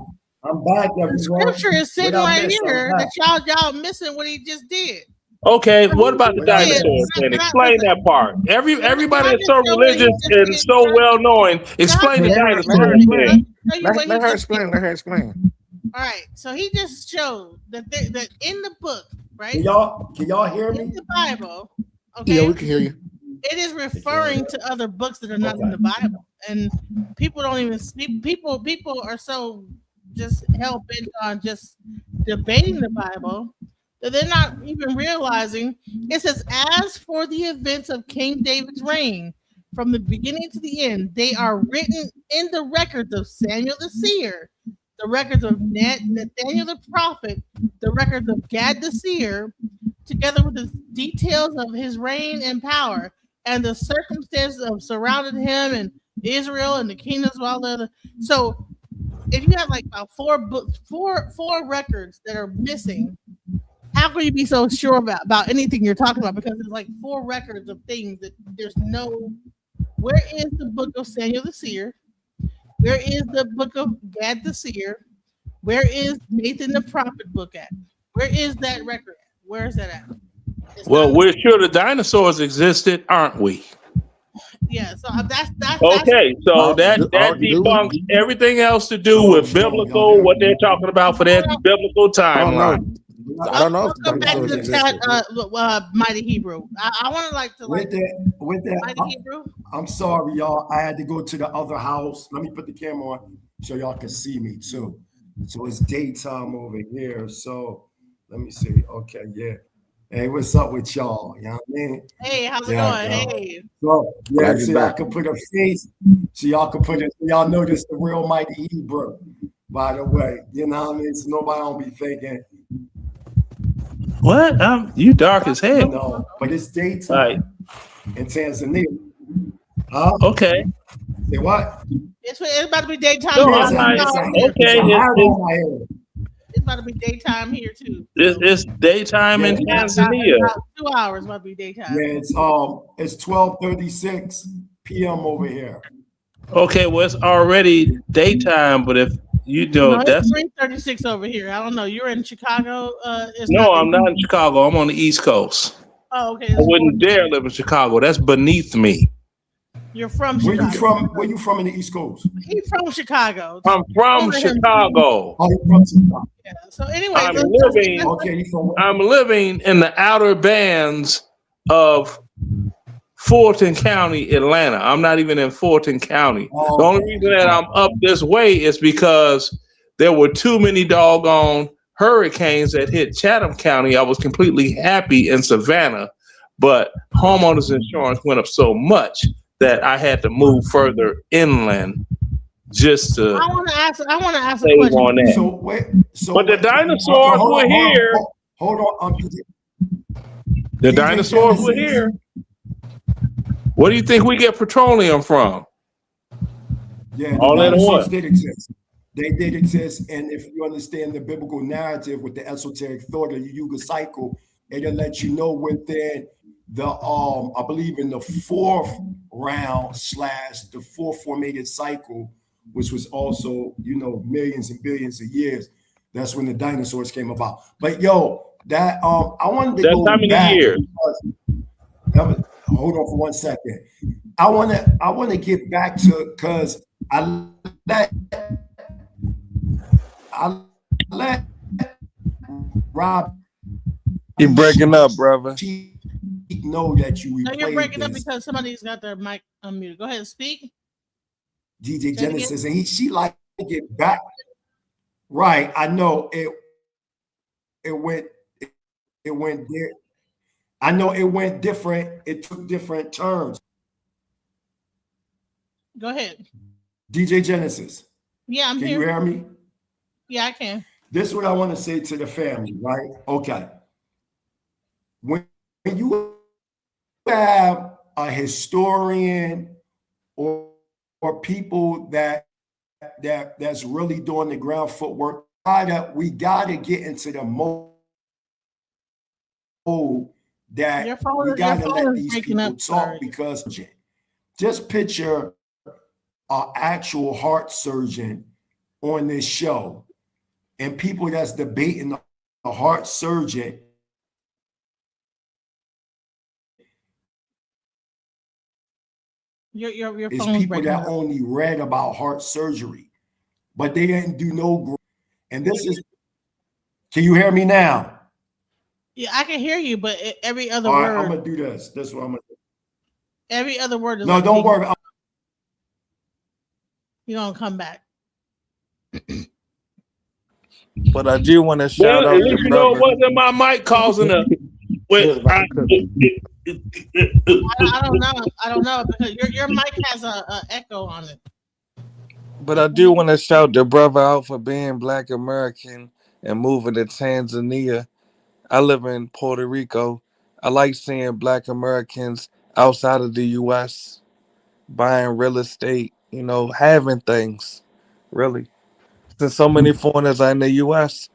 I'm back, everyone. The scripture is sitting right here that y'all missing what he just did. Okay, what about the dinosaurs? Then explain that part. Everybody is so religious and so well knowing. Explain the dinosaurs. Let her explain. All right, so he just showed that in the book, right? Can y'all hear me? In the Bible, okay. Yeah, we can hear you. It is referring to other books that are not in the Bible, and people don't even speak. People are so just hell bent on just debating the Bible that they're not even realizing. It says, "As for the events of King David's reign, from the beginning to the end, they are written in the records of Samuel the seer, the records of Nathaniel the prophet, the records of Gad the seer, together with the details of his reign and power, and the circumstances of surrounded him and Israel and the kingdoms of all the other." So if you have like about four records that are missing, how can you be so sure about anything you're talking about? Because there's like 4 records of things that there's no. Where is the book of Samuel the seer? Where is the book of Gad the seer? Where is Nathan the prophet book at? Where is that record at? Where is that at? Well, we're sure the dinosaurs existed, aren't we? Yeah, so that's okay. So that debunks everything else to do with biblical, what they're talking about for that biblical timeline. I don't know. Come back to the chat, Mighty Hebrew. I want to like with that. Mighty Hebrew. I'm sorry, y'all. I had to go to the other house. Let me put the camera on so y'all can see me too. So it's daytime over here. So let me see. Okay, yeah. Hey, what's up with y'all? You know what I mean? Hey, how's it going? Hey. So yeah, so y'all can put a face. So y'all can put it. Y'all know this the real Mighty Hebrew. By the way, you know what I mean? So nobody don't be thinking. What? You dark as hell. No, but it's daytime in Tanzania. Okay. Say what? It's about to be daytime. No, here. I'm like, okay. It's about to be daytime here too. It's daytime in Tanzania. About 2 hours about to be daytime. Yeah, it's 12:36 p.m. over here. Okay, well, it's already daytime, but if you know, No, that's it's 3:36 over here. I don't know. You're in Chicago. no, I'm not in Chicago. I'm on the East Coast. Oh, okay. I wouldn't dare live in Chicago. That's beneath me. You're from Where Chicago. you from? Where you from in the East Coast? He's from Chicago. I'm from Chicago. Oh, you're from Chicago. Yeah. So anyway, I'm living in the outer bands of Fulton County, Atlanta. I'm not even in Fulton County. The only reason that I'm up this way is because there were too many doggone hurricanes that hit Chatham County. I was completely happy in Savannah, but homeowners insurance went up so much that I had to move further inland just to I want to ask a save question. on that. But the dinosaurs were here. Hold on. The dinosaurs were here. What do you think we get petroleum from? Yeah, All the that dinosaurs oil. did exist. They did exist, and if you understand the biblical narrative with the esoteric thought of the Yuga cycle, it'll let you know within the I believe in the fourth round / the fourth formated cycle, which was also, you know, millions and billions of years. That's when the dinosaurs came about. But yo, that I wanted to That's go how many back. years? Hold on for 1 second. I want to get back to, because I let Rob. You breaking up, brother. Know that you No, you're replayed breaking up this. because somebody's got their mic unmuted. Go ahead and speak. DJ Genesis, and she like to get back. Right, I know it went there. I know it went different. It took different turns. Go ahead. DJ Genesis. Yeah, I'm Can here. you hear me? Yeah, I can. This is what I want to say to the family, right? Okay. When you have a historian or people that's really doing the ground footwork, we gotta get into the mode that we gotta let these people talk, because just picture an actual heart surgeon on this show and people that's debating a heart surgeon Your is phone's people breaking that up. only read about heart surgery, but they didn't do no. And this is, can you hear me now? Yeah, I can hear you, but every other All right, word. I'm gonna do this. This is what I'm gonna do. Every other word is No, like don't being- worry. You're gonna come back. But I do want to shout Well, out at least the you know brother. it wasn't my mic causing a. I don't know. I don't know because your mic has a echo on it. But I do want to shout the brother out for being Black American and moving to Tanzania. I live in Puerto Rico. I like seeing Black Americans outside of the U.S. buying real estate, you know, having things, really. Since so many foreigners are in the U.S.,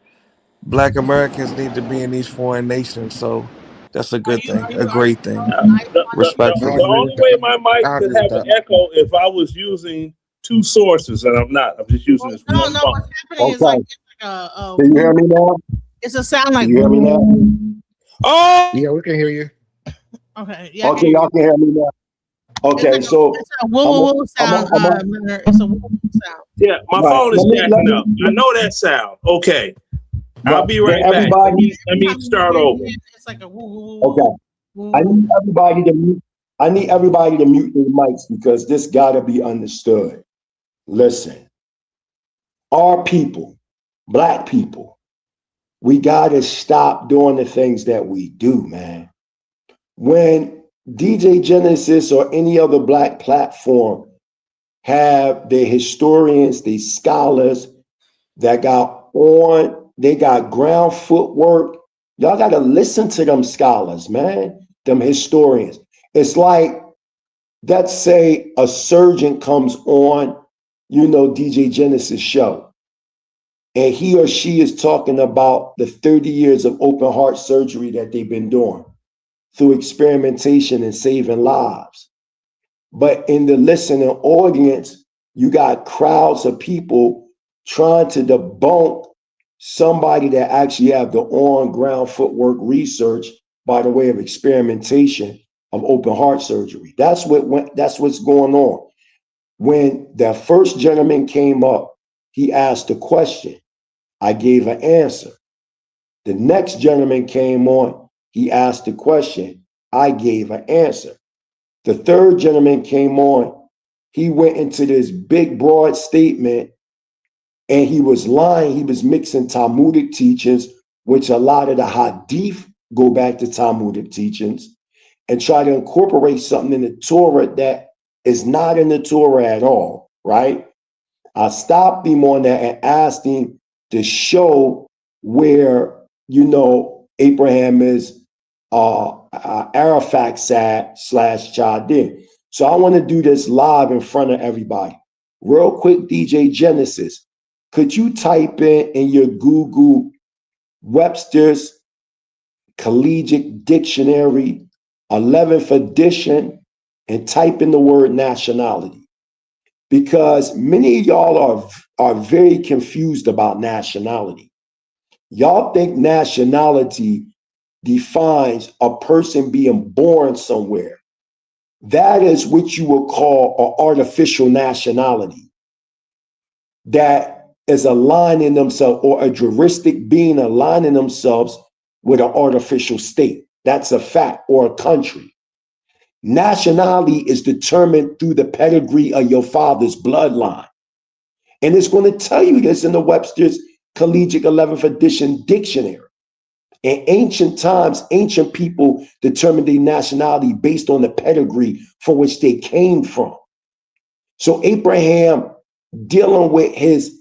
Black Americans need to be in these foreign nations. So that's a good thing, a great thing, respectfully. The only way my mic could have an echo if I was using two sources, and I'm not. I'm just using this one No, phone. what's happening is like it's like a Can you hear me now? It's a sound like. Can you hear me now? Oh, yeah, we can hear you. Okay, yeah. Okay, y'all can hear me now. Okay, so It's a woo woo woo sound. It's a woo woo sound. Yeah, my Right, phone is let me- jacking up. I know that sound. Okay, I'll be right back. everybody- Let me start over. It's like a woo woo woo. Okay. I need everybody to mute. I need everybody to mute their mics because this gotta be understood. Listen, our people, Black people, we gotta stop doing the things that we do, man. When DJ Genesis or any other Black platform have the historians, the scholars that they got ground footwork, y'all gotta listen to them scholars, man, them historians. It's like let's say a surgeon comes on, DJ Genesis show, and he or she is talking about the 30 years of open heart surgery that they've been doing through experimentation and saving lives. But in the listening audience, you got crowds of people trying to debunk somebody that actually have the on-ground footwork research by the way of experimentation of open heart surgery. That's what's going on. When the first gentleman came up, he asked a question. I gave an answer. The next gentleman came on, he asked a question. I gave an answer. The third gentleman came on, he went into this big, broad statement, and he was lying. He was mixing Talmudic teachings, which a lot of the Hadith go back to Talmudic teachings, and try to incorporate something in the Torah that is not in the Torah at all, right? I stopped him on that and asked him to show where, Abraham is Araphaxad / Chaldean. So I want to do this live in front of everybody. Real quick, DJ Genesis, could you type in your Google Webster's Collegiate Dictionary, 11th edition, and type in the word nationality? Because many of y'all are very confused about nationality. Y'all think nationality defines a person being born somewhere. That is what you would call an artificial nationality that is aligning themselves, or a juristic being aligning themselves with an artificial state. That's a fact, or a country. Nationality is determined through the pedigree of your father's bloodline. And it's going to tell you this in the Webster's Collegiate 11th edition dictionary. In ancient times, ancient people determined their nationality based on the pedigree from which they came from. So Abraham, dealing with his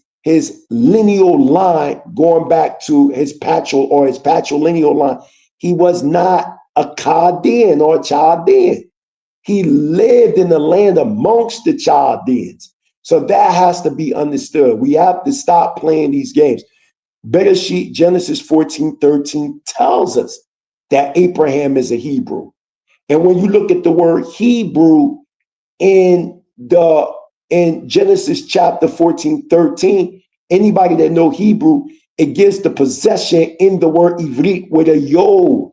lineal line, going back to his patrilineal line, he was not a Chaldean or a Chaldean. He lived in the land amongst the Chaldeans. So that has to be understood. We have to stop playing these games. Bereshit, Genesis 14:13 tells us that Abraham is a Hebrew. And when you look at the word Hebrew in Genesis chapter 14:13, anybody that know Hebrew, it gives the possession in the word Ivrit with a yod.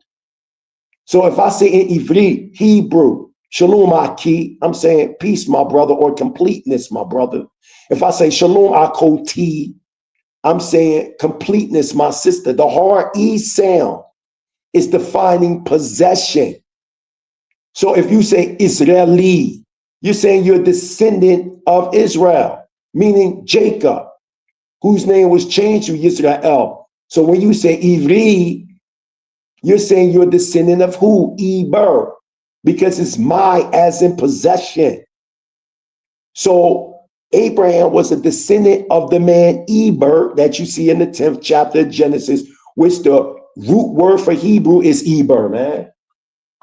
So if I say in Ivrit, Hebrew, Shalom Aki, I'm saying peace, my brother, or completeness, my brother. If I say Shalom Akoti, I'm saying completeness, my sister. The hard E sound is defining possession. So if you say Israeli, you're saying you're a descendant of Israel, meaning Jacob, whose name was changed to Israel. So when you say Ivri, you're saying you're a descendant of who? Eber, because it's my as in possession. So Abraham was a descendant of the man Eber that you see in the 10th chapter of Genesis, which the root word for Hebrew is Eber, man.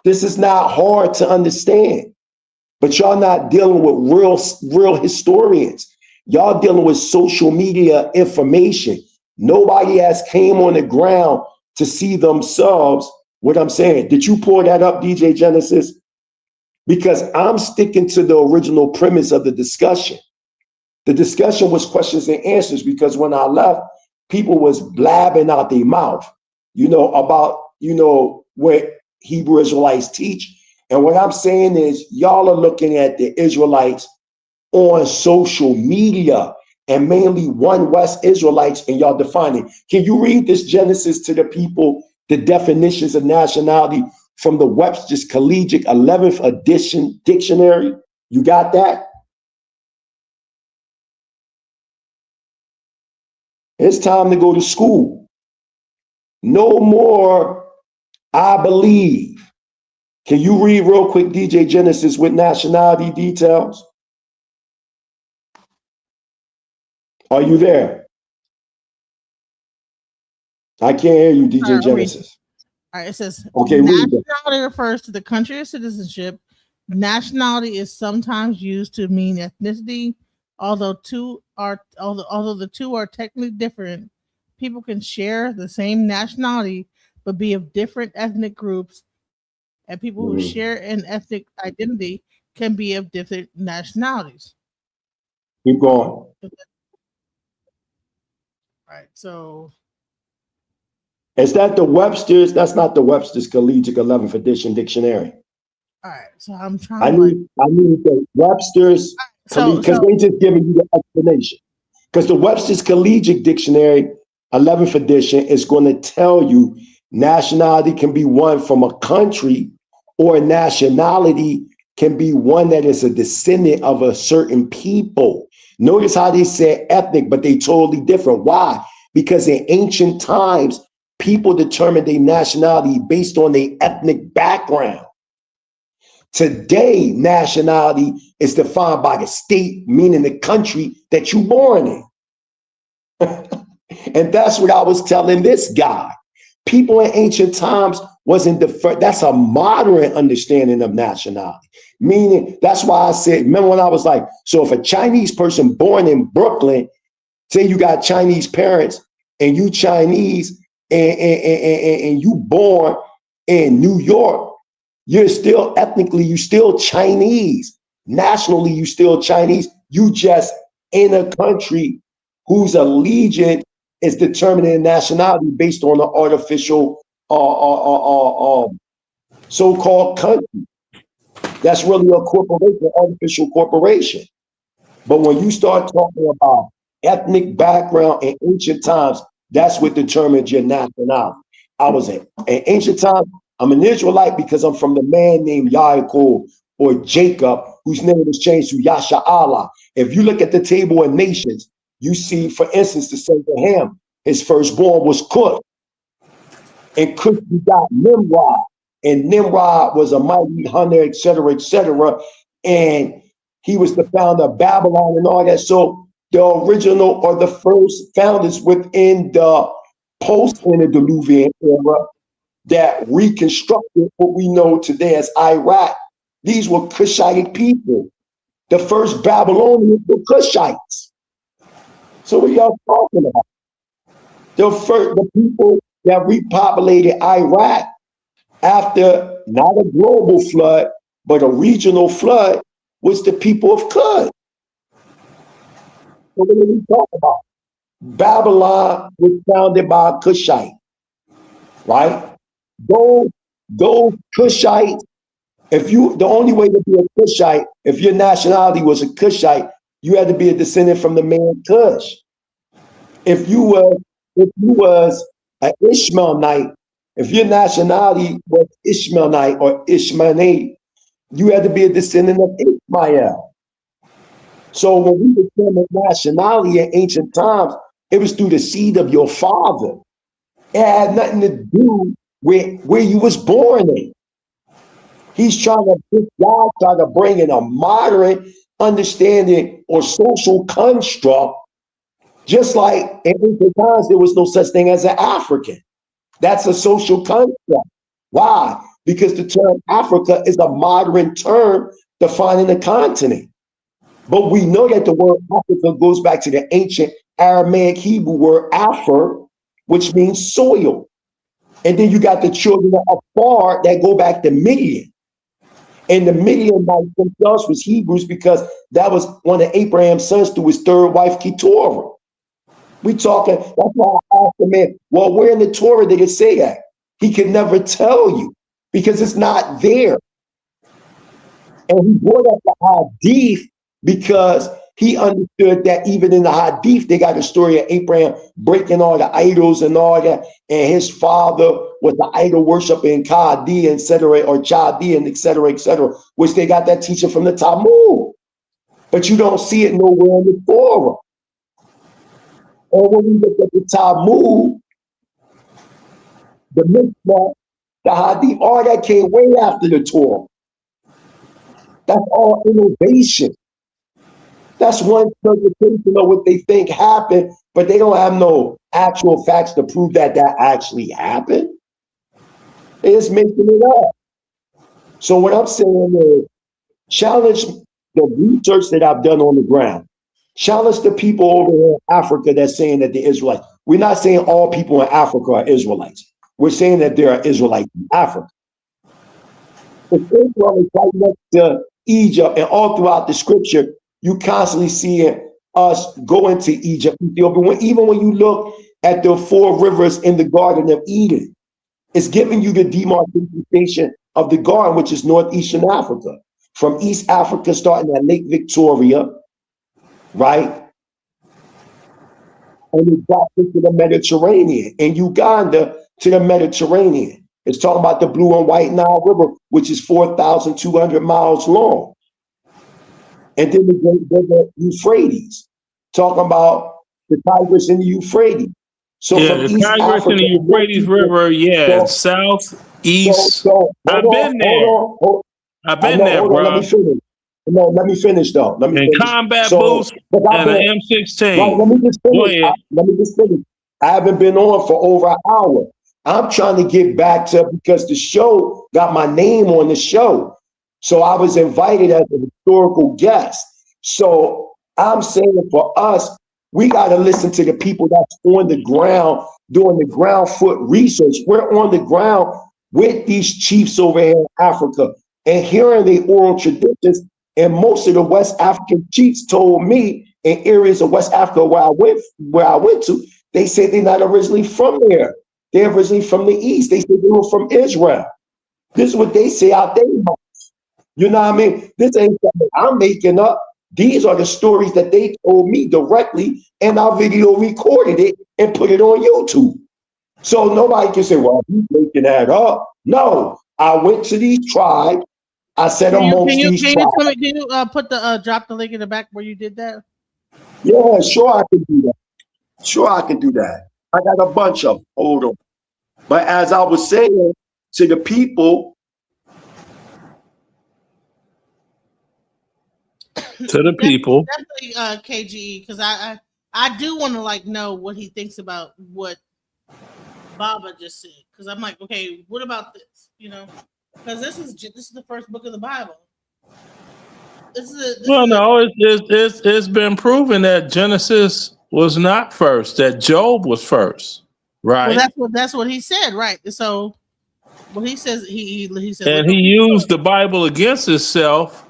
This is not hard to understand, but y'all not dealing with real historians. Y'all dealing with social media information. Nobody has came on the ground to see themselves what I'm saying. Did you pull that up, DJ Genesis? Because I'm sticking to the original premise of the discussion. The discussion was questions and answers, because when I left, people was blabbing out their mouth, about, what Hebrew Israelites teach. And what I'm saying is y'all are looking at the Israelites on social media, and mainly One West Israelites, and y'all defining. Can you read this Genesis to the people, the definitions of nationality from the Webster's Collegiate 11th edition dictionary? You got that? It's time to go to school. No more, I believe. Can you read real quick, DJ Genesis, with nationality details? Are you there? I can't hear you, DJ Genesis. All right, it says okay, nationality refers to the country of citizenship Nationality is sometimes used to mean ethnicity, although the two are technically different. People can share the same nationality but be of different ethnic groups, and people who share an ethnic identity can be of different nationalities. Keep going. Right. So Is that the Webster's? That's not the Webster's Collegiate 11th edition dictionary. all right. So I'm trying I need the Webster's because they just giving you the explanation. Because the Webster's Collegiate Dictionary 11th edition is going to tell you nationality can be one from a country, or nationality can be one that is a descendant of a certain people. Notice how they said ethnic, but they totally different. Why? Because in ancient times, people determined their nationality based on their ethnic background. Today, nationality is defined by the state, meaning the country that you're born in. And that's what I was telling this guy. People in ancient times wasn't that's a modern understanding of nationality. Meaning, that's why I said, remember when I was like, so if a Chinese person born in Brooklyn, say you got Chinese parents and you Chinese and you born in New York, you're still ethnically, you still Chinese. Nationally, you still Chinese. You just in a country whose allegiance is determining nationality based on the artificial so-called country. That's really a corporation, artificial corporation. But when you start talking about ethnic background in ancient times, that's what determines your nationality. I was in ancient times, I'm an Israelite because I'm from the man named Yaakov or Jacob, whose name was changed to Yasha Allah. If you look at the table of nations, you see, for instance, the son of Ham, his firstborn was Cush. And Cush got Nimrod. And Nimrod was a mighty hunter, etc., etc. And he was the founder of Babylon and all that. So the original or the first founders within the post-antediluvian era that reconstructed what we know today as Iraq, these were Cushitic people. The first Babylonians were Cushites. So what y'all talking about? The people that repopulated Iraq after not a global flood, but a regional flood was the people of Cush. So what are we talking about? Babylon was founded by a Cushite, right? Those Cushites, the only way to be a Cushite, if your nationality was a Cushite, you had to be a descendant from the man Cush. If you was an Ishmaelite, if your nationality was Ishmaelite or Ishmaelite, you had to be a descendant of Ishmael. So when we determined nationality in ancient times, it was through the seed of your father. It had nothing to do with where you was born in. God trying to bring in a modern understanding or social construct. Just like in ancient times, there was no such thing as an African. That's a social construct. Why? Because the term Africa is a modern term defining the continent. But we know that the word Africa goes back to the ancient Aramaic Hebrew word Aphor, which means soil. And then you got the children of Afar that go back to Midian. And the Midianites themselves was Hebrews because that was one of Abraham's sons through his third wife, Keturah. We talking, that's why I asked the man, well, where in the Torah did it say that? He could never tell you because it's not there. And he brought up the Hadith because he understood that even in the Hadith, they got a story of Abraham breaking all the idols and all that. And his father was the idol worshiper in Chaldean, et cetera, or Chaldean, et cetera, which they got that teaching from the Talmud. But you don't see it nowhere in the Torah. Or when we look at the Talmud, the Mishnah, the Hadith, all that came way after the Torah. That's all innovation. That's one interpretation of what they think happened, but they don't have no actual facts to prove that that actually happened. They're just making it up. So what I'm saying is, Challenge the research that I've done on the ground. Challenge the people over here in Africa that's saying that they're Israelites. We're not saying all people in Africa are Israelites. We're saying that there are Israelites in Africa. Israel is right next to Egypt, and all throughout the scripture, you constantly see us going to Egypt, Ethiopia. Even when you look at the 4 rivers in the Garden of Eden, it's giving you the demarcation of the garden, which is northeastern Africa. From East Africa, starting at Lake Victoria, right? And it got into the Mediterranean, and Uganda to the Mediterranean. It's talking about the Blue and White Nile River, which is 4,200 miles long. And then the Euphrates, talking about the Tigris and the Euphrates. So yeah, from the East Tigris Africa, and the Euphrates River, yeah, south, east. I've been there. I've been there, hold bro. on, let me finish. No, let me finish though. Let me And finish. combat So, boots but I've and an been, M16. right, let me just Go finish. ahead. Let me just finish. I haven't been on for over an hour. I'm trying to get back to, because the show got my name on the show. So I was invited as a historical guest. So I'm saying for us, we got to listen to the people that's on the ground doing the ground foot research. We're on the ground with these chiefs over here in Africa and hearing the oral traditions. And most of the West African chiefs told me in areas of West Africa where I went to, they said they're not originally from there. They're originally from the East. They said they were from Israel. This is what they say out there. You know what I mean? This ain't something I'm making up. These are the stories that they told me directly, and our video recorded it and put it on YouTube. So nobody can say, well, he's making that up. No, I went to these tribes. I said amongst these tribes. Can you put the drop the link in the back where you did that? Yeah, sure I can do that. Sure I can do that. I got a bunch of them. Hold on. But as I was saying to the people, people, definitely KGE, because I do want to know what he thinks about what Baba just said, because I'm like, okay, what about this? You know, because this is the first book of the Bible. It's been proven that Genesis was not first, that Job was first, right? Well, that's what he said, right? So, what he says, he said, and he used the Bible against himself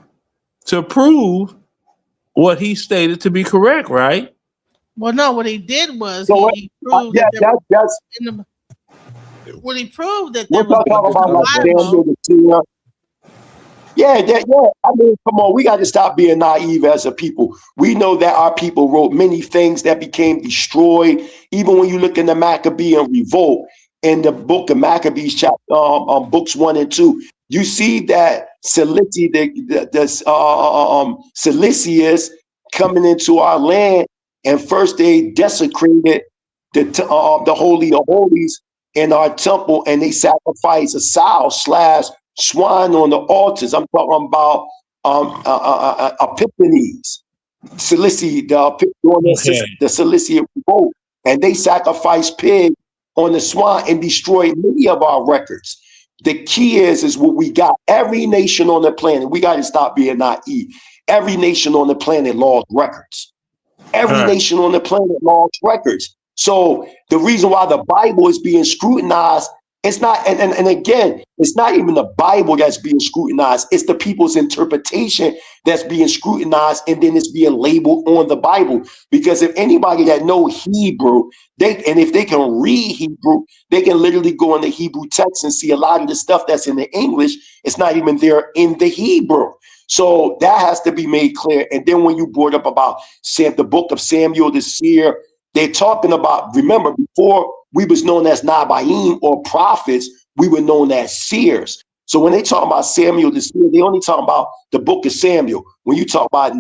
to prove what he stated to be correct, right? Well, no, what he did was so he proved what he proved that there we're talking about like Samuel the seer. Yeah. I mean, come on, we got to stop being naive as a people. We know that our people wrote many things that became destroyed. Even when you look in the Maccabean revolt in the book of Maccabees, chapter books 1 and 2, you see that Cilicius coming into our land, and first they desecrated the Holy of Holies in our temple, and they sacrificed a sow / swine on the altars. I'm talking about Epiphanes, the Cilician revolt, and they sacrificed pig on the swine and destroyed many of our records. The key is what we got. Every nation on the planet, we got to stop being naive. Every nation on the planet lost records. Every nation on the planet lost records. So the reason why the Bible is being scrutinized, it's not, and again, it's not even the Bible that's being scrutinized. It's the people's interpretation that's being scrutinized, and then it's being labeled on the Bible. Because if anybody that know Hebrew, if they can read Hebrew, they can literally go in the Hebrew text and see a lot of the stuff that's in the English. It's not even there in the Hebrew. So that has to be made clear. And then when you brought up about the book of Samuel the seer, they're talking about, remember, before we was known as Nabaim or prophets, we were known as seers. So when they talk about Samuel the seer, they only talk about the book of Samuel. When you talk about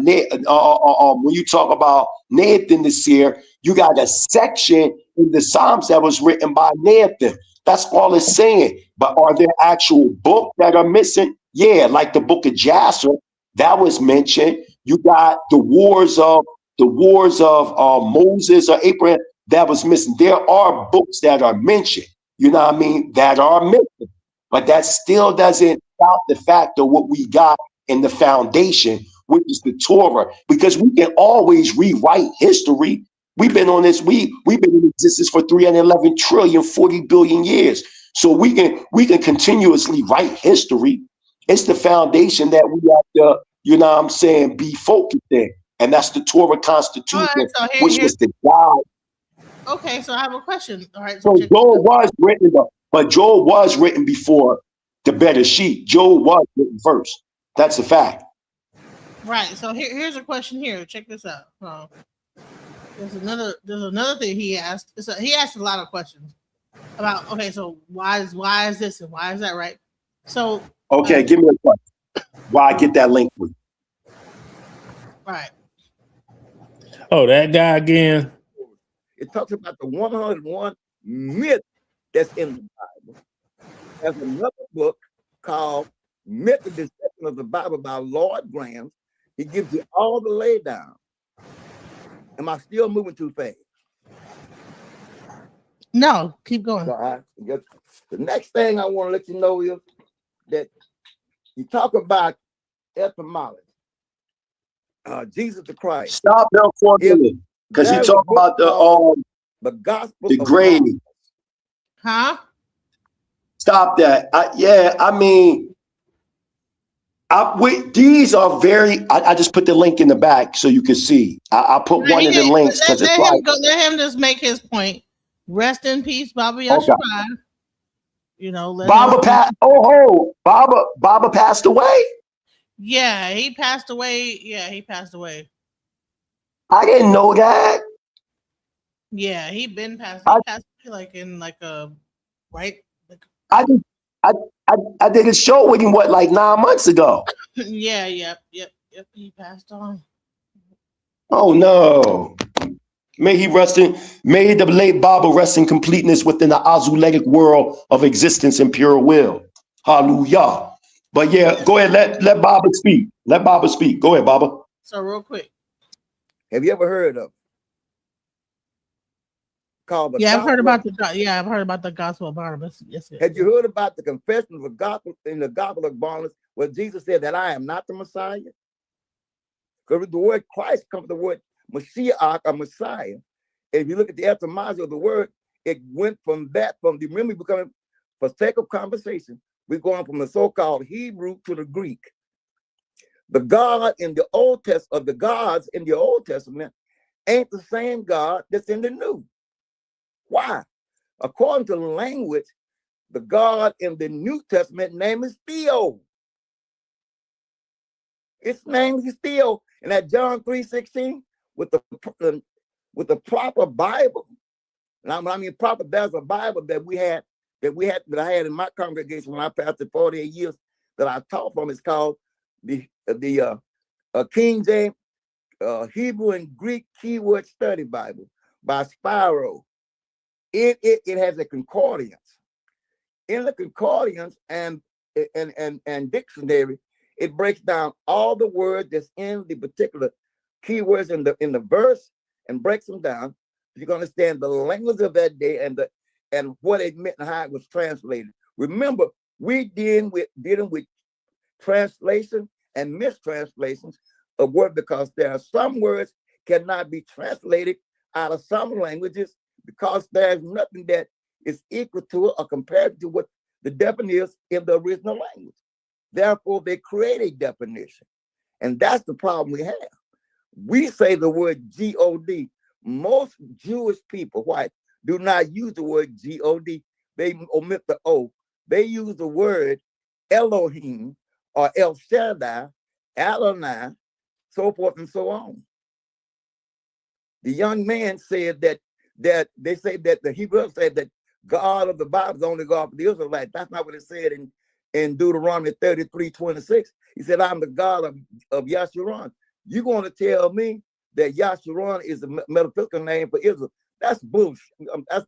Nathan the seer, you got a section in the Psalms that was written by Nathan. That's all it's saying. But are there actual books that are missing? Yeah, like the book of Jasher, that was mentioned. You got the wars of Moses or Abraham, that was missing. There are books that are mentioned, you know what I mean, that are missing. But that still doesn't stop the fact of what we got in the foundation, which is the Torah, because we can always rewrite history. We've been on this, we've been in existence for 311 trillion, 40 billion years. So we can continuously write history. It's the foundation that we have to, you know what I'm saying, be focused in. And that's the Torah Constitution, so which was the God. Okay, so I have a question. All right. So Joel was written, but Joel was written before the better sheet. Joel was written first. That's a fact. Right. So here's a question here. Check this out. There's another thing he asked. He asked a lot of questions about. Okay, so why is this and why is that, right? So okay, give me a question. Why I get that link for you? Right. Oh, that guy again. It talks about the 101 myth that's in the Bible. There's another book called Myth and Deception of the Bible by Lord Graham. He gives you all the laydown. Am I still moving too fast? No, keep going. So the next thing I want to let you know is that you talk about etymology. Jesus the Christ. Stop there for a minute, because you talk about the gospel the of grave. Huh? Stop that. These are very. I just put the link in the back so you can see. I put one of the links because it's like. Let him just make his point. Rest in peace, Baba Yashua. Okay. You know, Baba passed away. Yeah, he passed away. Yeah, he passed away. I didn't know that. Yeah, he passed away like in like a right. I did a show with him like 9 months ago. Yeah, yep. He passed on. Oh no. May the late Baba rest in completeness within the Azuletic world of existence and pure will. Hallelujah. But yeah, go ahead, let Baba speak. Let Baba speak. Go ahead, Baba. So real quick. Have you ever heard of called the I've heard about the Gospel of Barnabas. Yes. Have you heard about the confession of the gospel in the Gospel of Barnabas, where Jesus said that I am not the Messiah? Because the word Christ comes from the word Mashiach or Messiah. If you look at the etymology of the word, it went from remember becoming, for sake of conversation, we're going from the so-called Hebrew to the Greek. The God in the Old Testament, or the gods in the Old Testament, ain't the same God that's in the New. Why? According to the language, the God in the New Testament name is Theo. Its name is Theo. And at John 3:16, with the proper Bible, and I mean proper, there's a Bible that I had in my congregation when I pastored 48 years that I taught from. It's called the King James Hebrew and Greek Keyword Study Bible by Spiro. It has a concordance. In the concordance and dictionary, it breaks down all the words that's in the particular keywords in the verse and breaks them down. You can understand the language of that day and what it meant and how it was translated. Remember, we dealing with translation and mistranslations of words, because there are some words cannot be translated out of some languages because there's nothing that is equal to it or compared to what the definition is in the original language. Therefore, they create a definition. And that's the problem we have. We say the word G-O-D. Most Jewish people, white, do not use the word G-O-D. They omit the O. They use the word Elohim or El Shaddai, Adonai, so forth and so on. The young man said that they say that the Hebrews said that God of the Bible is only God for the Israelites. That's not what it said in Deuteronomy 33:26. He said, I'm the God of Yashurun. You're going to tell me that Yashurun is a metaphysical name for Israel? That's bullshit.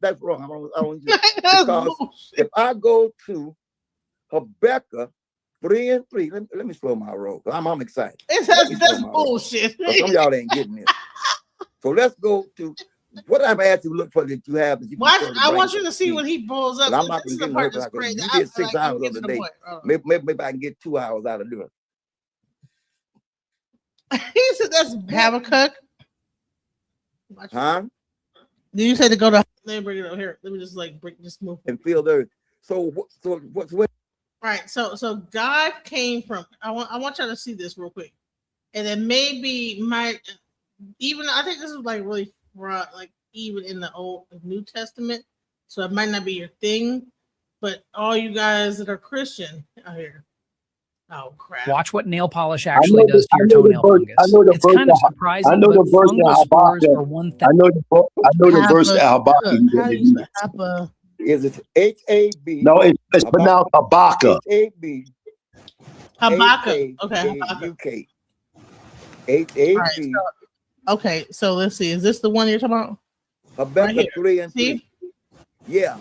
That's wrong. I don't use it. Because if I go to Habakkuk 3:3, let me slow my roll. I'm excited. That's bullshit. Some of y'all ain't getting this. So let's go to what I've asked you to look for that you have. I want you to see when he pulls up. I'm not going to get no. You did 6 hours of the day. Maybe I can get 2 hours out of doing it. He said that's Habakkuk. Huh? Did you say to go to? Let me bring it over here. Let me just just move and feel the. So what's what? All right. So God came from. I want y'all to see this real quick, and it maybe might even. I think this is like really front, like even in the New Testament. So it might not be your thing, but all you guys that are Christian out here. Oh crap! Watch what nail polish actually does to your toenail fungus. It's kind of surprising. I know the verse fungus spores are 1,000. I know the verse that Habakkuk. Is it H-A-B? No, it's pronounced Habakkuk. H-A-B. Habakkuk. Okay. H-A-B-U-K. H-A-B. Okay, so let's see. Is this the one you're talking about? Habakkuk Right 3 and 3. Yeah.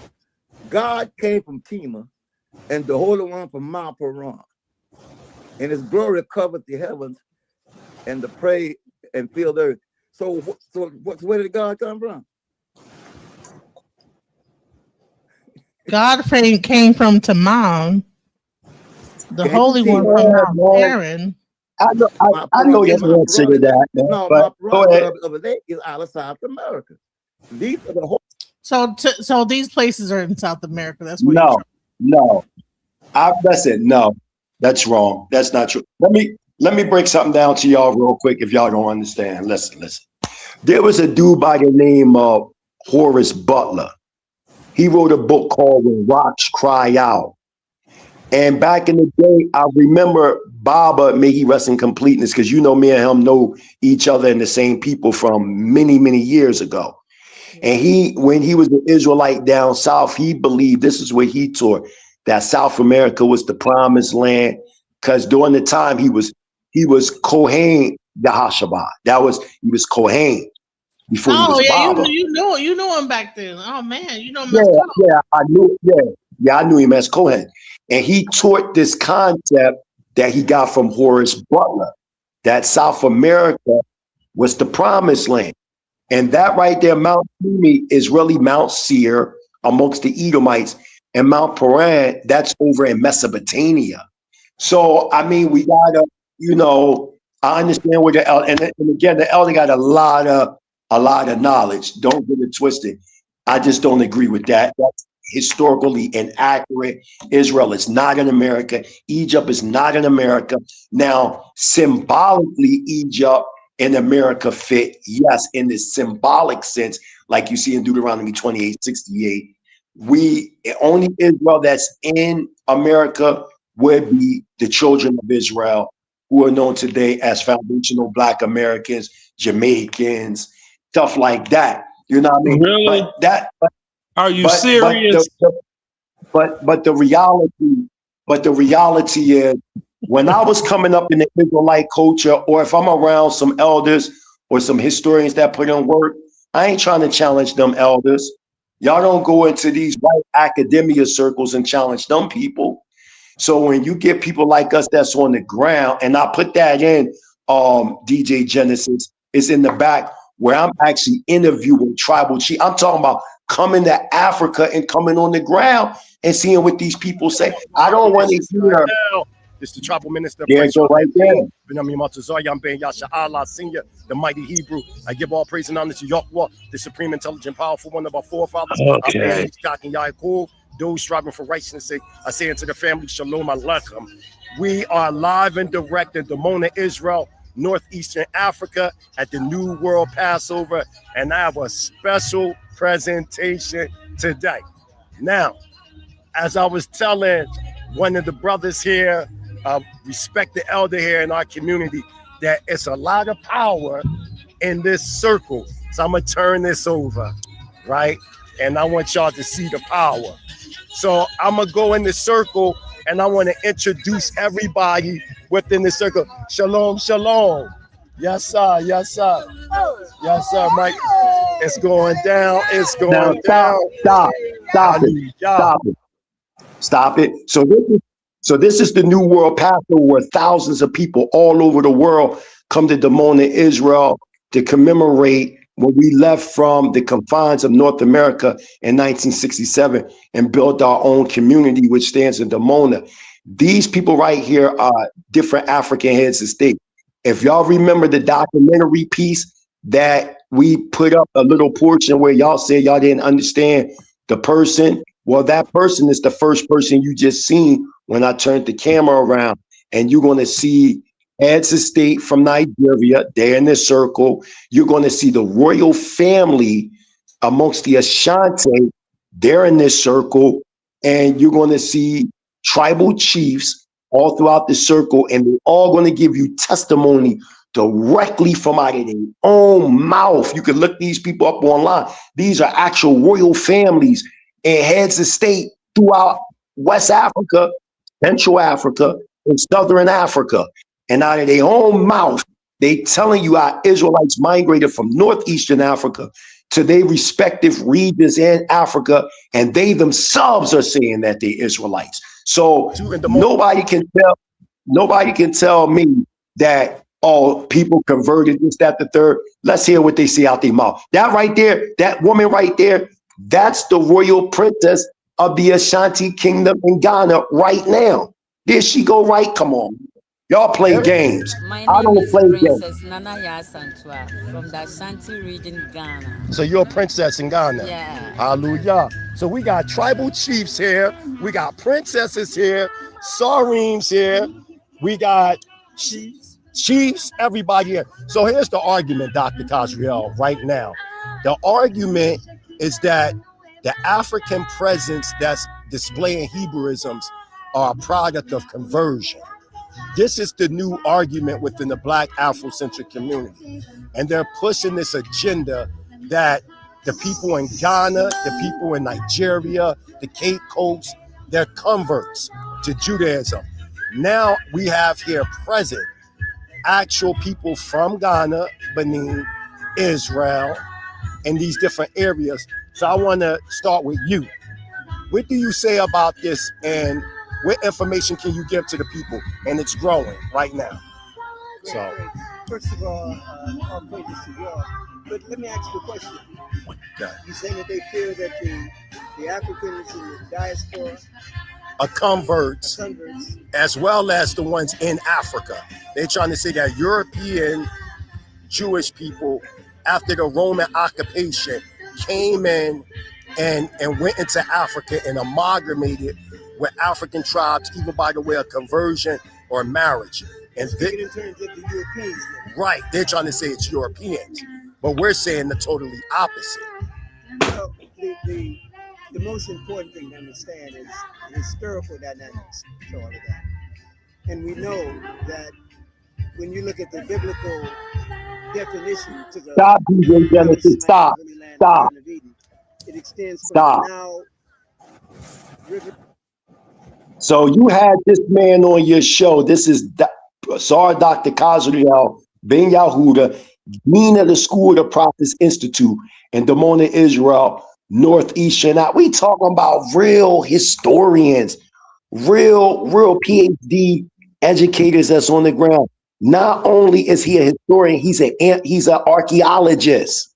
God came from Tema, and the Holy One from Mount Paran. And his glory covered the heavens and the prey and filled the earth. So where did God come from? God came from Taman, the Holy One from Mount Paran. I know the answer to that. No, but go ahead. Over there is out of South America. These are the whole. So these places are in South America. That's where no. Listen, no. That's wrong. That's not true. Let me break something down to y'all real quick if y'all don't understand. Listen. There was a dude by the name of Horace Butler. He wrote a book called When Rocks Cry Out. And back in the day, I remember Baba, may he rest in completeness, because you know me and him know each other and the same people from many, many years ago. And when he was an Israelite down south, he believed, this is what he taught, that South America was the promised land, because during the time he was Kohen Yahashabah. He was Kohen before he was Baba. You know him back then. Oh man, you know him. I knew him as Kohen, and he taught this concept that he got from Horace Butler, that South America was the promised land, and that right there, Mount Sinai, is really Mount Seir amongst the Edomites. And Mount Paran, that's over in Mesopotamia. So, I mean, we gotta, I understand where the elder, and again, the elder got a lot of knowledge. Don't get it twisted. I just don't agree with that. That's historically inaccurate. Israel is not in America. Egypt is not in America. Now, symbolically, Egypt and America fit, yes, in the symbolic sense, like you see in Deuteronomy 28:68. Only Israel that's in America would be the children of Israel, who are known today as foundational Black Americans, Jamaicans, stuff like that. You know what I mean? Really? Are you serious? But the reality is, when I was coming up in the Israelite culture, or if I'm around some elders or some historians that put in work, I ain't trying to challenge them elders. Y'all don't go into these white academia circles and challenge them people. So when you get people like us that's on the ground, and I put that in DJ Genesis, it's in the back where I'm actually interviewing tribal chiefs. I'm talking about coming to Africa and coming on the ground and seeing what these people say. I don't want to hear. This is the tribal minister. Yeah, go right there. The mighty Hebrew. I give all praise and honor to Yahweh, the supreme, intelligent, powerful one of our forefathers. Okay. Those striving for righteousness' sake, I say unto the family, Shalom Aleichem. We are live and direct in Dimona, Israel, northeastern Africa, at the New World Passover, and I have a special presentation today. Now, as I was telling one of the brothers here, respect the elder here in our community, that it's a lot of power in this circle. So I'm gonna turn this over, right? And I want y'all to see the power. So I'm gonna go in the circle and I want to introduce everybody within the circle. Shalom, shalom. Yes, sir. Yes, sir. Yes, sir, Mike. It's going down. It's going down. Stop it. So this is the New World Passover, where thousands of people all over the world come to Dimona, Israel, to commemorate when we left from the confines of North America in 1967 and built our own community, which stands in Dimona. These people right here are different African heads of state. If y'all remember the documentary piece that we put up a little portion where y'all said y'all didn't understand the person, well, that person is the first person you just seen when I turned the camera around, and you're going to see heads of state from Nigeria. They're in this circle. You're going to see the royal family amongst the Ashanti. They're in this circle, and you're going to see tribal chiefs all throughout the circle, and they're all going to give you testimony directly from out of their own mouth. You can look these people up online. These are actual royal families and heads of state throughout West Africa, Central Africa, and Southern Africa. And out of their own mouth, they telling you how Israelites migrated from Northeastern Africa to their respective regions in Africa, and they themselves are saying that they're Israelites. So nobody can tell me that, oh, people converted this, that, the third. Let's hear what they say out their mouth. That right there, that woman right there, that's the royal princess of the Ashanti Kingdom in Ghana right now. There she go, right? Come on. Y'all play games. I don't play games. Nana Yasantua from the Ashanti region, Ghana. So you're a princess in Ghana? Yeah. Hallelujah. So we got tribal chiefs here. We got princesses here. Sareems here. We got chiefs, everybody here. So here's the argument, Dr. Kazriel, right now. The argument is that the African presence that's displaying Hebrewisms are a product of conversion. This is the new argument within the Black Afrocentric community. And they're pushing this agenda that the people in Ghana, the people in Nigeria, the Cape Coast, they're converts to Judaism. Now we have here present actual people from Ghana, Benin, Israel, and these different areas. So I want to start with you. What do you say about this, and what information can you give to the people? And it's growing right now. So, first of all praises to God. But let me ask you a question. You saying that they fear that the Africans in the diaspora are converts, as well as the ones in Africa. They're trying to say that European Jewish people, after the Roman occupation, came in and went into Africa and amalgamated with African tribes, even by the way of conversion or marriage. And in terms of the Europeans. Right, they're trying to say it's Europeans, but we're saying the totally opposite. Well, the most important thing to understand is historical dynamics to all of that. And we know that when you look at the biblical definition to the Stop, DJ Genesis, stop. It extends from the Nile River. So you had this man on your show. This is Dr. Kazriel Ben Yahuda, Dean of the School of the Prophets Institute in Dimona, Israel, Northeastern. Now, we talking about real historians, real PhD educators that's on the ground. Not only is he a historian, he's an archaeologist.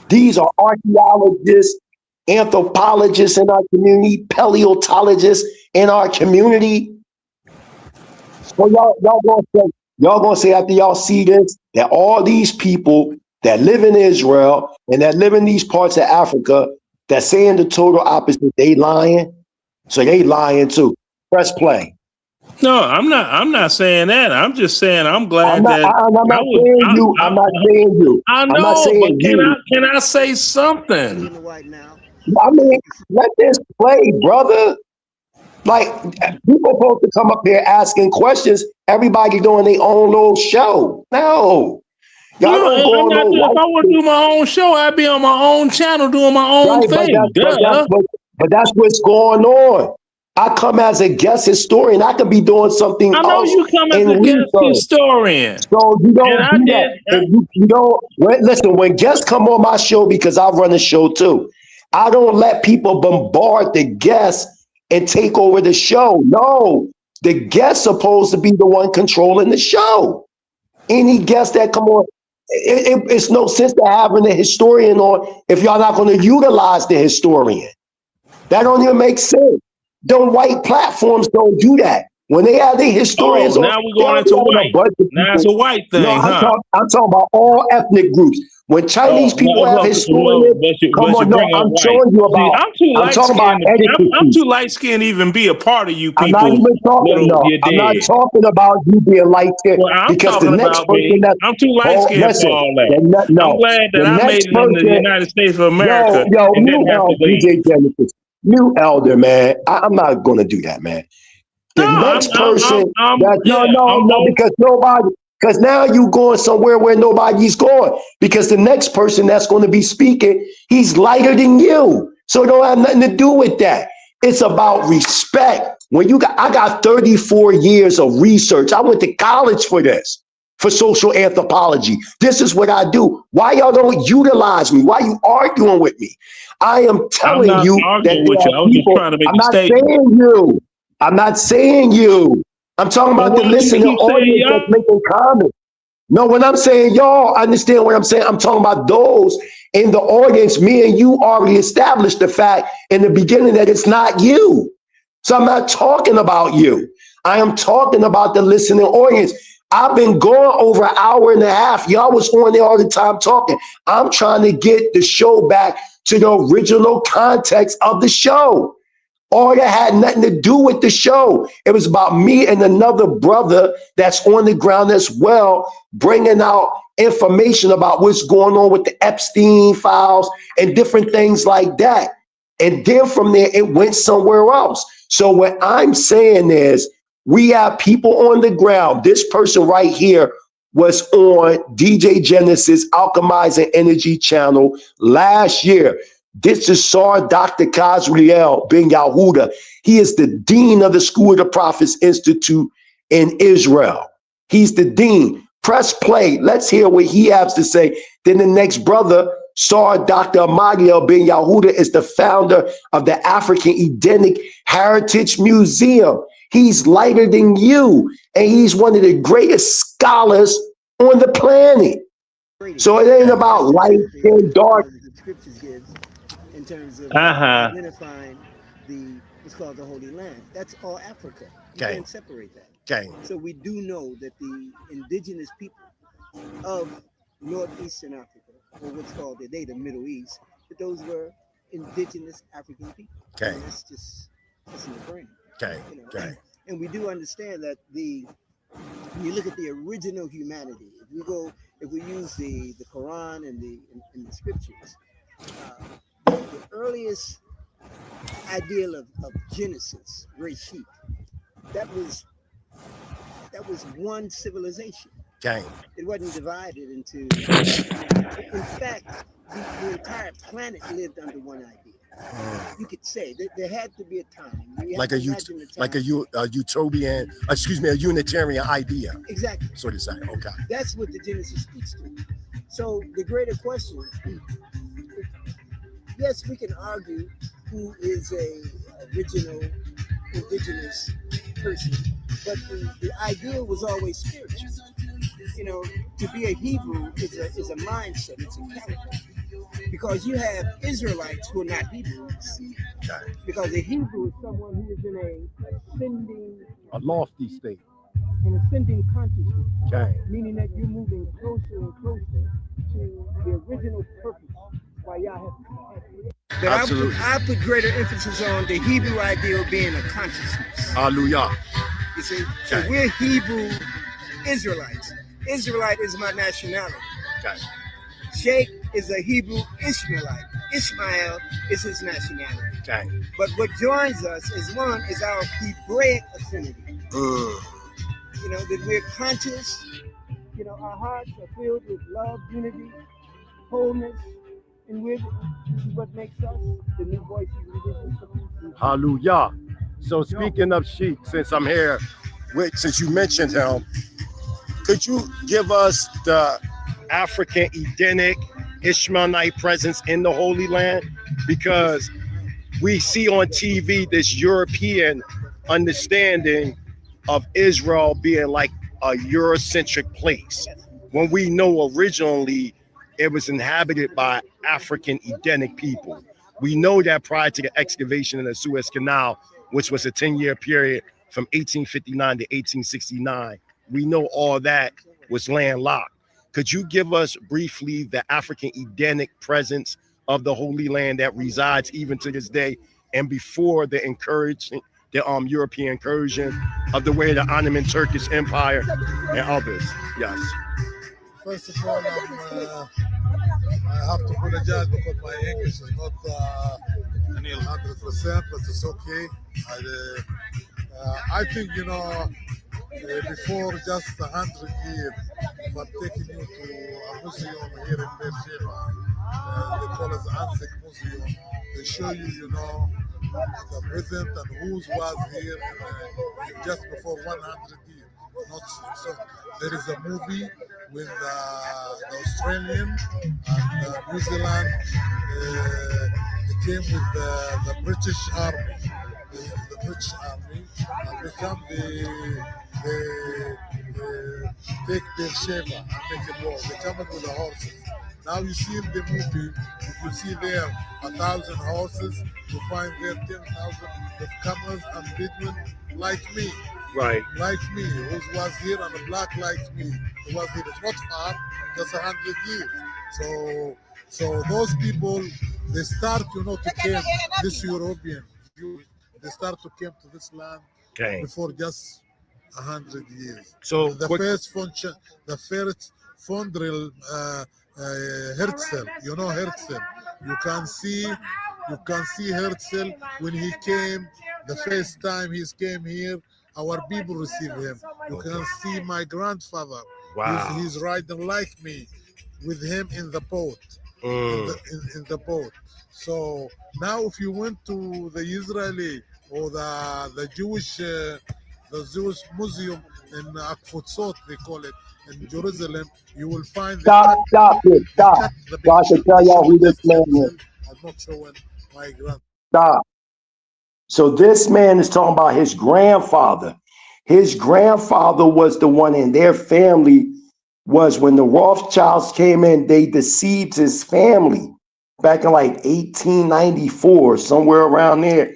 These are archaeologists, anthropologists in our community, paleontologists in our community. So y'all gonna say after y'all see this that all these people that live in Israel and that live in these parts of Africa that saying the total opposite, they lying? So they lying too. Press play. No, I'm not saying that. I'm just saying I'm glad that I'm not saying you. I'm not saying you. I know, I'm not saying but you. can I say something? I mean, let this play, brother. Like, people supposed to come up here asking questions. Everybody doing their own little show. No. If I want to do my own show, I'd be on my own channel doing my own thing. But that's what's going on. I come as a guest historian. I could be doing something else. I know you come as a guest historian. So you don't do that. You don't listen. When guests come on my show, because I run a show too, I don't let people bombard the guests and take over the show. No, the guest's supposed to be the one controlling the show. Any guest that come on, it's no sense to having a historian on if y'all not going to utilize the historian. That don't even make sense. The white platforms don't do that. When they have their historians on, now we're going into white. Now it's a white thing, no, huh? I'm talking about all ethnic groups. When Chinese people have historians, come on, no, I'm showing you about. I'm talking about etiquette. I'm too light skinned to even be a part of you people. I'm not even talking. No, I'm not talking about you being light skinned because the next person that I'm too light skinned for all that. No, I'm glad that I made it in the United States of America. Yo, and didn't have to leave. DJ Genesis, new elder, man. I'm not gonna do that, man. The next person because now you going somewhere where nobody's going. Because the next person that's going to be speaking, he's lighter than you. So it don't have nothing to do with that. It's about respect. I got 34 years of research. I went to college for this, for social anthropology. This is what I do. Why y'all don't utilize me? Why you arguing with me? I am telling you that there are people. I'm not saying you. I'm not saying you. I'm talking about the listening audience that's making comments. No, when I'm saying y'all, understand what I'm saying. I'm talking about those in the audience. Me and you already established the fact in the beginning that it's not you. So I'm not talking about you. I am talking about the listening audience. I've been going over an hour and a half. Y'all was on there all the time talking. I'm trying to get the show back to the original context of the show. All that had nothing to do with the show. It was about me and another brother that's on the ground as well, bringing out information about what's going on with the Epstein files and different things like that. And then from there, it went somewhere else. So what I'm saying is we have people on the ground. This person right here was on DJ Genesis Alchemizing Energy channel last year. This is Sar Dr. Kazriel Ben Yahuda. He is the dean of the School of the Prophets Institute in Israel. He's the dean. Press play. Let's hear what he has to say. Then the next brother, Sar Dr. Amadiel Ben Yahuda, is the founder of the African Edenic Heritage Museum. He's lighter than you, and he's one of the greatest scholars on the planet. So it ain't about light and dark. In terms of identifying what's called the Holy Land. That's all Africa. You can't separate that. So we do know that the indigenous people of northeastern Africa, or what's called today the Middle East, that those were indigenous African people. And that's in the brain. And we do understand that when you look at the original humanity, if we use the Quran and the scriptures, the earliest ideal of Genesis, Reshit, that was one civilization. It wasn't divided into. In fact, the entire planet lived under one idea. You could say that there had to be a time, like a utopian, a Unitarian idea. Exactly. So to say, okay. That's what the Genesis speaks to. So the greater question. Yes, we can argue who is a original indigenous person, but the idea was always spiritual. You know, to be a Hebrew is a mindset, it's a character. Because you have Israelites who are not Hebrews. Because a Hebrew is someone who is in a lofty state, an ascending consciousness, meaning that you're moving closer and closer to the original purpose. But I put greater emphasis on the Hebrew idea of being a consciousness. Hallelujah. You see, so we're Hebrew Israelites. Israelite is my nationality. Sheikh is a Hebrew Ishmaelite. Ishmael is his nationality. But what joins us is our Hebraic affinity. You know, that we're conscious. You know, our hearts are filled with love, unity, wholeness. And this is what makes us the new voices of Hallelujah. So speaking of Sheikh, since I'm here, since you mentioned him, could you give us the African Edenic Ishmaelite presence in the Holy Land? Because we see on TV this European understanding of Israel being like a Eurocentric place, when we know originally it was inhabited by African Edenic people. We know that prior to the excavation in the Suez Canal, which was a 10-year period from 1859 to 1869. We know all that was landlocked. Could you give us briefly the African Edenic presence of the Holy Land that resides even to this day, and before the European incursion of the way the Ottoman Turkish Empire and others? Yes. First of all, I have to apologize because my English is not 100%, but it's okay. I think, before just 100 years, but taking you to a museum here in Beersheba, they call it the Anzik Museum. They show you, the present and who was here just before 100 years. So there is a movie with the Australian and New Zealand. It came with the British Army. The British Army and become the take Beersheba and make it war. They come in with the horses. Now you see in the movie, if you see there 1,000 horses, you find there 10,000 with camels and Bedouin like me. Right. Like me, who was here and the black like me. Who was here. It's not far, just 100 years. So those people, they start, to came, this European Jews, they start to come to this land before just 100 years. So the first Fondrel Herzl, Herzl. You can see Herzl when he came the first time he came here. Our people received him. You can see my grandfather. Wow. He's riding like me, with him in the boat. In the boat. So now, if you went to the Israeli or the Jewish museum in Akfutzot, they call it, in Jerusalem, you will find Stop it. So I can tell y'all who this man is. I'm not showing my grandfather. Stop. So this man is talking about his grandfather. His grandfather was the one in their family, was when the Rothschilds came in, they deceived his family back in like 1894, somewhere around there,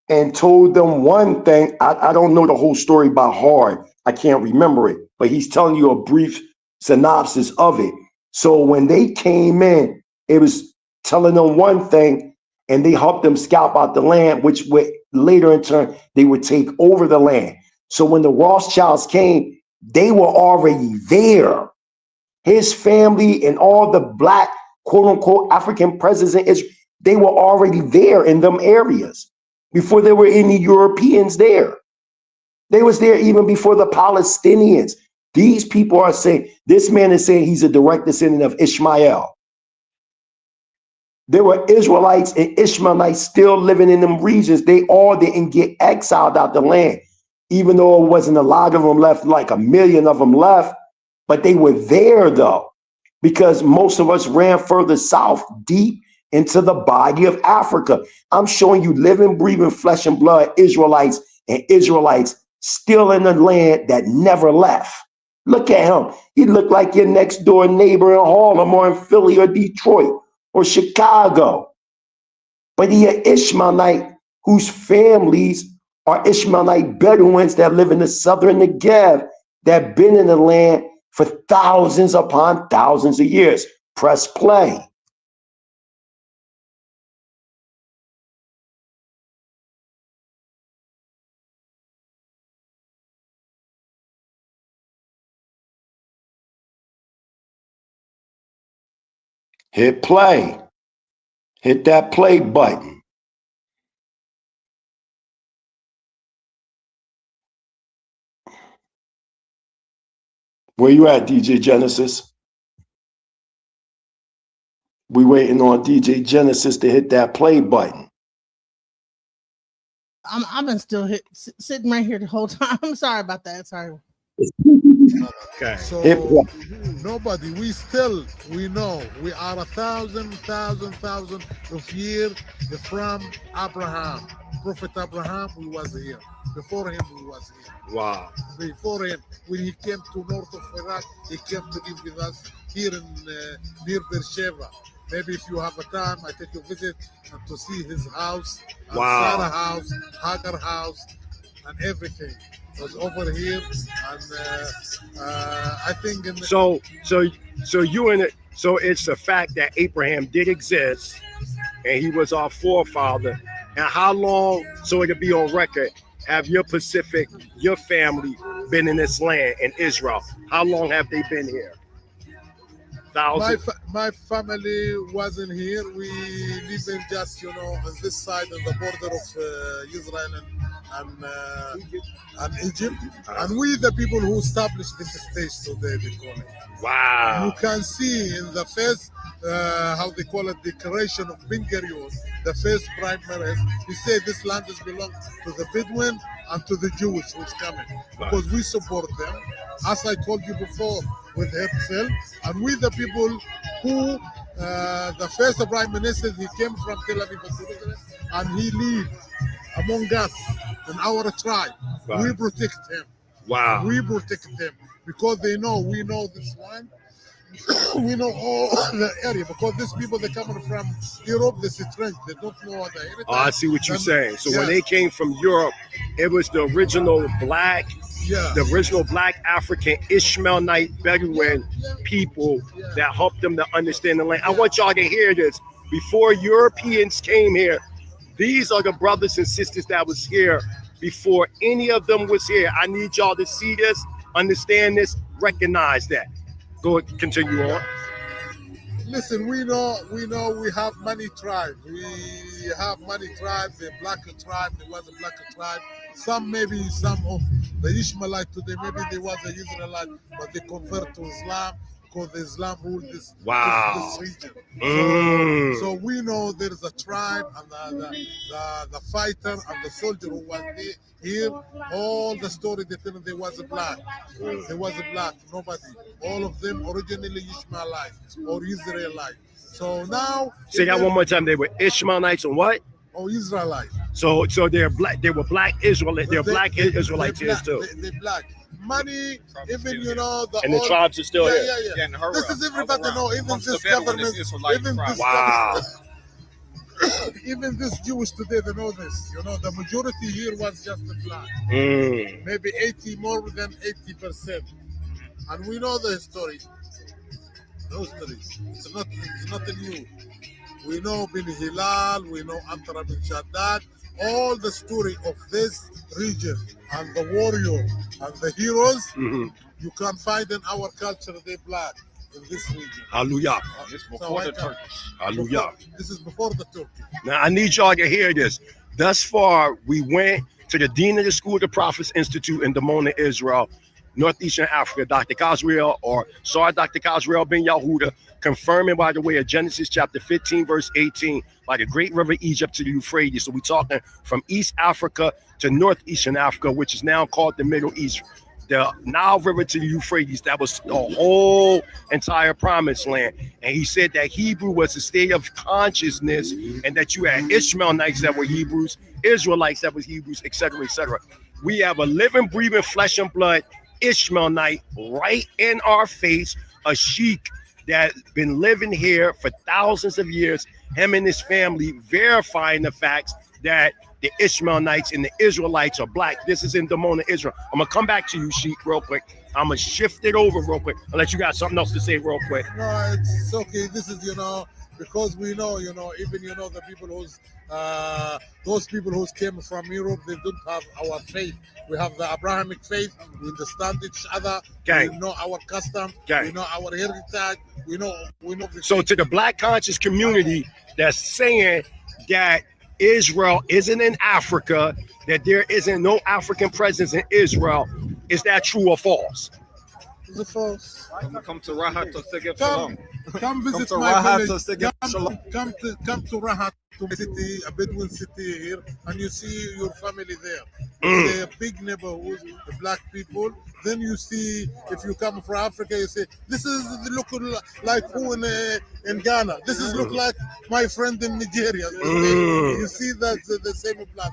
and told them one thing. I don't know the whole story by heart. I can't remember it, but he's telling you a brief synopsis of it. So when they came in, it was telling them one thing, and they helped them scalp out the land, which would later in turn, they would take over the land. So when the Rothschilds came, they were already there. His family and all the black, quote unquote, African presidents in Israel, they were already there in them areas before there were any Europeans there. They was there even before the Palestinians. These people are saying, this man is saying he's a direct descendant of Ishmael. There were Israelites and Ishmaelites still living in them regions. They all didn't get exiled out the land, even though it wasn't a lot of them left, like 1 million of them left, but they were there though, because most of us ran further south, deep into the body of Africa. I'm showing you living, breathing, flesh and blood Israelites and Israelites still in the land that never left. Look at him. He looked like your next door neighbor in Harlem or in Philly or Detroit or Chicago. But he an Ishmaelite whose families are Ishmaelite Bedouins that live in the southern Negev, that been in the land for thousands upon thousands of years. Press play. Hit play. Hit that play button. Where you at, DJ Genesis? We waiting on DJ Genesis to hit that play button. I've been still sitting right here the whole time. I'm sorry about that. Sorry. Okay. So nobody, we know we are 1,000 of years from Abraham. Prophet Abraham, we was here. Before him, we was here. Wow. Before him, when he came to north of Iraq, he came to live with us here in near Beersheba. Maybe if you have a time, I take you visit and to see his house, Wow. Sarah house, Hagar house, and everything was over here. And I think in the, So you and it. So it's the fact that Abraham did exist, and he was our forefather. And how long? So it could be on record. Have your family been in this land in Israel? How long have they been here? my family wasn't here. We live in just on this side on the border of Israel and Egypt, and we the people who established this state today. They call it. Wow. You can see in the first how they call it declaration of Ben Gurion, the first prime minister. He said this land is belong to the Bedouin and to the Jewish who's coming because we support them. As I told you before with Herzl, and we the people who the first prime minister, he came from Tel Aviv and he lived among us in our tribe. Wow. We protect him. Wow. We protect them because we know this land. We know all the area because these people they coming from Europe, they strange. They don't know what the heritage. Oh, I see what you're saying. So when they came from Europe, it was the original black, African Ishmaelite Bedouin people that helped them to understand the land. I want y'all to hear this. Before Europeans came here, these are the brothers and sisters that was here before any of them was here. I need y'all to see this, understand this, recognize that. Go ahead, continue on. Listen, we know we have many tribes. We have many tribes. The black tribe, there was a black tribe. Some of the Ishmaelite today, maybe there was an Israelite, but they convert to Islam because Islam ruled this region. So we know there is a tribe and the fighter and the soldier who was here. All the story they tell there was a black. There was a black. Nobody. All of them originally Ishmaelite or Israelite. So now say that one more time. They were Ishmaelites and what? Oh, Israelite. So they're black. They were black Israelites. They're black Israelites here too. They're black. Money, even the tribes are still here. Yeah. This is everybody know. Even this government, even this Jewish today, they know this. The majority here was just the black. Maybe more than 80%. And we know the history. It's nothing new. We know Bin Hilal, we know Antara bin Shaddad, all the story of this region and the warrior and the heroes, you can find in our culture, they black in this region. Hallelujah. This is before the Turkish. Hallelujah. This is before the Turkish. Now, I need y'all to hear this. Thus far, we went to the Dean of the School of the Prophets Institute in Dimona, Israel, Northeastern Africa, Dr. Kazriel, or Sar Dr. Kazriel ben Yahuda, confirming by the way of Genesis chapter 15, verse 18, by the great river Egypt to the Euphrates. So we're talking from East Africa to Northeastern Africa, which is now called the Middle East. The Nile River to the Euphrates, that was the whole entire promised land. And he said that Hebrew was a state of consciousness and that you had Ishmaelites that were Hebrews, Israelites that was Hebrews, etc., etc. We have a living, breathing, flesh and blood Ishmaelite right in our face, a sheik that's been living here for thousands of years, him and his family verifying the facts that the Ishmaelites and the Israelites are black. This is in Dimona, Israel. I'm gonna come back to you, Sheik, real quick. I'm gonna shift it over real quick unless you got something else to say real quick. No, it's okay. This is, because we know, even, the people who's, those people who came from Europe, they don't have our faith. We have the Abrahamic faith. We understand each other. Okay. We know our custom. Okay. We know our heritage. We know. So to the black conscious community that's saying that Israel isn't in Africa, that there isn't no African presence in Israel, is that true or false? Is it false? Come to Rahat to Segef Shalom. Come visit to my Rahat village. to Segef Shalom. Come to Rahat, to a city, a Bedouin city here, and you see your family there. It's a big neighborhood, the black people. Then you see, if you come from Africa, you say, this is look like who in Ghana. This is look like my friend in Nigeria. You see that the same black.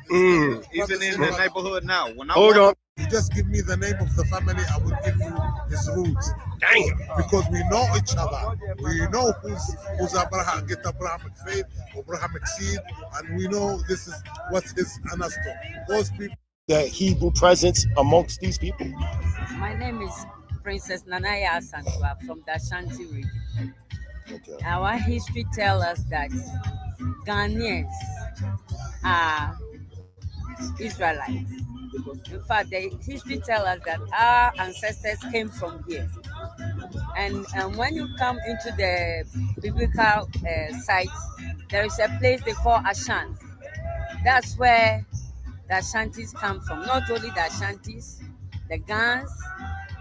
Even in the neighborhood now. Hold on. You just give me the name of the family, I will give you his roots. Damn. Because we know each other. We know who's Abraham, get Abrahamic faith, Abrahamic seed, and we know this is what is Anasto. Those people the Hebrew presence amongst these people? My name is Princess Nanaya Asantwa from the Ashanti region. Okay. Our history tells us that Ghanaians are Israelites. In fact, the history tells us that our ancestors came from here. And when you come into the biblical sites, there is a place they call Ashan. That's where the Ashantis come from. Not only the Ashantis, the Gans,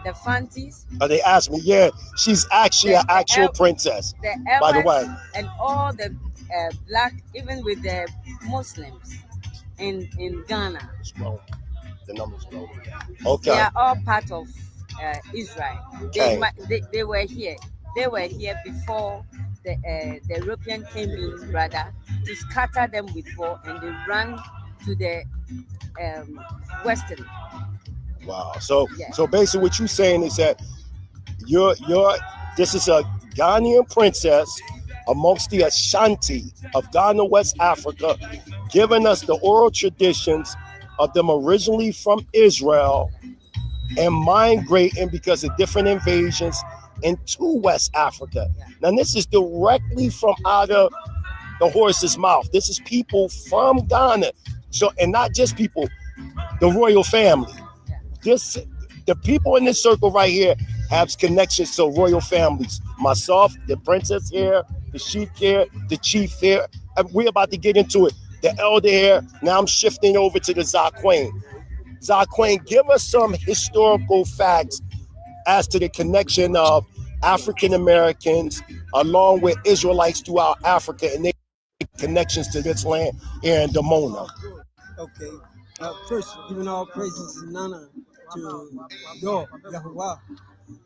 the Fantis. They asked me, yeah, she's actually an actual princess, by the way. And all the black, even with the Muslims in Ghana. The numbers growing. Okay. They are all part of Israel. Okay. They were here. They were here before the European came in, rather, to scatter them with war, and they ran to the western. Wow. So Yeah. so basically what you're saying is that this is a Ghanaian princess amongst the Ashanti of Ghana, West Africa, giving us the oral traditions of them originally from Israel and migrating because of different invasions into West Africa. Now this is directly from out of the horse's mouth. This is people from Ghana. So, and not just people, the royal family. The people in this circle right here have connections to royal families. Myself, the princess here, the sheik here, the chief here. And we're about to get into it. The elder here. Now I'm shifting over to the Zaquane. Zaquane, give us some historical facts as to the connection of African Americans along with Israelites throughout Africa and their connections to this land here in Damona. Okay. First, giving all praises and honor to your Yahuwah,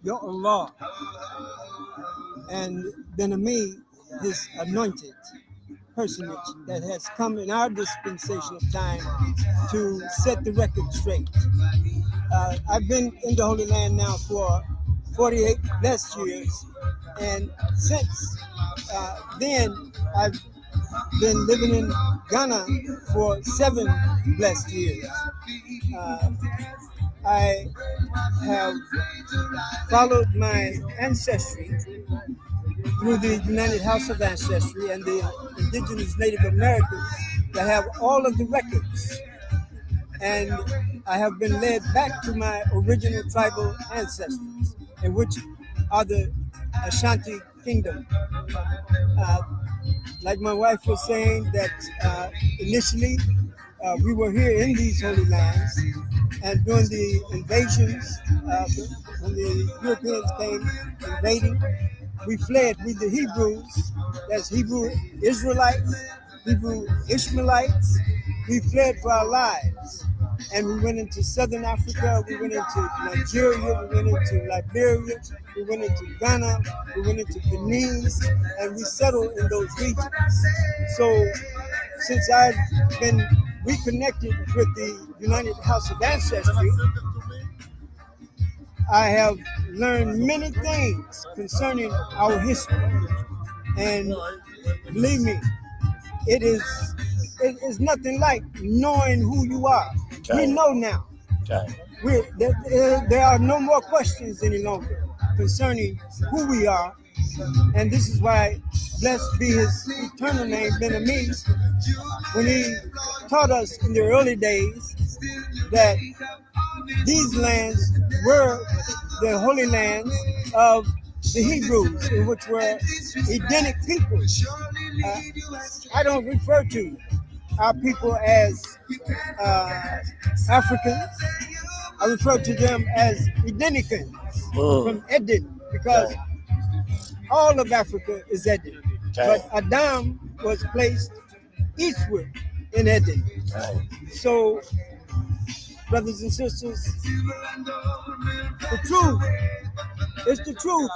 your Allah, and Benami, his anointed personage that has come in our dispensation of time to set the record straight. I've been in the Holy Land now for 48 blessed years, and since then I've been living in Ghana for 7 blessed years. I have followed my ancestry through the United House of Ancestry and the indigenous Native Americans that have all of the records. And I have been led back to my original tribal ancestors, in which are the Ashanti Kingdom. Like my wife was saying, that initially we were here in these holy lands, and during the invasions, when the Europeans came invading, we fled with the Hebrews, that's Hebrew Israelites, Hebrew Ishmaelites. We fled for our lives. And we went into Southern Africa, we went into Nigeria, we went into Liberia, we went into Ghana, we went into Benin, and we settled in those regions. So since I've been reconnected with the United House of Ancestry, I have learned many things concerning our history. And believe me, it is nothing like knowing who you are. Okay. We know now. Okay. There are no more questions any longer concerning who we are. And this is why, blessed be his eternal name, Ben-Ami, when he taught us in the early days that these lands were the holy lands of the Hebrews, which were Edenic peoples. I don't refer to our people as Africans. I refer to them as Edenicans from Eden, because all of Africa is Eden. But Adam was placed eastward in Eden. So, brothers and sisters, the truth is the truth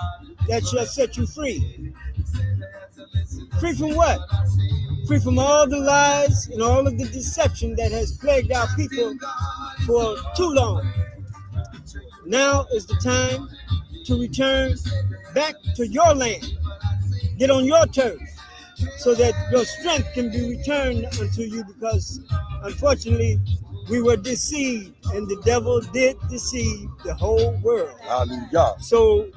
that shall set you free. Free from what? Free from all the lies and all of the deception that has plagued our people for too long. Now is the time to return back to your land. Get on your turf so that your strength can be returned unto you, because unfortunately we were deceived, and the devil did deceive the whole world. Hallelujah. So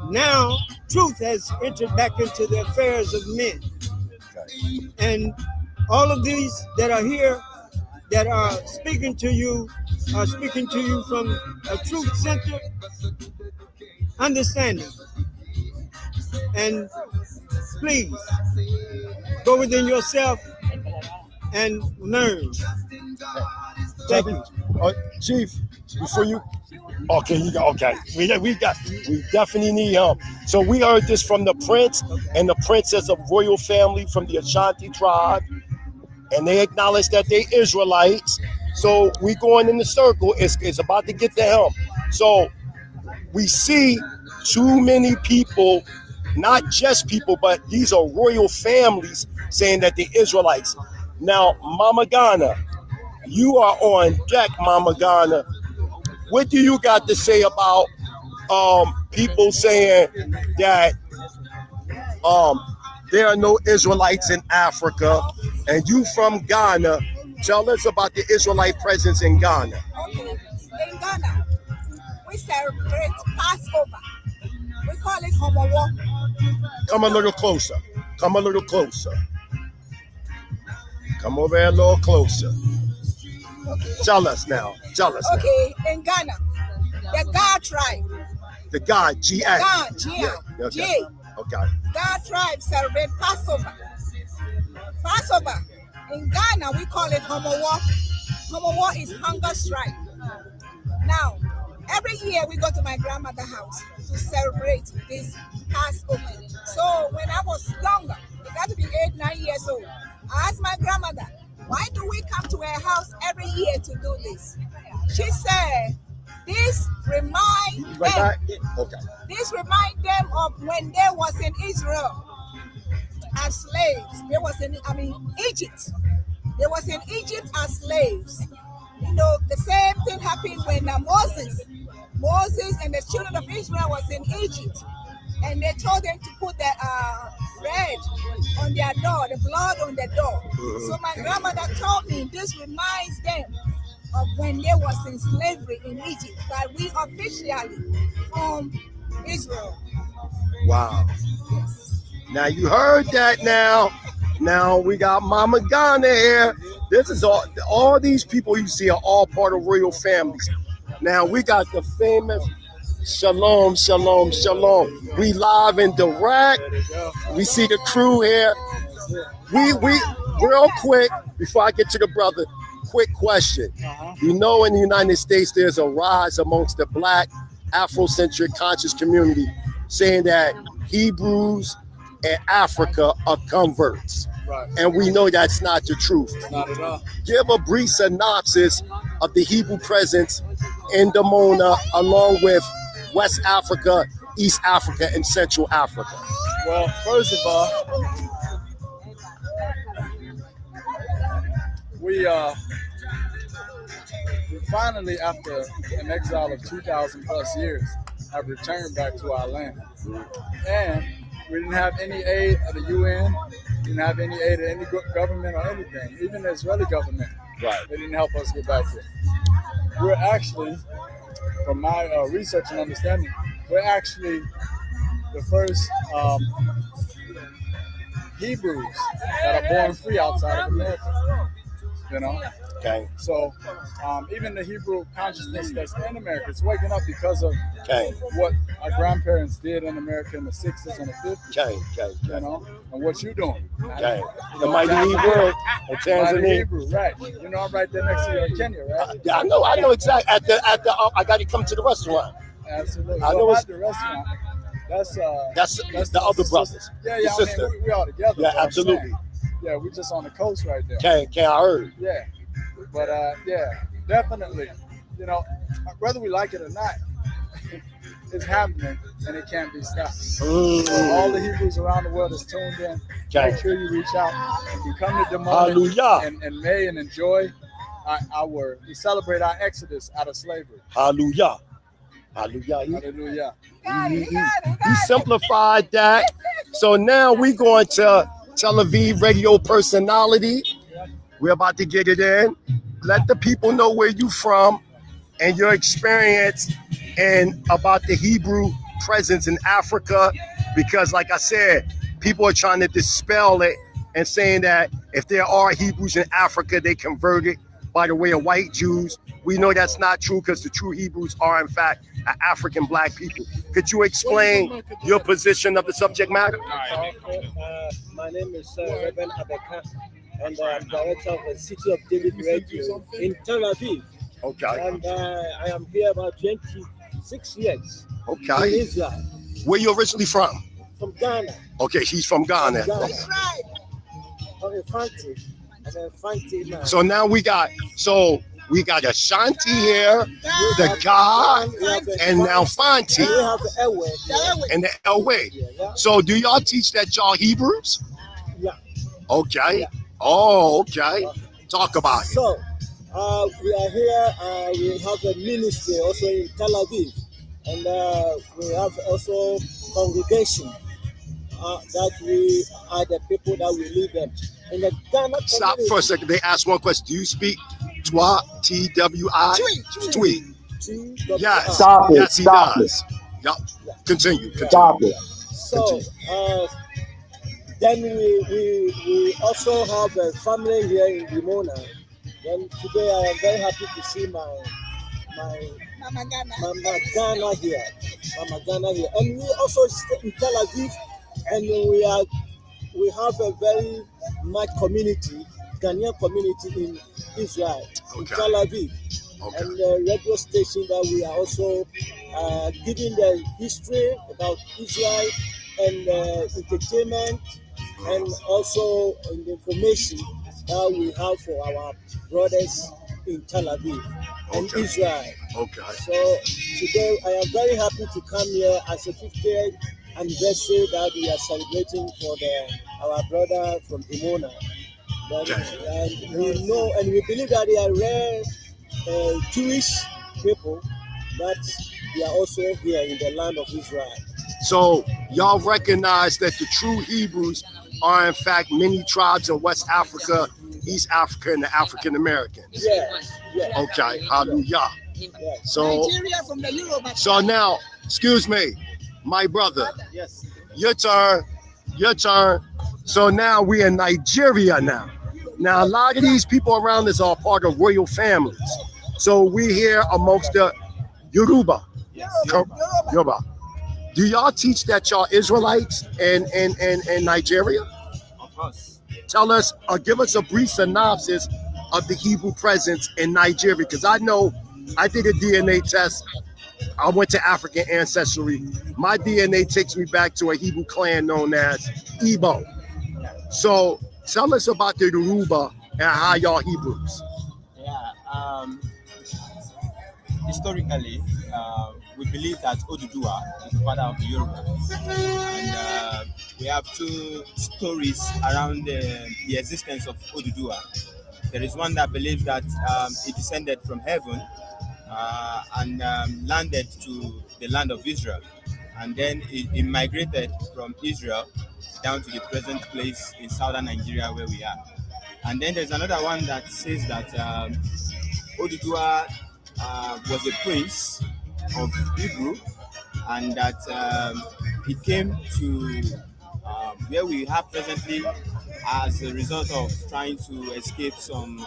now truth has entered back into the affairs of men. And all of these that are here, that are speaking to you from a truth-centered understanding. And please, go within yourself and learn. Thank you. Chief, before you... Okay, we definitely need him. So we heard this from the prince and the princess of royal family from the Ashanti tribe, and they acknowledge that they Israelites. So we going in the circle. It's about to get to him. So we see too many people, not just people, but these are royal families saying that they're Israelites. Now, Mama Ghana, you are on deck, Mama Ghana. What do you got to say about people saying that there are no Israelites in Africa, and you from Ghana? Tell us about the Israelite presence in Ghana. Okay, in Ghana, we celebrate Passover. We call it Homowo. Come a little closer. Come a little closer. Come over here a little closer. Okay. Tell us now. Okay, in Ghana, the God tribe. The God, G-A. God, G-A. Okay. Okay. God tribe celebrate Passover. Passover. In Ghana, we call it Homowo. Homowo is hunger strike. Now, every year we go to my grandmother's house to celebrate this Passover. So when I was younger, it got to be 8, 9 years old, I asked my grandmother, why do we come to her house every year to do this? She said, this remind them of when they was in Israel as slaves. They was in Egypt. They was in Egypt as slaves. You know, the same thing happened when Moses and the children of Israel was in Egypt, and they told them to put the red on their door, the blood on the door. So my grandmother told me this reminds them of when they was in slavery in Egypt, but we officially from Israel. Wow. Now you heard that now. Now we got Mama Ghana here. This is all these people you see are all part of royal families. Now we got the famous Shalom, Shalom, Shalom. We live and direct. We see the crew here. We real quick, before I get to the brother, quick question. You know, in the United States, there's a rise amongst the Black Afrocentric conscious community saying that Hebrews and Africa are converts. Right. And we know that's not the truth. Not at all. Give a brief synopsis of the Hebrew presence in Damona, along with West Africa, East Africa, and Central Africa. Well, first of all, we finally, after an exile of 2,000 plus years, have returned back to our land. And we didn't have any aid of the UN, didn't have any aid of any government or anything, even the Israeli government. Right. They didn't help us get back here. We're actually, from my research and understanding, we're actually the first Hebrews that are born free outside of America. You know? Okay. So even the Hebrew consciousness that's in America, it's waking up because of what our grandparents did in America in the 60s and the 50s. You know? And what you doing. Okay. The mighty Hebrew in Tanzania. Mighty Hebrew, right. You know, I'm right there next to you in Kenya, right? Yeah, I know exactly. At the I got to come to the restaurant. Absolutely. I know at the restaurant. That's the other brothers. Yeah, the sister. I mean, we all together. Yeah, absolutely. Yeah, we just on the coast right there. Okay, I heard. Yeah, but yeah, definitely. You know, whether we like it or not, it's happening and it can't be stopped. So all the Hebrews around the world is tuned in. Make sure you reach out. You come to Damona in May and enjoy we celebrate our exodus out of slavery. Hallelujah. Hallelujah. Hallelujah. He simplified that. So now we're going to Tel Aviv radio personality. We're about to get it in. let the people know where you from and your experience and about the Hebrew presence in Africa, because like I said, people are trying to dispel it and saying that if there are Hebrews in Africa, they converted by the way of white Jews. We know that's not true because the true Hebrews are in fact African black people. Could you explain your position of the subject matter? My name is Reverend Abeka, and I'm director of the City of David Radio in Tel Aviv. Okay. And I am here about 26 years. Okay. In Israel. Where you originally from? From Ghana. Okay, she's from Ghana. That's right. From Infante. And Infante now. So now we got Ashanti here, the God, and now Fanti, and the Elway. So do y'all teach that y'all Hebrews? Yeah. Okay. Yeah. Oh, okay. Talk about it. So we are here. We have a ministry also in Tel Aviv, and we have also congregation that we are the people that we live in the Ghana. Stop for a second. They asked one question. Do you speak Twa? T-W-I? Tweet. Yes. Stop it. Yes, he Stop does. Yep. Continue. Stop it. So then we also have a family here in Dimona. Then today I am very happy to see my Mama Ghana here. And we also stay in Tel Aviv, and we have a very much community, Ghanaian community in Israel, in Tel Aviv. Okay. And the radio station that we are also giving the history about Israel and entertainment, and also the information that we have for our brothers in Tel Aviv and Israel. Okay. So today I am very happy to come here as a 50th anniversary that we are celebrating for our brother from Dimona. And we know and we believe that they are rare Jewish people, that they are also here in the land of Israel. So y'all recognize that the true Hebrews are in fact many tribes in West Africa, East Africa, and the African Americans. Yes. Okay. Hallelujah. Yes. So now, excuse me, my brother. Yes. Your turn. So now we're in Nigeria now. Now a lot of these people around us are part of royal families. So we're here amongst the Yoruba. Yoruba. Do y'all teach that y'all Israelites in Nigeria? Of course. Tell us, give us a brief synopsis of the Hebrew presence in Nigeria, because I know I did a DNA test. I went to African ancestry. My DNA takes me back to a Hebrew clan known as Igbo. So tell us about the Yoruba and how y'all Hebrews. Yeah. Historically, we believe that Oduduwa is the father of the Yoruba. And we have two stories around the existence of Oduduwa. There is one that believes that he descended from heaven and landed to the land of Israel. And then he migrated from Israel down to the present place in southern Nigeria where we are. And then there's another one that says that Oduduwa was a prince of Hebrew, and that he came to where we have presently as a result of trying to escape some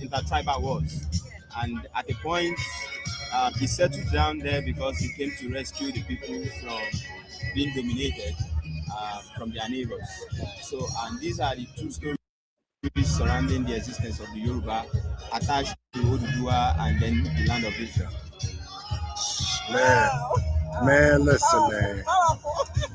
intertribal wars. And at a point, he settled down there because he came to rescue the people from being dominated from their neighbors. So, and these are the two stories surrounding the existence of the Yoruba, attached to Oduduwa and then the land of Israel. Man, listen, man.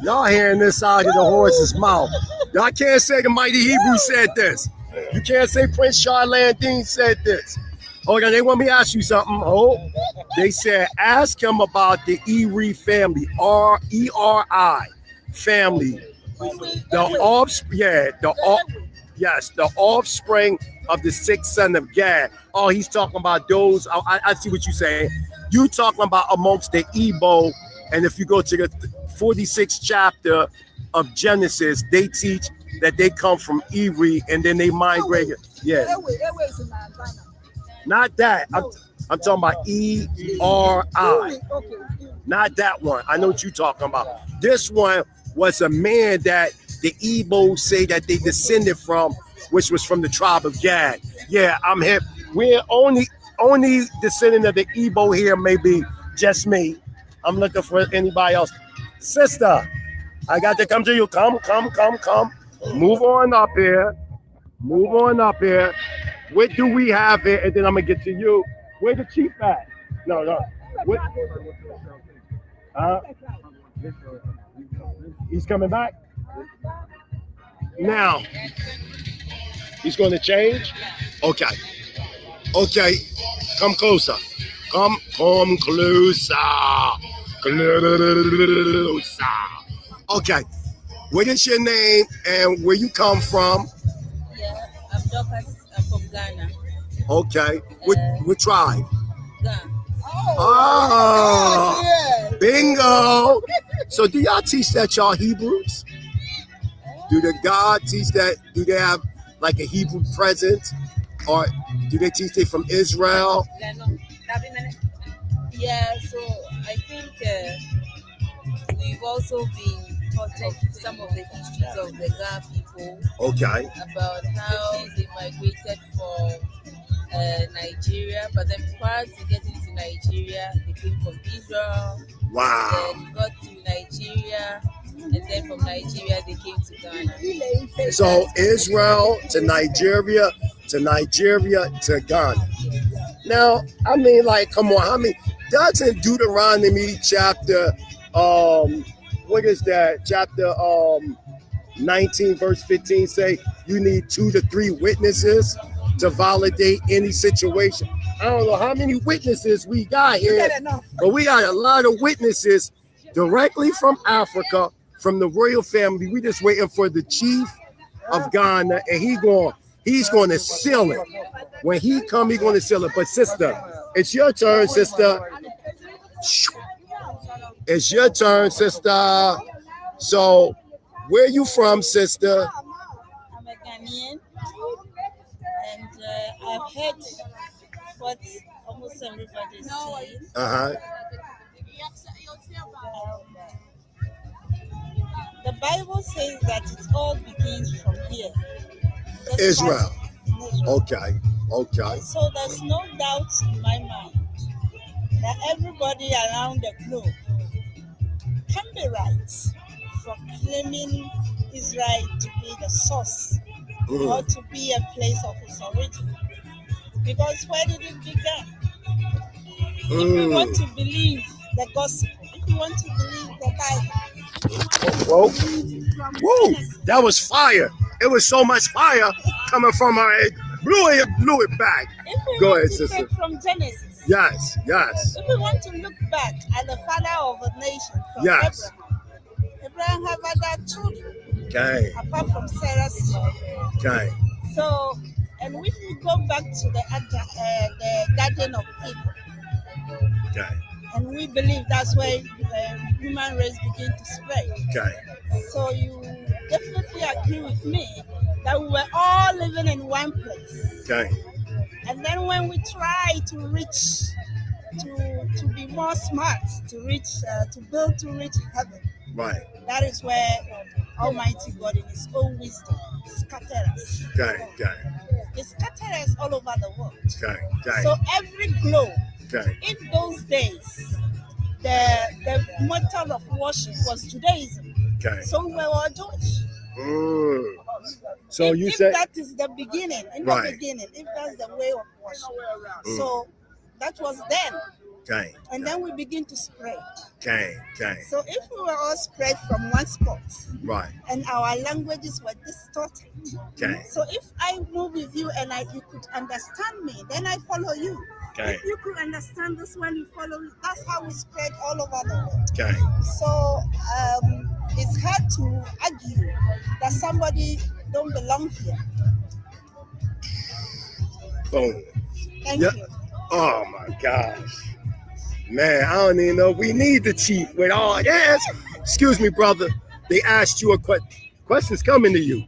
Y'all hearing this out of the horse's mouth. Y'all can't say the mighty Hebrew said this. You can't say Prince Charlandine said this. Hold on, they want me to ask you something. Oh, they said ask him about the Eri family, R-E-R-I family. The offspring of the sixth son of Gad. Oh, he's talking about those. I see what you're saying. You talking about amongst the Igbo, and if you go to the 46th chapter of Genesis, they teach that they come from Eri and then they migrated. Yeah. Not that. I'm talking about E-R-I. Not that one. I know what you're talking about. This one was a man that the Igbo say that they descended from, which was from the tribe of Gad. Yeah, I'm hip. We're only descendant of the Igbo here, maybe just me. I'm looking for anybody else. Sister, I got to come to you. Come. Move on up here. What do we have here? And then I'm going to get to you. Where the chief at? No. What? He's coming back? Now, he's going to change? Okay. Come closer. Come closer. Okay. What is your name and where you come from? Yeah, I'm Dorcas. I'm from Ghana. Okay. What tribe? Ghana. Oh, bingo. So do y'all teach that y'all Hebrews? Do the God teach that? Do they have like a Hebrew presence? Or do they teach they from Israel? Yeah, so I think we've also been taught of some of the histories of the Ghana people. Okay. About how they migrated from Nigeria, but then prior to getting to Nigeria, they came from Israel. Wow. Then got to Nigeria, and then from Nigeria they came to Ghana. So Israel to Nigeria to Ghana. Now, I mean, like, come on, how many? Doesn't Deuteronomy chapter, what is that? Chapter 19, verse 15 say you need 2 to 3 witnesses to validate any situation. I don't know how many witnesses we got here, but we got a lot of witnesses directly from Africa, from the royal family. We just waiting for the chief of Ghana, and he's going to seal it. When he come, he's going to seal it. But sister, it's your turn, sister. It's your turn, sister. So, where you from, sister? I'm a Ghanaian, and I've heard what almost everybody says. The Bible says that it all begins from here. Israel. Okay. And so there's no doubt in my mind that everybody around the globe can be right for claiming Israel to be the source or to be a place of its origin. Because where did it begin? If we want to believe the gospel, if we want to believe the Bible, Whoa, that was fire. It was so much fire coming from her. It blew it back. Go ahead, sister. Take from Genesis. Yes. If we want to look back at the father of a nation, from Abraham have other children. Okay. Apart from Sarah's children. Okay. So, and if we go back to the Garden of Eden. Okay. And we believe that's where human race begin to spread. Okay. So you definitely agree with me that we were all living in one place. Okay. And then when we try to reach, to be more smart, to reach heaven. Right. That is where Almighty God in His own wisdom scattered us. Okay. He scattered us all over the world. Okay. So every globe. Okay. In those days, the method of worship was Judaism. Okay. So we were all Jewish. So if that is the beginning, if that's the way of worship. So that was then. Okay. And then we begin to spread. Okay. So if we were all spread from one spot, right, and our languages were distorted. Okay. So if I move with you and you could understand me, then I follow you. Okay. If you could understand this one, you follow me. That's how we spread all over the world. Okay. So it's hard to argue that somebody don't belong here. Boom. Thank you. Oh my gosh. Man, I don't even know if we need the chief with all yes. Excuse me, brother. They asked you a question. Question's coming to you.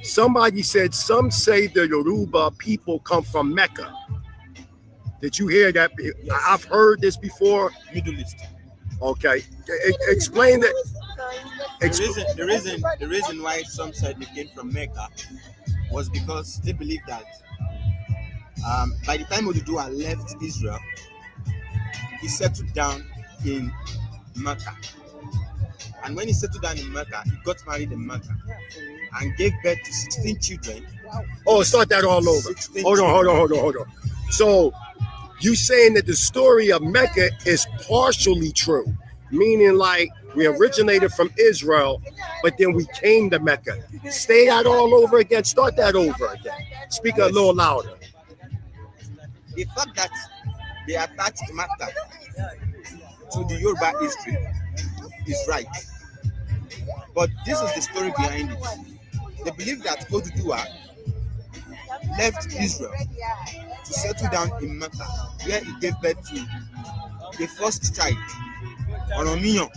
Somebody said some say the Yoruba people come from Mecca. Did you hear that? I've heard this before. Middle East. Okay, explain that. The reason why some said they came from Mecca was because they believed that by the time Oduduwa left Israel, he settled down in Mecca. And when he settled down in Mecca, he got married in Mecca and gave birth to 16 children. Oh, start that all over. Hold on. So you saying that the story of Mecca is partially true, meaning like we originated from Israel, but then we came to Mecca. Say that all over again. Start that over again. Speak a little louder. The fact that they attached Mecca to the Yoruba history is right. But this is the story behind it. They believe that Oduduwa left Israel to settle down in Mecca, where he gave birth to the first child, Oromiyan,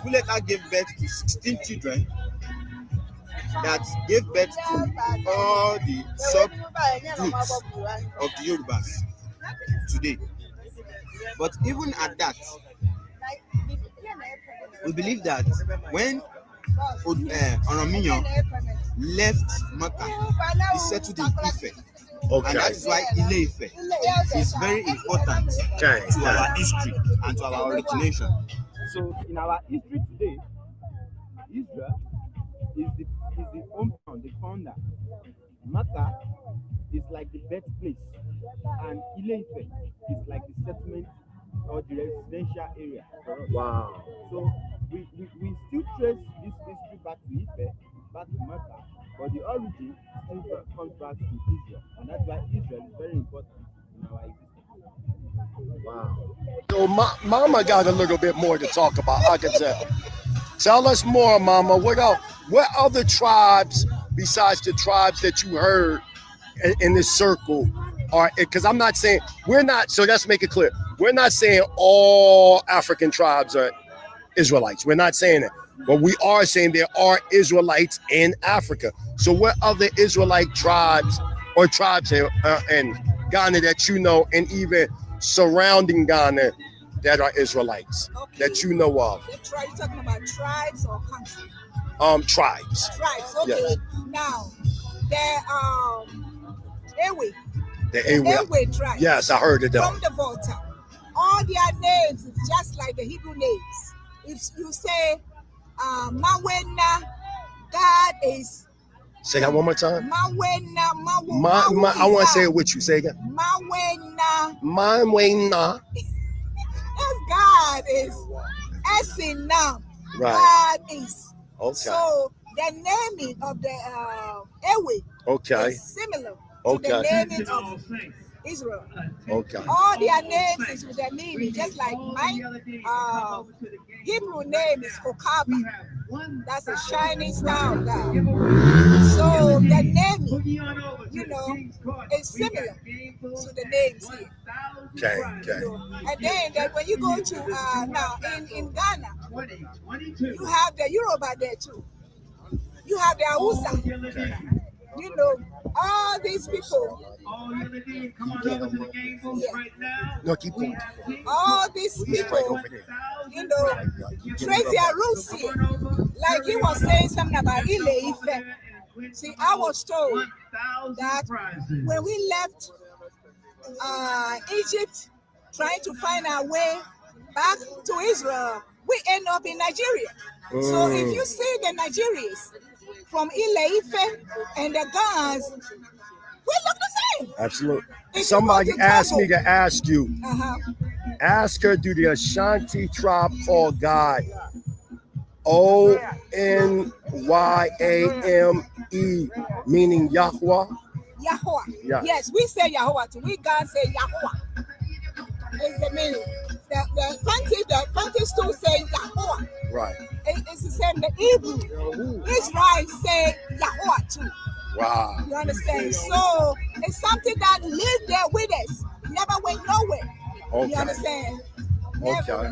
who later gave birth to 16 children that gave birth to all the subgroups of the Yorubas today. But even at that, we believe that when Oromiyan left Mecca, he settled in Ife. Okay. And that is why Ile-Ife is very important to our history and to our origination. So in our history today, Israel is the hometown, the founder. Mecca is like the birthplace, and Ile-Ife is like the settlement or the residential area for us. Wow. So we still trace this history back to Ife, back to Mecca, but the origin still comes back to Israel, and that's why Israel is very important in our existence. Wow. So Mama got a little bit more to talk about, I can tell. Tell us more, Mama. What other tribes besides the tribes that you heard in this circle are? Because I'm not saying we're not. So let's make it clear. We're not saying all African tribes are Israelites. We're not saying that. But we are saying there are Israelites in Africa. So what other Israelite tribes or tribes in Ghana that you know, and even surrounding Ghana that are Israelites that you know of? You're talking about tribes or country? Tribes. Tribes, okay. Yes. Now, the Ewe tribe. Yes, I heard it. From the Volta. All their names is just like the Hebrew names. If you say Mawena, God is. Say that one more time. Mawena. I want to say it with you. Say again. Mawena. God is Esinam. Right. God is. Okay. So the naming of the Ewe is similar to the naming of Israel. Okay. All their names is with their meaning, just like my Hebrew name is Okaba. That's a shining star of God. So the naming, is similar to the names here. Okay. And then when you go to now in Ghana, you have the Yoruba there too. You have the Hausa. All these people. No, keep going. All these people, trace their roots here. Like he was saying something about Ile-Ife. See, I was told that when we left Egypt, trying to find our way back to Israel, we end up in Nigeria. So if you see the Nigerians from Ile-Ife and the Gans, we look the same. Absolutely. Somebody asked me to ask you. Ask her, do the Ashanti tribe call God Onyame, meaning Yahweh? Yahweh. Yeah. Yes, we say Yahweh too. We God say Yahweh. It's the meaning. The Fantis too say Yahweh. Right. It's the same. The Hebrew Israel say Yahweh too. Wow. You understand? So it's something that lived there with us. Never went nowhere. Okay. You understand? Okay.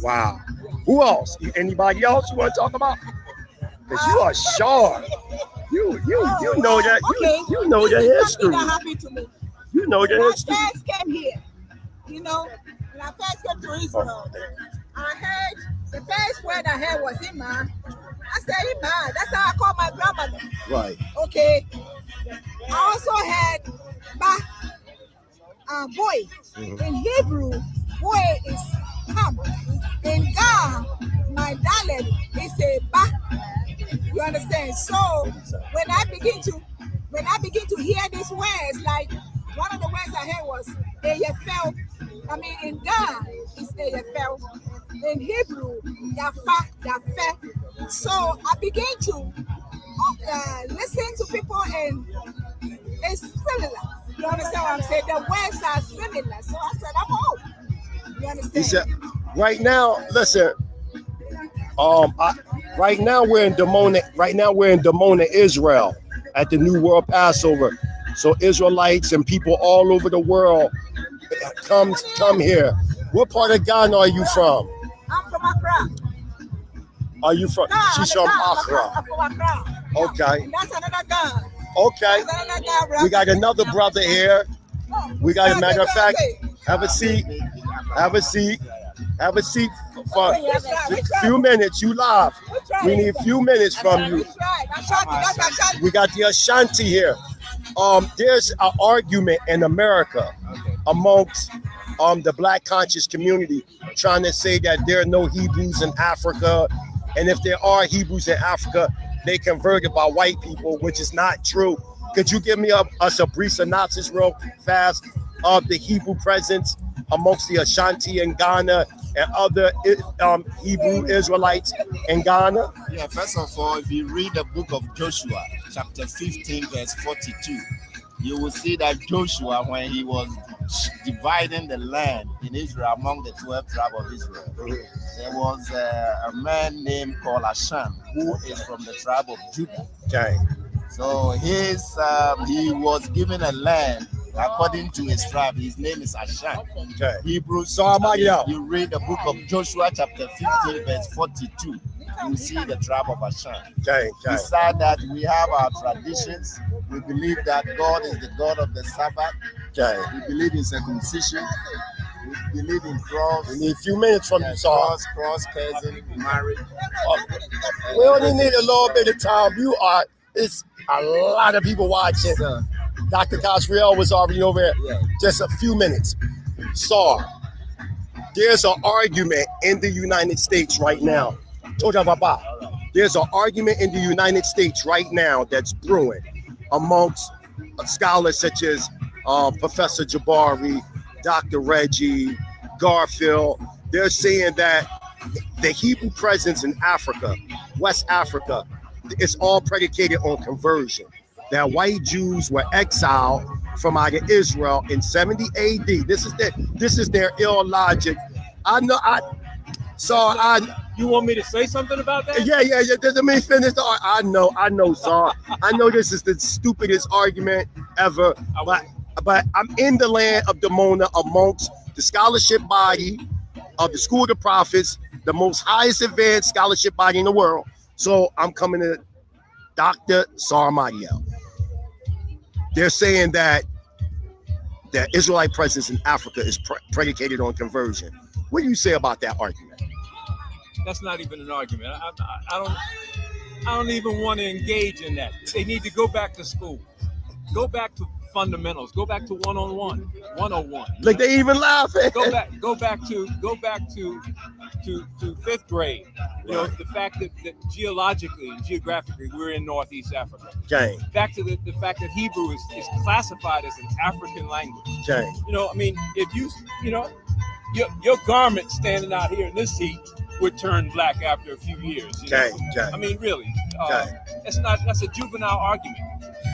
Wow. Who else? Anybody else you want to talk about? Because you are sharp. You know that. You know the history. Happy to me. You know the history. Dad came know, when I first came to Israel, I heard the first word I heard was Ima. I said Ima. That's how I call my grandmother. Right. Okay. I also heard Ba, boy. In Hebrew, boy is come. In Ga, my darling is a Ba. You understand? So when I begin to hear these words, like one of the words I heard was Eyefel. I mean, in Ga, it's Eyefel. In Hebrew, Yafa, Yafe. So I began to listen to people, and it's similar. You understand what I'm saying? The words are similar. So I said, I'm home. You understand? He said, right now, listen. Right now we're in Dimona, Israel, at the New World Passover. So Israelites and people all over the world come here. What part of Ghana are you from? I'm from Accra. Are you from? No, She's from Accra. I'm from Accra. Okay. And that's another Ghana. Okay. That's another Ghana. We got another brother here. We got a matter of fact. Have a seat. Have a seat. Have a seat for a few minutes. You live. We need a few minutes from you. We got the Ashanti here. There's an argument in America amongst the Black conscious community trying to say that there are no Hebrews in Africa, and if there are Hebrews in Africa, they converted by white people, which is not true. Could you give me us a brief synopsis real fast of the Hebrew presence amongst the Ashanti in Ghana and other Hebrew Israelites in Ghana? Yeah, first of all, if you read the book of Joshua, chapter 15, verse 42, you will see that Joshua, when he was dividing the land in Israel among the 12 tribes of Israel, there was a man named called Ashan, who is from the tribe of Judah. Okay. So he was given a land according to his tribe. His name is Ashan. Okay. Hebrew. So you read the book of Joshua, chapter 15, verse 42. You see the tribe of Ashan. Okay. Beside that, we have our traditions. We believe that God is the God of the Sabbath. Okay. We believe in circumcision. We believe in cross. We need a few minutes from you, Saul. Cross, cousin, marriage. We only need a little bit of time. It's a lot of people watching. Dr. Cosriel was already over here. Yeah. Just a few minutes. Saul, there's an argument in the United States right now. There's an argument in the United States right now that's brewing amongst scholars such as Professor Jabari, Dr. Reggie, Garfield. They're saying that the Hebrew presence in Africa, West Africa, it's all predicated on conversion. That white Jews were exiled from out of Israel in 70 AD. This is their ill logic. You want me to say something about that? Yeah. Let me finish. I know, Saul. I know this is the stupidest argument ever, but I'm in the land of Dimona amongst the scholarship body of the School of the Prophets, the most highest advanced scholarship body in the world. So I'm coming to Dr. Sarmadiel. They're saying that the Israelite presence in Africa is predicated on conversion. What do you say about that argument? That's not even an argument. I don't even want to engage in that. They need to go back to school. Go back to fundamentals. Go back to 101. Like they even laughing. Go back to fifth grade. You know, the fact that geologically and geographically we're in Northeast Africa. Okay. Back to the fact that Hebrew is classified as an African language. Okay. You know, I mean, if your garment standing out here in this heat would turn black after a few years. Okay. I mean, really. Okay. That's a juvenile argument.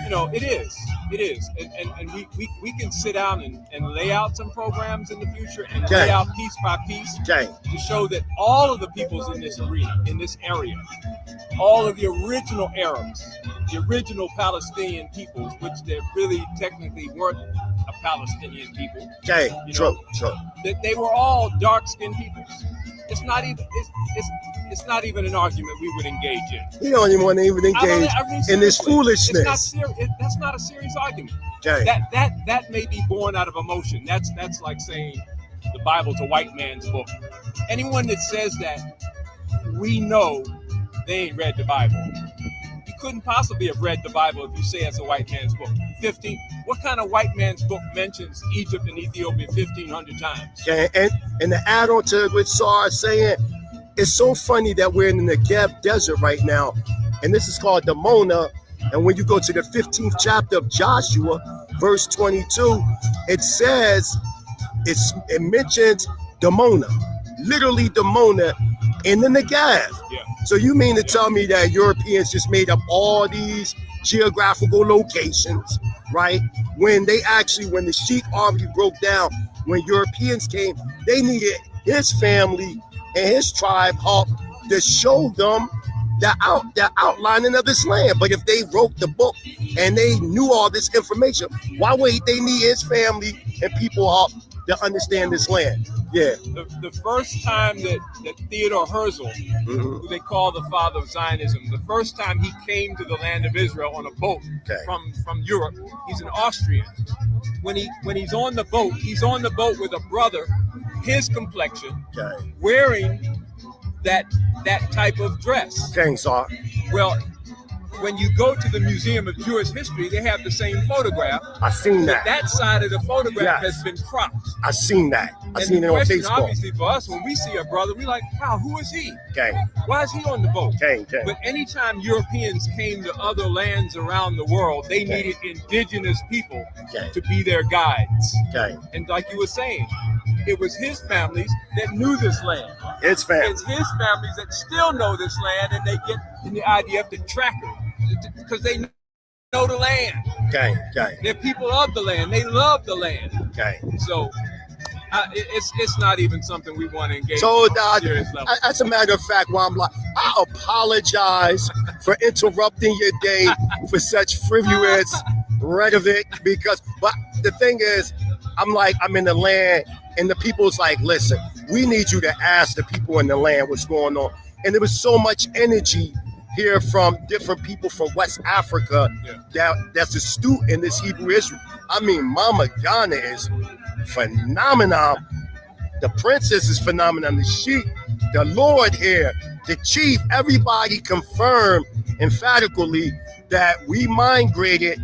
You know, it is, and we can sit down and lay out some programs in the future and lay out piece by piece to show that all of the peoples in this arena, in this area, all of the original Arabs, the original Palestinian peoples, which they really technically weren't a Palestinian people. Okay, true. That they were all dark-skinned peoples. It's not even an argument we would engage in. You don't even want to engage in this foolishness. That's not a serious argument. Okay. That may be born out of emotion. That's like saying, the Bible's a white man's book. Anyone that says that, we know they ain't read the Bible. You couldn't possibly have read the Bible if you say it's a white man's book. What kind of white man's book mentions Egypt and Ethiopia 1,500 times? Okay, and to add on to what Sar is saying, it's so funny that we're in the Negev desert right now, and this is called Damona. And when you go to the 15th chapter of Joshua, verse 22, it says, it mentions Damona, literally Damona in the Negev. Yeah. So you mean to tell me that Europeans just made up all these geographical locations, right? When the sheep already broke down, when Europeans came, they needed his family and his tribe help to show them the outlining of this land. But if they wrote the book and they knew all this information, why would they need his family and people help to understand this land? Yeah. The first time that Theodore Herzl, who they call the father of Zionism, the first time he came to the land of Israel on a boat from Europe, he's an Austrian. When he's on the boat with a brother, his complexion, wearing that type of dress. Okay, so well, when you go to the Museum of Jewish History, they have the same photograph. I seen that. That side of the photograph has been cropped. I seen that. I seen it on Facebook. Obviously, for us, when we see a brother, we like, wow, who is he? Okay. Why is he on the boat? Okay. But anytime Europeans came to other lands around the world, they needed indigenous people to be their guides. Okay. And like you were saying, it was his families that knew this land. His families. It's his families that still know this land, and they get in the idea of the tracker because they know the land. Okay. They're people of the land. They love the land. Okay. So it's not even something we want to engage So in on a serious level. as a matter of fact, I apologize for interrupting your day for such frivolous rhetoric but the thing is, I'm in the land and the people's like, listen, we need you to ask the people in the land what's going on. And there was so much energy here from different people from West Africa that's astute in this Hebrew history. I mean, Mama Ghana is phenomenal. The princess is phenomenal. The sheik, the Lord here, the chief, everybody confirmed emphatically that we migrated.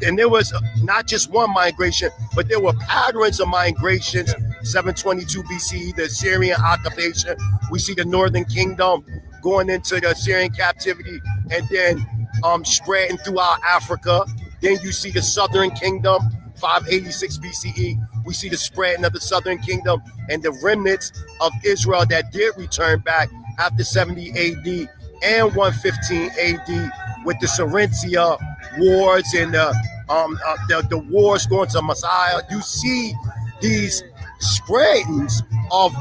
And there was not just one migration, but there were patterns of migrations. 722 BCE, the Assyrian occupation. We see the Northern Kingdom going into the Assyrian captivity and then spreading throughout Africa. Then you see the Southern Kingdom, 586 BCE. We see the spreading of the Southern Kingdom and the remnants of Israel that did return back after 70 AD and 115 AD with the Sarentia wars and the wars going to Messiah. You see these spreadings of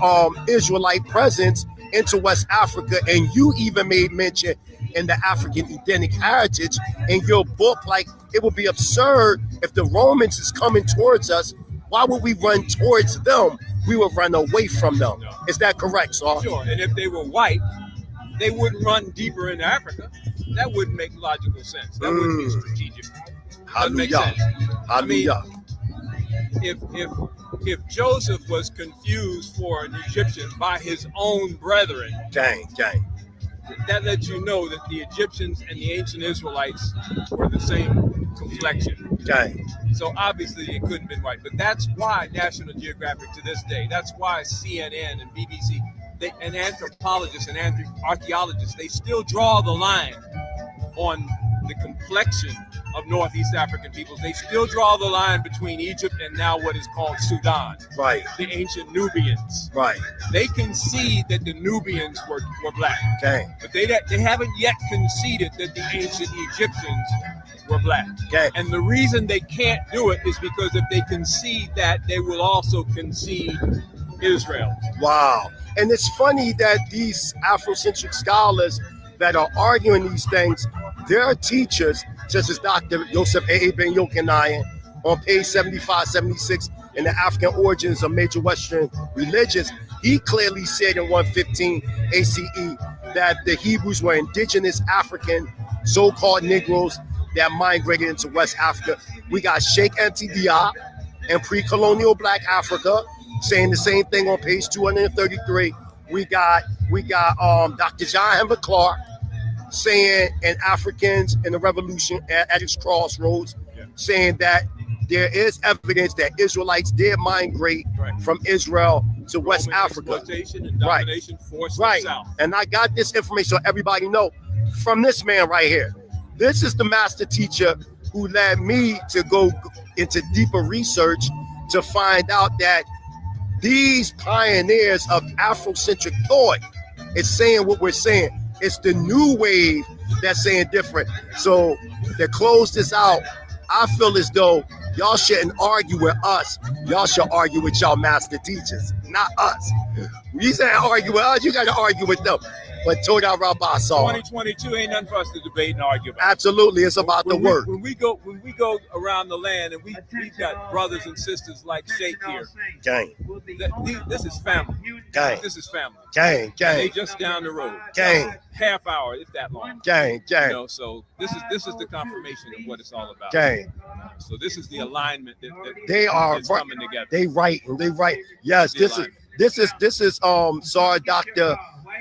Israelite presence into West Africa, and you even made mention in the African Edenic heritage in your book, like it would be absurd if the Romans is coming towards us. Why would we run towards them? We would run away from them. No. Is that correct, sir? Sure, and if they were white, they wouldn't run deeper into Africa. That wouldn't make logical sense. That wouldn't be strategic. That makes sense. Hallelujah. I mean, if Joseph was confused for an Egyptian by his own brethren, that lets you know that the Egyptians and the ancient Israelites were the same complexion. So obviously it couldn't have been white. But that's why National Geographic to this day, that's why CNN and BBC, and anthropologists and archaeologists, they still draw the line on the complexion of Northeast African peoples. They still draw the line between Egypt and now what is called Sudan. Right. The ancient Nubians. Right. They concede that the Nubians were black. Okay. But they haven't yet conceded that the ancient Egyptians were black. Okay. And the reason they can't do it is because if they concede that, they will also concede Israel. Wow. And it's funny that these Afrocentric scholars that are arguing these things, their teachers, such as Dr. Yosef A. Ben Yochanan, on page 75, 76, in the African origins of major Western religions, he clearly said in 115 ACE that the Hebrews were indigenous African, so-called Negroes that migrated into West Africa. We got Sheikh Anta Diop and pre-colonial Black Africa. saying the same thing on page 233. We got Dr. John Henry Clark saying in Africans in the Revolution at its crossroads, saying that there is evidence that Israelites did migrate from Israel to West Africa. And domination forced them south. And I got this information so everybody know from this man right here. This is the master teacher who led me to go into deeper research to find out that these pioneers of Afrocentric thought is saying what we're saying. It's the new wave that's saying different. So to close this out, I feel as though y'all shouldn't argue with us. Y'all should argue with y'all master teachers, not us. You say argue with us, you got to argue with them. But Toda Rabbi saw 2022 ain't nothing for us to debate and argue about. Absolutely, it's about the work. When we go around the land and we've got brothers and sisters like Sheikh here. Gang. This is family. Gang. This is family. Gang. And they just down the road. Gang. Half hour, if that long. Gang. You know, so this is the confirmation of what it's all about. Gang. So this is the alignment that they are coming together. They right. Yes, this is sorry, Dr.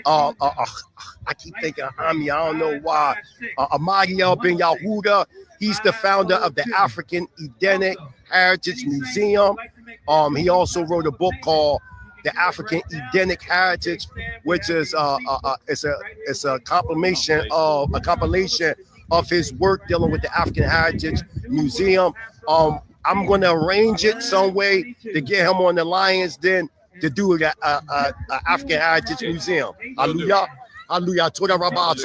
I keep thinking Ami, I don't know why. Ahmadiel Ben Yahuda, he's the founder of the African Edenic Heritage Museum. He also wrote a book called The African Edenic Heritage, which is it's a compilation of his work dealing with the African Heritage Museum. I'm going to arrange it some way to get him on the Lions Den to do the African Heritage Museum. Hallelujah. Hallelujah. Toda Rabbi.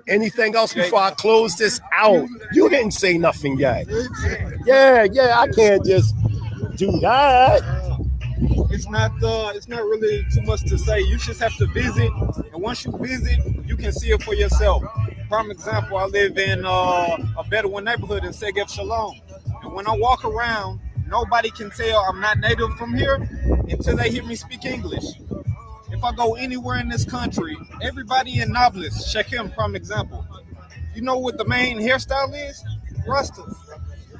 Anything else before I close this out? You didn't say nothing yet. Yeah, I can't just do that. It's not really too much to say. You just have to visit, and once you visit, you can see it for yourself. Prime example, I live in a Bedouin neighborhood in Segev Shalom, and when I walk around, nobody can tell I'm not native from here until they hear me speak English. If I go anywhere in this country, everybody in Nablus, Shechem, prime example, you know what the main hairstyle is? Rastas.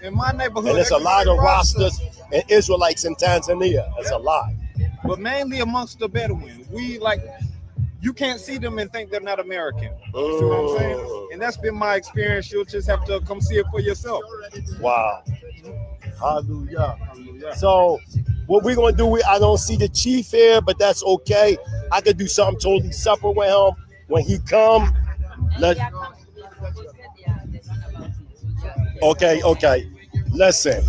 In my neighborhood, and there's a lot of Rastas and Israelites in Tanzania. That's a lot. But mainly amongst the Bedouin, you can't see them and think they're not American. See what I'm saying? And that's been my experience. You'll just have to come see it for yourself. Wow. Hallelujah. So what we're going to do, I don't see the chief here, but that's okay. I could do something totally separate with him when he come. Okay. Listen,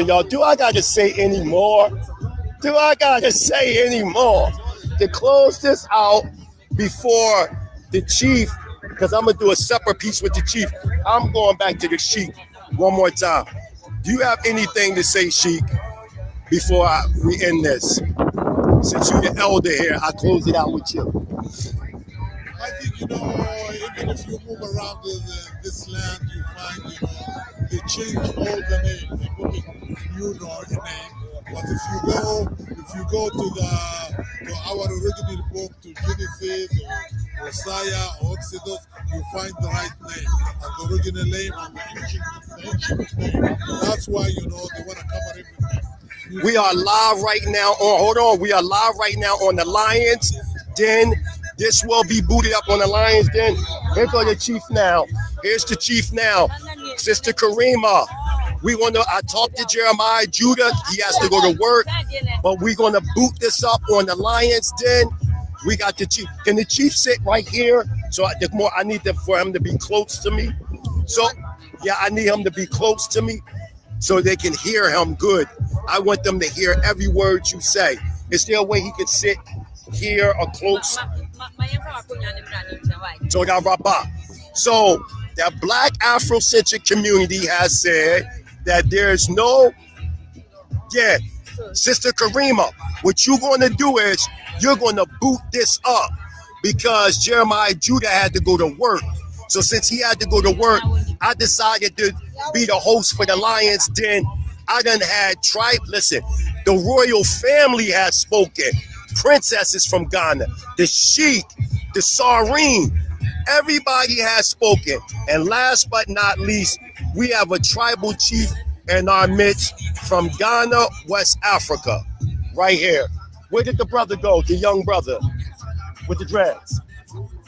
y'all. Do I got to say any more? To close this out before the chief, because I'm going to do a separate piece with the chief. I'm going back to the Sheik one more time. Do you have anything to say, Sheik, before we end this? Since you're the elder here, I close it out with you. I think, even if you move around this land, you find, they change all the names. They put a new name. But if you go to our original book, to Genesis or Hosea or Exodus, you find the right name and the original name and the ancient name. That's why they want to cover everything. We are live right now We are live right now on the Lions Den. This will be booted up on the Lions Den. Here goes the chief now. Here's the chief now. Sister Karima. I talked to Jeremiah Judah. He has to go to work, but we're going to boot this up on the Lions Den. We got the chief. Can the chief sit right here? So I need for him to be close to me. So yeah, I need him to be close to me so they can hear him good. I want them to hear every word you say. Is there a way he could sit here or close? So the Black Afrocentric community has said that there's Sister Karima, what you're going to do is you're going to boot this up because Jeremiah Judah had to go to work. So since he had to go to work, I decided to be the host for the Lions Den. I done had listen, the royal family has spoken. Princesses from Ghana, the Sheik, the Sareen, everybody has spoken. And last but not least, we have a tribal chief in our midst from Ghana, West Africa, right here. Where did the brother go? The young brother with the dreads.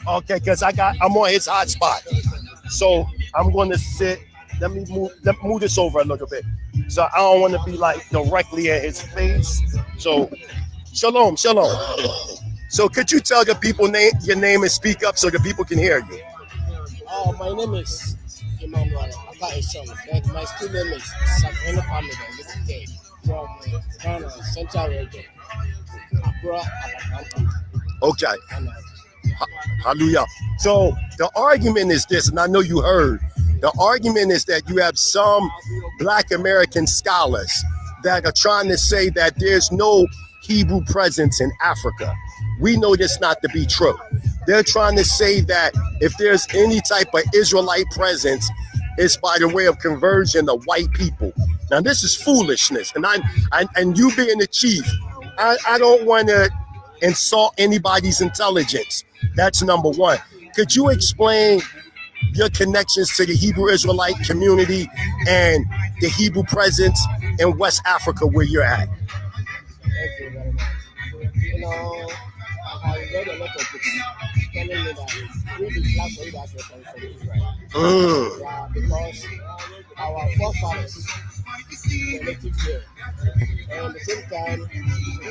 Okay, because I'm on his hotspot. So I'm going to sit. Let me move this over a little bit. So I don't want to be like directly at his face. So shalom. So could you tell the people your name and speak up so the people can hear you? My name is Emmanuel. My school name is Safino Pamela from Ghana, Central Region. Okay. Hallelujah. So the argument is this, and I know you heard. The argument is that you have some Black American scholars that are trying to say that there's no Hebrew presence in Africa. We know this not to be true. They're trying to say that if there's any type of Israelite presence, it's by the way of conversion of white people. Now this is foolishness, and you being the chief, I don't want to insult anybody's intelligence. That's number one. Could you explain your connections to the Hebrew Israelite community and the Hebrew presence in West Africa where you're at? Thank you very much. You know, I read a lot of books telling me that we the Black Africans from Israel. Yeah, because our forefathers were native here. And at the same time, we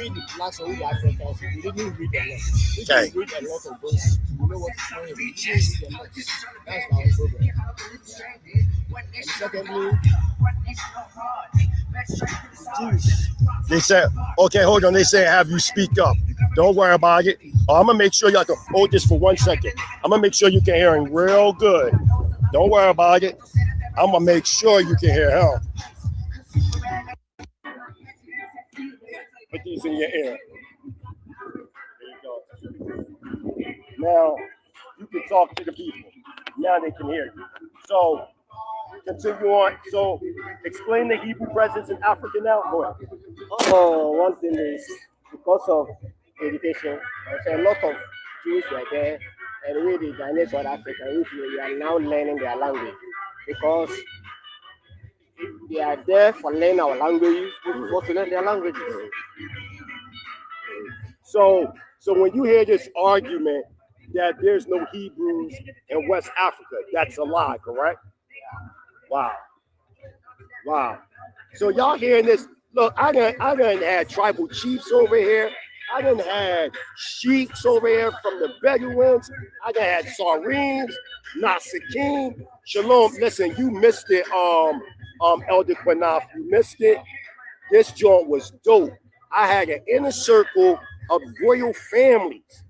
the Black Africans, we didn't read a lot. We didn't read a lot of books. We know what is going on. We didn't read a lot. That's our problem. And secondly, Jews. They said, okay, hold on. They say, have you speak up. Don't worry about it. I'm going to make sure y'all can hold this for 1 second. I'm going to make sure you can hear him real good. Don't worry about it. I'm going to make sure you can hear him. Put these in your ear. There you go. Now, you can talk to the people. Now they can hear you. So, continue on. So, explain the Hebrew presence in Africa now. Go ahead. Oh, one thing is because of education, there's a lot of Jews were there, and we the Ghanaians South Africa, we are now learning their language because they are there for learning our languages. We want to learn their languages. So when you hear this argument that there's no Hebrews in West Africa, that's a lie, correct? Wow. So y'all hearing this? Look, I done had tribal chiefs over here. I done had sheiks over here from the Bedouins. I done had Sareens, Nasakim. Shalom. Listen, you missed it, Elder Quinaf. You missed it. This joint was dope. I had an inner circle of royal families.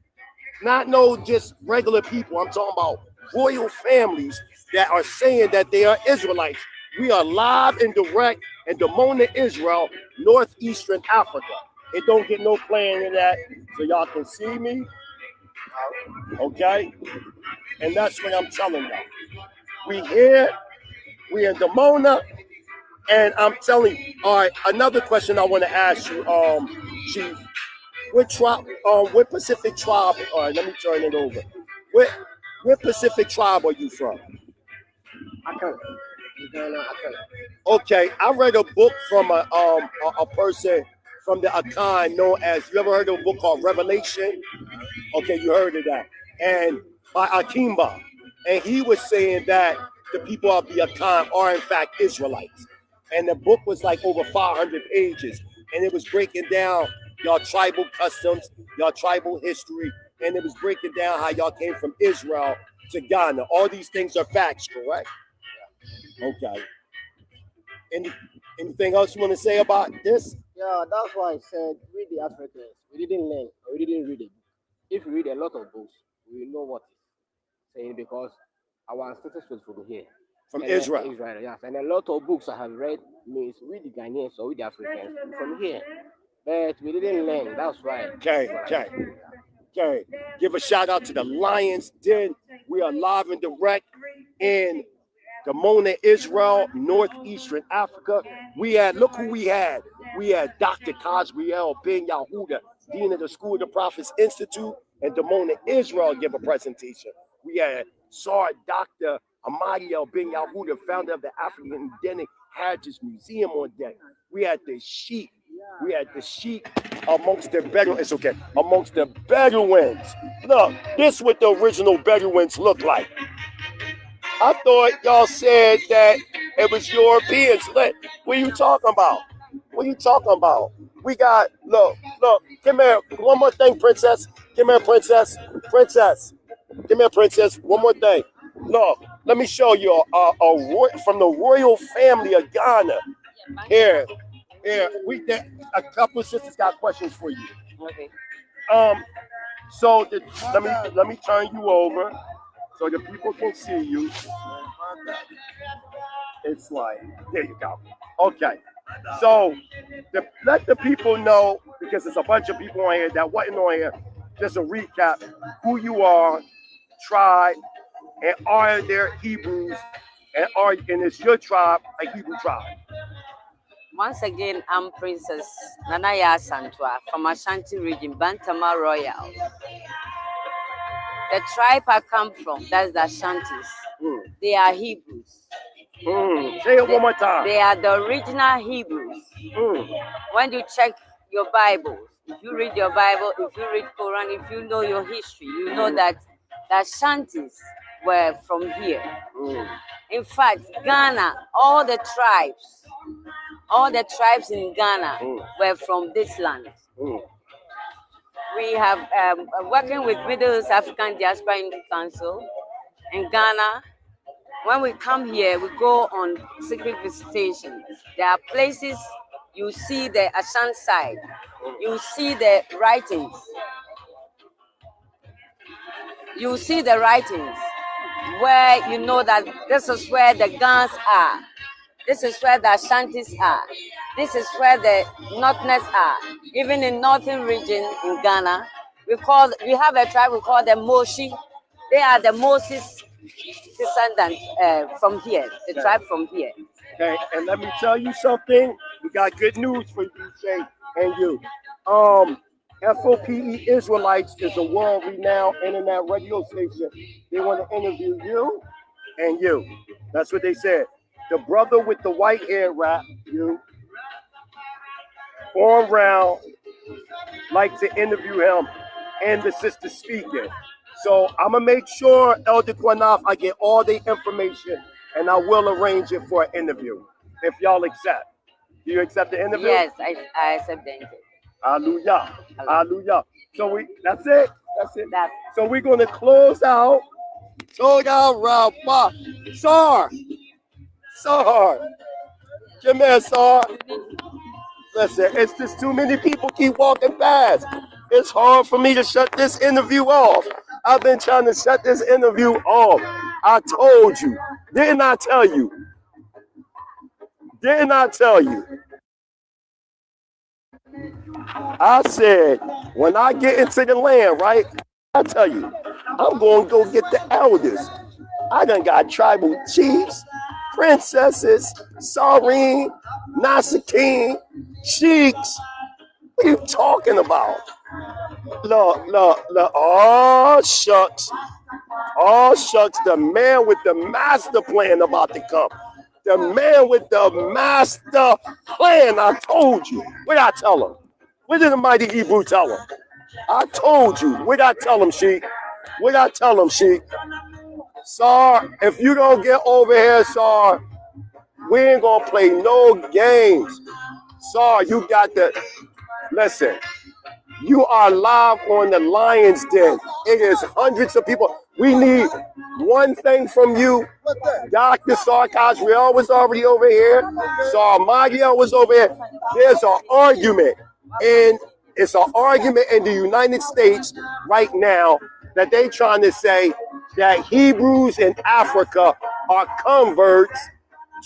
Not no just regular people. I'm talking about royal families that are saying that they are Israelites. We are live and direct in Dimona, Israel, northeastern Africa. It don't get no playing in that, so y'all can see me. Okay? And that's what I'm telling y'all. We here, we in Dimona, and I'm telling you, all right, another question I want to ask you, Chief. What tribe, what Pacific tribe, all right, let me turn it over. What Pacific tribe are you from? Akana. Okay, I read a book from a person from the Akan known as, you ever heard of a book called Revelation? Okay, you heard of that. And by Akimba. And he was saying that the people of the Akan are in fact Israelites. And the book was like over 500 pages. And it was breaking down y'all tribal customs, y'all tribal history, and it was breaking down how y'all came from Israel to Ghana. All these things are facts, correct? Okay. Anything else you want to say about this? Yeah, that's why I said we the Africans, we didn't learn, we didn't read it. If we read a lot of books, we know what it's saying because our ancestors was from here. From Israel. Israel, yes. And a lot of books I have read means we the Ghanaians or we the Africans from here. But we didn't learn, that's why. Okay. Give a shout out to the Lions Den. We are live and direct in Dimona, Israel, northeastern Africa. Look who we had. We had Dr. Kazriel Ben Yahuda, Dean of the School of the Prophets Institute, and Dimona, Israel, give a presentation. We had Dr. Ahmadiel Ben Yahuda, founder of the African Endemic had this museum on deck. We had the sheep. We had the sheep amongst the Bedouins. It's okay. Amongst the Bedouins. Look, this is what the original Bedouins look like. I thought y'all said that it was Europeans. What are you talking about? What are you talking about? We got, look, come here. One more thing, princess. Come here, princess. Princess. Come here, princess. One more thing. Look, let me show you from the royal family of Ghana. Here. A couple of sisters got questions for you. Okay. So let me turn you over so the people can see you. It's like, there you go. Okay. So let the people know, because there's a bunch of people on here that wasn't on here. Just a recap: who you are, tribe, and are there Hebrews, and is your tribe a Hebrew tribe? Once again, I'm Princess Nanaya Santwa from Ashanti region, Bantama Royal. The tribe I come from, that's the Ashantis. They are Hebrews. Say it one more time. They are the original Hebrews. When you check your Bible, if you read your Bible, if you read Quran, if you know your history, you know that the Ashantis were from here. In fact, Ghana, all the tribes in Ghana were from this land. We have working with Middle East African Diaspora Council in Ghana. When we come here, we go on secret visitations. There are places you see the Ashan side, you see the writings. You see the writings where you know that this is where the Gans are. This is where the Ashantis are. This is where the Northerners are. Even in northern region in Ghana, we have a tribe we call them Moshi. They are the Moses descendants from here, the tribe from here. Okay, and let me tell you something. We got good news for you, Jay, and you. FOPE Israelites is a world-renowned internet radio station. They want to interview you and you. That's what they said. The brother with the white hair rap, you, on round, like to interview him and the sister speaking. So I'm going to make sure, Elder Quanaf, I get all the information and I will arrange it for an interview if y'all accept. Do you accept the interview? Yes, I accept the interview. Hallelujah. Hallelujah. So that's it. So we're going to close out. Sar. Come here, Sar. Listen, it's just too many people keep walking past. It's hard for me to shut this interview off. I've been trying to shut this interview off. I told you. Didn't I tell you? Didn't I tell you? I said, when I get into the land, right? I tell you, I'm going to go get the elders. I done got tribal chiefs, princesses, Sareen, Nasakin, sheiks. What are you talking about? Look. Oh, shucks. Oh, shucks. The man with the master plan about to come. The man with the master plan. I told you. What did I tell him? What did the mighty Hebrew tell him? I told you. What did I tell him, Sheik? What did I tell him, Sheik? Sar, if you don't get over here, Sar, we ain't going to play no games. Sar, you got to... Listen, you are live on the Lion's Den. It is hundreds of people. We need one thing from you. Dr. Sarkaz Real was already over here. Sar Magiel was over here. There's an argument. And it's an argument in the United States right now that they trying to say that Hebrews in Africa are converts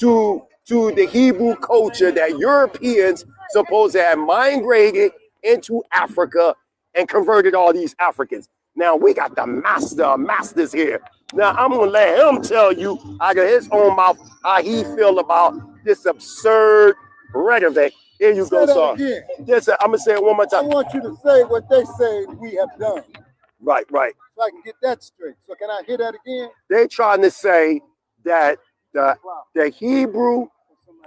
to the Hebrew culture, that Europeans supposed to have migrated into Africa and converted all these Africans. Now we got the master of masters here. Now I'm gonna let him tell you out of his own mouth how he feel about this absurd rhetoric. Here you go, sir. Yes, sir. I'm gonna say it one more time. I want you to say what they say we have done. Right. So I can get that straight. So can I hear that again? They're trying to say that the Hebrew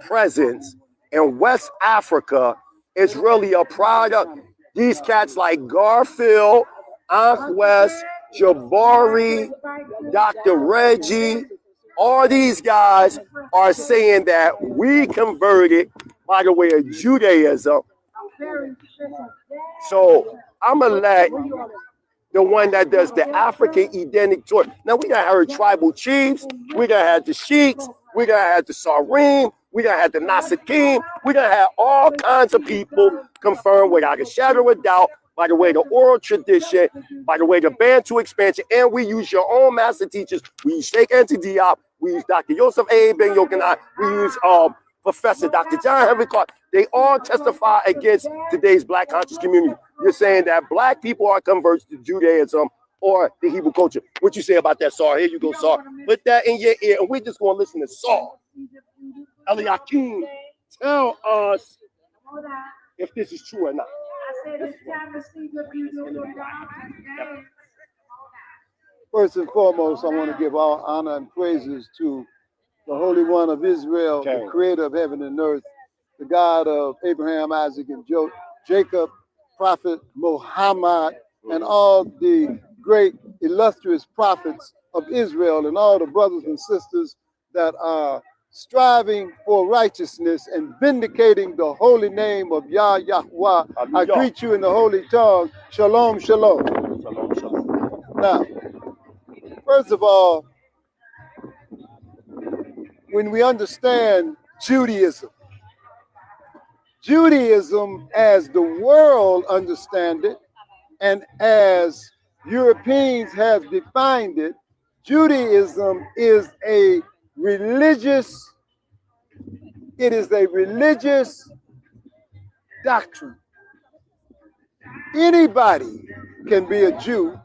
presence in West Africa is really a product. These cats like Garfield, Ankh West, Jabari, Dr. Reggie, all these guys are saying that we converted by the way of Judaism. So I'm going to let the one that does the African Edenic tour. Now we got our tribal chiefs, we gonna have the sheiks, we gonna have the Sarim, we gonna have the Nasakim, we gonna have all kinds of people confirmed without a shadow of doubt by the way the oral tradition, by the way the Bantu expansion, and we use your own master teachers. We use Sheikh Anta Diop, we use Dr. Yosef A. Ben Yochanan, we use Professor Dr. John Henry Clark. They all testify against today's Black conscious community. You're saying that Black people are converted to Judaism or the Hebrew culture. What you say about that, Sar? Here you go, Sar. Put that in your ear, and we're just going to listen to Sar. Eliakim, tell us if this is true or not. First and foremost, I want to give all honor and praises to the Holy One of Israel, the creator of heaven and earth, the God of Abraham, Isaac, and Jacob, Prophet Muhammad, and all the great illustrious prophets of Israel, and all the brothers and sisters that are striving for righteousness and vindicating the holy name of Yahweh. I greet you in the holy tongue. Shalom, shalom. Shalom, shalom. Now, first of all, when we understand Judaism as the world understands it, and as Europeans have defined it, Judaism is a religious doctrine. Anybody can be a Jew.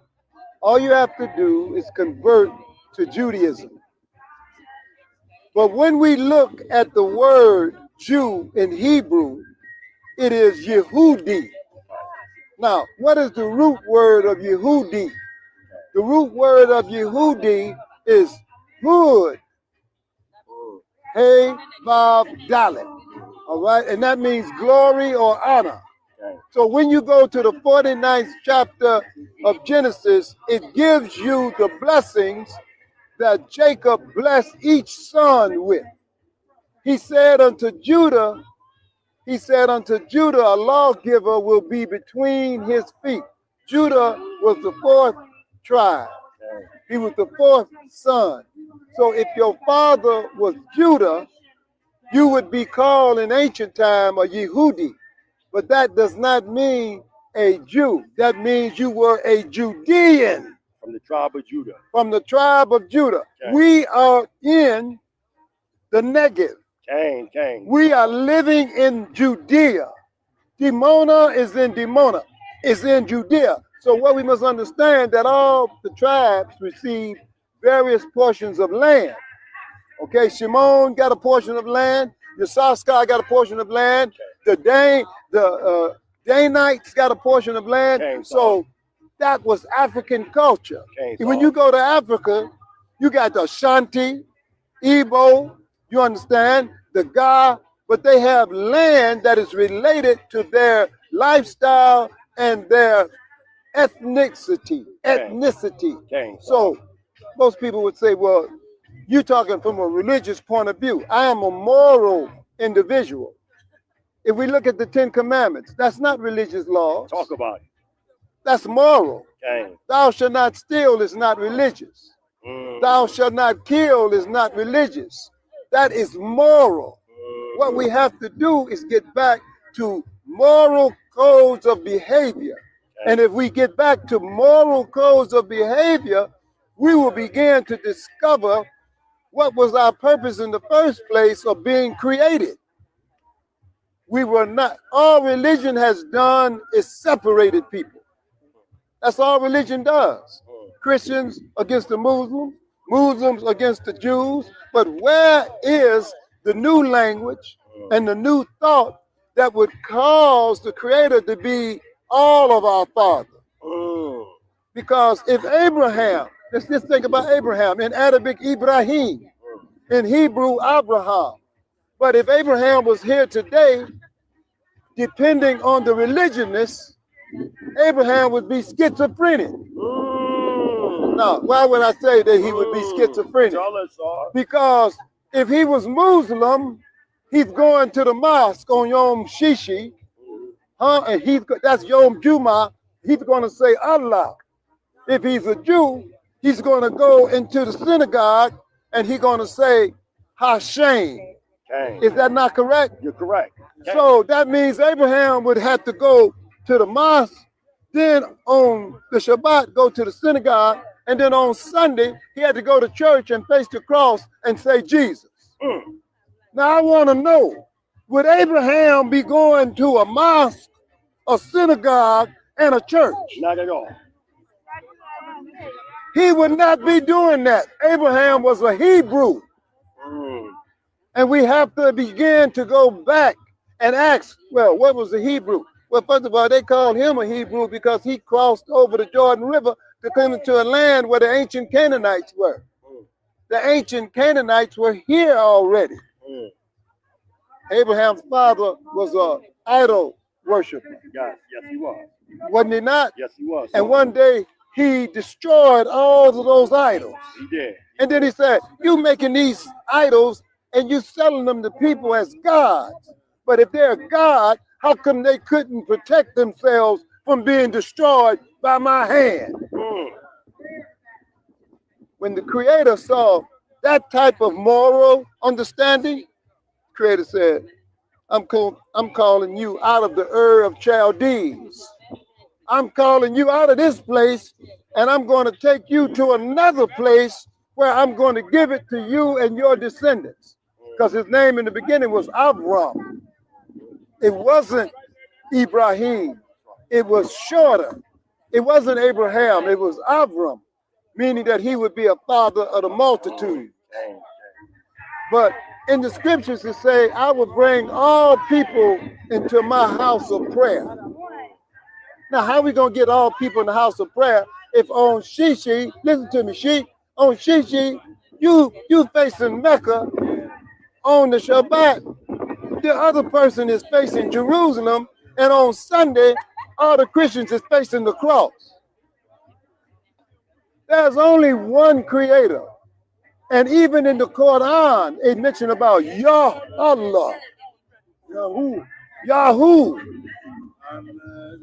All you have to do is convert to Judaism. But when we look at the word Jew in Hebrew, it is Yehudi. Now, what is the root word of Yehudi? The root word of Yehudi is Hud, Hey, Vav, Dalet. All right, and that means glory or honor. So when you go to the 49th chapter of Genesis, it gives you the blessings that Jacob blessed each son with. He said unto Judah, a lawgiver will be between his feet. Judah was the fourth tribe. He was the fourth son. So if your father was Judah, you would be called in ancient time a Yehudi. But that does not mean a Jew. That means you were a Judean. From the tribe of Judah. From the tribe of Judah. Okay. We are in the Negev. We are living in Judea. Dimona is in Judea. So what we must understand that all the tribes receive various portions of land. Okay, Shimon got a portion of land. Yissaschar got a portion of land. The Danites got a portion of land. So that was African culture. When you go to Africa, you got the Ashanti, Igbo, you understand, the Ga, but they have land that is related to their lifestyle and their ethnicity. So most people would say, well, you're talking from a religious point of view. I am a moral individual. If we look at the 10 Commandments, that's not religious law. Talk about it. That's moral. Thou shalt not steal is not religious. Thou shalt not kill is not religious. That is moral. What we have to do is get back to moral codes of behavior. And if we get back to moral codes of behavior, we will begin to discover what was our purpose in the first place of being created. We were not, all religion has done is separated people. That's all religion does. Christians against the Muslims, Muslims against the Jews. But where is the new language and the new thought that would cause the Creator to be all of our Father? Because if Abraham, let's just think about Abraham, in Arabic Ibrahim, in Hebrew Abraham, But if Abraham was here today, depending on the religionists, Abraham would be schizophrenic. Now, why would I say that he would be schizophrenic? Because if he was Muslim, he's going to the mosque on Yom Shishi, and that's Yom Juma. He's going to say Allah. If he's a Jew, he's going to go into the synagogue and he's going to say Hashem. Is that not correct? You're correct. So that means Abraham would have to go to the mosque, then on the Shabbat go to the synagogue, and then on Sunday he had to go to church and face the cross and say Jesus. Now I want to know, would Abraham be going to a mosque, a synagogue, and a church? Not at all. He would not be doing that. Abraham was a Hebrew. And we have to begin to go back and ask, well, what was the Hebrew? Well, first of all, they called him a Hebrew because he crossed over the Jordan River to come into a land where the ancient Canaanites were. The ancient Canaanites were here already. Abraham's father was an idol worshiper. Yes, he was. Wasn't he not? Yes, he was. And one day he destroyed all of those idols. He did. And then he said, you making these idols and you selling them to people as gods. But if they're God, how come they couldn't protect themselves from being destroyed by my hand? When the Creator saw that type of moral understanding, the Creator said, I'm calling you out of the Ur of Chaldees. I'm calling you out of this place, and I'm going to take you to another place where I'm going to give it to you and your descendants. Because his name in the beginning was Avram. It wasn't Ibrahim. It was shorter. It wasn't Abraham. It was Avram, meaning that he would be a father of the multitude. But in the scriptures it say, I will bring all people into my house of prayer. Now, how are we going to get all people in the house of prayer if on Shishi, listen to me, on Shishi, you facing Mecca, on the Shabbat, the other person is facing Jerusalem, and on Sunday, all the Christians is facing the cross. There's only one Creator. And even in the Quran, it mentioned about Yah Allah, Yahoo. And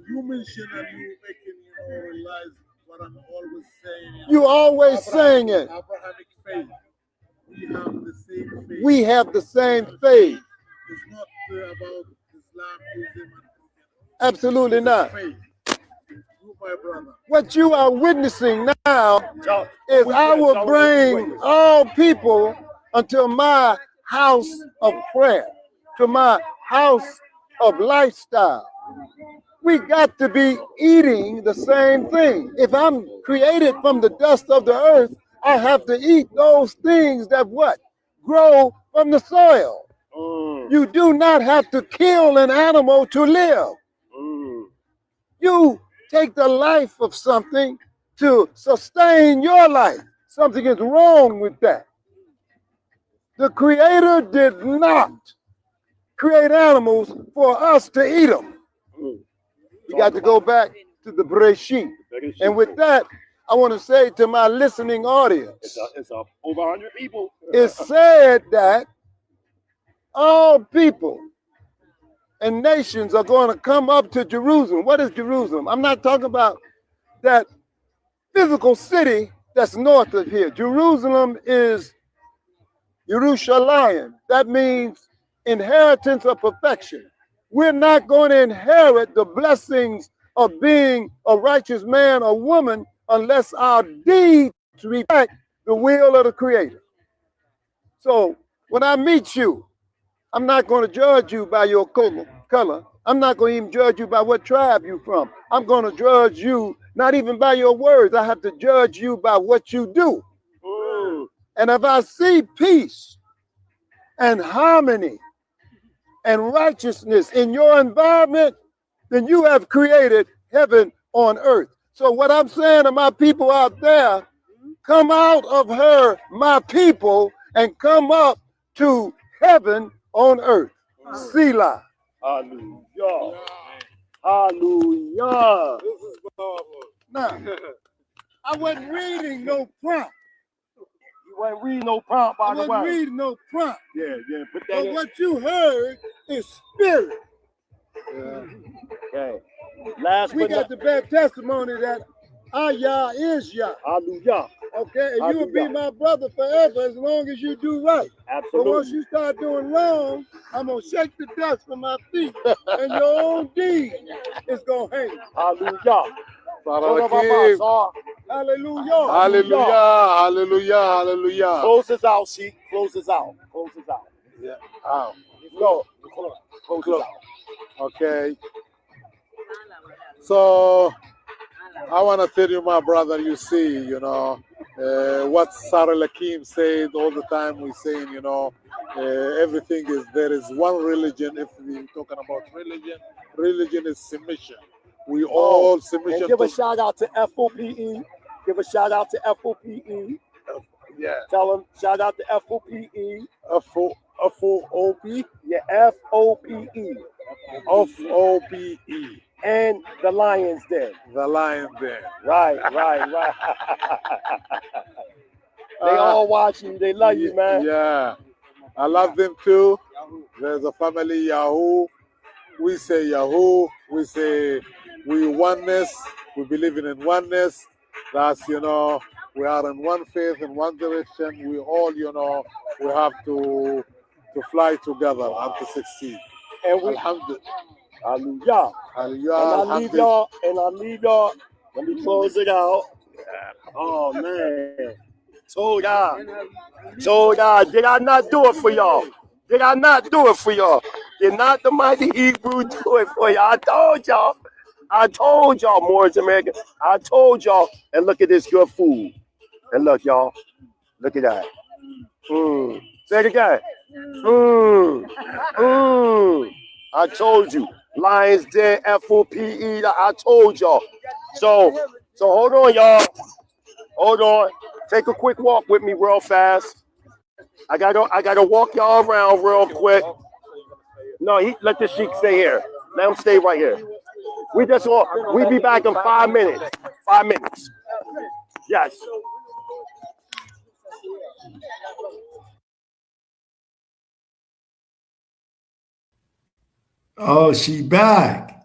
you mentioned and you making realize what I'm always saying. You always saying it. Abrahamic faith. We have the same faith. We have the same faith. It's not about Islam, Islam, Absolutely not. faith. You, my brother. What you are witnessing now is I will bring all people unto my house of prayer, to my house of lifestyle. We got to be eating the same thing. If I'm created from the dust of the earth, I have to eat those things that what? Grow from the soil. You do not have to kill an animal to live. You take the life of something to sustain your life. Something is wrong with that. The Creator did not create animals for us to eat them. We got to go back to the Bereshit. And with that, I want to say to my listening audience, it's over 100 people. It's said that all people and nations are going to come up to Jerusalem. What is Jerusalem? I'm not talking about that physical city that's north of here. Jerusalem is Yerushalayim. That means inheritance of perfection. We're not going to inherit the blessings of being a righteous man or woman unless our deeds reflect the will of the Creator. So when I meet you, I'm not going to judge you by your color. I'm not going to even judge you by what tribe you're from. I'm going to judge you not even by your words. I have to judge you by what you do. And if I see peace and harmony and righteousness in your environment, then you have created heaven on earth. So what I'm saying to my people out there, come out of her, my people, and come up to heaven on earth. Selah. Hallelujah. Hallelujah. Now, I wasn't reading no prompt. You wasn't reading no prompt, by I the way. wasn't reading no prompt. Yeah, put that But in. what you heard is spirit. Okay. Last We but got not the bad testimony that our Yah is Yah. Hallelujah. Okay, and you will be my brother forever as long as you do right. Absolutely. But once you start doing wrong, I'm gonna shake the dust from my feet, and your own deed is gonna hang. Hallelujah. Hallelujah. Hallelujah. Hallelujah. Hallelujah. Close us out, Sheik. Close us out. Close us out. Yeah. Oh. No. Close us out. Okay. So I want to tell you, my brother, you see, you know, what Sarah Lakim said all the time. We're saying, you know, everything is, there is one religion. If we're talking about religion is submission. We all submission. And give a shout out to FOPE. Give a shout out to FOPE. Yeah. Tell them, shout out to FOPE. FOPE? Yeah, FOPE. FOPE. And the Lions Den. The Lions Den. Right. They all watch you. They love you, man. Yeah. I love them too. There's a family, Yahoo. We say Yahoo. We say we oneness. We believe in oneness. That's, you know, we are in one faith, in one direction. We all, you know, we have to fly together and to succeed. And we, Alhamdulillah. Hallelujah. Hallelujah. And I leave y'all. Let me close it out. Oh man. Told y'all. Did I not do it for y'all? Did I not do it for y'all? Did not the mighty Hebrew do it for y'all? I told y'all, Moors American. I told y'all. And look at this good food. And look, y'all. Look at that. Say it again. I told you. Lions Den, FOPE. I told y'all. So hold on, y'all. Hold on. Take a quick walk with me real fast. I gotta walk y'all around real quick. No, let the Sheik stay here. Let him stay right here. We be back in 5 minutes. 5 minutes. Yes. Oh, she back.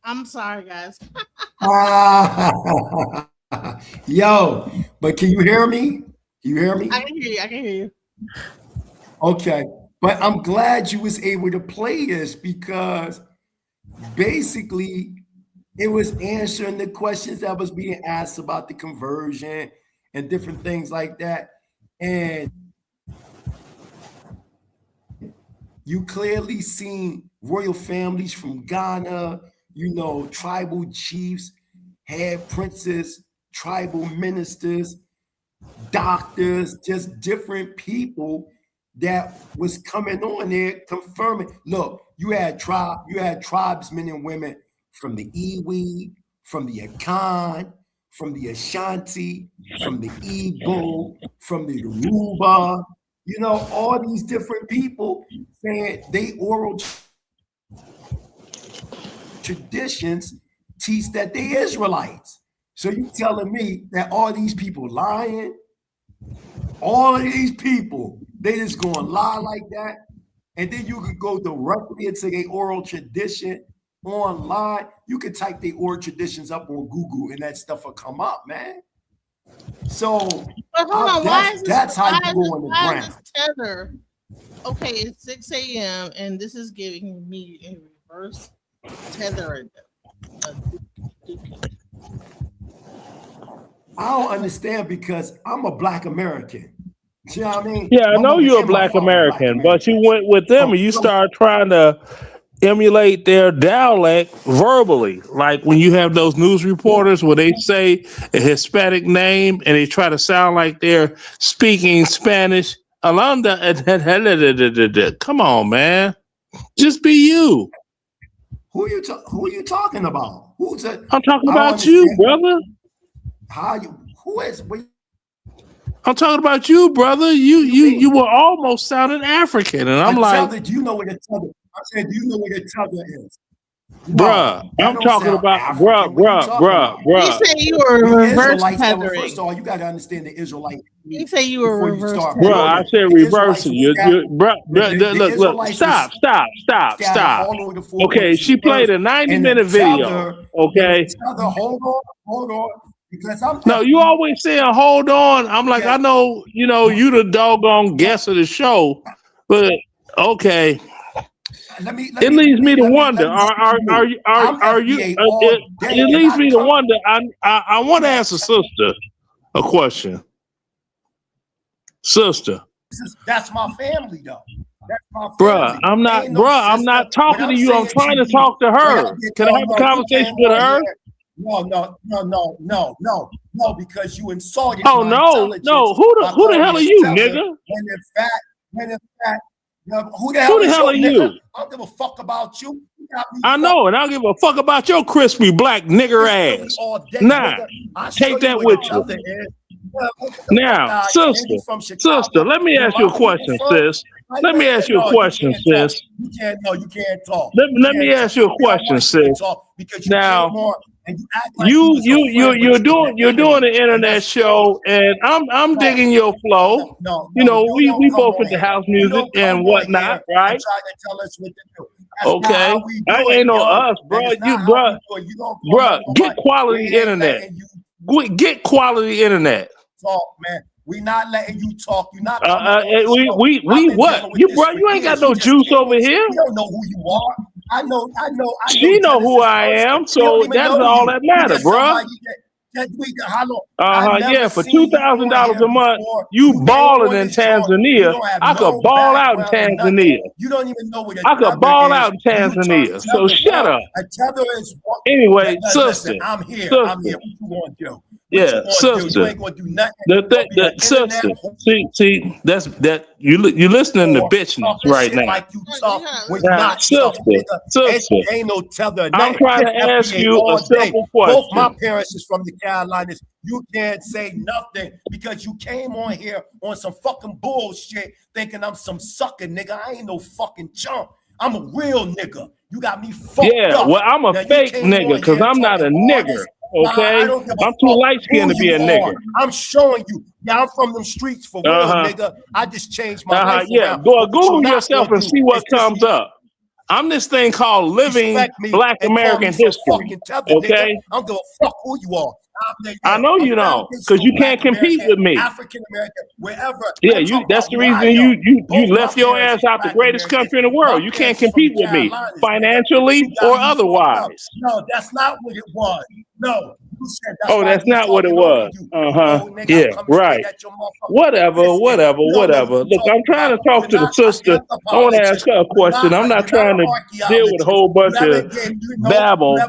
I'm sorry, guys. Yo, but can you hear me? You hear me? I can hear you. Okay, but I'm glad you was able to play this because basically it was answering the questions that was being asked about the conversion and different things like that. And you clearly seen royal families from Ghana, you know, tribal chiefs, head princes, tribal ministers, doctors, just different people that was coming on there confirming. Look, you had tribesmen and women from the Iwi, from the Akan, from the Ashanti, from the Igbo, from the Yoruba, you know, all these different people saying they oral traditions teach that they Israelites. So you telling me that all these people lying? All of these people, they just gonna lie like that? And then you can go directly into their oral tradition online. You can type their oral traditions up on Google and that stuff will come up, man. So but hold on, that's how you go on the ground. Tether? Okay, it's 6 a.m. and this is giving me a reverse tether. I don't understand because I'm a Black American. You know what I mean? Yeah, I know you're a Black American, but you went with them and you start trying to emulate their dialect verbally. Like when you have those news reporters where they say a Hispanic name and they try to sound like they're speaking Spanish. Alanda, come on, man. Just be you. Who are you talking about? I'm talking about you, brother. Who is? I'm talking about you, brother. You were almost sounding African, and I'm like, do you know what a tether? I said, do you know what a tether is? bruh, I'm talking about, bruh. You say you were The reverse Israelites, tethering. first of all, you got to understand the Israelite. You say you were before you reverse start tethering. Bruh, I building. said The reversing. Israelites Look, stop. scattered all over the four Okay, corners she of the played earth. a 90-minute And the video. tether, Okay. hold on, because I'm No, you always saying hold on. I'm like, I know, you the doggone guest of the show, but okay. It leads me to wonder. Are you? It leads me to wonder. I want to ask a sister a question. Sister. That's my family, though. That's my Bruh, I'm not talking to you. I'm trying to talk to her. Can I have a conversation with her? No, because you insulted Oh, my no. intelligence. Who the hell are you, nigga? When in fact, who the Who the hell are you? I don't give a fuck about you. I know, and I don't give a fuck about your crispy black nigger ass. Nah, take that with you. Now, sister, let me ask you a question, sis. Let me ask you a question, sis. You can't talk. Let me ask you a question, sis. Now, you're doing an internet show, and I'm digging your flow. We both into house music and whatnot, right? Okay, I ain't no us, bro. Bro, get quality internet. Get quality internet. Talk, man. We not letting you talk. You not. We what? You ain't got no juice over here. We don't know who you are. I know. She know who I am, so that's all that matters, bro. Yeah, for $2,000 a month, you balling in Tanzania. I could ball out in Tanzania. You don't even know what I could ball out in Tanzania. So shut up. Anyway, sister. I'm here. What you gonna do? Yeah, sister. You ain't gonna do nothing. Sister. See, that's that. You listening to bitchness right now. Like you tough when now, sister. Ain't no tether. I'm trying to ask you a simple question. Both my parents is from the Carolinas. You can't say nothing because you came on here on some fucking bullshit thinking I'm some sucker nigga. I ain't no fucking chump. I'm a real nigga. You got me fucked up. Yeah, well, I'm a fake nigga because I'm not a nigger. Okay, I'm too light skinned to be a nigger. I'm showing you. Yeah, I'm from them streets for real, nigga. I just changed my life. Yeah, go Google yourself and see what comes up. I'm this thing called living Black American history. Okay, I don't give a fuck who you are. I know you don't, because you can't compete with me. African American, wherever. Yeah, that's the reason you left your ass out the greatest country in the world. You can't compete with me financially or otherwise. No, that's not what it was. No. Oh, that's not what it was. Yeah, right. Whatever. Look, I'm trying to talk to the sister. I want to ask her a question. I'm not trying to deal with a whole bunch of babble.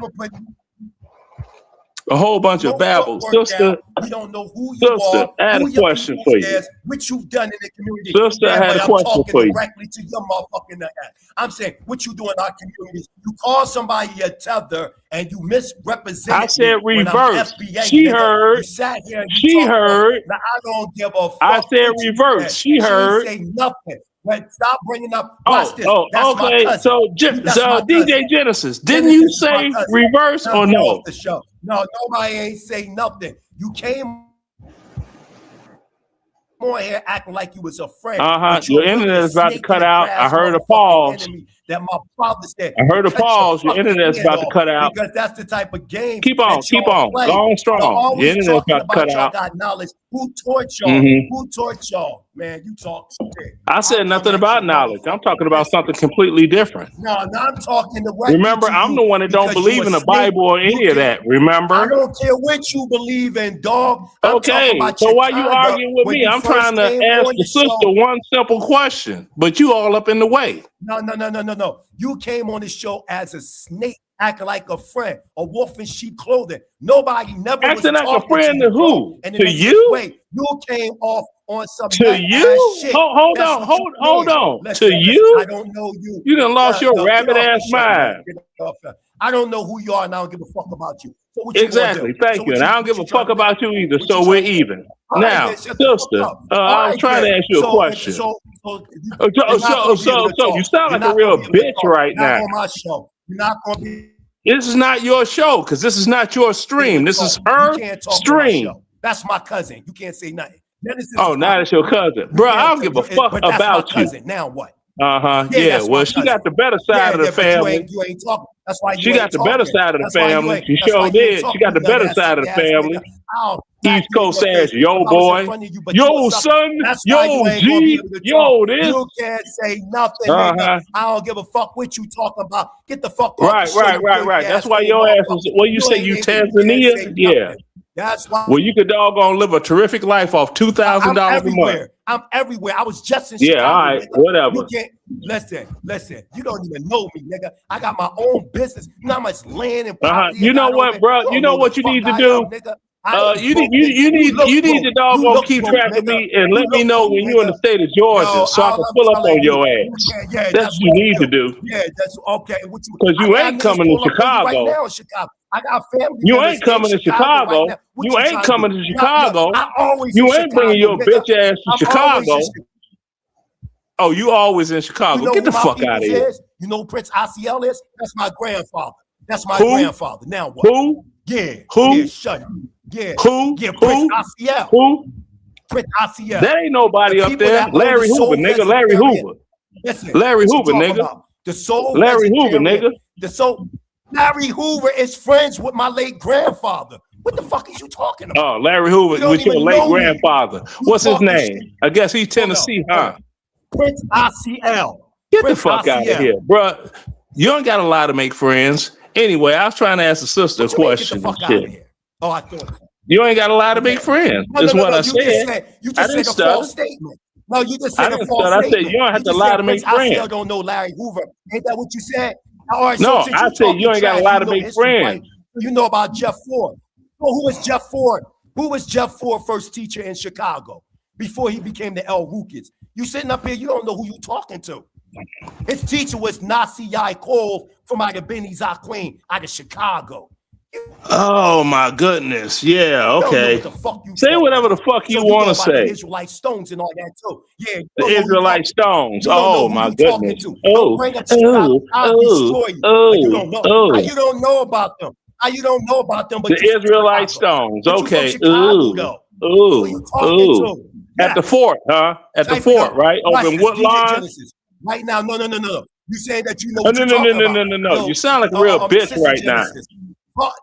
A whole bunch of babble. Sister, we don't know who you are, I had a question for you. What you've done in the community. Sister, I had a question for you. Directly to your motherfucking ass. I'm saying what you do in our communities. You call somebody a tether and you misrepresent. I said reverse. She heard. She heard. Now, I don't give a fuck. I said reverse. She heard. She ain't say nothing. But stop bringing up. Okay. So DJ Genesis, didn't you say reverse or no? The show. No, nobody ain't say nothing. You came on here acting like you was a friend. Your internet is about to cut out. I heard a pause. That my father said. I heard a pause. Your internet is about to cut out. Because that's the type of game. Keep on. Go on strong. Your internet is about to cut out. Got knowledge. Who taught y'all? Who taught y'all? Man, you talk shit. I said nothing about knowledge. I'm talking about something completely different. No, I'm talking the Remember, I'm the one that don't believe in the Bible or any of that. Remember? I don't care what you believe in, dog. Okay, so why you arguing with me? I'm trying to ask the sister one simple question, but you all up in the way. No. You came on the show as a snake, acting like a friend, a wolf in sheep clothing. Nobody never acting was like a friend to who? And to you? You came off on some to you? Shit. Hold on. Listen, to you? I don't know you. You done lost your rabbit ass mind. I don't know who you are, and I don't give a fuck about you. So what you Exactly. do? Thank So you. what And I don't give a fuck about you either. So we're even. All right, Now, then, shut the fuck sister, up. I All was right, trying to then. ask you a So question. you're not So gonna be able to you talk. sound You're like a not gonna real be able to bitch talk. right Not now. on my show. You're not gonna be This is not your show because this is not your able stream. to This talk. is You her can't talk on my stream. show. That's my cousin. You can't say nothing. Genesis Oh, now that's your cousin. Bro, I don't give a fuck but that's my about you. cousin. Now what? Yeah. That's Well, my she cousin. got the better side of the but family. you ain't talking. That's why you She ain't got the better talking. side of the That's why you family. ain't. She That's why sure you ain't did. She talking. got the You nut better ass, side of sucker the ass family. nigga. I'll smack East you in Coast your ass, face yo if I was in boy. front of you, but you Yo, a sucker. son. That's why Yo, you ain't gonna be G. able to Yo, talk. this. You can't say nothing, nigga. I don't give a fuck what you talking about. Get the fuck off the show, you Right. ass That's why old your ass was. motherfucker. Well, you say you ain't able to Tanzania? say Yeah. nothing. That's why. Well, you could doggone live a terrific life off $2,000 I'm a month. everywhere. I'm everywhere. I was just in Yeah, Chicago. all right, Nigga. whatever. You can't listen. You don't even know me, nigga. I got my own business. You know how much land and property You I know got what, over bro? there? You know what you need to do? Nigga. You need to doggone keep track of me and let me know when you're in the state of Georgia so I can pull up on your ass. That's what you need to do. Yeah, that's okay. Because you ain't coming to Chicago. Right now in Chicago. I got family. You ain't coming to Chicago. Right you ain't coming to Chicago. I always you in ain't bringing your Chicago, bitch ass to Chicago. Oh, you always in Chicago. You know Get the who my fuck out of here. is? You know who Prince ACL is? That's my grandfather. That's my grandfather. Now what? Who? Yeah. Who? Yeah, shut up. Yeah. Who? Yeah, Prince ACL. Who? Prince ACL. That ain't nobody up there. Larry Hoover, nigga. Larry Hoover. Listen, Larry Hoover, nigga. About? The soul Larry Hoover, nigga. Larry Hoover is friends with my late grandfather. What the fuck is you talking about? Oh, Larry Hoover with your late grandfather. What's his name? I guess he's Tennessee, huh? Prince ACL. Get the fuck out of here, bro. You ain't got a lot to make friends. Anyway, I was trying to ask the sister a question. Get the fuck out of here. Oh, I thought. You ain't got a lot to make friends. That's what I said. You just said a false statement. No, you just said a false statement. I said you don't have to lie to make friends. ACL don't know Larry Hoover. Ain't that what you said? Right, no, I said you ain't got a lot to make friends. Right? You know about Jeff Ford. Well, who was Jeff Ford? Who was Jeff Ford first teacher in Chicago before he became the El Rukits? You sitting up here, you don't know who you talking to. His teacher was Nasi Yaakov from out of Benny Zaquin out of Chicago. Oh my goodness. Yeah, okay. Say whatever the fuck you want to say. The Israelite stones and all that too. Yeah. The Israelite stones. Oh my goodness. Oh, I'll destroy you. You don't know. You don't know about them. You don't know about them, but the Israelite stones. Okay. Ooh. At the fort, huh? At the fort, right? Over in Woodlawn. Right now, no. You saying that you know what you're talking about. No. You sound like a real bitch right now.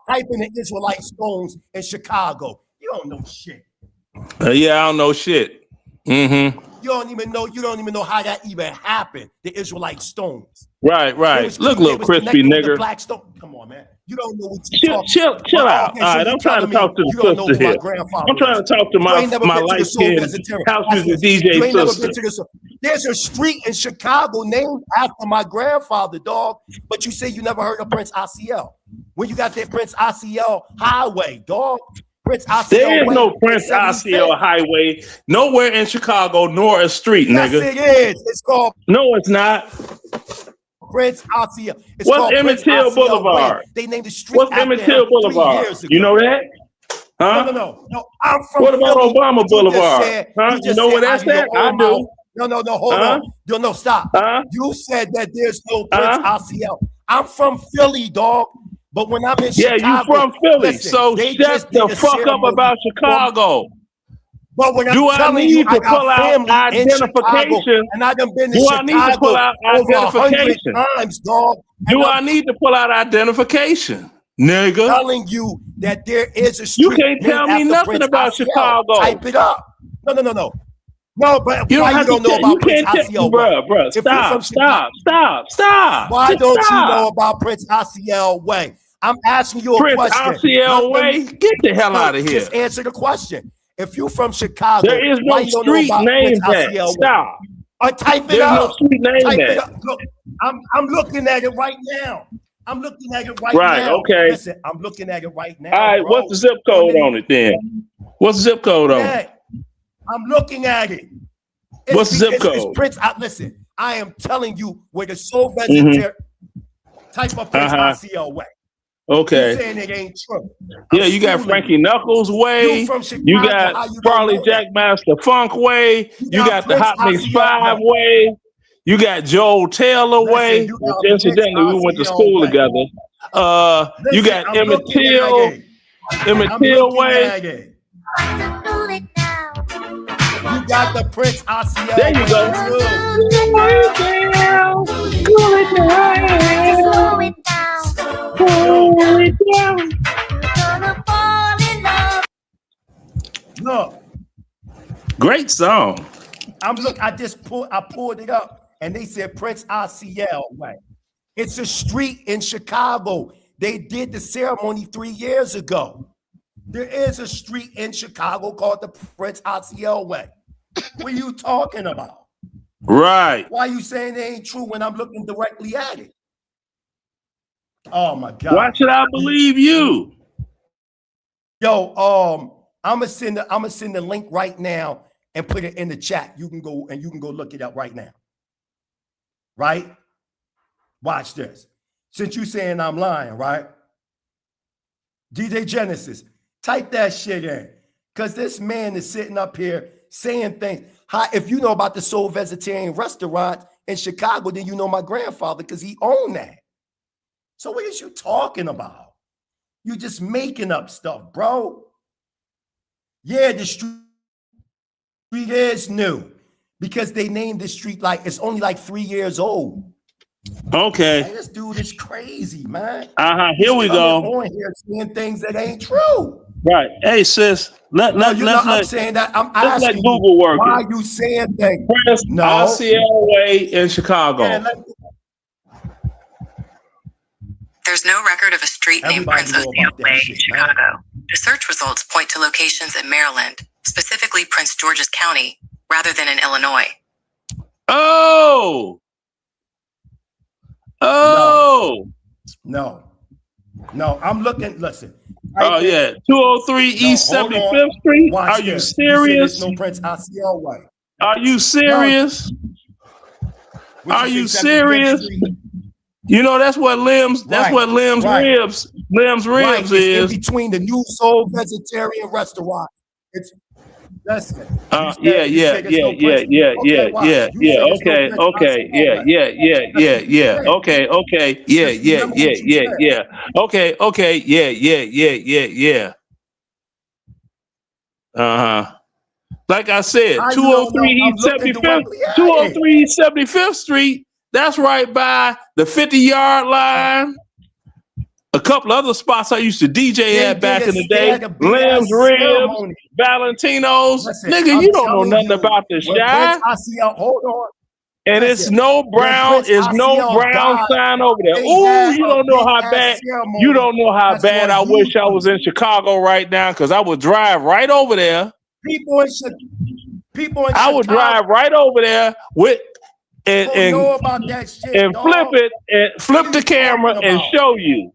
Type in the Israelite stones in Chicago. You don't know shit. Yeah, I don't know shit. Mm-hmm. You don't even know how that even happened. The Israelite stones. Right. Look, little crispy nigger. Black stone. Come on, man. You don't know what you're talking about. Chill out. Okay, all right, I'm trying to talk to the sister here. I'm trying to talk to my light-skinned house music DJ sister. There's a street in Chicago named after my grandfather, dog. But you say you never heard of Prince ACL. When you got that Prince ACL highway, dog. Prince ACL there is no Prince ACL highway nowhere in Chicago, nor a street, nigga. Yes, it is. It's called. No, it's not. Prince ACL. What's Emmett Till Boulevard? They named the street. What's Emmett Till Boulevard? You know that? Huh? No. I'm from. What about Obama Boulevard? Huh? You know where that's at? I do. No. Hold on. No, stop. You said that there's no Prince ACL. I'm from Philly, dog. But when I'm in Chicago, you from Philly, so shut the fuck up about Chicago. But when I'm telling you, I got family identification, and I done been to Chicago I need to pull out identification? Times, dog. Do I need to pull out identification, nigga? Telling you that there is a street. You can't tell me nothing about Chicago. Type it up. No. No, but you why you don't know about Prince ACL? Bro, stop. Why don't you know about Prince ACL Way? I'm asking you a question. Prince ACL Way? Get the hell out of here. Just answer the question. If you from Chicago, there is no street named that. Stop. Type it There's up. No street named that. Look, I'm looking at it right now. Right, okay. Listen, I'm looking at it right now. All right, bro. what's the zip code on it then? What's the zip code on it? I'm looking at it. What's the zip code? It's Prince. Listen, I am telling you where the soul vegetarian type of Prince ACL Way. Okay. You saying it ain't true. Yeah, you got Frankie Knuckles way. You from Chicago. You got How you Charlie Jackmaster Funk way. You got the Prince Hot Mix Osceola 5 way. You got Joel Taylor way. you got Which incidentally, we went to school together. You got Emmett Till. Emmett Till way. You got the Prince Osceola. There you go. Look. Great song. I pulled it up and they said Prince Osceola way. It's a street in Chicago. They did the ceremony 3 years ago. There is a street in Chicago called the Prince Osceola way. What are you talking about? Right. Why are you saying it ain't true when I'm looking directly at it? Oh my God. Why should I believe you? Yo, I'm gonna send the link right now and put it in the chat. You can go look it up right now. Right? Watch this. Since you saying I'm lying, right? DJ Genesis, type that shit in. Because this man is sitting up here saying things. If you know about the Soul Vegetarian restaurant in Chicago, then you know my grandfather because he owned that. So what is you talking about? You just making up stuff, bro. Yeah, the street is new because they named the street like it's only like 3 years old. Okay. Man, this dude is crazy, man. Here we go. On here saying things that ain't true. Right. Hey, sis. I'm saying that. I'm let's asking let Google work. Why are you saying things? Prince Osceola way in Chicago. Yeah, There's no record of a street named Prince Osceola Way in Chicago. The search results point to locations in Maryland, specifically Prince George's County, rather than in Illinois. Oh. No, I'm looking. Listen. Oh yeah, 203 East 75th Street. Are you serious? No Prince Osceola way. Are you serious? Are you serious? You know that's what limbs. That's what limbs ribs. Limbs ribs is in between the new Soul Vegetarian restaurant. It's listen. Yeah. Like I said, 203 75th Street. That's right by the 50-yard line. A couple other spots I used to DJ at back in the day. Limbs, Ribs, Valentino's. Nigga, you don't know nothing about the Shy. Hold on. And it's no brown, sign over there. Ooh, you don't know how bad. You don't know how bad I wish I was in Chicago right now, because I would drive right over there. People in I would drive right over there with and know about that shit, and flip it and flip the camera and show you.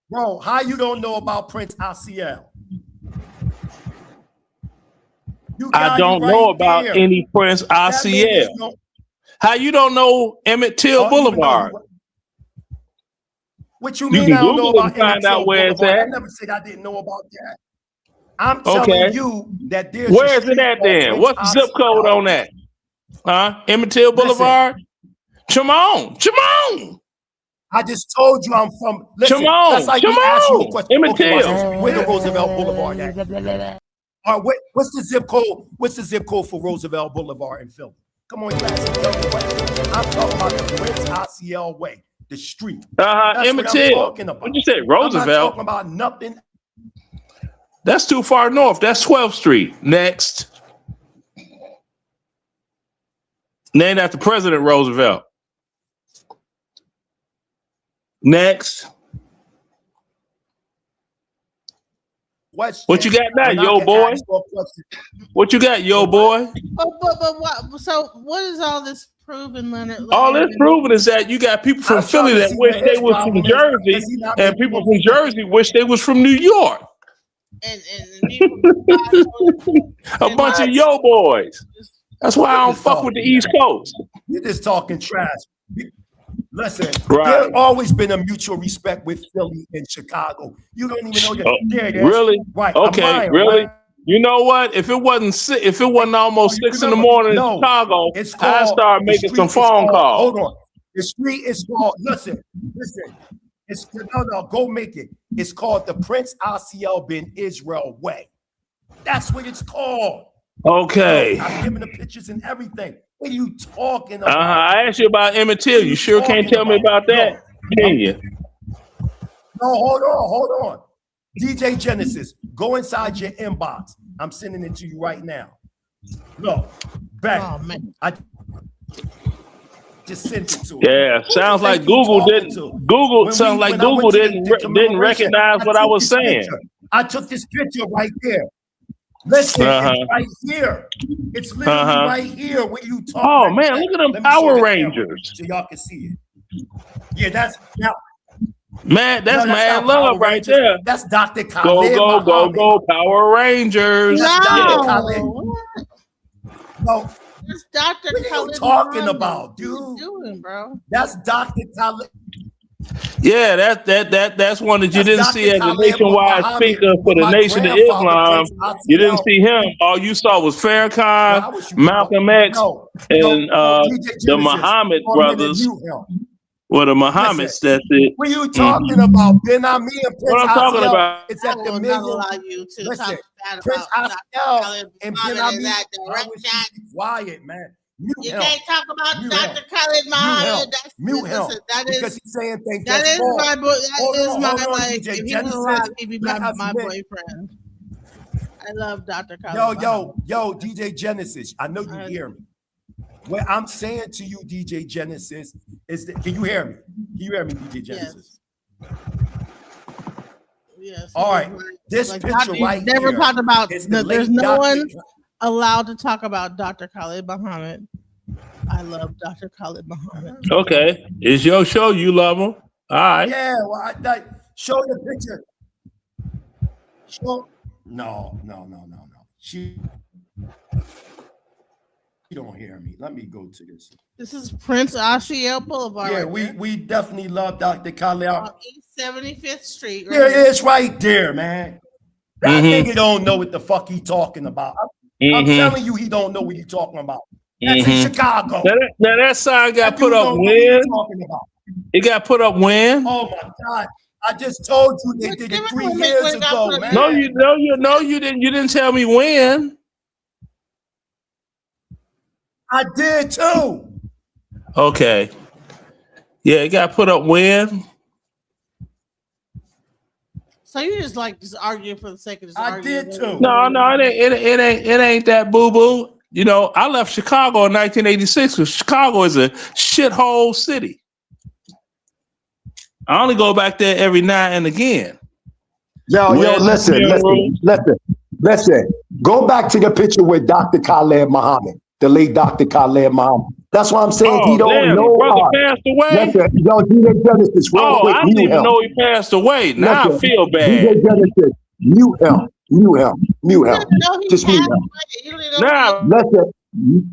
Bro, how you don't know about Prince Osceola? I don't know about any Prince Osceola. How you don't know Emmett Till Boulevard? What you mean? I don't know about find out where it's at. I never said I didn't know about that. I'm telling you that there's. Where is it at then? What's the zip code on that? Emmett Till Boulevard. Come on. I just told you I'm from. Listen, that's like me asking you a question. Emmett Till. Where the Roosevelt Boulevard at? All right, what's the zip code? What's the zip code for Roosevelt Boulevard in Philly? Come on, you asking me a question. I'm talking about the Prince Osceola way, the street. Emmett Till. What'd you say, Roosevelt? I'm not talking about nothing. That's too far north. That's 12th Street. Next. Named after President Roosevelt. Next. What you got now, yo boy? What you got, yo boy? But what? So what is all this proving, Leonard? All this proving is that you got people from Philly that wish they was from Jersey, and people from Jersey wish they was from New York. And a bunch of yo boys. That's why I don't fuck with the East Coast. You're just talking trash. Listen, Right. there's always been a mutual respect with Philly and Chicago. You don't even know that. Oh, There it is. really? Right. Okay, I'm lying, really? right? You know what? If it wasn't almost 6 in the Remember, morning in no, Chicago, it's I called, started the making some street is phone called, calls. hold on. The street is called, listen. It's, no, go make it. It's called the Prince Asiel bin Israel Way. That's what it's called. Okay. Look, I'm giving the pictures and everything. What are you talking about? I asked you about Emmett Till. You sure can't tell me about that, can you? No, hold on. DJ Genesis, go inside your inbox. I'm sending it to you right now. Look, back. Oh, man. I just sent it to him. Yeah, sounds like Google didn't. Google sounds like Google didn't recognize what I was saying. I took this picture right there. Listen, it's right here. It's literally right here. What you talking about? Oh man, look at them Power Rangers. So y'all can see it. Yeah, that's now. Man, that's mad love right Rangers. there. That's Dr. Khaled Go, Power Rangers. That's Dr. No. Khaled. No. That's Dr. What are you Khaled talking Muhammad. about, What you dude? doing, bro? That's Dr. Khaled. Yeah, that's one that you didn't Dr. see as a Khaled nationwide Muhammad speaker for the my Nation of grandfather, Islam. Prince You didn't Asiel. see him. All you saw was Farrakhan, Malcolm X, and the Muhammad brothers. Well, the Muhammads, that's it. What are you talking about? Ben Ami and Prince What I'm talking Asiel, about. it's at the I will million. not allow you to talk Listen, bad Prince about Asiel and Ben Muhammad Ami. in that I wish you direction. be quiet, man. You can't talk about Dr. Khaled Muhammad. Mute him. Listen, that Because is he's saying things that that's is wrong. my boy. That is my hold on, like. DJ If he was Genesis. alive, he'd be Let my us admit- boyfriend. I love Dr. Khaled. Yo, DJ Genesis. I know you hear me. What I'm saying to you, DJ Genesis, is that can you hear me? Can you hear me, DJ Genesis? Yes. All right. This Like, picture Dr. right never here talked about. is the There's late no Dr. one allowed to talk about Dr. Khaled Muhammad. I love Dr. Khaled Muhammad. Okay, it's your show. You love him. All right. Yeah, well, I show the picture. Show. No. She don't hear me. Let me go to this. This is Prince Asiel Boulevard. Yeah, right we definitely love Dr. Khaled. on East 75th Street. Yeah, it's right there, man. That nigga don't know what the fuck he talking about. I'm telling you, he don't know what he talking about. That's in Chicago. Now that sign got put up when? It got put up when? Oh my God. I just told you they did it 3 years ago, man. No, you didn't. You didn't tell me when. I did too. Okay. Yeah, it got put up when? So you just arguing for the sake of just I arguing? did too. No, it ain't that boo boo. You know, I left Chicago in 1986 because Chicago is a shithole city. I only go back there every now and again. Yo, listen. Go back to the picture with Dr. Khaled Muhammad, the late Dr. Khaled Muhammad. That's why I'm saying he don't know. Brother passed away. Listen, yo, DJ Genesis, real quick, I didn't even know he passed away. Now I feel bad. DJ Genesis, mute him. Just mute him. Now,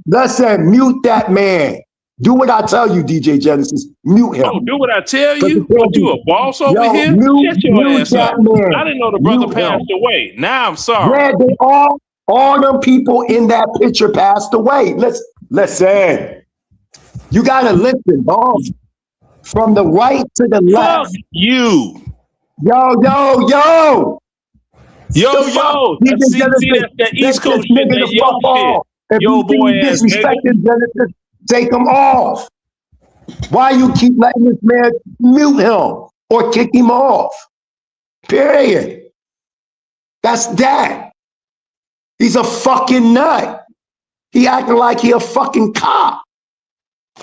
listen, mute that man. Do what I tell you, DJ Genesis. Mute him. Oh, do what I tell you? But you a boss over here? Shut your ass up. Man. I didn't know the brother passed away. Now I'm sorry. Yeah, they all them people in that picture passed away. Listen. You gotta listen, dog. From the right to the left. Fuck you. Yo. See, that's that East Coast shit, that yo shit. If Yo you boy ass disrespecting Genesis, take him off. Why you keep letting this man mute him or kick him off? Period. That's that. He's a fucking nut. He acting like he a fucking cop.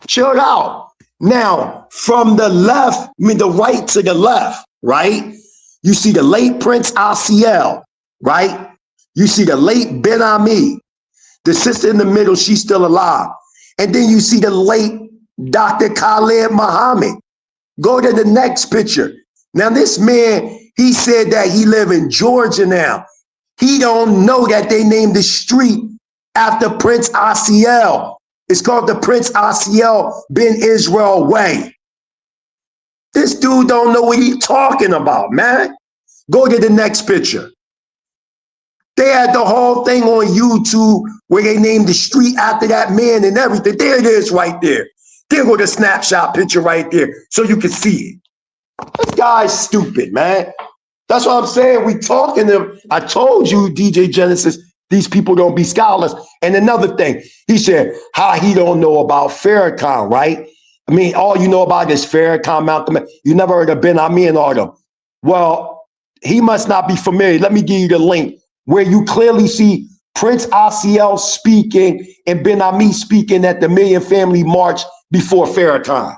Chill out. Now, from the left, the right to the left, right? You see the late Prince Asiel, right? You see the late Ben Ami. The sister in the middle, she's still alive. And then you see the late Dr. Khaled Muhammad. Go to the next picture. Now, this man, he said that he live in Georgia now. He don't know that they named the street after Prince Asiel. It's called the Prince Asiel bin Israel Way. This dude don't know what he's talking about, man. Go to the next picture. They had the whole thing on YouTube where they named the street after that man and everything. There it is right there. There go the snapshot picture right there so you can see it. This guy's stupid, man. That's what I'm saying. We talking to him. I told you, DJ Genesis, these people don't be scholars. And another thing, he said, how he don't know about Farrakhan, right? I mean, all you know about is Farrakhan, Malcolm. You never heard of Ben Amin or them. Well, he must not be familiar. Let me give you the link where you clearly see Prince Asiel speaking and Ben Ami speaking at the Million Family March before Farrakhan.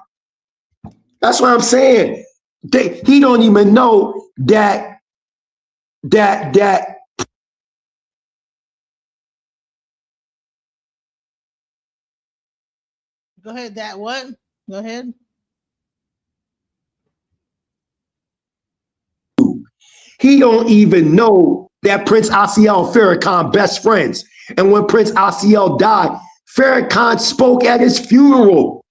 That's what I'm saying. He don't even know that. Go ahead. That what? Go ahead. He don't even know that Prince Asiel and Farrakhan best friends. And when Prince Asiel died, Farrakhan spoke at his funeral.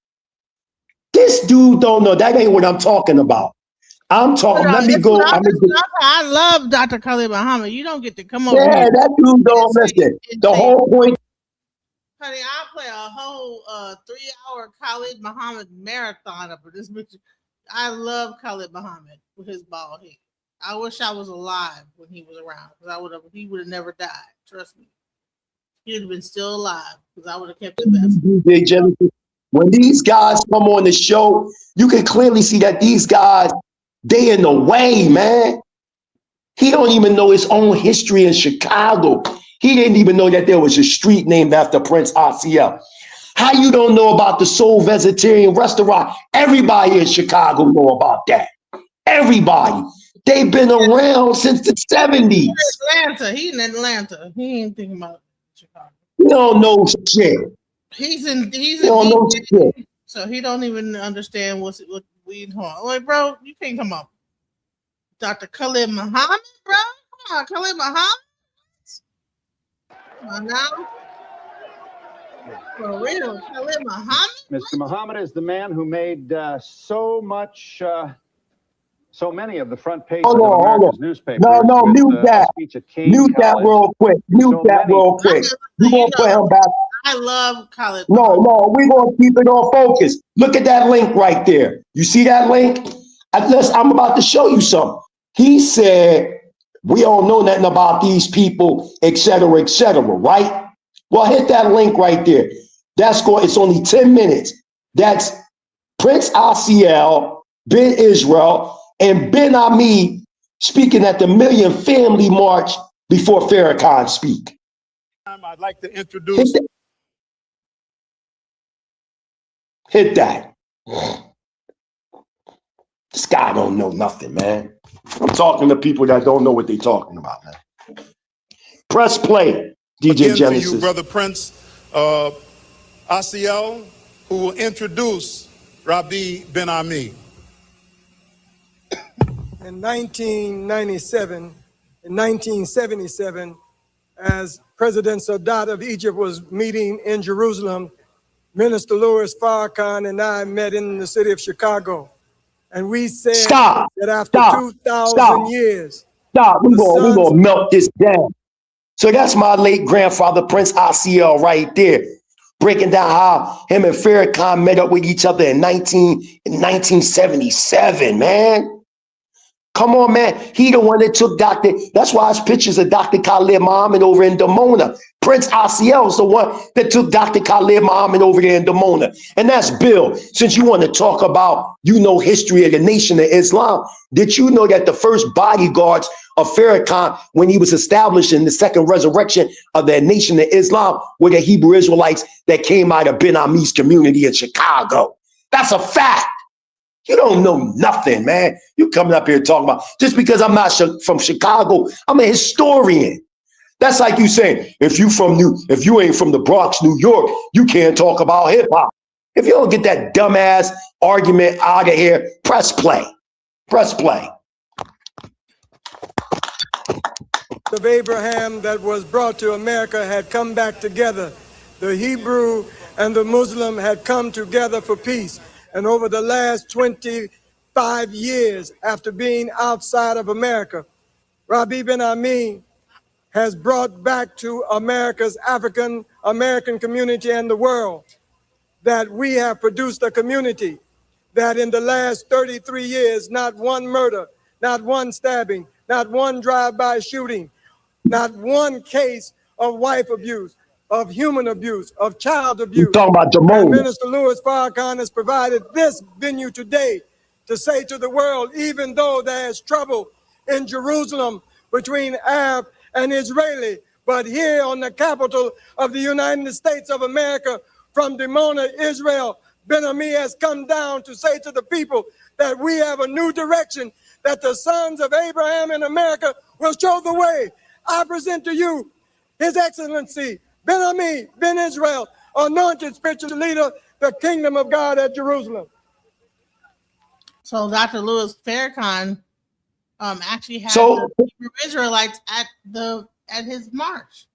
This dude don't know. That ain't what I'm talking about. I'm talking. Let me go. I love Dr. Khalid Muhammad. You don't get to come over here. Yeah, that dude don't listen. The whole point. Honey, I'll play a whole 3-hour Khalid Muhammad marathon up with this bitch. I love Khalid Muhammad with his bald head. I wish I was alive when he was around because he would have never died. Trust me. He would have been still alive because I would have kept it best. When these guys come on the show, you can clearly see that these guys, they in the way, man. He don't even know his own history in Chicago. He didn't even know that there was a street named after Prince Asiel. How you don't know about the Soul Vegetarian Restaurant? Everybody in Chicago know about that. Everybody. They've been around since the 70s. He's in Atlanta. He ain't thinking about Chicago. You don't know shit. He's in don't know shit. So he don't even understand what we talking. Like, bro, you can't come up. Dr. Khalid Muhammad, bro? Come on, Khalid Muhammad. Come on now. For real, Khalid Muhammad. Mr. Muhammad is the man who made so many of the front pages of America's newspapers. No, mute that. Mute that real quick. Mute that real quick. You gonna put him back? I love Khalid. No, we're gonna keep it on focus. Look at that link right there. You see that link? I'm about to show you something. He said, we don't know nothing about these people, et cetera, right? Well, hit that link right there. It's only 10 minutes. That's Prince Asiel, Ben Israel, and Ben Ami speaking at the Million Family March before Farrakhan speak. I'd like to introduce. Hit that. This guy don't know nothing, man. I'm talking to people that don't know what they're talking about, man. Press play, DJ Genesis. To you, Brother Prince Asiel, who will introduce Rabby Ben Ami. In 1997, in 1977, as President Sadat of Egypt was meeting in Jerusalem, Minister Louis Farrakhan and I met in the city of Chicago. And we said that after 2,000 years. We're going to melt this down. So that's my late grandfather, Prince Asiel, right there. Breaking down how him and Farrakhan met up with each other in 1977, man. Come on, man. He the one that took that's why his pictures of Dr. Khalid Muhammad over in Dimona. Prince Asiel is the one that took Dr. Khalid Muhammad over there in Dimona. And that's Bill. Since you want to talk about, history of the Nation of Islam, did you know that the first bodyguards of Farrakhan, when he was establishing the second resurrection of the Nation of Islam, were the Hebrew Israelites that came out of Ben Ami's community in Chicago? That's a fact. You don't know nothing, man. You coming up here talking about, just because I'm not from Chicago, I'm a historian. That's like you saying, if you ain't from the Bronx, New York, you can't talk about hip hop. If you don't get that dumbass argument out of here, press play. Press play. Of Abraham that was brought to America had come back together. The Hebrew and the Muslim had come together for peace. And over the last 20 5 years after being outside of America, Rabby Ben Ami has brought back to America's African American community and the world that we have produced a community that in the last 33 years, not one murder, not one stabbing, not one drive-by shooting, not one case of wife abuse, of human abuse, of child abuse. You're talking about And Jamon. Minister Louis Farrakhan has provided this venue today to say to the world, even though there is trouble in Jerusalem between Arab and Israeli, but here on the capital of the United States of America, from Dimona, Israel, Ben Ami has come down to say to the people that we have a new direction, that the sons of Abraham in America will show the way. I present to you His Excellency Ben Ami, Ben Israel, anointed spiritual leader, the kingdom of God at Jerusalem. So Dr. Louis Farrakhan actually had the Hebrew Israelites at his march.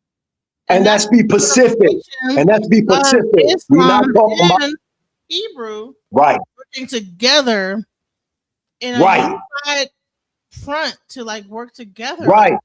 And that's be Pacific. And that's be Pacific. We're not talking about Hebrew, right, working together in a unified front to like work together. Right.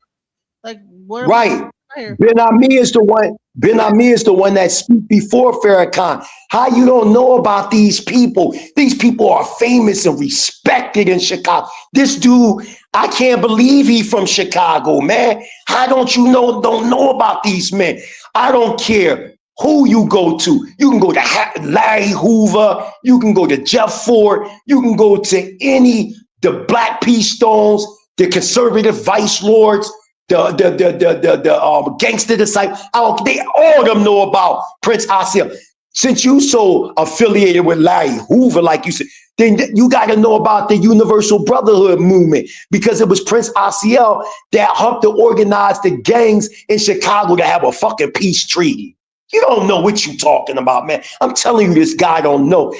Like what? Right. Ben Ami is the one. Ben Ami is the one that speak before Farrakhan. How you don't know about these people? These people are famous and respected in Chicago. This dude, I can't believe he from Chicago, man. How don't you don't know about these men? I don't care who you go to. You can go to Larry Hoover. You can go to Jeff Ford. You can go to the Black Peace Stones, the conservative vice lords, the gangster disciples. They all of them know about Prince Asiel. Since you so affiliated with Larry Hoover, like you said, then you got to know about the Universal Brotherhood movement, because it was Prince Asiel that helped to organize the gangs in Chicago to have a fucking peace treaty. You don't know what you talking about, man. I'm telling you, this guy don't know.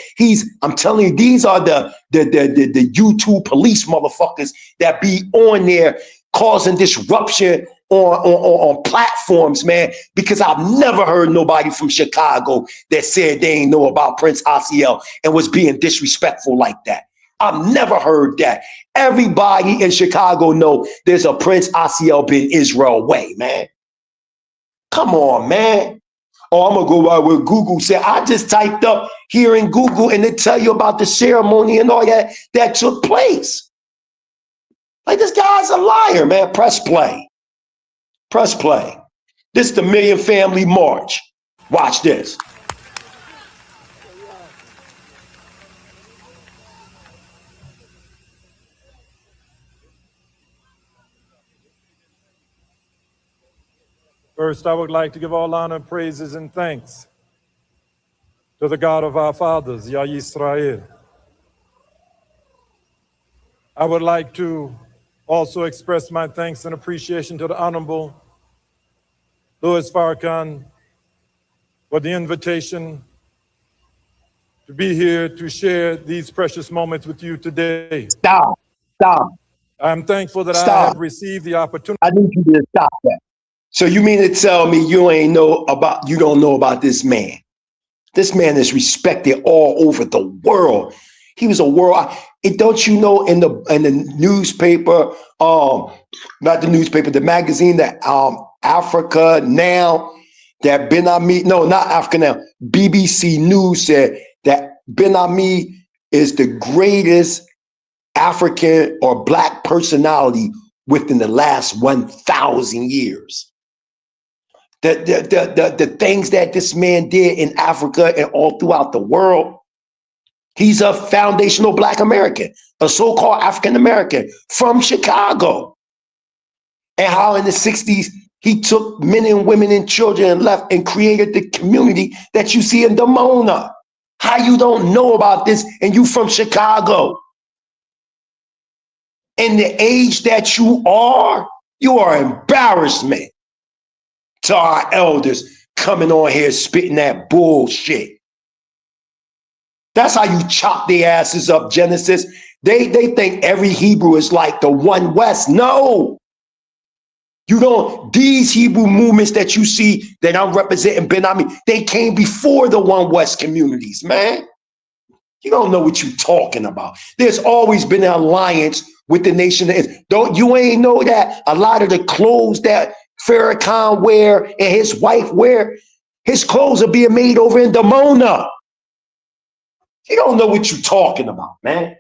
I'm telling you, these are the YouTube police motherfuckers that be on there causing disruption on platforms, man, because I've never heard nobody from Chicago that said they ain't know about Prince Asiel and was being disrespectful like that. I've never heard that. Everybody in Chicago know there's a Prince Asiel Ben Israel way, man. Come on, man. Oh, I'm gonna go by what Google said. I just typed up here in Google and they tell you about the ceremony and all that took place. Like, this guy's a liar, man. Press play. Press play. This is the Million Family March. Watch this. First, I would like to give all honor, praises, and thanks to the God of our fathers, Yah Yisrael. I would like to also express my thanks and appreciation to the Honorable Louis Farrakhan for the invitation to be here to share these precious moments with you today. Stop. I'm thankful that I have received the opportunity. I need you to stop that. So you mean to tell me you don't know about this man? This man is respected all over the world. He was a world. Don't you know in the newspaper, not the newspaper, the magazine, that Africa Now, that Ben Ami, no, not Africa Now, BBC News said that Ben Ami is the greatest African or Black personality within the last 1,000 years. The things that this man did in Africa and all throughout the world. He's a foundational Black American, a so-called African American from Chicago. And how in the 60s, he took men and women and children and left and created the community that you see in Dimona. How you don't know about this and you from Chicago? In the age that you are embarrassment to our elders coming on here spitting that bullshit. That's how you chop their asses up, Genesis. They think every Hebrew is like the One West. No. You don't. These Hebrew movements that you see that I'm representing, Ben Ami, they came before the One West communities, man. You don't know what you're talking about. There's always been an alliance with the nation of Islam. Don't you ain't know that a lot of the clothes that Farrakhan wear and his wife wear, his clothes are being made over in Dimona. You don't know what you're talking about, man.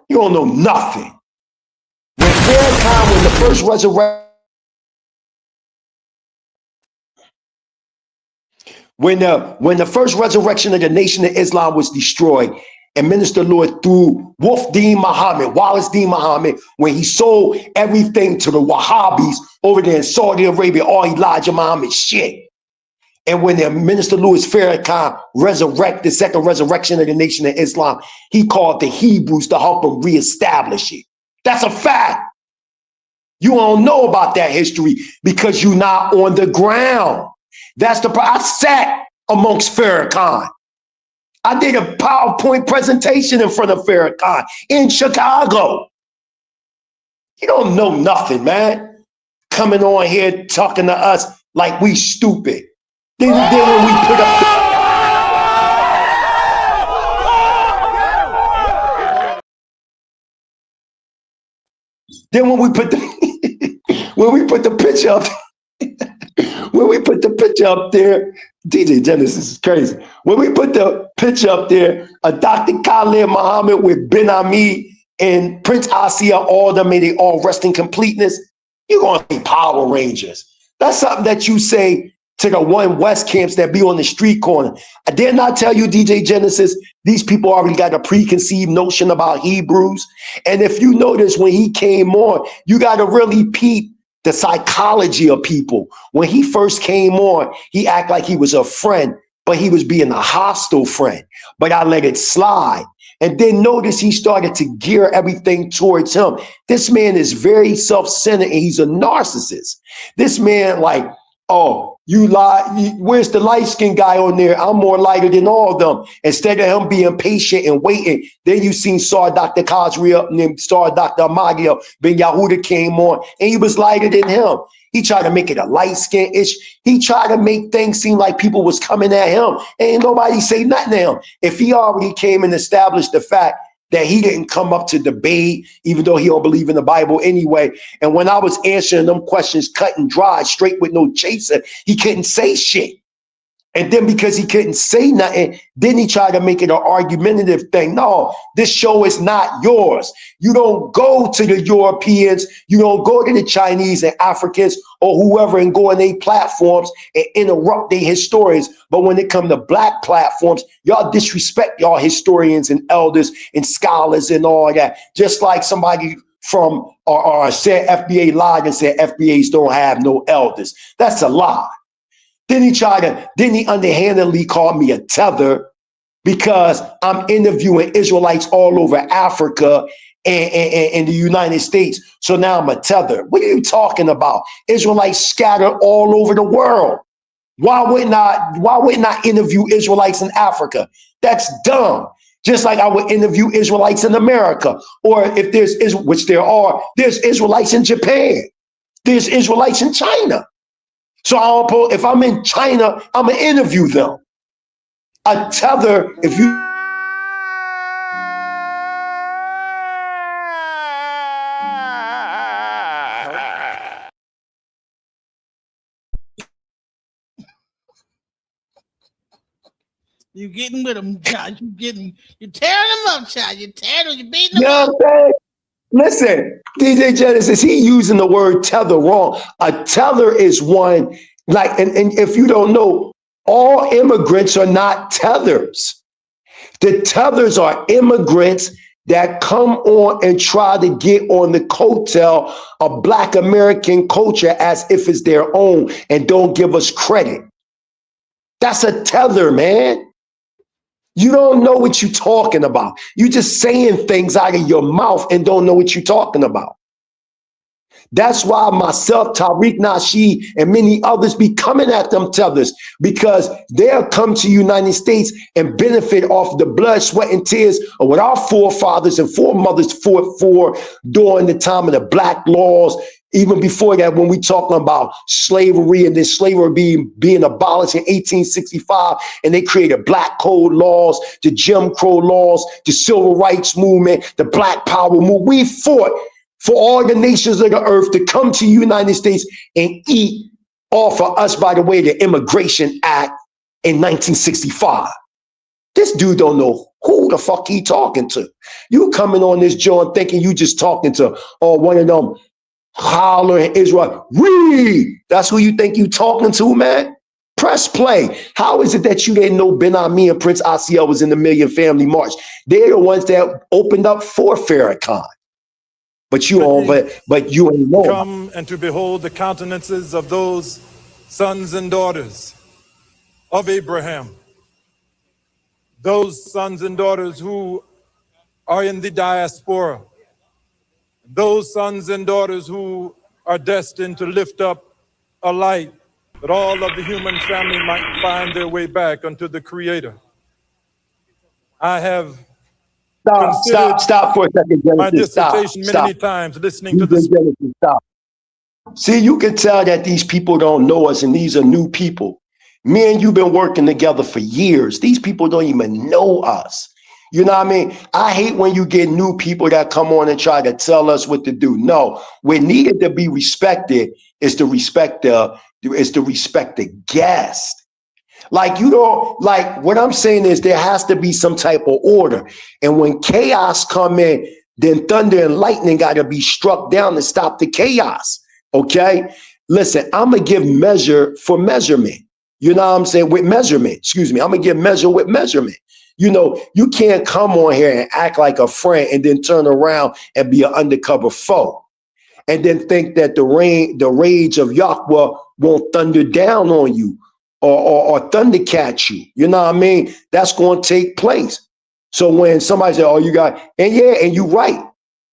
You don't know nothing. When Farrakhan, when the first resurrection, when the first resurrection of the Nation of Islam was destroyed, and Minister Lord through Wolf Deen Muhammad, Wallace Deen Muhammad, when he sold everything to the Wahhabis over there in Saudi Arabia, all Elijah Muhammad shit. And when the Minister Louis Farrakhan resurrected, the second resurrection of the Nation of Islam, he called the Hebrews to help him reestablish it. That's a fact. You don't know about that history because you're not on the ground. That's the problem. I sat amongst Farrakhan. I did a PowerPoint presentation in front of Farrakhan in Chicago. You don't know nothing, man. Coming on here talking to us like we stupid. Then when we put up then when we put the when we put the picture up when we put the picture up there, DJ Genesis is crazy. When we put the picture up there, Dr. Khalid Muhammad with Ben Ami and Prince Asiya, all them, may they all rest in completeness, you're going to say Power Rangers. That's something that you say to the One West camps that be on the street corner. I did not tell you, DJ Genesis, these people already got a preconceived notion about Hebrews. And if you notice, when he came on, you got to really peep the psychology of people. When he first came on, he acted like he was a friend, but he was being a hostile friend. But I let it slide. And then notice he started to gear everything towards him. This man is very self-centered and he's a narcissist. This man, like, oh, you lie. Where's the light-skinned guy on there? I'm more lighter than all of them. Instead of him being patient and waiting, then you seen Sar Dr. Kazri up and Sar Dr. Amagia Ben Yahuda came on and he was lighter than him. He tried to make it a light-skinned issue. He tried to make things seem like people was coming at him. Ain't nobody say nothing to him. If he already came and established the fact that he didn't come up to debate, even though he don't believe in the Bible anyway. And when I was answering them questions cut and dry, straight with no chaser, he couldn't say shit. And then because he couldn't say nothing, then he tried to make it an argumentative thing. No, this show is not yours. You don't go to the Europeans, you don't go to the Chinese and Africans or whoever and go on their platforms and interrupt their historians. But when it comes to black platforms, y'all disrespect y'all historians and elders and scholars and all that. Just like somebody from or said FBA lied and said FBAs don't have no elders. That's a lie. Then he underhandedly called me a tether because I'm interviewing Israelites all over Africa and the United States. So now I'm a tether. What are you talking about? Israelites scattered all over the world. Why wouldn't I interview Israelites in Africa? That's dumb. Just like I would interview Israelites in America. Or if there's, which there are, there's Israelites in Japan. There's Israelites in China. So if I'm in China, I'm going to interview them. A tether, if you... You getting with them, child. You're tearing them up, child. You're tearing them, you're beating them up. Listen, DJ Genesis, he using the word tether wrong. A tether is one, like, and if you don't know, all immigrants are not tethers. The tethers are immigrants that come on and try to get on the coattail of Black American culture as if it's their own and don't give us credit. That's a tether, man. You don't know what you're talking about. You just saying things out of your mouth and don't know what you're talking about. That's why myself, Tariq Nasheed, and many others be coming at them tethers, because they'll come to the United States and benefit off the blood, sweat, and tears of what our forefathers and foremothers fought for during the time of the black laws, Even before that, when we talking about slavery and then slavery being abolished in 1865, and they created black code laws, the Jim Crow laws, the civil rights movement, the Black Power movement. We fought for all the nations of the earth to come to the United States and eat off of us, by the way, the Immigration Act in 1965. This dude don't know who the fuck he talking to. You coming on this joint thinking you just talking to one of them hollering Israel. Read. That's who you think you talking to, man. Press play. How is it that you didn't know Ben Ami and Prince Asiel was in the Million Family March? They're the ones that opened up for Farrakhan. But you ain't know. Come and to behold the countenances of those sons and daughters of Abraham. Those sons and daughters who are in the diaspora. Those sons and daughters who are destined to lift up a light that all of the human family might find their way back unto the Creator. I have Stop for a second, Genesis. my dissertation many times listening to this. Stop. See, you can tell that these people don't know us and these are new people. Me and you been working together for years. These people don't even know us. You know what I mean? I hate when you get new people that come on and try to tell us what to do. No, we're needed to be respected is to respect the guest. Like, you know, like what I'm saying is there has to be some type of order. And when chaos come in, then thunder and lightning got to be struck down to stop the chaos. Okay? Listen, I'm going to give measure for measurement. You know what I'm saying? With measurement, excuse me. I'm going to give measure with measurement. You know, you can't come on here and act like a friend and then turn around and be an undercover foe. And then think that the rage of Yahweh won't thunder down on you or thunder catch you. You know what I mean? That's going to take place. So when somebody says, oh, you got, and yeah, and you're right.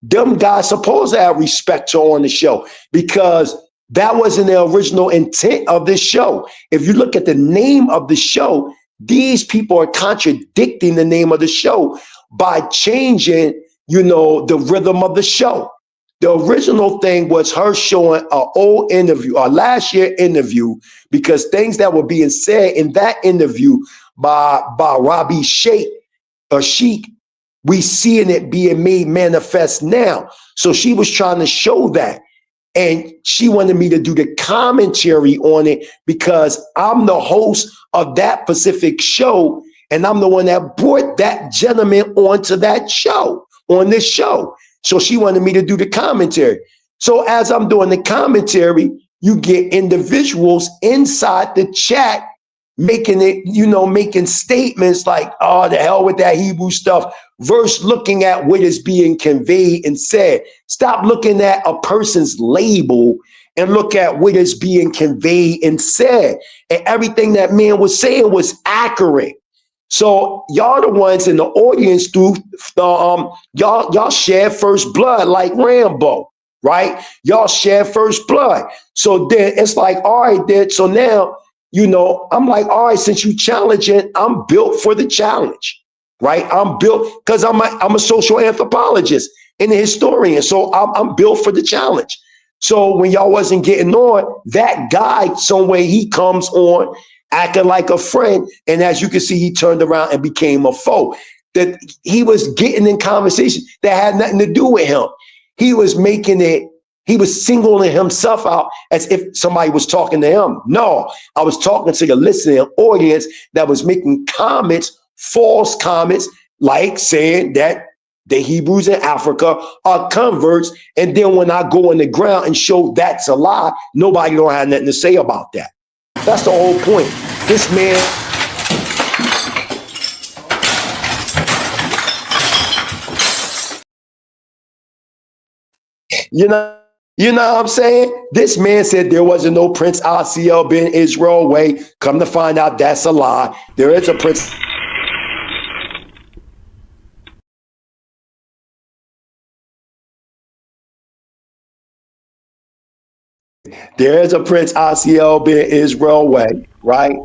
Them guys supposed to have respect to on the show because that wasn't the original intent of this show. If you look at the name of the show, these people are contradicting the name of the show by changing, you know, the rhythm of the show. The original thing was her showing an old interview, a last year interview, because things that were being said in that interview by Rabby Sheikh, we seeing it being made manifest now. So she was trying to show that. And she wanted me to do the commentary on it because I'm the host of that specific show. And I'm the one that brought that gentleman onto that show, on this show. So she wanted me to do the commentary. So as I'm doing the commentary, you get individuals inside the chat making it, you know, making statements like, oh, the hell with that Hebrew stuff, versus looking at what is being conveyed and said. Stop looking at a person's label and look at what is being conveyed and said. And everything that man was saying was accurate. So y'all the ones in the audience through y'all share first blood like Rambo, right? Y'all share first blood. So then it's like, all right, then. So now, you know, I'm like, all right, since you challenging, I'm built for the challenge, right? I'm built because I'm a social anthropologist and a historian. So I'm built for the challenge. So when y'all wasn't getting on, that guy, some way he comes on acting like a friend. And as you can see, he turned around and became a foe. That he was getting in conversation that had nothing to do with him. He was making it, he was singling himself out as if somebody was talking to him. No, I was talking to the listening audience that was making comments, false comments, like saying that the Hebrews in Africa are converts. And then when I go on the ground and show that's a lie, nobody don't have nothing to say about that. That's the whole point. This man. You know what I'm saying? This man said there wasn't no Prince Asiel ben Israel way. Come to find out that's a lie. There is a Prince. There is a Prince Asiel ben Israel way, right?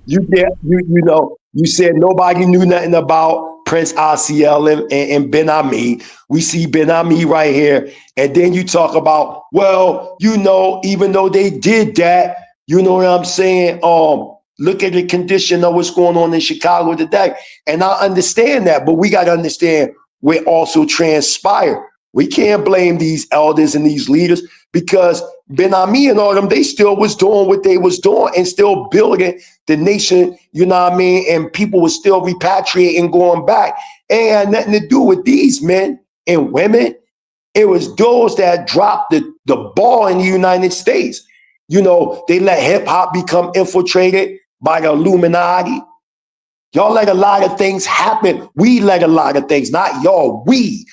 You know, you said nobody knew nothing about Prince ACL and Ben Ami. We see Ben Ami right here. And then you talk about, well, you know, even though they did that, you know what I'm saying? Look at the condition of what's going on in Chicago today. And I understand that, but we got to understand what also transpired. We can't blame these elders and these leaders because Ben Ami and all them, they still was doing what they was doing and still building the nation, you know what I mean? And people were still repatriating, going back. It had nothing to do with these men and women. It was those that dropped the ball in the United States. You know, they let hip hop become infiltrated by the Illuminati. Y'all let a lot of things happen. We let a lot of things, not y'all, we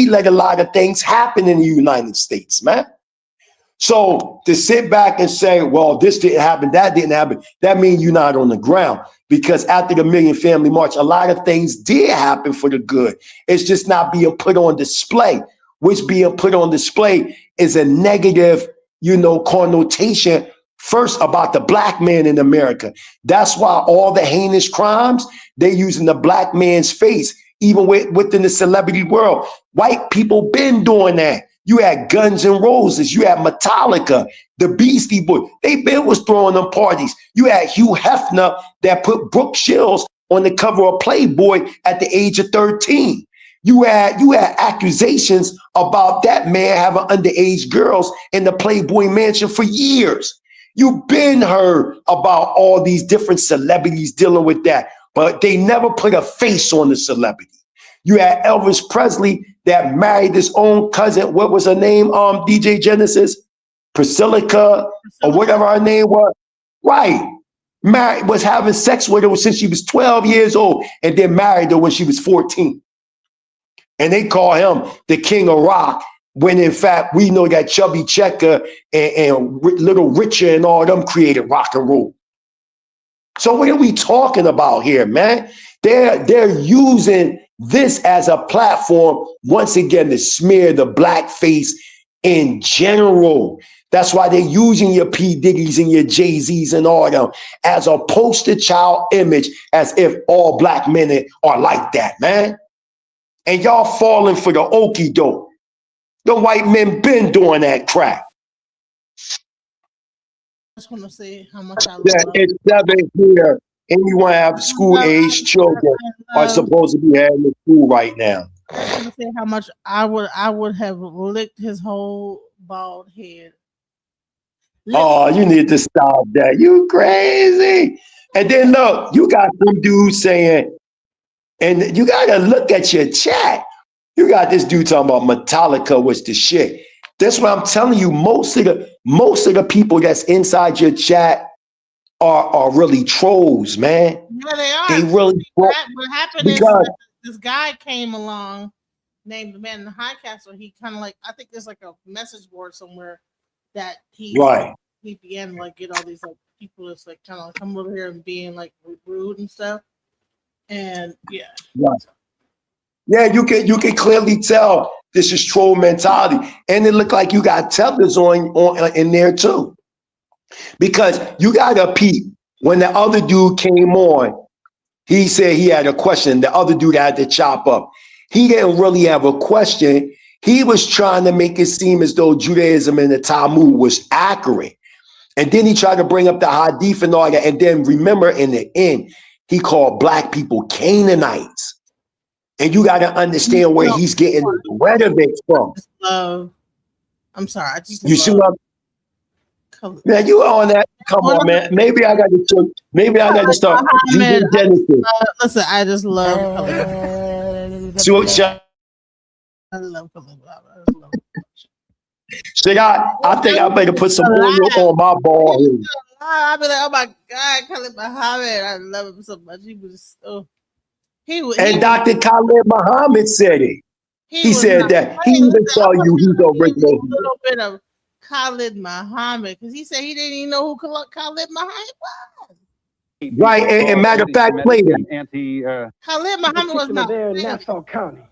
let a lot of things happen in the United States, man. So to sit back and say, well, this didn't happen, that didn't happen, that means you're not on the ground. Because after the Million Family March, a lot of things did happen for the good. It's just not being put on display. Which being put on display is a negative, you know, connotation first about the black man in America. That's why all the heinous crimes, they're using the black man's face, even within the celebrity world. White people been doing that. You had Guns N' Roses, you had Metallica, the Beastie Boys. They been was throwing them parties. You had Hugh Hefner that put Brooke Shields on the cover of Playboy at the age of 13. You had accusations about that man having underage girls in the Playboy Mansion for years. You've been heard about all these different celebrities dealing with that, but they never put a face on the celebrity. You had Elvis Presley that married his own cousin. What was her name? DJ Genesis, Priscilla, or whatever her name was. Right. Married, was having sex with her since she was 12 years old and then married her when she was 14. And they call him the king of rock, when in fact we know that Chubby Checker and Little Richard and all them created rock and roll. So what are we talking about here, man? They're using this as a platform, once again, to smear the black face in general. That's why they're using your P. Diddy's and your Jay-Z's and all them as a poster child image, as if all black men are like that, man. And y'all falling for the okie doke. The white men been doing that crap. I just want to say how much I love it's 7 here. Anyone have school-age children are supposed to be having the school right now. I just want to say how much I would have licked his whole bald head. Oh, you need to stop that. You crazy. And then look, you got some dude saying, and you got to look at your chat. You got this dude talking about Metallica was the shit. That's what I'm telling you. Most of the people that's inside your chat are really trolls, man. Yeah, they are. They really. What happened is this guy came along named the Man in the High Castle. He kind of like, I think there's like a message board somewhere that he began to like get all these like people that's like kind of like come over here and being like rude and stuff. And yeah. Yeah, you can clearly tell this is troll mentality. And it looked like you got tethers on in there too. Because you gotta peep, when the other dude came on, he said he had a question. The other dude had to chop up. He didn't really have a question. He was trying to make it seem as though Judaism and the Talmud was accurate. And then he tried to bring up the Hadith and all that. And then remember, in the end, he called black people Canaanites. And you got to understand where he's getting the rhetoric from. I'm sorry. I just you see what? Man, you on that? Come on, man. Maybe I got to. Maybe I got to start. Listen, I just love. I love See, I think I better put some oil on my ball. I'll be like, oh my God, Khalid Muhammad. I love him so much. He was so. And Dr. Khalid Muhammad said it. He said that. He even tell you he's original. A little bit of Khalid Muhammad, because he said he didn't even know who Khalid Muhammad was. Right, and matter of fact, play that. Khalid Muhammad was not there in Nassau County,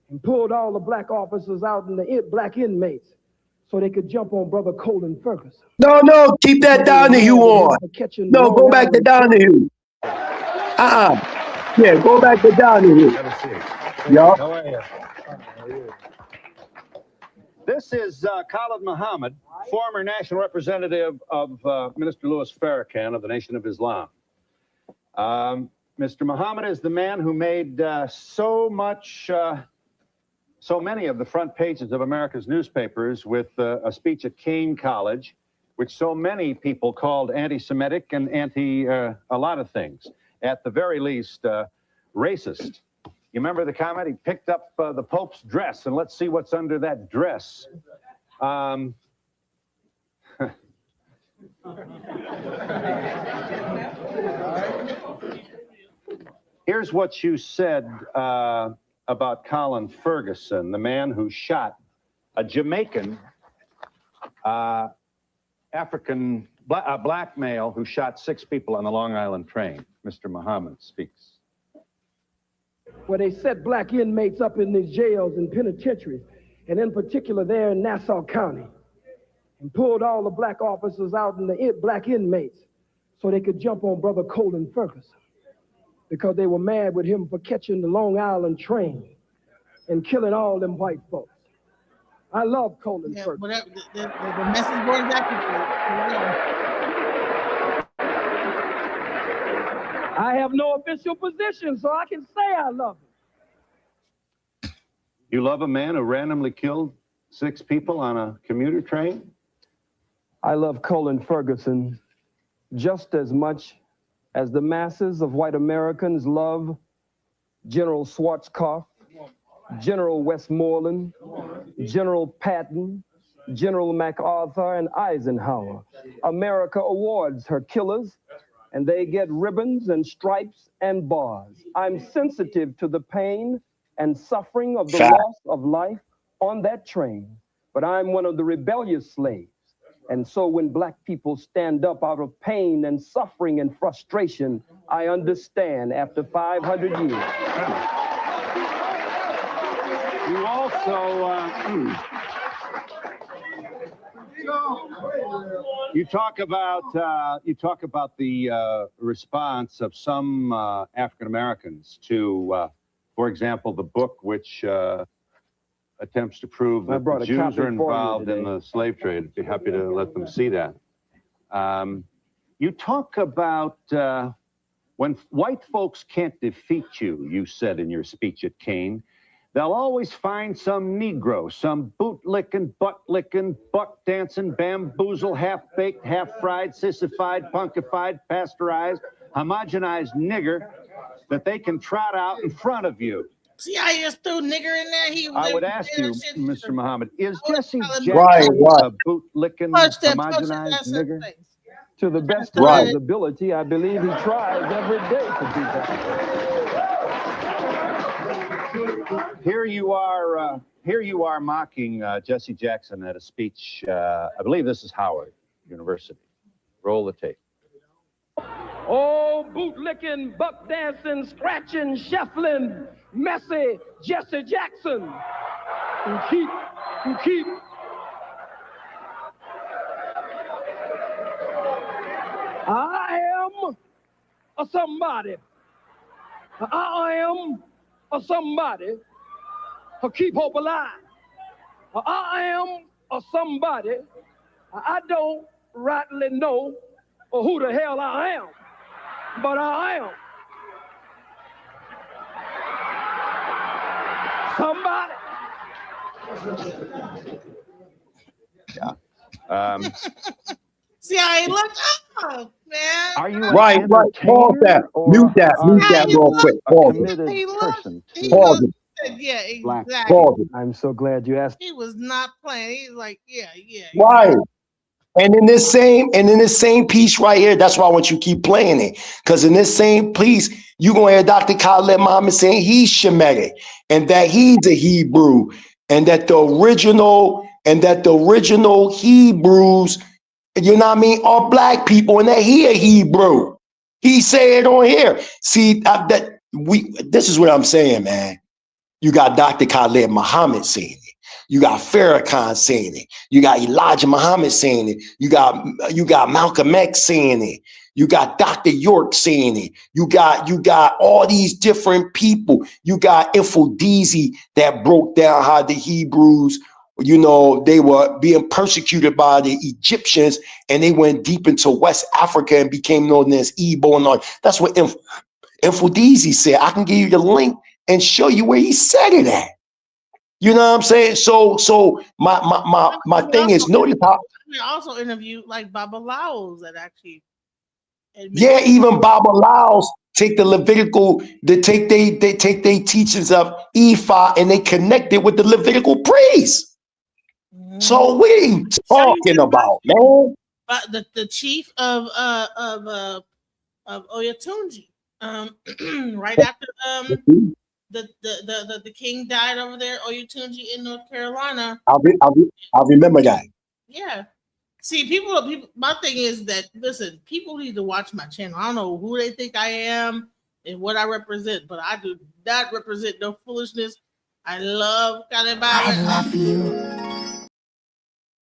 and pulled all the black officers out and the black inmates so they could jump on Brother Colin Ferguson. No, keep that Donahue on. No, go back to Donahue. Yeah, go back to Donnie here. Yeah. How are you? This is Khalid Muhammad, former national representative of Minister Louis Farrakhan of the Nation of Islam. Mr. Muhammad is the man who made so many of the front pages of America's newspapers with a speech at Kane College, which so many people called anti-Semitic and a lot of things. At the very least, racist. You remember the comment? He picked up the Pope's dress, and let's see what's under that dress. Here's what you said about Colin Ferguson, the man who shot a Jamaican black male who shot 6 people on the Long Island train. Mr. Muhammad speaks. Where they set black inmates up in these jails and penitentiaries, and in particular there in Nassau County, and pulled all the black officers out and the black inmates so they could jump on Brother Colin Ferguson because they were mad with him for catching the Long Island train and killing all them white folks. I love Colin Ferguson. Whatever, the message board is active. I have no official position, so I can say I love him. You love a man who randomly killed 6 people on a commuter train? I love Colin Ferguson just as much as the masses of white Americans love General Schwarzkopf, General Westmoreland, General Patton, General MacArthur, and Eisenhower. America awards her killers, and they get ribbons and stripes and bars. I'm sensitive to the pain and suffering of the loss of life on that train, but I'm one of the rebellious slaves. And so when black people stand up out of pain and suffering and frustration, I understand after 500 years. You also, you talk about the response of some African Americans to, for example, the book which attempts to prove that the Jews are involved in the slave trade. I'd be happy to let them see that. You talk about when white folks can't defeat you, you said in your speech at Kane, they'll always find some Negro, some boot-licking, butt-licking, buck-dancing, bamboozle, half-baked, half-fried, sissified, punkified, pasteurized, homogenized nigger that they can trot out in front of you. See how you just threw nigger in there? I would ask you, Mr. Muhammad, is Jesse Jackson a boot-licking, homogenized nigger? To the best of his ability, I believe he tries every day to do that. Here you are mocking Jesse Jackson at a speech. I believe this is Howard University. Roll the tape. Oh, boot-licking, buck-dancing, scratching, shuffling, messy Jesse Jackson. Who keep. I am a somebody. I am a somebody who keep hope alive. I am a somebody. I don't rightly know who the hell I am, but I am somebody. Yeah. See how he looked up, man. Are you right? Pause that. Mute that real quick. Pause it. Pause it. Yeah, exactly. Pause it. I'm so glad you asked. He was not playing. He's like, yeah. Right. And in this same piece right here, that's why I want you to keep playing it. Because in this same piece, you're gonna hear Dr. Khalid Muhammad saying he's Shemitic and that he's a Hebrew, and that the original Hebrews, you know what I mean, are black people, and that he a Hebrew. He said on here. See, this is what I'm saying, man. You got Dr. Khalid Muhammad saying it. You got Farrakhan saying it. You got Elijah Muhammad saying it. You got Malcolm X saying it. You got Dr. York saying it. You got all these different people. You got Infodizi that broke down how the Hebrews, they were being persecuted by the Egyptians, and they went deep into West Africa and became known as Igbo and all. That's what Infodizi said. I can give you the link and show you where he said it at. You know what I'm saying? So my thing is, notice how we also interviewed like Baba Laos that actually. Yeah, even Baba Laos take the Levitical, they take their teachings of Ephah and they connect it with the Levitical priests. So what are you talking about, man? But the chief of Oyatunji, right after the king died over there, Oyatunji in North Carolina. I remember that. Yeah. See, people. My thing is that listen, people need to watch my channel. I don't know who they think I am and what I represent, but I do not represent no foolishness. I love Khalid Muhammad. I love you.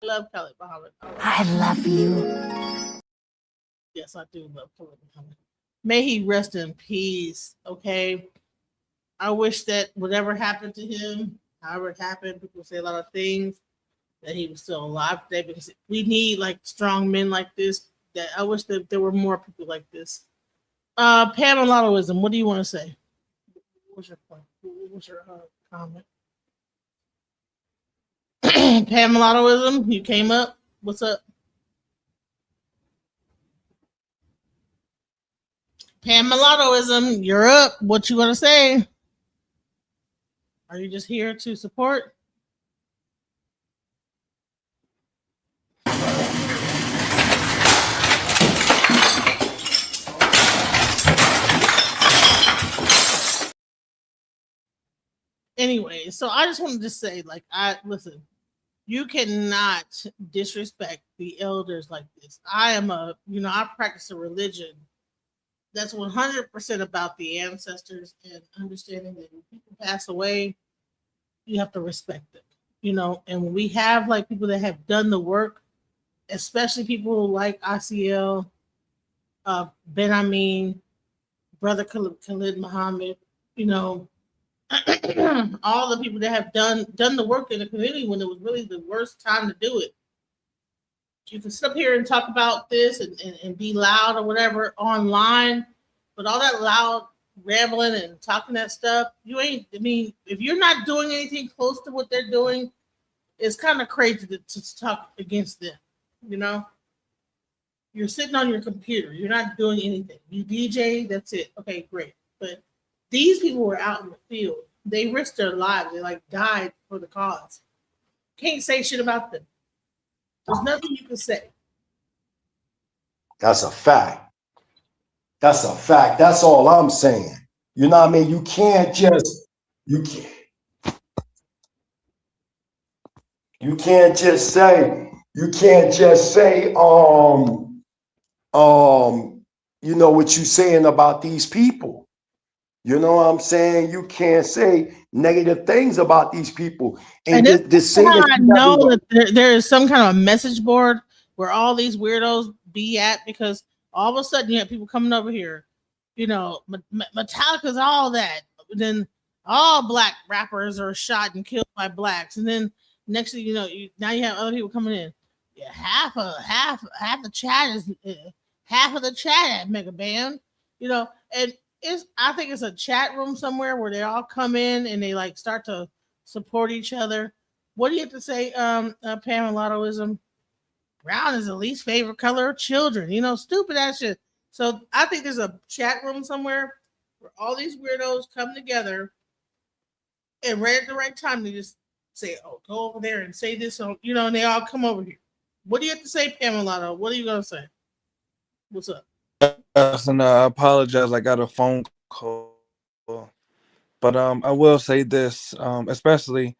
I love Khalid Muhammad. I love you. Yes, I do love Khalid Muhammad. May he rest in peace. Okay. I wish that whatever happened to him, however it happened, people say a lot of things, that he was still alive today, because we need like strong men like this. That I wish that there were more people like this. Pam Mulattoism, what do you want to say? What's your point? What's your comment? Pam Mulattoism, you came up. What's up? Pam Mulattoism, you're up. What you want to say? Are you just here to support? Anyway, so I just wanted to say, like, listen, you cannot disrespect the elders like this. I practice a religion that's 100% about the ancestors and understanding that when people pass away, you have to respect them, and when we have like people that have done the work, especially people like ICL, Ben Amin, Brother Khalid Muhammad, all the people that have done the work in the community when it was really the worst time to do it. You can sit up here and talk about this and be loud or whatever online, but all that loud rambling and talking that stuff, if you're not doing anything close to what they're doing, it's kind of crazy to talk against them. You're sitting on your computer, you're not doing anything. You DJ, that's it. Okay, great. But these people were out in the field. They risked their lives. They like died for the cause. Can't say shit about them. There's nothing you can say. That's a fact. That's a fact. That's all I'm saying. You know what I mean? You can't just say what you're saying about these people. You know what I'm saying? You can't say negative things about these people. And this I know that there is some kind of a message board where all these weirdos be at, because all of a sudden you have people coming over here, Metallica's all that. Then all black rappers are shot and killed by blacks, and then next thing you know, now you have other people coming in. Yeah, half the chat is half of the chat at Mega Band, and I think it's a chat room somewhere where they all come in and they like start to support each other. What do you have to say, Pam Mulattoism? Brown is the least favorite color of children. Stupid ass shit. So I think there's a chat room somewhere where all these weirdos come together, and right at the right time they just say, "Oh, go over there and say this," and they all come over here. What do you have to say, Pam Mulatto? What are you gonna say? What's up? Yes, and I apologize. I got a phone call, but I will say this, especially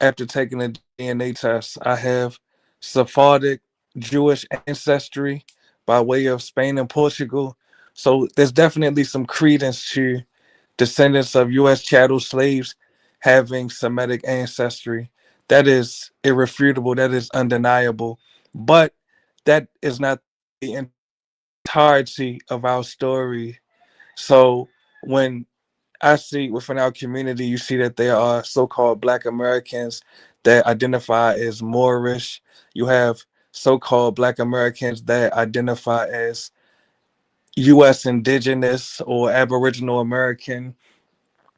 after taking a DNA test, I have Sephardic Jewish ancestry by way of Spain and Portugal. So there's definitely some credence to descendants of U.S. chattel slaves having Semitic ancestry. That is irrefutable. That is undeniable. But that is not the entirety of our story. So when I see within our community, you see that there are so-called Black Americans that identify as Moorish. You have so-called Black Americans that identify as U.S. indigenous or Aboriginal American.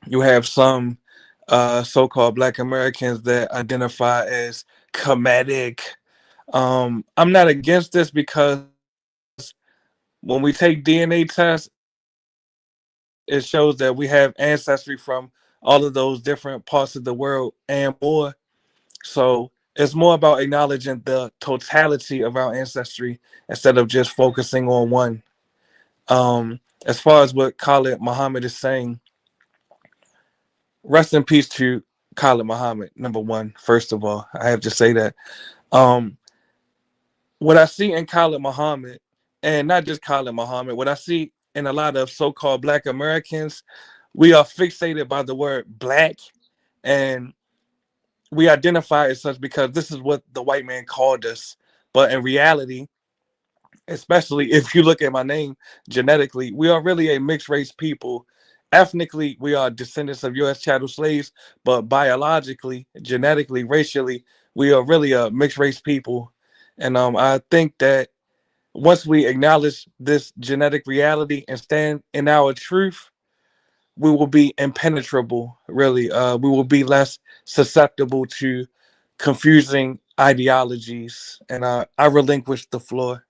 You have some so-called Black Americans that identify as Kemetic. I'm not against this because when we take DNA tests, it shows that we have ancestry from all of those different parts of the world and more. So it's more about acknowledging the totality of our ancestry instead of just focusing on one. As far as what Khalid Muhammad is saying, rest in peace to Khalid Muhammad. Number one, first of all, I have to say that. Um, what I see in Khalid Muhammad, and not just Khalid Muhammad, what I see in a lot of so-called Black Americans, we are fixated by the word black, and we identify as such because this is what the white man called us. But in reality, especially if you look at my name genetically, we are really a mixed race people. Ethnically, we are descendants of U.S. chattel slaves, but biologically, genetically, racially, we are really a mixed race people. And I think that once we acknowledge this genetic reality and stand in our truth, we will be impenetrable, really. We will be less susceptible to confusing ideologies. And I relinquish the floor.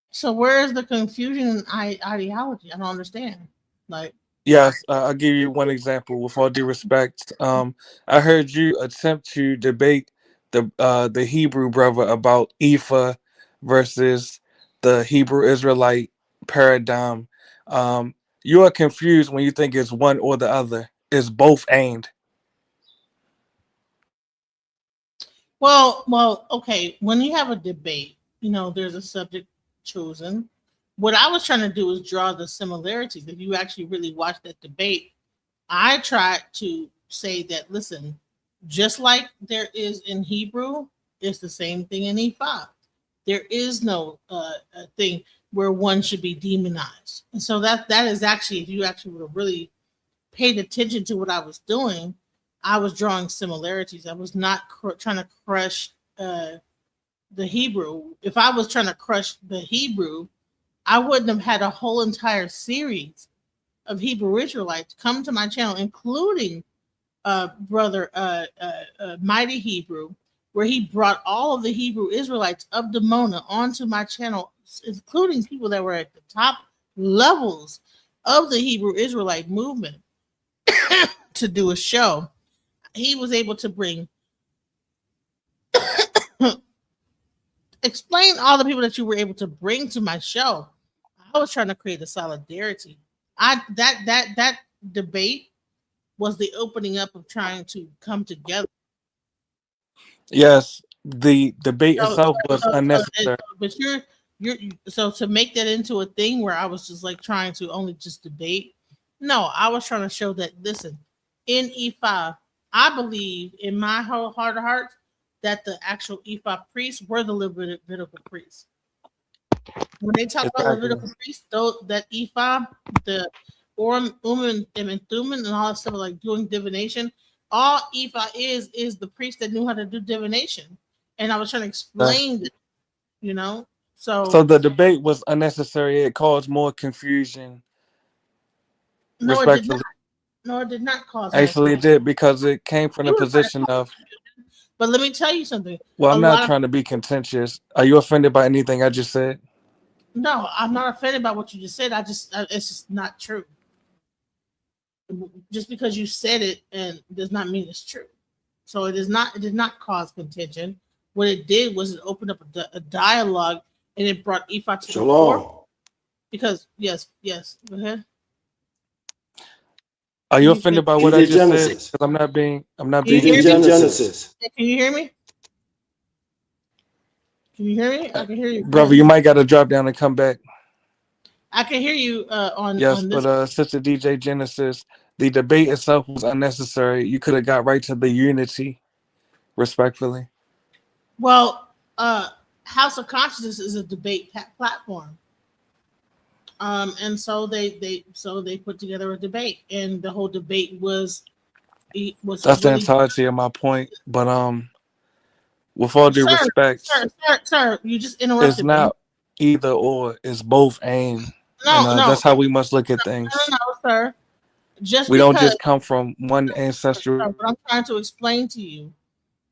So where is the confusion in ideology? I don't understand. Like, Yes, I'll give you one example. With all due respect, I heard you attempt to debate the Hebrew brother about Ephah versus the Hebrew Israelite paradigm. You are confused when you think it's one or the other. It's both aimed. well, okay. When you have a debate, there's a subject chosen. What I was trying to do is draw the similarities. If you actually really watch that debate, I tried to say that, listen, just like there is in Hebrew, it's the same thing in E5. There is no thing where one should be demonized. And so that is actually, if you actually would have really paid attention to what I was doing, I was drawing similarities. I was not trying to crush the Hebrew. If I was trying to crush the Hebrew, I wouldn't have had a whole entire series of Hebrew Israelites come to my channel, including brother Mighty Hebrew, where he brought all of the Hebrew Israelites of Dimona onto my channel, including people that were at the top levels of the Hebrew Israelite movement to do a show. He was able to bring explain all the people that you were able to bring to my show. I was trying to create a solidarity. That debate was the opening up of trying to come together. Yes, the debate itself was unnecessary. But you're so to make that into a thing where I was just like trying to only just debate. No, I was trying to show that, listen, in E5, I believe in my whole heart of hearts that the actual E5 priests were the Levitical priests. When they talk about Levitical priests, though, that E5, the Urim, and Thummim, and all that stuff, like doing divination, all E5 is the priest that knew how to do divination. And I was trying to explain that, So the debate was unnecessary. It caused more confusion. No, it did not. No, it did not cause. Actually, it did, because it came from the position of. But let me tell you something. Well, I'm not trying to be contentious. Are you offended by anything I just said? No, I'm not offended by what you just said. It's just not true. Just because you said it and does not mean it's true. So it did not cause contention. What it did was it opened up a dialogue, and it brought Ephah to the fore. Because yes, go ahead. Are you offended by what I just said? I'm not being. Genesis. Can you hear me? Can you hear me? I can hear you, brother. You might got to drop down and come back. I can hear you on. Yes, on this. But Sister DJ Genesis, the debate itself was unnecessary. You could have got right to the unity, respectfully. Well, House of Consciousness is a debate platform. And so they put together a debate, and the whole debate was That's the really, entirety of my point. But with all due respect, sir, you just it's interrupted me. not either or, it's both and. No, That's how we must look at things. no, sir. Just We because don't just come from one ancestral. what I'm trying to explain to you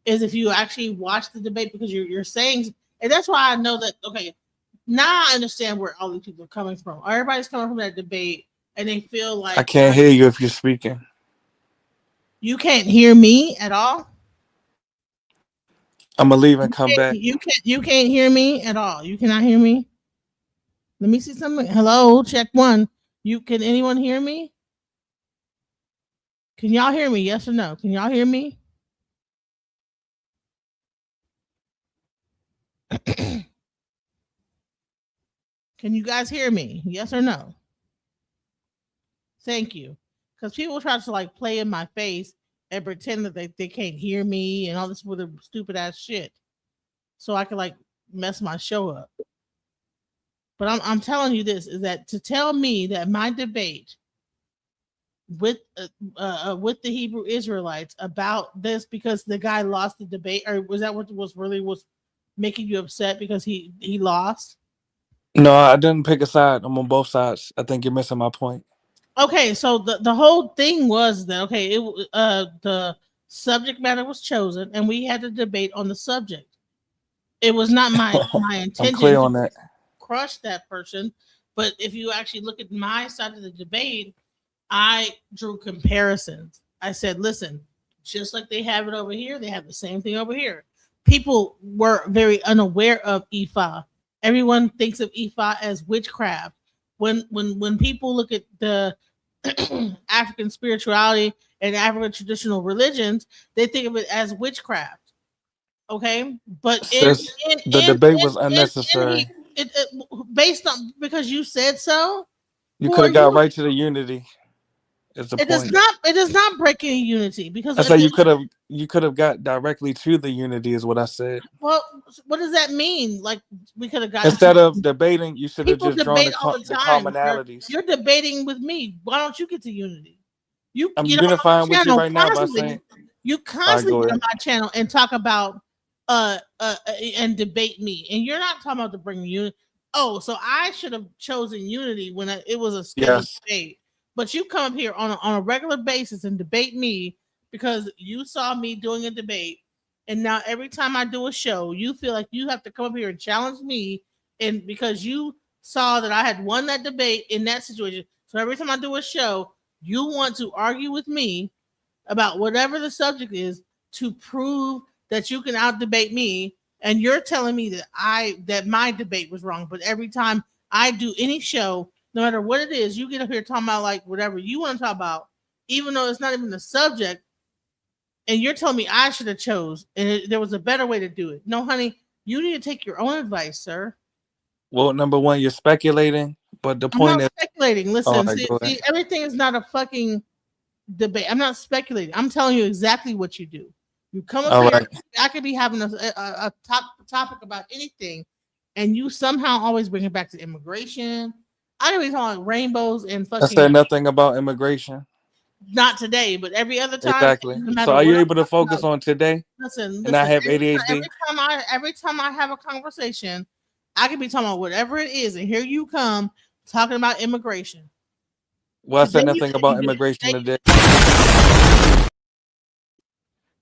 is if you actually watch the debate, because you're saying, and that's why I know that. Okay, now I understand where all these people are coming from. Everybody's coming from that debate, and they feel like I can't hear you if you're speaking. You can't hear me at all. I'm gonna leave and come back. You can't hear me at all. You cannot hear me. Let me see something. Hello, check one. Can anyone hear me? Can y'all hear me? Yes or no? Can y'all hear me? Can you guys hear me? Yes or no? Thank you. Because people try to like play in my face and pretend that they can't hear me and all this with stupid ass shit. So I can like mess my show up. But I'm telling you this is that to tell me that my debate with the Hebrew Israelites about this because the guy lost the debate, or was that what was making you upset because he lost? No, I didn't pick a side. I'm on both sides. I think you're missing my point. Okay, so the whole thing was that the subject matter was chosen and we had to debate on the subject. It was not my intention. I'm clear on that. Crush that person, but if you actually look at my side of the debate, I drew comparisons. I said, listen, just like they have it over here, they have the same thing over here. People were very unaware of Ifa. Everyone thinks of Ifa as witchcraft. When people look at the African spirituality and African traditional religions, they think of it as witchcraft. Okay, but the debate was unnecessary. Based on because you said so. You could have got right to the unity. Is the it point? Does not break any unity because I said you could have got directly to the unity is what I said. Well, what does that mean? Like we could have got instead of debating, you should have just drawn the commonalities. You're debating with me. Why don't you get to unity? I'm unifying with you right now by saying you constantly get on my channel and talk about and debate me, and you're not talking about to bring unity. Oh, so I should have chosen unity when it was a scheduled debate. But you come up here on a regular basis and debate me because you saw me doing a debate, and now every time I do a show, you feel like you have to come up here and challenge me, and because you saw that I had won that debate in that situation, so every time I do a show, you want to argue with me about whatever the subject is to prove that you can out debate me, and you're telling me that my debate was wrong. But every time I do any show, no matter what it is, you get up here talking about like whatever you want to talk about, even though it's not even the subject, and you're telling me I should have chose and there was a better way to do it. No, honey, you need to take your own advice, sir. Well, number one, you're speculating, but the point is speculating. Listen, see, everything is not a fucking debate. I'm not speculating. I'm telling you exactly what you do. You come up here. Right. I could be having a topic about anything, and you somehow always bring it back to immigration. I don't even talk about rainbows and fucking. I said nothing about immigration. Not today, but every other time. Exactly. So are you able to focus on today? Listen. And I have ADHD. Every time I have a conversation, I could be talking about whatever it is, and here you come talking about immigration. Well, I said nothing about immigration today.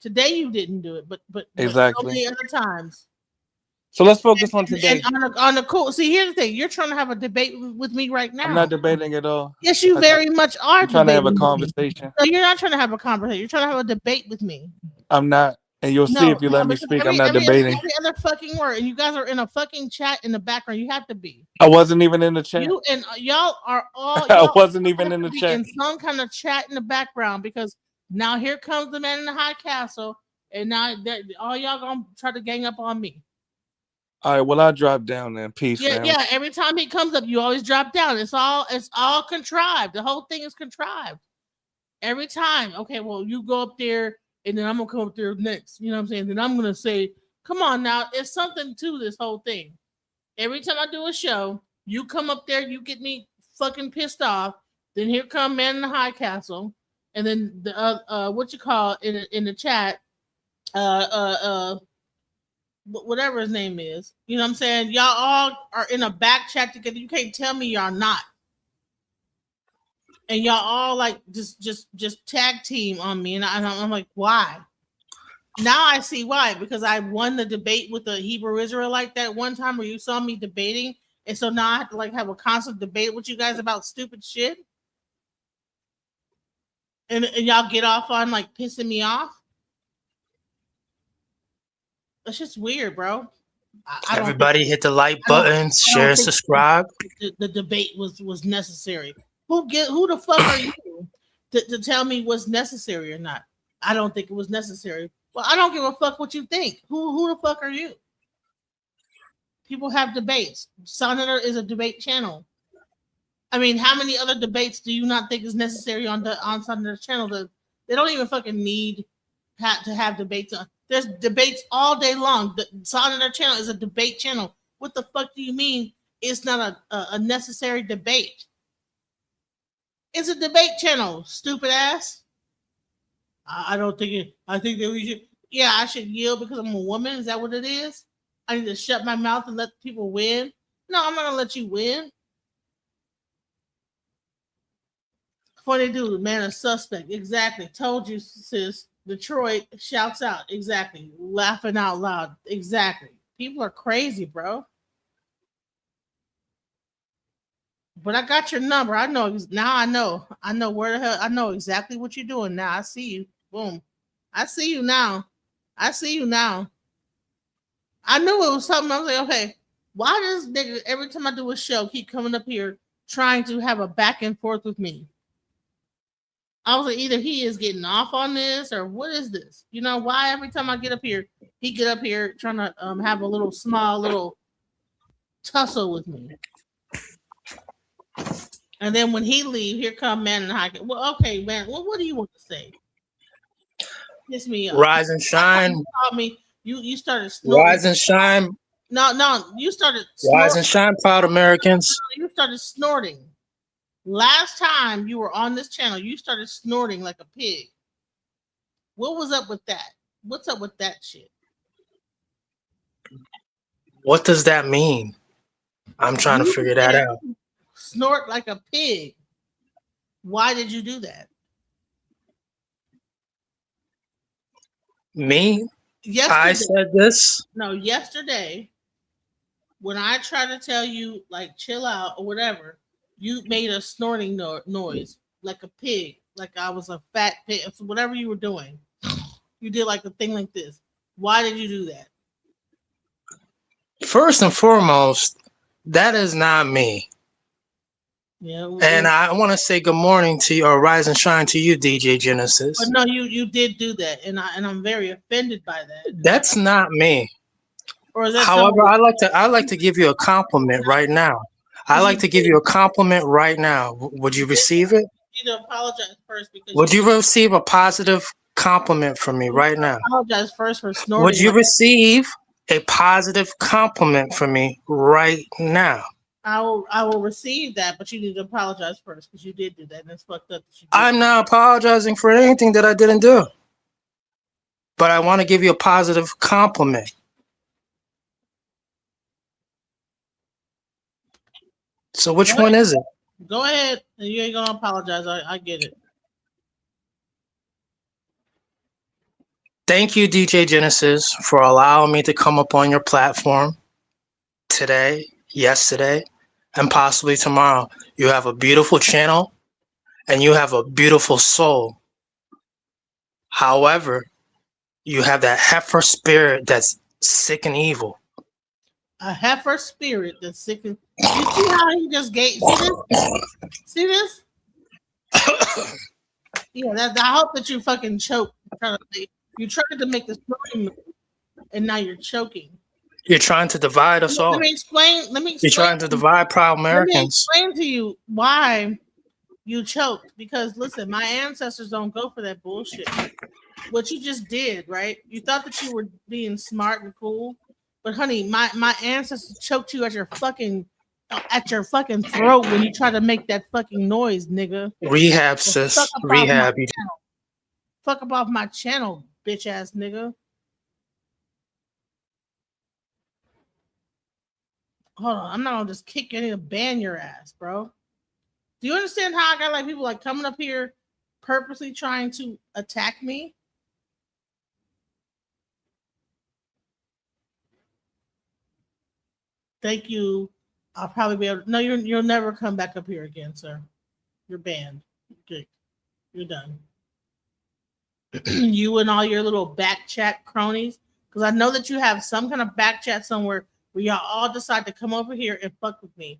Today you didn't do it, but exactly so many other times. So let's focus on today. And on the cool. See, here's the thing: you're trying to have a debate with me right now. I'm not debating at all. Yes, you very much are. I'm trying to have a conversation. No, you're not trying to have a conversation. You're trying to have a debate with me. I'm not, and you'll see if you let me speak. I'm not debating. Every other fucking word, and you guys are in a fucking chat in the background. You have to be. I wasn't even in the chat. You and y'all are all. I wasn't even in the chat. In some kind of chat in the background because now here comes the man in the high castle, and now all y'all gonna try to gang up on me. All right, well, I'll drop down then. Peace. Yeah. Every time he comes up, you always drop down. It's all contrived. The whole thing is contrived. Every time. Okay, well, you go up there, and then I'm gonna come up there next. You know what I'm saying? Then I'm gonna say Come on now, it's something to this whole thing. Every time I do a show, you come up there, you get me fucking pissed off. Then here come Man in the High Castle, and then the what you call in the chat, whatever his name is. You know what I'm saying? Y'all all are in a back chat together. You can't tell me y'all not. And y'all all like just tag team on me, and I'm like, why? Now I see why, because I won the debate with the Hebrew Israelite that one time where you saw me debating, and so now I have to like have a constant debate with you guys about stupid shit, and y'all get off on like pissing me off. That's just weird, bro. Everybody hit the like button, share, and subscribe. The debate was necessary. Who the fuck are you to tell me what's necessary or not? I don't think it was necessary. Well, I don't give a fuck what you think. Who the fuck are you? People have debates. Senator is a debate channel. I mean, how many other debates do you not think is necessary on Senator's channel? They don't even fucking need to have debates on. There's debates all day long. The Senator channel is a debate channel. What the fuck do you mean it's not a necessary debate? It's a debate channel, stupid ass. I don't think it. I think that we should. Yeah, I should yield because I'm a woman. Is that what it is? I need to shut my mouth and let people win. No, I'm not gonna let you win. Funny dude, man, a suspect. Exactly. Told you, sis. Detroit shouts out. Exactly. Laughing out loud. Exactly. People are crazy, bro. But I got your number. I know now. I know where the hell. I know exactly what you're doing now. I see you. Boom. I see you now. I knew it was something. I was like, okay, why does nigga every time I do a show keep coming up here trying to have a back and forth with me? I was like, either he is getting off on this or what is this? You know why every time I get up here, he get up here trying to have a little tussle with me. And then when he leave, here come Man in the High. Well, okay, man. Well, what do you want to say? Piss me off. Rise and shine. You called me. You started snorting. Rise and shine. No. You started snorting. Rise and shine, proud Americans. You started snorting. Last time you were on this channel, you started snorting like a pig. What was up with that? What's up with that shit? What does that mean? I'm trying to figure that out. Snort like a pig. Why did you do that? Me? Yesterday, I said this? No, yesterday, when I tried to tell you, like, chill out or whatever, you made a snorting noise like a pig, like I was a fat pig. So whatever you were doing, you did like a thing like this. Why did you do that? First and foremost, that is not me. Yeah, and I want to say good morning to you, or rise and shine to you, DJ Genesis. But no, you did do that, and I'm very offended by that. That's not me. Or is that However, I like to give you a compliment right now. I like to give you a compliment right now. Would you receive it? You need to apologize first because. Would you receive a positive compliment from me right now? Apologize first for snorting. Would you receive a positive compliment from me right now? I will receive that, but you need to apologize first because you did do that, and it's fucked up. That you did. I'm not apologizing for anything that I didn't do, but I want to give you a positive compliment. So which one is it? Go ahead. You ain't gonna apologize. I get it. Thank you, DJ Genesis, for allowing me to come up on your platform today, yesterday, and possibly tomorrow. You have a beautiful channel and you have a beautiful soul. However, you have that heifer spirit that's sick and evil. A heifer spirit that's sick and... You see how he just gave... See this? Yeah, I hope that you fucking choke. You tried to make this noise and now you're choking. You're trying to divide us all. Let me explain. You're trying to divide proud Americans. Let me explain to you why you choked. Because listen, my ancestors don't go for that bullshit. what you just did, right? You thought that you were being smart and cool, but honey, my ancestors choked you at your fucking throat when you tried to make that fucking noise, nigga. Rehab, The fuck sis. up off my Rehab. channel. Fuck up off my channel, bitch ass nigga. Hold on, I'm not gonna just kick you and ban your ass, bro. Do you understand how I got like people like coming up here purposely trying to attack me? Thank you. I'll probably be able. No, you'll never come back up here again, sir. You're banned. Okay, you're done. You and all your little back chat cronies, because I know that you have some kind of back chat somewhere where y'all all decide to come over here and fuck with me.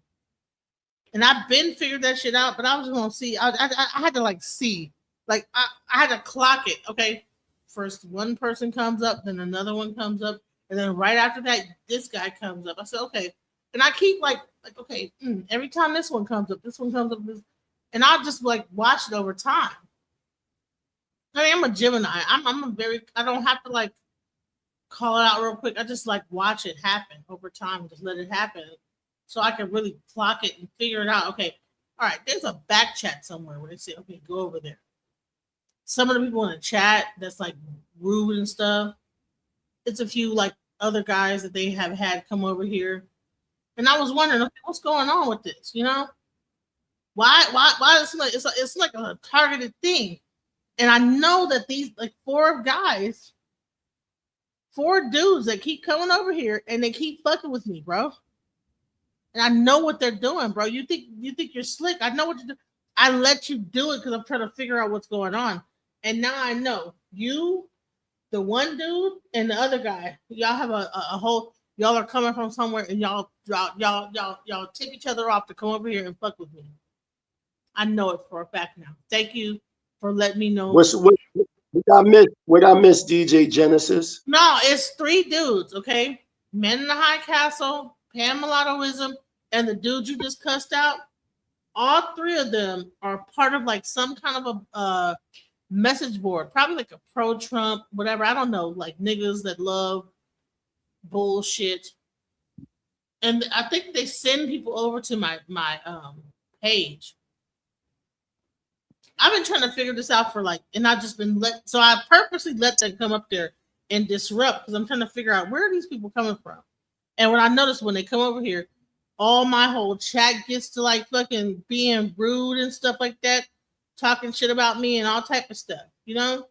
And I've been figured that shit out, but I was just gonna see. I had to like see, like I had to clock it. Okay, first one person comes up, then another one comes up, and then right after that, this guy comes up. I said, okay, and I keep like okay, every time this one comes up, and I'll just like watch it over time. I mean, I'm a Gemini. I'm a very. I don't have to like call it out real quick. I just like watch it happen over time. Just let it happen, so I can really clock it and figure it out. Okay, all right. There's a back chat somewhere where they say, "Okay, go over there." Some of the people in the chat that's like rude and stuff. It's a few like other guys that they have had come over here, and I was wondering, okay, what's going on with this? You know, why is it's like a targeted thing. And I know that these like four dudes that keep coming over here and they keep fucking with me, bro. And I know what they're doing, bro. You think you're slick? I know what you do. I let you do it because I'm trying to figure out what's going on. And now I know you, the one dude, and the other guy. Y'all have a whole. Y'all are coming from somewhere, and y'all tip each other off to come over here and fuck with me. I know it for a fact now. Thank you for letting me know. What I missed, DJ Genesis? No, it's three dudes, okay? Men in the High Castle, Pan Mulattoism, and the dude you just cussed out. All three of them are part of like some kind of a message board, probably like a pro-Trump, whatever. I don't know, like niggas that love bullshit. And I think they send people over to my page. I've been trying to figure this out for like, and I've just been so I purposely let them come up there and disrupt because I'm trying to figure out where are these people coming from. And when I notice when they come over here, all my whole chat gets to like fucking being rude and stuff like that, talking shit about me and all type of stuff, you know?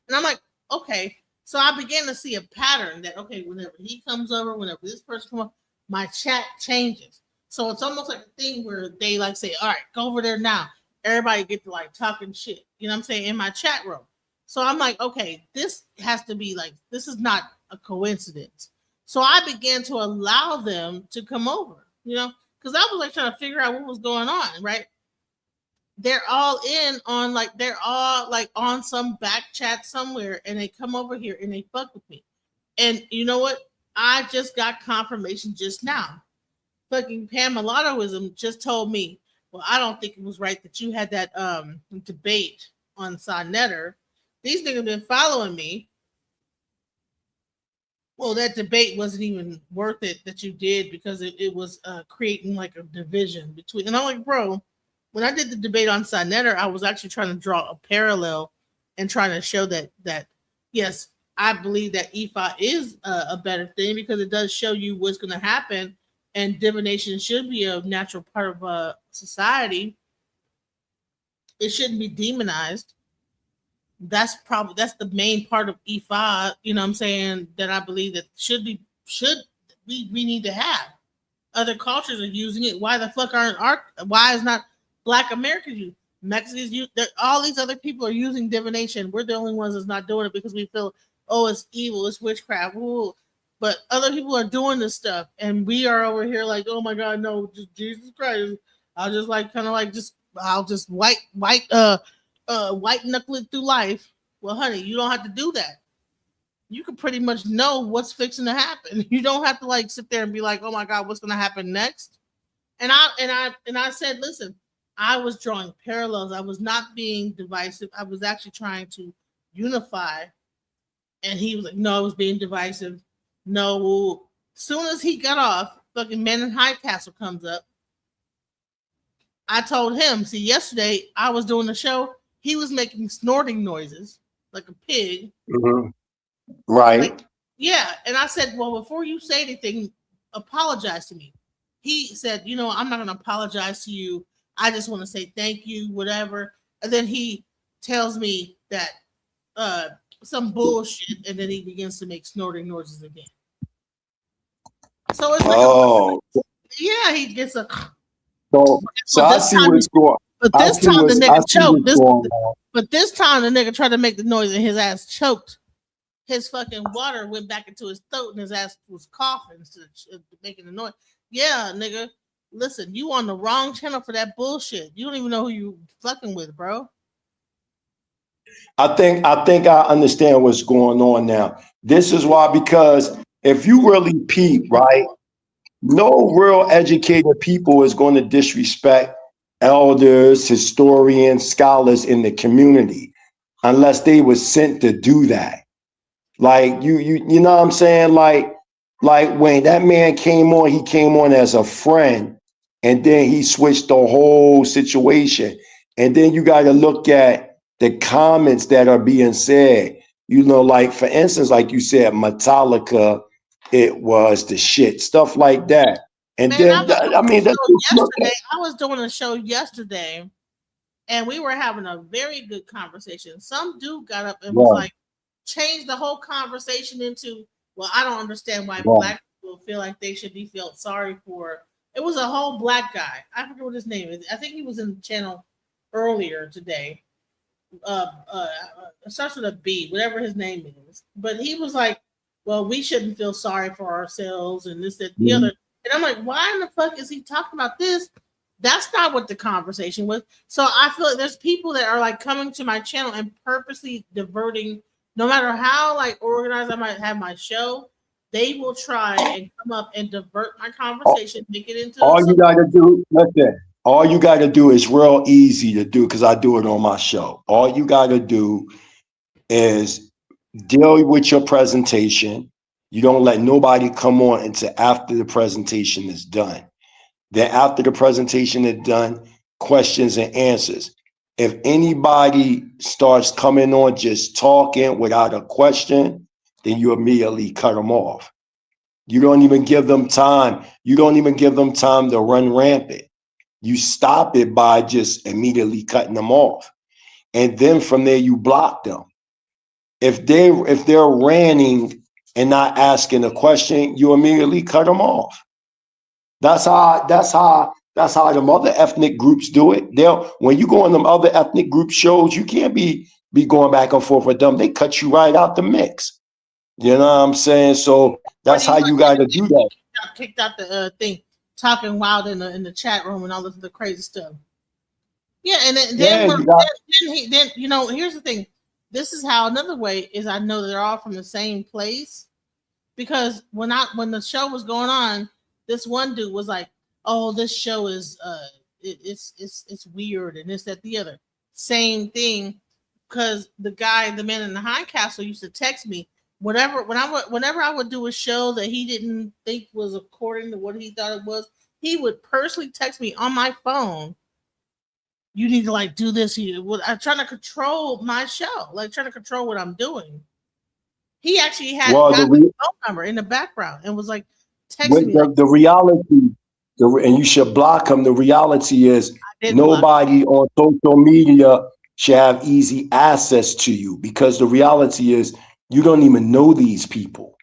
And I'm like, okay. So I began to see a pattern that, okay, whenever he comes over, whenever this person comes over, my chat changes. So it's almost like a thing where they like say, all right, go over there now. Everybody get to like talking shit, you know what I'm saying, in my chat room. So I'm like, okay, this has to be like, this is not a coincidence. So I began to allow them to come over, you know, because I was like trying to figure out what was going on, right? They're all in on like, they're all like on some back chat somewhere and they come over here and they fuck with me. And you know what? I just got confirmation just now. Fucking Pan Mulattoism just told me, well, I don't think it was right that you had that debate on Sonnetter. These niggas been following me. Well, that debate wasn't even worth it that you did because it was creating like a division between. And I'm like, bro, when I did the debate on Sonnetter, I was actually trying to draw a parallel and trying to show that yes, I believe that IFA is a better thing because it does show you what's going to happen. And divination should be a natural part of society. It shouldn't be demonized. That's the main part of Ifa, you know what I'm saying, that I believe that we need to have. Other cultures are using it. Why the fuck why is not Black Americans using Mexicans all these other people are using divination. We're the only ones that's not doing it because we feel, oh, it's evil, it's witchcraft. Ooh. But other people are doing this stuff, and we are over here like, oh my God, no, just Jesus Christ. I'll just like kind of like I'll just white knuckle it through life. Well, honey, you don't have to do that. You can pretty much know what's fixing to happen. You don't have to like sit there and be like, oh my God, what's gonna happen next? And I said, listen, I was drawing parallels. I was not being divisive. I was actually trying to unify And he was like, no, it was being divisive. No. Soon as he got off, fucking Man in High Castle comes up. I told him, see, yesterday I was doing the show. He was making snorting noises like a pig. Mm-hmm. Right. Like, yeah. And I said, well, before you say anything, apologize to me. He said, you know, I'm not going to apologize to you. I just want to say thank you, whatever. And then he tells me that some bullshit, and then he begins to make snorting noises again. So it's like, yeah, he gets a. So I see what's going. But this time the nigga choked. But this time the nigga tried to make the noise and his ass choked. His fucking water went back into his throat and his ass was coughing instead of making the noise. Yeah, nigga. Listen, you on the wrong channel for that bullshit. You don't even know who you fucking with, bro. I think I understand what's going on now. This is why, because if you really peep, right, no real educated people is going to disrespect elders, historians, scholars in the community unless they were sent to do that. Like you know what I'm saying? Like when that man came on, he came on as a friend, and then he switched the whole situation. And then you got to look at the comments that are being said. You know, like for instance, like you said, Metallica, it was the shit, stuff like that. And Man, then I mean, that's yesterday I was doing a show yesterday, and we were having a very good conversation. Some dude got up and was like, changed the whole conversation into, well, I don't understand why black people feel like they should be felt sorry for. It was a whole black guy. I forget what his name is. I think he was in the channel earlier today. It starts with a B, whatever his name is. But he was like, well, we shouldn't feel sorry for ourselves and this, that, the other. And I'm like, why in the fuck is he talking about this? That's not what the conversation was. So I feel like there's people that are like coming to my channel and purposely diverting. No matter how like organized I might have my show, they will try and come up and divert my conversation, make it into all you gotta do. Listen, all you gotta do is real easy to do because I do it on my show. All you gotta do is deal with your presentation. You don't let nobody come on until after the presentation is done. Then after the presentation is done, questions and answers. If anybody starts coming on just talking without a question, then you immediately cut them off. You don't even give them time. You don't even give them time to run rampant. You stop it by just immediately cutting them off. And then from there, you block them. If they're ranting and not asking a question, you immediately cut them off. That's how them other ethnic groups do it. When you go on them other ethnic group shows, you can't be going back and forth with them. They cut you right out the mix. You know what I'm saying? So that's how you got to do that. Kicked out the thing, talking wild in the chat room and all of the crazy stuff. Yeah, and then you know, here's the thing. This is how another way is I know that they're all from the same place, because when the show was going on, this one dude was like, "Oh, this show is it's weird and this, that, the other." Same thing, because the man in the high castle used to text me whenever I would do a show that he didn't think was according to what he thought it was. He would personally text me on my phone. You need to like do this. I'm trying to control my show, like trying to control what I'm doing. He actually had got my phone number in the background and was like texting me. The reality, and you should block him. The reality is nobody on social media should have easy access to you, because the reality is you don't even know these people.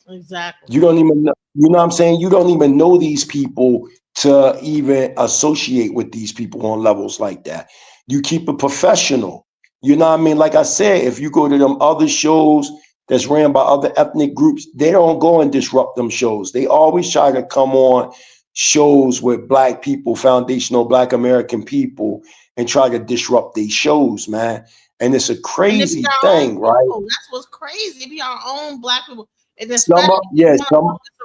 Exactly. You don't even know, you know what I'm saying? You don't even know these people to even associate with these people on levels like that. You keep it professional. You know what I mean? Like I said, if you go to them other shows that's ran by other ethnic groups, they don't go and disrupt them shows. They always try to come on shows with black people, foundational black American people, and try to disrupt these shows, man. And it's a crazy thing, right? That's what's crazy. It be our own black people. And especially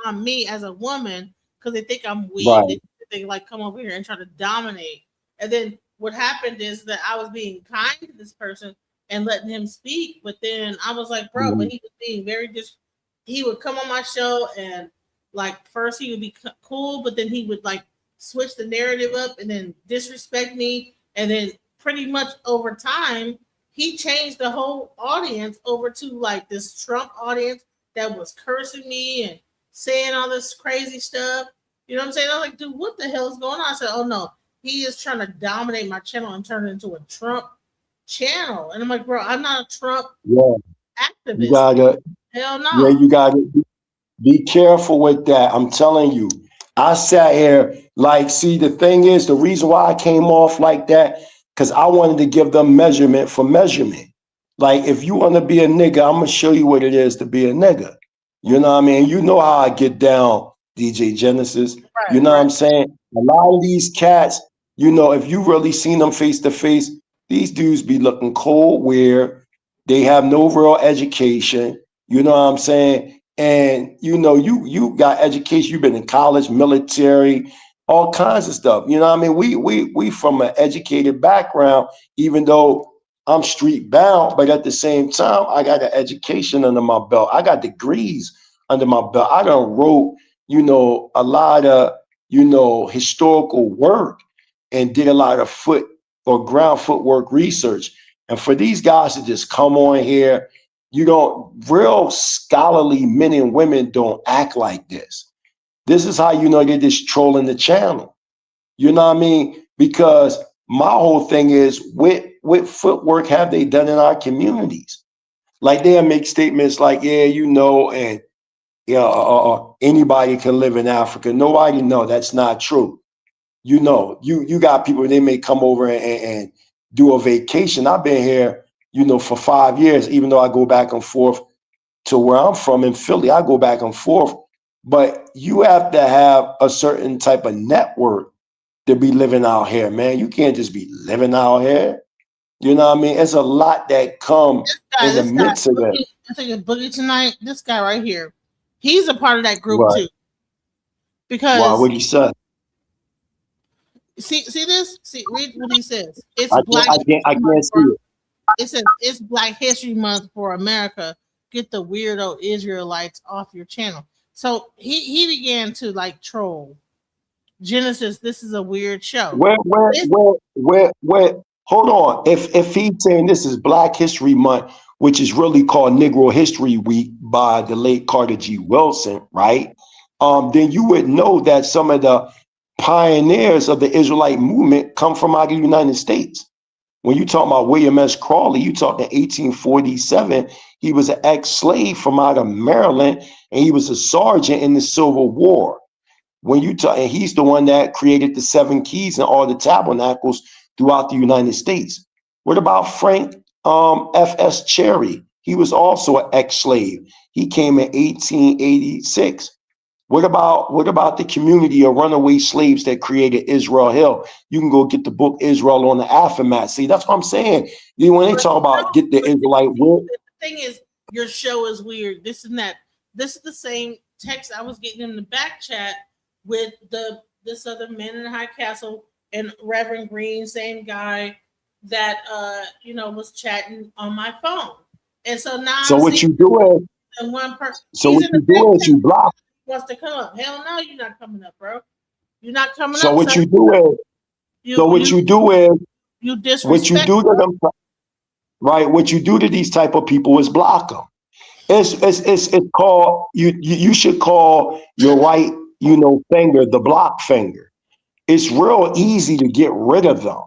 on me as a woman, because they think I'm weak. Right. They like come over here and try to dominate. And then what happened is that I was being kind to this person, and letting him speak. But then I was like, bro, but he was being very he would come on my show and like first he would be cool, but then he would like switch the narrative up and then disrespect me. And then pretty much over time, he changed the whole audience over to like this Trump audience that was cursing me and saying all this crazy stuff. You know what I'm saying? I was like, dude, what the hell is going on? I said, oh no, he is trying to dominate my channel and turn it into a Trump channel. And I'm like, bro, I'm not a Trump activist. You gotta, hell no. yeah, you gotta be careful with that. I'm telling you. I sat here like, see, the thing is, the reason why I came off like that, because I wanted to give them measurement for measurement. Like, if you want to be a nigga, I'm gonna show you what it is to be a nigga. You know what I mean? You know how I get down, DJ Genesis. You know what I'm saying? A lot of these cats, you know, if you really seen them face to face, these dudes be looking cold, weird. They have no real education. You know what I'm saying? And you know, you got education. You've been in college, military, all kinds of stuff. You know what I mean? We from an educated background, even though I'm street bound, but at the same time, I got an education under my belt. I got degrees under my belt. I done wrote, you know, a lot of, you know, historical work and did a lot of ground footwork research. And for these guys to just come on here, real scholarly men and women don't act like this. This is how you know they're just trolling the channel. You know what I mean? Because my whole thing is, what footwork have they done in our communities? Like they'll make statements like, yeah, you know, and anybody can live in Africa. Nobody, no, that's not true. You know, you got people, they may come over and do a vacation. I've been here, you know, for 5 years, even though I go back and forth to where I'm from in Philly, I go back and forth. But you have to have a certain type of network to be living out here, man. You can't just be living out here. You know what I mean? It's a lot that come in the midst of that. I think it's Boogie Tonight. This guy right here, he's a part of that group too. Because wow, what he said. See this? See, read what he says. It's I can't see it. It says it's Black History Month for America. Get the weirdo Israelites off your channel. So he began to like troll. Genesis, this is a weird show. Where hold on. If he's saying this is Black History Month, which is really called Negro History Week by the late Carter G. Wilson, right? Then you would know that some of the pioneers of the Israelite movement come from out of the United States. When you talk about William S. Crawley, you talk in 1847, he was an ex-slave from out of Maryland, and he was a sergeant in the Civil War. When you talk, and he's the one that created the 7 keys and all the tabernacles throughout the United States. What about Frank F.S. Cherry? He was also an ex-slave. He came in 1886. What about the community of runaway slaves that created Israel Hill? You can go get the book Israel on the Aftermath. See, that's what I'm saying. When they talk about get the Israelite word. The thing is, your show is weird. This and that. This is the same text I was getting in the back chat with this other man in the High Castle and Reverend Green, same guy that was chatting on my phone. And so now So what you doing? And one person. So what you doing is you block. Wants to come up. Hell no, you're not coming up, bro. You're not coming up. So what you do is you disrespect. What you do to them, right? What you do to these type of people is block them. It's called you should call your right finger the block finger. It's real easy to get rid of them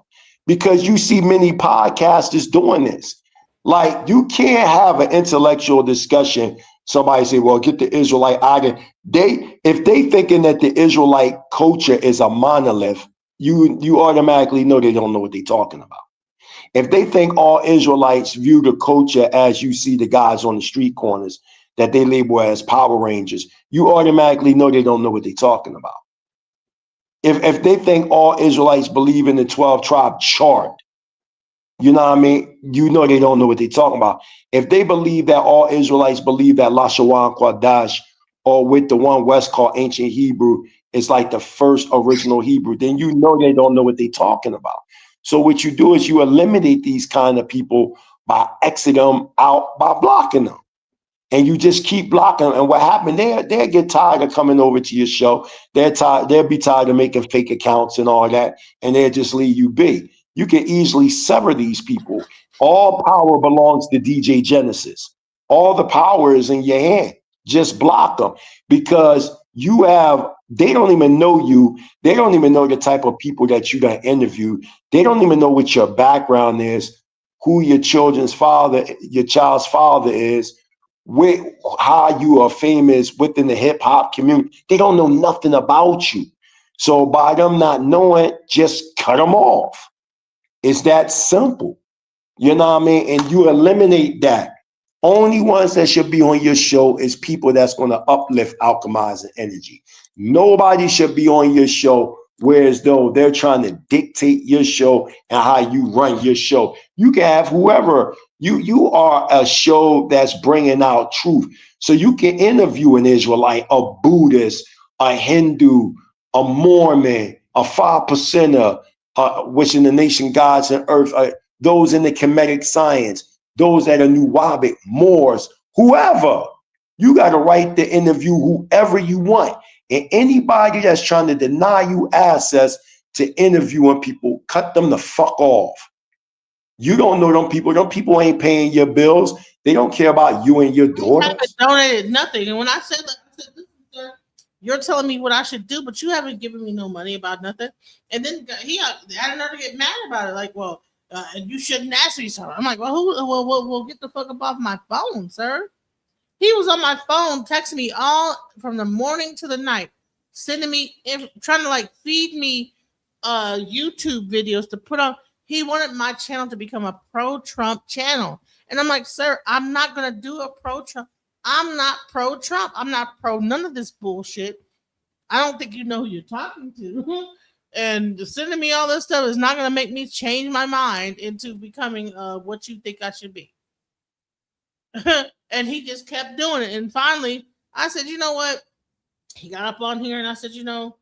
because you see many podcasters doing this. Like you can't have an intellectual discussion. Somebody say, well, get the Israelite out of if they thinking that the Israelite culture is a monolith, you automatically know they don't know what they're talking about. If they think all Israelites view the culture as you see the guys on the street corners that they label as Power Rangers, you automatically know they don't know what they're talking about. If they think all Israelites believe in the 12 tribe chart, you know what I mean? You know they don't know what they're talking about. If they believe that all Israelites believe that Lashawan Kwadash, or with the one West called ancient Hebrew, is like the first original Hebrew, then you know they don't know what they're talking about. So what you do is you eliminate these kind of people by exiting them out by blocking them. And you just keep blocking them. And what happened, they'll get tired of coming over to your show. They'll be tired of making fake accounts and all that, and they'll just leave you be. You can easily sever these people. All power belongs to DJ Genesis. All the power is in your hand. Just block them, because they don't even know you. They don't even know the type of people that you got interviewed. They don't even know what your background is, who your child's father is, how you are famous within the hip hop community. They don't know nothing about you. So by them not knowing, just cut them off. It's that simple. You know what I mean? And you eliminate that. Only ones that should be on your show is people that's going to uplift, alchemizing energy. Nobody should be on your show whereas though they're trying to dictate your show and how you run your show. You can have whoever. You are a show that's bringing out truth. So you can interview an Israelite, a Buddhist, a Hindu, a Mormon, a 5%er, which in the nation gods and earth, those in the Kemetic science, those that are Nuwabic, Moors, whoever. You got a right to interview whoever you want. And anybody that's trying to deny you access to interviewing people, cut them the fuck off. You don't know them people. Them people ain't paying your bills. They don't care about you and your daughters. I haven't donated nothing. And when I said that, you're telling me what I should do, but you haven't given me no money about nothing. And then he had another get mad about it. Like, well, you shouldn't ask me something. I'm like, well, get the fuck up off my phone, sir. He was on my phone, texting me all from the morning to the night, sending me, trying to like feed me YouTube videos to put on. He wanted my channel to become a pro-Trump channel. And I'm like, sir, I'm not going to do a pro-Trump. I'm not pro-Trump. I'm not pro none of this bullshit. I don't think you know who you're talking to. And sending me all this stuff is not going to make me change my mind into becoming what you think I should be. And he just kept doing it. And finally, I said, you know what? He got up on here and I said, you know,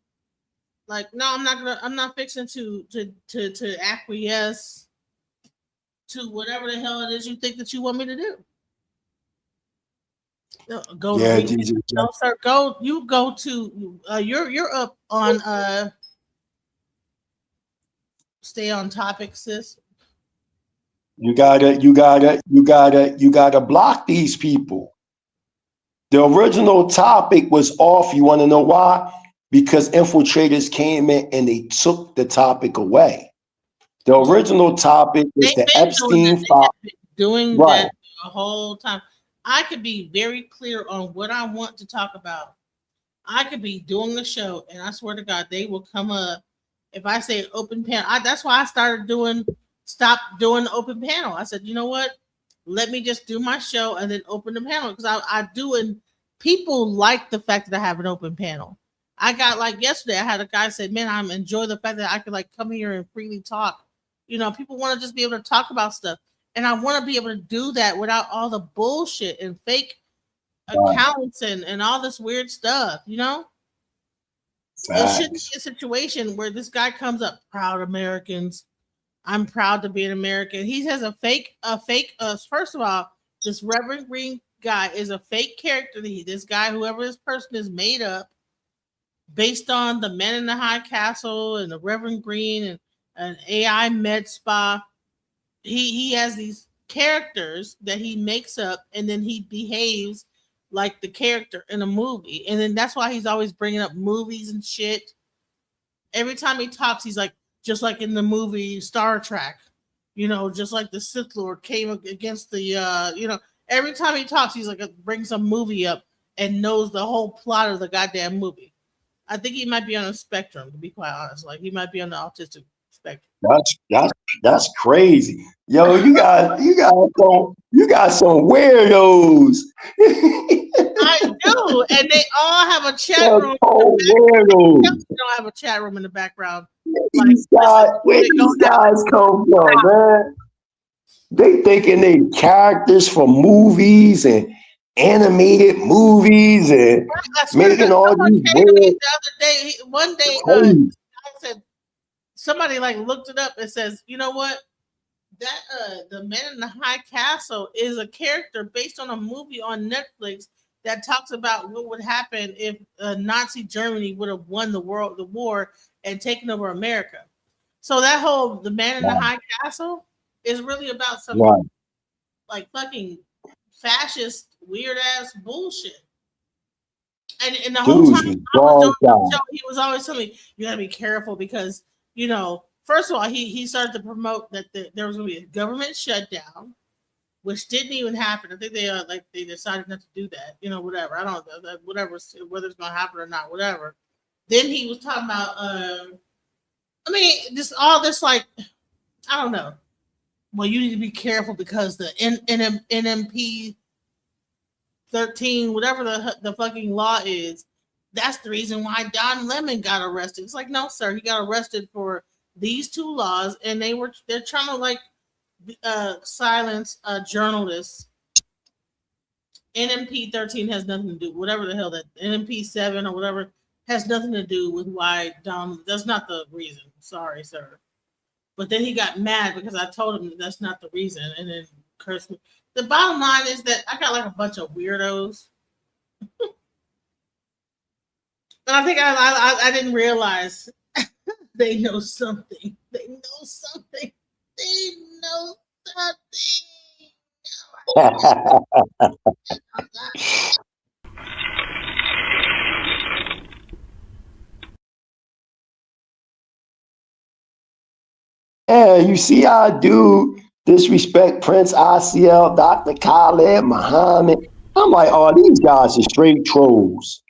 like, no, I'm not fixing to acquiesce to whatever the hell it is you think that you want me to do. Go to no, sir. You go to you're up on stay on topic, sis. You gotta block these people. The original topic was off. You want to know why? Because infiltrators came in and they took the topic away. The original topic is the Epstein file. Doing that the whole time. I could be very clear on what I want to talk about. I could be doing the show, and I swear to God, they will come up. If I say open panel, that's why I stopped doing the open panel. I said, you know what? Let me just do my show and then open the panel, because I do, and people like the fact that I have an open panel. I got like yesterday, I had a guy say, man, I'm enjoying the fact that I could like come here and freely talk. You know, people want to just be able to talk about stuff. And I want to be able to do that without all the bullshit and fake accounts and all this weird stuff, you know? It shouldn't be a situation where this guy comes up, proud Americans. I'm proud to be an American. He has a fake, first of all, this Reverend Green guy is a fake character. This guy, whoever this person is, made up based on the Men in the High Castle and the Reverend Green and an AI med spa. He has these characters that he makes up, and then he behaves like the character in a movie. And then that's why he's always bringing up movies and shit. Every time he talks, he's like, just like in the movie Star Trek, you know, just like the Sith Lord came against the, you know, every time he talks, he's like, brings some movie up and knows the whole plot of the goddamn movie. I think he might be on a spectrum, to be quite honest. Like, he might be on the autistic spectrum. That's crazy. Yo, you got some weirdos. I do, and they all have a chat room. Weirdos. They don't have a chat room in the background. Where these guys come from, man? They thinking they characters for movies and animated movies and making all these weird. One day, I said, somebody like looked it up and says, you know what? the Man in the High Castle is a character based on a movie on Netflix that talks about what would happen if Nazi Germany would have won the war and taken over America. So that whole the Man in the High Castle is really about some like fucking fascist weird ass bullshit. And the whole time I was doing the show, he was always telling me, you gotta be careful because, you know, first of all, he started to promote that there was gonna be a government shutdown, which didn't even happen. I think they decided not to do that. You know, whatever. I don't know whatever whether it's gonna happen or not, whatever. Then he was talking about I mean, just all this like I don't know. Well, you need to be careful because the NMP 13, whatever the fucking law is, that's the reason why Don Lemon got arrested. It's like, no, sir, he got arrested for these two laws, and they're trying to like silence journalists. NMP 13 has nothing to do, whatever the hell that NMP 7 or whatever has nothing to do with why Don. That's not the reason. Sorry, sir. But then he got mad because I told him that's not the reason, and then cursed me. The bottom line is that I got like a bunch of weirdos. But I think I didn't realize they know something. They know something. They know something. Yeah, you see how I do disrespect Prince ICL, Dr. Khaled, Muhammad. I'm like, oh, these guys are straight trolls.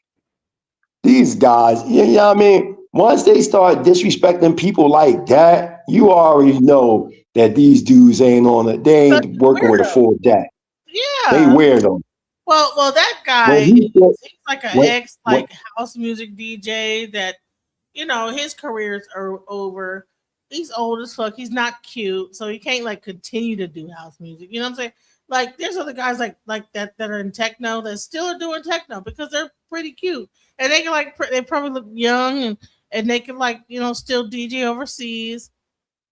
These guys, you know what I mean? Once they start disrespecting people like that, you already know that these dudes ain't they ain't working with a full deck. Yeah. They weirdo. Well, that guy seems like an ex house music DJ that, you know, his careers are over. He's old as fuck. He's not cute, so he can't like continue to do house music. You know what I'm saying? Like, there's other guys like that are in techno that still are doing techno because they're pretty cute and they can like they probably look young and they can like, you know, still DJ overseas.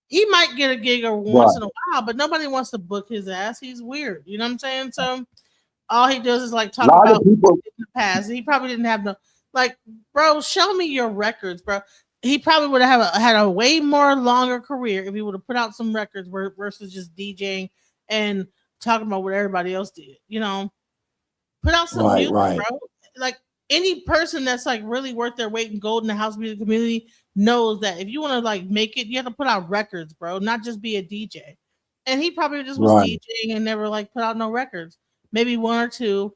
He might get a gig or once in a while, but nobody wants to book his ass. He's weird. You know what I'm saying? So all he does is like talk about people in the past. He probably didn't have no like, bro. Show me your records, bro. He probably would have had a way more longer career if he would have put out some records versus just DJing and talking about what everybody else did. You know, put out some music, bro. Like any person that's like really worth their weight in gold in the house music community knows that if you want to like make it, you have to put out records, bro, not just be a DJ. And he probably just was DJing and never like put out no records. Maybe one or two.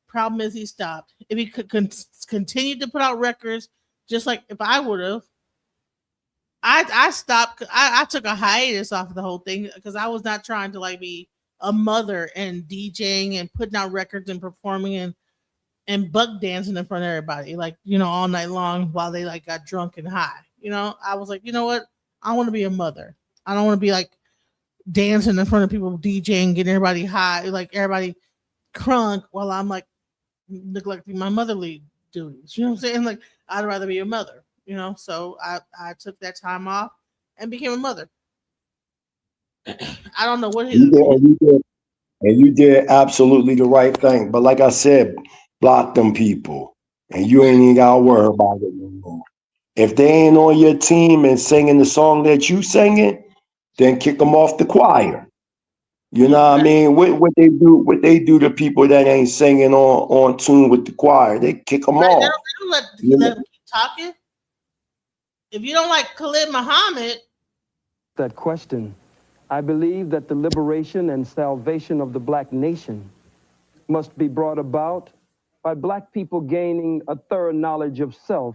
Problem is he stopped. If he could continue to put out records, just like if I would have, I stopped. I took a hiatus off of the whole thing because I was not trying to like be a mother and DJing and putting out records and performing and buck dancing in front of everybody, like, you know, all night long while they like got drunk and high. You know, I was like, you know what? I want to be a mother. I don't want to be like dancing in front of people, DJing, getting everybody high, like everybody crunk while I'm like neglecting my motherly duties. You know what I'm saying? Like, I'd rather be a mother, you know? So I took that time off and became a mother. I don't know what his and you did absolutely the right thing. But like I said, block them people. And you ain't even gotta worry about it no more. If they ain't on your team and singing the song that you singing, then kick them off the choir. You know what I mean? What they do to people that ain't singing on tune with the choir, they kick them off. They don't let them keep talking. If you don't like Khalid Muhammad. That question, I believe that the liberation and salvation of the black nation must be brought about by black people gaining a thorough knowledge of self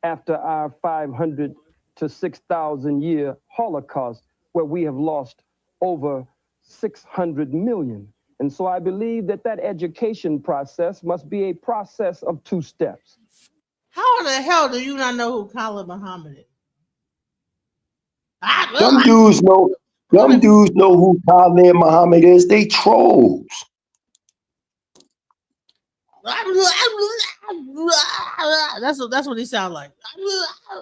after our 500 to 6,000 year Holocaust, where we have lost over 600 million. And so I believe that education process must be a process of 2 steps. How in the hell do you not know who Khalid Muhammad is? Some dudes know who Khalid Muhammad is. They trolls. That's what he sound like.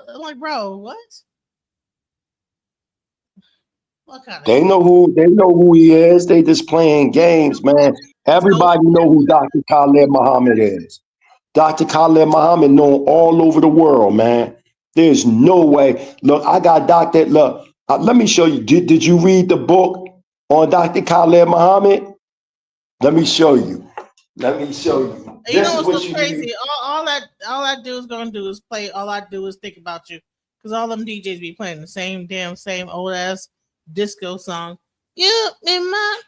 I'm like, bro, what? They know who he is. They just playing games, man. Everybody know who Dr. Khaled Muhammad is. Dr. Khaled Muhammad known all over the world, man. There's no way. Look, I got Dr. Look, let me show you. Did you read the book on Dr. Khaled Muhammad? Let me show you. Let me show you. You know what's so crazy? All that dude's gonna do is play. All I do is think about you, because all them DJs be playing the same old ass disco song. You in my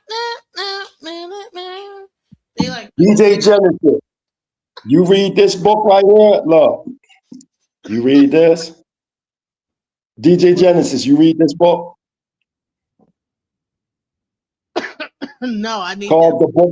they like DJ Genesis. You read this book right here. Look, you read this. DJ Genesis, you read this book. No, I need called the book.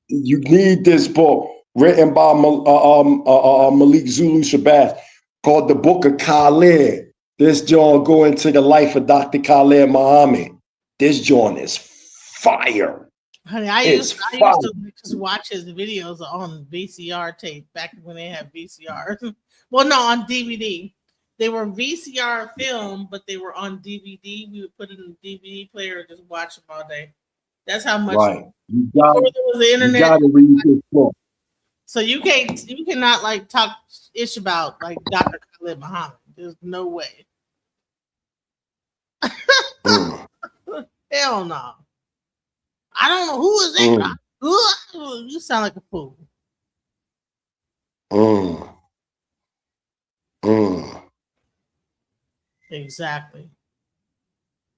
You need this book written by Malik Zulu Shabazz, called the Book of Khaled. This joint go into the life of Dr. Khaled Muhammad. This joint is fire. Honey, I used to just watch his videos on VCR tape back when they had VCR. Well, no, on DVD. They were VCR film, but they were on DVD. We would put it in the DVD player and just watch them all day. That's how much. Right. Before there was the internet. You gotta read this book. So you cannot like talk ish about like Dr. Khaled Muhammad. There's no way. Hell no. I don't know who is that. You sound like a fool. Exactly.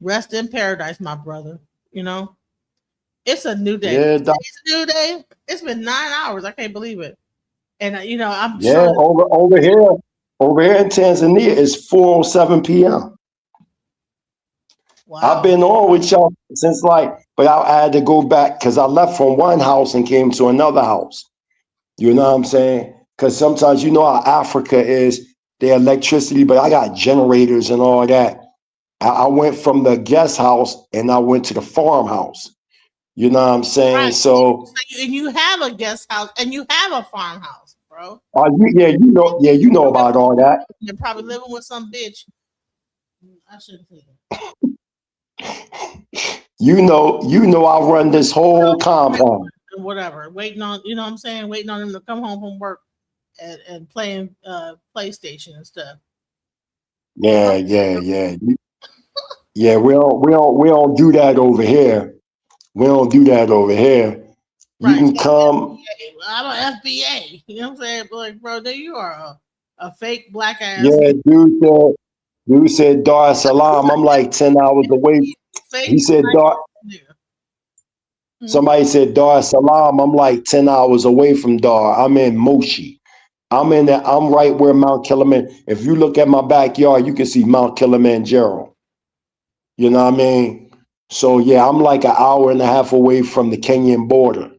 Rest in paradise, my brother. You know, it's a new day. Yeah, it's a new day. It's been 9 hours. I can't believe it. And I'm sure over here in Tanzania, it's 4:07 p.m. Wow. I've been on with y'all since but I had to go back because I left from one house and came to another house. You know what I'm saying? Because sometimes you know how Africa is, the electricity, but I got generators and all that. I went from the guest house and I went to the farmhouse. You know what I'm saying? Right. So and you have a guest house and you have a farmhouse, bro. You know about all that. You're probably living with some bitch. I shouldn't say that. You know, I run this whole compound. Whatever. Waiting on, you know what I'm saying? Waiting on him to come home from work and playing PlayStation and stuff. Yeah. Yeah, we don't do that over here. We don't do that over here. You can come. I'm an FBA. You know what I'm saying? But like, bro, you are a fake black ass. Yeah, dude said Dar es Salaam. I'm like 10 hours away. He said Somebody said Dar es Salaam. I'm like 10 hours away from Dar. I'm in Moshi. I'm right where Mount Kilimanjaro. If you look at my backyard, you can see Mount Kilimanjaro. You know what I mean? So yeah, I'm like an hour and a half away from the Kenyan border.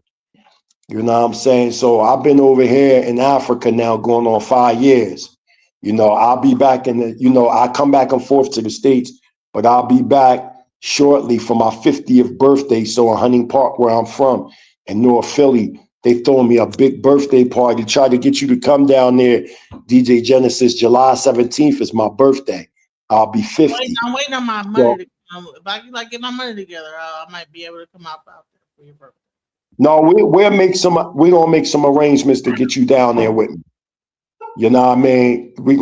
You know what I'm saying? So I've been over here in Africa now going on 5 years. You know, I'll be back I come back and forth to the States, but I'll be back shortly for my 50th birthday. So in Hunting Park, where I'm from, in North Philly, they throwing me a big birthday party. Try to get you to come down there. DJ Genesis, July 17th is my birthday. I'll be 50. I'm waiting on my money. If I can get my money together, I might be able to come out there for your birthday. No, we're gonna make some arrangements to get you down there with me. You know what I mean? We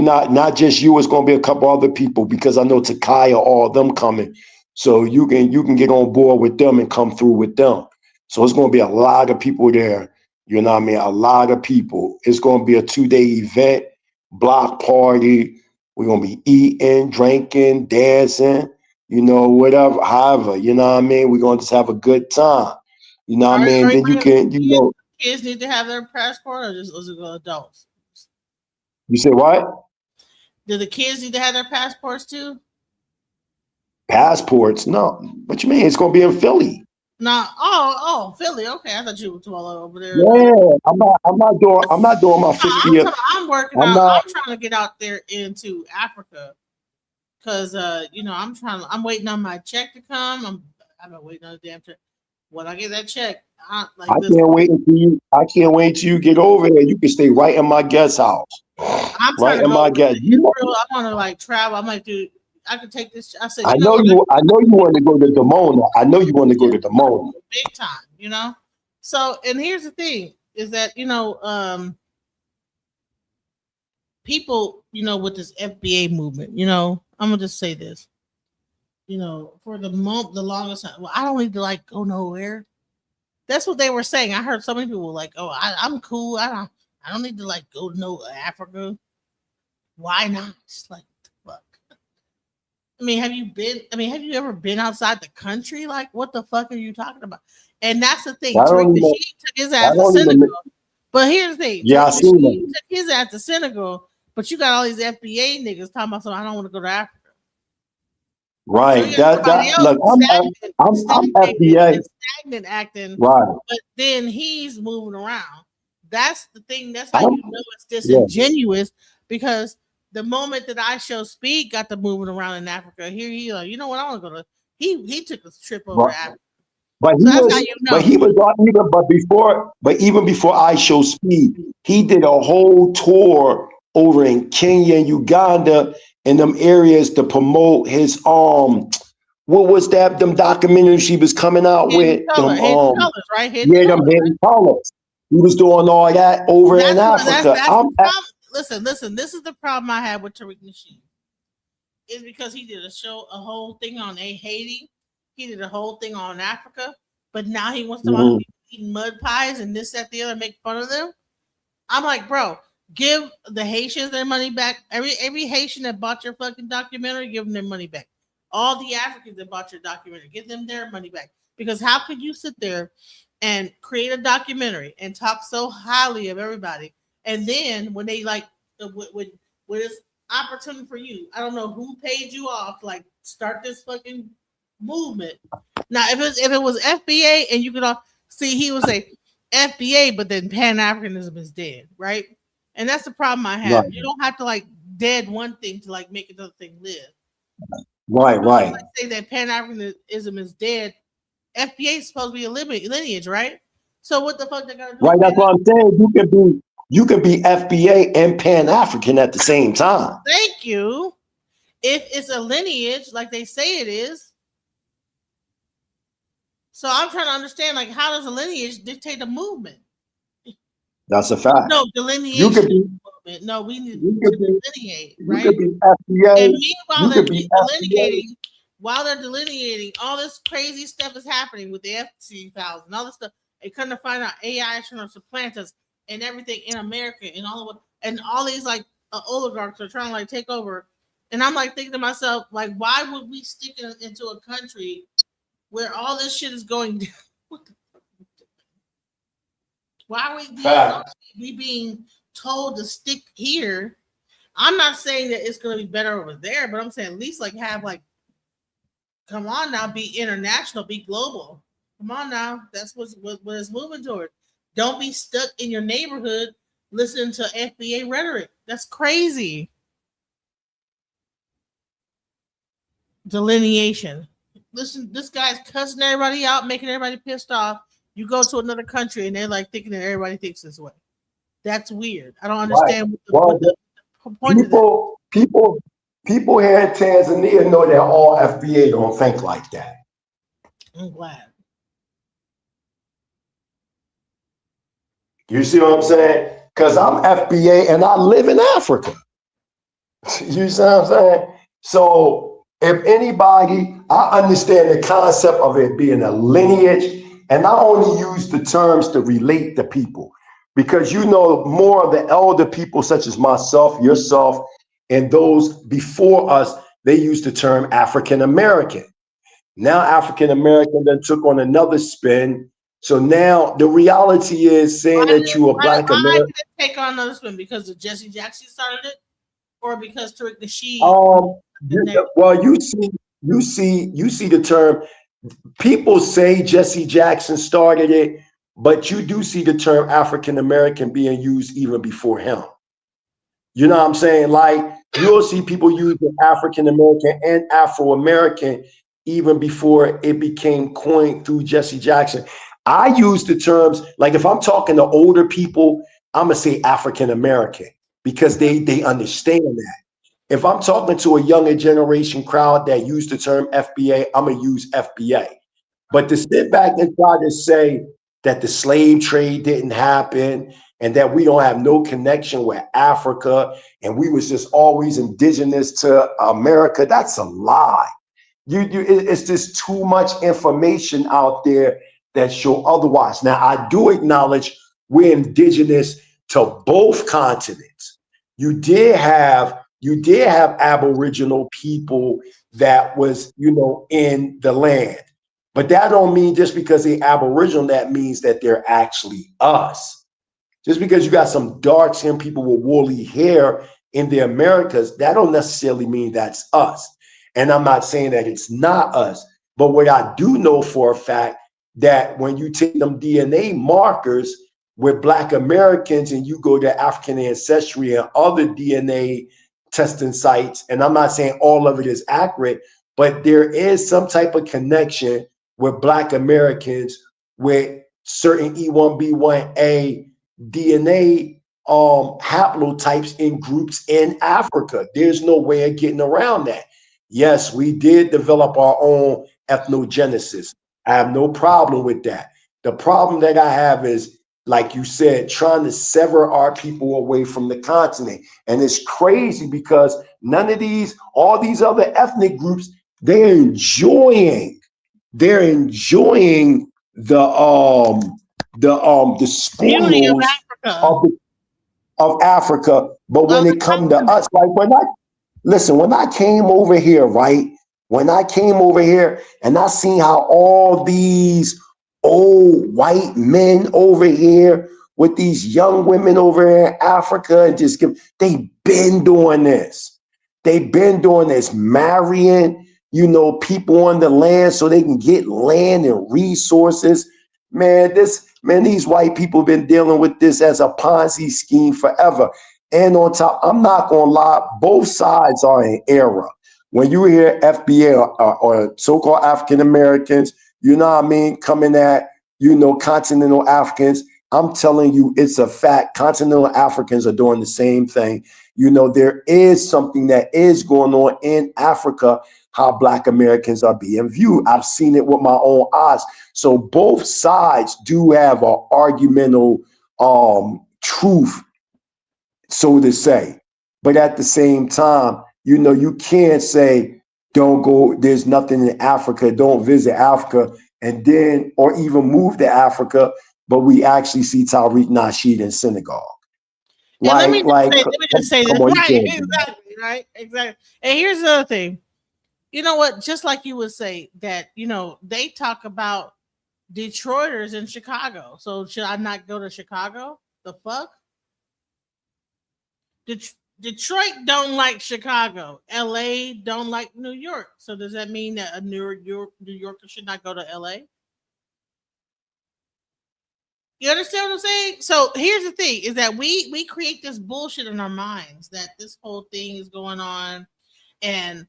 not just you, it's gonna be a couple other people because I know Takaya, all of them coming. So you can get on board with them and come through with them. So it's gonna be a lot of people there. You know what I mean? A lot of people. It's gonna be a 2-day event, block party. We're gonna be eating, drinking, dancing, whatever, however, you know what I mean? We're gonna just have a good time. You know what I mean? Then kids need to have their passport or just adults? You say what? Do the kids need to have their passports too? Passports? No. What you mean? It's gonna be in Philly. No. Oh, Philly. Okay, I thought you were all over there. Yeah, I'm not doing my 50th. I'm working out. I'm trying to get out there into Africa because I'm waiting on my check to come. I've been waiting on the damn check. When I get that check, I can't wait till you get over there. You can stay right in my guest house. I'm trying to go. I want to travel. I might do I could take this. I said, I you know know what? you. I know you want to go to Demona. I know you want to go to Demona. Big time, you know. So, and here's the thing: is that people, with this FBA movement, I'm gonna just say this, for the longest time. Well, I don't need to like go nowhere. That's what they were saying. I heard so many people were like, "Oh, I'm cool. I don't need to like go to no Africa. Why not?" It's like, fuck. I mean, have you ever been outside the country? Like, what the fuck are you talking about? And that's the thing. I Tariq don't even. Nasheed took his ass I to don't even. Senegal. But here's the thing. Yeah, I Tariq seen Nasheed that. took his ass to Senegal, but you got all these FBA niggas talking about something. I don't want to go to Africa. Right. So everybody else Look. I'm FBA. stagnant acting. Right. But then he's moving around. That's the thing. That's how I'm- you know it's disingenuous because the moment that I Show Speed got to moving around in Africa, here he like, you know what? I want to go to. He took a trip over to Africa. But So he that's was, how you know. but he was even before I Show Speed, he did a whole tour over in Kenya and Uganda in them areas to promote his what was that? Them documentaries he was coming out with. Hidden colors, right? Them hidden colors. He was doing all that over in Africa. That's the problem. Listen. This is the problem I had with Tariq Nasheed. Is because he did a whole thing on Haiti. He did a whole thing on Africa, but now he wants to talk about people eating mud pies and this, that, the other, make fun of them. I'm like, bro, give the Haitians their money back. Every Haitian that bought your fucking documentary, give them their money back. All the Africans that bought your documentary, give them their money back. Because how could you sit there and create a documentary and talk so highly of everybody, and then when they like, when it's opportunity for you, I don't know who paid you off to like start this fucking movement. Now, if it was FBA and you could all see, he would say FBA, but then Pan Africanism is dead, right? And that's the problem I have. Right. You don't have to like dead one thing to like make another thing live. Right. Like say that Pan Africanism is dead. FBA is supposed to be a lineage, right? So what the fuck they gotta do? Right, that's what I'm saying. You could be FBA and Pan African at the same time. Thank you. If it's a lineage, like they say it is. So I'm trying to understand, like, how does a lineage dictate a movement? That's a fact. No, delineation. You could be. Movement. No, we need to delineate, right? You could be FBA. And meanwhile, they're delineating, all this crazy stuff is happening with the FC files and all this stuff. They couldn't find out AI is trying to supplant us and everything in America and all these like oligarchs are trying to like take over. And I'm like thinking to myself, like, why would we stick into a country where all this shit is going down? Why are we being told to stick here? I'm not saying that it's going to be better over there, but I'm saying at least like have like, come on now, be international, be global. Come on now, that's what it's moving toward. Don't be stuck in your neighborhood listening to FBA rhetoric. That's crazy. Delineation. Listen, this guy's cussing everybody out, making everybody pissed off. You go to another country and they're like thinking that everybody thinks this way. That's weird. I don't understand what the point of that. People here in Tanzania know that all FBA don't think like that. I'm glad. You see what I'm saying? Because I'm FBA and I live in Africa. You see what I'm saying? So if anybody, I understand the concept of it being a lineage, and I only use the terms to relate to people. Because you know more of the elder people such as myself, yourself, and those before us, they used the term African American. Now African American then took on another spin. So now the reality is saying that you are Black American. Why did it take on another spin? Because of Jesse Jackson started it, or because Tariq Nasheed? Well, you see the term. People say Jesse Jackson started it, but you do see the term African American being used even before him. You know what I'm saying? Like you'll see people using African American and Afro American even before it became coined through Jesse Jackson. I use the terms, like if I'm talking to older people, I'm gonna say African American because they understand that. if I'm talking to a younger generation crowd that use the term FBA, I'm gonna use FBA. But to sit back and try to say that the slave trade didn't happen and that we don't have no connection with Africa and we was just always indigenous to America, that's a lie. It's just too much information out there that show otherwise. Now, I do acknowledge we're indigenous to both continents. You did have Aboriginal people that was, in the land. But that don't mean just because they're Aboriginal, that means that they're actually us. Just because you got some dark-skinned people with woolly hair in the Americas, that don't necessarily mean that's us. And I'm not saying that it's not us. But what I do know for a fact that when you take them DNA markers with Black Americans and you go to African Ancestry and other DNA testing sites, and I'm not saying all of it is accurate, but there is some type of connection with Black Americans with certain E1B1A DNA haplotypes in groups in Africa. There's no way of getting around that. Yes, we did develop our own ethnogenesis. I have no problem with that. The problem that I have is, like you said, trying to sever our people away from the continent. And it's crazy because all these other ethnic groups, they're enjoying the spoils of Africa. But when it comes to us, like when I came over here, right? When I came over here and I seen how all these old white men over here with these young women over here in Africa and they've been doing this. They've been doing this, marrying, people on the land so they can get land and resources. Man, these white people have been dealing with this as a Ponzi scheme forever. And on top, I'm not gonna lie, both sides are in error. When you hear FBA or so-called African Americans, coming at, continental Africans, I'm telling you, it's a fact. Continental Africans are doing the same thing. There is something that is going on in Africa, how Black Americans are being viewed. I've seen it with my own eyes. So both sides do have an argumental truth, so to say. But at the same time, you can't say, don't go, there's nothing in Africa, don't visit Africa, and then, or even move to Africa, but we actually see Tariq Nasheed in synagogue. Let me just say this. Right, exactly. And here's the other thing. You know what? Just like you would say that, they talk about Detroiters in Chicago. So should I not go to Chicago? The fuck? Detroit don't like Chicago. LA don't like New York. So does that mean that a New Yorker should not go to LA? You understand what I'm saying? So here's the thing: is that we create this bullshit in our minds that this whole thing is going on, and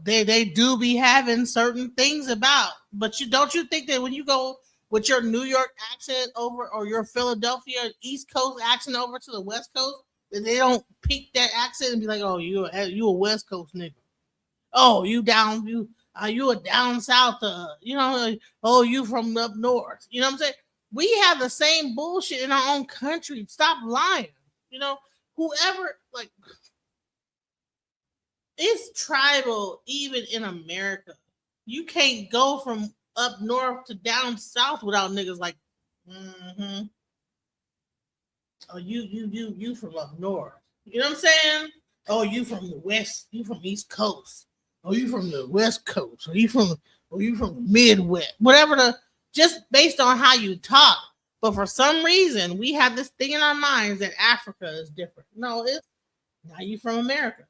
they do be having certain things about. But don't you think that when you go with your New York accent over, or your Philadelphia East Coast accent over to the West Coast, that they don't pick that accent and be like, oh, you a West Coast nigga. Oh, you a down south, oh, you from up north. You know what I'm saying? We have the same bullshit in our own country. Stop lying. Whoever, it's tribal even in America. You can't go from up north to down south without niggas like, oh, you from up north. You know what I'm saying? Oh, you from the west, you from East Coast. Oh, you from the West Coast. Or you from the Midwest. Whatever just based on how you talk. But for some reason, we have this thing in our minds that Africa is different. No, now you from America.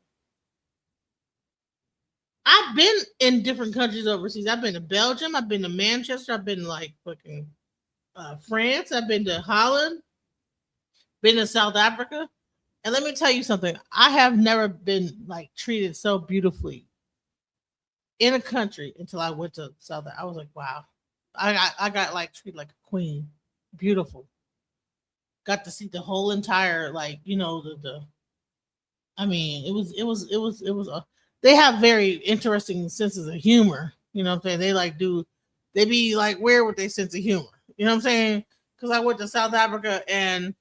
I've been in different countries overseas. I've been to Belgium. I've been to Manchester. I've been fucking France. I've been to Holland. Been to South Africa. And let me tell you something. I have never been treated so beautifully in a country until I went to South Africa. I was like, wow. I got treated like a queen. Beautiful. Got to see the whole entire the I mean, it was they have very interesting senses of humor. You know what I'm saying? They be like weird with their sense of humor. You know what I'm saying? Because I went to South Africa and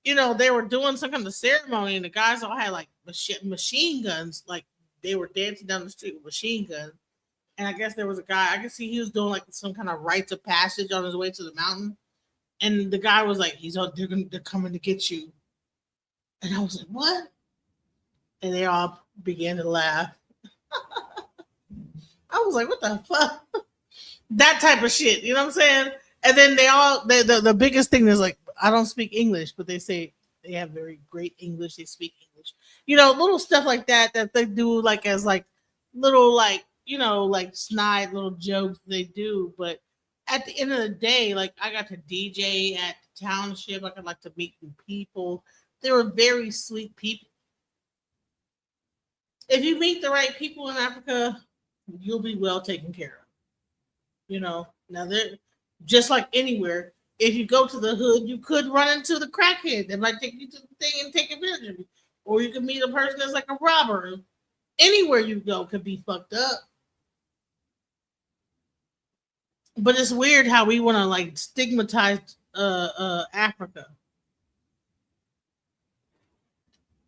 they were doing some kind of ceremony and the guys all had like machine guns, like they were dancing down the street with machine guns. And I guess there was a guy, I guess he was doing like some kind of rites of passage on his way to the mountain. And the guy was like, they're coming to get you. And I was like, what? And they all began to laugh. I was like, what the fuck? That type of shit. You know what I'm saying? And then the biggest thing is like, I don't speak English, but they say they have very great English. They speak English. Little stuff like that they do like as like little like, like snide little jokes they do. But at the end of the day, like I got to DJ at the township. I got like to meet new people. They were very sweet people. If you meet the right people in Africa, you'll be well taken care of. Now they're just like anywhere. If you go to the hood, you could run into the crackhead that might take you to the thing and take advantage of you. Or you could meet a person that's like a robber. Anywhere you go could be fucked up. But it's weird how we want to like stigmatize Africa.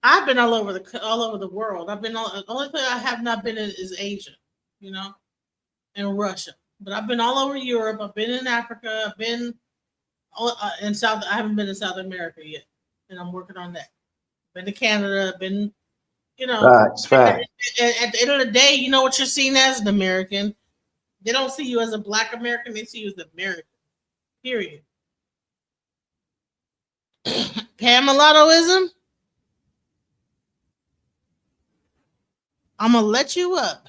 I've been all over the world. The only place I have not been in is Asia, and Russia. But I've been all over Europe. I've been in Africa. I've been in South. I haven't been in South America yet, and I'm working on that. Been to Canada. Been, Facts. At the end of the day, you know what you're seen as an American. They don't see you as a Black American. They see you as an American. Period. Camelottoism. I'm gonna let you up.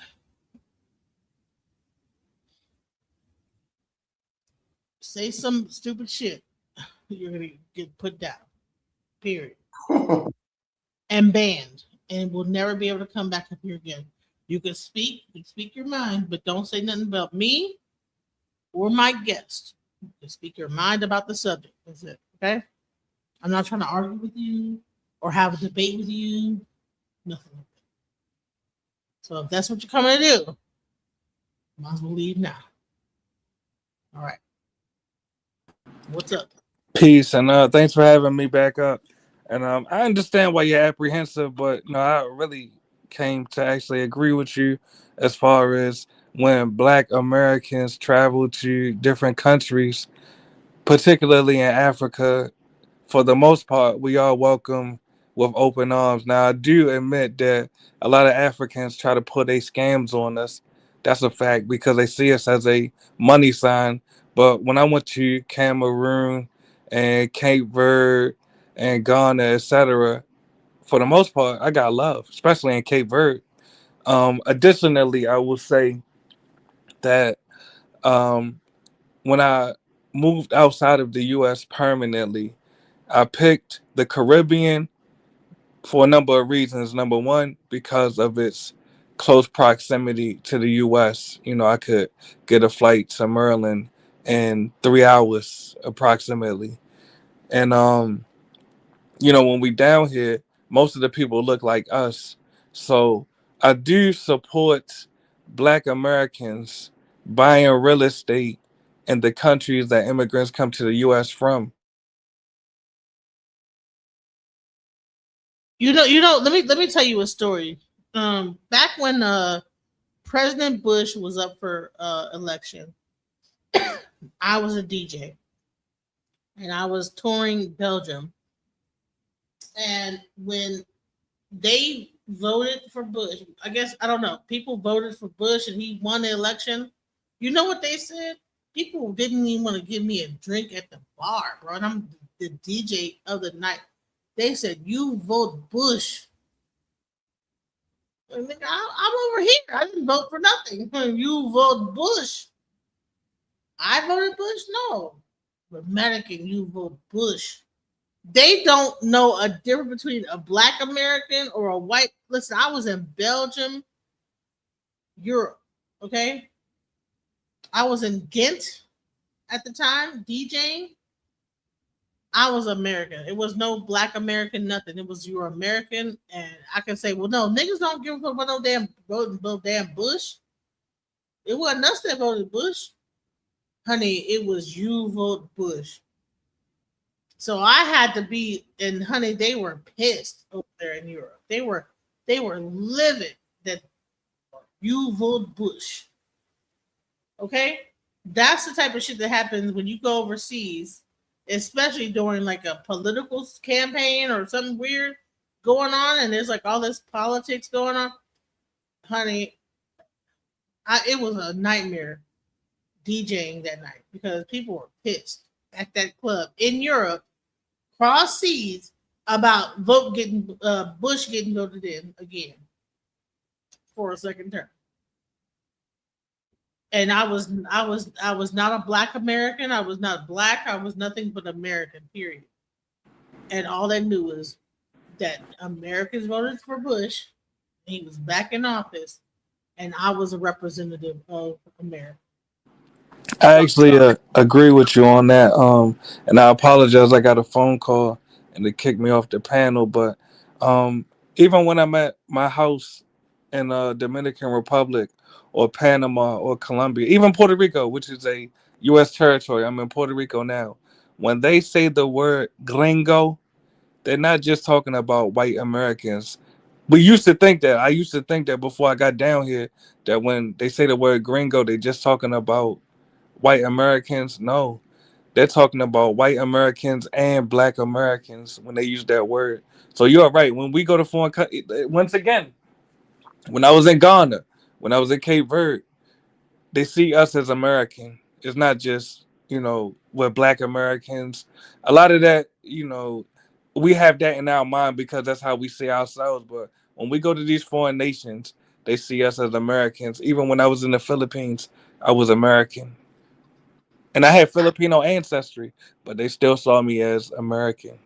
Say some stupid shit. You're gonna get put down. Period. And banned. And will never be able to come back up here again. You can speak your mind, but don't say nothing about me or my guest. You can speak your mind about the subject. That's it. Okay? I'm not trying to argue with you or have a debate with you. Nothing like that. So if that's what you're coming to do, might as well leave now. All right. What's up? Peace, and thanks for having me back up. And I understand why you're apprehensive, but no, I really came to actually agree with you as far as when Black Americans travel to different countries, particularly in Africa. For the most part, we are welcome with open arms. Now, I do admit that a lot of Africans try to put a scams on us. That's a fact because they see us as a money sign. But when I went to Cameroon and Cape Verde and Ghana, etc., for the most part, I got love, especially in Cape Verde. Additionally, I will say that when I moved outside of the U.S. permanently, I picked the Caribbean for a number of reasons. Number one, because of its close proximity to the U.S. I could get a flight to Maryland in 3 hours approximately. And, when we down here, most of the people look like us. So I do support Black Americans buying real estate in the countries that immigrants come to the U.S. from. Let me tell you a story. Back when President Bush was up for election, I was a DJ and I was touring Belgium. And when they voted for Bush, I guess I don't know, people voted for Bush and he won the election. You know what they said? People didn't even want to give me a drink at the bar, bro. And I'm the DJ of the night. They said, "You vote Bush." I'm over here. I didn't vote for nothing. You vote Bush. I voted Bush? No. American, you vote Bush. They don't know a difference between a Black American or a white. Listen, I was in Belgium, Europe. Okay. I was in Ghent at the time, DJing. I was American. It was no black American, nothing. It was you were American, and I can say, well, no, niggas don't give a fuck about no damn voting, no damn Bush. It wasn't us that voted Bush, honey. It was you vote Bush. So I had to be, and honey, they were pissed over there in Europe. They were livid that you vote Bush. Okay, that's the type of shit that happens when you go overseas, especially during like a political campaign or something weird going on, and there's like all this politics going on. Honey, it was a nightmare DJing that night because people were pissed at that club in Europe, cross seas, about Bush getting voted in again for a second term. And I was not a black American. I was not black. I was nothing but American, period. And all they knew was that Americans voted for Bush. He was back in office, and I was a representative of America. I actually agree with you on that. And I apologize. I got a phone call and it kicked me off the panel. But even when I'm at my house in Dominican Republic or Panama or Colombia, even Puerto Rico, which is a U.S. territory, I'm in Puerto Rico now. When they say the word gringo, they're not just talking about white Americans. We used to think that. I used to think that before I got down here, that when they say the word gringo, they're just talking about white Americans. No, they're talking about white Americans and black Americans when they use that word. So you're right. When we go to foreign countries, once again, when I was in Ghana, when I was in Cape Verde, they see us as American. It's not just, we're black Americans. A lot of that, we have that in our mind because that's how we see ourselves. But when we go to these foreign nations, they see us as Americans. Even when I was in the Philippines, I was American. And I had Filipino ancestry, but they still saw me as American.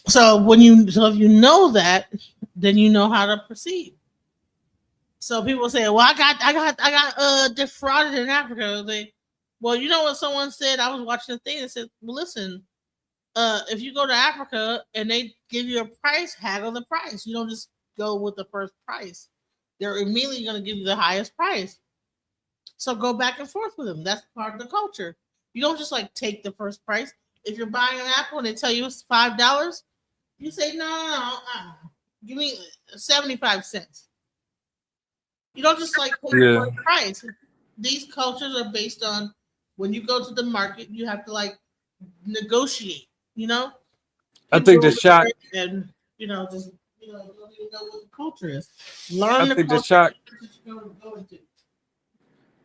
So if you know that, then you know how to proceed. So people say, "Well, I got defrauded in Africa." Well, you know what someone said? I was watching a thing that said, "Well, listen, if you go to Africa and they give you a price, haggle the price. You don't just go with the first price. They're immediately going to give you the highest price. So go back and forth with them. That's part of the culture. You don't just like take the first price. If you're buying an apple and they tell you it's $5, you say no, give me 75 cents. You don't just like pay the first price. These cultures are based on when you go to the market, you have to like negotiate. I think the shock and just you don't even know what the culture is. Learn I the think the culture. shock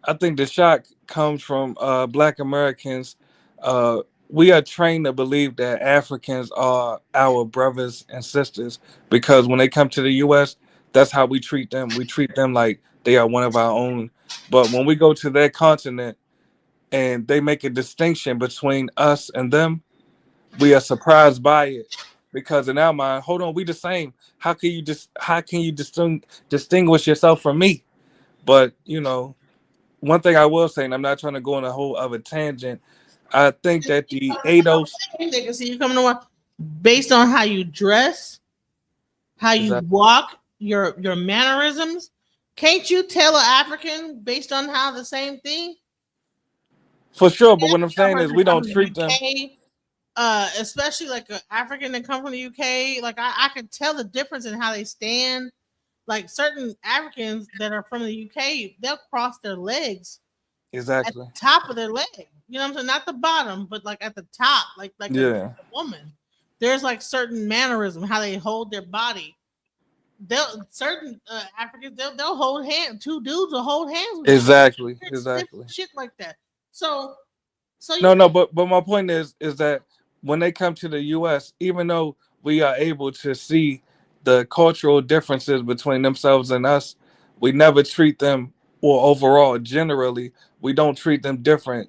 I think the shock comes from Black Americans. We are trained to believe that Africans are our brothers and sisters because when they come to the U.S., that's how we treat them. We treat them like they are one of our own. But when we go to their continent and they make a distinction between us and them, we are surprised by it because in our mind, hold on, we the same. How can you distinguish yourself from me? But one thing I will say, and I'm not trying to go on a whole other tangent, I think that the ADOS They can see you coming to work based on how you dress, how you Exactly. walk, your mannerisms. Can't you tell an African based on how the same thing? For sure, but what I'm saying is we don't treat them. Especially like an African that come from the UK, like I could tell the difference in how they stand. Like certain Africans that are from the UK, they'll cross their legs at Exactly. the top of their leg. You know what I'm saying? Not the bottom, but like at the top, like Yeah. a woman. There's like certain mannerism, how they hold their body. Certain Africans they'll hold hands. Two dudes will hold hands with each other. Exactly. It's Exactly. shit like that. So No, but my point is that when they come to the US, even though we are able to see the cultural differences between themselves and us, we never treat them, or overall, generally, we don't treat them different.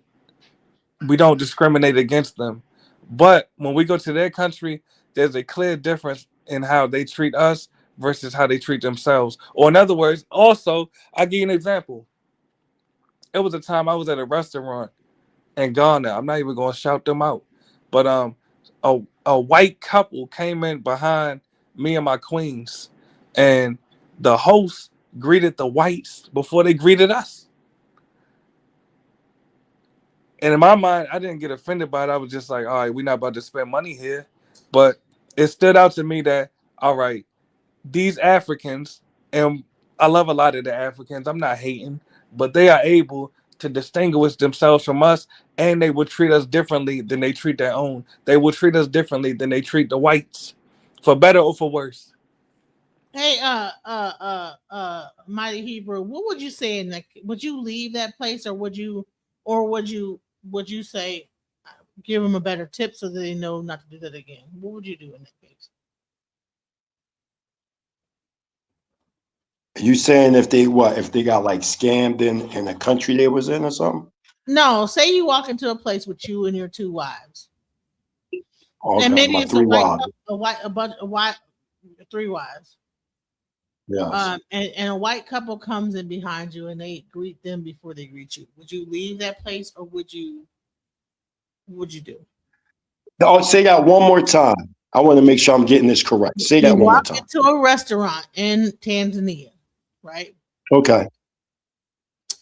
We don't discriminate against them. But when we go to their country, there's a clear difference in how they treat us versus how they treat themselves. Or in other words, also, I'll give you an example. it was a time I was at a restaurant in Ghana. I'm not even going to shout them out, but a white couple came in behind me and my queens, and the host greeted the whites before they greeted us. And in my mind, I didn't get offended by it. I was just like, all right, we're not about to spend money here. But it stood out to me that, all right, these Africans, and I love a lot of the Africans, I'm not hating, but they are able to distinguish themselves from us, and they will treat us differently than they treat their own. They will treat us differently than they treat the whites, for better or for worse. Hey, Mighty Hebrew, what would you say in that? Would you leave that place, or would you say, give them a better tip so that they know not to do that again? What would you do in that case? You saying if they got like scammed in the country they was in or something? No, say you walk into a place with you and your two wives. Okay, and maybe my it's three wives. three wives. Yes. And a white couple comes in behind you and they greet them before they greet you. Would you leave that place, or would you do? Oh, say that one more time. I want to make sure I'm getting this correct. Say that You one more walk time. into a restaurant in Tanzania, right? Okay.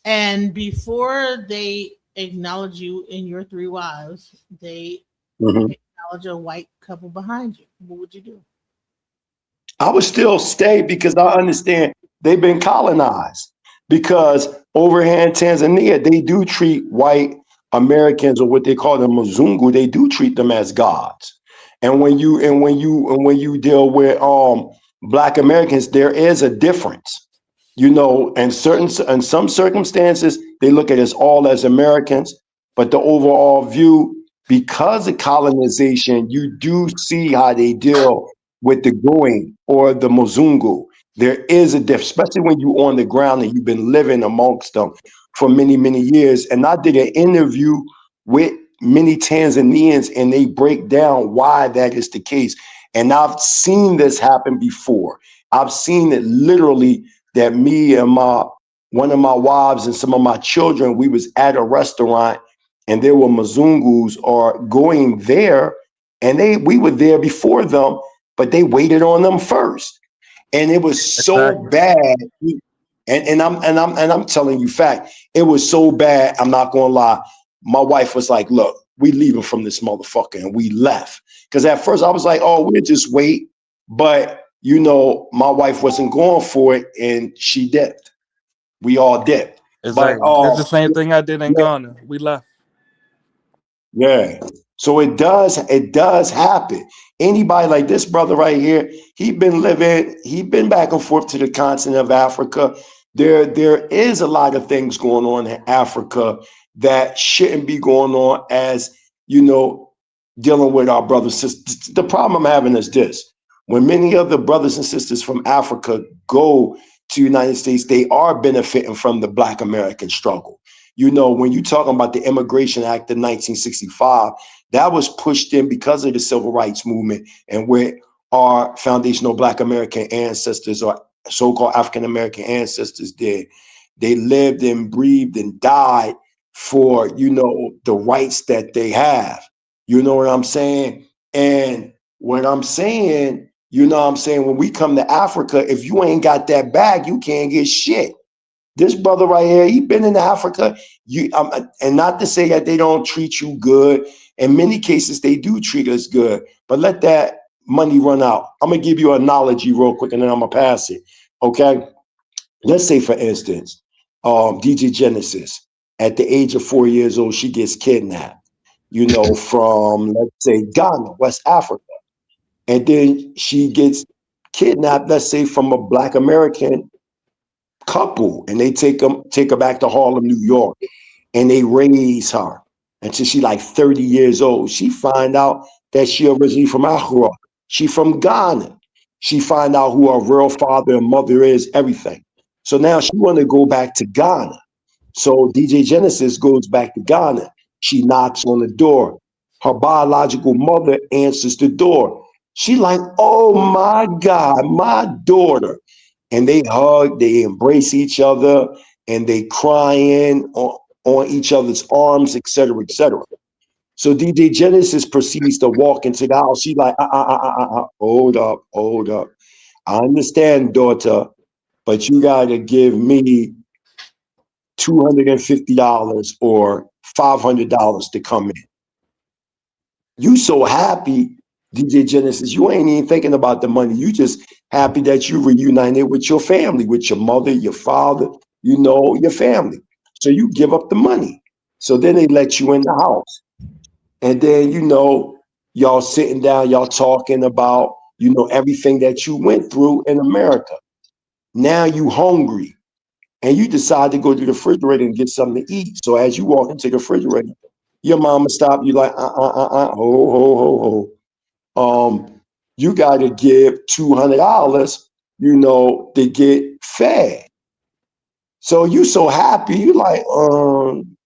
And before they acknowledge you and your three wives, they acknowledge a white couple behind you. What would you do? I would still stay because I understand they've been colonized. Because over here in Tanzania, they do treat white Americans, or what they call them Mzungu, they do treat them as gods. And when you deal with Black Americans, there is a difference. You know, in some circumstances, they look at us all as Americans, but the overall view, because of colonization, you do see how they deal with the Going or the Mzungu. There is a difference, especially when you're on the ground and you've been living amongst them for many, many years. And I did an interview with many Tanzanians, and they break down why that is the case. And I've seen this happen before. I've seen it literally, that me and one of my wives and some of my children, we was at a restaurant and there were Mzungus or going there, and we were there before them, but they waited on them first. And it was so bad. And I'm telling you fact, it was so bad, I'm not gonna lie. My wife was like, look, we leaving from this motherfucker, and we left. Because at first I was like, oh, we'll just wait. But you know, my wife wasn't going for it, and she dipped. We all dipped. Exactly. But It's the same thing I did in Ghana. We left. yeah. So it does happen. Anybody like this brother right here, he been back and forth to the continent of Africa. There is a lot of things going on in Africa that shouldn't be going on, as you know, dealing with our brothers and sisters. The problem I'm having is this: when many of the brothers and sisters from Africa go to the United States, they are benefiting from the Black American struggle. You know, when you're talking about the Immigration Act of 1965, that was pushed in because of the Civil Rights Movement, and where our foundational Black American ancestors, or so-called African American ancestors, did. They lived and breathed and died for, you know, the rights that they have. You know what I'm saying? And what I'm saying, you know what I'm saying, when we come to Africa, if you ain't got that bag, you can't get shit. This brother right here, he been in Africa. And not to say that they don't treat you good. In many cases, they do treat us good. But let that money run out. I'm gonna give you an analogy real quick, and then I'm gonna pass it. Okay. Let's say, for instance, DJ Genesis, at the age of 4 years old, she gets kidnapped, you know, from, let's say, Ghana, West Africa. And then she gets kidnapped, let's say, from a Black American couple, and they take her back to Harlem, New York, and they raise her until she like 30 years old. She find out that she originally from Accra. She from Ghana. She find out who her real father and mother is, everything. So now she want to go back to Ghana. So DJ Genesis goes back to Ghana. She knocks on the door. Her biological mother answers the door. She like, oh my God, my daughter. And they hug, they embrace each other, and they crying on each other's arms, etc., etc. So DJ Genesis proceeds to walk into the house. She's like, hold up. I understand, daughter, but you got to give me $250 or $500 to come in. You so happy, DJ Genesis, you ain't even thinking about the money. You just happy that you reunited with your family, with your mother, your father, your family. So you give up the money. So then they let you in the house. And then, y'all sitting down, y'all talking about, everything that you went through in America. Now you hungry and you decide to go to the refrigerator and get something to eat. So as you walk into the refrigerator, your mama stop you like, ho. You got to give $200, to get fed. So you so happy, you like,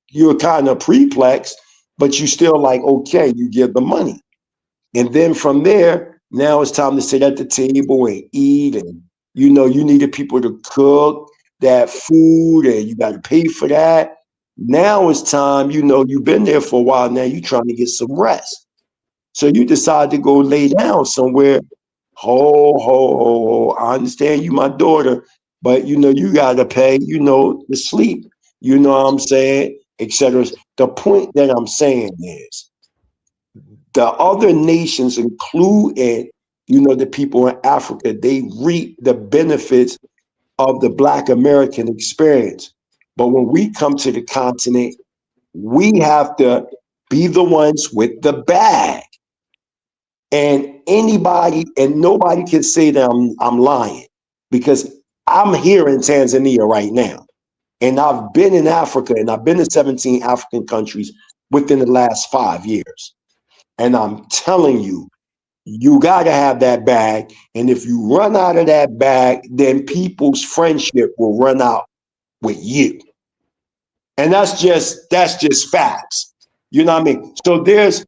you're kind of perplexed, but you still like, okay, you give the money. And then from there, now it's time to sit at the table and eat. And, you needed people to cook that food and you got to pay for that. Now it's time, you've been there for a while. Now you're trying to get some rest. So you decide to go lay down somewhere. I understand you, my daughter, but you got to pay, to sleep. You know what I'm saying, etc. The point that I'm saying is the other nations, including, the people in Africa, they reap the benefits of the Black American experience. But when we come to the continent, we have to be the ones with the bag. And nobody can say that I'm lying, because I'm here in Tanzania right now. And I've been in Africa, and I've been to 17 African countries within the last 5 years. And I'm telling you, you got to have that bag. And if you run out of that bag, then people's friendship will run out with you. And that's just facts. You know what I mean? So there's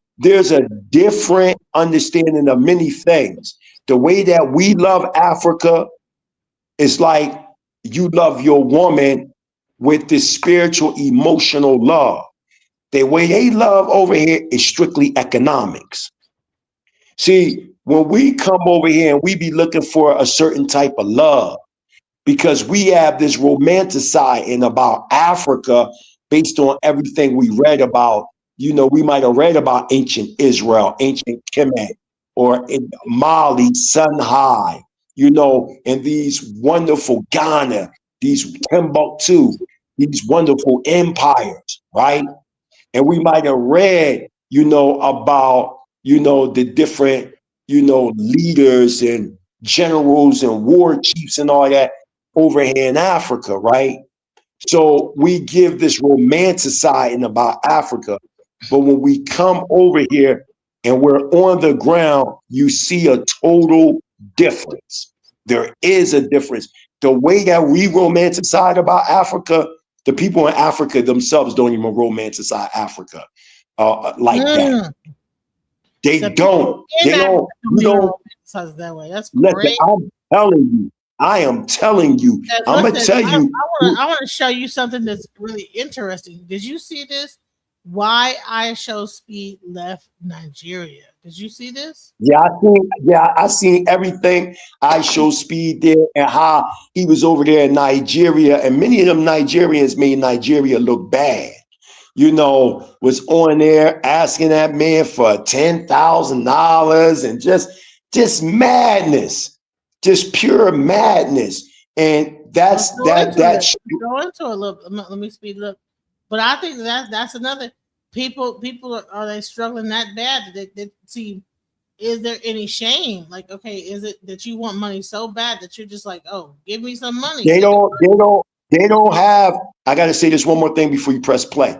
a different understanding of many things. The way that we love Africa is like you love your woman with this spiritual, emotional love. The way they love over here is strictly economics. See, when we come over here and we be looking for a certain type of love, because we have this romanticizing about Africa based on everything we read about. We might have read about ancient Israel, ancient Kemet, or in Mali, Songhai, and these wonderful Ghana, these Timbuktu, these wonderful empires, right? And we might have read, about, the different, leaders and generals and war chiefs and all that over here in Africa, right? So we give this romanticizing about Africa, but when we come over here and we're on the ground, you see a total difference. There is a difference. The way that we romanticize about Africa, the people in Africa themselves don't even romanticize Africa like that. They don't. They don't. That way. That's listen, great. I am telling you. I'm gonna tell you. I want to show you something that's really interesting. Did you see this? Why IShowSpeed left Nigeria? Did you see this? Yeah, I seen everything IShowSpeed did and how he was over there in Nigeria, and many of them Nigerians made Nigeria look bad. Was on there asking that man for $10,000 and just madness, just pure madness. And that's that. Go into a little. Let me speed it up. But I think that's another. People are they struggling that bad? They see. Is there any shame? Like, okay, is it that you want money so bad that you're just like, oh, give me some money? They don't have. I got to say this one more thing before you press play.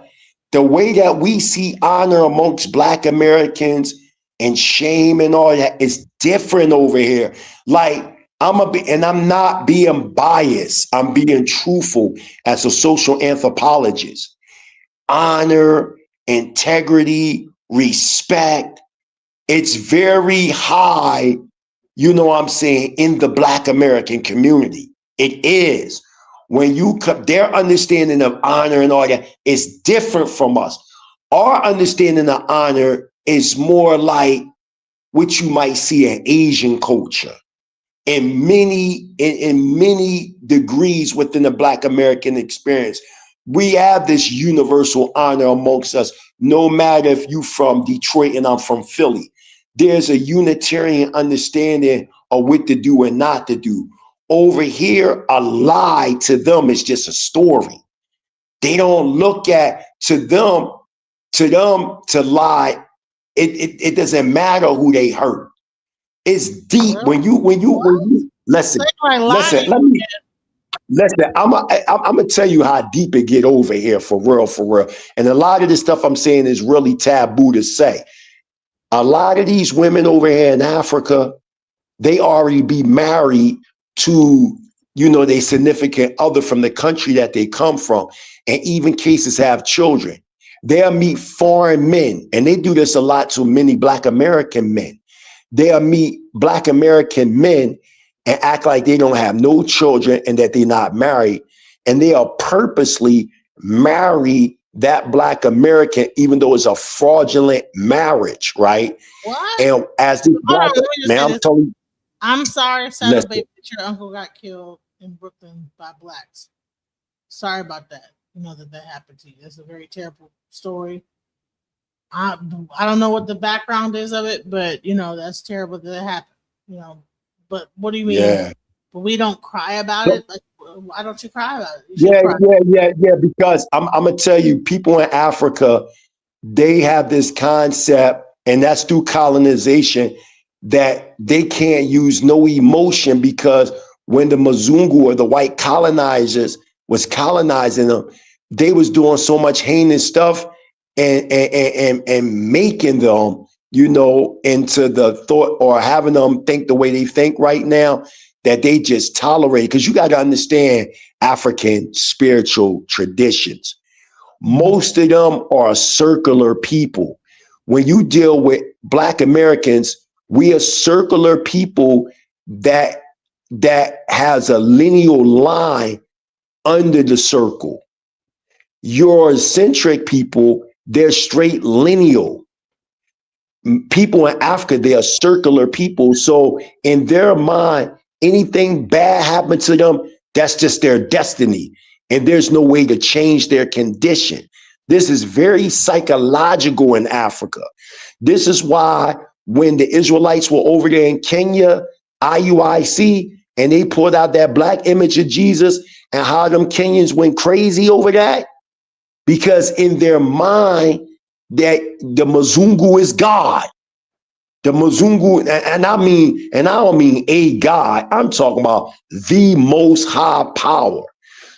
The way that we see honor amongst Black Americans and shame and all that is different over here. Like, I'm not being biased. I'm being truthful as a social anthropologist. Honor, integrity, respect. It's very high, in the Black American community. It is. when their understanding of honor and all that is different from us. Our understanding of honor is more like what you might see in Asian culture in many degrees within the Black American experience. We have this universal honor amongst us, no matter if you from Detroit and I'm from Philly. There's a Unitarian understanding of what to do and not to do. Over here, a lie to them is just a story. They don't look at to them to lie. It doesn't matter who they hurt. It's deep. When you listen. I'm gonna tell you how deep it get over here for real. And a lot of this stuff I'm saying is really taboo to say. A lot of these women over here in Africa, they already be married to, their significant other from the country that they come from, and even cases have children. They'll meet foreign men, and they do this a lot to many Black American men. They'll meet Black American men and act like they don't have no children and that they're not married. And they'll purposely marry that Black American, even though it's a fraudulent marriage, right? What? And as this Black man, I'm telling you. I'm sorry, Saddle Baby, that your uncle got killed in Brooklyn by Blacks. Sorry about that. That happened to you. That's a very terrible story. I don't know what the background is of it, but that's terrible that it happened. But what do you mean? Yeah. But we don't cry about it. Like, why don't you cry about it? Yeah. Because I'm gonna tell you, people in Africa, they have this concept, and that's through colonization, that they can't use no emotion, because when the Mzungu or the white colonizers was colonizing them, they was doing so much heinous stuff and making them, into the thought, or having them think the way they think right now, that they just tolerate. Because you got to understand African spiritual traditions. Most of them are circular people. When you deal with Black Americans, we are circular people that has a lineal line under the circle. Eurocentric people, they're straight lineal. People in Africa, they are circular people. So in their mind, anything bad happened to them, that's just their destiny. And there's no way to change their condition. This is very psychological in Africa. This is why when the Israelites were over there in Kenya, IUIC, and they pulled out that Black image of Jesus, and how them Kenyans went crazy over that, because in their mind, that the Mzungu is God. The Mzungu, and I don't mean a God, I'm talking about the most high power.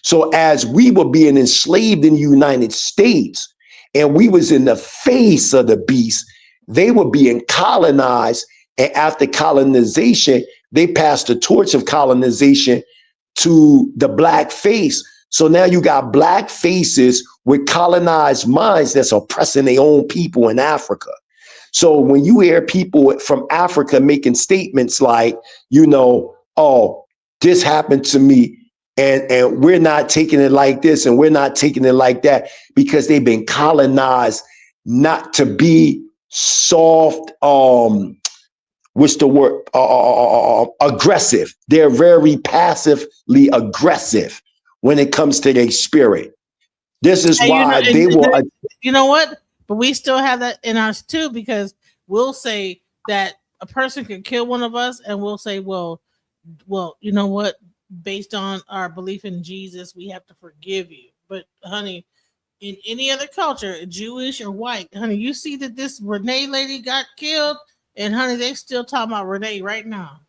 So as we were being enslaved in the United States, and we was in the face of the beast, they were being colonized. And after colonization, they passed the torch of colonization to the Black face. So now you got Black faces with colonized minds that's oppressing their own people in Africa. So when you hear people from Africa making statements like, oh, this happened to me, and we're not taking it like this, and we're not taking it like that, because they've been colonized not to be soft, what's the word? Aggressive. They're very passively aggressive when it comes to their spirit. This is why they will. You know what? But we still have that in us too, because we'll say that a person can kill one of us, and we'll say, well, you know what? Based on our belief in Jesus, we have to forgive you. But honey, in any other culture, Jewish or white, honey, you see that this Renee lady got killed, and honey, they still talking about Renee right now.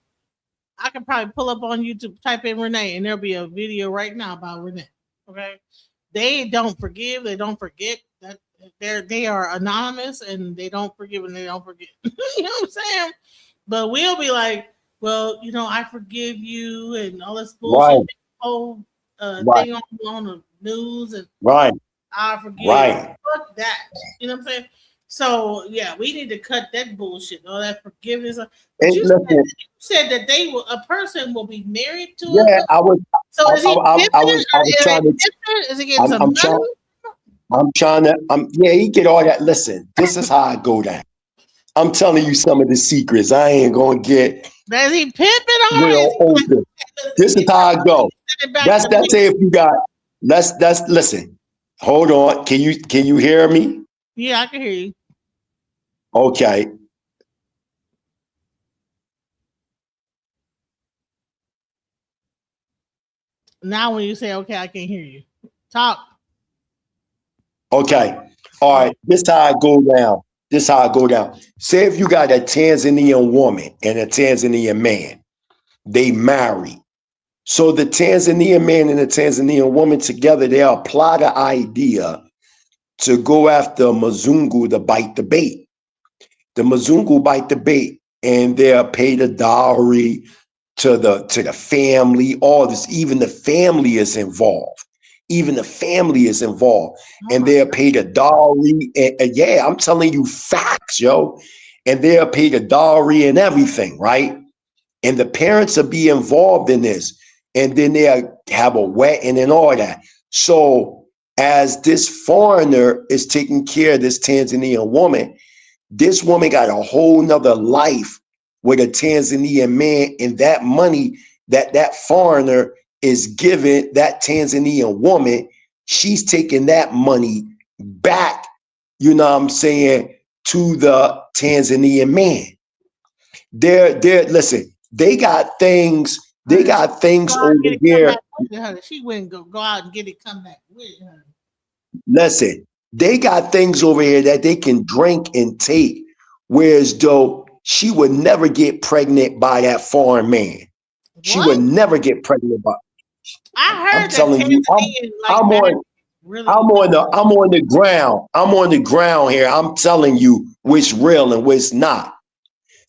I can probably pull up on YouTube, type in Renee, and there'll be a video right now about Renee. Okay, they don't forgive, they don't forget. That they are anonymous, and they don't forgive and they don't forget. You know what I'm saying? But we'll be like, well, I forgive you, and all this bullshit, Right. whole Right. thing on the news, and Right. I forgive. Right. Fuck that. You know what I'm saying? So yeah, we need to cut that bullshit, all that forgiveness. But And you listen, said that a person will be married to yeah, a. So is he pimping? I was trying to, Is he getting some money? yeah, he get all that. Listen, this is how I go down. I'm telling you some of the secrets. I ain't gonna get Is he pimping or is real open. This is how I go. That's it. If you got, that's listen. Hold on. Can you hear me? Yeah, I can hear you. Okay. Now when you say okay, I can hear you. Talk. Okay. All right. This how I go down. Say if you got a Tanzanian woman and a Tanzanian man, they marry. So the Tanzanian man and the Tanzanian woman together, they apply the idea to go after Mzungu to bite the bait. The Mzungu bite the bait, and they'll pay the dowry to the family. All this, even the family is involved. And they'll pay the dowry. And yeah, I'm telling you facts, yo. And they'll pay the dowry and everything, right? And the parents will be involved in this. And then they'll have a wedding and all that. So as this foreigner is taking care of this Tanzanian woman, this woman got a whole nother life with a Tanzanian man, and that money that foreigner is giving that Tanzanian woman, she's taking that money back, you know what I'm saying, to the Tanzanian man. Listen, they got things over here. She wouldn't go out and get it, come back with her. Listen, they got things over here that they can drink and take, whereas though she would never get pregnant by that foreign man. What? She would never get pregnant by. I heard I'm telling you, I'm on the ground. I'm on the ground here. I'm telling you what's real and what's not.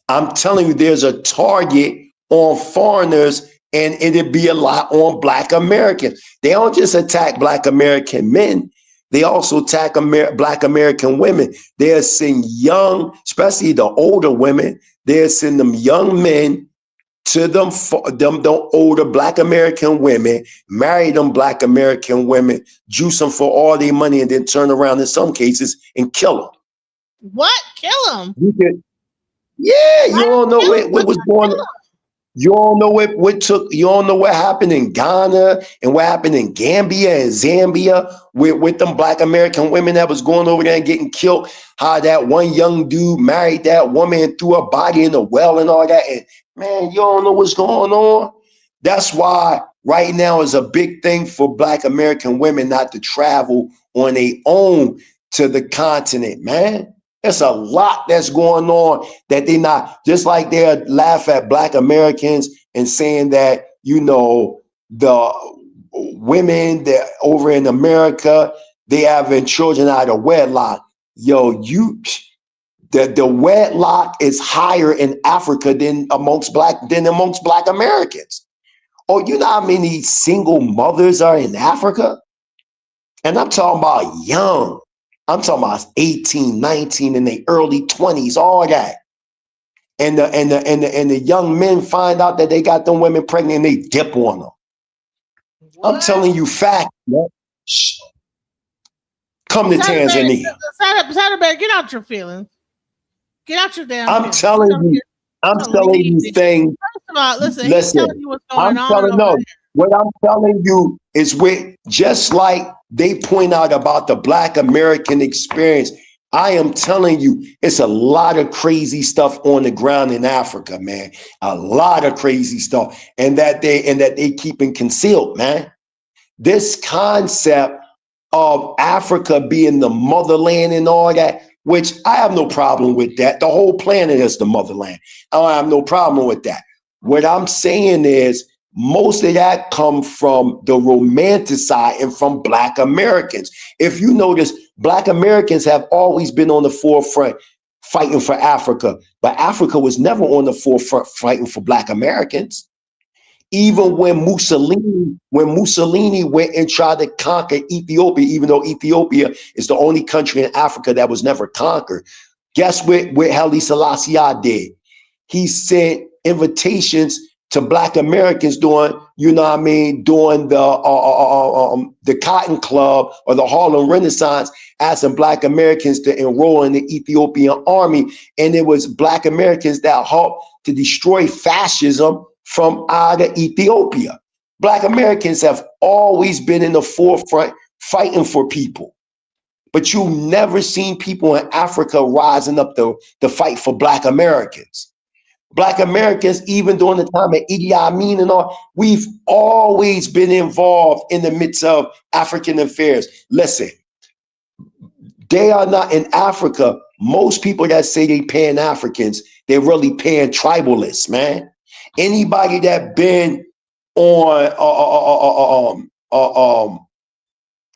I'm telling you, there's a target on foreigners, and it'd be a lot on Black Americans. They don't just attack Black American men. They also attack Black American women. They'll send young, especially the older women, they'll send them young men to them older Black American women, marry them Black American women, juice them for all their money, and then turn around in some cases and kill them. What? Kill them? Yeah, you don't know what was going on. You don't know you don't know what happened in Ghana and what happened in Gambia and Zambia with them Black American women that was going over there and getting killed. How that one young dude married that woman and threw her body in the well and all that. And man, you don't know what's going on. That's why right now is a big thing for Black American women not to travel on their own to the continent, man. There's a lot that's going on that they not, just like they laugh at Black Americans and saying that, you know, the women that over in America, they having children out of wedlock. Yo, the wedlock is higher in Africa than amongst Black Americans. Oh, you know how many single mothers are in Africa? And I'm talking about young. I'm talking about 18, 19, in their early 20s, all that. And the young men find out that they got them women pregnant and they dip on them. What? I'm telling you facts, man. Come to Tanzania. Saturday, get out your feelings. Get out your damn I'm feelings. I'm telling you things. First of all, listen, he's telling you what's going on. What I'm telling you is just like they point out about the Black American experience, I am telling you, it's a lot of crazy stuff on the ground in Africa, man. A lot of crazy stuff. And that they keeping concealed, man. This concept of Africa being the motherland and all that, which I have no problem with that. The whole planet is the motherland. I have no problem with that. What I'm saying is, most of that come from the romantic side and from Black Americans. If you notice, Black Americans have always been on the forefront fighting for Africa, but Africa was never on the forefront fighting for Black Americans. Even when Mussolini went and tried to conquer Ethiopia, even though Ethiopia is the only country in Africa that was never conquered, guess what Haile Selassie did? He sent invitations to Black Americans during, you know what I mean, during the Cotton Club or the Harlem Renaissance, asking Black Americans to enroll in the Ethiopian army. And it was Black Americans that helped to destroy fascism from out of Ethiopia. Black Americans have always been in the forefront fighting for people. But you've never seen people in Africa rising up to fight for Black Americans. Black Americans, even during the time of Idi Amin and all, we've always been involved in the midst of African affairs. Listen, they are not in Africa. Most people that say they Pan-Africans, they're really Pan-Tribalists, man. Anybody that been on,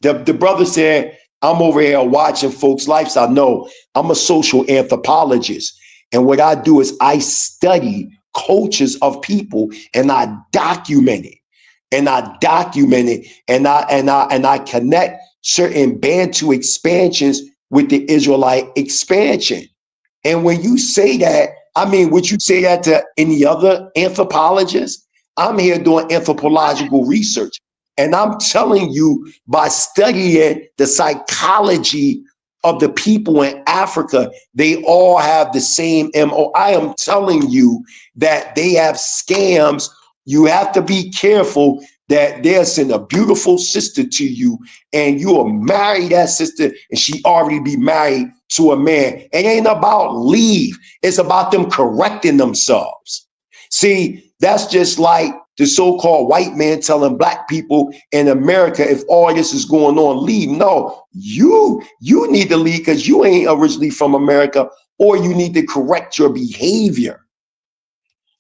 the brother said, I'm over here watching folks' lifestyle. No, I'm a social anthropologist. And what I do is I study cultures of people and I document it. And I connect certain Bantu expansions with the Israelite expansion. And when you say that, I mean, would you say that to any other anthropologist? I'm here doing anthropological research. And I'm telling you, by studying the psychology of the people in Africa, they all have the same MO. I am telling you that they have scams. You have to be careful that they'll send a beautiful sister to you and you'll marry that sister and she already be married to a man. It ain't about leave. It's about them correcting themselves. See, that's just like the so-called white man telling Black people in America, if all this is going on, leave. No, you need to leave because you ain't originally from America, or you need to correct your behavior.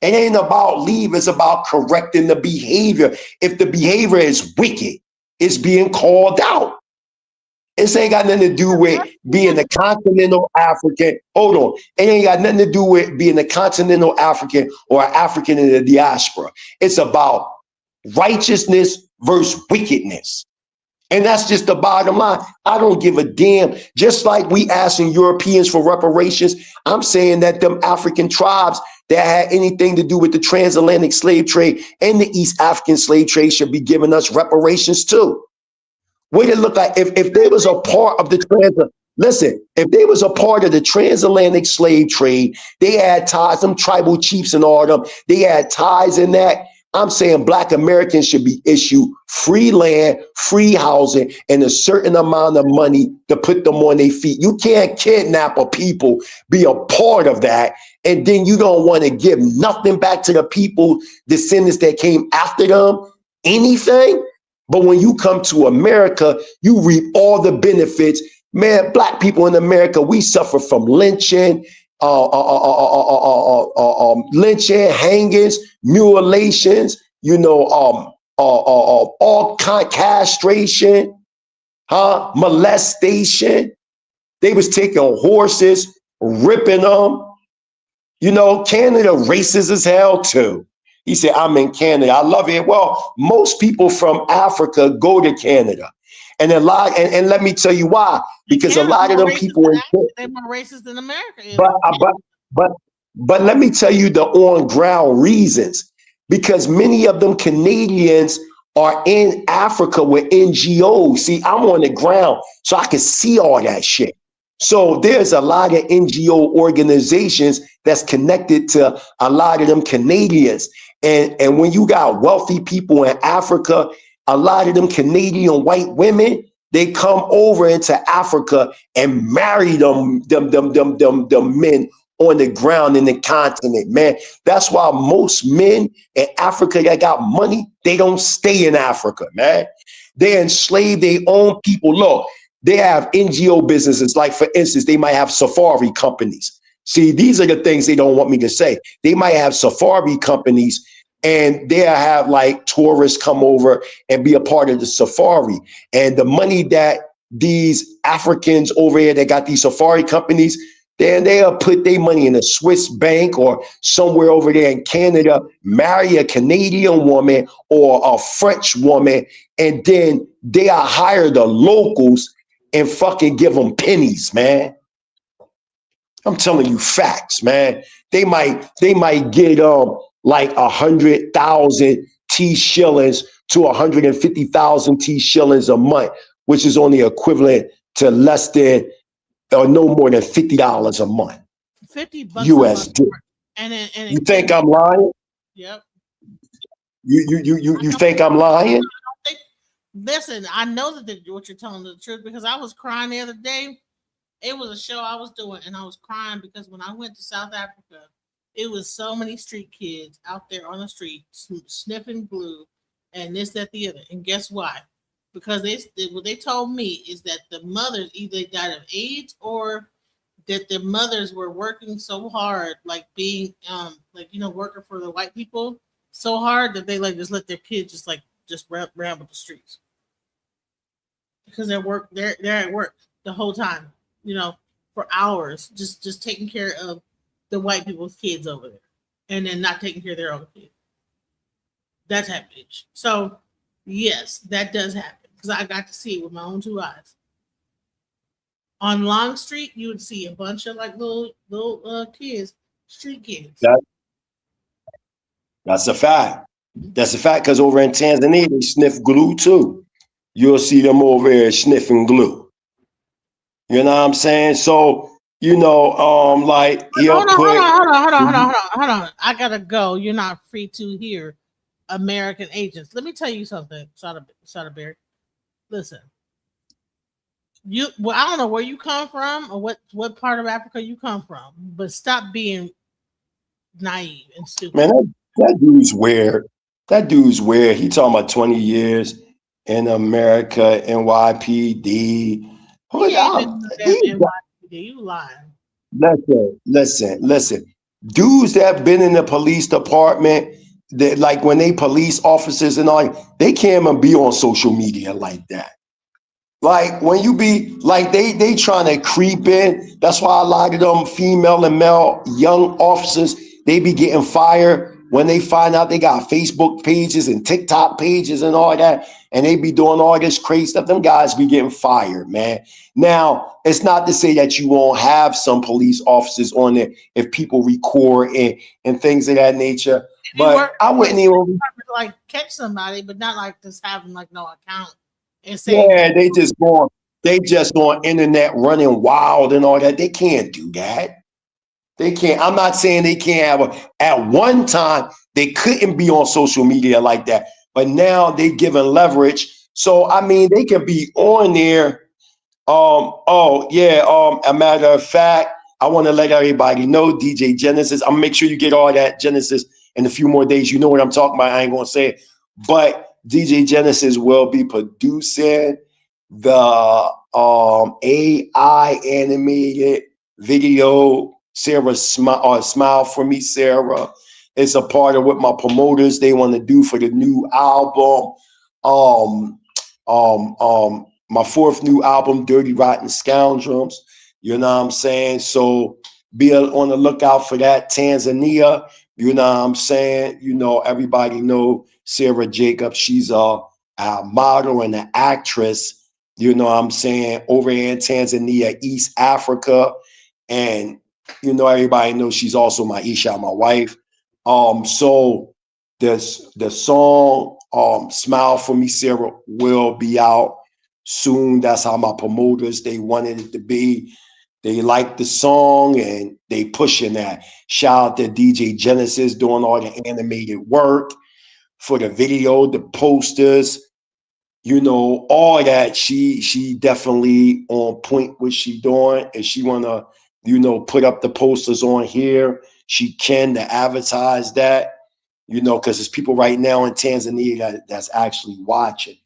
It ain't about leave, it's about correcting the behavior. If the behavior is wicked, it's being called out. This ain't got nothing to do with being a continental African. Hold on. It ain't got nothing to do with being a continental African or an African in the diaspora. It's about righteousness versus wickedness. And that's just the bottom line. I don't give a damn. Just like we asking Europeans for reparations, I'm saying that them African tribes that had anything to do with the transatlantic slave trade and the East African slave trade should be giving us reparations too. What it look like if they was a part of the if they was a part of the transatlantic slave trade, they had ties, them tribal chiefs and all them, they had ties in that. I'm saying Black Americans should be issued free land, free housing, and a certain amount of money to put them on their feet. You can't kidnap a people, be a part of that, and then you don't want to give nothing back to the people, descendants that came after them, anything. But when you come to America, you reap all the benefits. Man, Black people in America, we suffer from lynching, hangings, mutilations, all kind of castration, molestation. They was taking horses, ripping them. Canada racist as hell too. He said, I'm in Canada. I love it. Well, most people from Africa go to Canada. And let me tell you why. Because a lot of them people they're more racist than America is. But let me tell you the on-ground reasons. Because many of them Canadians are in Africa with NGOs. See, I'm on the ground, so I can see all that shit. So there's a lot of NGO organizations that's connected to a lot of them Canadians. And when you got wealthy people in Africa, a lot of them Canadian white women, they come over into Africa and marry them men on the ground in the continent, man. That's why most men in Africa that got money, they don't stay in Africa, man. They enslave their own people. Look, they have NGO businesses. Like, for instance, they might have safari companies. See, these are the things they don't want me to say. They might have safari companies and they'll have like tourists come over and be a part of the safari. And the money that these Africans over here that got these safari companies, then they'll put their money in a Swiss bank or somewhere over there in Canada, marry a Canadian woman or a French woman, and then they'll hire the locals and fucking give them pennies, man. I'm telling you facts, man. They might get like 100,000 T shillings to 150,000 T shillings a month, which is only equivalent to less than or no more than $50 a month. $50 USD. a month. And you think I'm lying? Yep. You think I'm lying? Listen, I know that what you're telling is the truth because I was crying the other day. It was a show I was doing, and I was crying because when I went to South Africa, it was so many street kids out there on the street sniffing glue and this, that, the other. And guess why? Because what they told me is that the mothers either died of AIDS or that the mothers were working so hard, like being working for the white people so hard that they like just let their kids just ramble the streets because they're at work the whole time, for hours, just taking care of the white people's kids over there, and then not taking care of their own kids. That's happening. So yes, that does happen because I got to see it with my own two eyes. On Long Street, you would see a bunch of like little kids, street kids. That's a fact. That's a fact because over in Tanzania, they sniff glue too. You'll see them over there sniffing glue. You know what I'm saying? So, like hold on. I gotta go. You're not free to hear American agents. Let me tell you something, Soderbergh. Listen. I don't know where you come from or what part of Africa you come from, but stop being naive and stupid. Man, that dude's weird. That dude's weird. He talking about 20 years in America, NYPD. You lying. Listen. Dudes that been in the police department, that like when they police officers and all, they can't even be on social media like that. Like when you be like they trying to creep in. That's why a lot of them female and male young officers, they be getting fired when they find out they got Facebook pages and TikTok pages and all that, and they be doing all this crazy stuff. Them guys be getting fired, man. Now, it's not to say that you won't have some police officers on there if people record and things of that nature. But I wouldn't even like catch somebody, but not like just having like no account. And saying they just on internet running wild and all that. They can't do that. They can't. I'm not saying they can't have at one time they couldn't be on social media like that, but now they given leverage. So I mean, they can be on there. A matter of fact, I want to let everybody know DJ Genesis. I'm gonna make sure you get all that Genesis in a few more days. You know what I'm talking about. I ain't gonna say it, but DJ Genesis will be producing the AI animated video Sarah Smile for Me, Sarah. It's a part of what my promoters they want to do for the new album. My fourth new album, Dirty Rotten Scoundrels. You know what I'm saying? So be on the lookout for that. Tanzania, you know what I'm saying? Everybody know Sarah Jacobs. She's a model and an actress, you know what I'm saying, over in Tanzania, East Africa. And, everybody knows she's also my Isha, my wife. So the song, Smile for Me, Sarah, will be out soon. That's how my promoters, they wanted it to be. They like the song and they pushing that. Shout out to DJ Genesis doing all the animated work for the video, the posters, all that. She definitely on point what she doing, and she wanna, put up the posters on here. She can to advertise that, because there's people right now in Tanzania that's actually watching.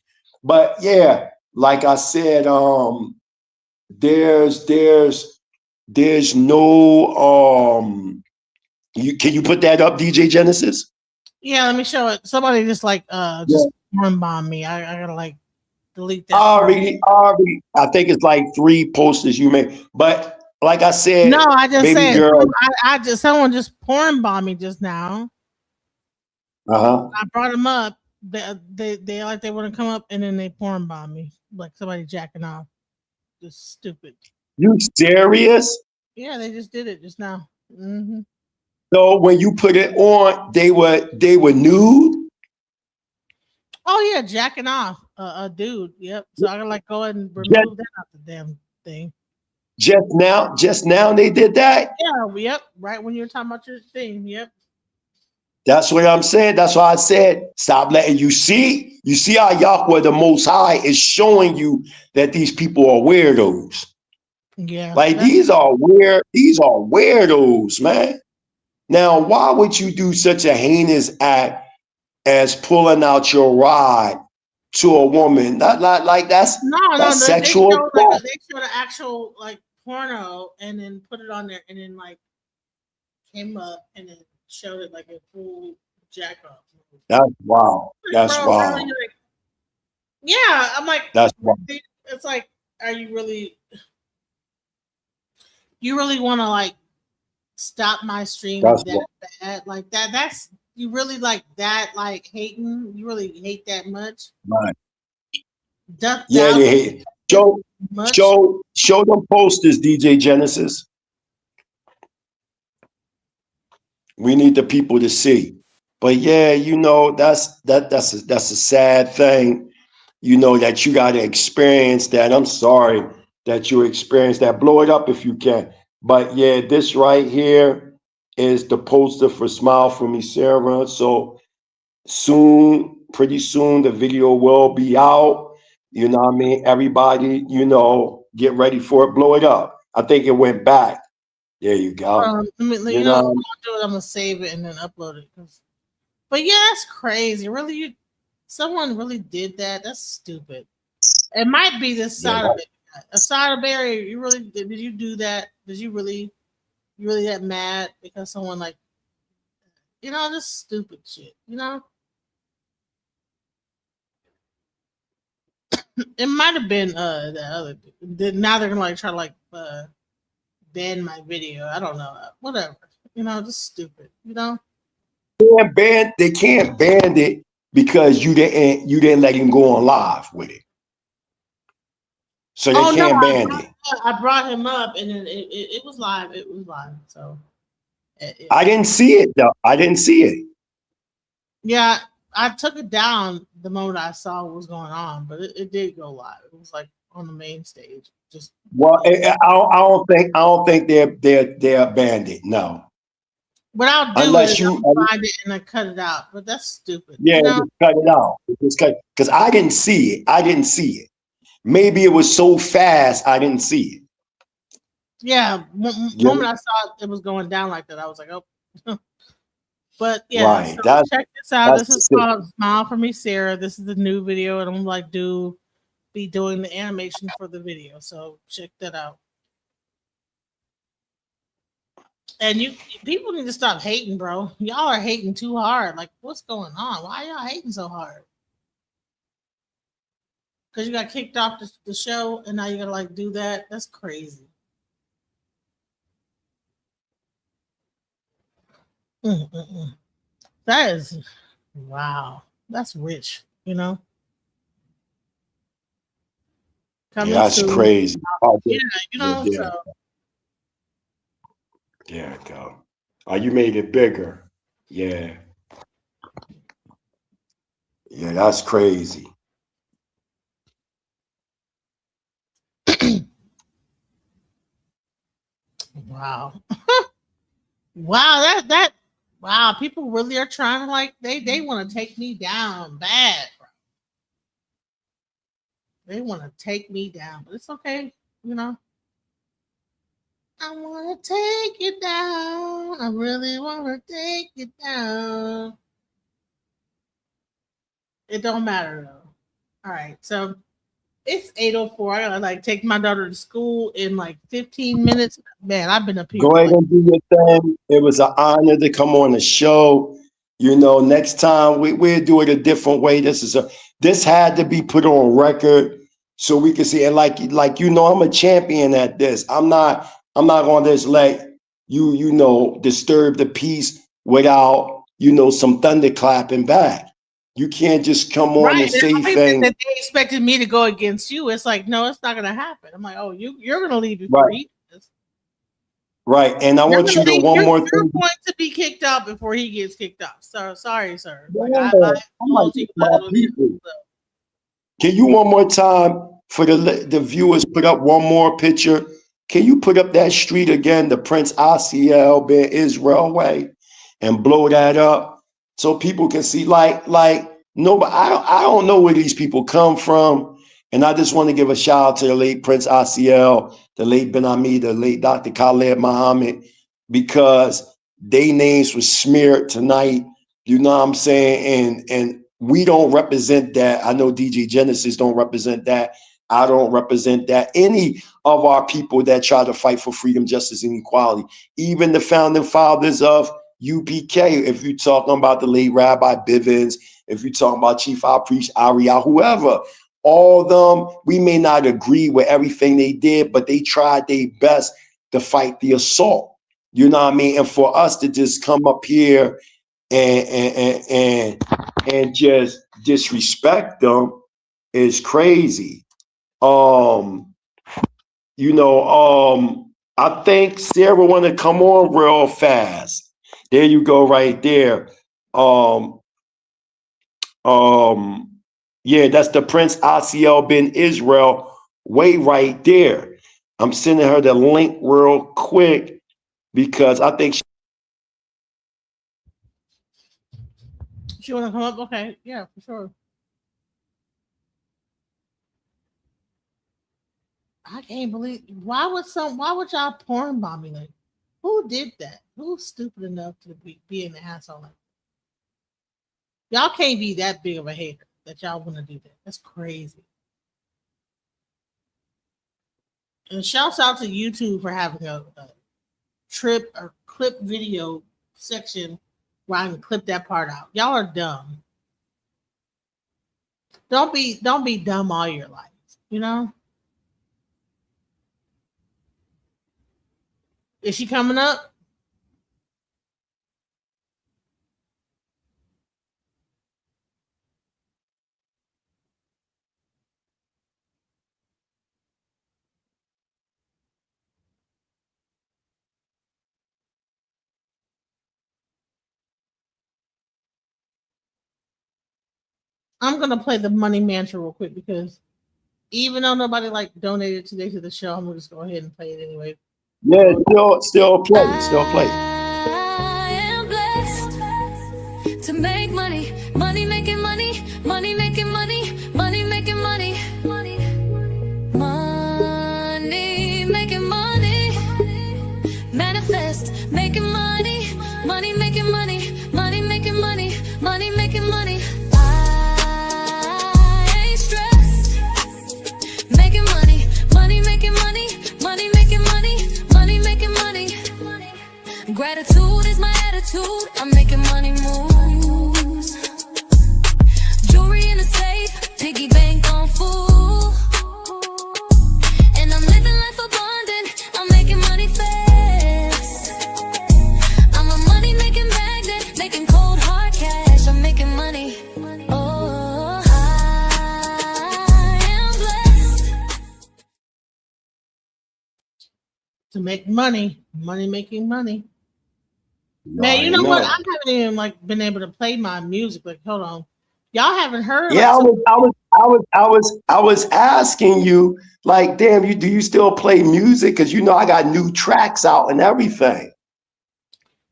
But yeah, like I said, there's no can you put that up, DJ Genesis? Yeah, let me show it. Somebody just bomb me. I gotta delete that. Already. I think it's like 3 posters you made. But like I said, No, I just baby said girl. someone just porn bombed me just now. I brought them up. They like they want to come up and then they porn bomb me like somebody jacking off. Just stupid. You serious? Yeah, they just did it just now. Mm-hmm. So when you put it on, they were nude. Oh yeah, jacking off a dude. Yep. So I gotta like go ahead and remove that out the damn thing. Just now they did that. Yeah. Yep. Right when you were talking about your thing. Yep. That's what I'm saying. That's why I said stop letting you see. You see how Yahweh the Most High is showing you that these people are weirdos. Yeah. Like these are weirdos, man. Now, why would you do such a heinous act as pulling out your rod to a woman? Not like that's sexual. They showed an actual like porno and then put it on there and then like came up and then showed it like a full jack off. That's wild. That's wild. Really, like, yeah, I'm like, that's wild. It's like, are you really want to like stop my stream that bad? Like that's you really like that, like hating? You really hate that much? Right. Yeah, they hate. Show them posters, DJ Genesis. We need the people to see. But yeah, you know, that's a sad thing, you know, that you got to experience that. I'm sorry that you experienced that. Blow it up if you can. But yeah, this right here is the poster for Smile for Me, Sarah. So pretty soon, the video will be out. You know what I mean? Everybody, you know, get ready for it. Blow it up. I think it went back. There you go. I'm gonna save it and then upload it. But yeah, that's crazy. Really, someone really did that? That's stupid. It might be this side of it. A side of Barry. You really did you do that? Did you really that mad because someone like, you know, just stupid shit, you know? It might have been the other. Now they're gonna like try to like ban my video. I don't know. Whatever. You know, just stupid. You know. They can't ban it because you didn't let him go on live with it. So they can't ban it. I brought him up and then it was live. It was live. So I didn't see it though. I didn't see it. Yeah, I took it down the moment I saw what was going on, but it did go live. It was like on the main stage. Just I don't think they're banned it. No. What I'll do Unless is I'll find it and I cut it out. But that's stupid. Yeah, you know? just cut it out. Because I didn't see it. Maybe it was so fast I didn't see it. Yeah, moment I saw it was going down like that, I was like, oh. But yeah, right. So check this out. This is called Smile for Me, Sarah. This is the new video, and I'm like be doing the animation for the video. So check that out. And people need to stop hating, bro. Y'all are hating too hard. Like, what's going on? Why are y'all hating so hard? Because you got kicked off the show, and now you gotta like do that. That's crazy. That is wow. That's rich, you know. That's crazy. Yeah, you know. Yeah. So. Yeah, go. Oh, you made it bigger. Yeah. Yeah, that's crazy. Wow. Wow, wow, people really are trying to like they want to take me down bad, bro. They want to take me down, but it's okay, you know. I want to take you down. I really want to take you down. It don't matter though. All right, so it's 8:04. I gotta like take my daughter to school in like 15 minutes. Man, I've been up here. Go ahead and do your thing. It was an honor to come on the show. You know, next time we'll do it a different way. This had to be put on record so we can see. And like you know, I'm a champion at this. I'm not I'm not going to just let you disturb the peace without, some thunderclapping back. You can't just come on and say things. That they expected me to go against you. It's like, no, it's not going to happen. I'm like, oh, you're going to leave before he does. Right. And I want you to one more thing. You're going to be kicked out before he gets kicked out. So sorry, sir. Can you one more time for the viewers put up one more picture? Can you put up that street again, the Prince ICL Ben Israel way, and blow that up so people can see? Like nobody. I don't know where these people come from, and I just want to give a shout out to the late Prince ICL, the late Ben Ami, the late Dr. Khaled Muhammad, because their names were smeared tonight. You know what I'm saying? And we don't represent that. I know DJ Genesis don't represent that. I don't represent that. Any of our people that try to fight for freedom, justice, and equality, even the founding fathers of UPK, if you're talking about the late Rabbi Bivens, if you're talking about Chief High Priest Ariel, whoever, all of them, we may not agree with everything they did, but they tried their best to fight the assault. You know what I mean? And for us to just come up here and just disrespect them is crazy. I think Sarah want to come on real fast. There you go, right there. Yeah, that's the Prince ICL Ben Israel way right there. I'm sending her the link real quick because I think she want to come up. Okay, yeah, for sure. I can't believe why would y'all porn bomb me? Like, who did that? Who's stupid enough to be an asshole like that? Y'all can't be that big of a hater that y'all want to do that. That's crazy. And shouts out to YouTube for having a trip or clip video section where I can clip that part out. Y'all are dumb. Don't be dumb all your life, you know? Is she coming up? I'm gonna play the money mantra real quick because even though nobody donated today to the show, I'm gonna just go ahead and play it anyway. Yeah, still play. I am blessed to make money, money making money, money making money, money making money, money making money, manifest making money, money making money, money making money, money making money. I ain't stressed, making money, money making money, money making money. Money making money. Gratitude is my attitude. I'm making money moves. Jewelry in the safe, piggy bank on full. And I'm living life abundant. I'm making money fast. I'm a money making magnet, making cold hard cash. I'm making money. Oh, I am blessed to make money, money making money. Man, you know what? I haven't even been able to play my music. Like, hold on, y'all haven't heard? Yeah, I was asking you, like, damn, do you still play music? Because I got new tracks out and everything.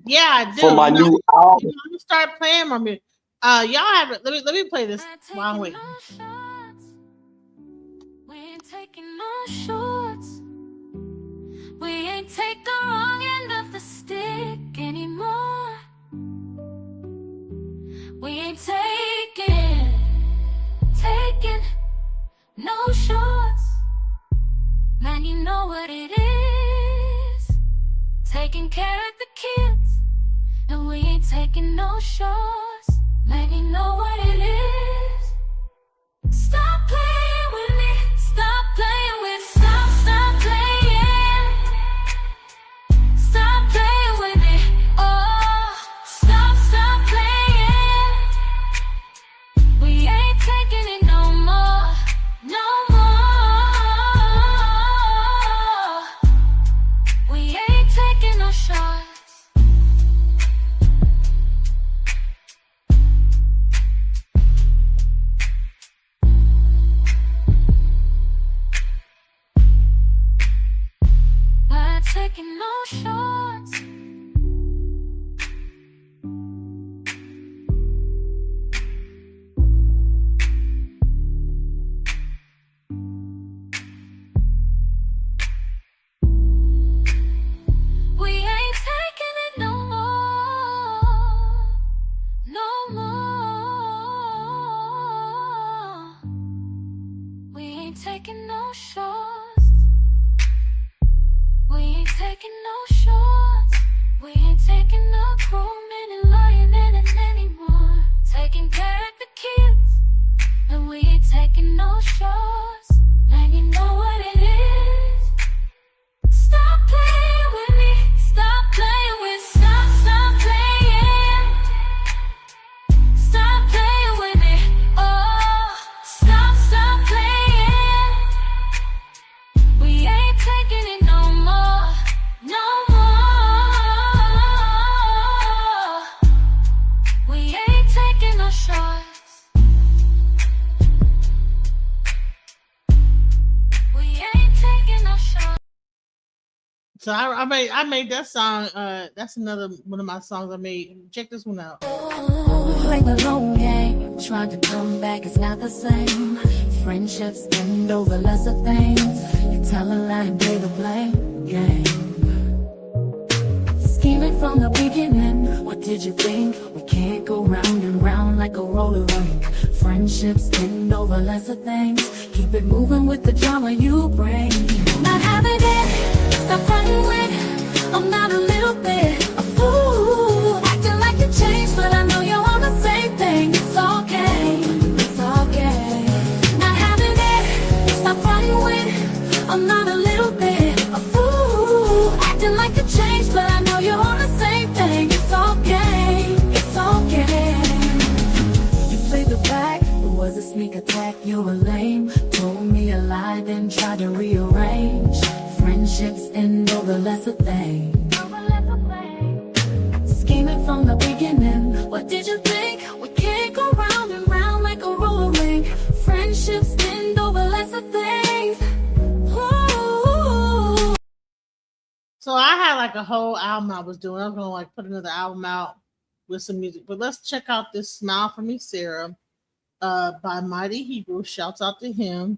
Yeah, I do. For my new album. I'm gonna start playing my music. Y'all haven't. Let me play this while I'm waiting. We ain't taking no shorts. We ain't take the wrong end of the stick anymore. We ain't taking no shorts. Man, you know what it is. Taking care of the kids. And we ain't taking no shorts. Man, you know what it is. Stop playing with me. Stop playing with. Stop playing. grown men and lying in it anymore. Taking care of the kids, and we ain't taking no shorts. Now you know what it is. Stop playing with me. Stop playing with. Stop playing. Stop playing with me. Oh, stop playing. We ain't taking it no more. No more. We ain't taking no shots. We ain't taking no shots. So I made that song. That's another one of my songs I made. Check this one out. Play the long game. Tried to come back, it's not the same. Friendships end over lesser things. You tell a lie and play the blame game. Scheming from the beginning. What did you think? We can't go round and round like a roller rink. Friendships end over lesser things. Keep it moving with the drama you bring. Not having it. Stop running with. I'm not a little bit a fool. Acting like you changed, but I know you're on the same thing. It's okay. It's okay. Not having it. Stop running with. I'm not a little bit a fool. Acting like you changed, but I know you're on the same thing. It's okay. It's okay. You played the back. It was a sneak attack. You were lame. Told me a lie, then tried to rearrange. Friendships end over lesser things. Scheming from the beginning. What did you think? We can't go round and round like a roller rink. Friendships end over lesser things. Ooh. So I had like a whole album I was doing. I was gonna like put another album out with some music. But let's check out this "Smile for Me, Sarah" by Mighty Hebrew. Shouts out to him.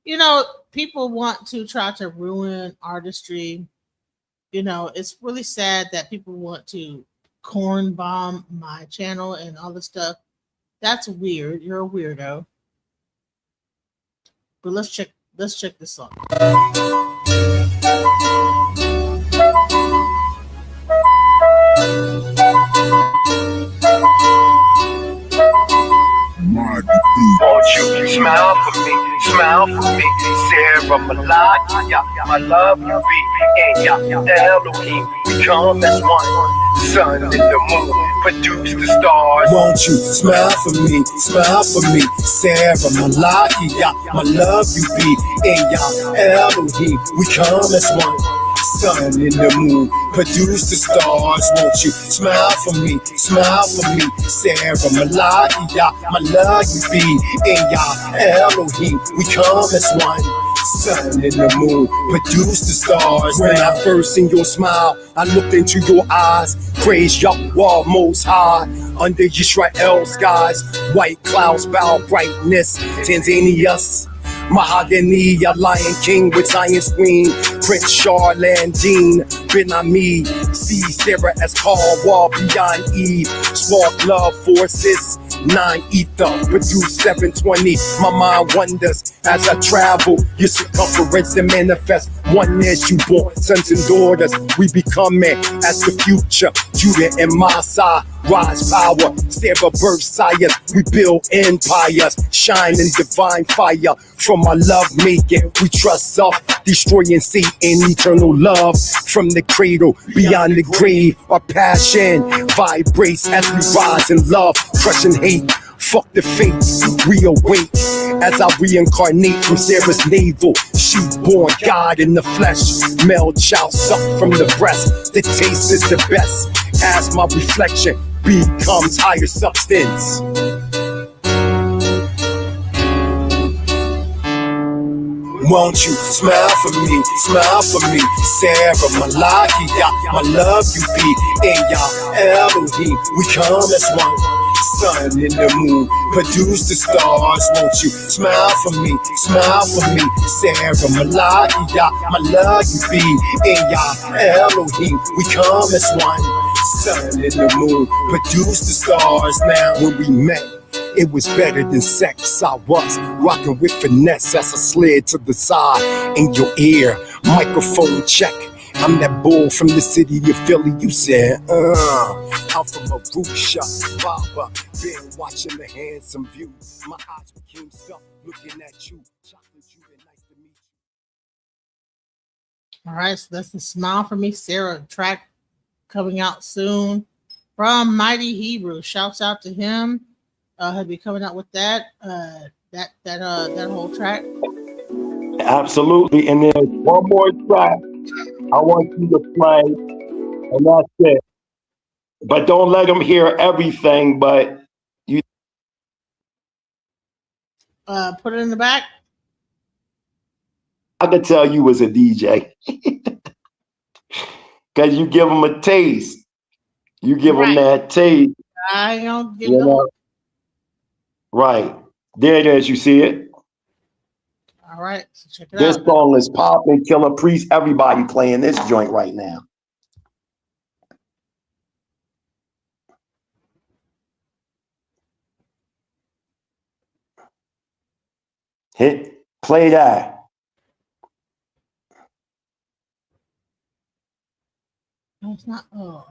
You know, people want to try to ruin artistry. You know, it's really sad that people want to corn bomb my channel and all this stuff. That's weird. You're a weirdo. But let's check this song. Won't you smile for me, Sarah Malaya, my love you be, and Elohim, we come as one, sun and the moon, produce the stars. Won't you smile for me, Sarah Malaya, my love you be, and Elohim, we come as one. Sun and the moon, produce the stars. Won't you smile for me, Sarah Malaya, my love you be, and Elohim, we come as one. Sun and the moon, produce the stars. When I first seen your smile, I looked into your eyes. Praise Yahweh Most High. Under Yisrael skies, white clouds bow brightness. Tanzania's Mahogany, a Lion King with Zion's Queen, Prince Charlandine, Ben Ami, see Sarah as Carl beyond Eve, spark love forces, 9 ether, produce 720, my mind wonders as I travel, your circumference to manifest, oneness, you born sons and daughters, we becoming as the future, Judah and Massa, rise power, Sarah birth sires, we build empires, shine in divine fire, from our love making, we trust self, destroying Satan, eternal love, from the cradle, beyond the grave, our passion vibrates as we rise in love, crushing hate, fuck the fate, we awake, as I reincarnate from Sarah's navel, she born God in the flesh, male child sucked from the breast, the taste is the best, as my reflection becomes higher substance. Won't you smile for me, Sarah Malaya, my love you be, and Elohim, we come as one. Sun and the moon, produce the stars. Won't you smile for me, Sarah Malaya, my love you be, and Elohim, we come as one. Sun and the moon, produce the stars. Now when we met, it was better than sex. I was rocking with finesse as I slid to the side in your ear. Microphone check. I'm that bull from the city of Philly. You said, I'm from a root shop, Baba. Been watching the handsome view. My eyes became stuck looking at you. Chocolate you and nice to meet you. All right, so that's the Smile for Me, Sarah track coming out soon from Mighty Hebrew. Shouts out to him. He'll be coming out with that whole track. Absolutely. And there's one more track I want you to play, and that's it. But don't let them hear everything, but you put it in the back. I could tell you was a DJ. Because you give them a taste. You give them that taste. I don't give them. Right. There it is. You see it? All right. So check it This out. song is popping, Killer Priest. Everybody playing this joint right now. Play that. No, it's not. Oh,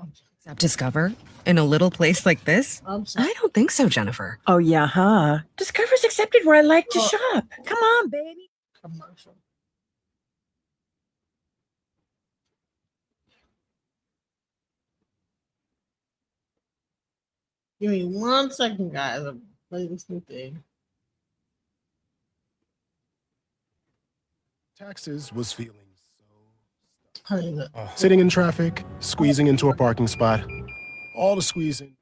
Discover in a little place like this? I'm sorry. I don't think so, Jennifer. Oh, yeah, huh? Discover's accepted where I like to shop. Come on, baby. Commercial. Give me 1 second, guys. I'll play this new thing. Taxes was feeling so sitting in traffic, squeezing into a parking spot, all the squeezing.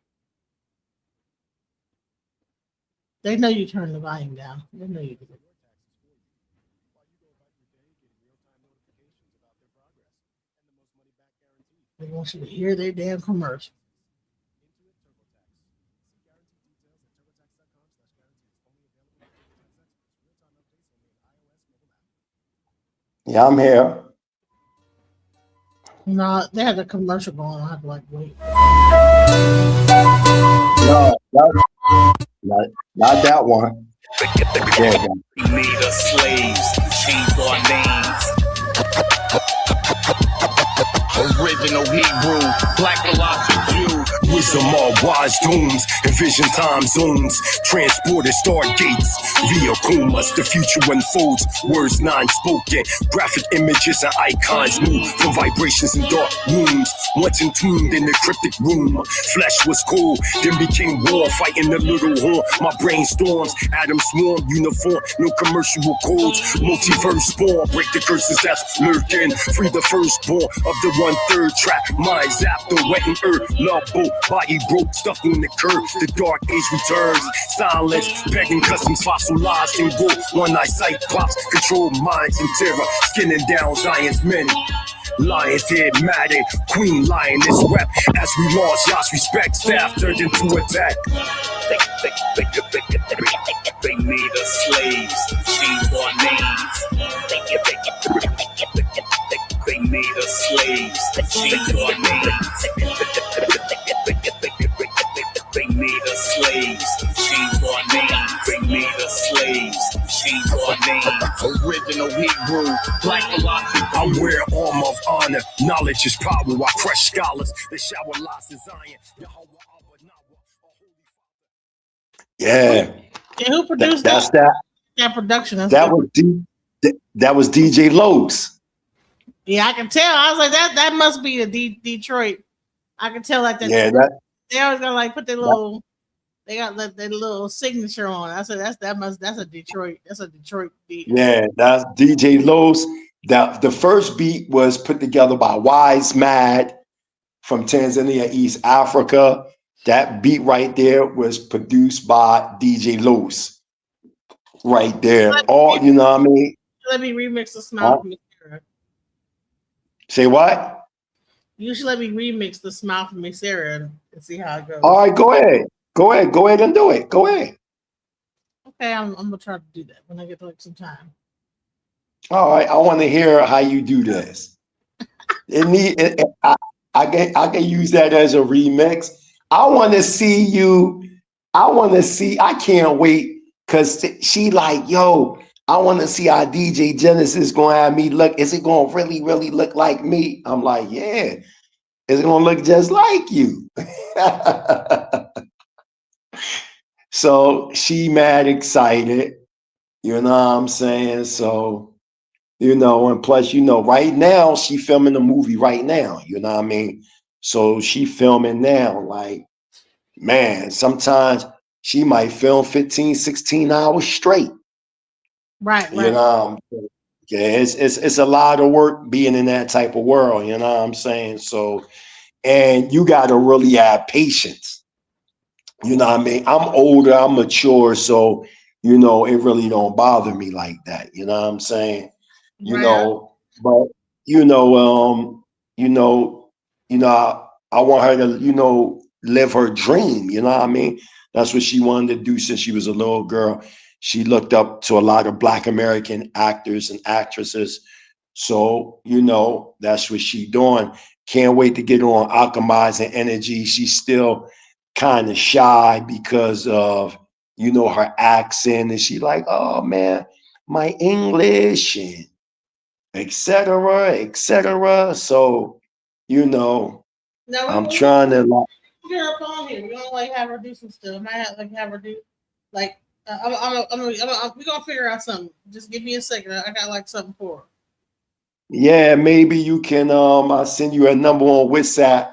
They know you turn the volume down. They know you do it. They want you to hear their damn commercial. Yeah, I'm here. No, they had a commercial going. I have to like wait. No, not that one. There you go. We made us slaves, changed our names. Original Hebrew, black philosophy Jew. Wisdom all wise dooms, envision time zones, transported stargates via kumas. The future unfolds, words non-spoken, graphic images and icons move from vibrations in dark rooms. Once entombed in the cryptic room, flesh was cold, then became war, fighting the little horn. My brain storms, atoms swarm, uniform, no commercial codes, multiverse spawn, break the curses that's lurking, free the firstborn of the 1/3 track. Mind zapped, the wet and earth, love boat, body broke, stuck on the curb. The dark age returns, silence, begging customs fossilized in gold. One eye sight pops, control minds in terror, skinning down Zion's men. Lion's head matted, queen lioness wept as we lost Yah's respect. Staff turned into attack. They made us slaves, changed our names. They made us slaves, changed our names. They made us slaves, changed our names. They made us slaves, changed our names. Original Hebrew, black philosophy. I wear armor of honor, knowledge is power. I crush scholars, they shower lots of Zion. Yeah. Yeah, who produced That's that? that. That production. That was DJ Los. Yeah, I can tell. I was like, that must be the Detroit. I can tell like that. Yeah, they always gotta like put their little. They got their little signature on. I said that's a Detroit. That's a Detroit beat. Yeah, that's DJ Los. The first beat was put together by Wise Mad from Tanzania, East Africa. That beat right there was produced by DJ Los. Right there. All you know what I mean? Let me remix the Smile from Me, Sarah. Say what? You should let me remix the Smile from Me, Sarah, and see how it goes. All right, go ahead. Go ahead and do it. Go ahead. Okay, I'm gonna try to do that when I get like some time. All right, I want to hear how you do this. I can use that as a remix. I want to see you. I can't wait because she like, yo, I want to see how DJ Genesis gonna have me look. Is it gonna really, really look like me? I'm like, yeah. Is it gonna look just like you? So she mad excited. You know what I'm saying? So, you know, and plus, you know, right now she filming the movie right now. You know what I mean? So she filming now. Like, man, sometimes she might film 15, 16 hours straight. Right. You know, yeah, it's a lot of work being in that type of world. You know what I'm saying? So, and you got to really have patience. You know what I mean? I'm older, I'm mature, so you know it really don't bother me like that. You know what I'm saying? You know, but you know, I want her to, you know, live her dream. You know what I mean? That's what she wanted to do since she was a little girl. She looked up to a lot of Black American actors and actresses. So, you know, that's what she doing. Can't wait to get on Alchemizing Energy. She's still kind of shy because of, you know, her accent. And she like, oh man, my English and et cetera, et cetera. So, you know, No, I'm trying to like, get her up on here. We're gonna like have her do some stuff. I might have her do like we're gonna figure out something. Just give me a second. I got like something for her. yeah, maybe you can I'll send you a number on WhatsApp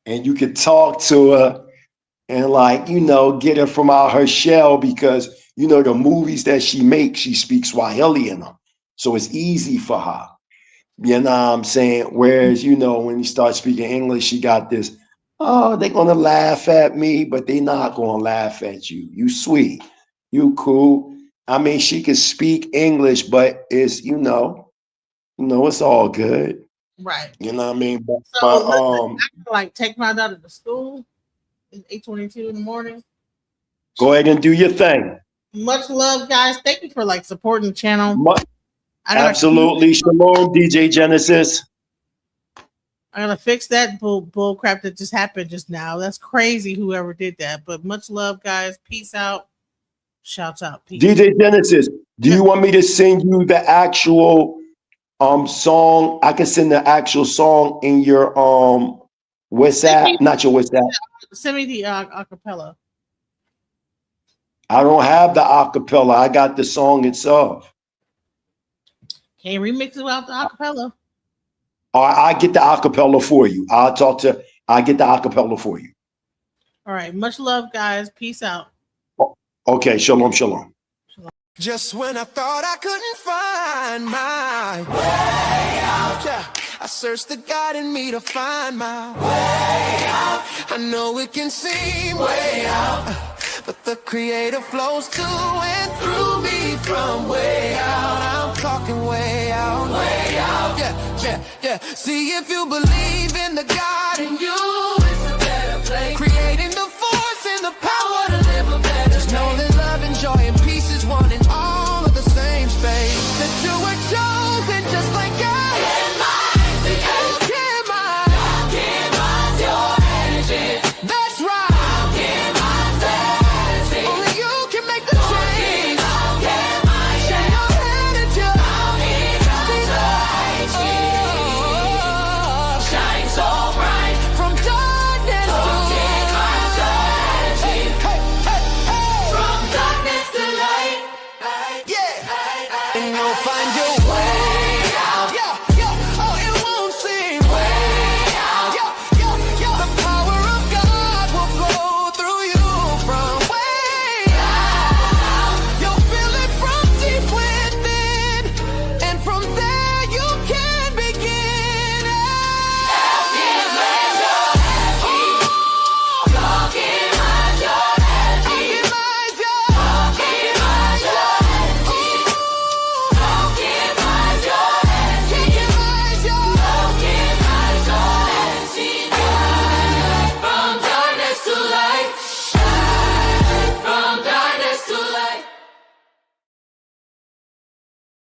and you can talk to her and like, you know, get her from out her shell because, you know, the movies that she makes, she speaks Swahili in them. So it's easy for her. You know what I'm saying? Whereas, you know, when you start speaking English, she got this, oh, they're going to laugh at me, but they're not going to laugh at you. You sweet. You cool. I mean, she can speak English, but it's, you know, it's all good. Right. You know what I mean? But I can like take my daughter to school. It's 8:22 in the morning. Go ahead and do your thing. Much love, guys. Thank you for like supporting the channel. Absolutely. Shalom, DJ Genesis. I gotta fix that bull crap that just happened just now. That's crazy, whoever did that. But much love, guys. Peace out. Shouts out. Peace. DJ Genesis, do you want me to send you the actual song? I can send the actual song in your WhatsApp, not your WhatsApp. Send me the acapella. I don't have the acapella. I got the song itself. Can't remix it without the acapella. I get the acapella for you. I get the acapella for you. All right. Much love, guys. Peace out. Okay. Shalom, shalom. Just when I thought I couldn't find my way out, yeah, I searched the God in me to find my way out. I know it can seem way out, but the Creator flows to and through me from way out. I'm talking way out, yeah, yeah, yeah. See if you believe in the God